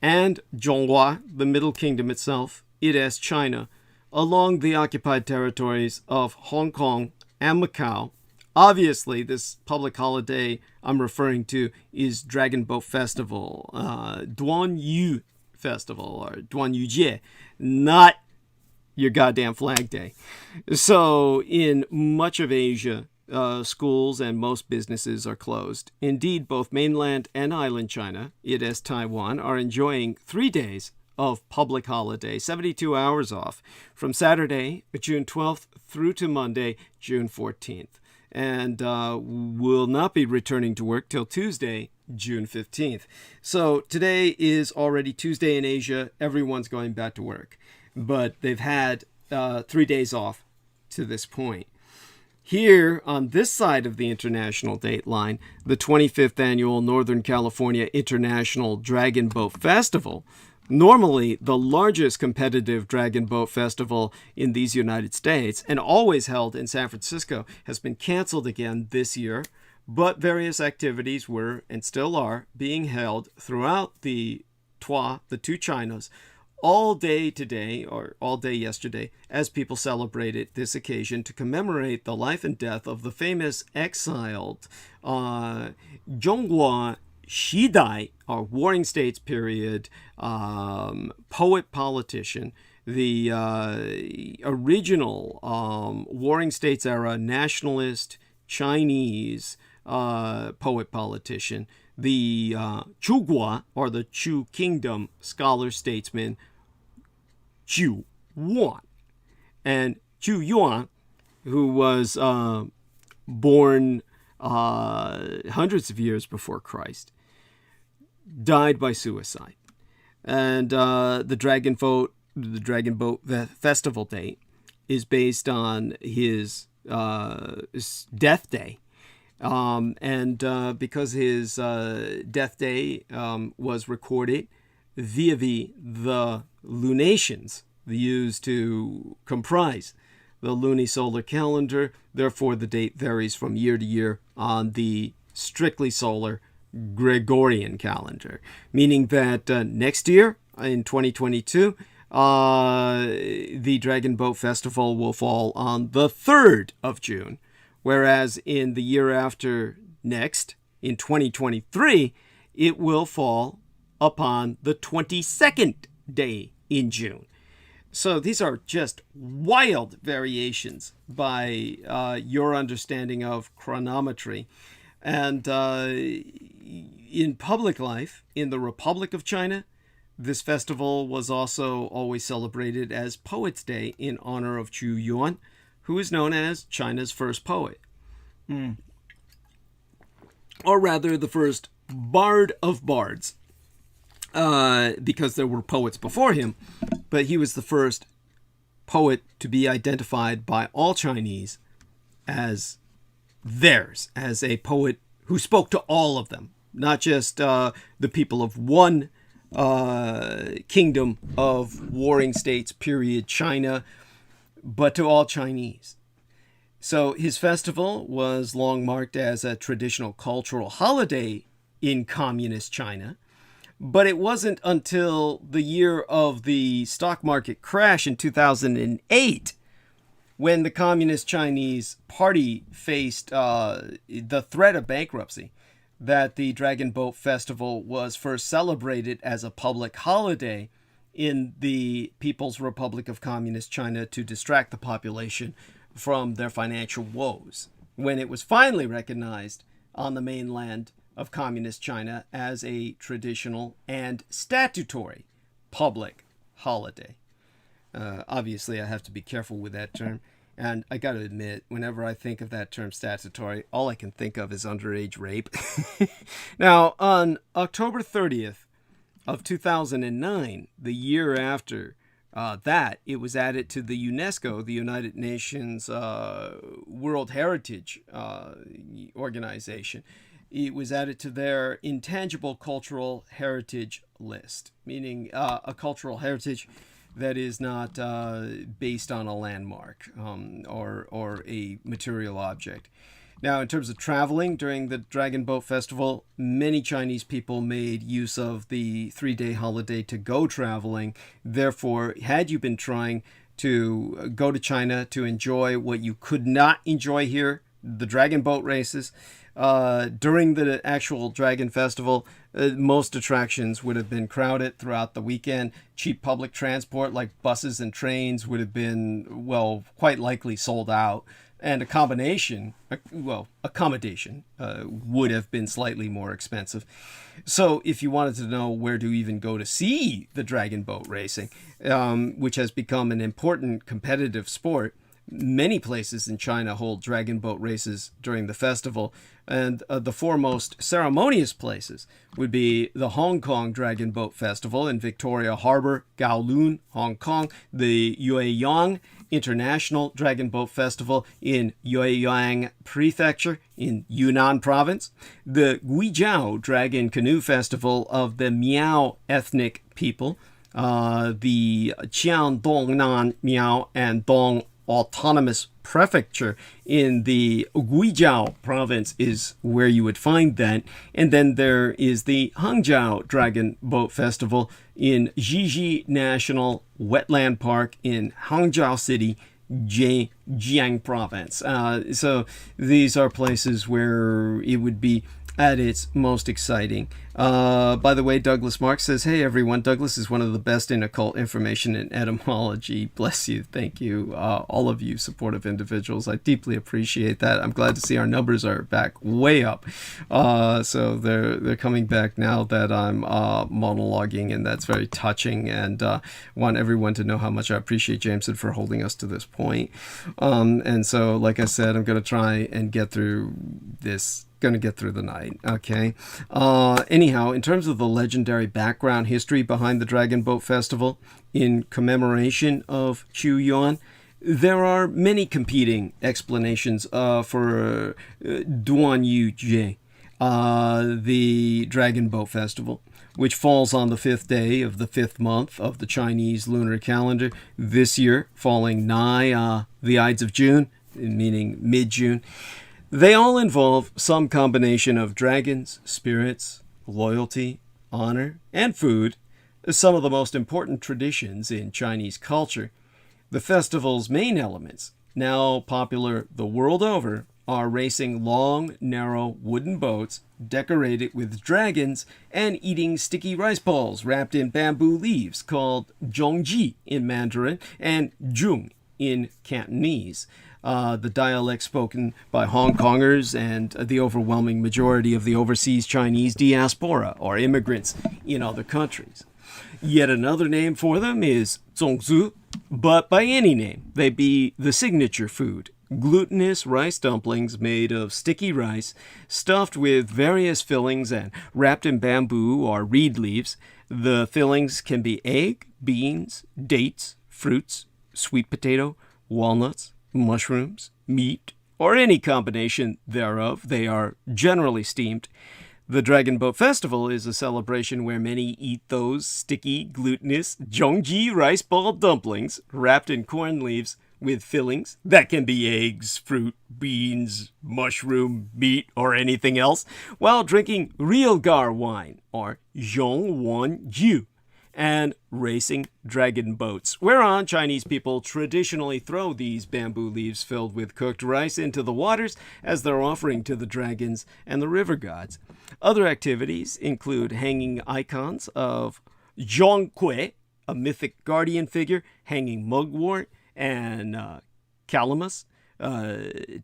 and Zhonghua, the Middle Kingdom itself, it as China, along the occupied territories of Hong Kong and Macau. Obviously, this public holiday I'm referring to is Dragon Boat Festival, Duānwǔ Festival, or Duānwǔ Jié, not your goddamn Flag Day. So in much of Asia, schools and most businesses are closed. Indeed, both mainland and island China, it as Taiwan, are enjoying 3 days of public holiday, 72 hours off, from Saturday, June 12th, through to Monday, June 14th. And will not be returning to work till Tuesday, June 15th. So today is already Tuesday in Asia. Everyone's going back to work. But they've had 3 days off to this point. Here, on this side of the international date line, the 25th Annual Northern California International Dragon Boat Festival, normally the largest competitive dragon boat festival in these United States, and always held in San Francisco, has been canceled again this year, but various activities were, and still are, being held throughout the two Chinas, all day today, or all day yesterday, as people celebrated this occasion to commemorate the life and death of the famous exiled Zhonghua Jié, or Warring States period poet-politician, the original Warring States era nationalist Chinese poet-politician, the Zhuguo, or the Chu Kingdom scholar-statesman Zhu Yuan. And Zhu Yuan, who was born hundreds of years before Christ, died by suicide. And the Dragon Boat Festival date is based on his death day. And because his death day was recorded via the lunations used to comprise the Lūnisólar Calendar, therefore the date varies from year to year on the strictly solar Gregorian calendar, meaning that next year, in 2022, the Dragon Boat Festival will fall on the 3rd of June, whereas in the year after next, in 2023, it will fall upon the 22nd day in June. So these are just wild variations by your understanding of chronometry. And in public life, in the Republic of China, this festival was also always celebrated as Poets' Day in honor of Zhu Yuan, who is known as China's first poet. Or rather, the first bard of bards, because there were poets before him, but he was the first poet to be identified by all Chinese as theirs, as a poet who spoke to all of them, not just the people of one kingdom of Warring States period China, but to all Chinese. So his festival was long marked as a traditional cultural holiday in communist China, but it wasn't until the year of the stock market crash in 2008, when the Communist Chinese Party faced the threat of bankruptcy, that the Dragon Boat Festival was first celebrated as a public holiday in the People's Republic of Communist China to distract the population from their financial woes, when it was finally recognized on the mainland of Communist China as a traditional and statutory public holiday. Obviously, I have to be careful with that term. And I got to admit, whenever I think of that term statutory, all I can think of is underage rape. Now, on October 30th of 2009, the year after that, it was added to the UNESCO, the United Nations World Heritage Organization. It was added to their intangible cultural heritage list, meaning a cultural heritage that is not based on a landmark or a material object. Now, in terms of traveling during the Dragon Boat Festival, many Chinese people made use of the 3-day holiday to go traveling. Therefore, had you been trying to go to China to enjoy what you could not enjoy here, the dragon boat races, during the actual Dragon Festival, most attractions would have been crowded throughout the weekend. Cheap public transport like buses and trains would have been, well, quite likely sold out. And accommodation would have been slightly more expensive. So if you wanted to know where to even go to see the dragon boat racing, which has become an important competitive sport, many places in China hold dragon boat races during the festival. And the foremost ceremonious places would be the Hong Kong Dragon Boat Festival in Victoria Harbour, Kowloon, Hong Kong, the Yueyang International Dragon Boat Festival in Yueyang Prefecture in Yunnan Province, the Guizhou Dragon Canoe Festival of the Miao ethnic people, the Qiangdongnan Miao and Dong Autonomous Prefecture in the Guizhou province is where you would find that. And then there is the Hangzhou Dragon Boat Festival in Jiji National Wetland Park in Hangzhou City, Zhejiang province. So these are places where it would be at its most exciting. By the way, Douglas Marks says, hey everyone, Douglas is one of the best in occult information and etymology. Bless you. Thank you. All of you supportive individuals. I deeply appreciate that. I'm glad to see our numbers are back way up. So they're coming back now that I'm monologuing, and that's very touching, and want everyone to know how much I appreciate Jameson for holding us to this point. And so, like I said, I'm going to try and get through this. Going to get through the night. Okay. Anyhow, in terms of the legendary background history behind the Dragon Boat Festival in commemoration of Qu Yuan, there are many competing explanations for Duānwǔ Jié, the Dragon Boat Festival, which falls on the 5th day of the 5th month of the Chinese lunar calendar, this year falling nigh the Ides of June, meaning mid-June. They all involve some combination of dragons, spirits, loyalty, honor, and food, some of the most important traditions in Chinese culture. The festival's main elements, now popular the world over, are racing long, narrow wooden boats decorated with dragons and eating sticky rice balls wrapped in bamboo leaves called zhōnggji in Mandarin and zhōng in Cantonese. The dialect spoken by Hong Kongers and the overwhelming majority of the overseas Chinese diaspora or immigrants in other countries. Yet another name for them is zongzi, but by any name, they be the signature food. Glutinous rice dumplings made of sticky rice, stuffed with various fillings and wrapped in bamboo or reed leaves. The fillings can be egg, beans, dates, fruits, sweet potato, walnuts, mushrooms, meat, or any combination thereof. They are generally steamed. The Dragon Boat Festival is a celebration where many eat those sticky, glutinous zhōnggji rice ball dumplings wrapped in corn leaves with fillings that can be eggs, fruit, beans, mushroom, meat, or anything else, while drinking real gar wine, or Zhōnggwǔ Jié, and racing dragon boats, whereon Chinese people traditionally throw these bamboo leaves filled with cooked rice into the waters as their offering to the dragons and the river gods. Other activities include hanging icons of Zhōngkui, a mythic guardian figure, hanging mugwort and calamus,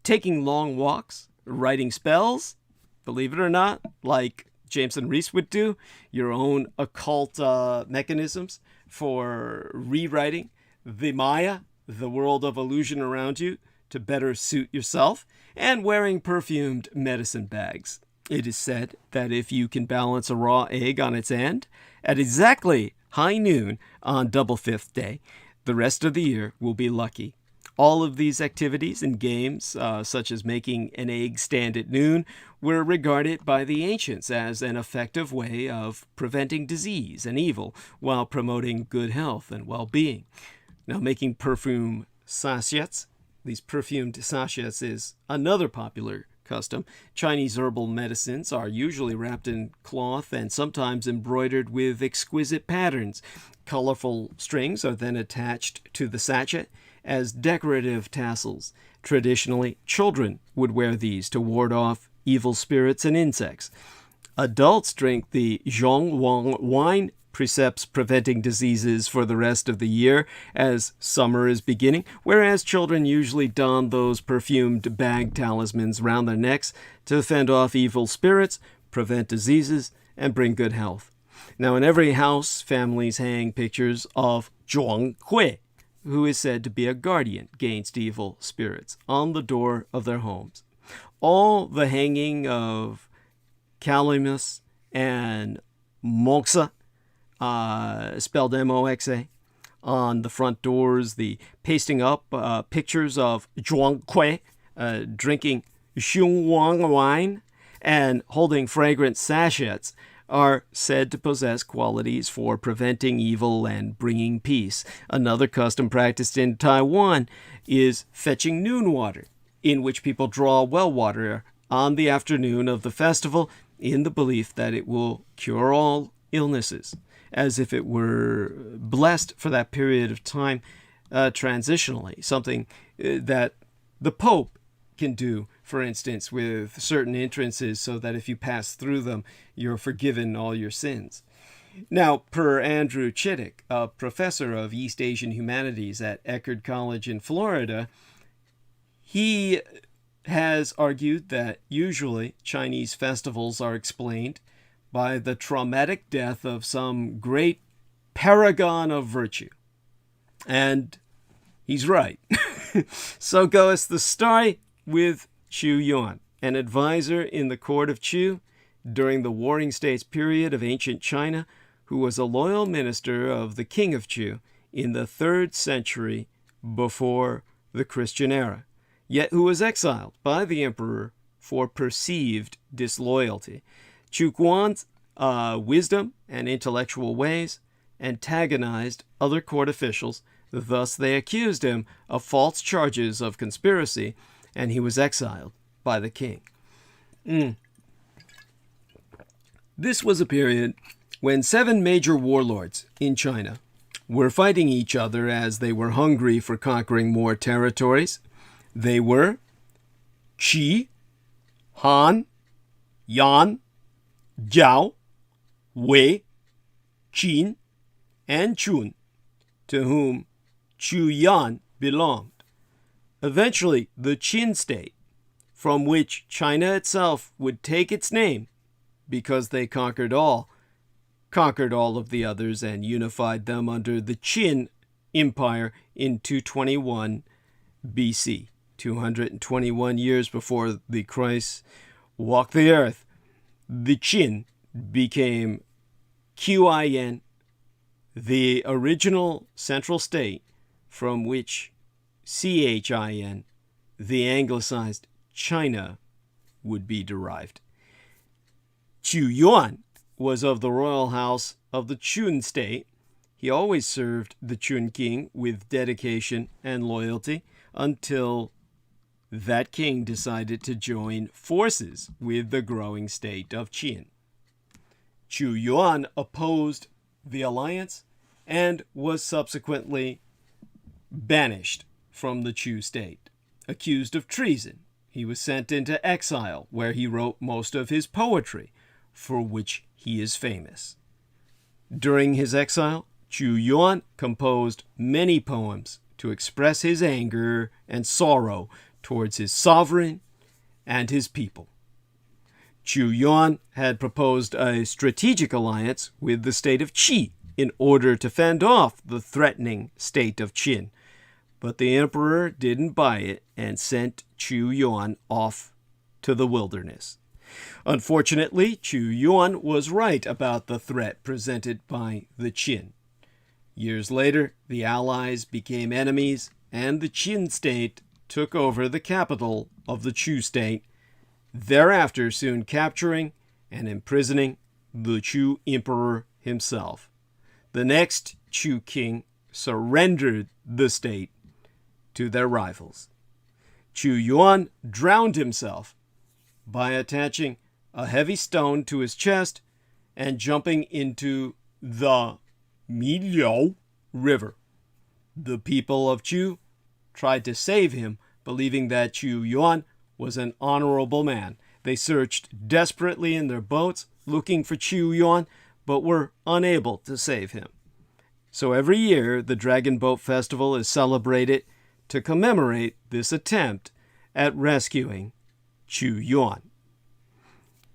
taking long walks, writing spells, believe it or not, like Jameson Reese would do, your own occult mechanisms for rewriting the Maya, the world of illusion around you, to better suit yourself, and wearing perfumed medicine bags. It is said that if you can balance a raw egg on its end at exactly high noon on Double Fifth Day, the rest of the year will be lucky. All of these activities and games, such as making an egg stand at noon, were regarded by the ancients as an effective way of preventing disease and evil while promoting good health and well-being. Now, making perfume sachets, these perfumed sachets, is another popular custom. Chinese herbal medicines are usually wrapped in cloth and sometimes embroidered with exquisite patterns. Colorful strings are then attached to the sachet as decorative tassels. Traditionally, children would wear these to ward off evil spirits and insects. Adults drink the Zhongwang wine, precepts preventing diseases for the rest of the year as summer is beginning, whereas children usually don those perfumed bag talismans round their necks to fend off evil spirits, prevent diseases, and bring good health. Now, in every house, families hang pictures of Zhuōnggkgē, who is said to be a guardian against evil spirits, on the door of their homes. All the hanging of Calamus and Moxa, spelled M-O-X-A, on the front doors, the pasting up pictures of Zhuōnggkgē drinking Xiongwang wine and holding fragrant sachets are said to possess qualities for preventing evil and bringing peace. Another custom practiced in Taiwan is fetching noon water, in which people draw well water on the afternoon of the festival in the belief that it will cure all illnesses, as if it were blessed for that period of time transitionally, something that the Pope can do, for instance, with certain entrances, so that if you pass through them, you're forgiven all your sins. Now, per Andrew Chittick, a professor of East Asian Humanities at Eckerd College in Florida, he has argued that usually Chinese festivals are explained by the traumatic death of some great paragon of virtue. And he's right. So goes the story with Chu Yuan, an advisor in the court of Chu during the Warring States period of ancient China, who was a loyal minister of the king of Chu in the 3rd century before the Christian era, yet who was exiled by the emperor for perceived disloyalty. Chu Guan's wisdom and intellectual ways antagonized other court officials, thus they accused him of false charges of conspiracy, and he was exiled by the king. This was a period when 7 major warlords in China were fighting each other as they were hungry for conquering more territories. They were Qi, Han, Yan, Zhao, Wei, Qin, and Chun, to whom Chu Yan belonged. Eventually, the Qin state, from which China itself would take its name because they conquered all of the others and unified them under the Qin Empire in 221 BC, 221 years before the Christ walked the earth. The Qin became Qin, the original central state from which Chin, the anglicized China, would be derived. Chu Yuan was of the royal house of the Chun state. He always served the Chun king with dedication and loyalty until that king decided to join forces with the growing state of Qin. Chu Yuan opposed the alliance and was subsequently banished from the Chu state. Accused of treason, he was sent into exile, where he wrote most of his poetry, for which he is famous. During his exile, Chu Yuan composed many poems to express his anger and sorrow towards his sovereign and his people. Chu Yuan had proposed a strategic alliance with the state of Qi in order to fend off the threatening state of Qin, but the emperor didn't buy it and sent Chu Yuan off to the wilderness. Unfortunately, Chu Yuan was right about the threat presented by the Qin. Years later, the allies became enemies, and the Qin state took over the capital of the Chu state, thereafter soon capturing and imprisoning the Chu emperor himself. The next Chu king surrendered the state to their rivals. Chu Yuan drowned himself by attaching a heavy stone to his chest and jumping into the Miliao River. The people of Chu tried to save him, believing that Chu Yuan was an honorable man. They searched desperately in their boats, looking for Chu Yuan, but were unable to save him. So every year, the Dragon Boat Festival is celebrated to commemorate this attempt at rescuing Chu Yuan.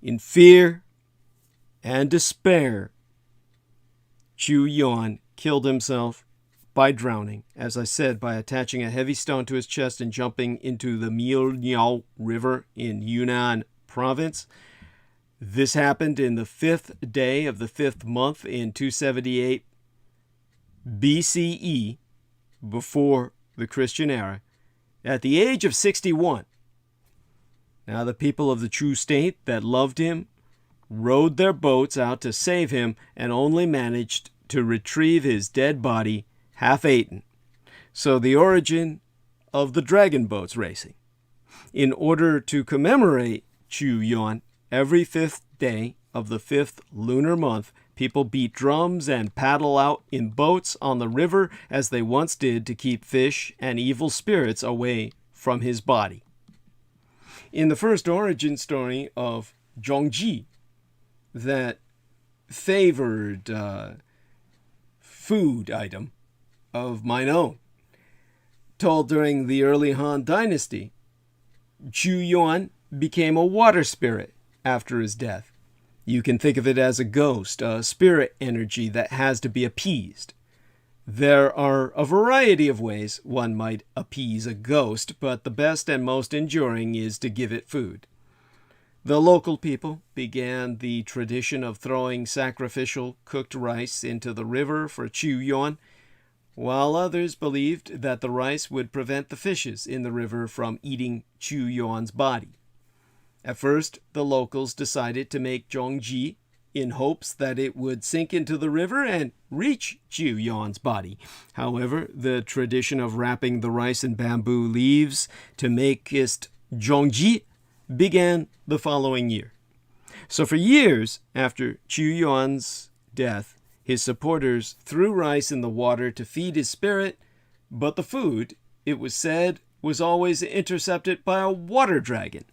In fear and despair, Chu Yuan killed himself by drowning, as I said, by attaching a heavy stone to his chest and jumping into the Miliao River in Yunnan province. This happened in the 5th day of the 5th month in 278 BCE, before the Christian era, at the age of 61. Now the people of the Chu state that loved him rowed their boats out to save him and only managed to retrieve his dead body half-eaten. So the origin of the dragon boats racing. In order to commemorate Chu Yuan, every 5th day of the 5th lunar month, people beat drums and paddle out in boats on the river as they once did to keep fish and evil spirits away from his body. In the first origin story of Zhongji, that favored food item of mine own, told during the early Han Dynasty, Chu Yuan became a water spirit after his death. You can think of it as a ghost, a spirit energy that has to be appeased. There are a variety of ways one might appease a ghost, but the best and most enduring is to give it food. The local people began the tradition of throwing sacrificial cooked rice into the river for Chu Yuan, while others believed that the rice would prevent the fishes in the river from eating Chu Yuan's body. At first, the locals decided to make Zhongji in hopes that it would sink into the river and reach Chu Yuan's body. However, the tradition of wrapping the rice in bamboo leaves to make it Zhongji began the following year. So for years after Chu Yuan's death, his supporters threw rice in the water to feed his spirit, but the food, it was said, was always intercepted by a water dragon.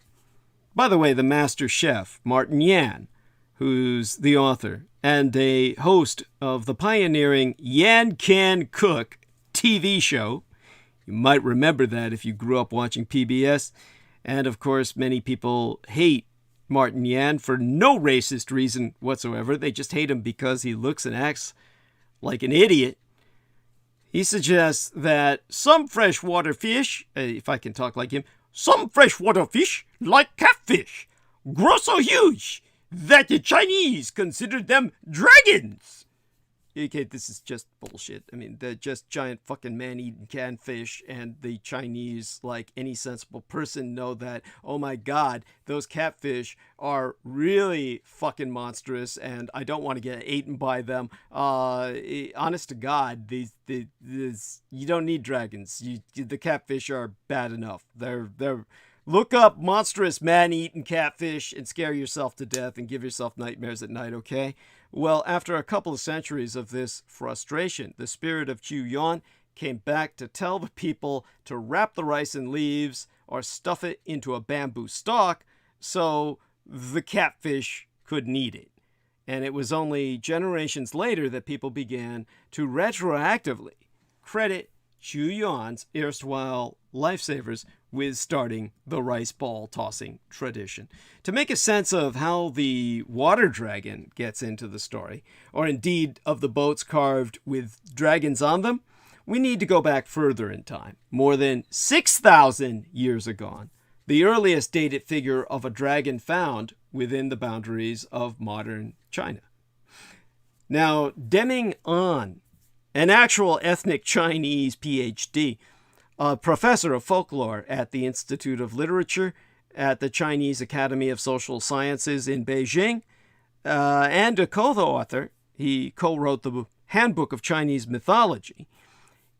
By the way, the master chef, Martin Yan, who's the author and a host of the pioneering Yan Can Cook TV show, you might remember that if you grew up watching PBS, and of course many people hate Martin Yan for no racist reason whatsoever. They just hate him because he looks and acts like an idiot. He suggests that some freshwater fish, if I can talk like him, some freshwater fish, like catfish, grow so huge that the Chinese considered them dragons. Okay, this is just bullshit. I mean, they're just giant fucking man-eating canned fish, and the Chinese, like any sensible person, know that, oh my god, those catfish are really fucking monstrous, and I don't want to get eaten by them. Honest to God, you don't need dragons. The catfish are bad enough. They're look up monstrous man-eating catfish and scare yourself to death and give yourself nightmares at night, okay? Well, after a couple of centuries of this frustration, the spirit of Chu Yuan came back to tell the people to wrap the rice in leaves or stuff it into a bamboo stalk so the catfish couldn't eat it. And it was only generations later that people began to retroactively credit Chu Yuan's erstwhile lifesavers with starting the rice ball tossing tradition. To make a sense of how the water dragon gets into the story, or indeed of the boats carved with dragons on them, we need to go back further in time, more than 6,000 years ago, the earliest dated figure of a dragon found within the boundaries of modern China. Now, Deming An, an actual ethnic Chinese PhD, a professor of folklore at the Institute of Literature at the Chinese Academy of Social Sciences in Beijing, and a co-author, he co-wrote the Handbook of Chinese Mythology,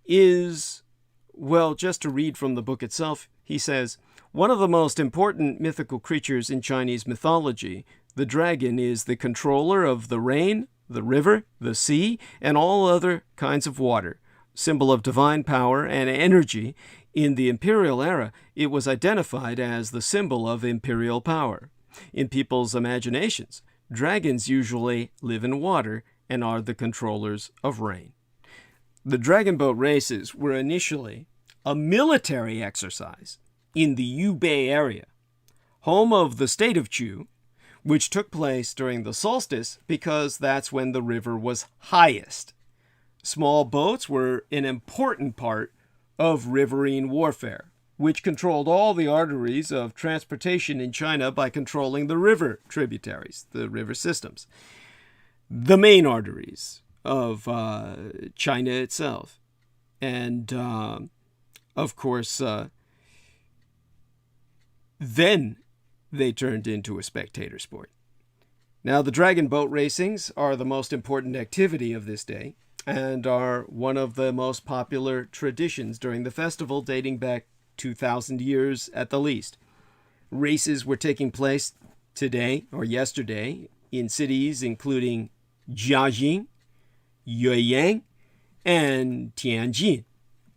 is, well, just to read from the book itself, he says, One of the most important mythical creatures in Chinese mythology, the dragon is the controller of the rain, the river, the sea, and all other kinds of water. Symbol of divine power and energy, in the imperial era, it was identified as the symbol of imperial power. In people's imaginations, dragons usually live in water and are the controllers of rain. The dragon boat races were initially a military exercise in the Yubei area, home of the state of Chu, which took place during the solstice because that's when the river was highest. Small boats were an important part of riverine warfare, which controlled all the arteries of transportation in China by controlling the river tributaries, the river systems, the main arteries of China itself. And, of course, then they turned into a spectator sport. Now, the dragon boat racings are the most important activity of this day and are one of the most popular traditions during the festival, dating back 2,000 years at the least. Races were taking place today or yesterday in cities including Jiaxing, Yueyang, and Tianjin,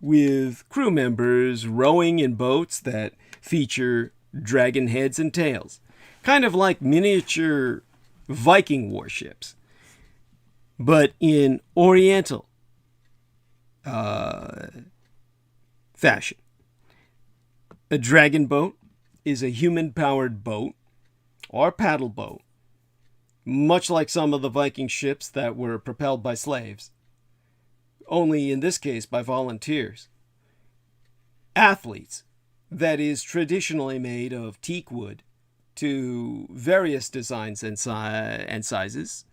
with crew members rowing in boats that feature dragon heads and tails, kind of like miniature Viking warships, but in Oriental fashion. A dragon boat is a human-powered boat or paddle boat, much like some of the Viking ships that were propelled by slaves, only in this case by volunteers. Athletes, that is traditionally made of teak wood to various designs and sizes.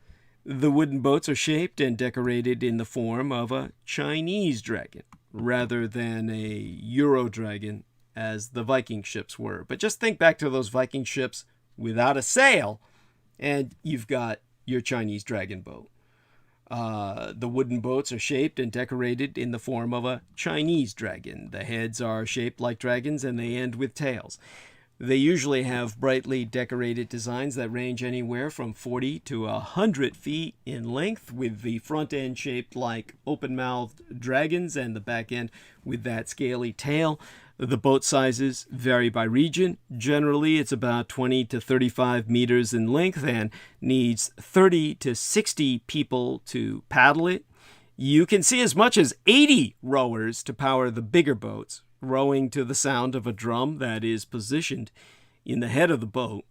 The wooden boats are shaped and decorated in the form of a Chinese dragon rather than a Euro dragon as the Viking ships were. But just think back to those Viking ships without a sail, and you've got your Chinese dragon boat. The wooden boats are shaped and decorated in the form of a Chinese dragon. The heads are shaped like dragons and they end with tails. They usually have brightly decorated designs that range anywhere from 40 to 100 feet in length, with the front end shaped like open-mouthed dragons and the back end with that scaly tail. The boat sizes vary by region. Generally, it's about 20 to 35 meters in length and needs 30 to 60 people to paddle it. You can see as much as 80 rowers to power the bigger boats, rowing to the sound of a drum that is positioned in the head of the boat.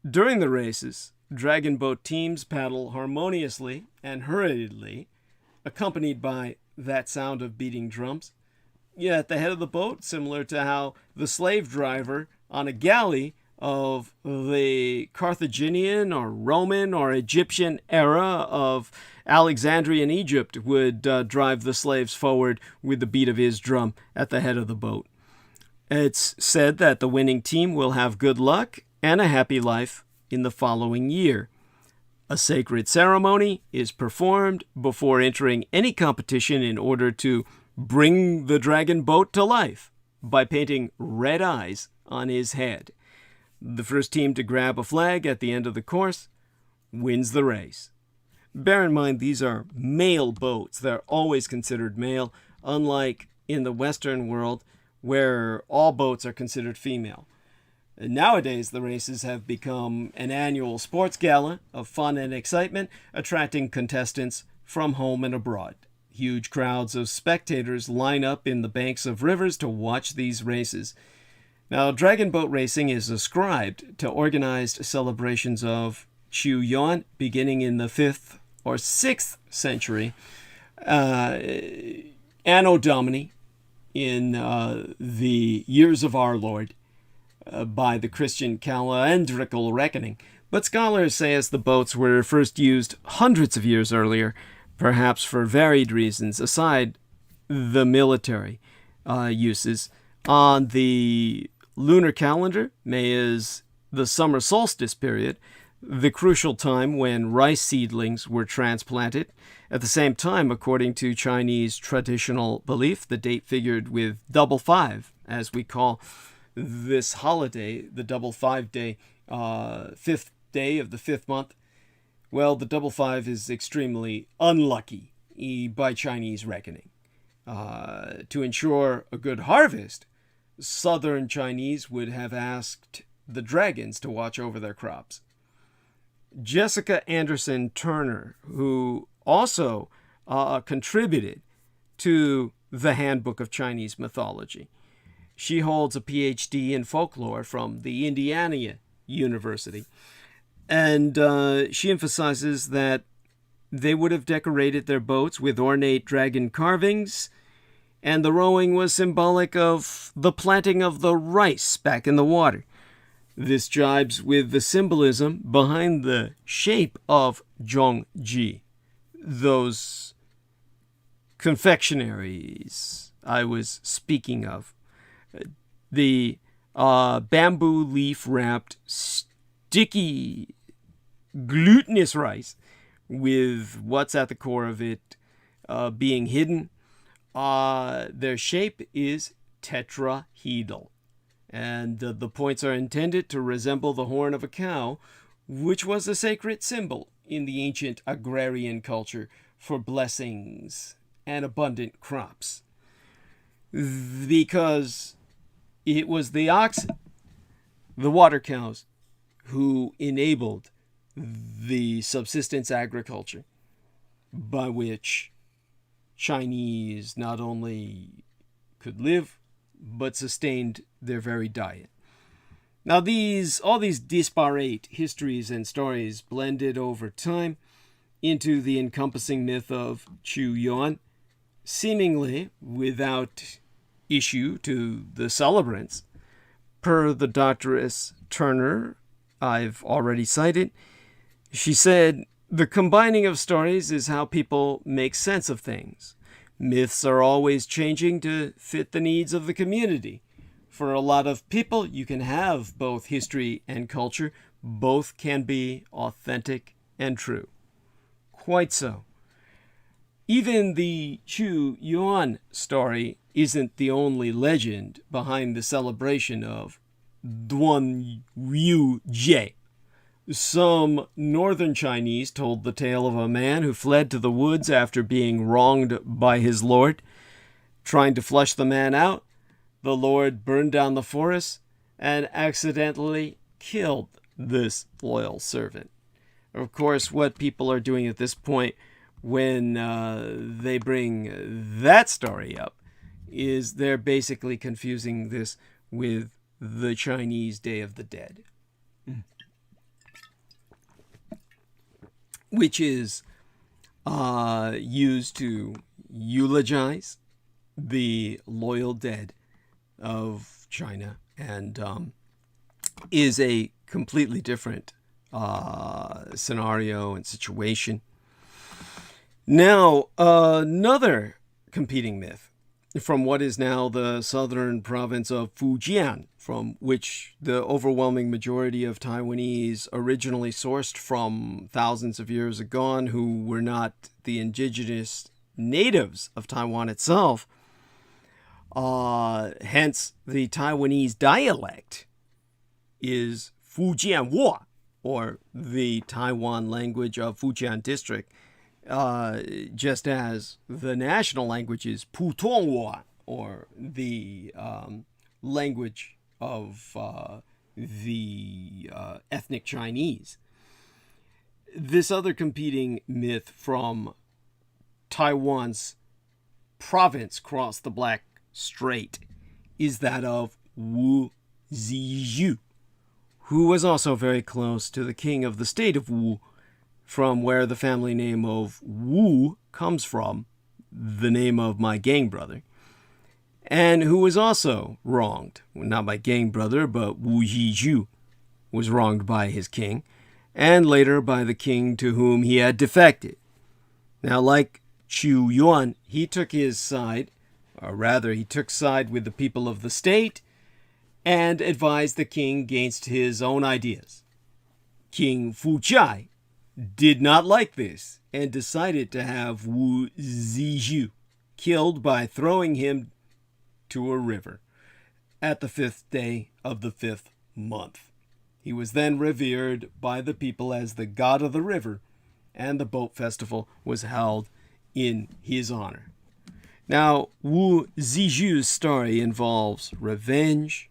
During the races, dragon boat teams paddle harmoniously and hurriedly, accompanied by that sound of beating drums. Yeah, at the head of the boat, similar to how the slave driver on a galley of the Carthaginian or Roman or Egyptian era of Alexandrian Egypt would drive the slaves forward with the beat of his drum at the head of the boat. It's said that the winning team will have good luck and a happy life in the following year. A sacred ceremony is performed before entering any competition in order to bring the dragon boat to life by painting red eyes on his head. The first team to grab a flag at the end of the course wins the race. Bear in mind, these are male boats. They're always considered male, unlike in the Western world where all boats are considered female. Nowadays, the races have become an annual sports gala of fun and excitement, attracting contestants from home and abroad. Huge crowds of spectators line up in the banks of rivers to watch these races. Now, dragon boat racing is ascribed to organized celebrations of Qu Yuan beginning in the 5th or 6th century, Anno Domini, in the years of our Lord, by the Christian calendrical reckoning. But scholars say as the boats were first used hundreds of years earlier, perhaps for varied reasons, aside the military uses. On the lunar calendar, May is the summer solstice period, the crucial time when rice seedlings were transplanted. At the same time, according to Chinese traditional belief, the date figured with double five, as we call this holiday, the double 5 day, 5th day of the 5th month, well, the double 5 is extremely unlucky by Chinese reckoning. To ensure a good harvest, southern Chinese would have asked the dragons to watch over their crops. Jessica Anderson Turner, who also contributed to the Handbook of Chinese Mythology. She holds a PhD in folklore from the Indiana University. And she emphasizes that they would have decorated their boats with ornate dragon carvings, and the rowing was symbolic of the planting of the rice back in the water. This jibes with the symbolism behind the shape of zhōnggkG, those confectionaries I was speaking of. The bamboo leaf wrapped sticky glutinous rice with what's at the core of it being hidden. Their shape is tetrahedral, and the points are intended to resemble the horn of a cow, which was a sacred symbol in the ancient agrarian culture for blessings and abundant crops. Because it was the oxen, the water cows, who enabled the subsistence agriculture by which Chinese not only could live, but sustained their very diet. Now all these disparate histories and stories blended over time into the encompassing myth of Chu Yuan, seemingly without issue to the celebrants. Per the Doctoress Turner I've already cited, she said, the combining of stories is how people make sense of things. Myths are always changing to fit the needs of the community. For a lot of people, you can have both history and culture. Both can be authentic and true. Quite so. Even the Chu Yuan story isn't the only legend behind the celebration of Dwann-wǔ Jié. Some northern Chinese told the tale of a man who fled to the woods after being wronged by his lord. Trying to flush the man out, the lord burned down the forest and accidentally killed this loyal servant. Of course, what people are doing at this point when they bring that story up is they're basically confusing this with the Chinese Day of the Dead, which is used to eulogize the loyal dead of China, and is a completely different scenario and situation. Now, another competing myth from what is now the southern province of Fujian, from which the overwhelming majority of Taiwanese originally sourced from thousands of years agone, who were not the indigenous natives of Taiwan itself. Hence, the Taiwanese dialect is Fujianwǔ, or the Taiwan language of Fujian district, just as the national language is Putongwǔ, or the language of the ethnic Chinese. This other competing myth from Taiwan's province across the Black Strait is that of Wu Zizhu, who was also very close to the king of the state of Wu, from where the family name of Wu comes from, the name of my gang brother, and who was also wronged. Not my gang brother, but Wu Zizhu was wronged by his king, and later by the king to whom he had defected. Now, like Chu Yuan, he took his side, or rather, he took side with the people of the state and advised the king against his own ideas. King Fuchai did not like this and decided to have Wu Zizhu killed by throwing him to a river. at the 5th day of the 5th month. He was then revered by the people as the god of the river, and the boat festival was held in his honor. Now, Wu Ziju's story involves revenge,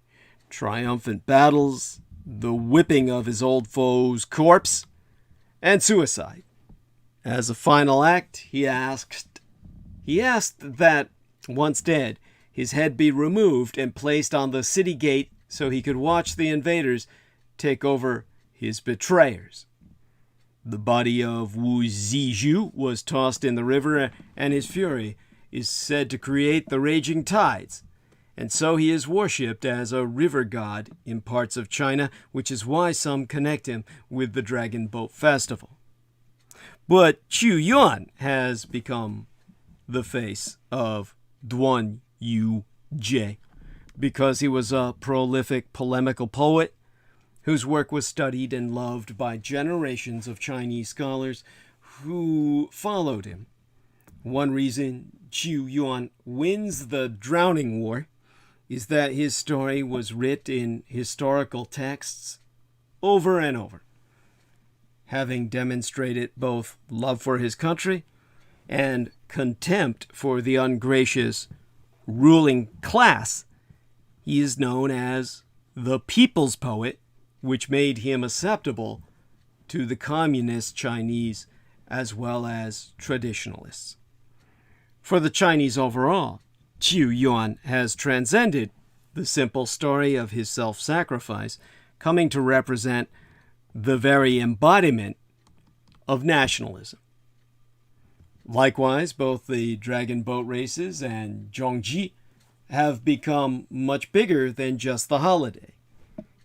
triumphant battles, the whipping of his old foe's corpse, and suicide. As a final act, he asked that, once dead, his head be removed and placed on the city gate so he could watch the invaders take over his betrayers. The body of Wu Ziju was tossed in the river, and his fury is said to create the raging tides, and so he is worshipped as a river god in parts of China, which is why some connect him with the Dragon Boat Festival. But Qu Yuan has become the face of Duānwǔ Jié because he was a prolific polemical poet whose work was studied and loved by generations of Chinese scholars who followed him. One reason Qu Yuan wins the Drowning War is that his story was writ in historical texts over and over. Having demonstrated both love for his country and contempt for the ungracious ruling class, he is known as the people's poet, which made him acceptable to the communist Chinese as well as traditionalists. For the Chinese overall, Qu Yuan has transcended the simple story of his self-sacrifice, coming to represent the very embodiment of nationalism. Likewise, both the dragon boat races and Zhongji have become much bigger than just the holiday.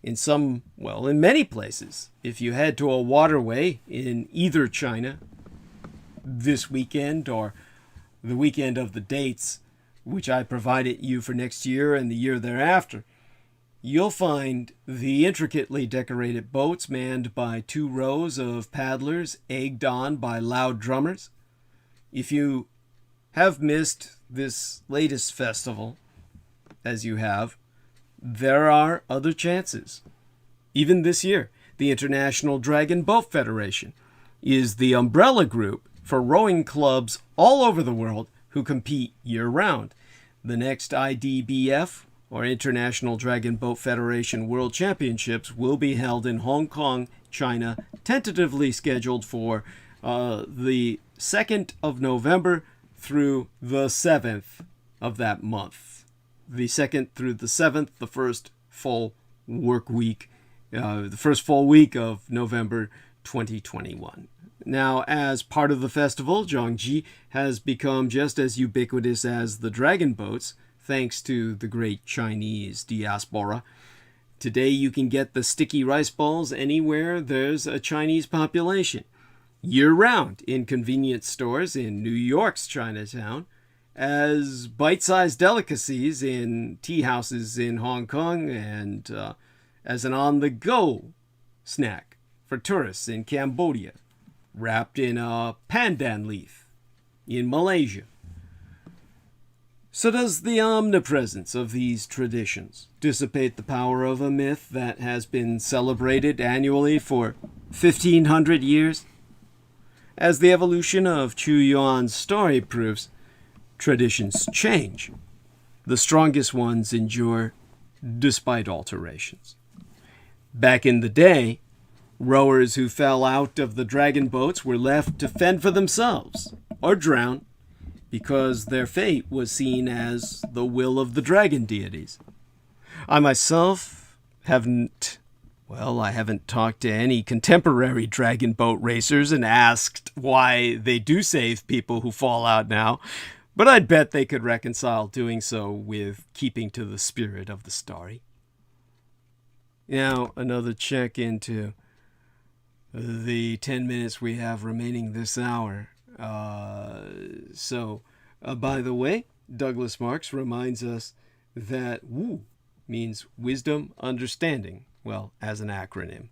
In many places, if you head to a waterway in either China this weekend or the weekend of the dates, which I provided you for next year and the year thereafter, you'll find the intricately decorated boats manned by 2 rows of paddlers egged on by loud drummers. If you have missed this latest festival, as you have, there are other chances. Even this year, the International Dragon Boat Federation is the umbrella group for rowing clubs all over the world who compete year-round. The next IDBF, or International Dragon Boat Federation World Championships, will be held in Hong Kong, China, tentatively scheduled for the 2nd of November through the 7th of that month. The 2nd through the 7th, the first full week of November 2021. Now, as part of the festival, Zhongji has become just as ubiquitous as the dragon boats, thanks to the great Chinese diaspora. Today, you can get the sticky rice balls anywhere there's a Chinese population, year-round in convenience stores in New York's Chinatown, as bite-sized delicacies in tea houses in Hong Kong, and as an on-the-go snack for tourists in Cambodia, wrapped in a pandan leaf in Malaysia. So does the omnipresence of these traditions dissipate the power of a myth that has been celebrated annually for 1,500 years? As the evolution of Qu Yuan's story proves, traditions change. The strongest ones endure despite alterations. Back in the day, rowers who fell out of the dragon boats were left to fend for themselves or drown because their fate was seen as the will of the dragon deities. I myself haven't talked to any contemporary dragon boat racers and asked why they do save people who fall out now, but I'd bet they could reconcile doing so with keeping to the spirit of the story. Now, another check into the 10 minutes we have remaining this hour. By the way, Douglas Marks reminds us that Wu means wisdom, understanding, well, as an acronym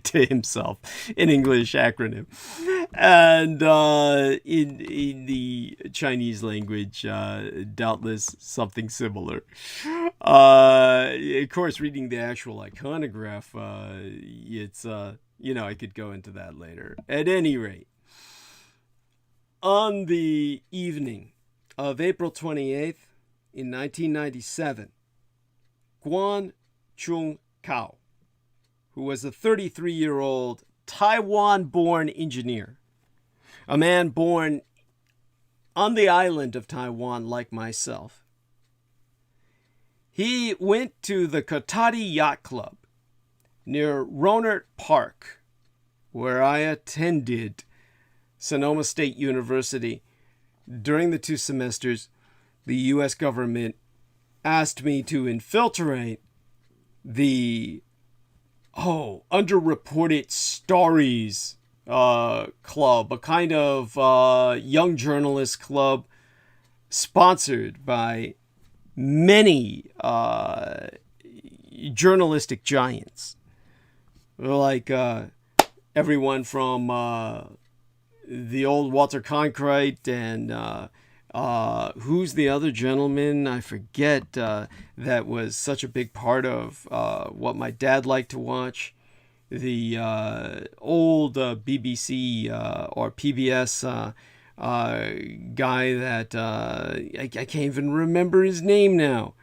to himself, an English acronym. And in the Chinese language, doubtless something similar. Of course, reading the actual iconograph, it's, I could go into that later. At any rate, on the evening of April 28th in 1997, Guan Chung-Kao, who was a 33-year-old Taiwan-born engineer, a man born on the island of Taiwan like myself. He went to the Kotati Yacht Club near Ronert Park, where I attended Sonoma State University. During the 2 semesters, the U.S. government asked me to infiltrate the underreported stories club, a kind of young journalist club sponsored by many journalistic giants, like everyone from the old Walter Cronkite and who's the other gentleman? I forget, that was such a big part of what my dad liked to watch. The old BBC or PBS guy that I can't even remember his name now.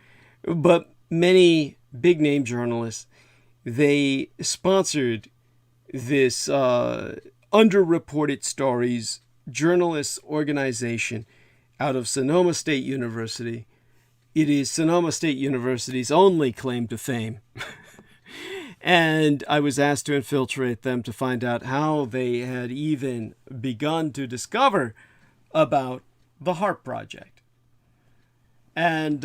But many big name journalists, they sponsored this underreported stories journalists organization out of Sonoma State University. It is Sonoma State University's only claim to fame. And I was asked to infiltrate them to find out how they had even begun to discover about the HARP project. And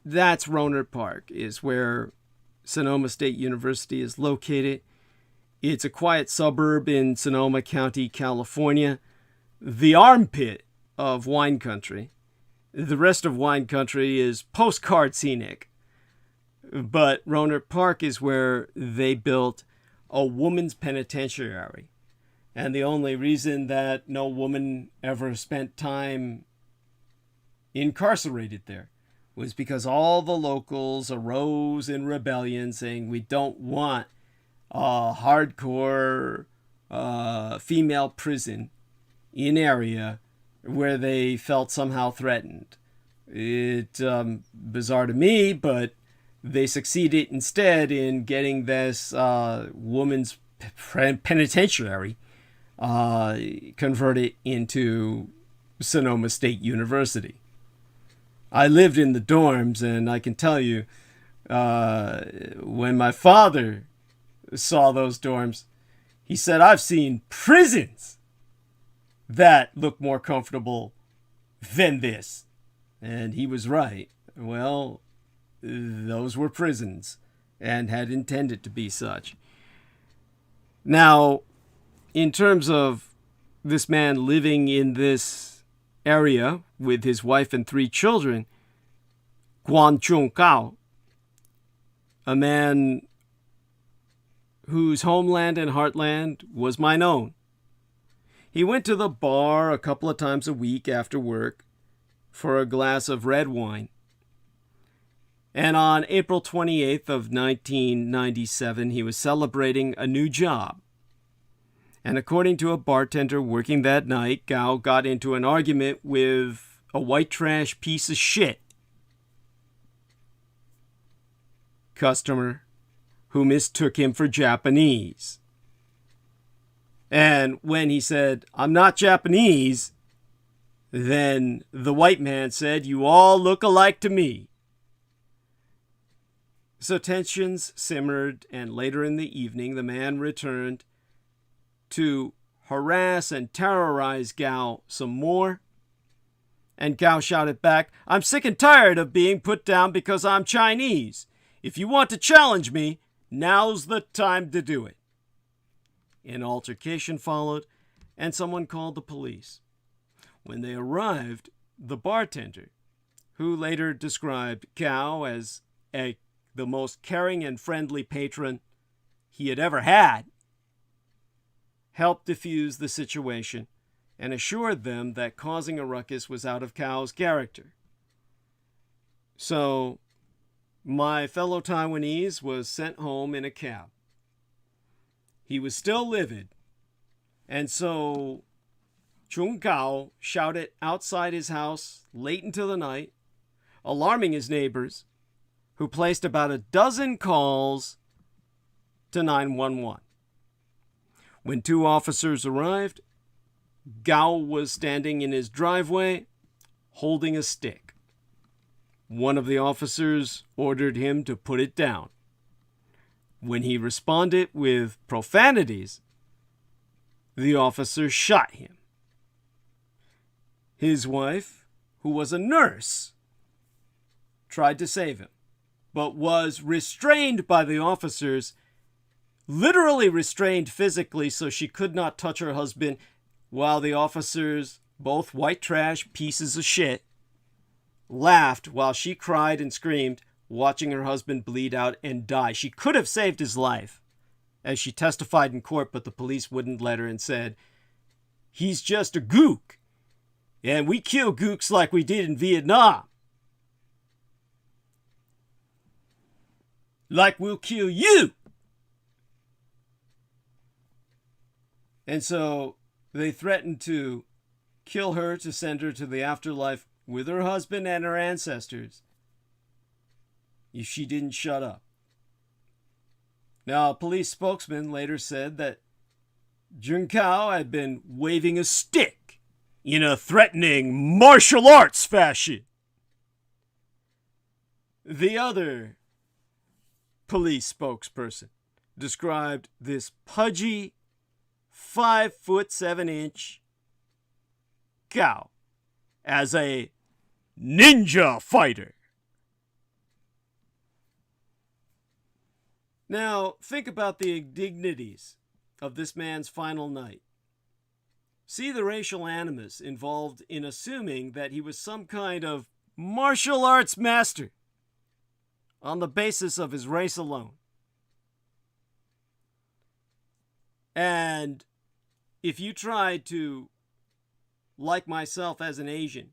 that's Ronert Park, is where Sonoma State University is located. It's a quiet suburb in Sonoma County, California, the armpit of wine country. The rest of wine country is postcard scenic. But Ronert Park is where they built a woman's penitentiary. And the only reason that no woman ever spent time incarcerated there was because all the locals arose in rebellion saying, we don't want a hardcore female prison in area where they felt somehow threatened. It's bizarre to me, but they succeeded instead in getting this woman's penitentiary converted into Sonoma State University. I lived in the dorms, and I can tell you, when my father saw those dorms, he said, I've seen prisons that look more comfortable than this. And he was right. Well, those were prisons and had intended to be such. Now, in terms of this man living in this area with his wife and 3 children, Guan Chung-Kao, a man whose homeland and heartland was mine own. He went to the bar a couple of times a week after work for a glass of red wine. And on April 28th of 1997, he was celebrating a new job. And according to a bartender working that night, Gao got into an argument with a white trash piece of shit customer who mistook him for Japanese. And when he said, I'm not Japanese, then the white man said, you all look alike to me. So tensions simmered, and later in the evening, the man returned to harass and terrorize Gao some more. And Gao shouted back, I'm sick and tired of being put down because I'm Chinese. If you want to challenge me, now's the time to do it. An altercation followed, and someone called the police. When they arrived, the bartender, who later described Gao as the most caring and friendly patron he had ever had, helped diffuse the situation and assured them that causing a ruckus was out of Gao's character. So my fellow Taiwanese was sent home in a cab. He was still livid. And so Chung Gao shouted outside his house late into the night, alarming his neighbors, who placed about a dozen calls to 911. When 2 officers arrived, Gao was standing in his driveway holding a stick. One of the officers ordered him to put it down. When he responded with profanities, the officer shot him. His wife, who was a nurse, tried to save him, but was restrained by the officers, literally restrained physically so she could not touch her husband, while the officers, both white trash pieces of shit, laughed while she cried and screamed, watching her husband bleed out and die. She could have saved his life, as she testified in court, but the police wouldn't let her and said, "He's just a gook, and we kill gooks like we did in Vietnam. Like we'll kill you." And so they threatened to kill her to send her to the afterlife with her husband and her ancestors if she didn't shut up. Now, a police spokesman later said that Jun Kao had been waving a stick in a threatening martial arts fashion. The other police spokesperson described this pudgy 5'7" Kao as a ninja fighter. Now, think about the indignities of this man's final night. See the racial animus involved in assuming that he was some kind of martial arts master on the basis of his race alone. And if you tried to, like myself as an Asian,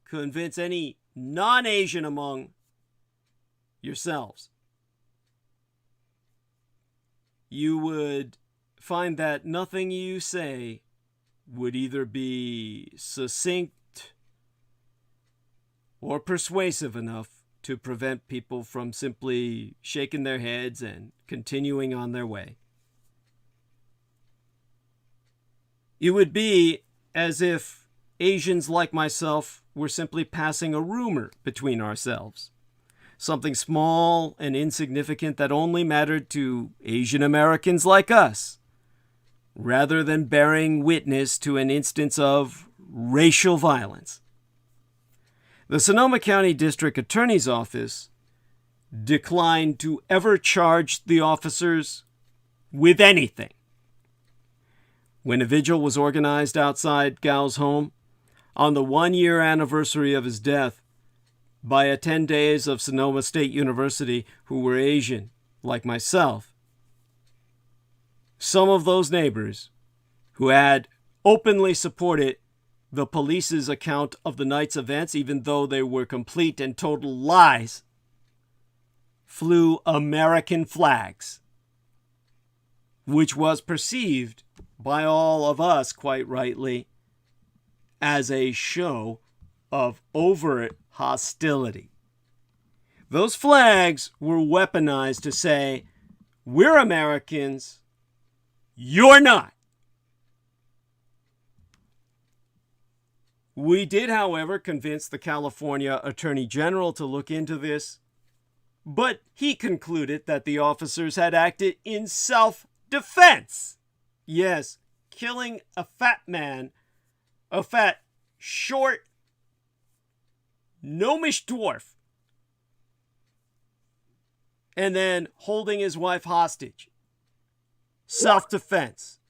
convince any non-Asian among yourselves, you would find that nothing you say would either be succinct or persuasive enough to prevent people from simply shaking their heads and continuing on their way. It would be as if Asians like myself were simply passing a rumor between ourselves. Something small and insignificant that only mattered to Asian Americans like us, rather than bearing witness to an instance of racial violence. The Sonoma County District Attorney's Office declined to ever charge the officers with anything. When a vigil was organized outside Gao's home on the 1-year anniversary of his death by attendees of Sonoma State University who were Asian, like myself, some of those neighbors who had openly supported the police's account of the night's events, even though they were complete and total lies, flew American flags, which was perceived by all of us, quite rightly, as a show of overt hostility. Those flags were weaponized to say, we're Americans, you're not. We did, however, convince the California Attorney General to look into this, but he concluded that the officers had acted in self-defense. Yes, killing a fat man, a fat, short, gnomish dwarf, and then holding his wife hostage. Self-defense.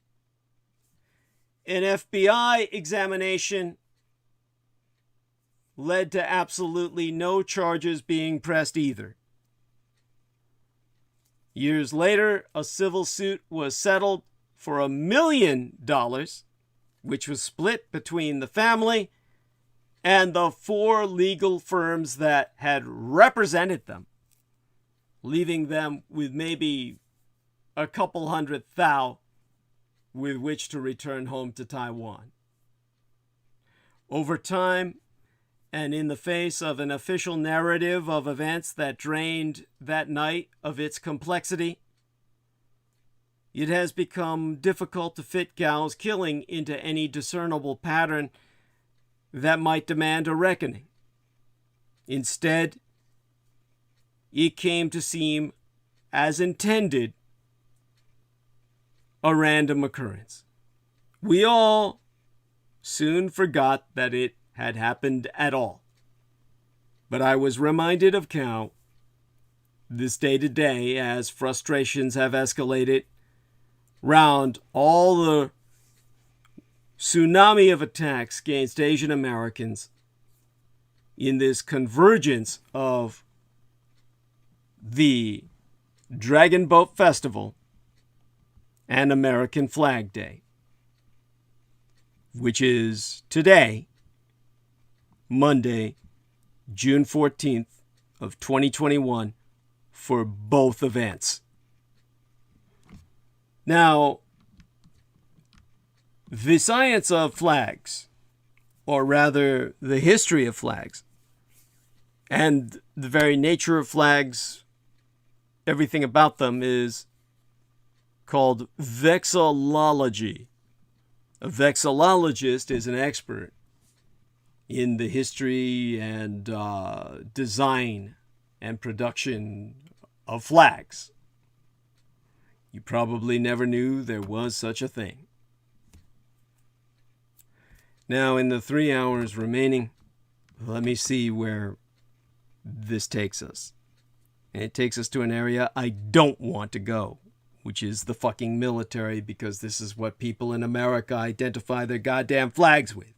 An FBI examination led to absolutely no charges being pressed either. Years later, a civil suit was settled for $1 million, which was split between the family and the 4 legal firms that had represented them, leaving them with maybe a couple hundred thou with which to return home to Taiwan. Over time, and in the face of an official narrative of events that drained that night of its complexity, it has become difficult to fit Gao's killing into any discernible pattern that might demand a reckoning. Instead, it came to seem, as intended, a random occurrence. We all soon forgot that it had happened at all. But I was reminded of Gao this day to day as frustrations have escalated round all the tsunami of attacks against Asian Americans in this convergence of the Dragon Boat Festival and American Flag Day, which is today, Monday, June 14th of 2021, for both events. Now, the science of flags, or rather the history of flags, and the very nature of flags, everything about them, is called vexillology. A vexillologist is an expert in the history and design and production of flags. You probably never knew there was such a thing. Now, in the 3 hours remaining, let me see where this takes us. And it takes us to an area I don't want to go, which is the fucking military, because this is what people in America identify their goddamn flags with.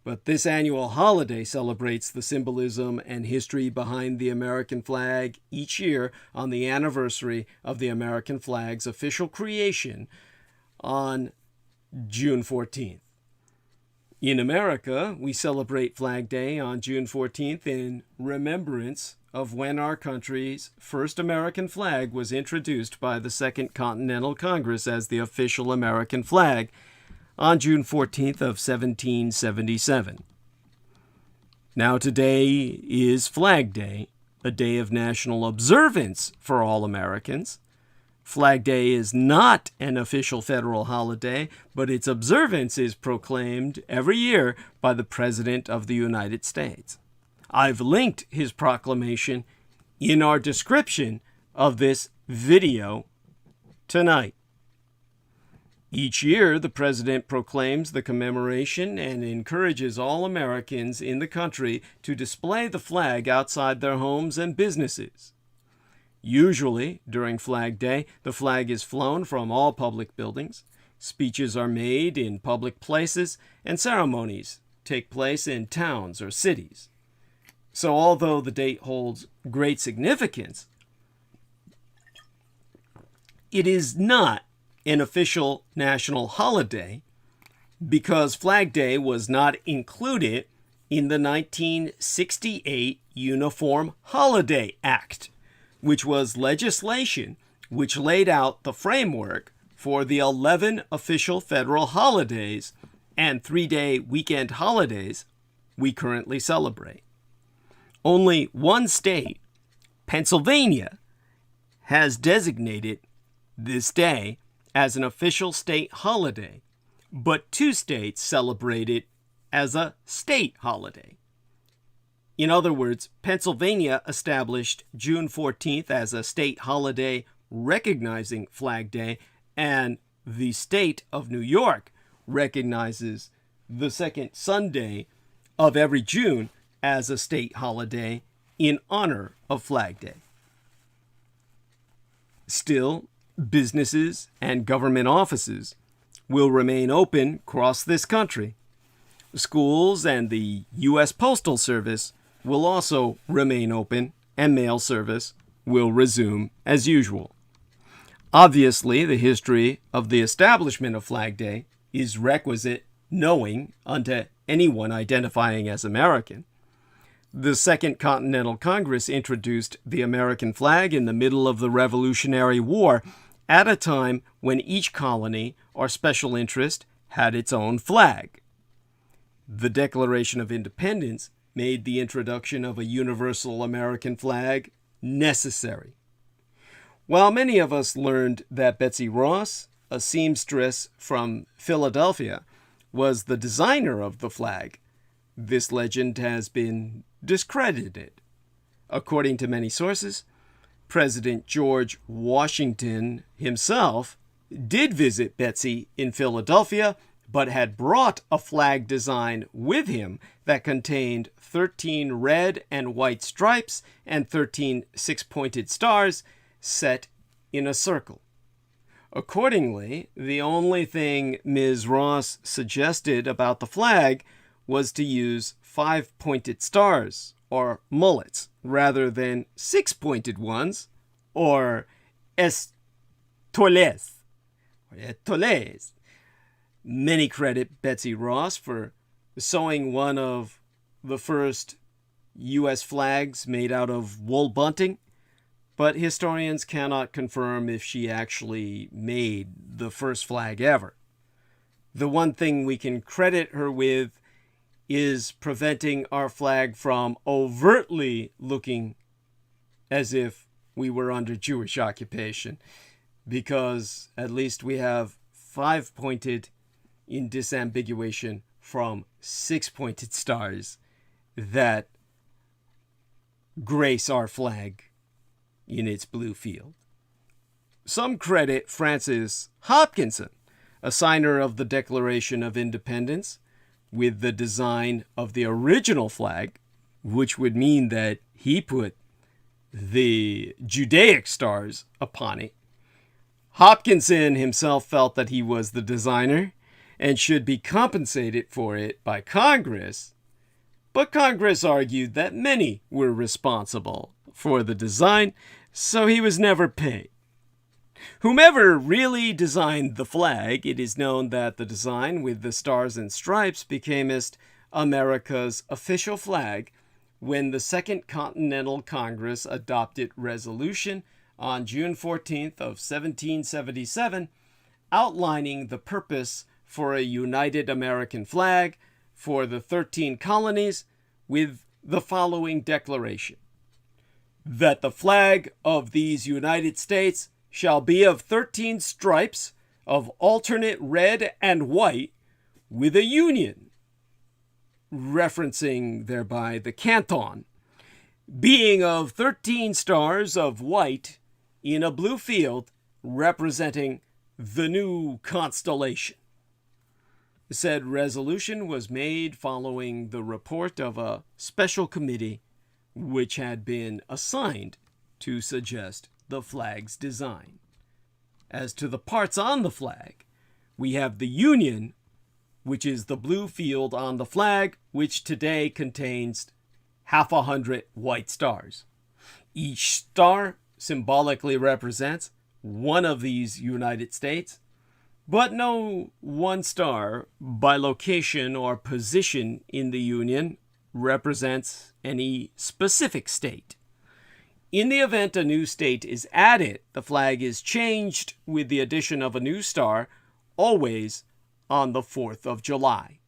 But this annual holiday celebrates the symbolism and history behind the American flag each year on the anniversary of the American flag's official creation on June 14th. In America, we celebrate Flag Day on June 14th in remembrance of when our country's first American flag was introduced by the Second Continental Congress as the official American flag on June 14th of 1777. Now today is Flag Day, a day of national observance for all Americans. Flag Day is not an official federal holiday, but its observance is proclaimed every year by the President of the United States. I've linked his proclamation in our description of this video tonight. Each year, the President proclaims the commemoration and encourages all Americans in the country to display the flag outside their homes and businesses. Usually, during Flag Day, the flag is flown from all public buildings, speeches are made in public places, and ceremonies take place in towns or cities. So although the date holds great significance, it is not an official national holiday because Flag Day was not included in the 1968 Uniform Holiday Act, which was legislation which laid out the framework for the 11 official federal holidays and 3-day weekend holidays we currently celebrate. Only one state, Pennsylvania, has designated this day as an official state holiday, but 2 states celebrate it as a state holiday. In other words, Pennsylvania established June 14th as a state holiday recognizing Flag Day, and the state of New York recognizes the second Sunday of every June as a state holiday in honor of Flag Day. Still, businesses and government offices will remain open across this country. Schools and the U.S. Postal Service will also remain open, and mail service will resume as usual. Obviously, the history of the establishment of Flag Day is requisite knowing unto anyone identifying as American. The Second Continental Congress introduced the American flag in the middle of the Revolutionary War at a time when each colony or special interest had its own flag. The Declaration of Independence made the introduction of a universal American flag necessary. While many of us learned that Betsy Ross, a seamstress from Philadelphia, was the designer of the flag, this legend has been discredited. According to many sources, President George Washington himself did visit Betsy in Philadelphia, but had brought a flag design with him that contained 13 red and white stripes and 13 six-pointed stars set in a circle. Accordingly, the only thing Ms. Ross suggested about the flag was to use 5-pointed stars, or mullets, rather than 6-pointed ones, or étoiles. Many credit Betsy Ross for sewing one of the first U.S. flags made out of wool bunting, but historians cannot confirm if she actually made the first flag ever. The one thing we can credit her with is preventing our flag from overtly looking as if we were under Jewish occupation, because at least we have 5-pointed in disambiguation from 6-pointed stars that grace our flag in its blue field. Some credit Francis Hopkinson, a signer of the Declaration of Independence, with the design of the original flag, which would mean that he put the Judaic stars upon it. Hopkinson himself felt that he was the designer and should be compensated for it by Congress, but Congress argued that many were responsible for the design, so he was never paid. Whomever really designed the flag, it is known that the design with the stars and stripes became America's official flag when the Second Continental Congress adopted resolution on June 14th of 1777, outlining the purpose for a united American flag for the 13 colonies with the following declaration: that the flag of these United States shall be of 13 stripes of alternate red and white with a union, referencing thereby the canton, being of 13 stars of white in a blue field, representing the new constellation. Said resolution was made following the report of a special committee which had been assigned to suggest the flag's design. As to the parts on the flag, we have the union, which is the blue field on the flag, which today contains 100 white stars. Each star symbolically represents one of these United States, but no one star by location or position in the Union represents any specific state. In the event a new state is added, the flag is changed with the addition of a new star, always on the 4th of July.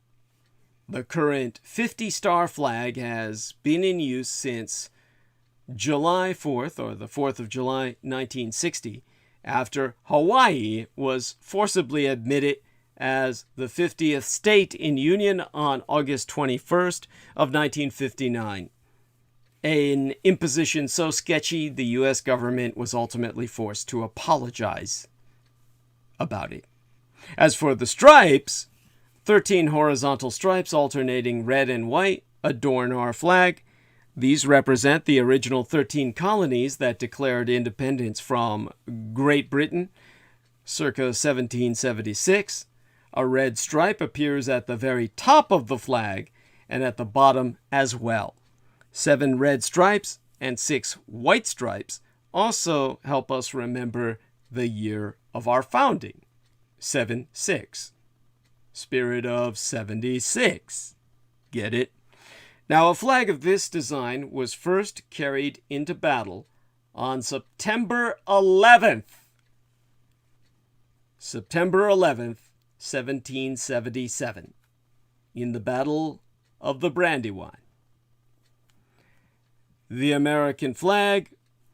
The current 50-star flag has been in use since July 4th, or the 4th of July, 1960, after Hawaii was forcibly admitted as the 50th state in Union on August 21st of 1959. An imposition so sketchy, the U.S. government was ultimately forced to apologize about it. As for the stripes, 13 horizontal stripes alternating red and white adorn our flag. These represent the original 13 colonies that declared independence from Great Britain circa 1776. A red stripe appears at the very top of the flag and at the bottom as well. 7 red stripes and 6 white stripes also help us remember the year of our founding, 7-6. Spirit of 76. Get it? Now, a flag of this design was first carried into battle on September 11th. September 11th, 1777, in the Battle of the Brandywine. The American flag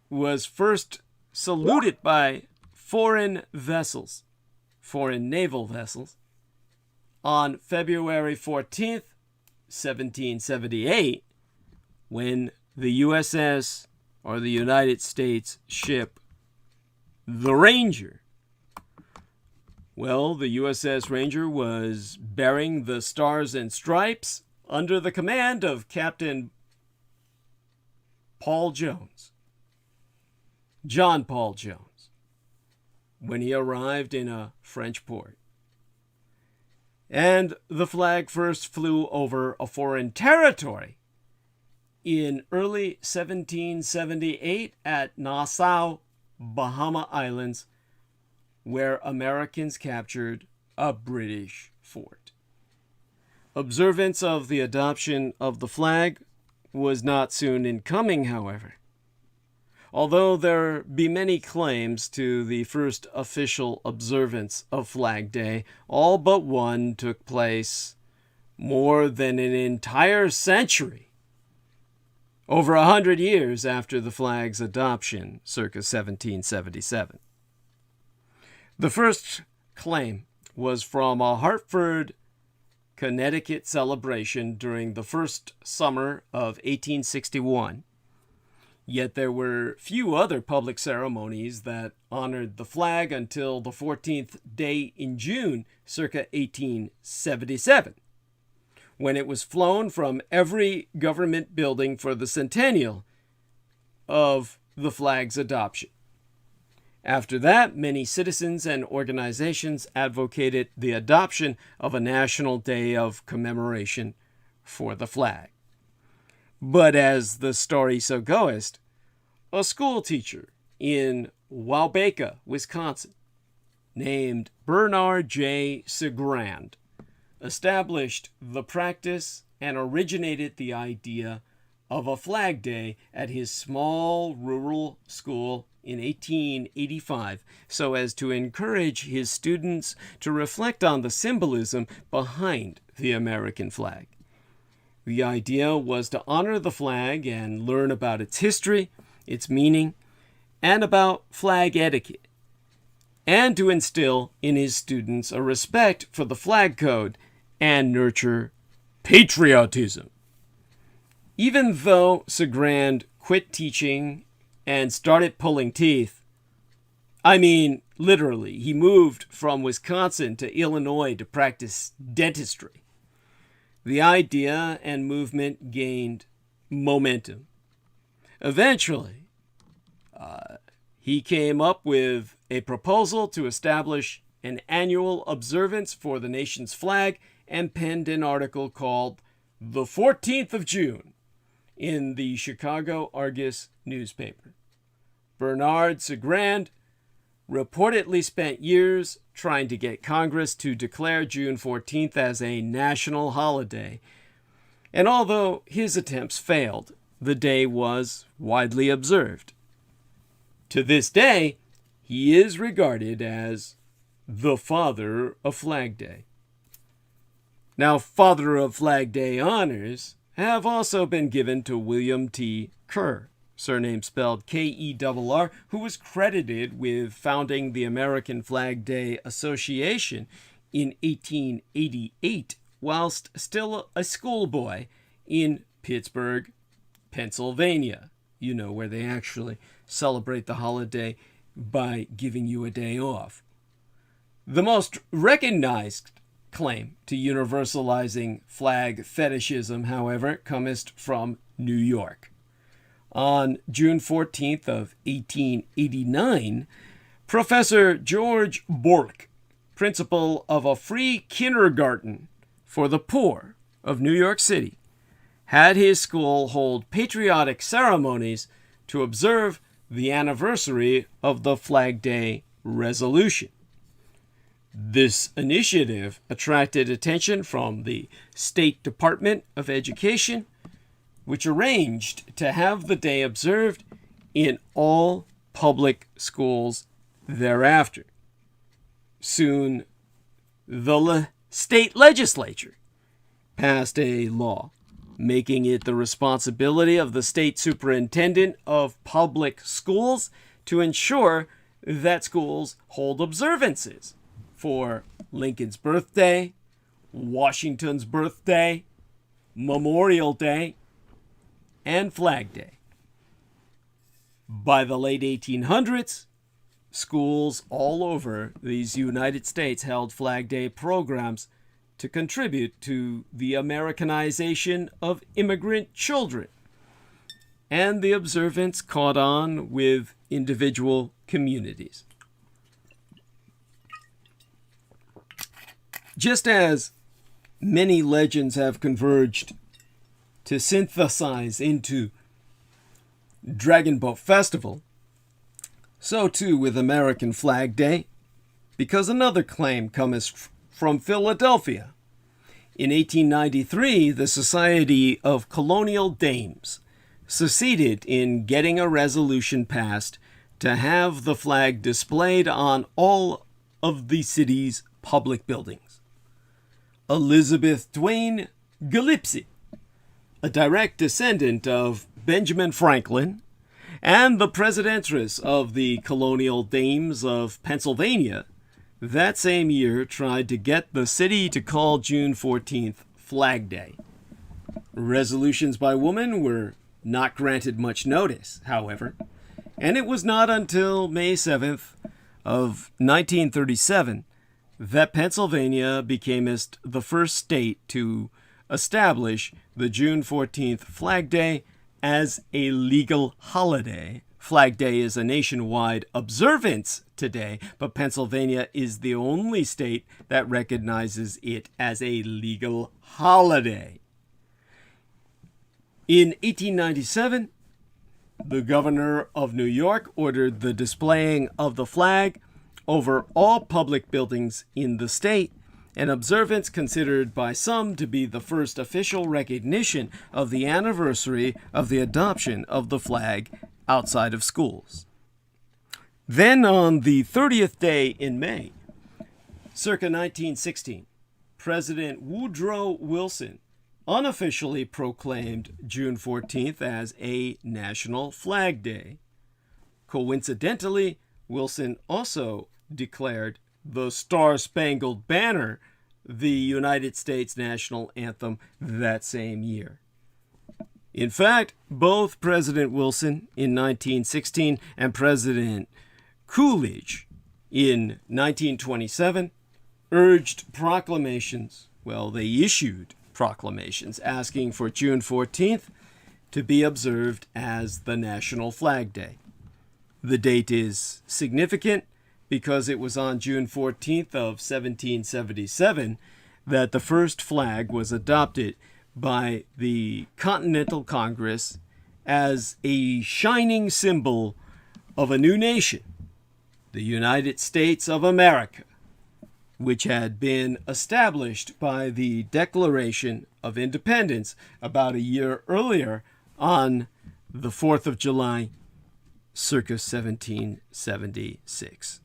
was first saluted by foreign vessels, foreign naval vessels, on February 14th, 1778, when the USS, or the United States ship, the Ranger. Well, the USS Ranger was bearing the Stars and Stripes under the command of Captain Paul Jones, John Paul Jones, when he arrived in a French port. And the flag first flew over a foreign territory in early 1778 at Nassau, Bahama Islands, where Americans captured a British fort. Observance of the adoption of the flag was not soon in coming, however. Although there be many claims to the first official observance of Flag Day, all but one took place more than an entire century, over 100 years after the flag's adoption, circa 1777. The first claim was from a Hartford, Connecticut celebration during the first summer of 1861. Yet there were few other public ceremonies that honored the flag until the 14th day in June, circa 1877, when it was flown from every government building for the centennial of the flag's adoption. After that, many citizens and organizations advocated the adoption of a national day of commemoration for the flag. But as the story so goeth, a school teacher in Waubaca, Wisconsin, named Bernard J. Segrand, established the practice and originated the idea of a Flag Day at his small rural school in 1885, so as to encourage his students to reflect on the symbolism behind the American flag. The idea was to honor the flag and learn about its history, its meaning, and about flag etiquette, and to instill in his students a respect for the flag code and nurture patriotism. Even though Segrand quit teaching and started pulling teeth, I mean, literally, he moved from Wisconsin to Illinois to practice dentistry, the idea and movement gained momentum. Eventually, he came up with a proposal to establish an annual observance for the nation's flag and penned an article called The 14th of June in the Chicago Argus newspaper. Bernard Segrand reportedly spent years trying to get Congress to declare June 14th as a national holiday, and although his attempts failed, the day was widely observed. To this day, he is regarded as the father of Flag Day. Now, Father of Flag Day honors have also been given to William T. Kerr, surname spelled K-E-R-R, who was credited with founding the American Flag Day Association in 1888, whilst still a schoolboy in Pittsburgh, Pennsylvania. You know, where they actually celebrate the holiday by giving you a day off. The most recognized claim to universalizing flag fetishism, however, cometh from New York. On June 14th of 1889, Professor George Bork, principal of a free kindergarten for the poor of New York City, had his school hold patriotic ceremonies to observe the anniversary of the Flag Day resolution. This initiative attracted attention from the State Department of Education, which arranged to have the day observed in all public schools thereafter. Soon, the state legislature passed a law making it the responsibility of the state superintendent of public schools to ensure that schools hold observances for Lincoln's birthday, Washington's birthday, Memorial Day, and Flag Day. By the late 1800s, schools all over these United States held Flag Day programs to contribute to the Americanization of immigrant children, and the observance caught on with individual communities. Just as many legends have converged to synthesize into Dragon Boat Festival, so too with American Flag Day, because another claim comes from Philadelphia. In 1893, the Society of Colonial Dames succeeded in getting a resolution passed to have the flag displayed on all of the city's public buildings. Elizabeth Tuen-Ng-Jit, a direct descendant of Benjamin Franklin and the presidentess of the Colonial Dames of Pennsylvania, that same year tried to get the city to call June 14th Flag Day. Resolutions by women were not granted much notice, however, and it was not until May 7th of 1937 that Pennsylvania became the first state to establish the June 14th Flag Day as a legal holiday. Flag Day is a nationwide observance today, but Pennsylvania is the only state that recognizes it as a legal holiday. In 1897, the governor of New York ordered the displaying of the flag over all public buildings in the state, an observance considered by some to be the first official recognition of the anniversary of the adoption of the flag outside of schools. Then on the 30th day in May, circa 1916, President Woodrow Wilson unofficially proclaimed June 14th as a National Flag Day. Coincidentally, Wilson also declared the Star-Spangled Banner the United States national anthem that same year. In fact, both President Wilson in 1916 and President Coolidge in 1927 urged proclamations, they issued proclamations asking for June 14th to be observed as the National Flag Day. The date is significant because it was on June 14th of 1777 that the first flag was adopted by the Continental Congress as a shining symbol of a new nation, the United States of America, which had been established by the Declaration of Independence about a year earlier on the 4th of July, circa 1776.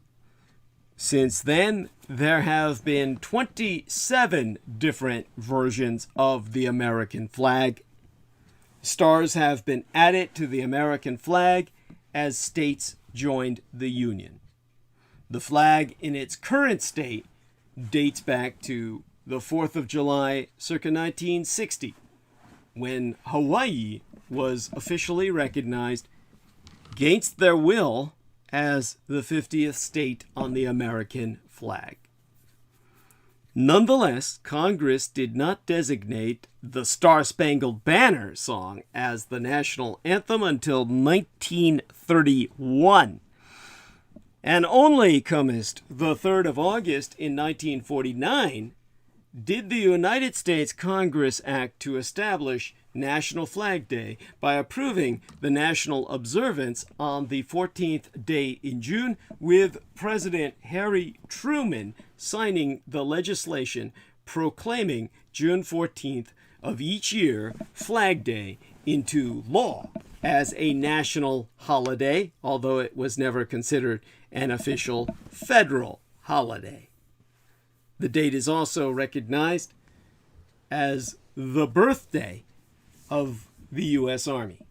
Since then, there have been 27 different versions of the American flag. Stars have been added to the American flag as states joined the Union. The flag in its current state dates back to the 4th of July, circa 1960, when Hawaii was officially recognized against their will as the 50th state on the American flag. Nonetheless, Congress did not designate the Star-Spangled Banner song as the national anthem until 1931. And only comest the 3rd of August in 1949 did the United States Congress act to establish National Flag Day by approving the national observance on the 14th day in June, with President Harry Truman signing the legislation proclaiming June 14th of each year, Flag Day, into law as a national holiday, although it was never considered an official federal holiday. The date is also recognized as the birthday of the U.S. Army.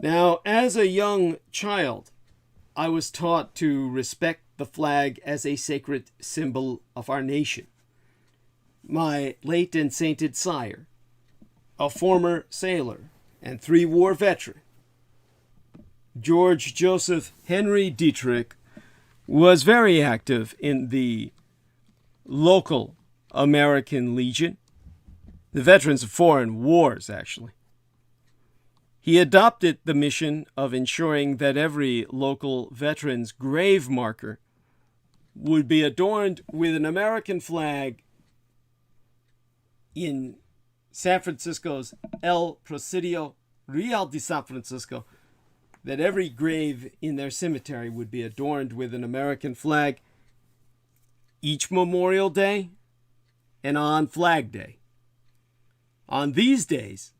Now, as a young child, I was taught to respect the flag as a sacred symbol of our nation. My late and sainted sire, a former sailor and three-war veteran, George Joseph Henry Dietrich, was very active in the local American Legion, the Veterans of Foreign Wars, actually. He adopted the mission of ensuring that every local veteran's grave marker would be adorned with an American flag in San Francisco's El Presidio Real de San Francisco, that every grave in their cemetery would be adorned with an American flag each Memorial Day and on Flag Day. On these days,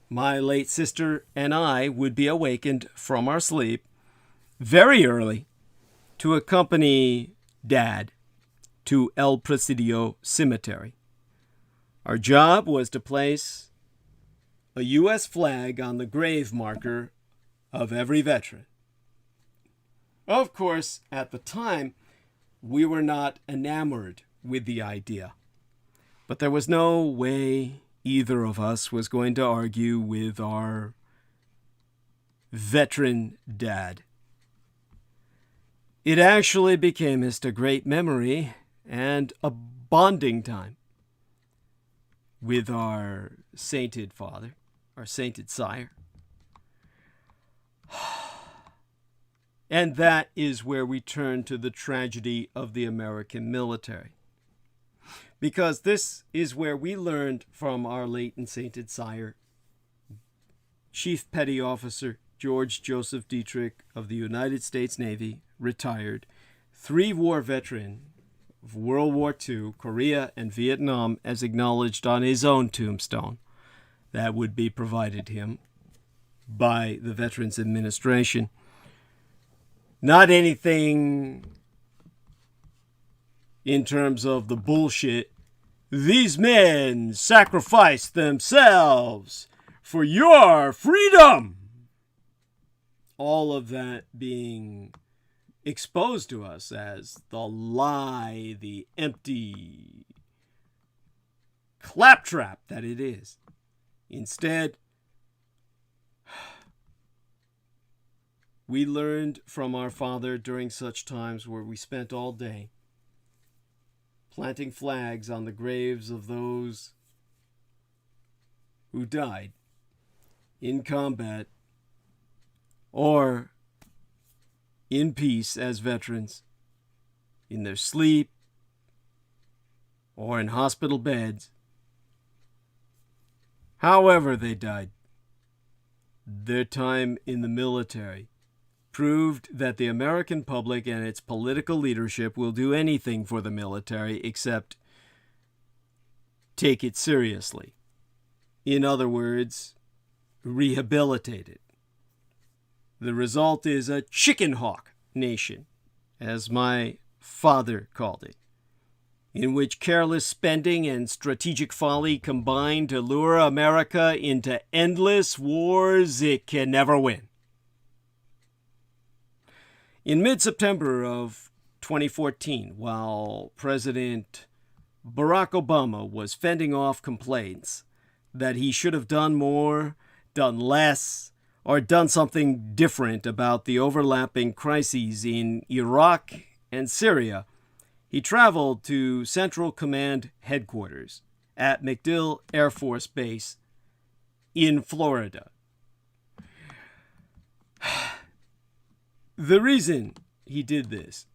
my late sister and I would be awakened from our sleep very early to accompany Dad to El Presidio Cemetery. Our job was to place a U.S. flag on the grave marker of every veteran. Of course, at the time, we were not enamored with the idea, but there was no way either of us was going to argue with our veteran dad. It actually became just a great memory and a bonding time with our sainted father, our sainted sire. And that is where we turn to the tragedy of the American military. Because this is where we learned from our late and sainted sire, Chief Petty Officer George Joseph Dietrich of the United States Navy, retired, three-war veteran of World War II, Korea, and Vietnam, as acknowledged on his own tombstone. That would be provided him by the Veterans Administration. Not anything in terms of the bullshit. These men sacrificed themselves for your freedom. All of that being exposed to us as the lie, the empty claptrap that it is. Instead, we learned from our father during such times where we spent all day planting flags on the graves of those who died in combat or in peace as veterans, in their sleep or in hospital beds. However they died, their time in the military proved that the American public and its political leadership will do anything for the military except take it seriously. In other words, rehabilitate it. The result is a chicken hawk nation, as my father called it, in which careless spending and strategic folly combine to lure America into endless wars it can never win. In mid-September of 2014, while President Barack Obama was fending off complaints that he should have done more, done less, or done something different about the overlapping crises in Iraq and Syria, he traveled to Central Command Headquarters at MacDill Air Force Base in Florida. The reason he did this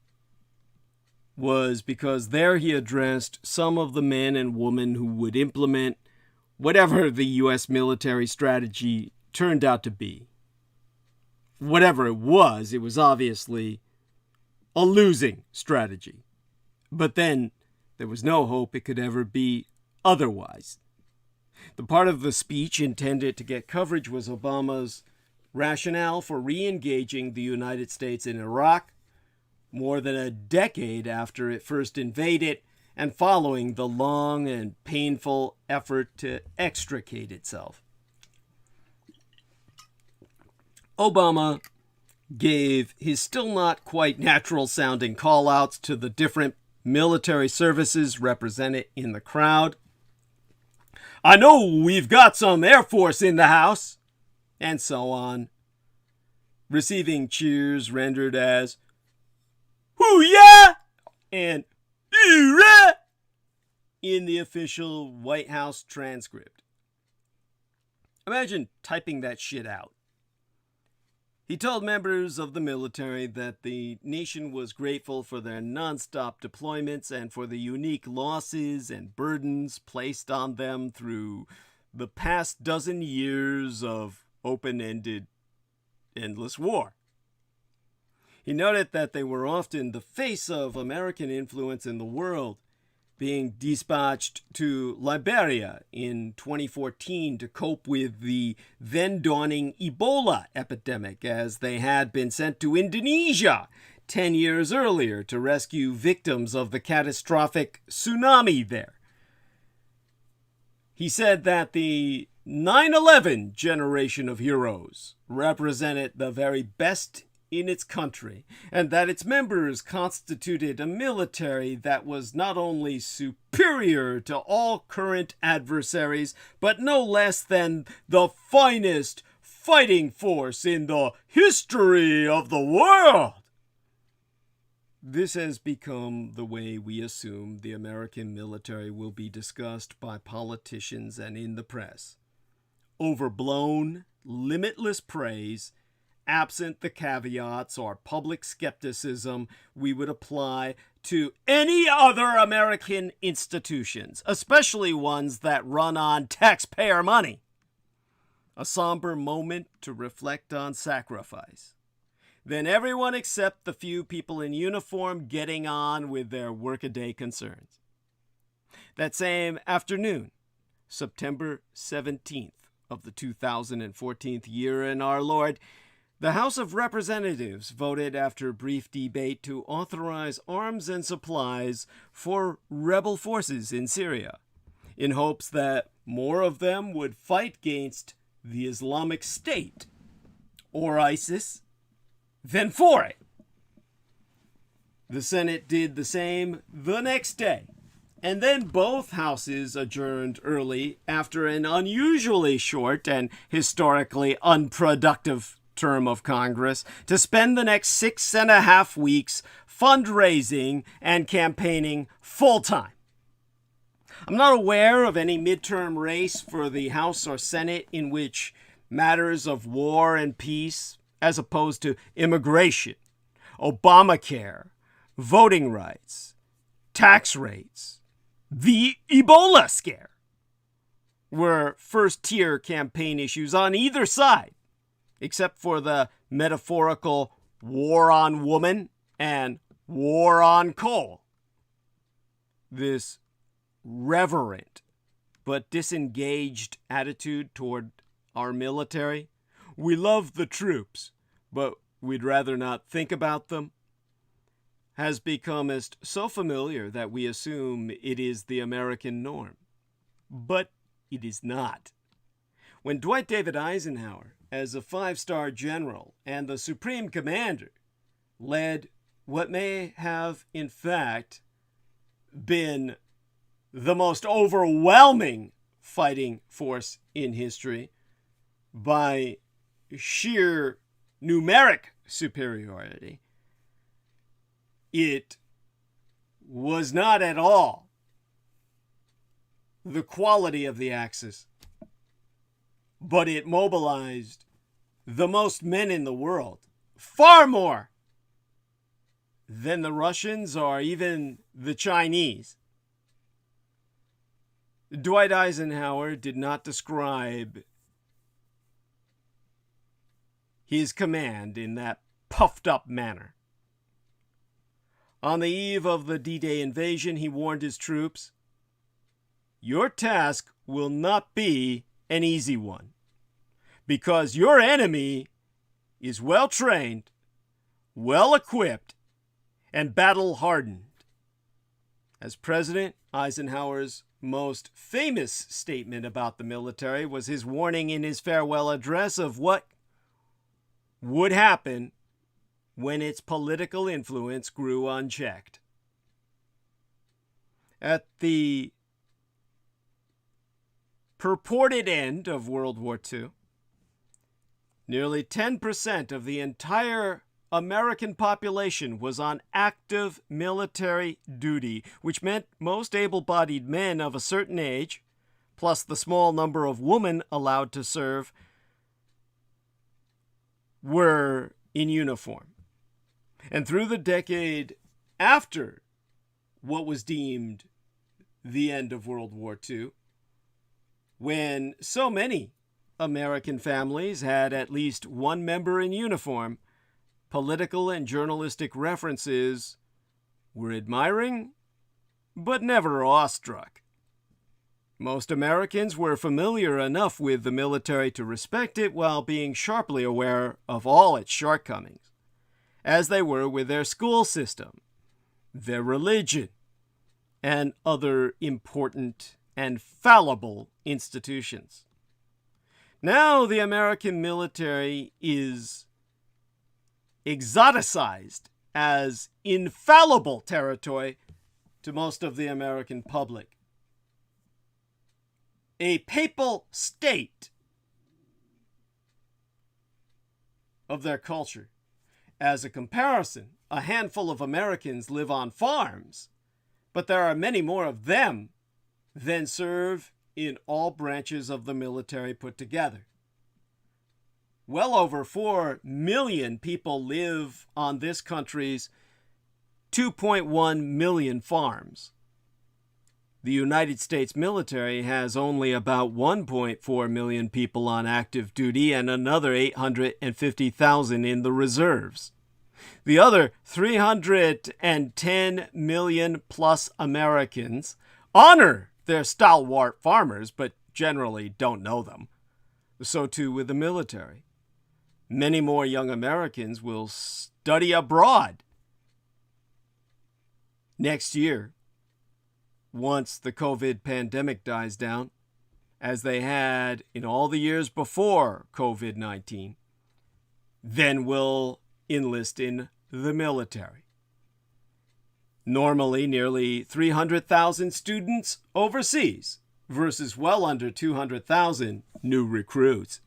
was because there he addressed some of the men and women who would implement whatever the U.S. military strategy turned out to be, whatever it was obviously a losing strategy. But then there was no hope it could ever be otherwise. The part of the speech intended to get coverage was Obama's rationale for re-engaging the United States in Iraq more than a decade after it first invaded and following the long and painful effort to extricate itself. Obama gave his still not quite natural-sounding call-outs to the different military services represented in the crowd. I know we've got some Air Force in the house, and so on, receiving cheers rendered as "Hoo yeah!" and "Hoorah!" in the official White House transcript. Imagine typing that shit out. He told members of the military that the nation was grateful for their nonstop deployments and for the unique losses and burdens placed on them through the past dozen years of open-ended, endless war. He noted that they were often the face of American influence in the world, being dispatched to Liberia in 2014 to cope with the then dawning Ebola epidemic, as they had been sent to Indonesia 10 years earlier to rescue victims of the catastrophic tsunami there. He said that the 9/11 generation of heroes represented the very best in its country, and that its members constituted a military that was not only superior to all current adversaries, but no less than the finest fighting force in the history of the world. This has become the way we assume the American military will be discussed by politicians and in the press. Overblown, limitless praise, absent the caveats or public skepticism we would apply to any other American institutions, especially ones that run on taxpayer money. A somber moment to reflect on sacrifice. Then everyone except the few people in uniform getting on with their workaday concerns. That same afternoon, September 17th of the 2014 year in our Lord, the House of Representatives voted after brief debate to authorize arms and supplies for rebel forces in Syria, in hopes that more of them would fight against the Islamic State, or ISIS, than for it. The Senate did the same the next day, and then both houses adjourned early after an unusually short and historically unproductive term of Congress to spend the next 6.5 weeks fundraising and campaigning full-time. I'm not aware of any midterm race for the House or Senate in which matters of war and peace, as opposed to immigration, Obamacare, voting rights, tax rates, the Ebola scare, were first-tier campaign issues on either side, except for the metaphorical war on woman and war on coal. This reverent but disengaged attitude toward our military, we love the troops, but we'd rather not think about them, has become so familiar that we assume it is the American norm. But it is not. When Dwight David Eisenhower, as a 5-star general and the supreme commander, led what may have, in fact, been the most overwhelming fighting force in history by sheer numeric superiority, it was not at all the quality of the Axis, but it mobilized the most men in the world, far more than the Russians or even the Chinese. Dwight Eisenhower did not describe his command in that puffed-up manner. On the eve of the D-Day invasion, he warned his troops, "Your task will not be an easy one, because your enemy is well-trained, well-equipped, and battle-hardened." As president, Eisenhower's most famous statement about the military was his warning in his farewell address of what would happen when its political influence grew unchecked. At the purported end of World War II, nearly 10% of the entire American population was on active military duty, which meant most able-bodied men of a certain age, plus the small number of women allowed to serve, were in uniform. And through the decade after what was deemed the end of World War II, when so many American families had at least one member in uniform, political and journalistic references were admiring, but never awestruck. Most Americans were familiar enough with the military to respect it while being sharply aware of all its shortcomings, as they were with their school system, their religion, and other important and fallible institutions. Now the American military is exoticized as infallible territory to most of the American public. A papal state of their culture. As a comparison, a handful of Americans live on farms, but there are many more of them than serve in all branches of the military put together. Well over 4 million people live on this country's 2.1 million farms. The United States military has only about 1.4 million people on active duty and another 850,000 in the reserves. The other 310 million plus Americans honor their stalwart farmers, but generally don't know them. So too with the military. Many more young Americans will study abroad next year, once the COVID pandemic dies down, as they had in all the years before COVID-19, then will enlist in the military. Normally, nearly 300,000 students overseas versus well under 200,000 new recruits.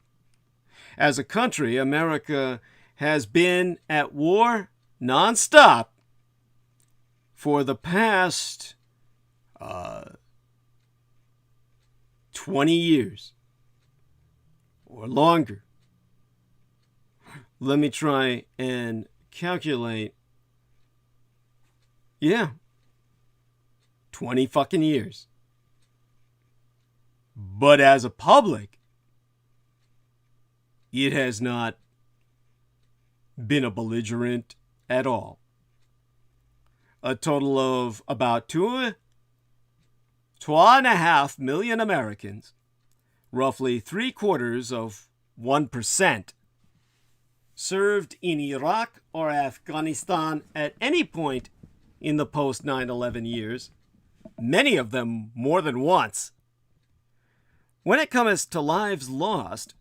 As a country, America has been at war nonstop for the past 20 years or longer. Let me try and calculate. Yeah, 20 fucking years. But as a public, it has not been a belligerent at all. A total of about 2.5 million Americans, roughly 0.75%, served in Iraq or Afghanistan at any point in the post 9/11 years, many of them more than once. When it comes to lives lost,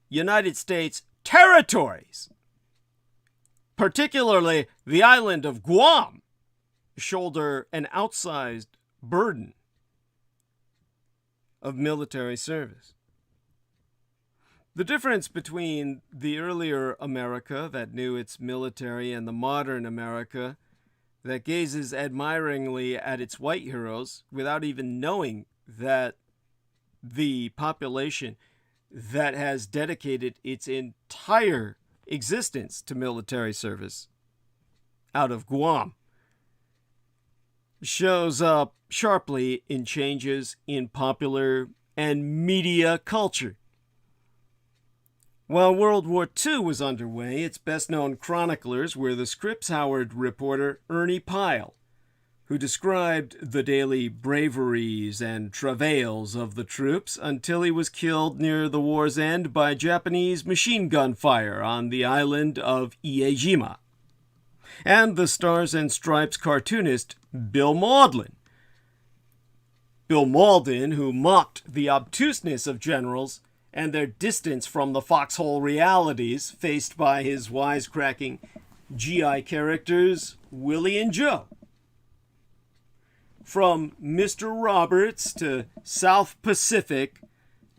United States territories, particularly the island of Guam, shoulder an outsized burden of military service. The difference between the earlier America that knew its military and the modern America that gazes admiringly at its white heroes without even knowing that the population that has dedicated its entire existence to military service out of Guam shows up sharply in changes in popular and media culture. While World War II was underway, its best-known chroniclers were the Scripps Howard reporter Ernie Pyle, who described the daily braveries and travails of the troops until he was killed near the war's end by Japanese machine gun fire on the island of Iejima. And the Stars and Stripes cartoonist Bill Mauldin. Bill Mauldin, who mocked the obtuseness of generals and their distance from the foxhole realities faced by his wisecracking GI characters Willie and Joe. From Mr. Roberts to South Pacific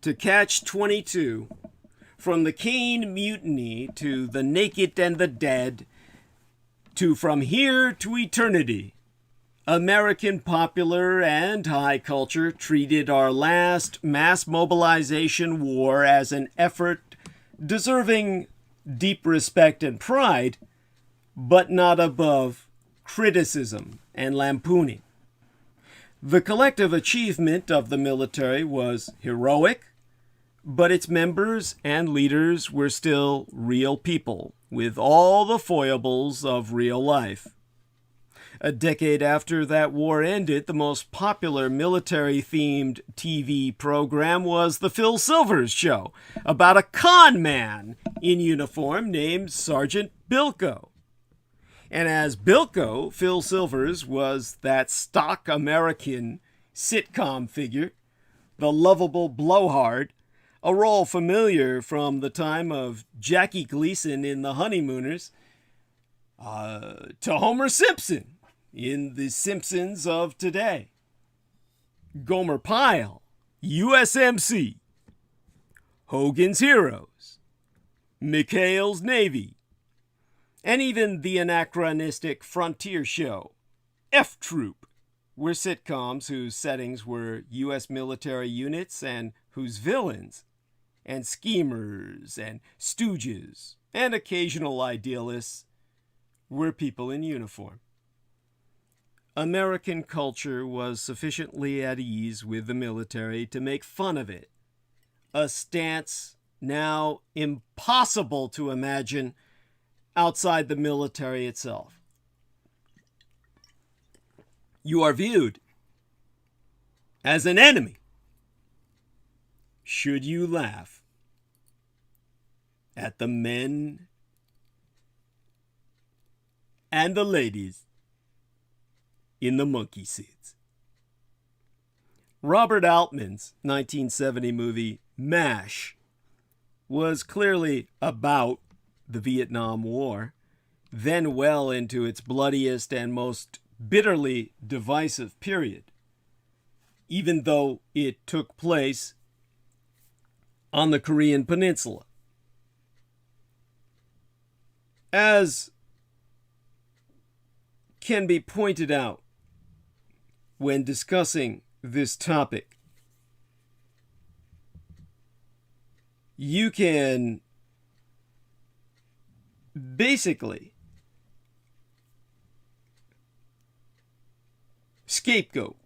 to Catch-22, from the Caine Mutiny to The Naked and the Dead, to From Here to Eternity, American popular and high culture treated our last mass mobilization war as an effort deserving deep respect and pride, but not above criticism and lampooning. The collective achievement of the military was heroic, but its members and leaders were still real people with all the foibles of real life. A decade after that war ended, the most popular military-themed TV program was The Phil Silvers Show, about a con man in uniform named Sergeant Bilko. And as Bilko, Phil Silvers was that stock American sitcom figure, the lovable blowhard, a role familiar from the time of Jackie Gleason in The Honeymooners, to Homer Simpson in The Simpsons of today, Gomer Pyle, USMC, Hogan's Heroes, McHale's Navy, and even the anachronistic Frontier Show, F Troop, were sitcoms whose settings were U.S. military units and whose villains and schemers and stooges and occasional idealists were people in uniform. American culture was sufficiently at ease with the military to make fun of it, a stance now impossible to imagine outside the military itself. You are viewed as an enemy should you laugh at the men and the ladies in the monkey suits. Robert Altman's 1970 movie MASH was clearly about the Vietnam War, then well into its bloodiest and most bitterly divisive period, even though it took place on the Korean Peninsula. As can be pointed out when discussing this topic, you can basically scapegoat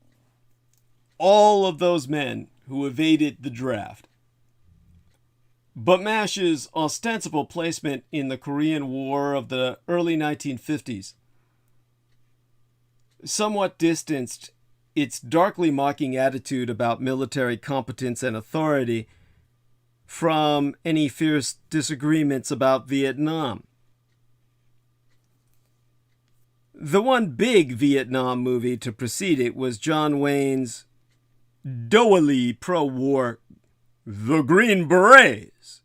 all of those men who evaded the draft. But MASH's ostensible placement in the Korean War of the early 1950s somewhat distanced its darkly mocking attitude about military competence and authority from any fierce disagreements about Vietnam. The one big Vietnam movie to precede it was John Wayne's doughy pro-war The Green Berets,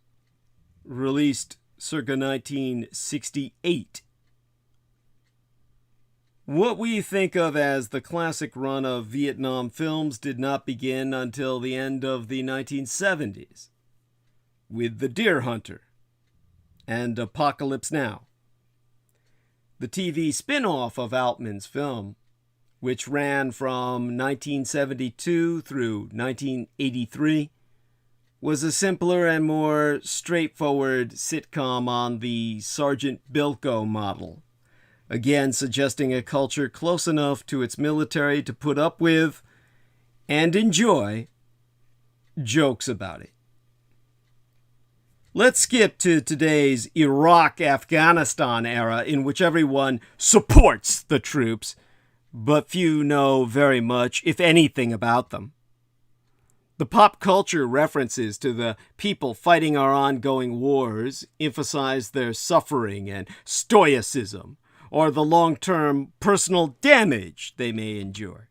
released circa 1968. What we think of as the classic run of Vietnam films did not begin until the end of the 1970s, with The Deer Hunter and Apocalypse Now. The TV spin-off of Altman's film, which ran from 1972 through 1983, was a simpler and more straightforward sitcom on the Sergeant Bilko model, again suggesting a culture close enough to its military to put up with and enjoy jokes about it. Let's skip to today's Iraq-Afghanistan era, in which everyone supports the troops, but few know very much, if anything, about them. The pop culture references to the people fighting our ongoing wars emphasize their suffering and stoicism, or the long-term personal damage they may endure.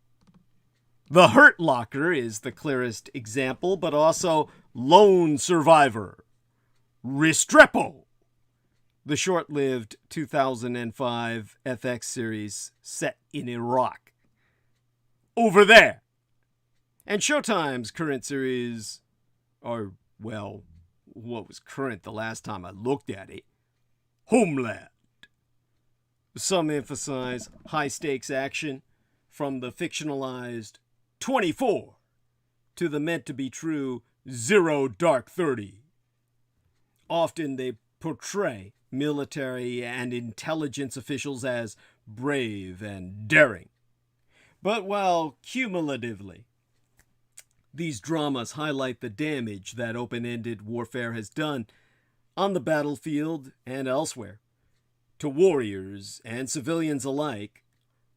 The Hurt Locker is the clearest example, but also Lone Survivor, Restrepo, the short-lived 2005 FX series set in Iraq. Over There. And Showtime's current series, or, well, what was current the last time I looked at it, Homeland. Some emphasize high-stakes action, from the fictionalized 24 to the meant-to-be-true Zero Dark 30. Often they portray military and intelligence officials as brave and daring. But while cumulatively these dramas highlight the damage that open-ended warfare has done on the battlefield and elsewhere to warriors and civilians alike,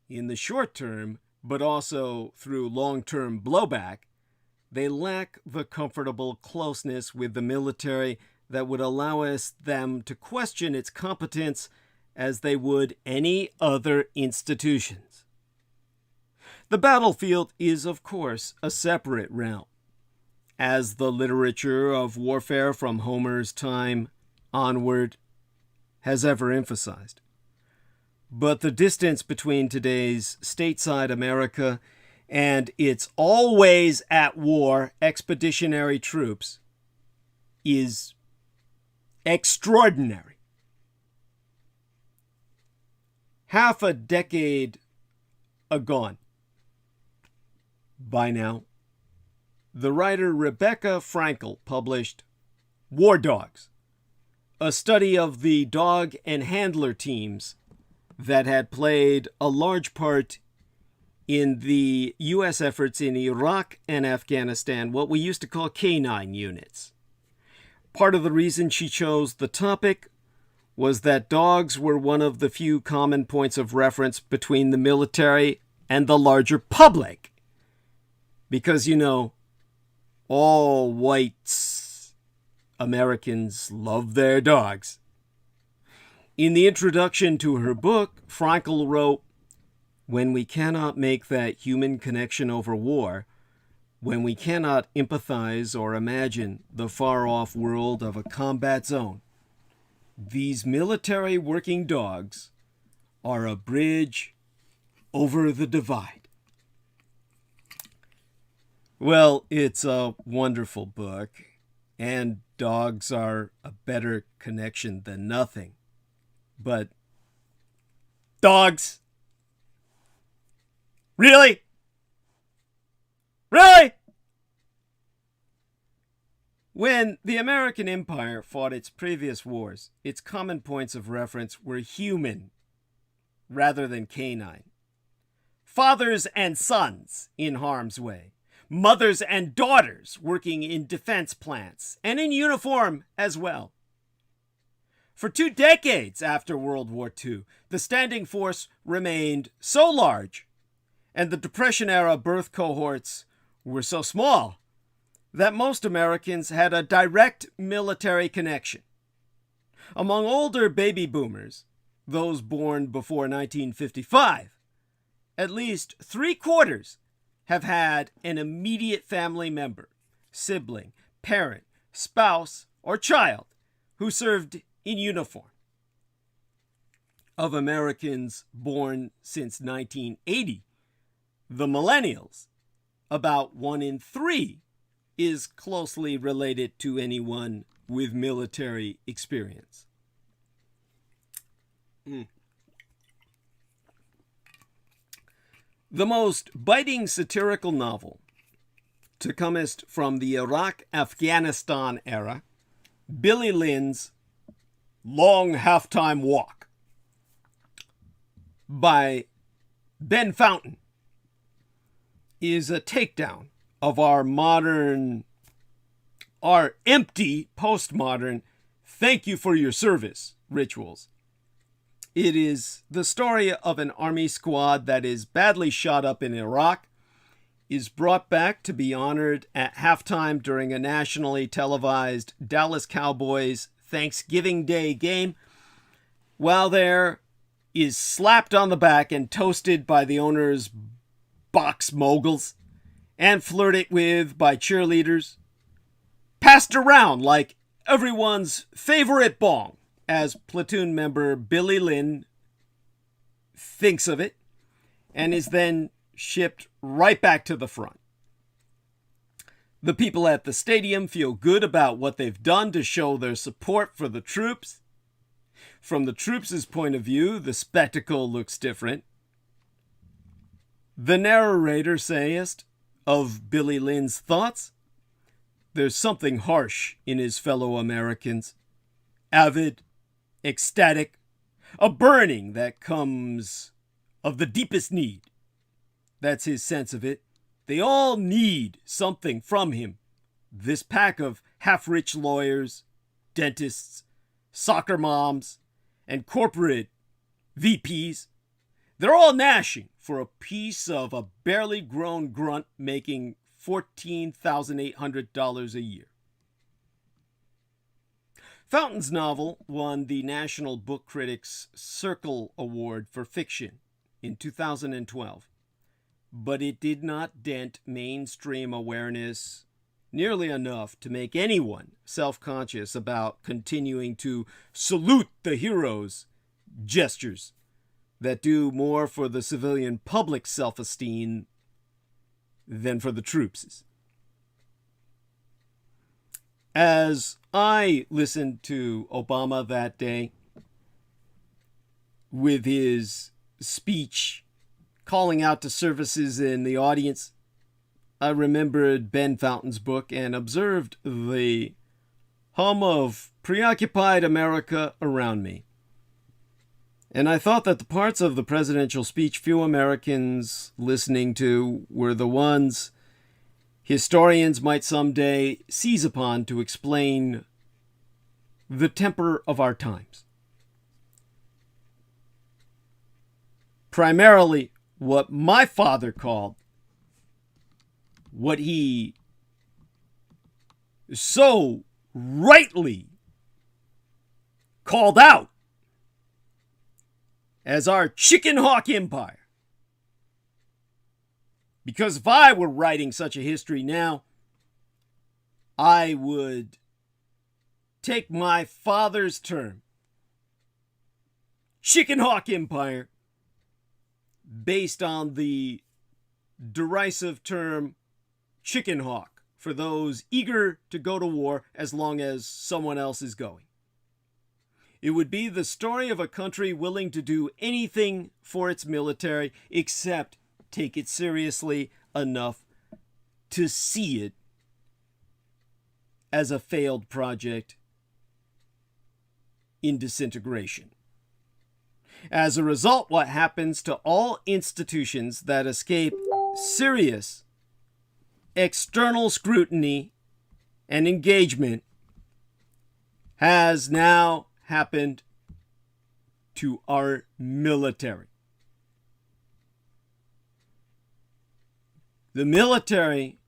in the short term, but also through long-term blowback, they lack the comfortable closeness with the military that would allow them to question its competence as they would any other institutions. The battlefield is, of course, a separate realm, as the literature of warfare from Homer's time onward has ever emphasized. But the distance between today's stateside America and its always at war expeditionary troops is extraordinary. Half a decade agone by now, the writer Rebecca Frankel published War Dogs, a study of the dog and handler teams that had played a large part in the U.S. efforts in Iraq and Afghanistan, what we used to call canine units. Part of the reason she chose the topic was that dogs were one of the few common points of reference between the military and the larger public. Because, all white Americans love their dogs. In the introduction to her book, Frankel wrote, "When we cannot make that human connection over war, when we cannot empathize or imagine the far-off world of a combat zone, these military working dogs are a bridge over the divide." Well, it's a wonderful book, and dogs are a better connection than nothing. But dogs? Really? Really? When the American Empire fought its previous wars, its common points of reference were human rather than canine. Fathers and sons in harm's way. Mothers and daughters working in defense plants and in uniform as well. For 2 decades after World War II, the standing force remained so large, and the Depression-era birth cohorts were so small, that most Americans had a direct military connection. Among older baby boomers, those born before 1955, at least 3/4 have had an immediate family member, sibling, parent, spouse, or child who served in uniform. Of Americans born since 1980, the millennials, about 1 in 3 is closely related to anyone with military experience. The most biting satirical novel to comest from the Iraq-Afghanistan era, Billy Lynn's Long Halftime Walk. by Ben Fountain is a takedown of our empty postmodern thank you for your service rituals. It is the story of an army squad that is badly shot up in Iraq, is brought back to be honored at halftime during a nationally televised Dallas Cowboys Thanksgiving Day game, while there is slapped on the back and toasted by the owner's box moguls, and flirted with by cheerleaders, passed around like everyone's favorite bong, as platoon member Billy Lynn thinks of it, and is then shipped right back to the front. The people at the stadium feel good about what they've done to show their support for the troops. From the troops' point of view, the spectacle looks different. The narrator sayest of Billy Lynn's thoughts, there's something harsh in his fellow Americans, avid, ecstatic, a burning that comes of the deepest need. That's his sense of it. They all need something from him. This pack of half-rich lawyers, dentists, soccer moms, and corporate VPs, they're all gnashing for a piece of a barely grown grunt making $14,800 a year. Fountain's novel won the National Book Critics Circle Award for Fiction in 2012, but it did not dent mainstream awareness nearly enough to make anyone self-conscious about continuing to salute the heroes' gestures that do more for the civilian public's self-esteem than for the troops'. As I listened to Obama that day with his speech calling out to services in the audience, I remembered Ben Fountain's book and observed the hum of preoccupied America around me. And I thought that the parts of the presidential speech few Americans listening to were the ones historians might someday seize upon to explain the temper of our times. Primarily, what my father called, what he so rightly called out as our chicken hawk empire. Because if I were writing such a history now, I would take my father's term, chicken hawk empire, based on the derisive term chicken hawk for those eager to go to war as long as someone else is going. It would be the story of a country willing to do anything for its military except take it seriously enough to see it as a failed project in disintegration. As a result, what happens to all institutions that escape serious external scrutiny and engagement has now happened to our military. The military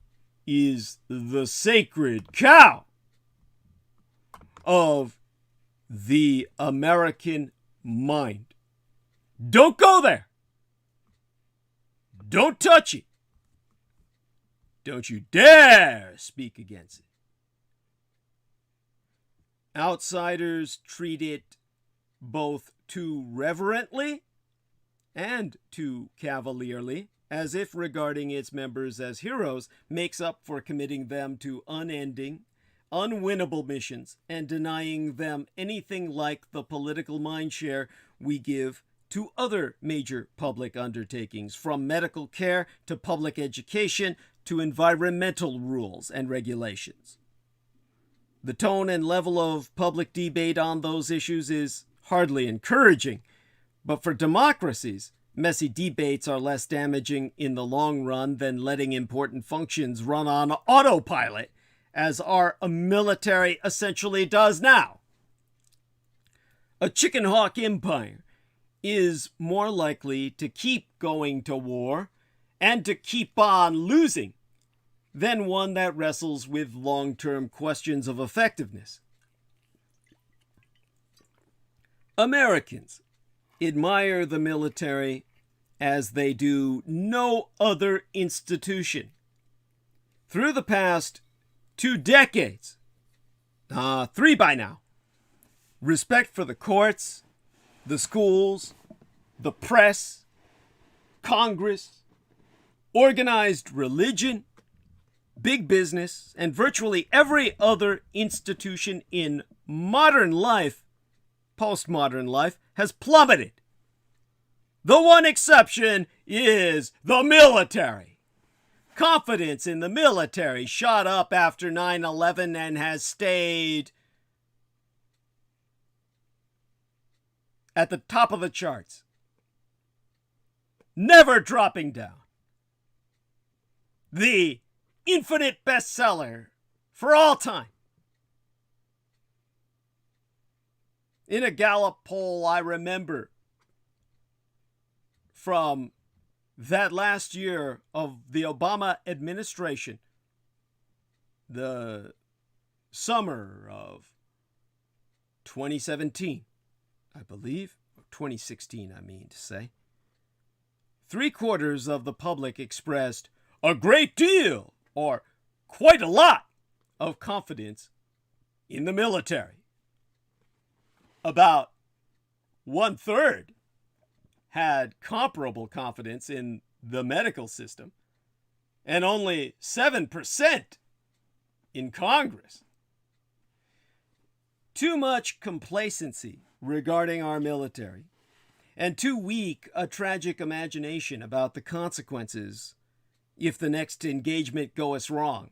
is the sacred cow of the American mind. Don't go there. Don't touch it. Don't you dare speak against it. Outsiders treat it both too reverently and too cavalierly, as if regarding its members as heroes makes up for committing them to unending, unwinnable missions and denying them anything like the political mindshare we give to other major public undertakings, from medical care to public education to environmental rules and regulations. The tone and level of public debate on those issues is hardly encouraging, But for democracies, messy debates are less damaging in the long run than letting important functions run on autopilot, as our military essentially does now. A chicken hawk empire is more likely to keep going to war and to keep on losing than one that wrestles with long-term questions of effectiveness. Americans admire the military as they do no other institution. Through the past 2 decades, 3 by now, respect for the courts, the schools, the press, Congress, organized religion, big business, and virtually every other institution in modern life, postmodern life, has plummeted. The one exception is the military. Confidence in the military shot up after 9/11 and has stayed at the top of the charts, never dropping down. The infinite bestseller for all time. In a Gallup poll I remember from that last year of the Obama administration, the summer of 2017, I believe, or 2016, I mean to say, 3/4 of the public expressed a great deal or quite a lot of confidence in the military. About 1/3 had comparable confidence in the medical system, and only 7% in Congress. Too much complacency regarding our military, and too weak a tragic imagination about the consequences if the next engagement goes wrong,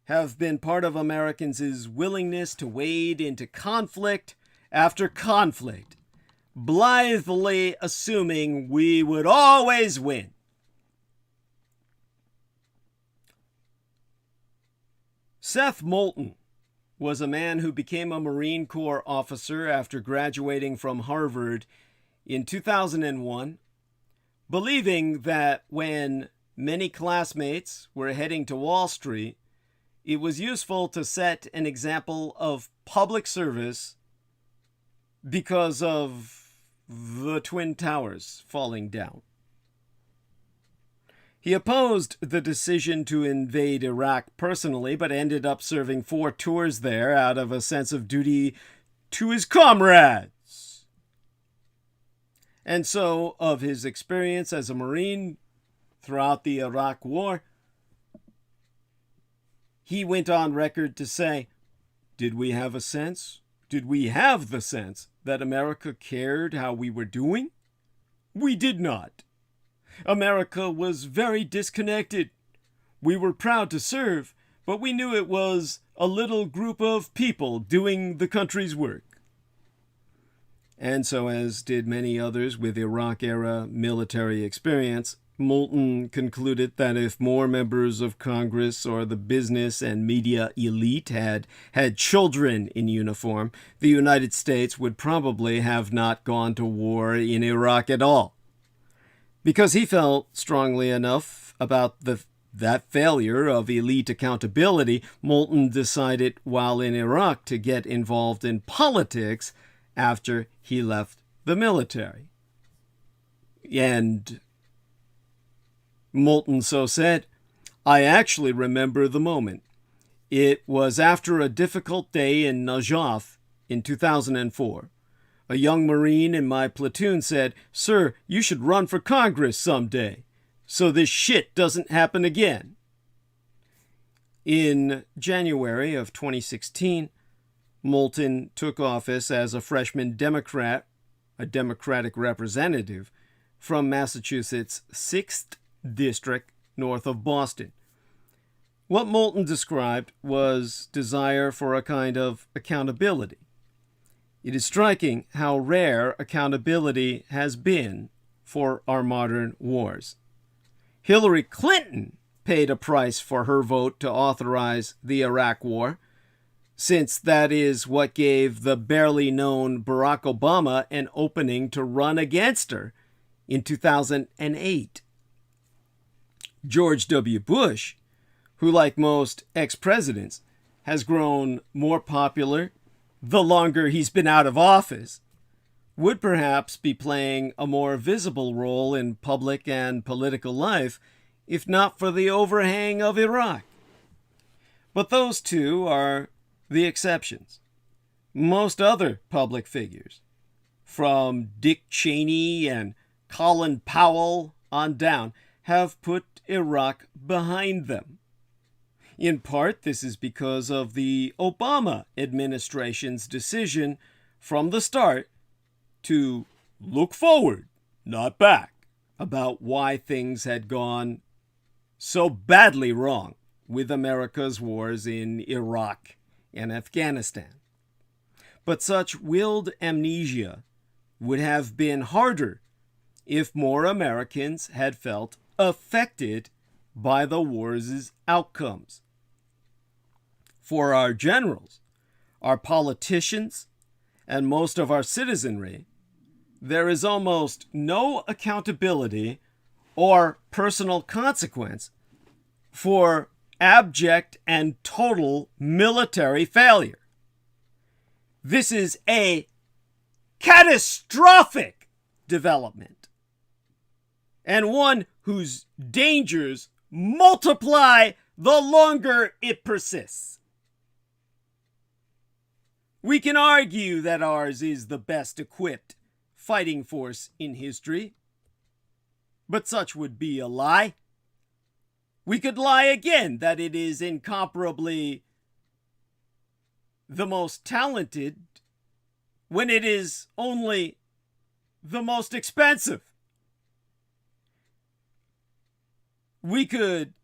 have been part of Americans' willingness to wade into conflict after conflict, blithely assuming we would always win. Seth Moulton was a man who became a Marine Corps officer after graduating from Harvard in 2001, believing that when many classmates were heading to Wall Street, it was useful to set an example of public service because of the Twin Towers falling down. He opposed the decision to invade Iraq personally, but ended up serving 4 tours there out of a sense of duty to his comrades. And so, of his experience as a Marine throughout the Iraq War, he went on record to say, Did we have the sense that America cared how we were doing? We did not. America was very disconnected. We were proud to serve, but we knew it was a little group of people doing the country's work. And so, as did many others with Iraq-era military experience, Moulton concluded that if more members of Congress or the business and media elite had children in uniform, the United States would probably have not gone to war in Iraq at all. Because he felt strongly enough about that failure of elite accountability, Moulton decided while in Iraq to get involved in politics after he left the military. And Moulton so said, I actually remember the moment. It was after a difficult day in Najaf in 2004. A young Marine in my platoon said, Sir, you should run for Congress someday, so this shit doesn't happen again. In January of 2016, Moulton took office as a freshman Democrat, a Democratic representative, from Massachusetts' 6th District north of Boston. What Moulton described was desire for a kind of accountability. It is striking how rare accountability has been for our modern wars. Hillary Clinton paid a price for her vote to authorize the Iraq War, since that is what gave the barely known Barack Obama an opening to run against her in 2008. George W. Bush, who, like most ex-presidents, has grown more popular the longer he's been out of office, would perhaps be playing a more visible role in public and political life if not for the overhang of Iraq. But those two are the exceptions. Most other public figures, from Dick Cheney and Colin Powell on down, have put Iraq behind them. In part, this is because of the Obama administration's decision from the start to look forward, not back, about why things had gone so badly wrong with America's wars in Iraq and Afghanistan. But such willed amnesia would have been harder if more Americans had felt affected by the wars' outcomes. For our generals, our politicians, and most of our citizenry, there is almost no accountability or personal consequence for abject and total military failure. This is a catastrophic development, and one whose dangers multiply the longer it persists. We can argue that ours is the best equipped fighting force in history, but such would be a lie. We could lie again that it is incomparably the most talented when it is only the most expensive. We could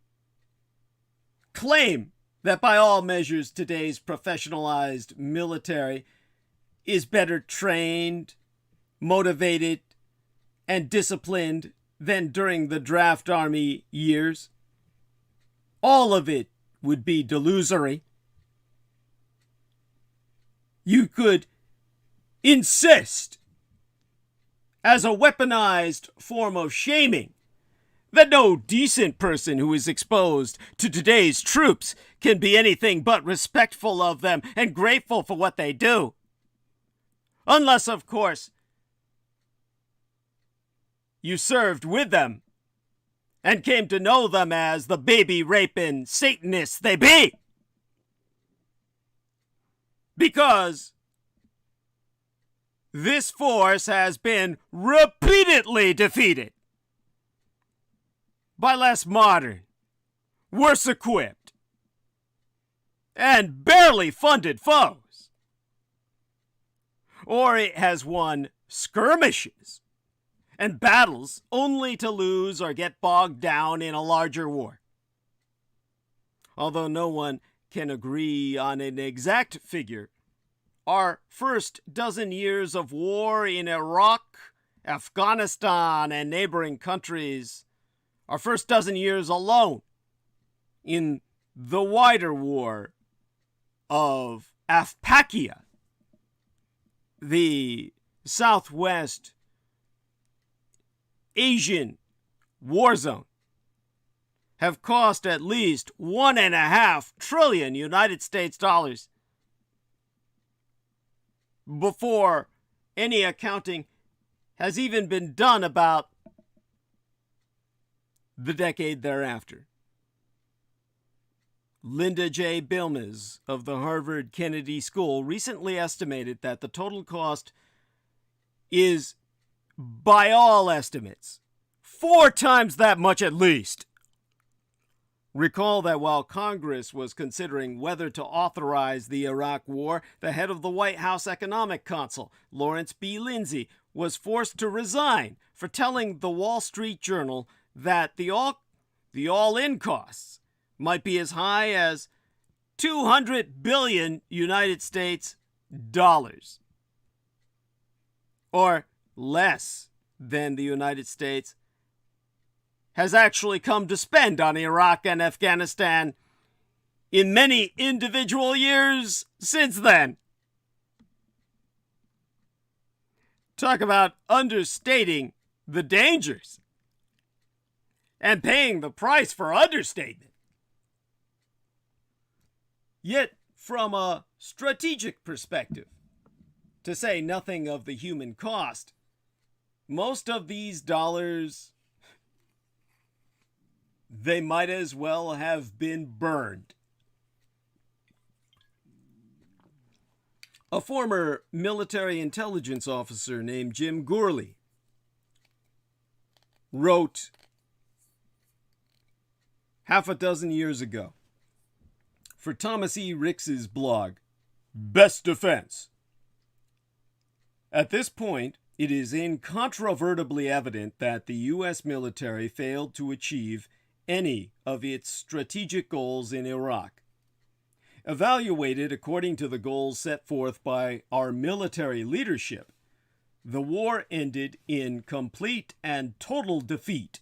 claim that by all measures today's professionalized military is better trained, motivated, and disciplined than during the draft army years. All of it would be delusory. You could insist, as a weaponized form of shaming, that no decent person who is exposed to today's troops can be anything but respectful of them and grateful for what they do. Unless, of course, you served with them and came to know them as the baby-raping Satanists they be. Because this force has been repeatedly defeated by less modern, worse equipped, and barely funded foes. Or it has won skirmishes and battles only to lose or get bogged down in a larger war. Although no one can agree on an exact figure, our first dozen years of war in Iraq, Afghanistan, and neighboring countries, our first dozen years alone in the wider war of Afpakia, the Southwest Asian war zone, have cost at least $1.5 trillion United States dollars before any accounting has even been done about the decade thereafter. Linda J. Bilmes of the Harvard Kennedy School recently estimated that the total cost is, by all estimates, 4 times that much at least. Recall that while Congress was considering whether to authorize the Iraq War, the head of the White House Economic Council, Lawrence B. Lindsay, was forced to resign for telling the Wall Street Journal that the all-in costs might be as high as 200 billion United States dollars. or less than the United States has actually come to spend on Iraq and Afghanistan in many individual years since then. Talk about understating the dangers and paying the price for understatement. Yet, from a strategic perspective, to say nothing of the human cost, most of these dollars, they might as well have been burned. A former military intelligence officer named Jim Gourley wrote half a dozen years ago for Thomas E. Ricks's blog, Best Defense. At this point, it is incontrovertibly evident that the U.S. military failed to achieve any of its strategic goals in Iraq. Evaluated according to the goals set forth by our military leadership, the war ended in complete and total defeat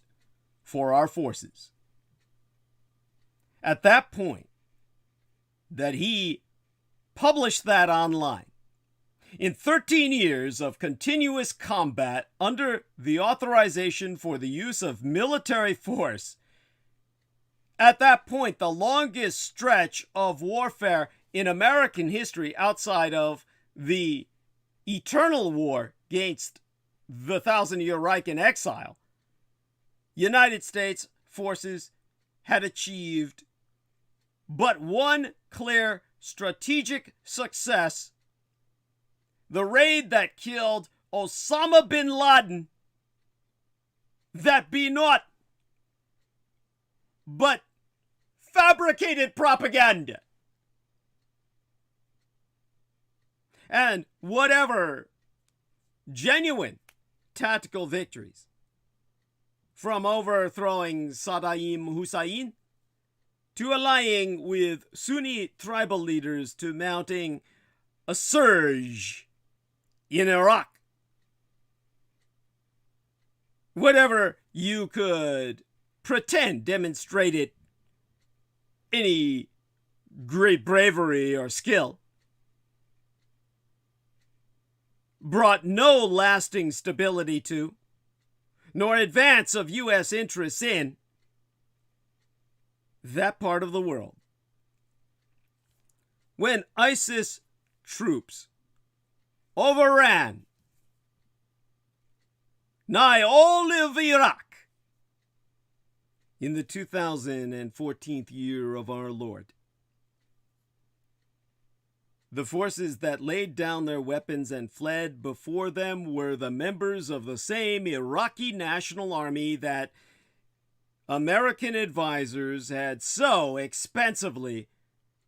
for our forces. At that point, that he published that online, in 13 years of continuous combat under the authorization for the use of military force, at that point, the longest stretch of warfare in American history outside of the eternal war against the Thousand-Year Reich in exile, United States forces had achieved but one clear strategic success: the raid that killed Osama bin Laden. That be not but fabricated propaganda. And whatever genuine tactical victories, from overthrowing Saddam Hussein to allying with Sunni tribal leaders to mounting a surge in Iraq, whatever you could pretend demonstrated any great bravery or skill, brought no lasting stability to, nor advance of U.S. interests in, that part of the world. When ISIS troops overran nigh all of Iraq in the 2014th year of our Lord, the forces that laid down their weapons and fled before them were the members of the same Iraqi National Army that American advisors had so expensively,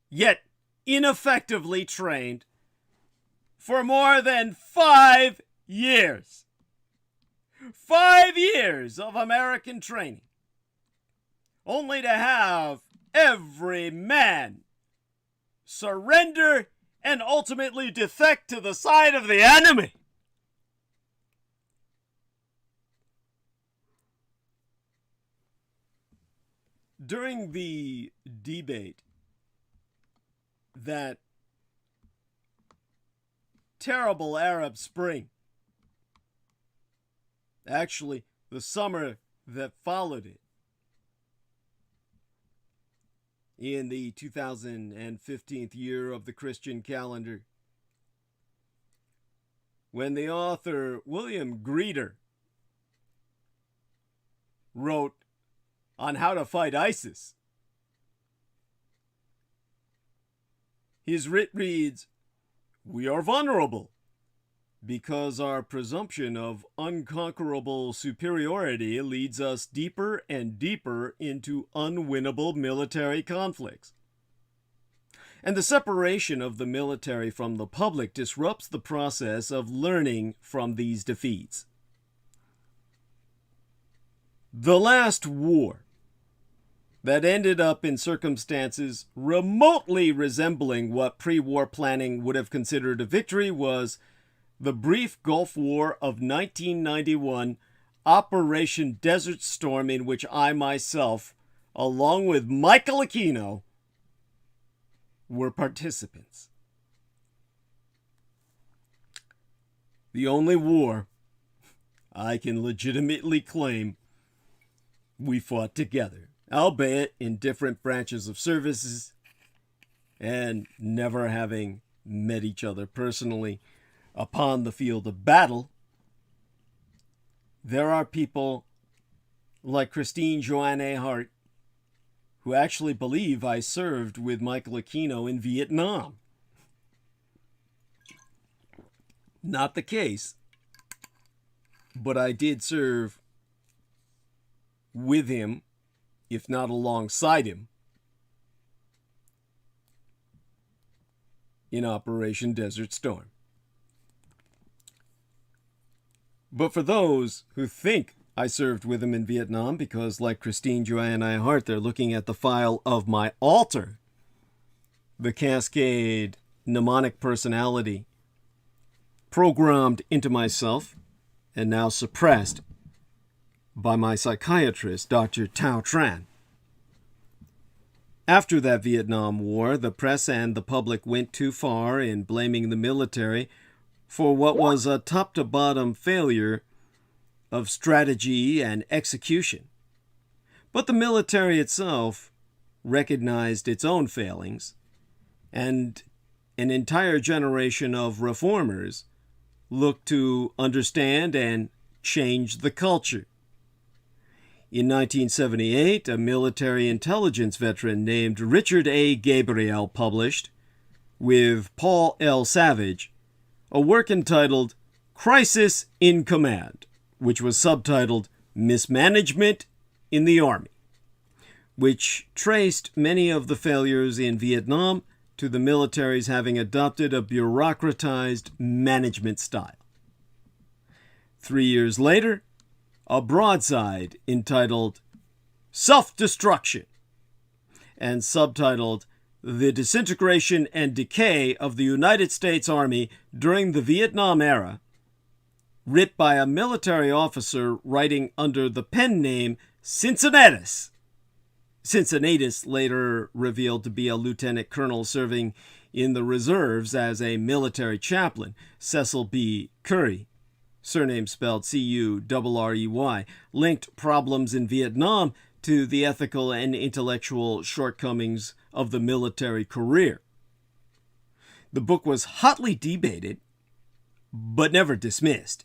yet ineffectively trained for more than 5 years. 5 years of American training, only to have every man surrender and ultimately defect to the side of the enemy. During the debate, that terrible Arab Spring, actually the summer that followed it, in the 2015th year of the Christian calendar, when the author William Greeter wrote on how to fight ISIS, his writ reads, "We are vulnerable because our presumption of unconquerable superiority leads us deeper and deeper into unwinnable military conflicts. And the separation of the military from the public disrupts the process of learning from these defeats. The last war that ended up in circumstances remotely resembling what pre-war planning would have considered a victory was the brief Gulf War of 1991, Operation Desert Storm, in which I myself, along with Michael Aquino, were participants. The only war I can legitimately claim we fought together, albeit in different branches of services and never having met each other personally upon the field of battle. There are people like Christine Joanne Hart who actually believe I served with Michael Aquino in Vietnam. Not the case, but I did serve with him, if not alongside him, in Operation Desert Storm. But for those who think I served with him in Vietnam because, like Christine Joanne Hart, they're looking at the file of my altar, the Cascade mnemonic personality programmed into myself and now suppressed by my psychiatrist, Dr. Tao Tran. After that Vietnam War, the press and the public went too far in blaming the military for what was a top-to-bottom failure of strategy and execution. But the military itself recognized its own failings, and an entire generation of reformers looked to understand and change the culture. In 1978, a military intelligence veteran named Richard A. Gabriel published, with Paul L. Savage, a work entitled Crisis in Command, which was subtitled Mismanagement in the Army, which traced many of the failures in Vietnam to the military's having adopted a bureaucratized management style. 3 years later, a broadside entitled Self-Destruction and subtitled The Disintegration and Decay of the United States Army During the Vietnam Era, written by a military officer writing under the pen name Cincinnatus. Cincinnatus later revealed to be a lieutenant colonel serving in the reserves as a military chaplain, Cecil B. Curry, surname spelled C-U-R-R-E-Y, linked problems in Vietnam to the ethical and intellectual shortcomings of the military career. The book was hotly debated, but never dismissed.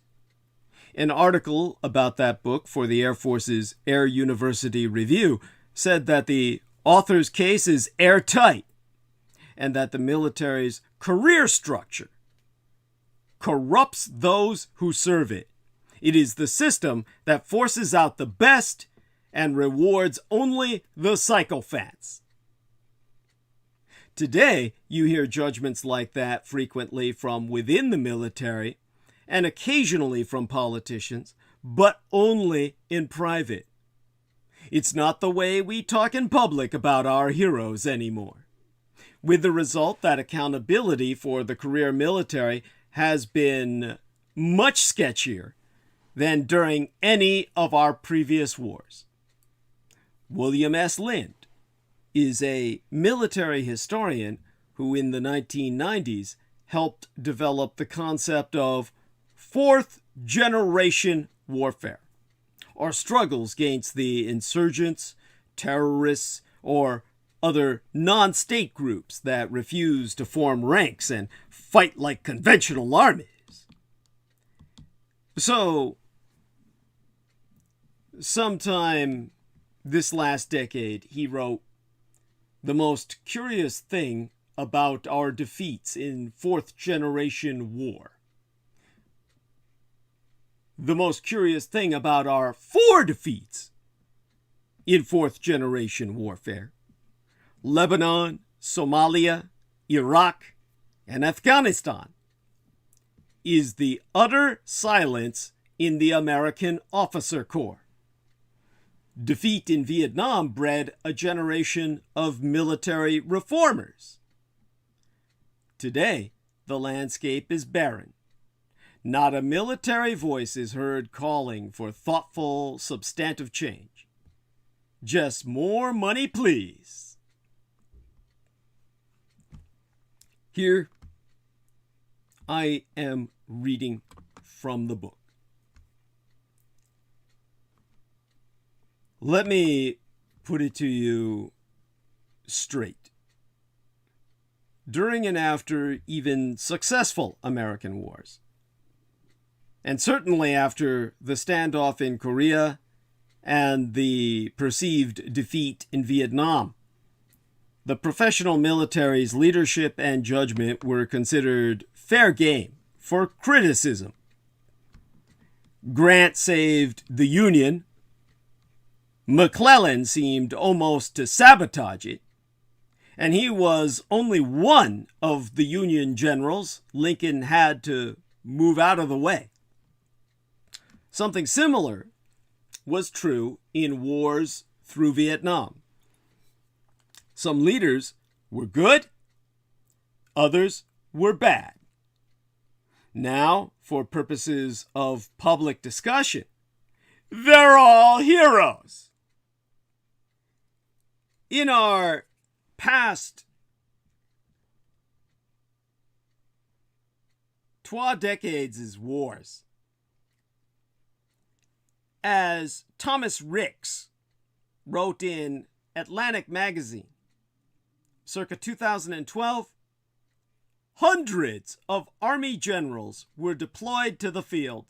An article about that book for the Air Force's Air University Review said that the author's case is airtight and that the military's career structure corrupts those who serve it. It is the system that forces out the best and rewards only the sycophants. Today, you hear judgments like that frequently from within the military and occasionally from politicians, but only in private. It's not the way we talk in public about our heroes anymore, with the result that accountability for the career military has been much sketchier than during any of our previous wars. William S. Lind is a military historian who in the 1990s helped develop the concept of fourth generation warfare, or struggles against the insurgents, terrorists, or other non-state groups that refuse to form ranks and fight like conventional armies. So, sometime this last decade, he wrote, "The most curious thing about our defeats in fourth generation war. The most curious thing about our 4 defeats in fourth generation warfare, Lebanon, Somalia, Iraq, and Afghanistan, is the utter silence in the American officer corps. Defeat in Vietnam bred a generation of military reformers. Today, the landscape is barren. not a military voice is heard calling for thoughtful, substantive change. Just more money, please. Here, I am reading from the book. Let me put it to you straight. During and after even successful American wars, and certainly after the standoff in Korea and the perceived defeat in Vietnam, the professional military's leadership and judgment were considered fair game for criticism. Grant saved the Union. McClellan seemed almost to sabotage it, and he was only one of the Union generals Lincoln had to move out of the way. Something similar was true in wars through Vietnam. Some leaders were good, others were bad. Now, for purposes of public discussion, they're all heroes. In our past 2 decades' wars, as Thomas Ricks wrote in Atlantic magazine, circa 2012, hundreds of army generals were deployed to the field,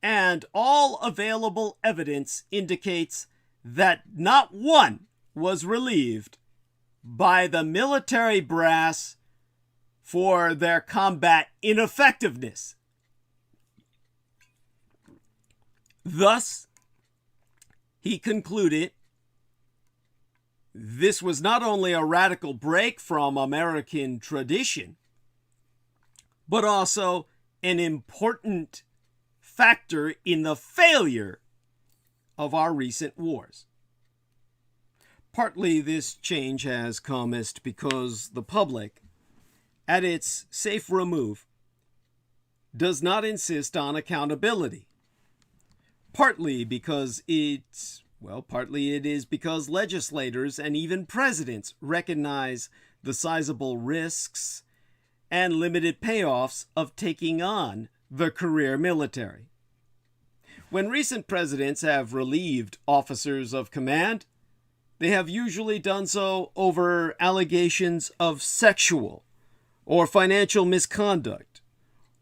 and all available evidence indicates that not one was relieved by the military brass for their combat ineffectiveness. Thus, he concluded, this was not only a radical break from American tradition, but also an important factor in the failure of our recent wars. Partly this change has come because the public, at its safe remove, does not insist on accountability. Partly it is because legislators and even presidents recognize the sizable risks and limited payoffs of taking on the career military. When recent presidents have relieved officers of command, they have usually done so over allegations of sexual or financial misconduct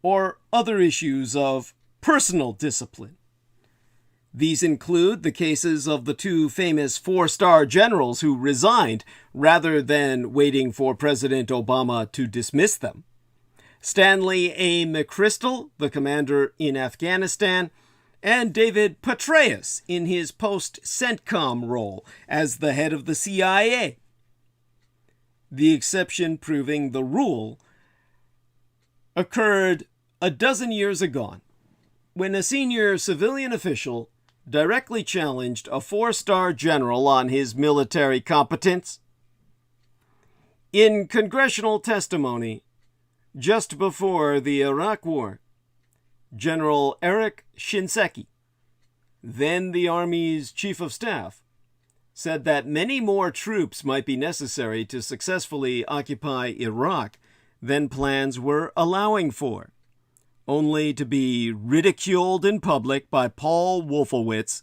or other issues of personal discipline. These include the cases of the 2 famous 4-star generals who resigned rather than waiting for President Obama to dismiss them. Stanley A. McChrystal, the commander in Afghanistan, and David Petraeus in his post-CENTCOM role as the head of the CIA. The exception proving the rule occurred a dozen years ago, when a senior civilian official directly challenged a 4-star general on his military competence. In congressional testimony just before the Iraq War, General Eric Shinseki, then the Army's chief of staff, said that many more troops might be necessary to successfully occupy Iraq than plans were allowing for, only to be ridiculed in public by Paul Wolfowitz,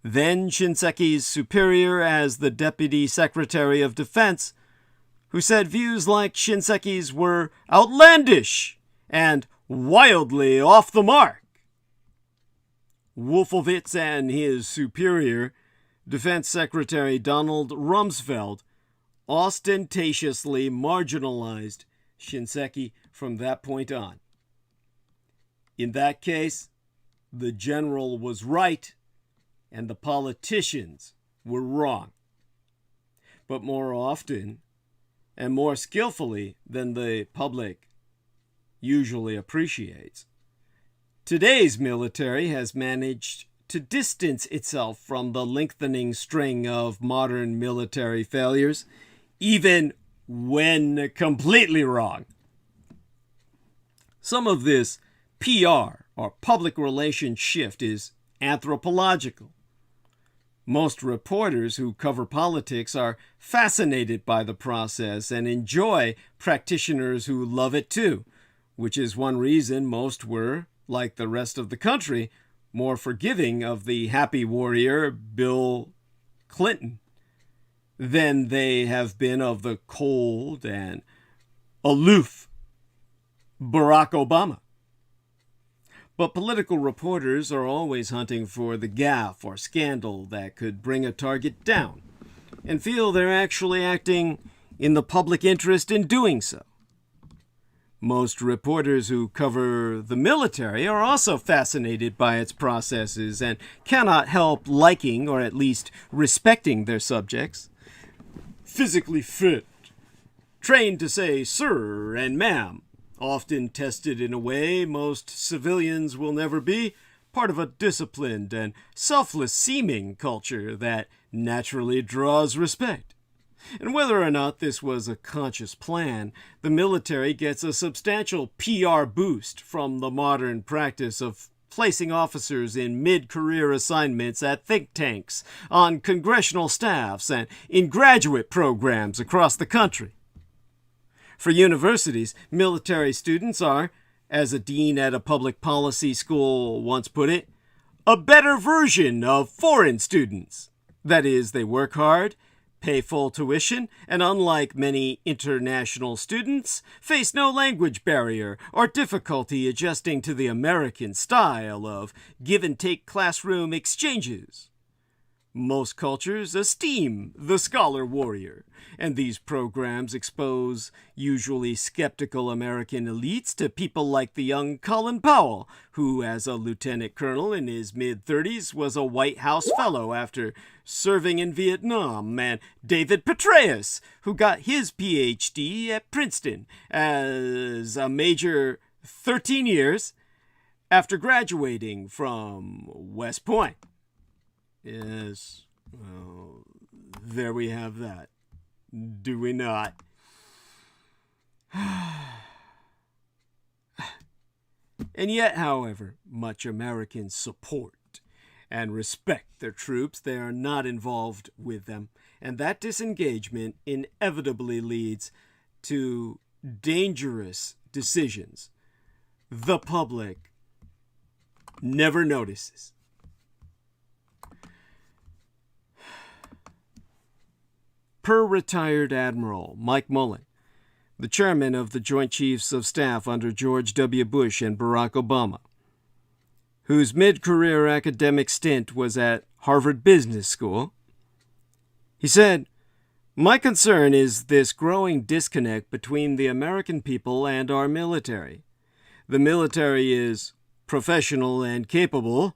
then Shinseki's superior as the Deputy Secretary of Defense, who said views like Shinseki's were outlandish and wildly off the mark. Wolfowitz and his superior, Defense Secretary Donald Rumsfeld, ostentatiously marginalized Shinseki from that point on. In that case, the general was right and the politicians were wrong. But more often and more skillfully than the public usually appreciates, today's military has managed to distance itself from the lengthening string of modern military failures, even when completely wrong. Some of this PR, or public relations shift, is anthropological. Most reporters who cover politics are fascinated by the process and enjoy practitioners who love it too, which is one reason most were, like the rest of the country, more forgiving of the happy warrior Bill Clinton than they have been of the cold and aloof Barack Obama. But political reporters are always hunting for the gaffe or scandal that could bring a target down, and feel they're actually acting in the public interest in doing so. Most reporters who cover the military are also fascinated by its processes and cannot help liking or at least respecting their subjects. Physically fit, trained to say sir and ma'am, often tested in a way most civilians will never be, part of a disciplined and selfless-seeming culture that naturally draws respect. And whether or not this was a conscious plan, the military gets a substantial PR boost from the modern practice of placing officers in mid-career assignments at think tanks, on congressional staffs, and in graduate programs across the country. For universities, military students are, as a dean at a public policy school once put it, a better version of foreign students. That is, they work hard, pay full tuition, and unlike many international students, face no language barrier or difficulty adjusting to the American style of give-and-take classroom exchanges. Most cultures esteem the scholar warrior, and these programs expose usually skeptical American elites to people like the young Colin Powell, who, as a lieutenant colonel in his mid-30s, was a White House fellow after serving in Vietnam, and David Petraeus, who got his Ph.D. at Princeton as a major 13 years after graduating from West Point. Yes, well, there we have that. Do we not? And yet, however much Americans support and respect their troops, they are not involved with them. And that disengagement inevitably leads to dangerous decisions the public never notices. Per retired Admiral Mike Mullen, the chairman of the Joint Chiefs of Staff under George W. Bush and Barack Obama, whose mid-career academic stint was at Harvard Business School, he said, "My concern is this growing disconnect between the American people and our military. The military is professional and capable,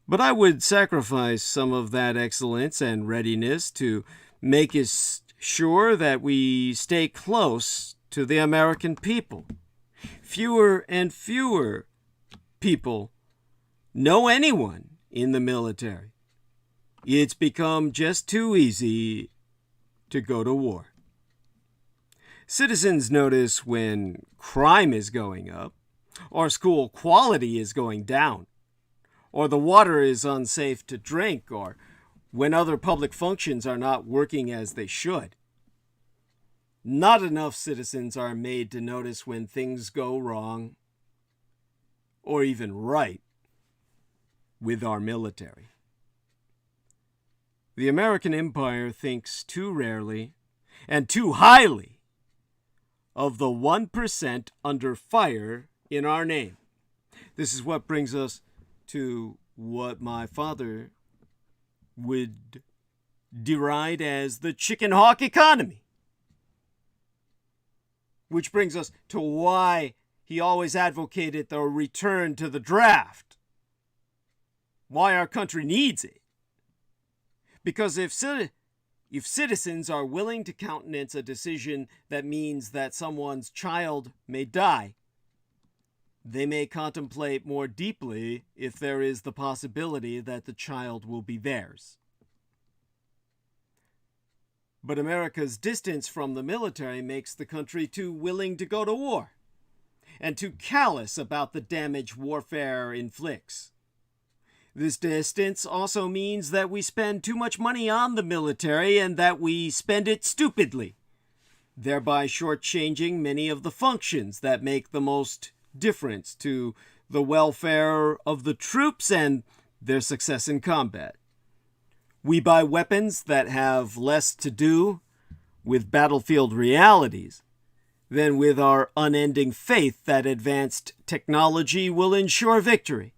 but I would sacrifice some of that excellence and readiness to make us sure that we stay close to the American people. Fewer and fewer people know anyone in the military. It's become just too easy to go to war. Citizens notice when crime is going up, or school quality is going down, or the water is unsafe to drink, or when other public functions are not working as they should. Not enough citizens are made to notice when things go wrong, or even right, with our military. The American empire thinks too rarely and too highly of the 1% under fire in our name. This is what brings us to what my father would deride as the chicken hawk economy. Which brings us to why he always advocated the return to the draft. Why our country needs it. Because if citizens are willing to countenance a decision that means that someone's child may die, they may contemplate more deeply if there is the possibility that the child will be theirs. But America's distance from the military makes the country too willing to go to war. and too callous about the damage warfare inflicts. This distance also means that we spend too much money on the military and that we spend it stupidly, thereby shortchanging many of the functions that make the most difference to the welfare of the troops and their success in combat. We buy weapons that have less to do with battlefield realities than with our unending faith that advanced technology will ensure victory,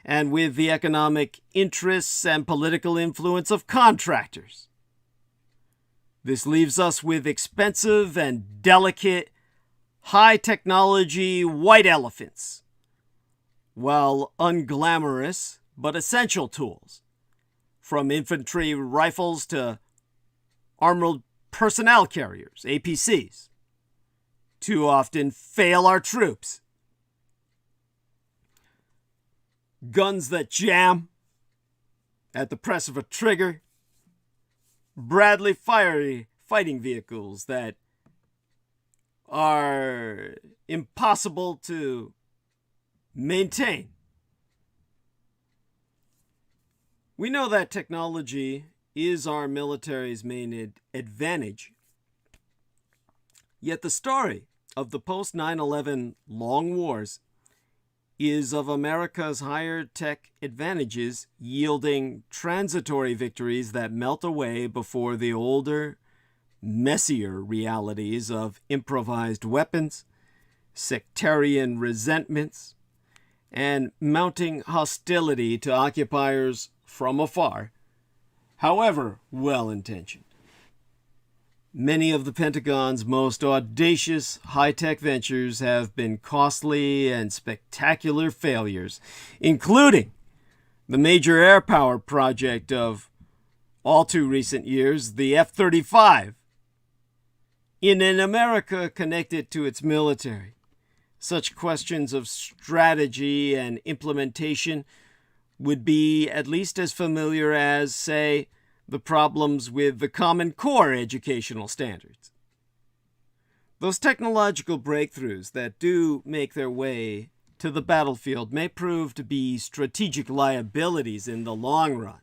and with the economic interests and political influence of contractors. This leaves us with expensive and delicate, high-technology white elephants, while unglamorous but essential tools, from infantry rifles to armored personnel carriers, APCs, too often fail our troops. Guns that jam at the press of a trigger, Bradley fighting vehicles that are impossible to maintain. We know that technology is our military's main advantage. Yet the story of the post-9/11 long wars is of America's higher tech advantages yielding transitory victories that melt away before the older, messier realities of improvised weapons, sectarian resentments, and mounting hostility to occupiers from afar, however well-intentioned. Many of the Pentagon's most audacious high-tech ventures have been costly and spectacular failures, including the major air power project of all too recent years, the F-35. In an America connected to its military, such questions of strategy and implementation would be at least as familiar as, say, the problems with the Common Core educational standards. Those technological breakthroughs that do make their way to the battlefield may prove to be strategic liabilities in the long run.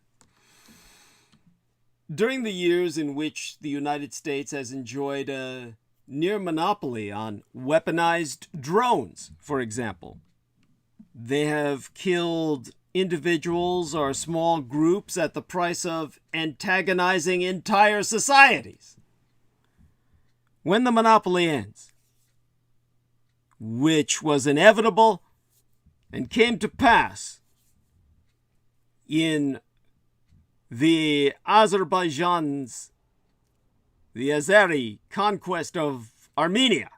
During the years in which the United States has enjoyed a near monopoly on weaponized drones, for example, they have killed individuals or small groups at the price of antagonizing entire societies. When the monopoly ends, which was inevitable and came to pass in the Azeri conquest of Armenia,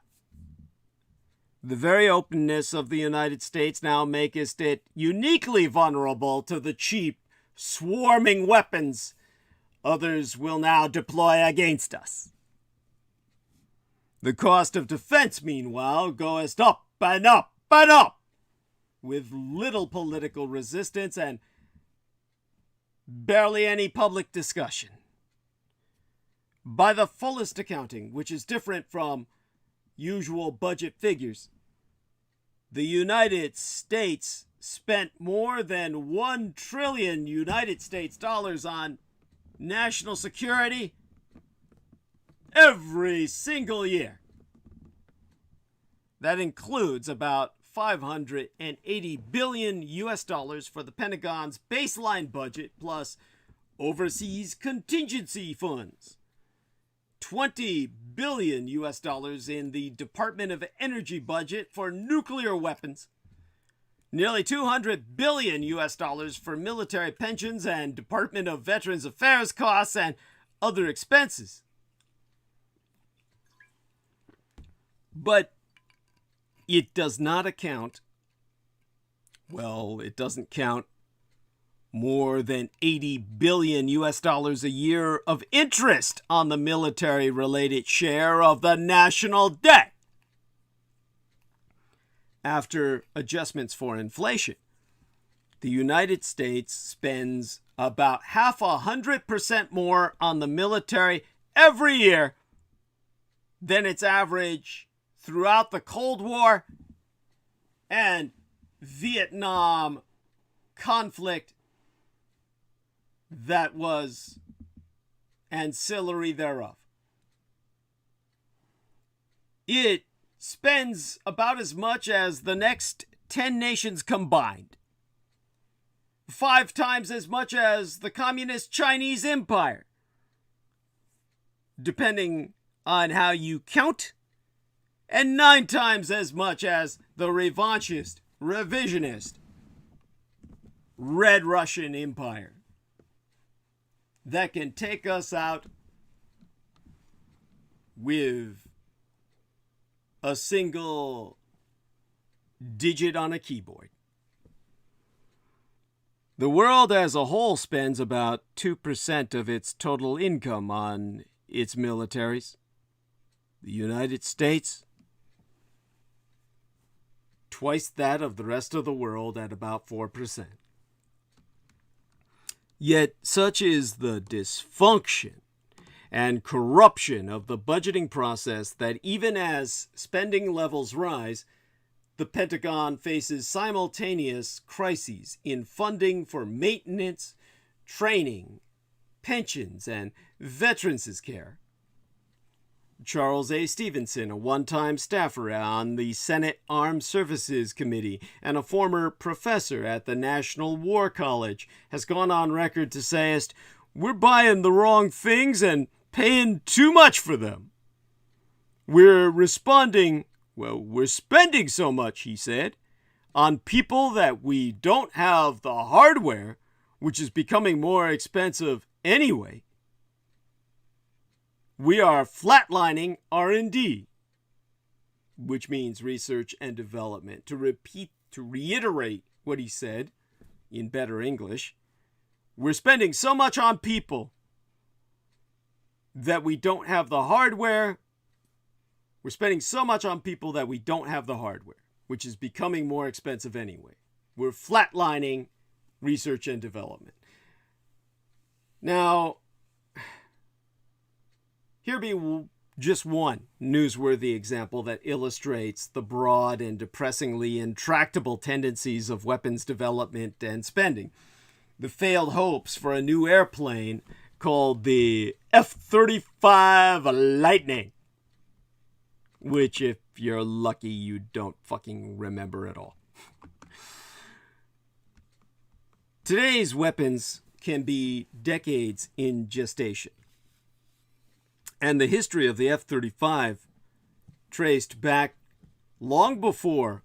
the very openness of the United States now maketh it uniquely vulnerable to the cheap, swarming weapons others will now deploy against us. The cost of defense, meanwhile, goeth up and up and up, with little political resistance and barely any public discussion. By the fullest accounting, which is different from usual budget figures, the United States spent more than $1 trillion United States dollars on national security every single year. That includes about $580 billion US dollars for the Pentagon's baseline budget plus overseas contingency funds, $20 billion US dollars in the Department of Energy budget for nuclear weapons, nearly $200 billion US dollars for military pensions and Department of Veterans Affairs costs and other expenses. But it does not account, it doesn't count more than $80 billion US dollars a year of interest on the military-related share of the national debt. After adjustments for inflation, the United States spends about 100% more on the military every year than its average throughout the Cold War and Vietnam conflict that was ancillary thereof. It spends about as much as the next 10 nations combined. 5 times as much as the Communist Chinese Empire, depending on how you count, and 9 times as much as the revanchist, revisionist, Red Russian Empire that can take us out with a single digit on a keyboard. The world as a whole spends about 2% of its total income on its militaries. The United States, twice that of the rest of the world at about 4%. Yet such is the dysfunction and corruption of the budgeting process that even as spending levels rise, the Pentagon faces simultaneous crises in funding for maintenance, training, pensions, and veterans' care. Charles A. Stevenson, a one-time staffer on the Senate Armed Services Committee and a former professor at the National War College, has gone on record to say, "We're buying the wrong things and paying too much for them. We're spending so much," he said, "on people that we don't have the hardware, which is becoming more expensive anyway. We are flatlining R&D," which means research and development. To reiterate what he said in better English, we're spending so much on people that we don't have the hardware. We're spending so much on people that we don't have the hardware, which is becoming more expensive anyway. We're flatlining research and development. Now, here be just one newsworthy example that illustrates the broad and depressingly intractable tendencies of weapons development and spending. The failed hopes for a new airplane called the F-35 Lightning, which, if you're lucky, you don't fucking remember at all. Today's weapons can be decades in gestation. And the history of the F-35 traced back long before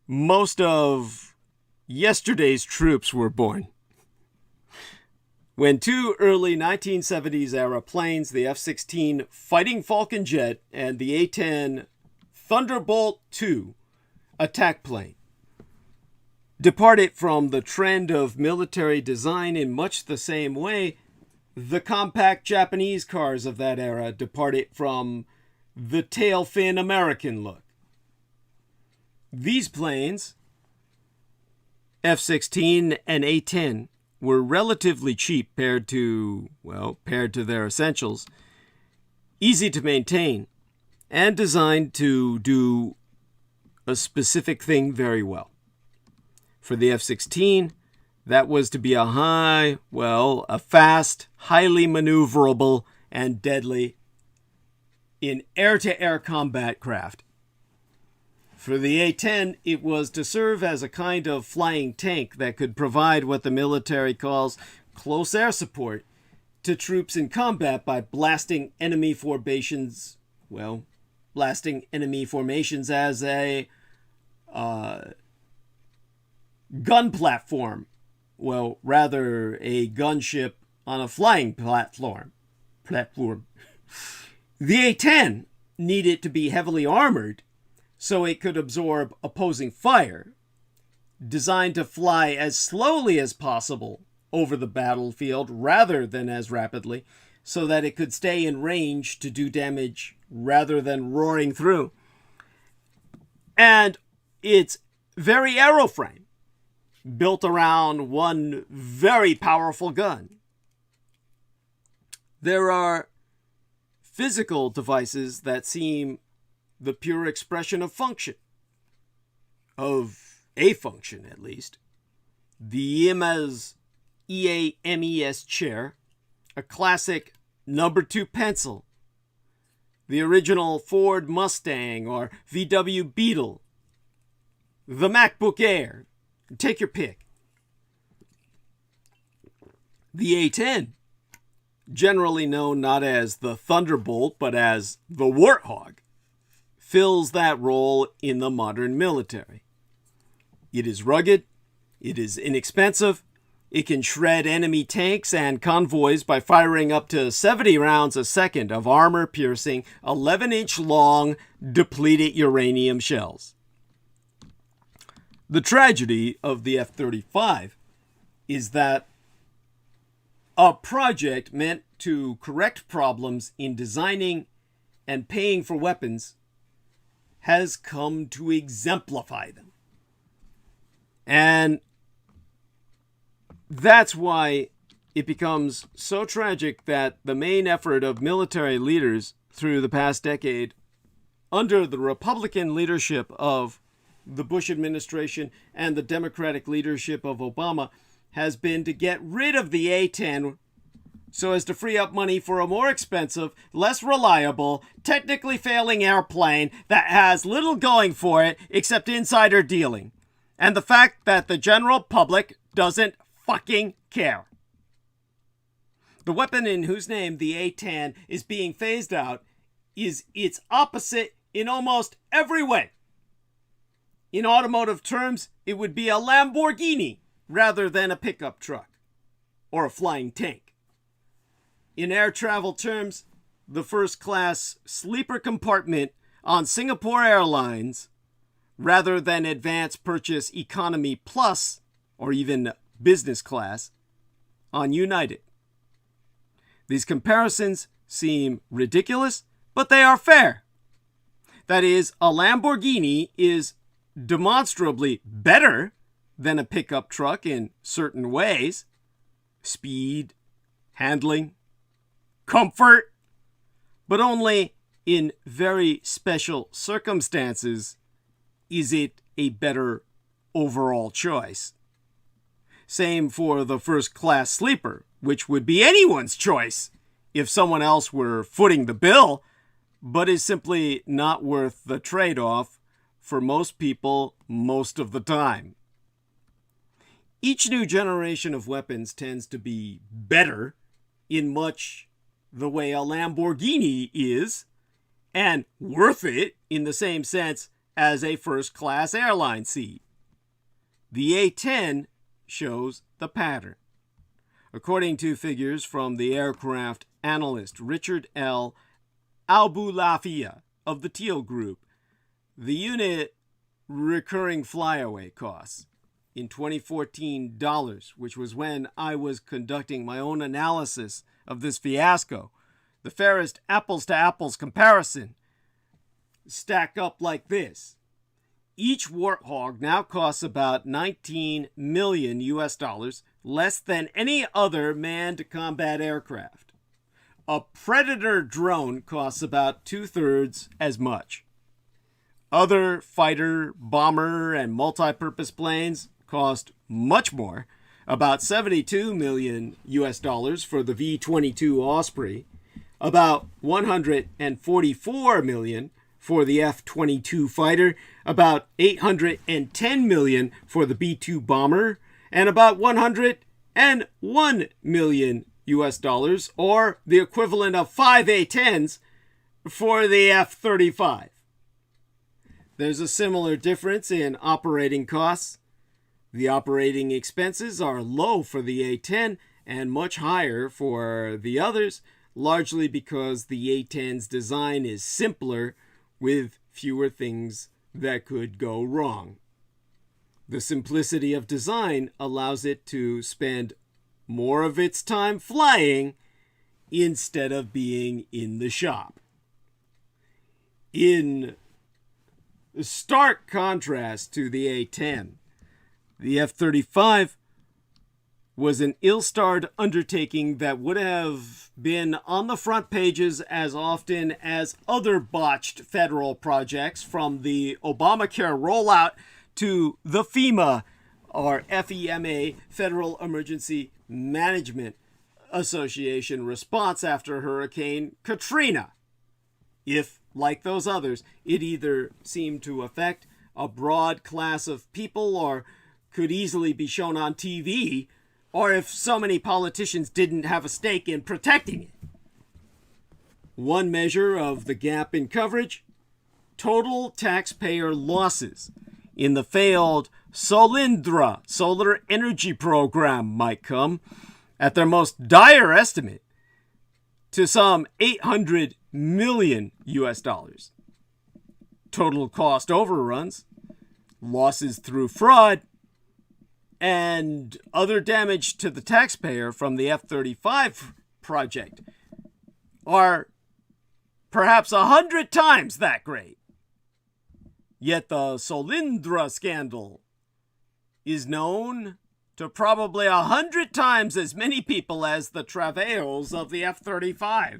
most of yesterday's troops were born. When 2 early 1970s era planes, the F-16 Fighting Falcon jet and the A-10 Thunderbolt II attack plane, departed from the trend of military design in much the same way the compact Japanese cars of that era departed from the tail fin American look. These planes, F-16 and A-10, were relatively cheap paired to their essentials, easy to maintain, and designed to do a specific thing very well. For the F-16, that was to be a fast, highly maneuverable, and deadly in air-to-air combat craft. For the A-10, it was to serve as a kind of flying tank that could provide what the military calls close air support to troops in combat by blasting enemy formations as a gun platform. Well, rather a gunship on a flying platform. The A-10 needed to be heavily armored so it could absorb opposing fire, designed to fly as slowly as possible over the battlefield rather than as rapidly, so that it could stay in range to do damage rather than roaring through. And its very aeroframe, built around one very powerful gun. There are physical devices that seem the pure expression of function. of a function at least, the EAMES EAMES chair, a classic number 2 pencil, the original Ford Mustang or VW Beetle, the MacBook Air, take your pick. The A10, generally known not as the Thunderbolt but as the Warthog, fills that role in the modern military. It is rugged, it is inexpensive, it can shred enemy tanks and convoys by firing up to 70 rounds a second of armor-piercing, 11-inch long, depleted uranium shells. The tragedy of the F-35 is that a project meant to correct problems in designing and paying for weapons has come to exemplify them. And that's why it becomes so tragic that the main effort of military leaders through the past decade, under the Republican leadership of the Bush administration and the Democratic leadership of Obama, has been to get rid of the A-10 so as to free up money for a more expensive, less reliable, technically failing airplane that has little going for it except insider dealing, and the fact that the general public doesn't fucking care. The weapon in whose name the A-10 is being phased out is its opposite in almost every way. In automotive terms, it would be a Lamborghini rather than a pickup truck or a flying tank. In air travel terms, the first-class sleeper compartment on Singapore Airlines rather than advanced purchase economy plus or even business class on United. These comparisons seem ridiculous, but they are fair. That is, a Lamborghini is demonstrably better than a pickup truck in certain ways. Speed, handling, comfort, but only in very special circumstances is it a better overall choice. Same for the first-class sleeper, which would be anyone's choice if someone else were footing the bill, but is simply not worth the trade-off for most people most of the time. Each new generation of weapons tends to be better in much the way a Lamborghini is, and worth it in the same sense as a first-class airline seat. The A-10 shows the pattern. According to figures from the aircraft analyst Richard L. Aboulafia of the Teal Group, the unit recurring flyaway costs in 2014 dollars, which was when I was conducting my own analysis of this fiasco, the fairest apples-to-apples comparison, stack up like this. Each Warthog now costs about $19 million US, less than any other manned combat aircraft. A Predator drone costs about 2/3 as much. Other fighter, bomber, and multi-purpose planes cost much more, about $72 million US for the V-22 Osprey, about $144 million for the F-22 fighter, about $810 million for the B-2 bomber, and about $101 million US, or the equivalent of 5 A-10s for the F-35. There's a similar difference in operating costs. The operating expenses are low for the A-10 and much higher for the others, largely because the A-10's design is simpler with fewer things that could go wrong. The simplicity of design allows it to spend more of its time flying instead of being in the shop. In stark contrast to the A-10, the F-35 was an ill-starred undertaking that would have been on the front pages as often as other botched federal projects, from the Obamacare rollout to the FEMA, or FEMA, Federal Emergency Management Association response after Hurricane Katrina. If, like those others, it either seemed to affect a broad class of people or could easily be shown on TV, or if so many politicians didn't have a stake in protecting it. One measure of the gap in coverage: total taxpayer losses in the failed Solindra solar energy program might come, at their most dire estimate, to some $800 million US. Total cost overruns, losses through fraud, and other damage to the taxpayer from the F-35 project are perhaps 100 times that great. Yet the Solindra scandal is known to probably 100 times as many people as the travails of the F-35.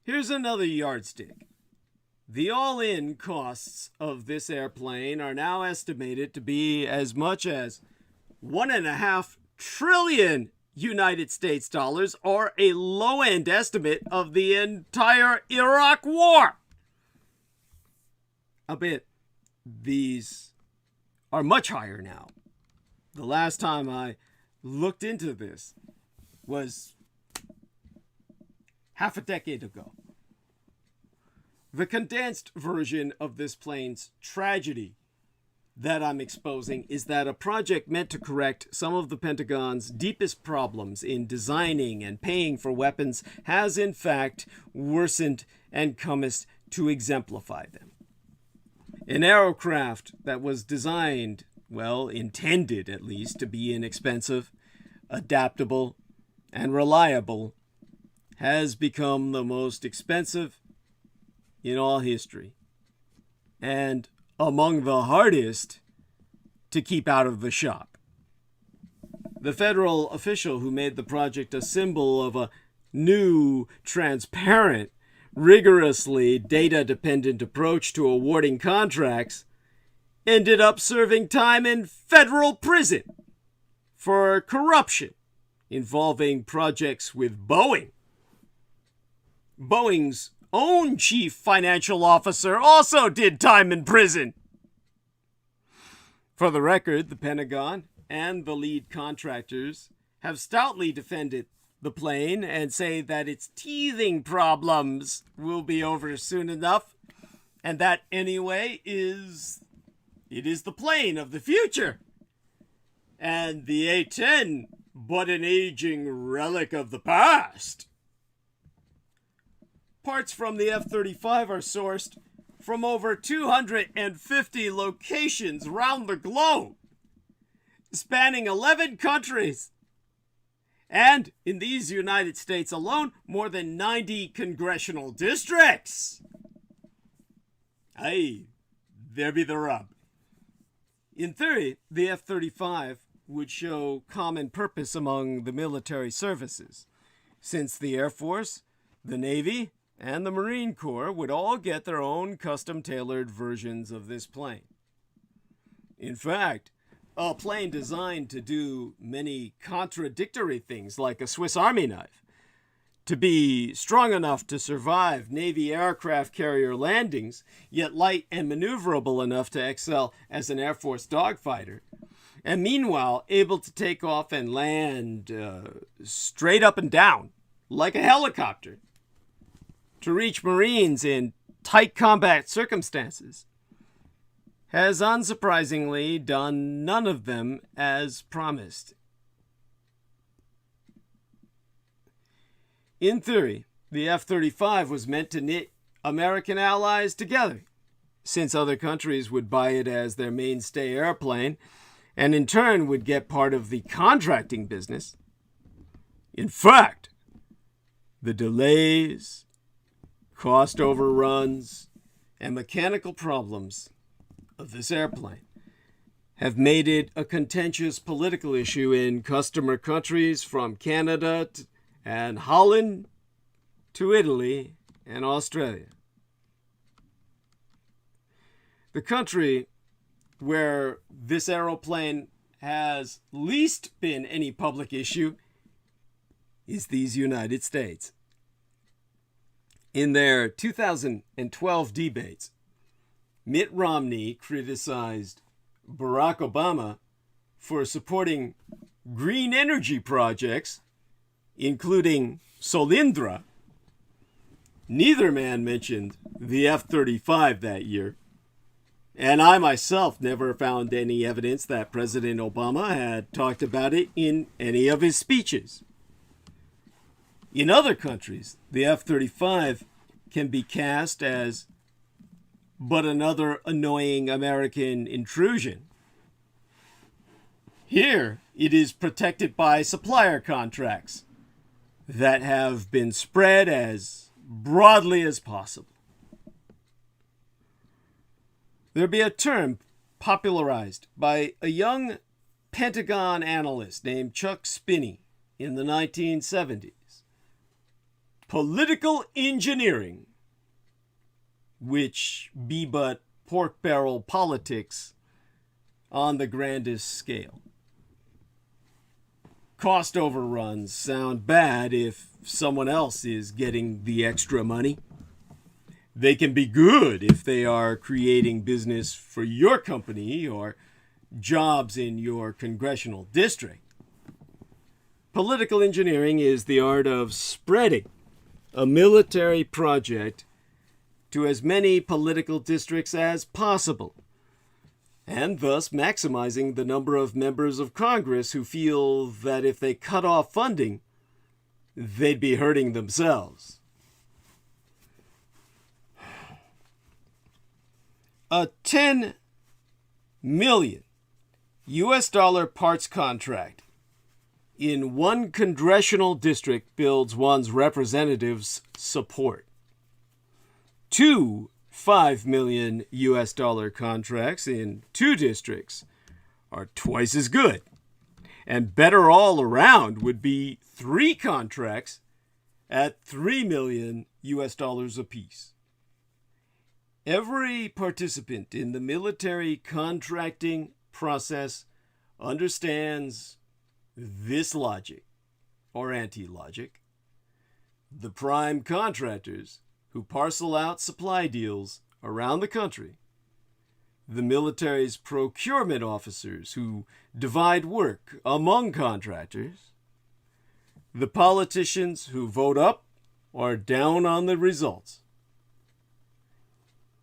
Here's another yardstick. The all-in costs of this airplane are now estimated to be as much as $1.5 trillion United States dollars, or a low-end estimate of the entire Iraq War. I bet these are much higher now. The last time I looked into this was half a decade ago. The condensed version of this plane's tragedy that I'm exposing is that a project meant to correct some of the Pentagon's deepest problems in designing and paying for weapons has in fact worsened and cometh to exemplify them. An aircraft that was designed, well, intended at least, to be inexpensive, adaptable, and reliable, has become the most expensive in all history, and among the hardest to keep out of the shop. The federal official who made the project a symbol of a new, transparent, rigorously data-dependent approach to awarding contracts ended up serving time in federal prison for corruption involving projects with Boeing. Boeing's own chief financial officer also did time in prison. For the record, the Pentagon and the lead contractors have stoutly defended the plane and say that its teething problems will be over soon enough, and that anyway it is the plane of the future, and the A-10 but an aging relic of the past. Parts from the F-35 are sourced from over 250 locations around the globe, spanning 11 countries. And in these United States alone, more than 90 congressional districts. Aye, there be the rub. In theory, the F-35 would show common purpose among the military services, since the Air Force, the Navy, and the Marine Corps would all get their own custom-tailored versions of this plane. In fact, a plane designed to do many contradictory things like a Swiss Army knife, to be strong enough to survive Navy aircraft carrier landings, yet light and maneuverable enough to excel as an Air Force dogfighter, and meanwhile able to take off and land straight up and down like a helicopter, to reach Marines in tight combat circumstances, has unsurprisingly done none of them as promised. In theory, the F-35 was meant to knit American allies together, since other countries would buy it as their mainstay airplane, and in turn would get part of the contracting business. In fact, the delays, cost overruns, and mechanical problems of this airplane have made it a contentious political issue in customer countries from Canada and Holland to Italy and Australia. The country where this aeroplane has least been any public issue is these United States. In their 2012 debates, Mitt Romney criticized Barack Obama for supporting green energy projects, including Solyndra. Neither man mentioned the F-35 that year, and I myself never found any evidence that President Obama had talked about it in any of his speeches. In other countries, the F-35 can be cast as but another annoying American intrusion. Here, it is protected by supplier contracts that have been spread as broadly as possible. There be a term popularized by a young Pentagon analyst named Chuck Spinney in the 1970s. Political engineering, which be but pork barrel politics on the grandest scale. Cost overruns sound bad if someone else is getting the extra money. They can be good if they are creating business for your company or jobs in your congressional district. Political engineering is the art of spreading a military project to as many political districts as possible, and thus maximizing the number of members of Congress who feel that if they cut off funding, they'd be hurting themselves. A $10 million US parts contract in one congressional district builds one's representatives' support. Two $5 million US contracts in two districts are twice as good. And better all around would be three contracts at $3 million US apiece. Every participant in the military contracting process understands this logic, or anti-logic. The prime contractors who parcel out supply deals around the country, the military's procurement officers who divide work among contractors, the politicians who vote up or down on the results.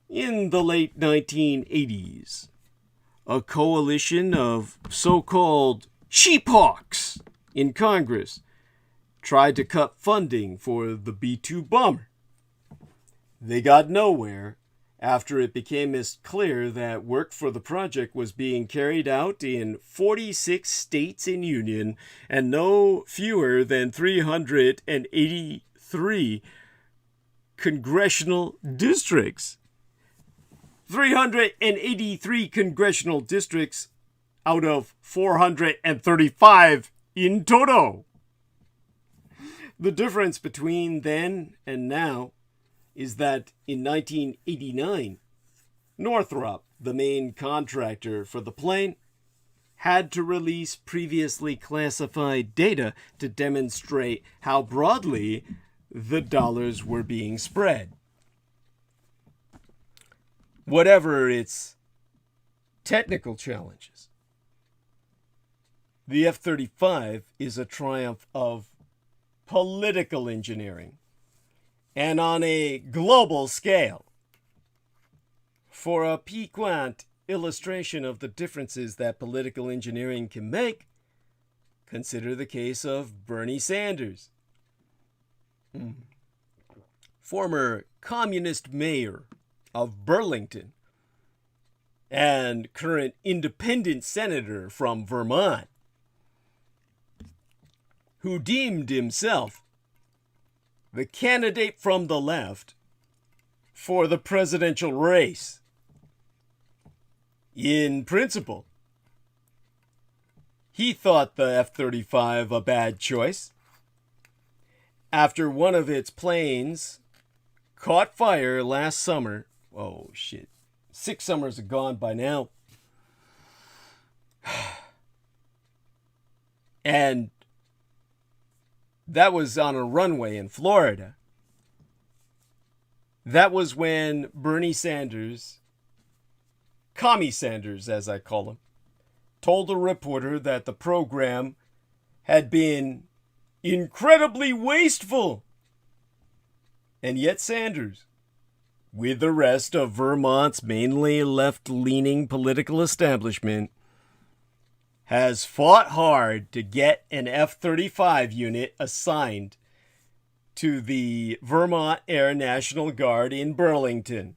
In the late 1980s, a coalition of so-called sheephawks in Congress tried to cut funding for the B-2 bomber. They got nowhere after it became clear that work for the project was being carried out in 46 states in union and no fewer than 383 congressional districts. 383 congressional districts out of 435 in total. The difference between then and now is that in 1989, Northrop, the main contractor for the plane, had to release previously classified data to demonstrate how broadly the dollars were being spread. Whatever its technical challenges, the F-35 is a triumph of political engineering, and on a global scale. For a piquant illustration of the differences that political engineering can make, consider the case of Bernie Sanders, former communist mayor of Burlington and current independent senator from Vermont, who deemed himself the candidate from the left for the presidential race. In principle, he thought the F-35 a bad choice after one of its planes caught fire last summer. 6 summers are gone by now. And that was on a runway in Florida. That was when Bernie Sanders, Commie Sanders as I call him, told a reporter that the program had been incredibly wasteful. And yet Sanders, with the rest of Vermont's mainly left-leaning political establishment, has fought hard to get an F-35 unit assigned to the Vermont Air National Guard in Burlington,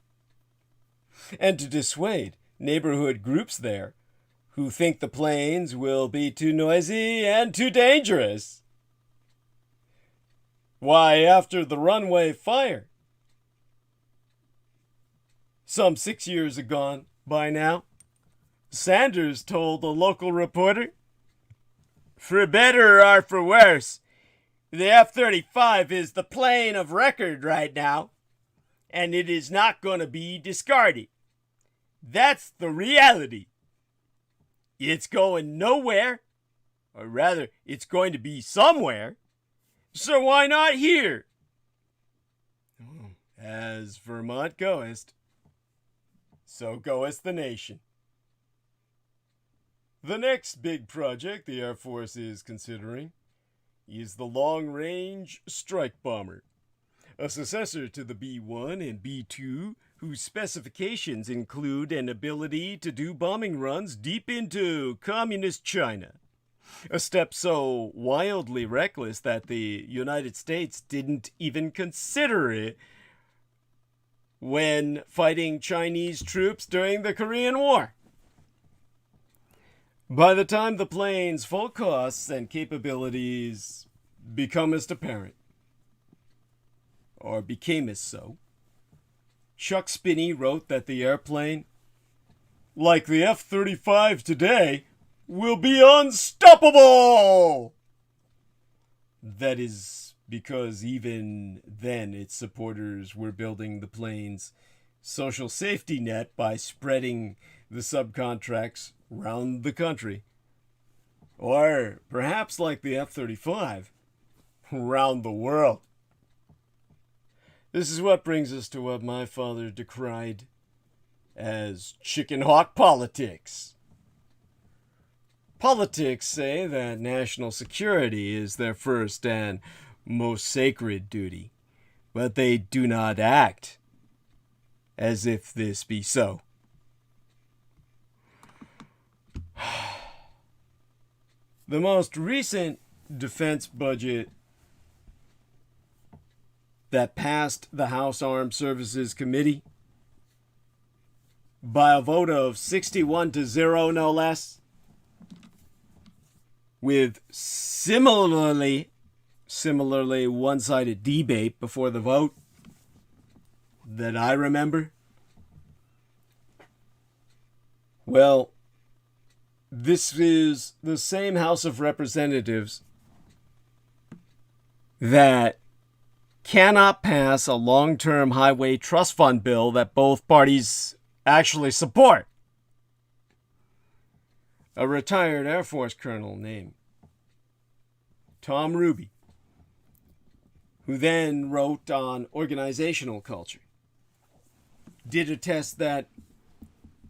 and to dissuade neighborhood groups there who think the planes will be too noisy and too dangerous. Why, after the runway fire, some 6 years agone by now, Sanders told a local reporter, "For better or for worse, the F-35 is the plane of record right now, and it is not going to be discarded. That's the reality. It's going nowhere, or rather, it's going to be somewhere, so why not here? As Vermont goest, so goeth the nation." The next big project the Air Force is considering is the Long-Range Strike Bomber, a successor to the B-1 and B-2, whose specifications include an ability to do bombing runs deep into communist China, a step so wildly reckless that the United States didn't even consider it when fighting Chinese troops during the Korean War. By the time the plane's full costs and capabilities becomest apparent, or becamest so, Chuck Spinney wrote that the airplane, like the F-35 today, will be unstoppable! That is because even then its supporters were building the plane's social safety net by spreading the subcontracts round the country. Or perhaps like the F-35, round the world. This is what brings us to what my father decried as chicken hawk politics. Politics say that national security is their first and most sacred duty, but they do not act as if this be so. The most recent defense budget that passed the House Armed Services Committee by a vote of 61-0, no less, with similarly one-sided debate before the vote that I remember. Well, this is the same House of Representatives that cannot pass a long-term highway trust fund bill that both parties actually support. A retired Air Force colonel named Tom Ruby, who then wrote on organizational culture, did attest that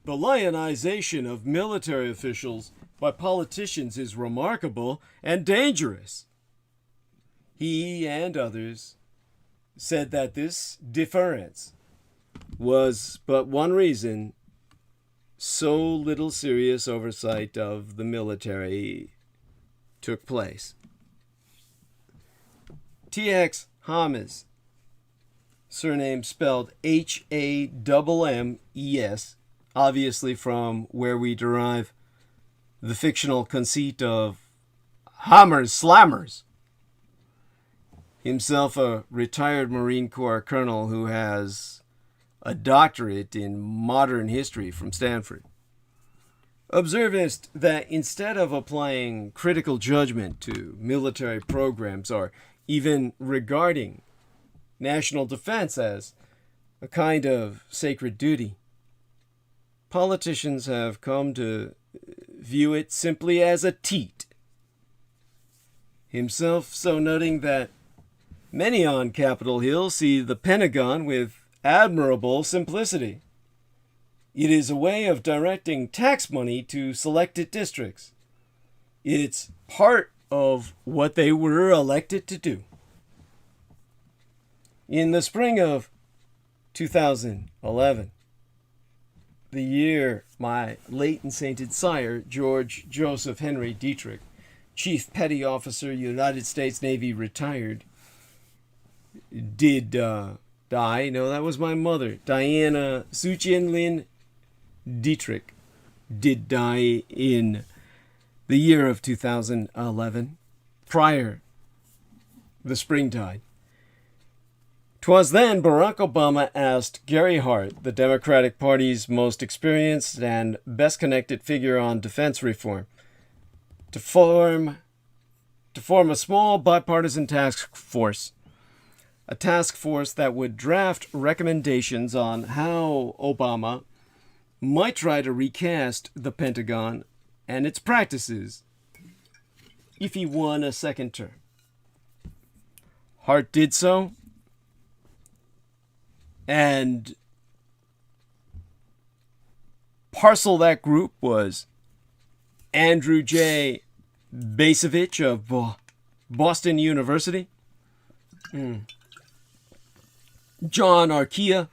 the lionization of military officials by politicians is remarkable and dangerous. He and others said that this deference was but one reason so little serious oversight of the military took place. T.X. Hammes, surname spelled Hammes, obviously from where we derive the fictional conceit of Hammers Slammers, himself a retired Marine Corps colonel who has a doctorate in modern history from Stanford, observed that instead of applying critical judgment to military programs or even regarding national defense as a kind of sacred duty, politicians have come to view it simply as a teat. Himself so noting that many on Capitol Hill see the Pentagon with admirable simplicity. It is a way of directing tax money to selected districts. It's part of what they were elected to do. In the spring of 2011, the year my late and sainted sire, George Joseph Henry Dietrich, Chief Petty Officer, United States Navy, retired, did die. No, that was my mother, Diana Sujian-Lin Dietrich, did die in the year of 2011, prior the springtide. 'Twas then Barack Obama asked Gary Hart, the Democratic Party's most experienced and best connected figure on defense reform, to form a small bipartisan task force. A task force that would draft recommendations on how Obama might try to recast the Pentagon and its practices if he won a second term. Hart did so, and parcel that group was Andrew J. Bacevich of Boston University, John Arkia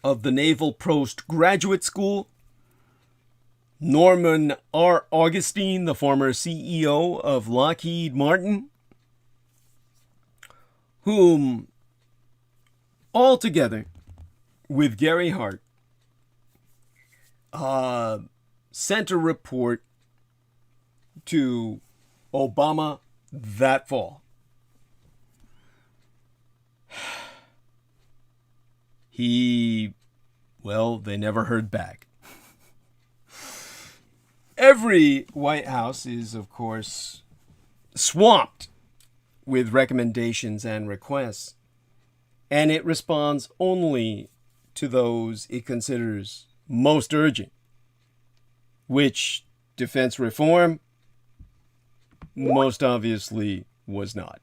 of the Naval Postgraduate School, Norman R. Augustine, the former CEO of Lockheed Martin, whom altogether with Gary Hart sent a report to Obama that fall. They never heard back. Every White House is, of course, swamped with recommendations and requests, and it responds only to those it considers most urgent, which defense reform most obviously was not.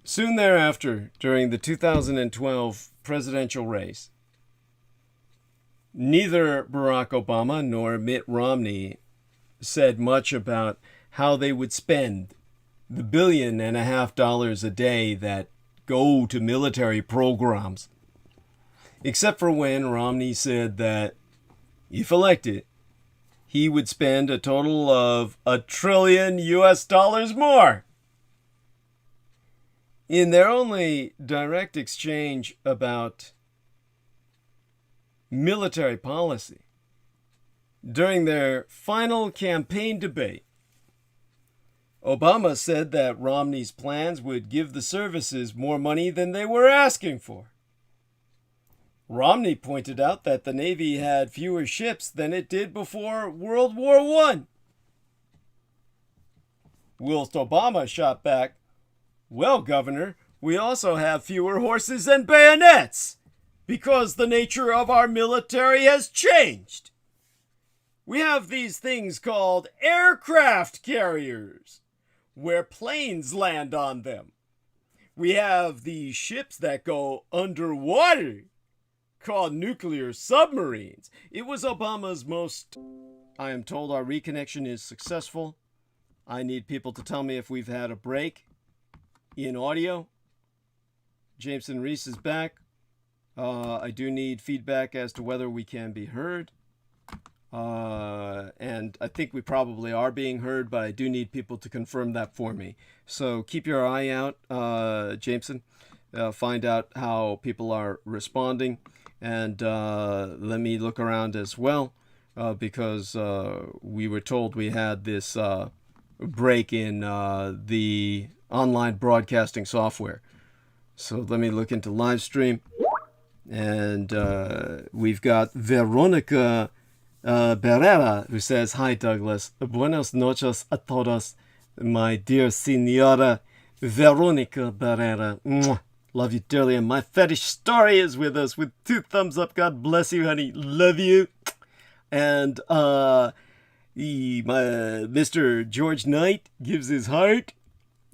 Soon thereafter, during the 2012 presidential race, neither Barack Obama nor Mitt Romney said much about how they would spend the $1.5 billion a day that go to military programs, except for when Romney said that, if elected, he would spend a total of $1 trillion more. In their only direct exchange about military policy, during their final campaign debate, Obama said that Romney's plans would give the services more money than they were asking for. Romney pointed out that the Navy had fewer ships than it did before World War I. Whilst Obama shot back, "Well, Governor, we also have fewer horses and bayonets, because the nature of our military has changed. We have these things called aircraft carriers, where planes land on them. We have these ships that go underwater, called nuclear submarines." It was Obama's most... I am told our reconnection is successful. I need people to tell me if we've had a break in audio. Jameson Reese is back. I do need feedback as to whether we can be heard. And I think we probably are being heard, but I do need people to confirm that for me. So keep your eye out, Jameson. Find out how people are responding. And let me look around as well, because we were told we had this break in the online broadcasting software. So let me look into live stream. And we've got Veronica Barrera, who says, "Hi, Douglas. Buenas noches a todos, my dear Senora Veronica Barrera. Mwah. Love you dearly. And my fetish story is with us with 2 thumbs up. God bless you, honey. Love you. And Mr. George Knight gives his heart.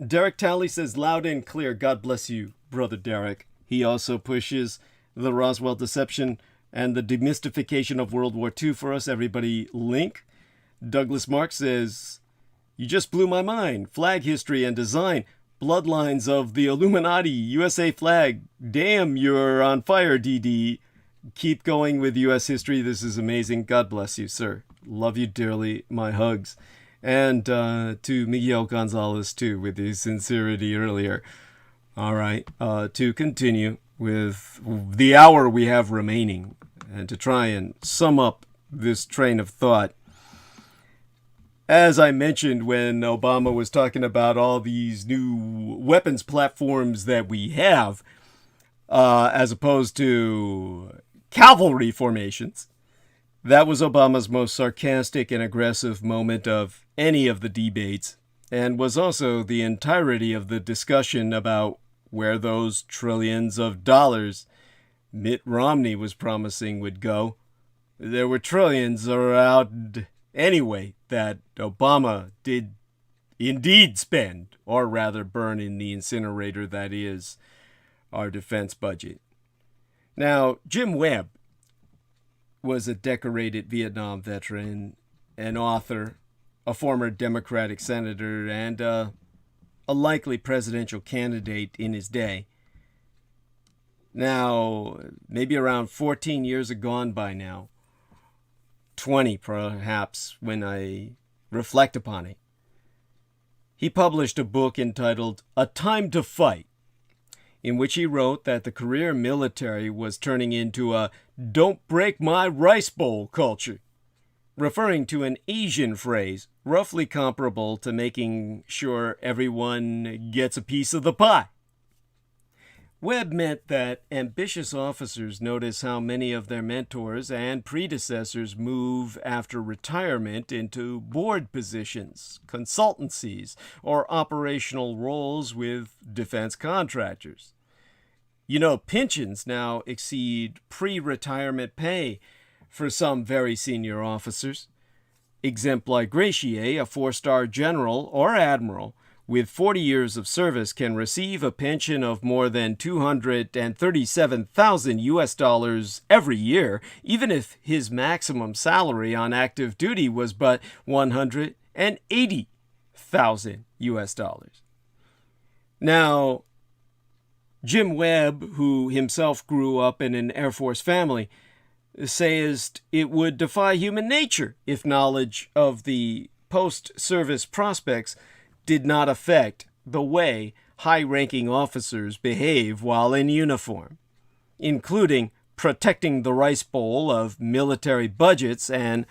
Derek Talley says, loud and clear. God bless you, Brother Derek. He also pushes the Roswell deception and the demystification of World War II for us. Everybody link. Douglas Mark says, you just blew my mind. Flag history and design. Bloodlines of the Illuminati. USA flag. Damn, you're on fire, DD. Keep going with U.S. history. This is amazing. God bless you, sir. Love you dearly. My hugs. And to Miguel Gonzalez, too, with his sincerity earlier. All right. To continue with the hour we have remaining and to try and sum up this train of thought. As I mentioned when Obama was talking about all these new weapons platforms that we have, as opposed to cavalry formations, that was Obama's most sarcastic and aggressive moment of any of the debates, and was also the entirety of the discussion about where those trillions of dollars Mitt Romney was promising would go. There were trillions around anyway that Obama did indeed spend, or rather burn in the incinerator that is our defense budget. Now, Jim Webb was a decorated Vietnam veteran, an author, a former Democratic senator, and a likely presidential candidate in his day. Now, maybe around 14 years are gone by now. 20 perhaps when I reflect upon it. He published a book entitled A Time to Fight, in which he wrote that the career military was turning into a don't break my rice bowl culture, referring to an Asian phrase roughly comparable to making sure everyone gets a piece of the pie. Webb meant that ambitious officers notice how many of their mentors and predecessors move after retirement into board positions, consultancies, or operational roles with defense contractors. You know, pensions now exceed pre-retirement pay for some very senior officers. Exemplar Gratier, a 4-star general or admiral, with 40 years of service can receive a pension of more than $237,000 every year, even if his maximum salary on active duty was but $180,000. Now, Jim Webb, who himself grew up in an Air Force family, says it would defy human nature if knowledge of the post-service prospects did not affect the way high-ranking officers behave while in uniform, including protecting the rice bowl of military budgets and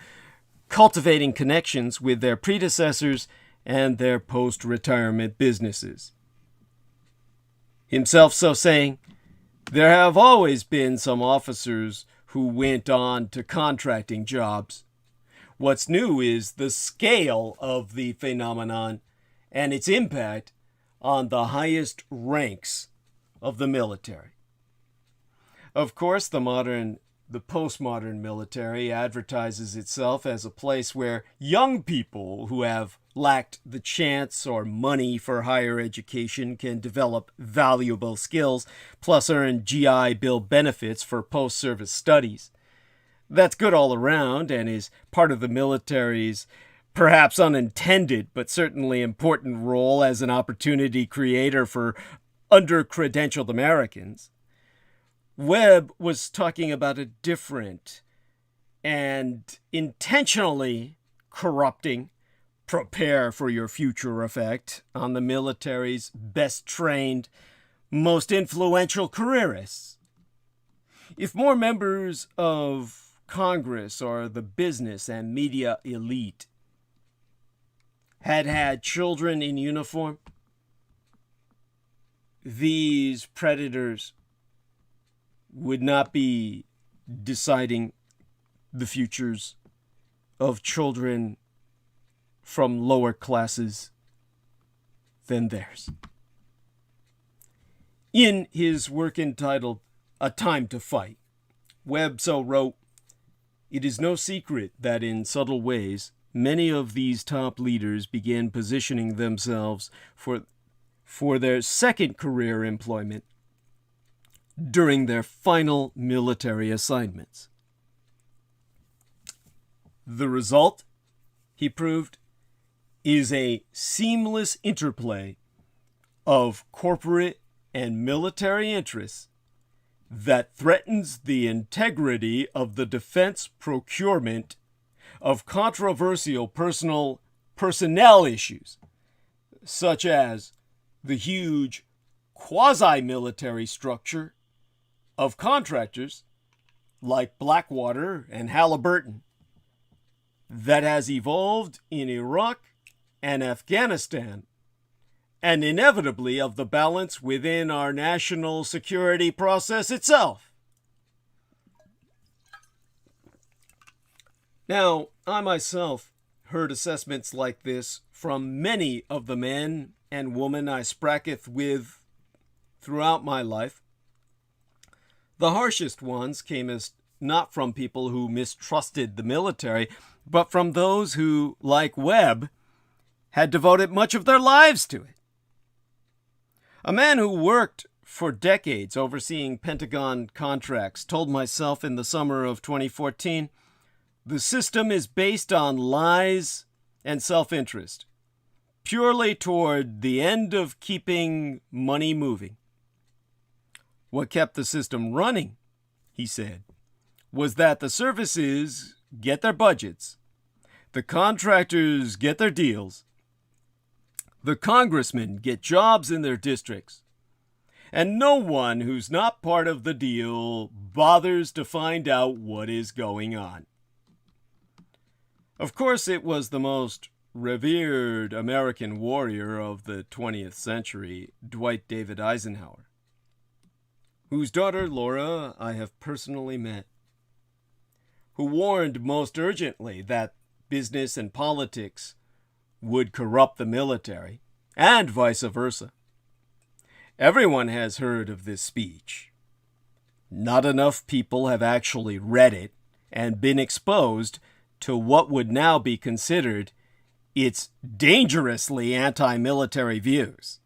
cultivating connections with their predecessors and their post-retirement businesses. Himself so saying, there have always been some officers who went on to contracting jobs. What's new is the scale of the phenomenon and its impact on the highest ranks of the military. Of course, the postmodern military advertises itself as a place where young people who have lacked the chance or money for higher education can develop valuable skills, plus earn GI Bill benefits for post-service studies. That's good all around and is part of the military's perhaps unintended, but certainly important role as an opportunity creator for under-credentialed Americans. Webb was talking about a different and intentionally corrupting prepare for your future effect on the military's best trained, most influential careerists. If more members of Congress or the business and media elite had children in uniform, these predators would not be deciding the futures of children from lower classes than theirs. In his work entitled A Time to Fight, Webb so wrote, "It is no secret that in subtle ways, many of these top leaders began positioning themselves for their second career employment during their final military assignments. The result," he proved, "is a seamless interplay of corporate and military interests that threatens the integrity of the defense procurement of controversial personnel issues, such as the huge quasi-military structure of contractors like Blackwater and Halliburton that has evolved in Iraq and Afghanistan, and inevitably of the balance within our national security process itself." Now, I myself heard assessments like this from many of the men and women I spracketh with throughout my life. The harshest ones came as not from people who mistrusted the military, but from those who, like Webb, had devoted much of their lives to it. A man who worked for decades overseeing Pentagon contracts told myself in the summer of 2014, "The system is based on lies and self-interest, purely toward the end of keeping money moving. What kept the system running," he said, "was that the services get their budgets, the contractors get their deals, the congressmen get jobs in their districts, and no one who's not part of the deal bothers to find out what is going on." Of course, it was the most revered American warrior of the 20th century, Dwight David Eisenhower, whose daughter Laura I have personally met, who warned most urgently that business and politics would corrupt the military, and vice versa. Everyone has heard of this speech. Not enough people have actually read it and been exposed to what would now be considered its dangerously anti-military views.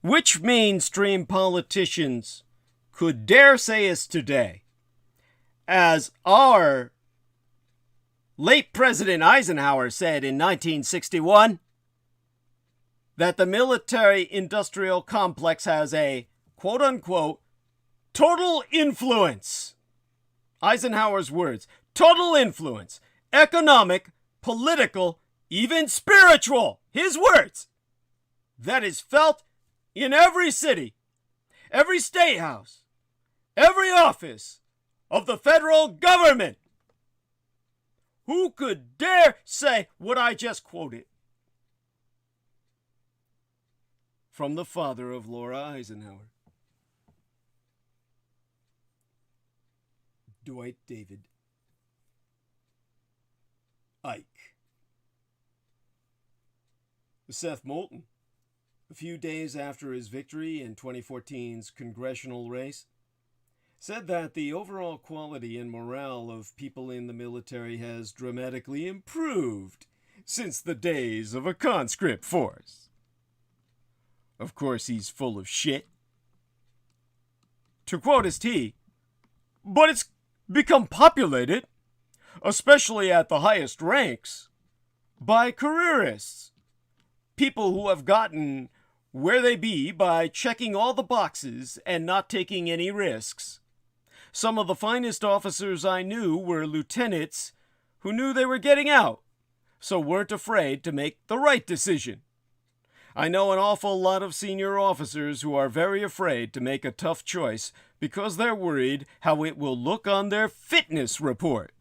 Which mainstream politicians could dare say us today, as our late President Eisenhower said in 1961, that the military-industrial complex has a, quote-unquote, total influence? Eisenhower's words, total influence, economic, political, even spiritual, his words, that is felt in every city, every state house, every office of the federal government. Who could dare say what I just quoted? From the father of Laura Eisenhower, Dwight David Ike. Seth Moulton, a few days after his victory in 2014's congressional race, said that the overall quality and morale of people in the military has dramatically improved since the days of a conscript force. Of course, he's full of shit. To quote his T, but it's become populated, especially at the highest ranks, by careerists, people who have gotten where they be by checking all the boxes and not taking any risks. Some of the finest officers I knew were lieutenants who knew they were getting out, so weren't afraid to make the right decision. I know an awful lot of senior officers who are very afraid to make a tough choice because they're worried how it will look on their fitness report.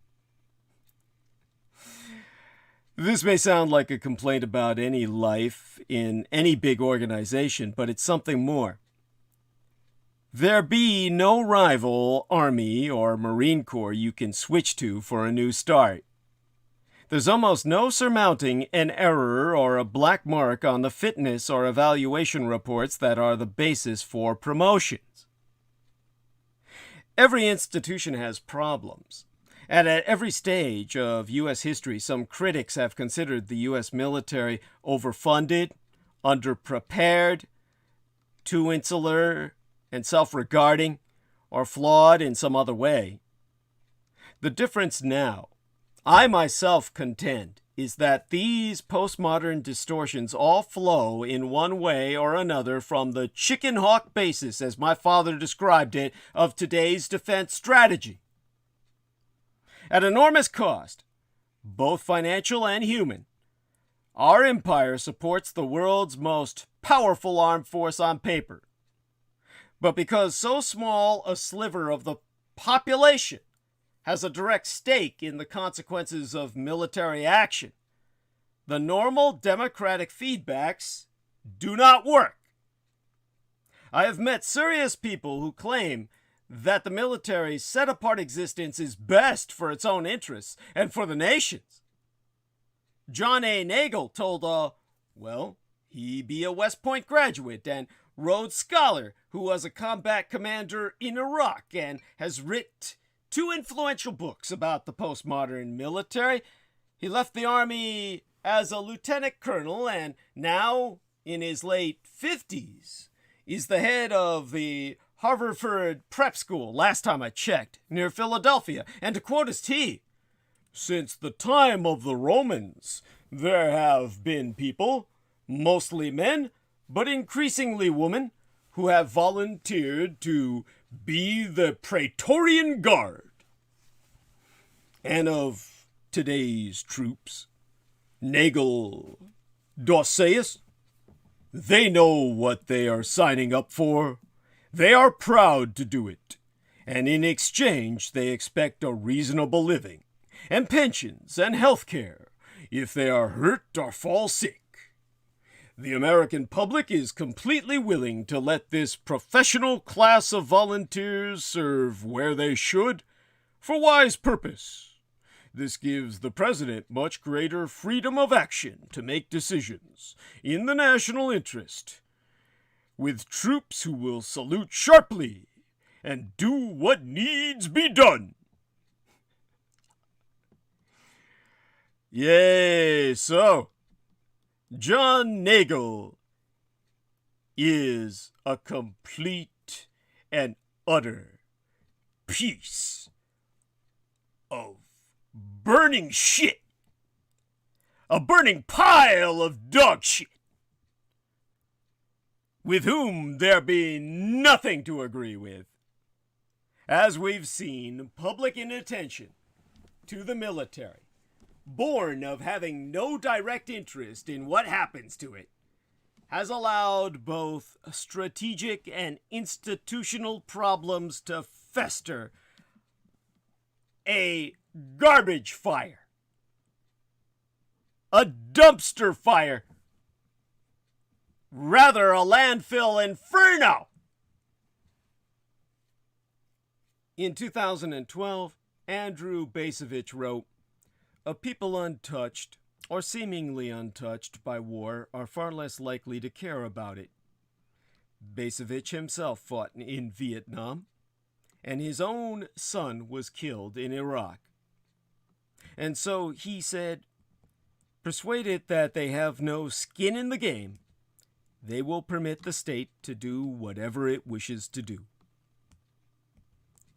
This may sound like a complaint about any life in any big organization, but it's something more. There be no rival Army or Marine Corps you can switch to for a new start. There's almost no surmounting an error or a black mark on the fitness or evaluation reports that are the basis for promotions. Every institution has problems, and at every stage of U.S. history, some critics have considered the U.S. military overfunded, underprepared, too insular and self-regarding, or flawed in some other way. The difference now, I myself contend, is that these postmodern distortions all flow in one way or another from the chicken hawk basis, as my father described it, of today's defense strategy. At enormous cost, both financial and human, our empire supports the world's most powerful armed force on paper. But because so small a sliver of the population has a direct stake in the consequences of military action, the normal democratic feedbacks do not work. I have met serious people who claim that the military's set-apart existence is best for its own interests and for the nation's. John A. Nagel told he be a West Point graduate and Rhodes Scholar who was a combat commander in Iraq and has written 2 influential books about the postmodern military. He left the Army as a lieutenant colonel and now, in his late 50s, is the head of the Haverford Prep School, last time I checked, near Philadelphia. And to quote his T, "Since the time of the Romans, there have been people, mostly men, but increasingly women, who have volunteered to be the Praetorian Guard. And of today's troops, Nagel Dorseus, they know what they are signing up for. They are proud to do it, and in exchange they expect a reasonable living, and pensions and health care if they are hurt or fall sick. The American public is completely willing to let this professional class of volunteers serve where they should, for wise purpose. This gives the president much greater freedom of action to make decisions in the national interest, with troops who will salute sharply and do what needs be done." Yay, so John Nagel is a complete and utter piece of burning shit. A burning pile of dog shit, with whom there be nothing to agree with. As we've seen, public inattention to the military, born of having no direct interest in what happens to it, has allowed both strategic and institutional problems to fester. A garbage fire. A dumpster fire. Rather, a landfill inferno. In 2012, Andrew Bacevich wrote, "A people untouched, or seemingly untouched by war, are far less likely to care about it." Bacevich himself fought in Vietnam, and his own son was killed in Iraq. And so he said, persuaded that they have no skin in the game, they will permit the state to do whatever it wishes to do.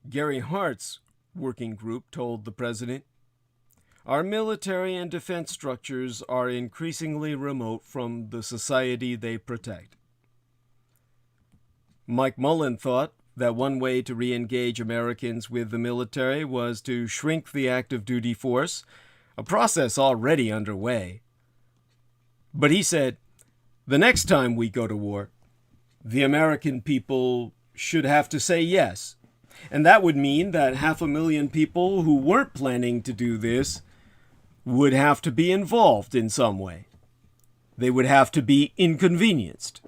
Gary Hart's working group told the president, "Our military and defense structures are increasingly remote from the society they protect." Mike Mullen thought that one way to re-engage Americans with the military was to shrink the active duty force, a process already underway. But he said, the next time we go to war, the American people should have to say yes. And that would mean that 500,000 people who weren't planning to do this would have to be involved in some way. They would have to be inconvenienced.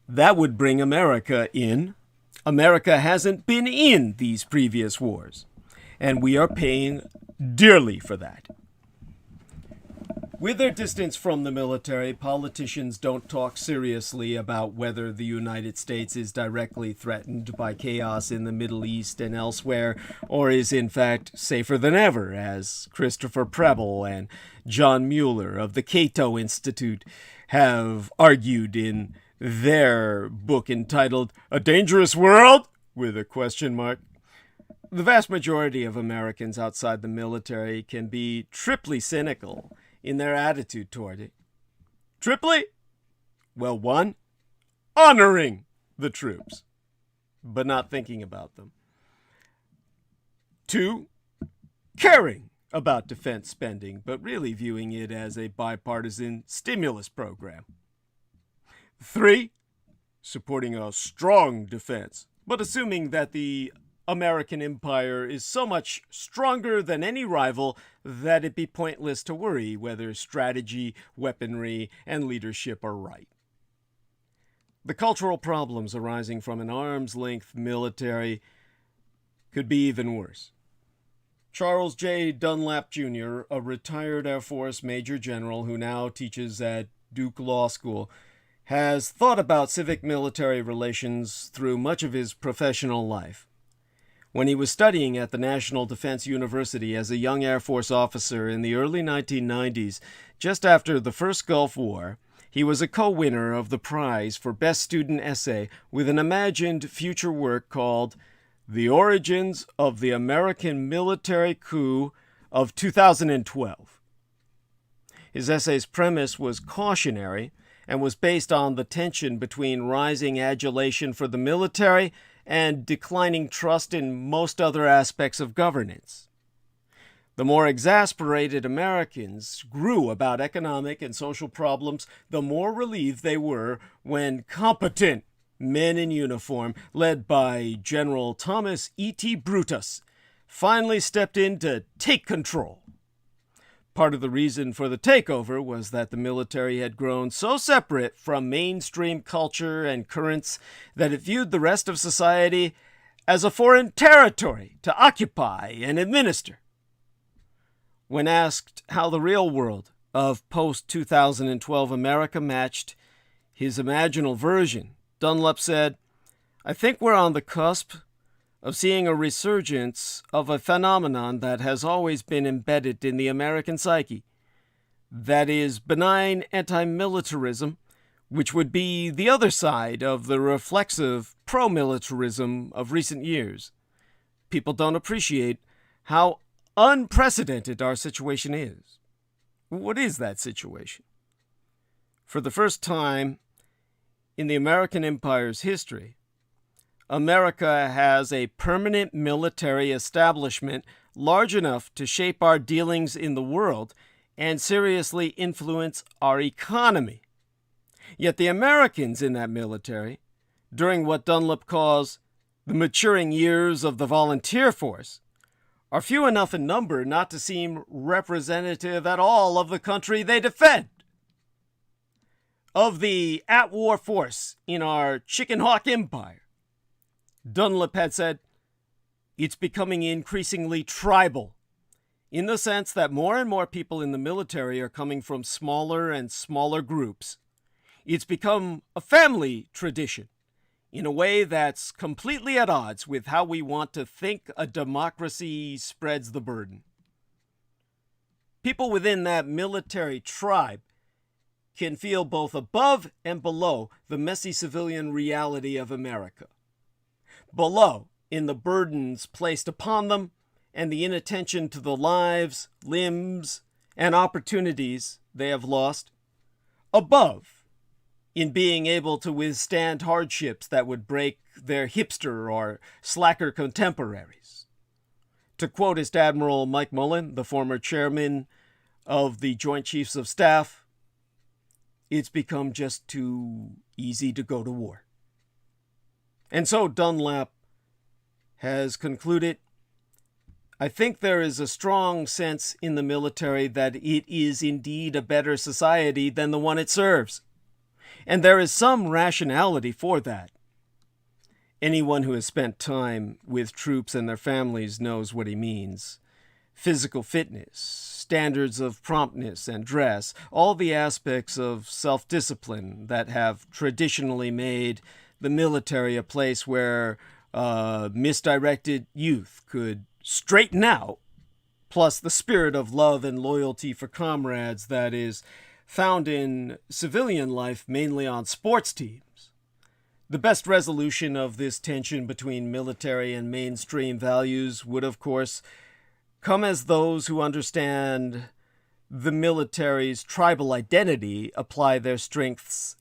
That would bring America in. America hasn't been in these previous wars, and we are paying dearly for that. With their distance from the military, politicians don't talk seriously about whether the United States is directly threatened by chaos in the Middle East and elsewhere, or is in fact safer than ever, as Christopher Preble and John Mueller of the Cato Institute have argued in their book entitled A Dangerous World? With a question mark. The vast majority of Americans outside the military can be triply cynical in their attitude toward it. Triply? Well, one, honoring the troops, but not thinking about them. Two, caring about defense spending, but really viewing it as a bipartisan stimulus program. Three, supporting a strong defense, but assuming that the American empire is so much stronger than any rival that it be pointless to worry whether strategy, weaponry, and leadership are right. The cultural problems arising from an arm's-length military could be even worse. Charles J. Dunlap, Jr., a retired Air Force Major General who now teaches at Duke Law School, has thought about civic-military relations through much of his professional life. When he was studying at the National Defense University as a young Air Force officer in the early 1990s, just after the first Gulf War, he was a co-winner of the prize for Best Student Essay with an imagined future work called The Origins of the American Military Coup of 2012. His essay's premise was cautionary and was based on the tension between rising adulation for the military and declining trust in most other aspects of governance. The more exasperated Americans grew about economic and social problems, the more relieved they were when competent men in uniform, led by General Thomas E.T. Brutus, finally stepped in to take control. Part of the reason for the takeover was that the military had grown so separate from mainstream culture and currents that it viewed the rest of society as a foreign territory to occupy and administer. When asked how the real world of post-2012 America matched his imaginal version, Dunlap said, "I think we're on the cusp of seeing a resurgence of a phenomenon that has always been embedded in the American psyche. That is benign anti-militarism, which would be the other side of the reflexive pro-militarism of recent years. People don't appreciate how unprecedented our situation is." What is that situation? For the first time in the American empire's history, America has a permanent military establishment large enough to shape our dealings in the world and seriously influence our economy. Yet the Americans in that military, during what Dunlap calls the maturing years of the volunteer force, are few enough in number not to seem representative at all of the country they defend. Of the at-war force in our chicken hawk empire, Dunlap had said, it's becoming increasingly tribal, in the sense that more and more people in the military are coming from smaller and smaller groups. It's become a family tradition, in a way that's completely at odds with how we want to think a democracy spreads the burden. People within that military tribe can feel both above and below the messy civilian reality of America. Below, in the burdens placed upon them and the inattention to the lives, limbs, and opportunities they have lost. Above, in being able to withstand hardships that would break their hipster or slacker contemporaries. To quote Hist Admiral Mike Mullen, the former chairman of the Joint Chiefs of Staff, it's become just too easy to go to war. And so Dunlap has concluded, I think there is a strong sense in the military that it is indeed a better society than the one it serves. And there is some rationality for that. Anyone who has spent time with troops and their families knows what he means. Physical fitness, standards of promptness and dress, all the aspects of self-discipline that have traditionally made the military a place where misdirected youth could straighten out, plus the spirit of love and loyalty for comrades that is found in civilian life mainly on sports teams. The best resolution of this tension between military and mainstream values would, of course, come as those who understand the military's tribal identity apply their strengths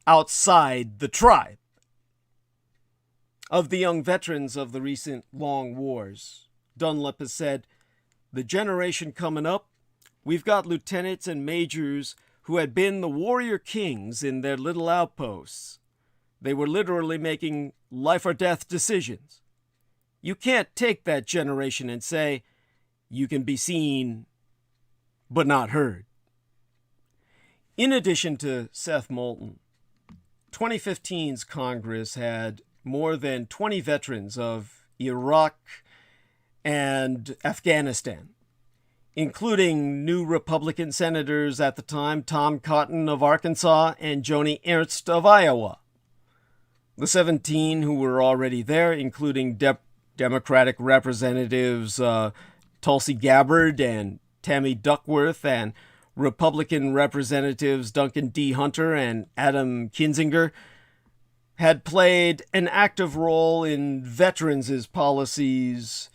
outside the tribe. Of the young veterans of the recent long wars, Dunlop has said, "The generation coming up, we've got lieutenants and majors who had been the warrior kings in their little outposts. They were literally making life or death decisions. You can't take that generation and say, you can be seen but not heard." In addition to Seth Moulton, 2015's Congress had more than 20 veterans of Iraq and Afghanistan, including new Republican senators at the time, Tom Cotton of Arkansas and Joni Ernst of Iowa. The 17 who were already there, including Democratic Representatives Tulsi Gabbard and Tammy Duckworth, and Republican Representatives Duncan D. Hunter and Adam Kinzinger, had played an active role in veterans' policies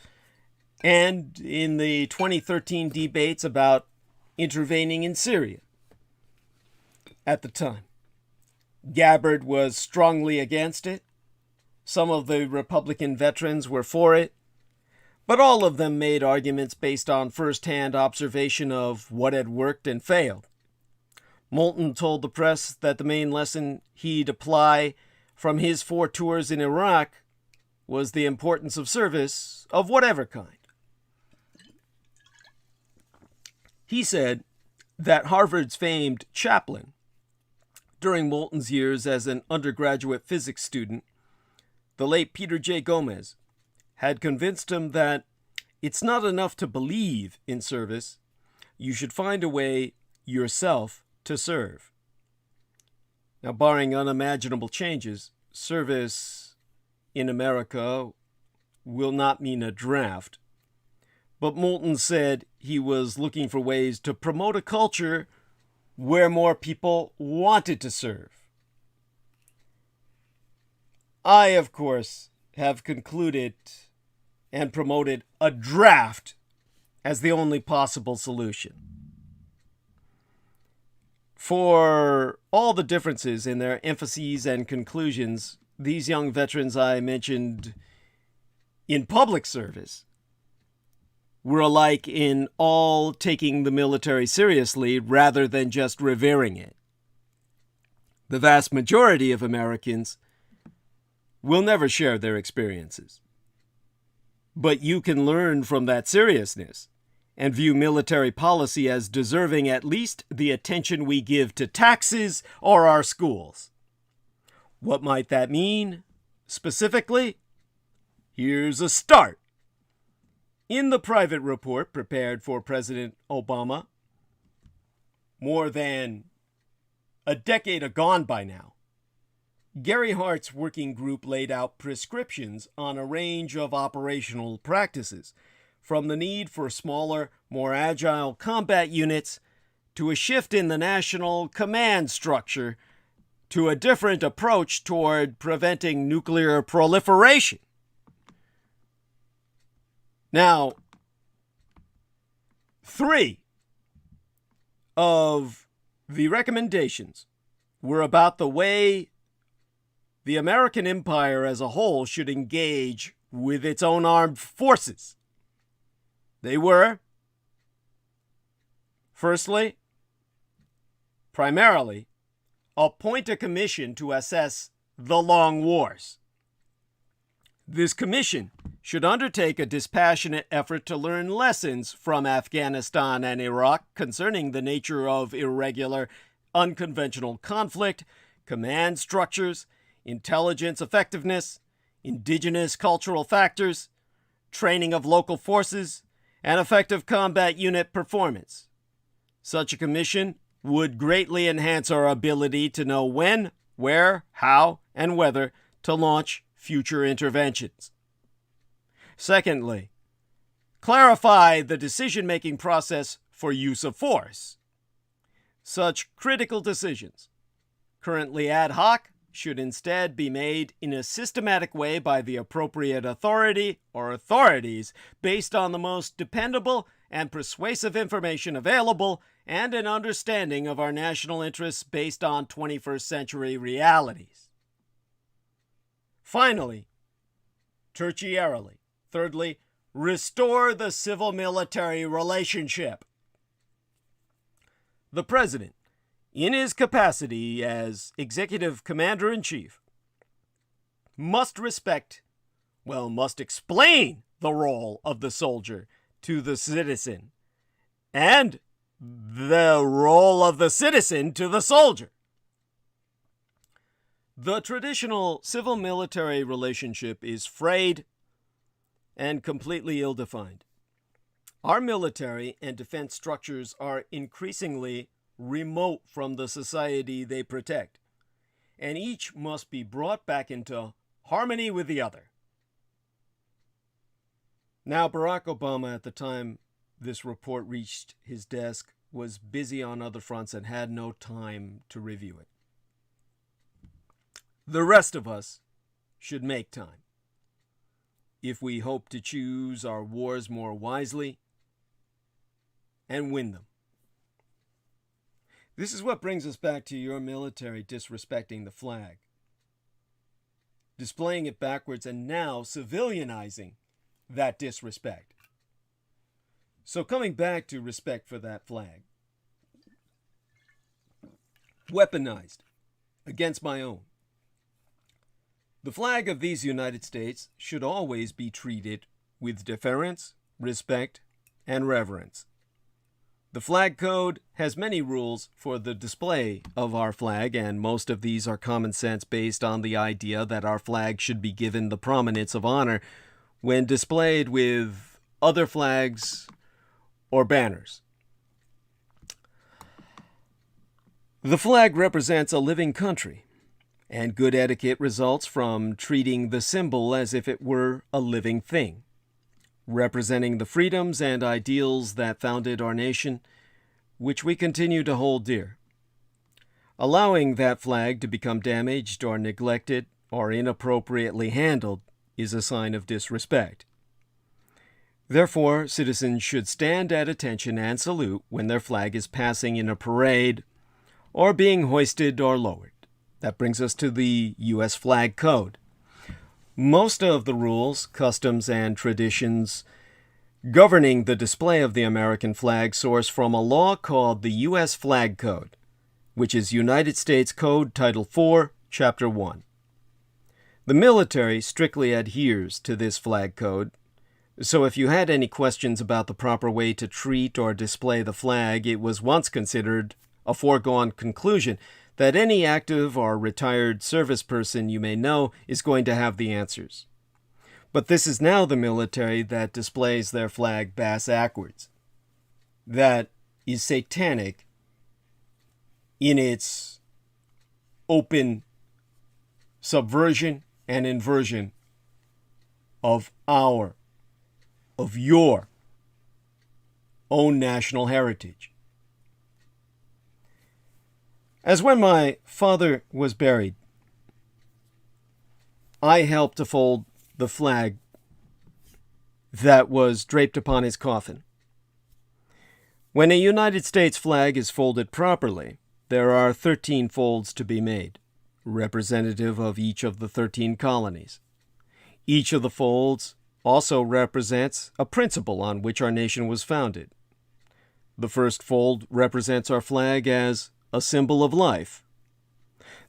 and in the 2013 debates about intervening in Syria at the time. Gabbard was strongly against it. Some of the Republican veterans were for it, but all of them made arguments based on first-hand observation of what had worked and failed. Moulton told the press that the main lesson he'd apply from his 4 tours in Iraq was the importance of service of whatever kind. He said that Harvard's famed chaplain, during Moulton's years as an undergraduate physics student, the late Peter J. Gomez, had convinced him that it's not enough to believe in service, you should find a way yourself to serve. Now, barring unimaginable changes, service in America will not mean a draft. But Moulton said he was looking for ways to promote a culture where more people wanted to serve. I, of course, have concluded and promoted a draft as the only possible solution. For all the differences in their emphases and conclusions, these young veterans I mentioned in public service were alike in all taking the military seriously rather than just revering it. The vast majority of Americans will never share their experiences. But you can learn from that seriousness and view military policy as deserving at least the attention we give to taxes or our schools. What might that mean specifically? Here's a start. In the private report prepared for President Obama, more than a decade agone by now, Gary Hart's working group laid out prescriptions on a range of operational practices, from the need for smaller, more agile combat units to a shift in the national command structure to a different approach toward preventing nuclear proliferation. Now, 3 of the recommendations were about the way the American empire as a whole should engage with its own armed forces. They were, firstly, primarily, appoint a commission to assess the long wars. This commission should undertake a dispassionate effort to learn lessons from Afghanistan and Iraq concerning the nature of irregular, unconventional conflict, command structures, intelligence effectiveness, indigenous cultural factors, training of local forces, and effective combat unit performance. Such a commission would greatly enhance our ability to know when, where, how, and whether to launch future interventions. Secondly, clarify the decision-making process for use of force. Such critical decisions, currently ad hoc, should instead be made in a systematic way by the appropriate authority or authorities based on the most dependable and persuasive information available and an understanding of our national interests based on 21st century realities. Finally, tertiarily, thirdly, restore the civil-military relationship. The President, in his capacity as Executive Commander-in-Chief, must explain the role of the soldier to the citizen, and the role of the citizen to the soldier. The traditional civil-military relationship is frayed and completely ill-defined. Our military and defense structures are increasingly remote from the society they protect, and each must be brought back into harmony with the other. Now, Barack Obama, at the time this report reached his desk, was busy on other fronts and had no time to review it. The rest of us should make time, if we hope to choose our wars more wisely and win them. This is what brings us back to your military disrespecting the flag, displaying it backwards, and now civilianizing that disrespect. So coming back to respect for that flag, weaponized against my own. The flag of these United States should always be treated with deference, respect, and reverence. The flag code has many rules for the display of our flag, and most of these are common sense based on the idea that our flag should be given the prominence of honor when displayed with other flags or banners. The flag represents a living country, and good etiquette results from treating the symbol as if it were a living thing, representing the freedoms and ideals that founded our nation, which we continue to hold dear. Allowing that flag to become damaged or neglected or inappropriately handled is a sign of disrespect. Therefore, citizens should stand at attention and salute when their flag is passing in a parade or being hoisted or lowered. That brings us to the U.S. Flag Code. Most of the rules, customs, and traditions governing the display of the American flag source from a law called the U.S. Flag Code, which is United States Code Title 4, Chapter 1. The military strictly adheres to this flag code, so if you had any questions about the proper way to treat or display the flag, it was once considered a foregone conclusion that any active or retired service person you may know is going to have the answers. But this is now the military that displays their flag bass-ackwards. That is satanic in its open subversion and inversion of your own national heritage. As when my father was buried, I helped to fold the flag that was draped upon his coffin. When a United States flag is folded properly, there are 13 folds to be made, representative of each of the 13 colonies. Each of the folds also represents a principle on which our nation was founded. The first fold represents our flag as a symbol of life.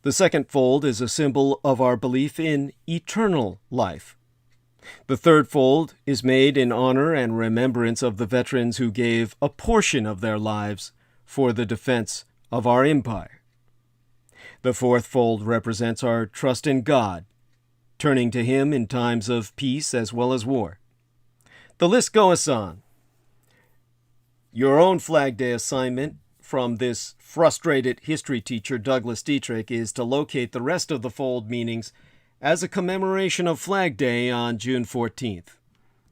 The second fold is a symbol of our belief in eternal life. The third fold is made in honor and remembrance of the veterans who gave a portion of their lives for the defense of our empire. The fourth fold represents our trust in God, turning to Him in times of peace as well as war. The list goes on, Your own Flag Day assignment from this frustrated history teacher, Douglas Dietrich, is to locate the rest of the fold meanings as a commemoration of Flag Day on June 14th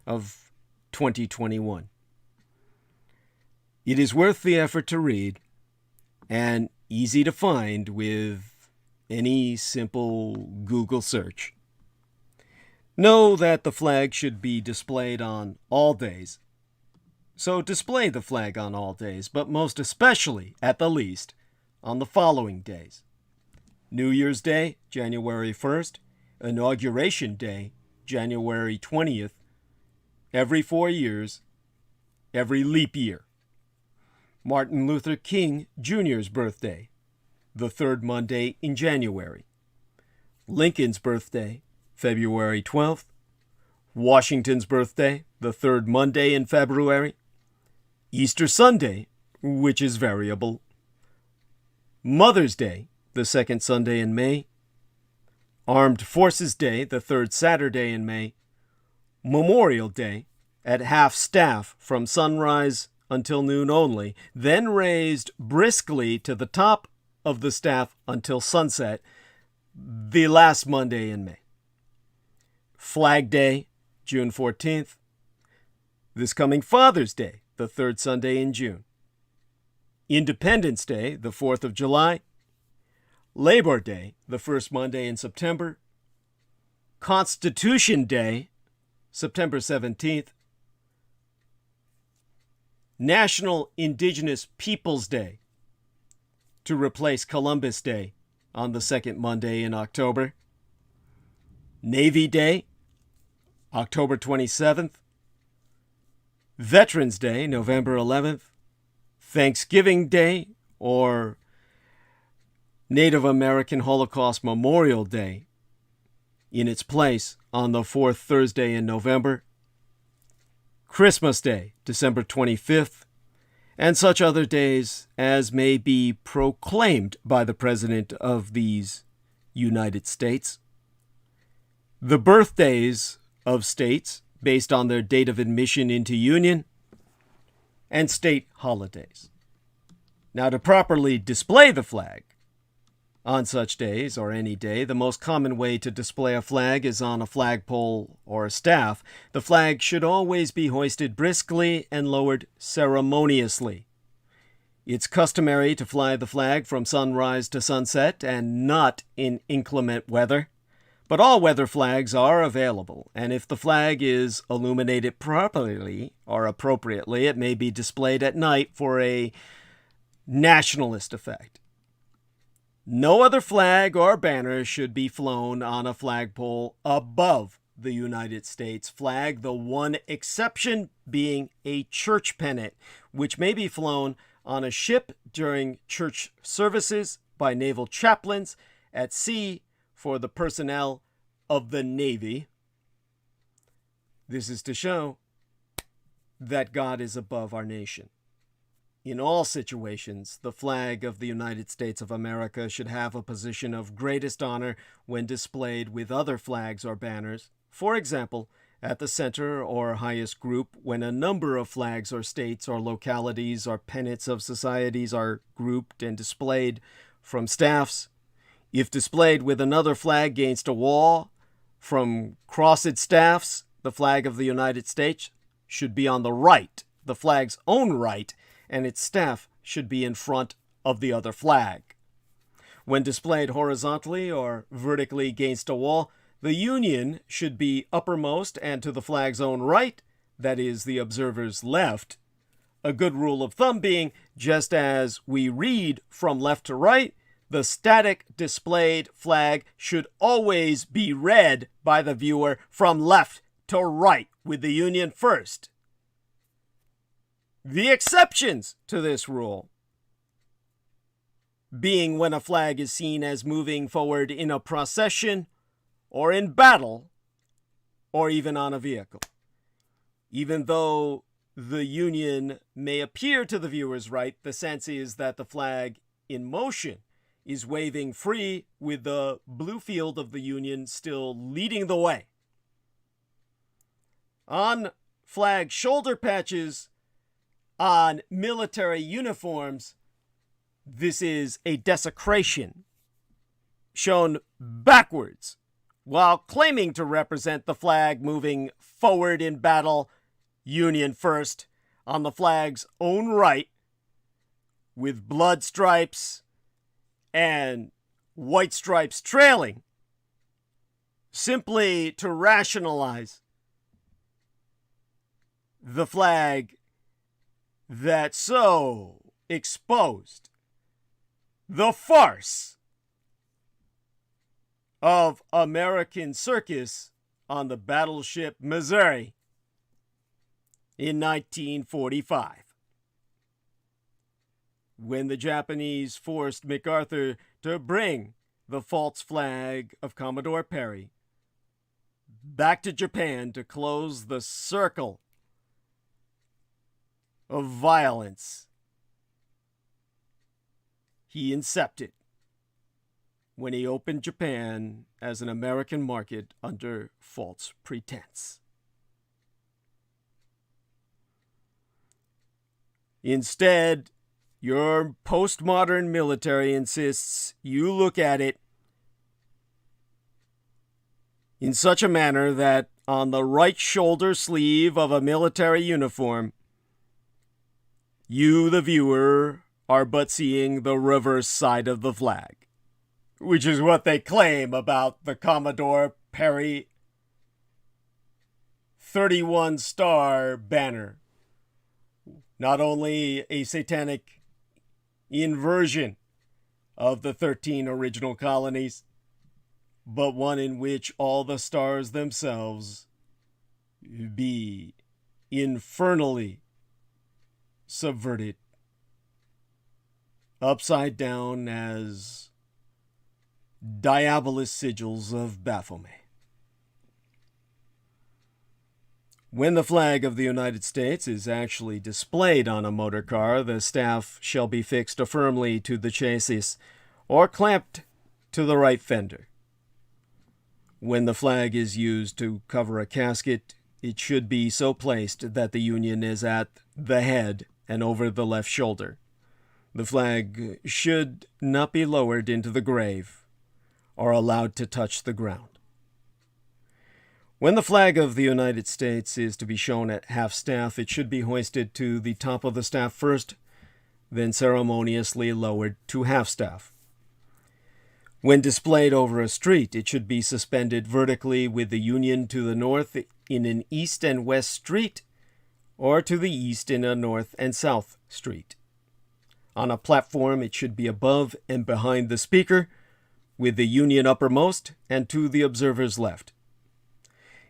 of 2021. It is worth the effort to read and easy to find with any simple Google search. Know that the flag should be displayed on all days. So display the flag on all days, but most especially, at the least, on the following days: New Year's Day, January 1st, Inauguration Day, January 20th, every 4 years, every leap year. Martin Luther King Jr.'s birthday, the third Monday in January. Lincoln's birthday, February 12th. Washington's birthday, the third Monday in February. Easter Sunday, which is variable. Mother's Day, the second Sunday in May. Armed Forces Day, the third Saturday in May. Memorial Day, at half-staff from sunrise until noon only, then raised briskly to the top of the staff until sunset, the last Monday in May. Flag Day, June 14th. This coming Father's Day, the third Sunday in June. Independence Day, the 4th of July. Labor Day, the first Monday in September. Constitution Day, September 17th. National Indigenous Peoples Day, to replace Columbus Day on the second Monday in October. Navy Day, October 27th. Veterans Day, November 11th. Thanksgiving Day, or Native American Holocaust Memorial Day, in its place on the fourth Thursday in November. Christmas Day, December 25th, and such other days as may be proclaimed by the President of these United States. The birthdays of states based on their date of admission into Union, and state holidays. Now, to properly display the flag on such days or any day, the most common way to display a flag is on a flagpole or a staff. The flag should always be hoisted briskly and lowered ceremoniously. It's customary to fly the flag from sunrise to sunset and not in inclement weather. But all weather flags are available, and if the flag is illuminated properly or appropriately, it may be displayed at night for a nationalist effect. No other flag or banner should be flown on a flagpole above the United States flag, the one exception being a church pennant, which may be flown on a ship during church services by naval chaplains at sea for the personnel of the Navy. This is to show that God is above our nation. In all situations, the flag of the United States of America should have a position of greatest honor when displayed with other flags or banners. For example, at the center or highest group when a number of flags or states or localities or pennants of societies are grouped and displayed from staffs. If displayed with another flag against a wall from crossed staffs, the flag of the United States should be on the right, the flag's own right, and its staff should be in front of the other flag. When displayed horizontally or vertically against a wall, the Union should be uppermost and to the flag's own right, that is, the observer's left. A good rule of thumb being, just as we read from left to right, the static displayed flag should always be read by the viewer from left to right, with the Union first. The exceptions to this rule being when a flag is seen as moving forward in a procession or in battle or even on a vehicle. Even though the Union may appear to the viewer's right, the sense is that the flag in motion is waving free with the blue field of the Union still leading the way. On flag shoulder patches, on military uniforms, this is a desecration shown backwards while claiming to represent the flag moving forward in battle, Union first, on the flag's own right, with blood stripes and white stripes trailing, simply to rationalize the flag that so exposed the farce of American circus on the battleship Missouri in 1945, when the Japanese forced MacArthur to bring the false flag of Commodore Perry back to Japan to close the circle of violence he incepted when he opened Japan as an American market under false pretense. Instead, your postmodern military insists you look at it in such a manner that on the right shoulder sleeve of a military uniform, you, the viewer, are but seeing the reverse side of the flag, which is what they claim about the Commodore Perry 31-star banner. Not only a satanic inversion of the 13 original colonies, but one in which all the stars themselves be infernally subverted, upside down as diabolous sigils of Baphomet. When the flag of the United States is actually displayed on a motor car, the staff shall be fixed firmly to the chassis or clamped to the right fender. When the flag is used to cover a casket, it should be so placed that the Union is at the head and over the left shoulder. The flag should not be lowered into the grave or allowed to touch the ground. When the flag of the United States is to be shown at half-staff, it should be hoisted to the top of the staff first, then ceremoniously lowered to half-staff. When displayed over a street, it should be suspended vertically with the Union to the north in an east and west street, or to the east in a north and south street. On a platform, it should be above and behind the speaker, with the Union uppermost and to the observer's left.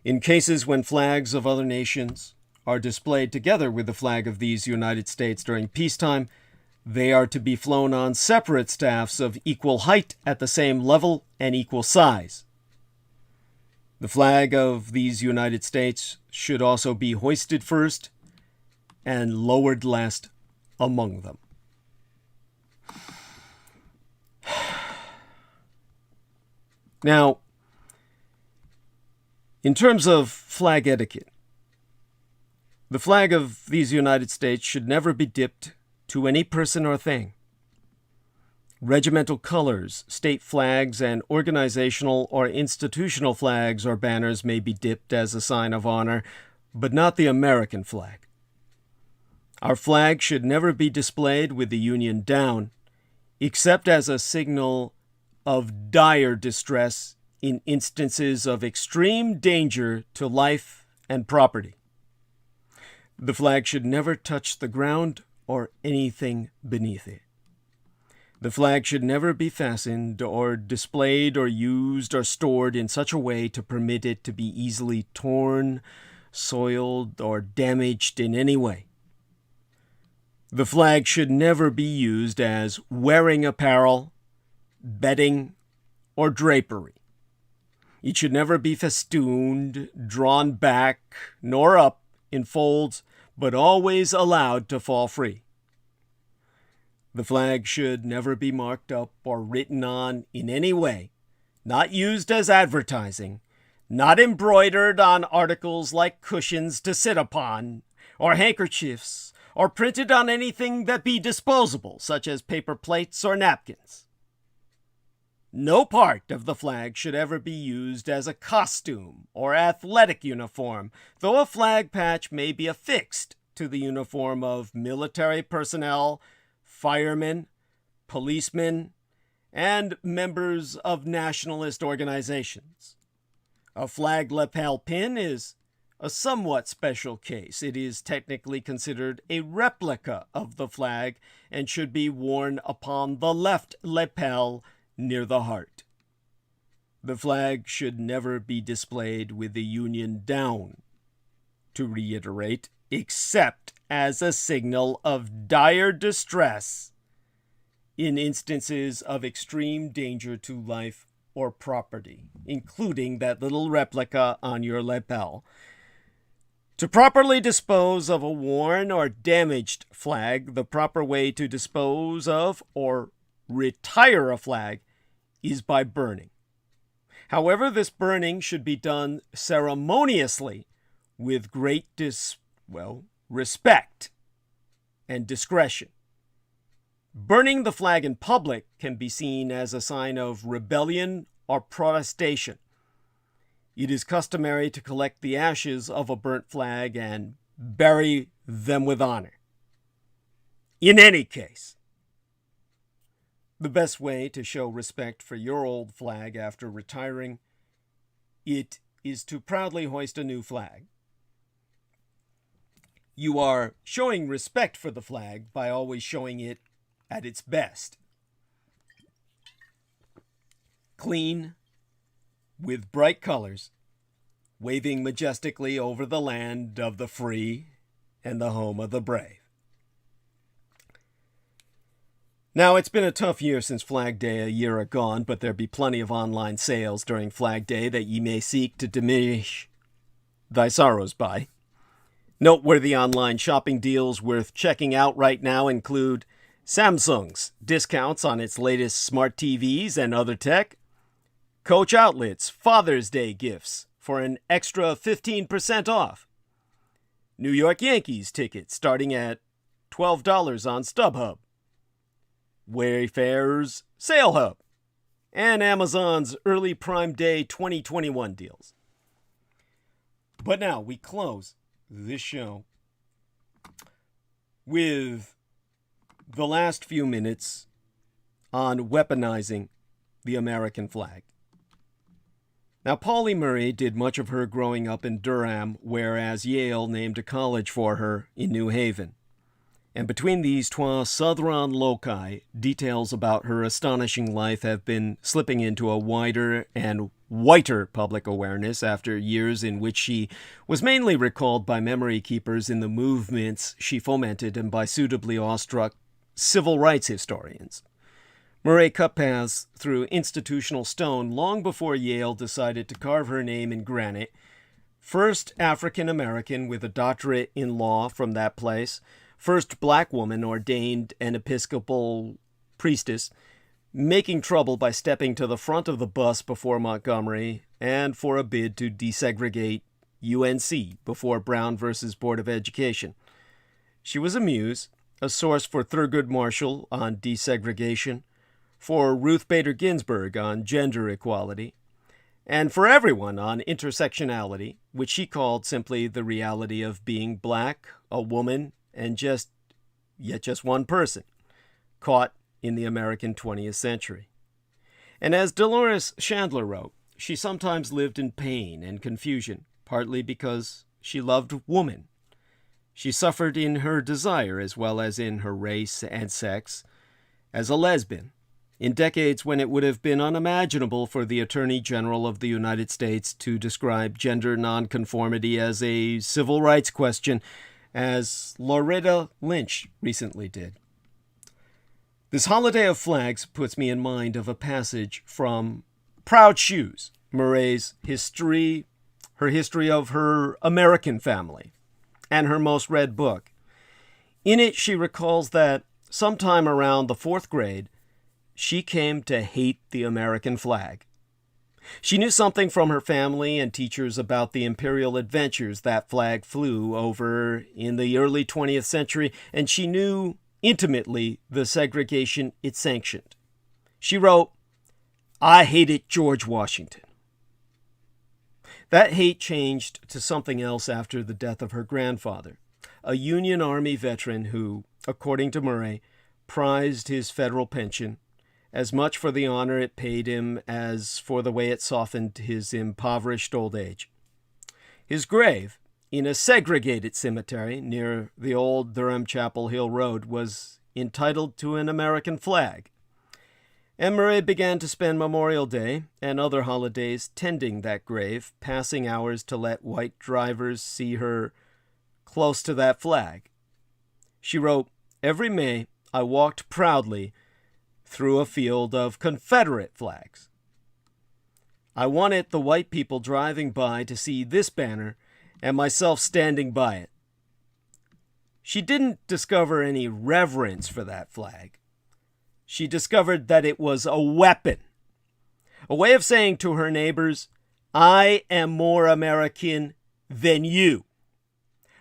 In cases when flags of other nations are displayed together with the flag of these United States during peacetime, they are to be flown on separate staffs of equal height at the same level and equal size. The flag of these United States should also be hoisted first and lowered last among them. Now, in terms of flag etiquette, the flag of these United States should never be dipped to any person or thing. Regimental colors, state flags, and organizational or institutional flags or banners may be dipped as a sign of honor, but not the American flag. Our flag should never be displayed with the Union down, except as a signal of dire distress in instances of extreme danger to life and property. The flag should never touch the ground or anything beneath it. The flag should never be fastened or displayed or used or stored in such a way to permit it to be easily torn, soiled, or damaged in any way. The flag should never be used as wearing apparel, bedding, or drapery. It should never be festooned, drawn back, nor up in folds, but always allowed to fall free. The flag should never be marked up or written on in any way, not used as advertising, not embroidered on articles like cushions to sit upon, or handkerchiefs, or printed on anything that be disposable, such as paper plates or napkins. No part of the flag should ever be used as a costume or athletic uniform, though a flag patch may be affixed to the uniform of military personnel, firemen, policemen, and members of nationalist organizations. A flag lapel pin is a somewhat special case. It is technically considered a replica of the flag and should be worn upon the left lapel near the heart. The flag should never be displayed with the Union down, to reiterate, except as a signal of dire distress in instances of extreme danger to life or property, including that little replica on your lapel. To properly dispose of a worn or damaged flag, the proper way to dispose of or retire a flag is by burning. However, this burning should be done ceremoniously with great respect and discretion. Burning the flag in public can be seen as a sign of rebellion or protestation. It is customary to collect the ashes of a burnt flag and bury them with honor. In any case, the best way to show respect for your old flag after retiring it is to proudly hoist a new flag. You are showing respect for the flag by always showing it at its best. Clean, with bright colors, waving majestically over the land of the free and the home of the brave. Now, it's been a tough year since Flag Day a year agone, but there be plenty of online sales during Flag Day that ye may seek to diminish thy sorrows by. Noteworthy online shopping deals worth checking out right now include Samsung's discounts on its latest smart TVs and other tech, Coach Outlet's Father's Day gifts for an extra 15% off, New York Yankees tickets starting at $12 on StubHub, Wayfair's Sale Hub, and Amazon's early Prime Day 2021 deals. But now we close this show with the last few minutes on weaponizing the American flag. Now, Pauli Murray did much of her growing up in Durham, whereas Yale named a college for her in New Haven. And between these trois southern loci, details about her astonishing life have been slipping into a wider and whiter public awareness after years in which she was mainly recalled by memory keepers in the movements she fomented and by suitably awestruck civil rights historians. Murray cut paths through institutional stone long before Yale decided to carve her name in granite. First African-American with a doctorate in law from that place, first black woman ordained an Episcopal priestess, making trouble by stepping to the front of the bus before Montgomery and for a bid to desegregate UNC before Brown versus Board of Education. She was a muse, a source for Thurgood Marshall on desegregation, for Ruth Bader Ginsburg on gender equality, and for everyone on intersectionality, which she called simply the reality of being black, a woman, and just one person, caught in the American 20th century. And as Dolores Chandler wrote, she sometimes lived in pain and confusion, partly because she loved woman. She suffered in her desire as well as in her race and sex, as a lesbian, in decades when it would have been unimaginable for the Attorney General of the United States to describe gender nonconformity as a civil rights question, as Loretta Lynch recently did. This holiday of flags puts me in mind of a passage from Proud Shoes, Murray's history of her American family, and her most read book. In it, she recalls that sometime around the 4th grade, she came to hate the American flag. She knew something from her family and teachers about the imperial adventures that flag flew over in the early 20th century, and she knew intimately the segregation it sanctioned. She wrote, "I hated George Washington." That hate changed to something else after the death of her grandfather, a Union Army veteran who, according to Murray, prized his federal pension as much for the honor it paid him as for the way it softened his impoverished old age. His grave, in a segregated cemetery near the old Durham Chapel Hill Road, was entitled to an American flag. And Murray began to spend Memorial Day and other holidays tending that grave, passing hours to let white drivers see her close to that flag. She wrote, "Every May, I walked proudly through a field of Confederate flags. I wanted the white people driving by to see this banner and myself standing by it." She didn't discover any reverence for that flag. She discovered that it was a weapon, a way of saying to her neighbors, "I am more American than you.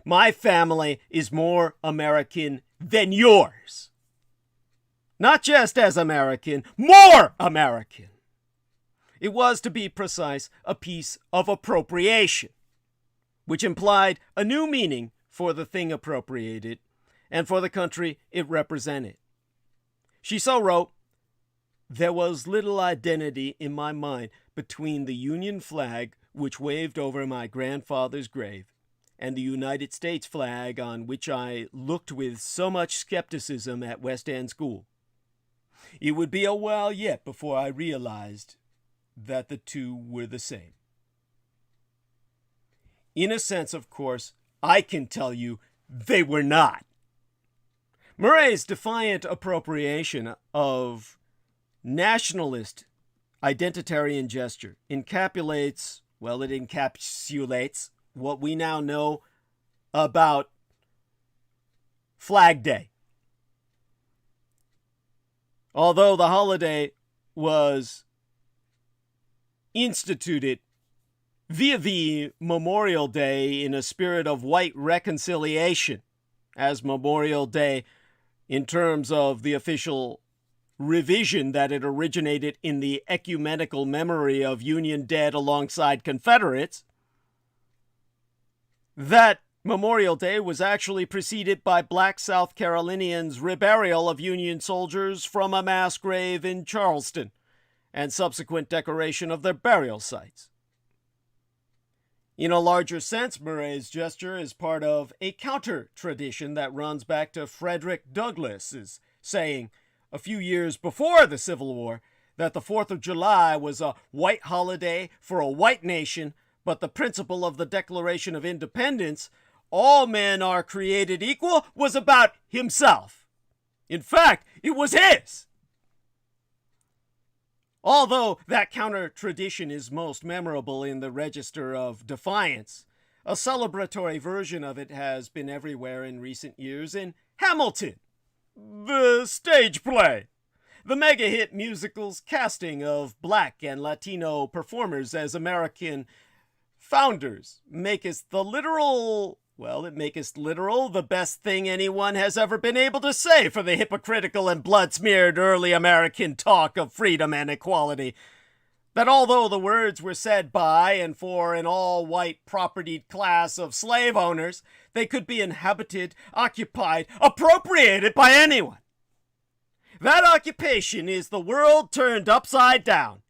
My family is more American than yours. Not just as American, more American." It was, to be precise, a piece of appropriation, which implied a new meaning for the thing appropriated and for the country it represented. She so wrote, "There was little identity in my mind between the Union flag which waved over my grandfather's grave and the United States flag on which I looked with so much skepticism at West End School. It would be a while yet before I realized that the two were the same." In a sense, of course, I can tell you they were not. Murray's defiant appropriation of nationalist identitarian gesture encapsulates what we now know about Flag Day. Although the holiday was instituted via Memorial Day in a spirit of white reconciliation, as Memorial Day in terms of the official revision that it originated in the ecumenical memory of Union dead alongside Confederates, that Memorial Day was actually preceded by black South Carolinians' reburial of Union soldiers from a mass grave in Charleston and subsequent decoration of their burial sites. In a larger sense, Murray's gesture is part of a counter-tradition that runs back to Frederick Douglass's saying, a few years before the Civil War, that the 4th of July was a white holiday for a white nation, but the principle of the Declaration of Independence, all men are created equal, was about himself. In fact, it was his. Although that counter-tradition is most memorable in the Register of Defiance, a celebratory version of it has been everywhere in recent years in Hamilton, the stage play. The mega-hit musical's casting of black and Latino performers as American founders maketh literal the best thing anyone has ever been able to say for the hypocritical and blood-smeared early American talk of freedom and equality. That although the words were said by and for an all-white propertied class of slave owners, they could be inhabited, occupied, appropriated by anyone. That occupation is the world turned upside down.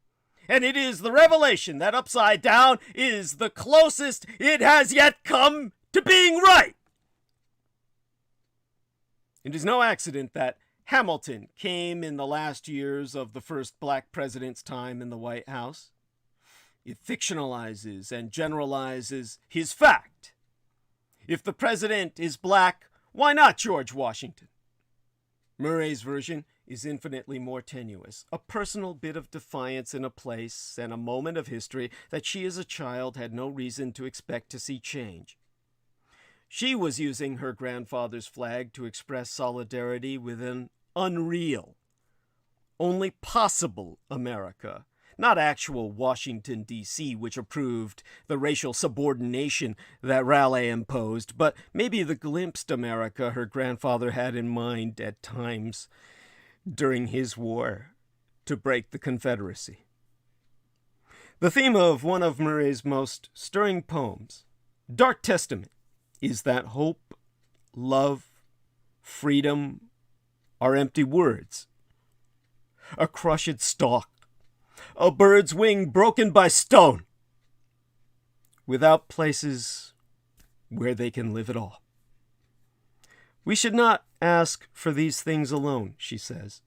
And it is the revelation that upside down is the closest it has yet come to being right. It is no accident that Hamilton came in the last years of the first black president's time in the White House. It fictionalizes and generalizes his fact. If the president is black, why not George Washington? Murray's version is infinitely more tenuous, a personal bit of defiance in a place and a moment of history that she as a child had no reason to expect to see change. She was using her grandfather's flag to express solidarity with an unreal, only possible America not actual Washington, D.C., which approved the racial subordination that Raleigh imposed, but maybe the glimpsed America her grandfather had in mind at times during his war to break the Confederacy. The theme of one of Murray's most stirring poems, Dark Testament, is that hope, love, freedom are empty words. A crushed stalk, a bird's wing broken by stone, without places where they can live at all. We should not ask for these things alone, she says,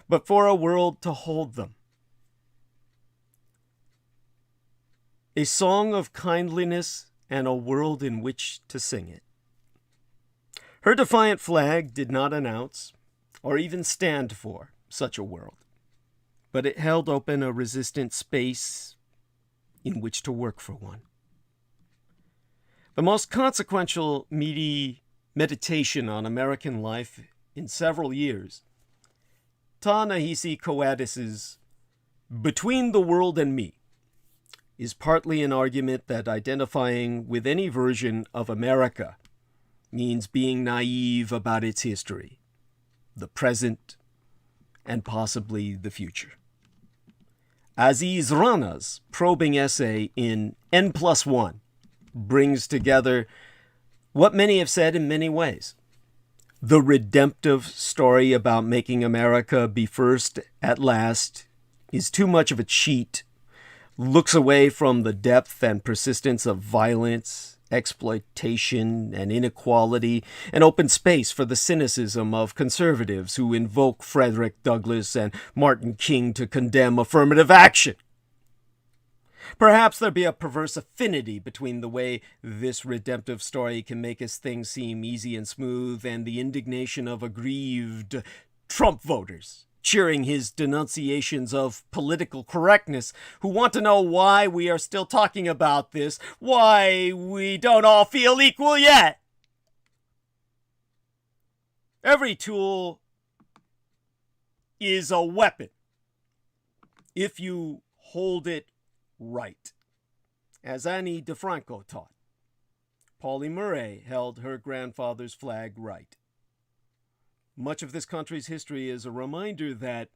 but for a world to hold them. A song of kindliness and a world in which to sing it. Her defiant flag did not announce or even stand for such a world, but it held open a resistant space in which to work for one. The most consequential meaty meditation on American life in several years, Ta-Nehisi Coates' Between the World and Me, is partly an argument that identifying with any version of America means being naive about its history, the present, and possibly the future. Aziz Rana's probing essay in N+1 brings together what many have said in many ways. The redemptive story about making America be first at last is too much of a cheat, looks away from the depth and persistence of violence, exploitation, and inequality, and open space for the cynicism of conservatives who invoke Frederick Douglass and Martin King to condemn affirmative action. Perhaps there be a perverse affinity between the way this redemptive story can make his things seem easy and smooth and the indignation of aggrieved Trump voters cheering his denunciations of political correctness, who want to know why we are still talking about this, why we don't all feel equal yet. Every tool is a weapon if you hold it right, as Annie DeFranco taught. Pauli Murray held her grandfather's flag right. Much of this country's history is a reminder that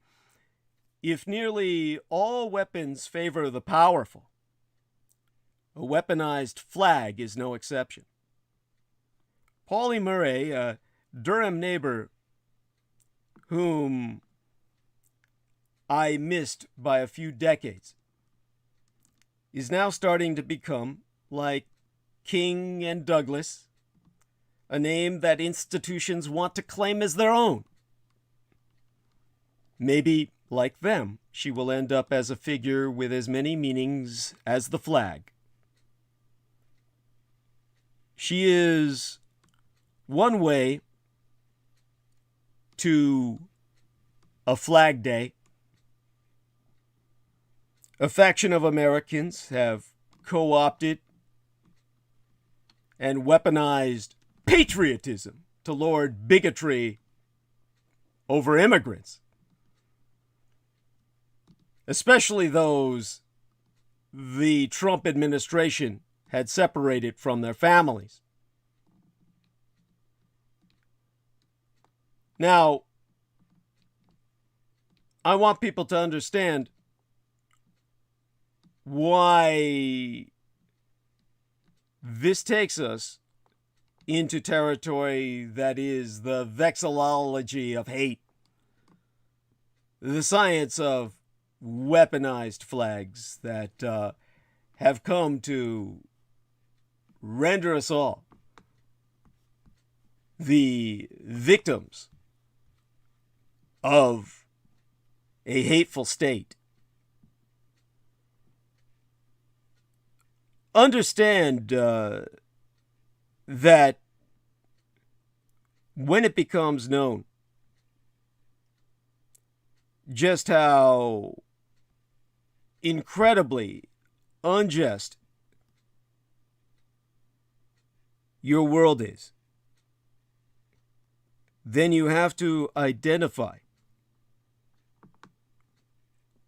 if nearly all weapons favor the powerful, a weaponized flag is no exception. Pauli Murray, a Durham neighbor whom I missed by a few decades, is now starting to become, like King and Douglas, a name that institutions want to claim as their own. Maybe, like them, she will end up as a figure with as many meanings as the flag. She is one way to a Flag Day. A faction of Americans have co-opted and weaponized patriotism to lord bigotry over immigrants, especially those the Trump administration had separated from their families. Now, I want people to understand why this takes us into territory that is the vexillology of hate, the science of weaponized flags that have come to render us all the victims of a hateful state. Understand that when it becomes known just how incredibly unjust your world is, then you have to identify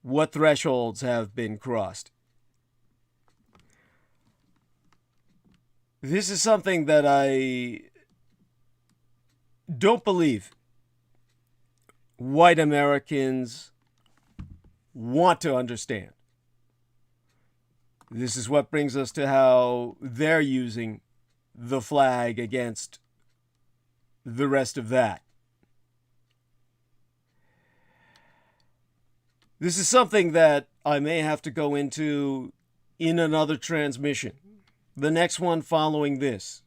what thresholds have been crossed. This is something that I don't believe white Americans want to understand. This is what brings us to how they're using the flag against the rest of that. This is something that I may have to go into in another transmission, the next one following this.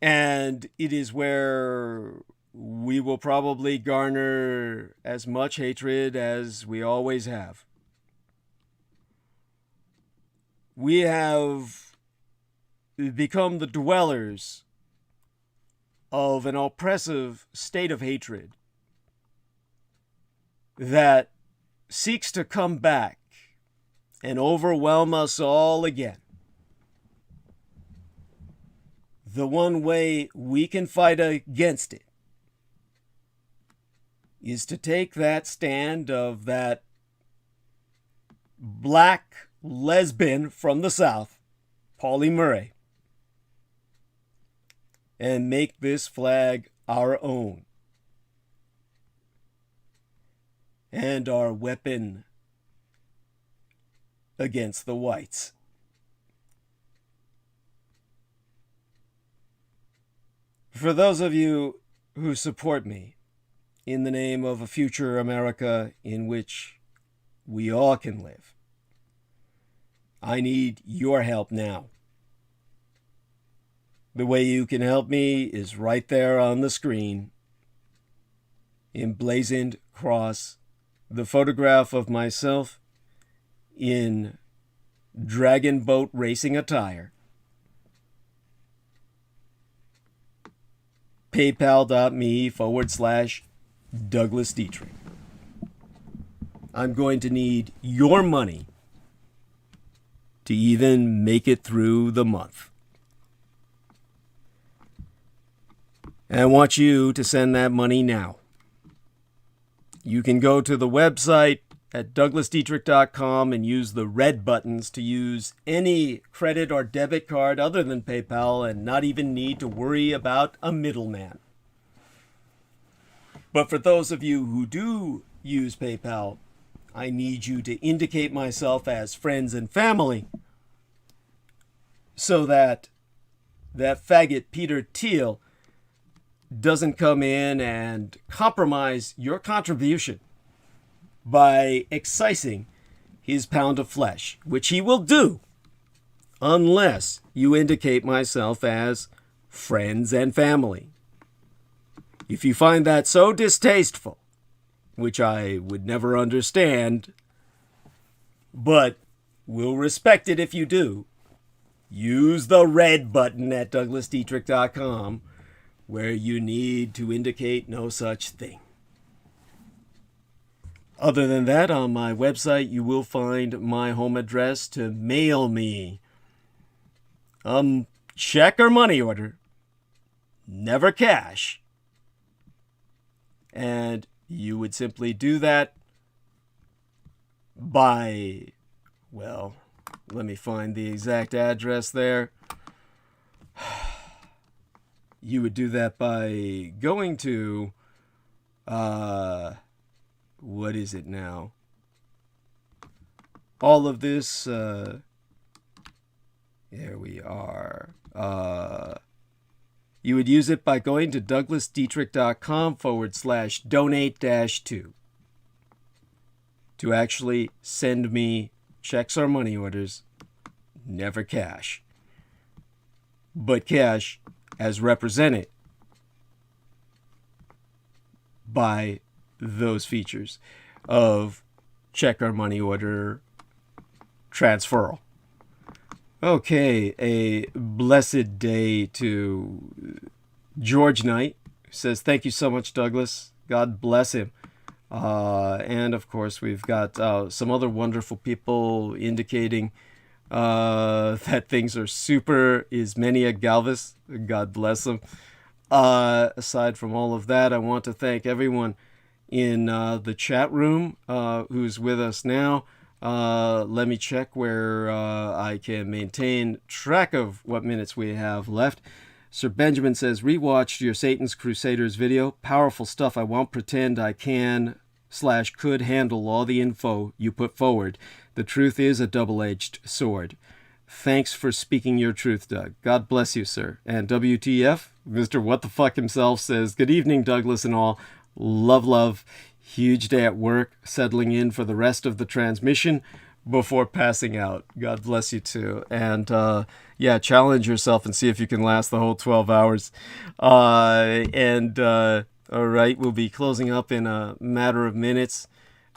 And it is where we will probably garner as much hatred as we always have. We have become the dwellers of an oppressive state of hatred that seeks to come back and overwhelm us all again. The one way we can fight against it is to take that stand of that black lesbian from the South, Pauli Murray, and make this flag our own and our weapon against the whites. For those of you who support me in the name of a future America in which we all can live, I need your help now. The way you can help me is right there on the screen, emblazoned across the photograph of myself in dragon boat racing attire. PayPal.me/Douglas Dietrich. I'm going to need your money to even make it through the month. And I want you to send that money now. You can go to the website at douglasdietrich.com and use the red buttons to use any credit or debit card other than PayPal and not even need to worry about a middleman. But for those of you who do use PayPal, I need you to indicate myself as friends and family so that that faggot Peter Thiel doesn't come in and compromise your contribution by excising his pound of flesh, which he will do unless you indicate myself as friends and family. If you find that so distasteful, which I would never understand, but will respect it if you do, use the red button at douglasdietrich.com where you need to indicate no such thing. Other than that, on my website, you will find my home address to mail me check or money order, never cash. And you would simply do that by, well, let me find the exact address there. You would do that by going to, what is it now? All of this, there we are. You would use it by going to douglasdietrich.com/donate-2 to actually send me checks or money orders, never cash, but cash as represented by those features of check or money order transferal. Okay, a blessed day to George Knight, who says, thank you so much, Douglas. God bless him. And of course, we've got some other wonderful people indicating that things are super. Ismenia Galvis, God bless him. Aside from all of that, I want to thank everyone in the chat room who's with us now. Let me check where I can maintain track of what minutes we have left. Sir Benjamin says, rewatched your Satan's Crusaders video. Powerful stuff. I won't pretend I can/could handle all the info you put forward. The truth is a double-edged sword. Thanks for speaking your truth, Doug. God bless you, sir. And WTF, Mr. What the Fuck himself says, good evening, Douglas and all. Love, love. Huge day at work, settling in for the rest of the transmission before passing out. God bless you too. And challenge yourself and see if you can last the whole 12 hours. All right, we'll be closing up in a matter of minutes.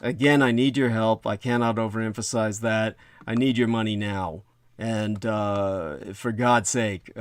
Again, I need your help. I cannot overemphasize that. I need your money now. And for God's sake,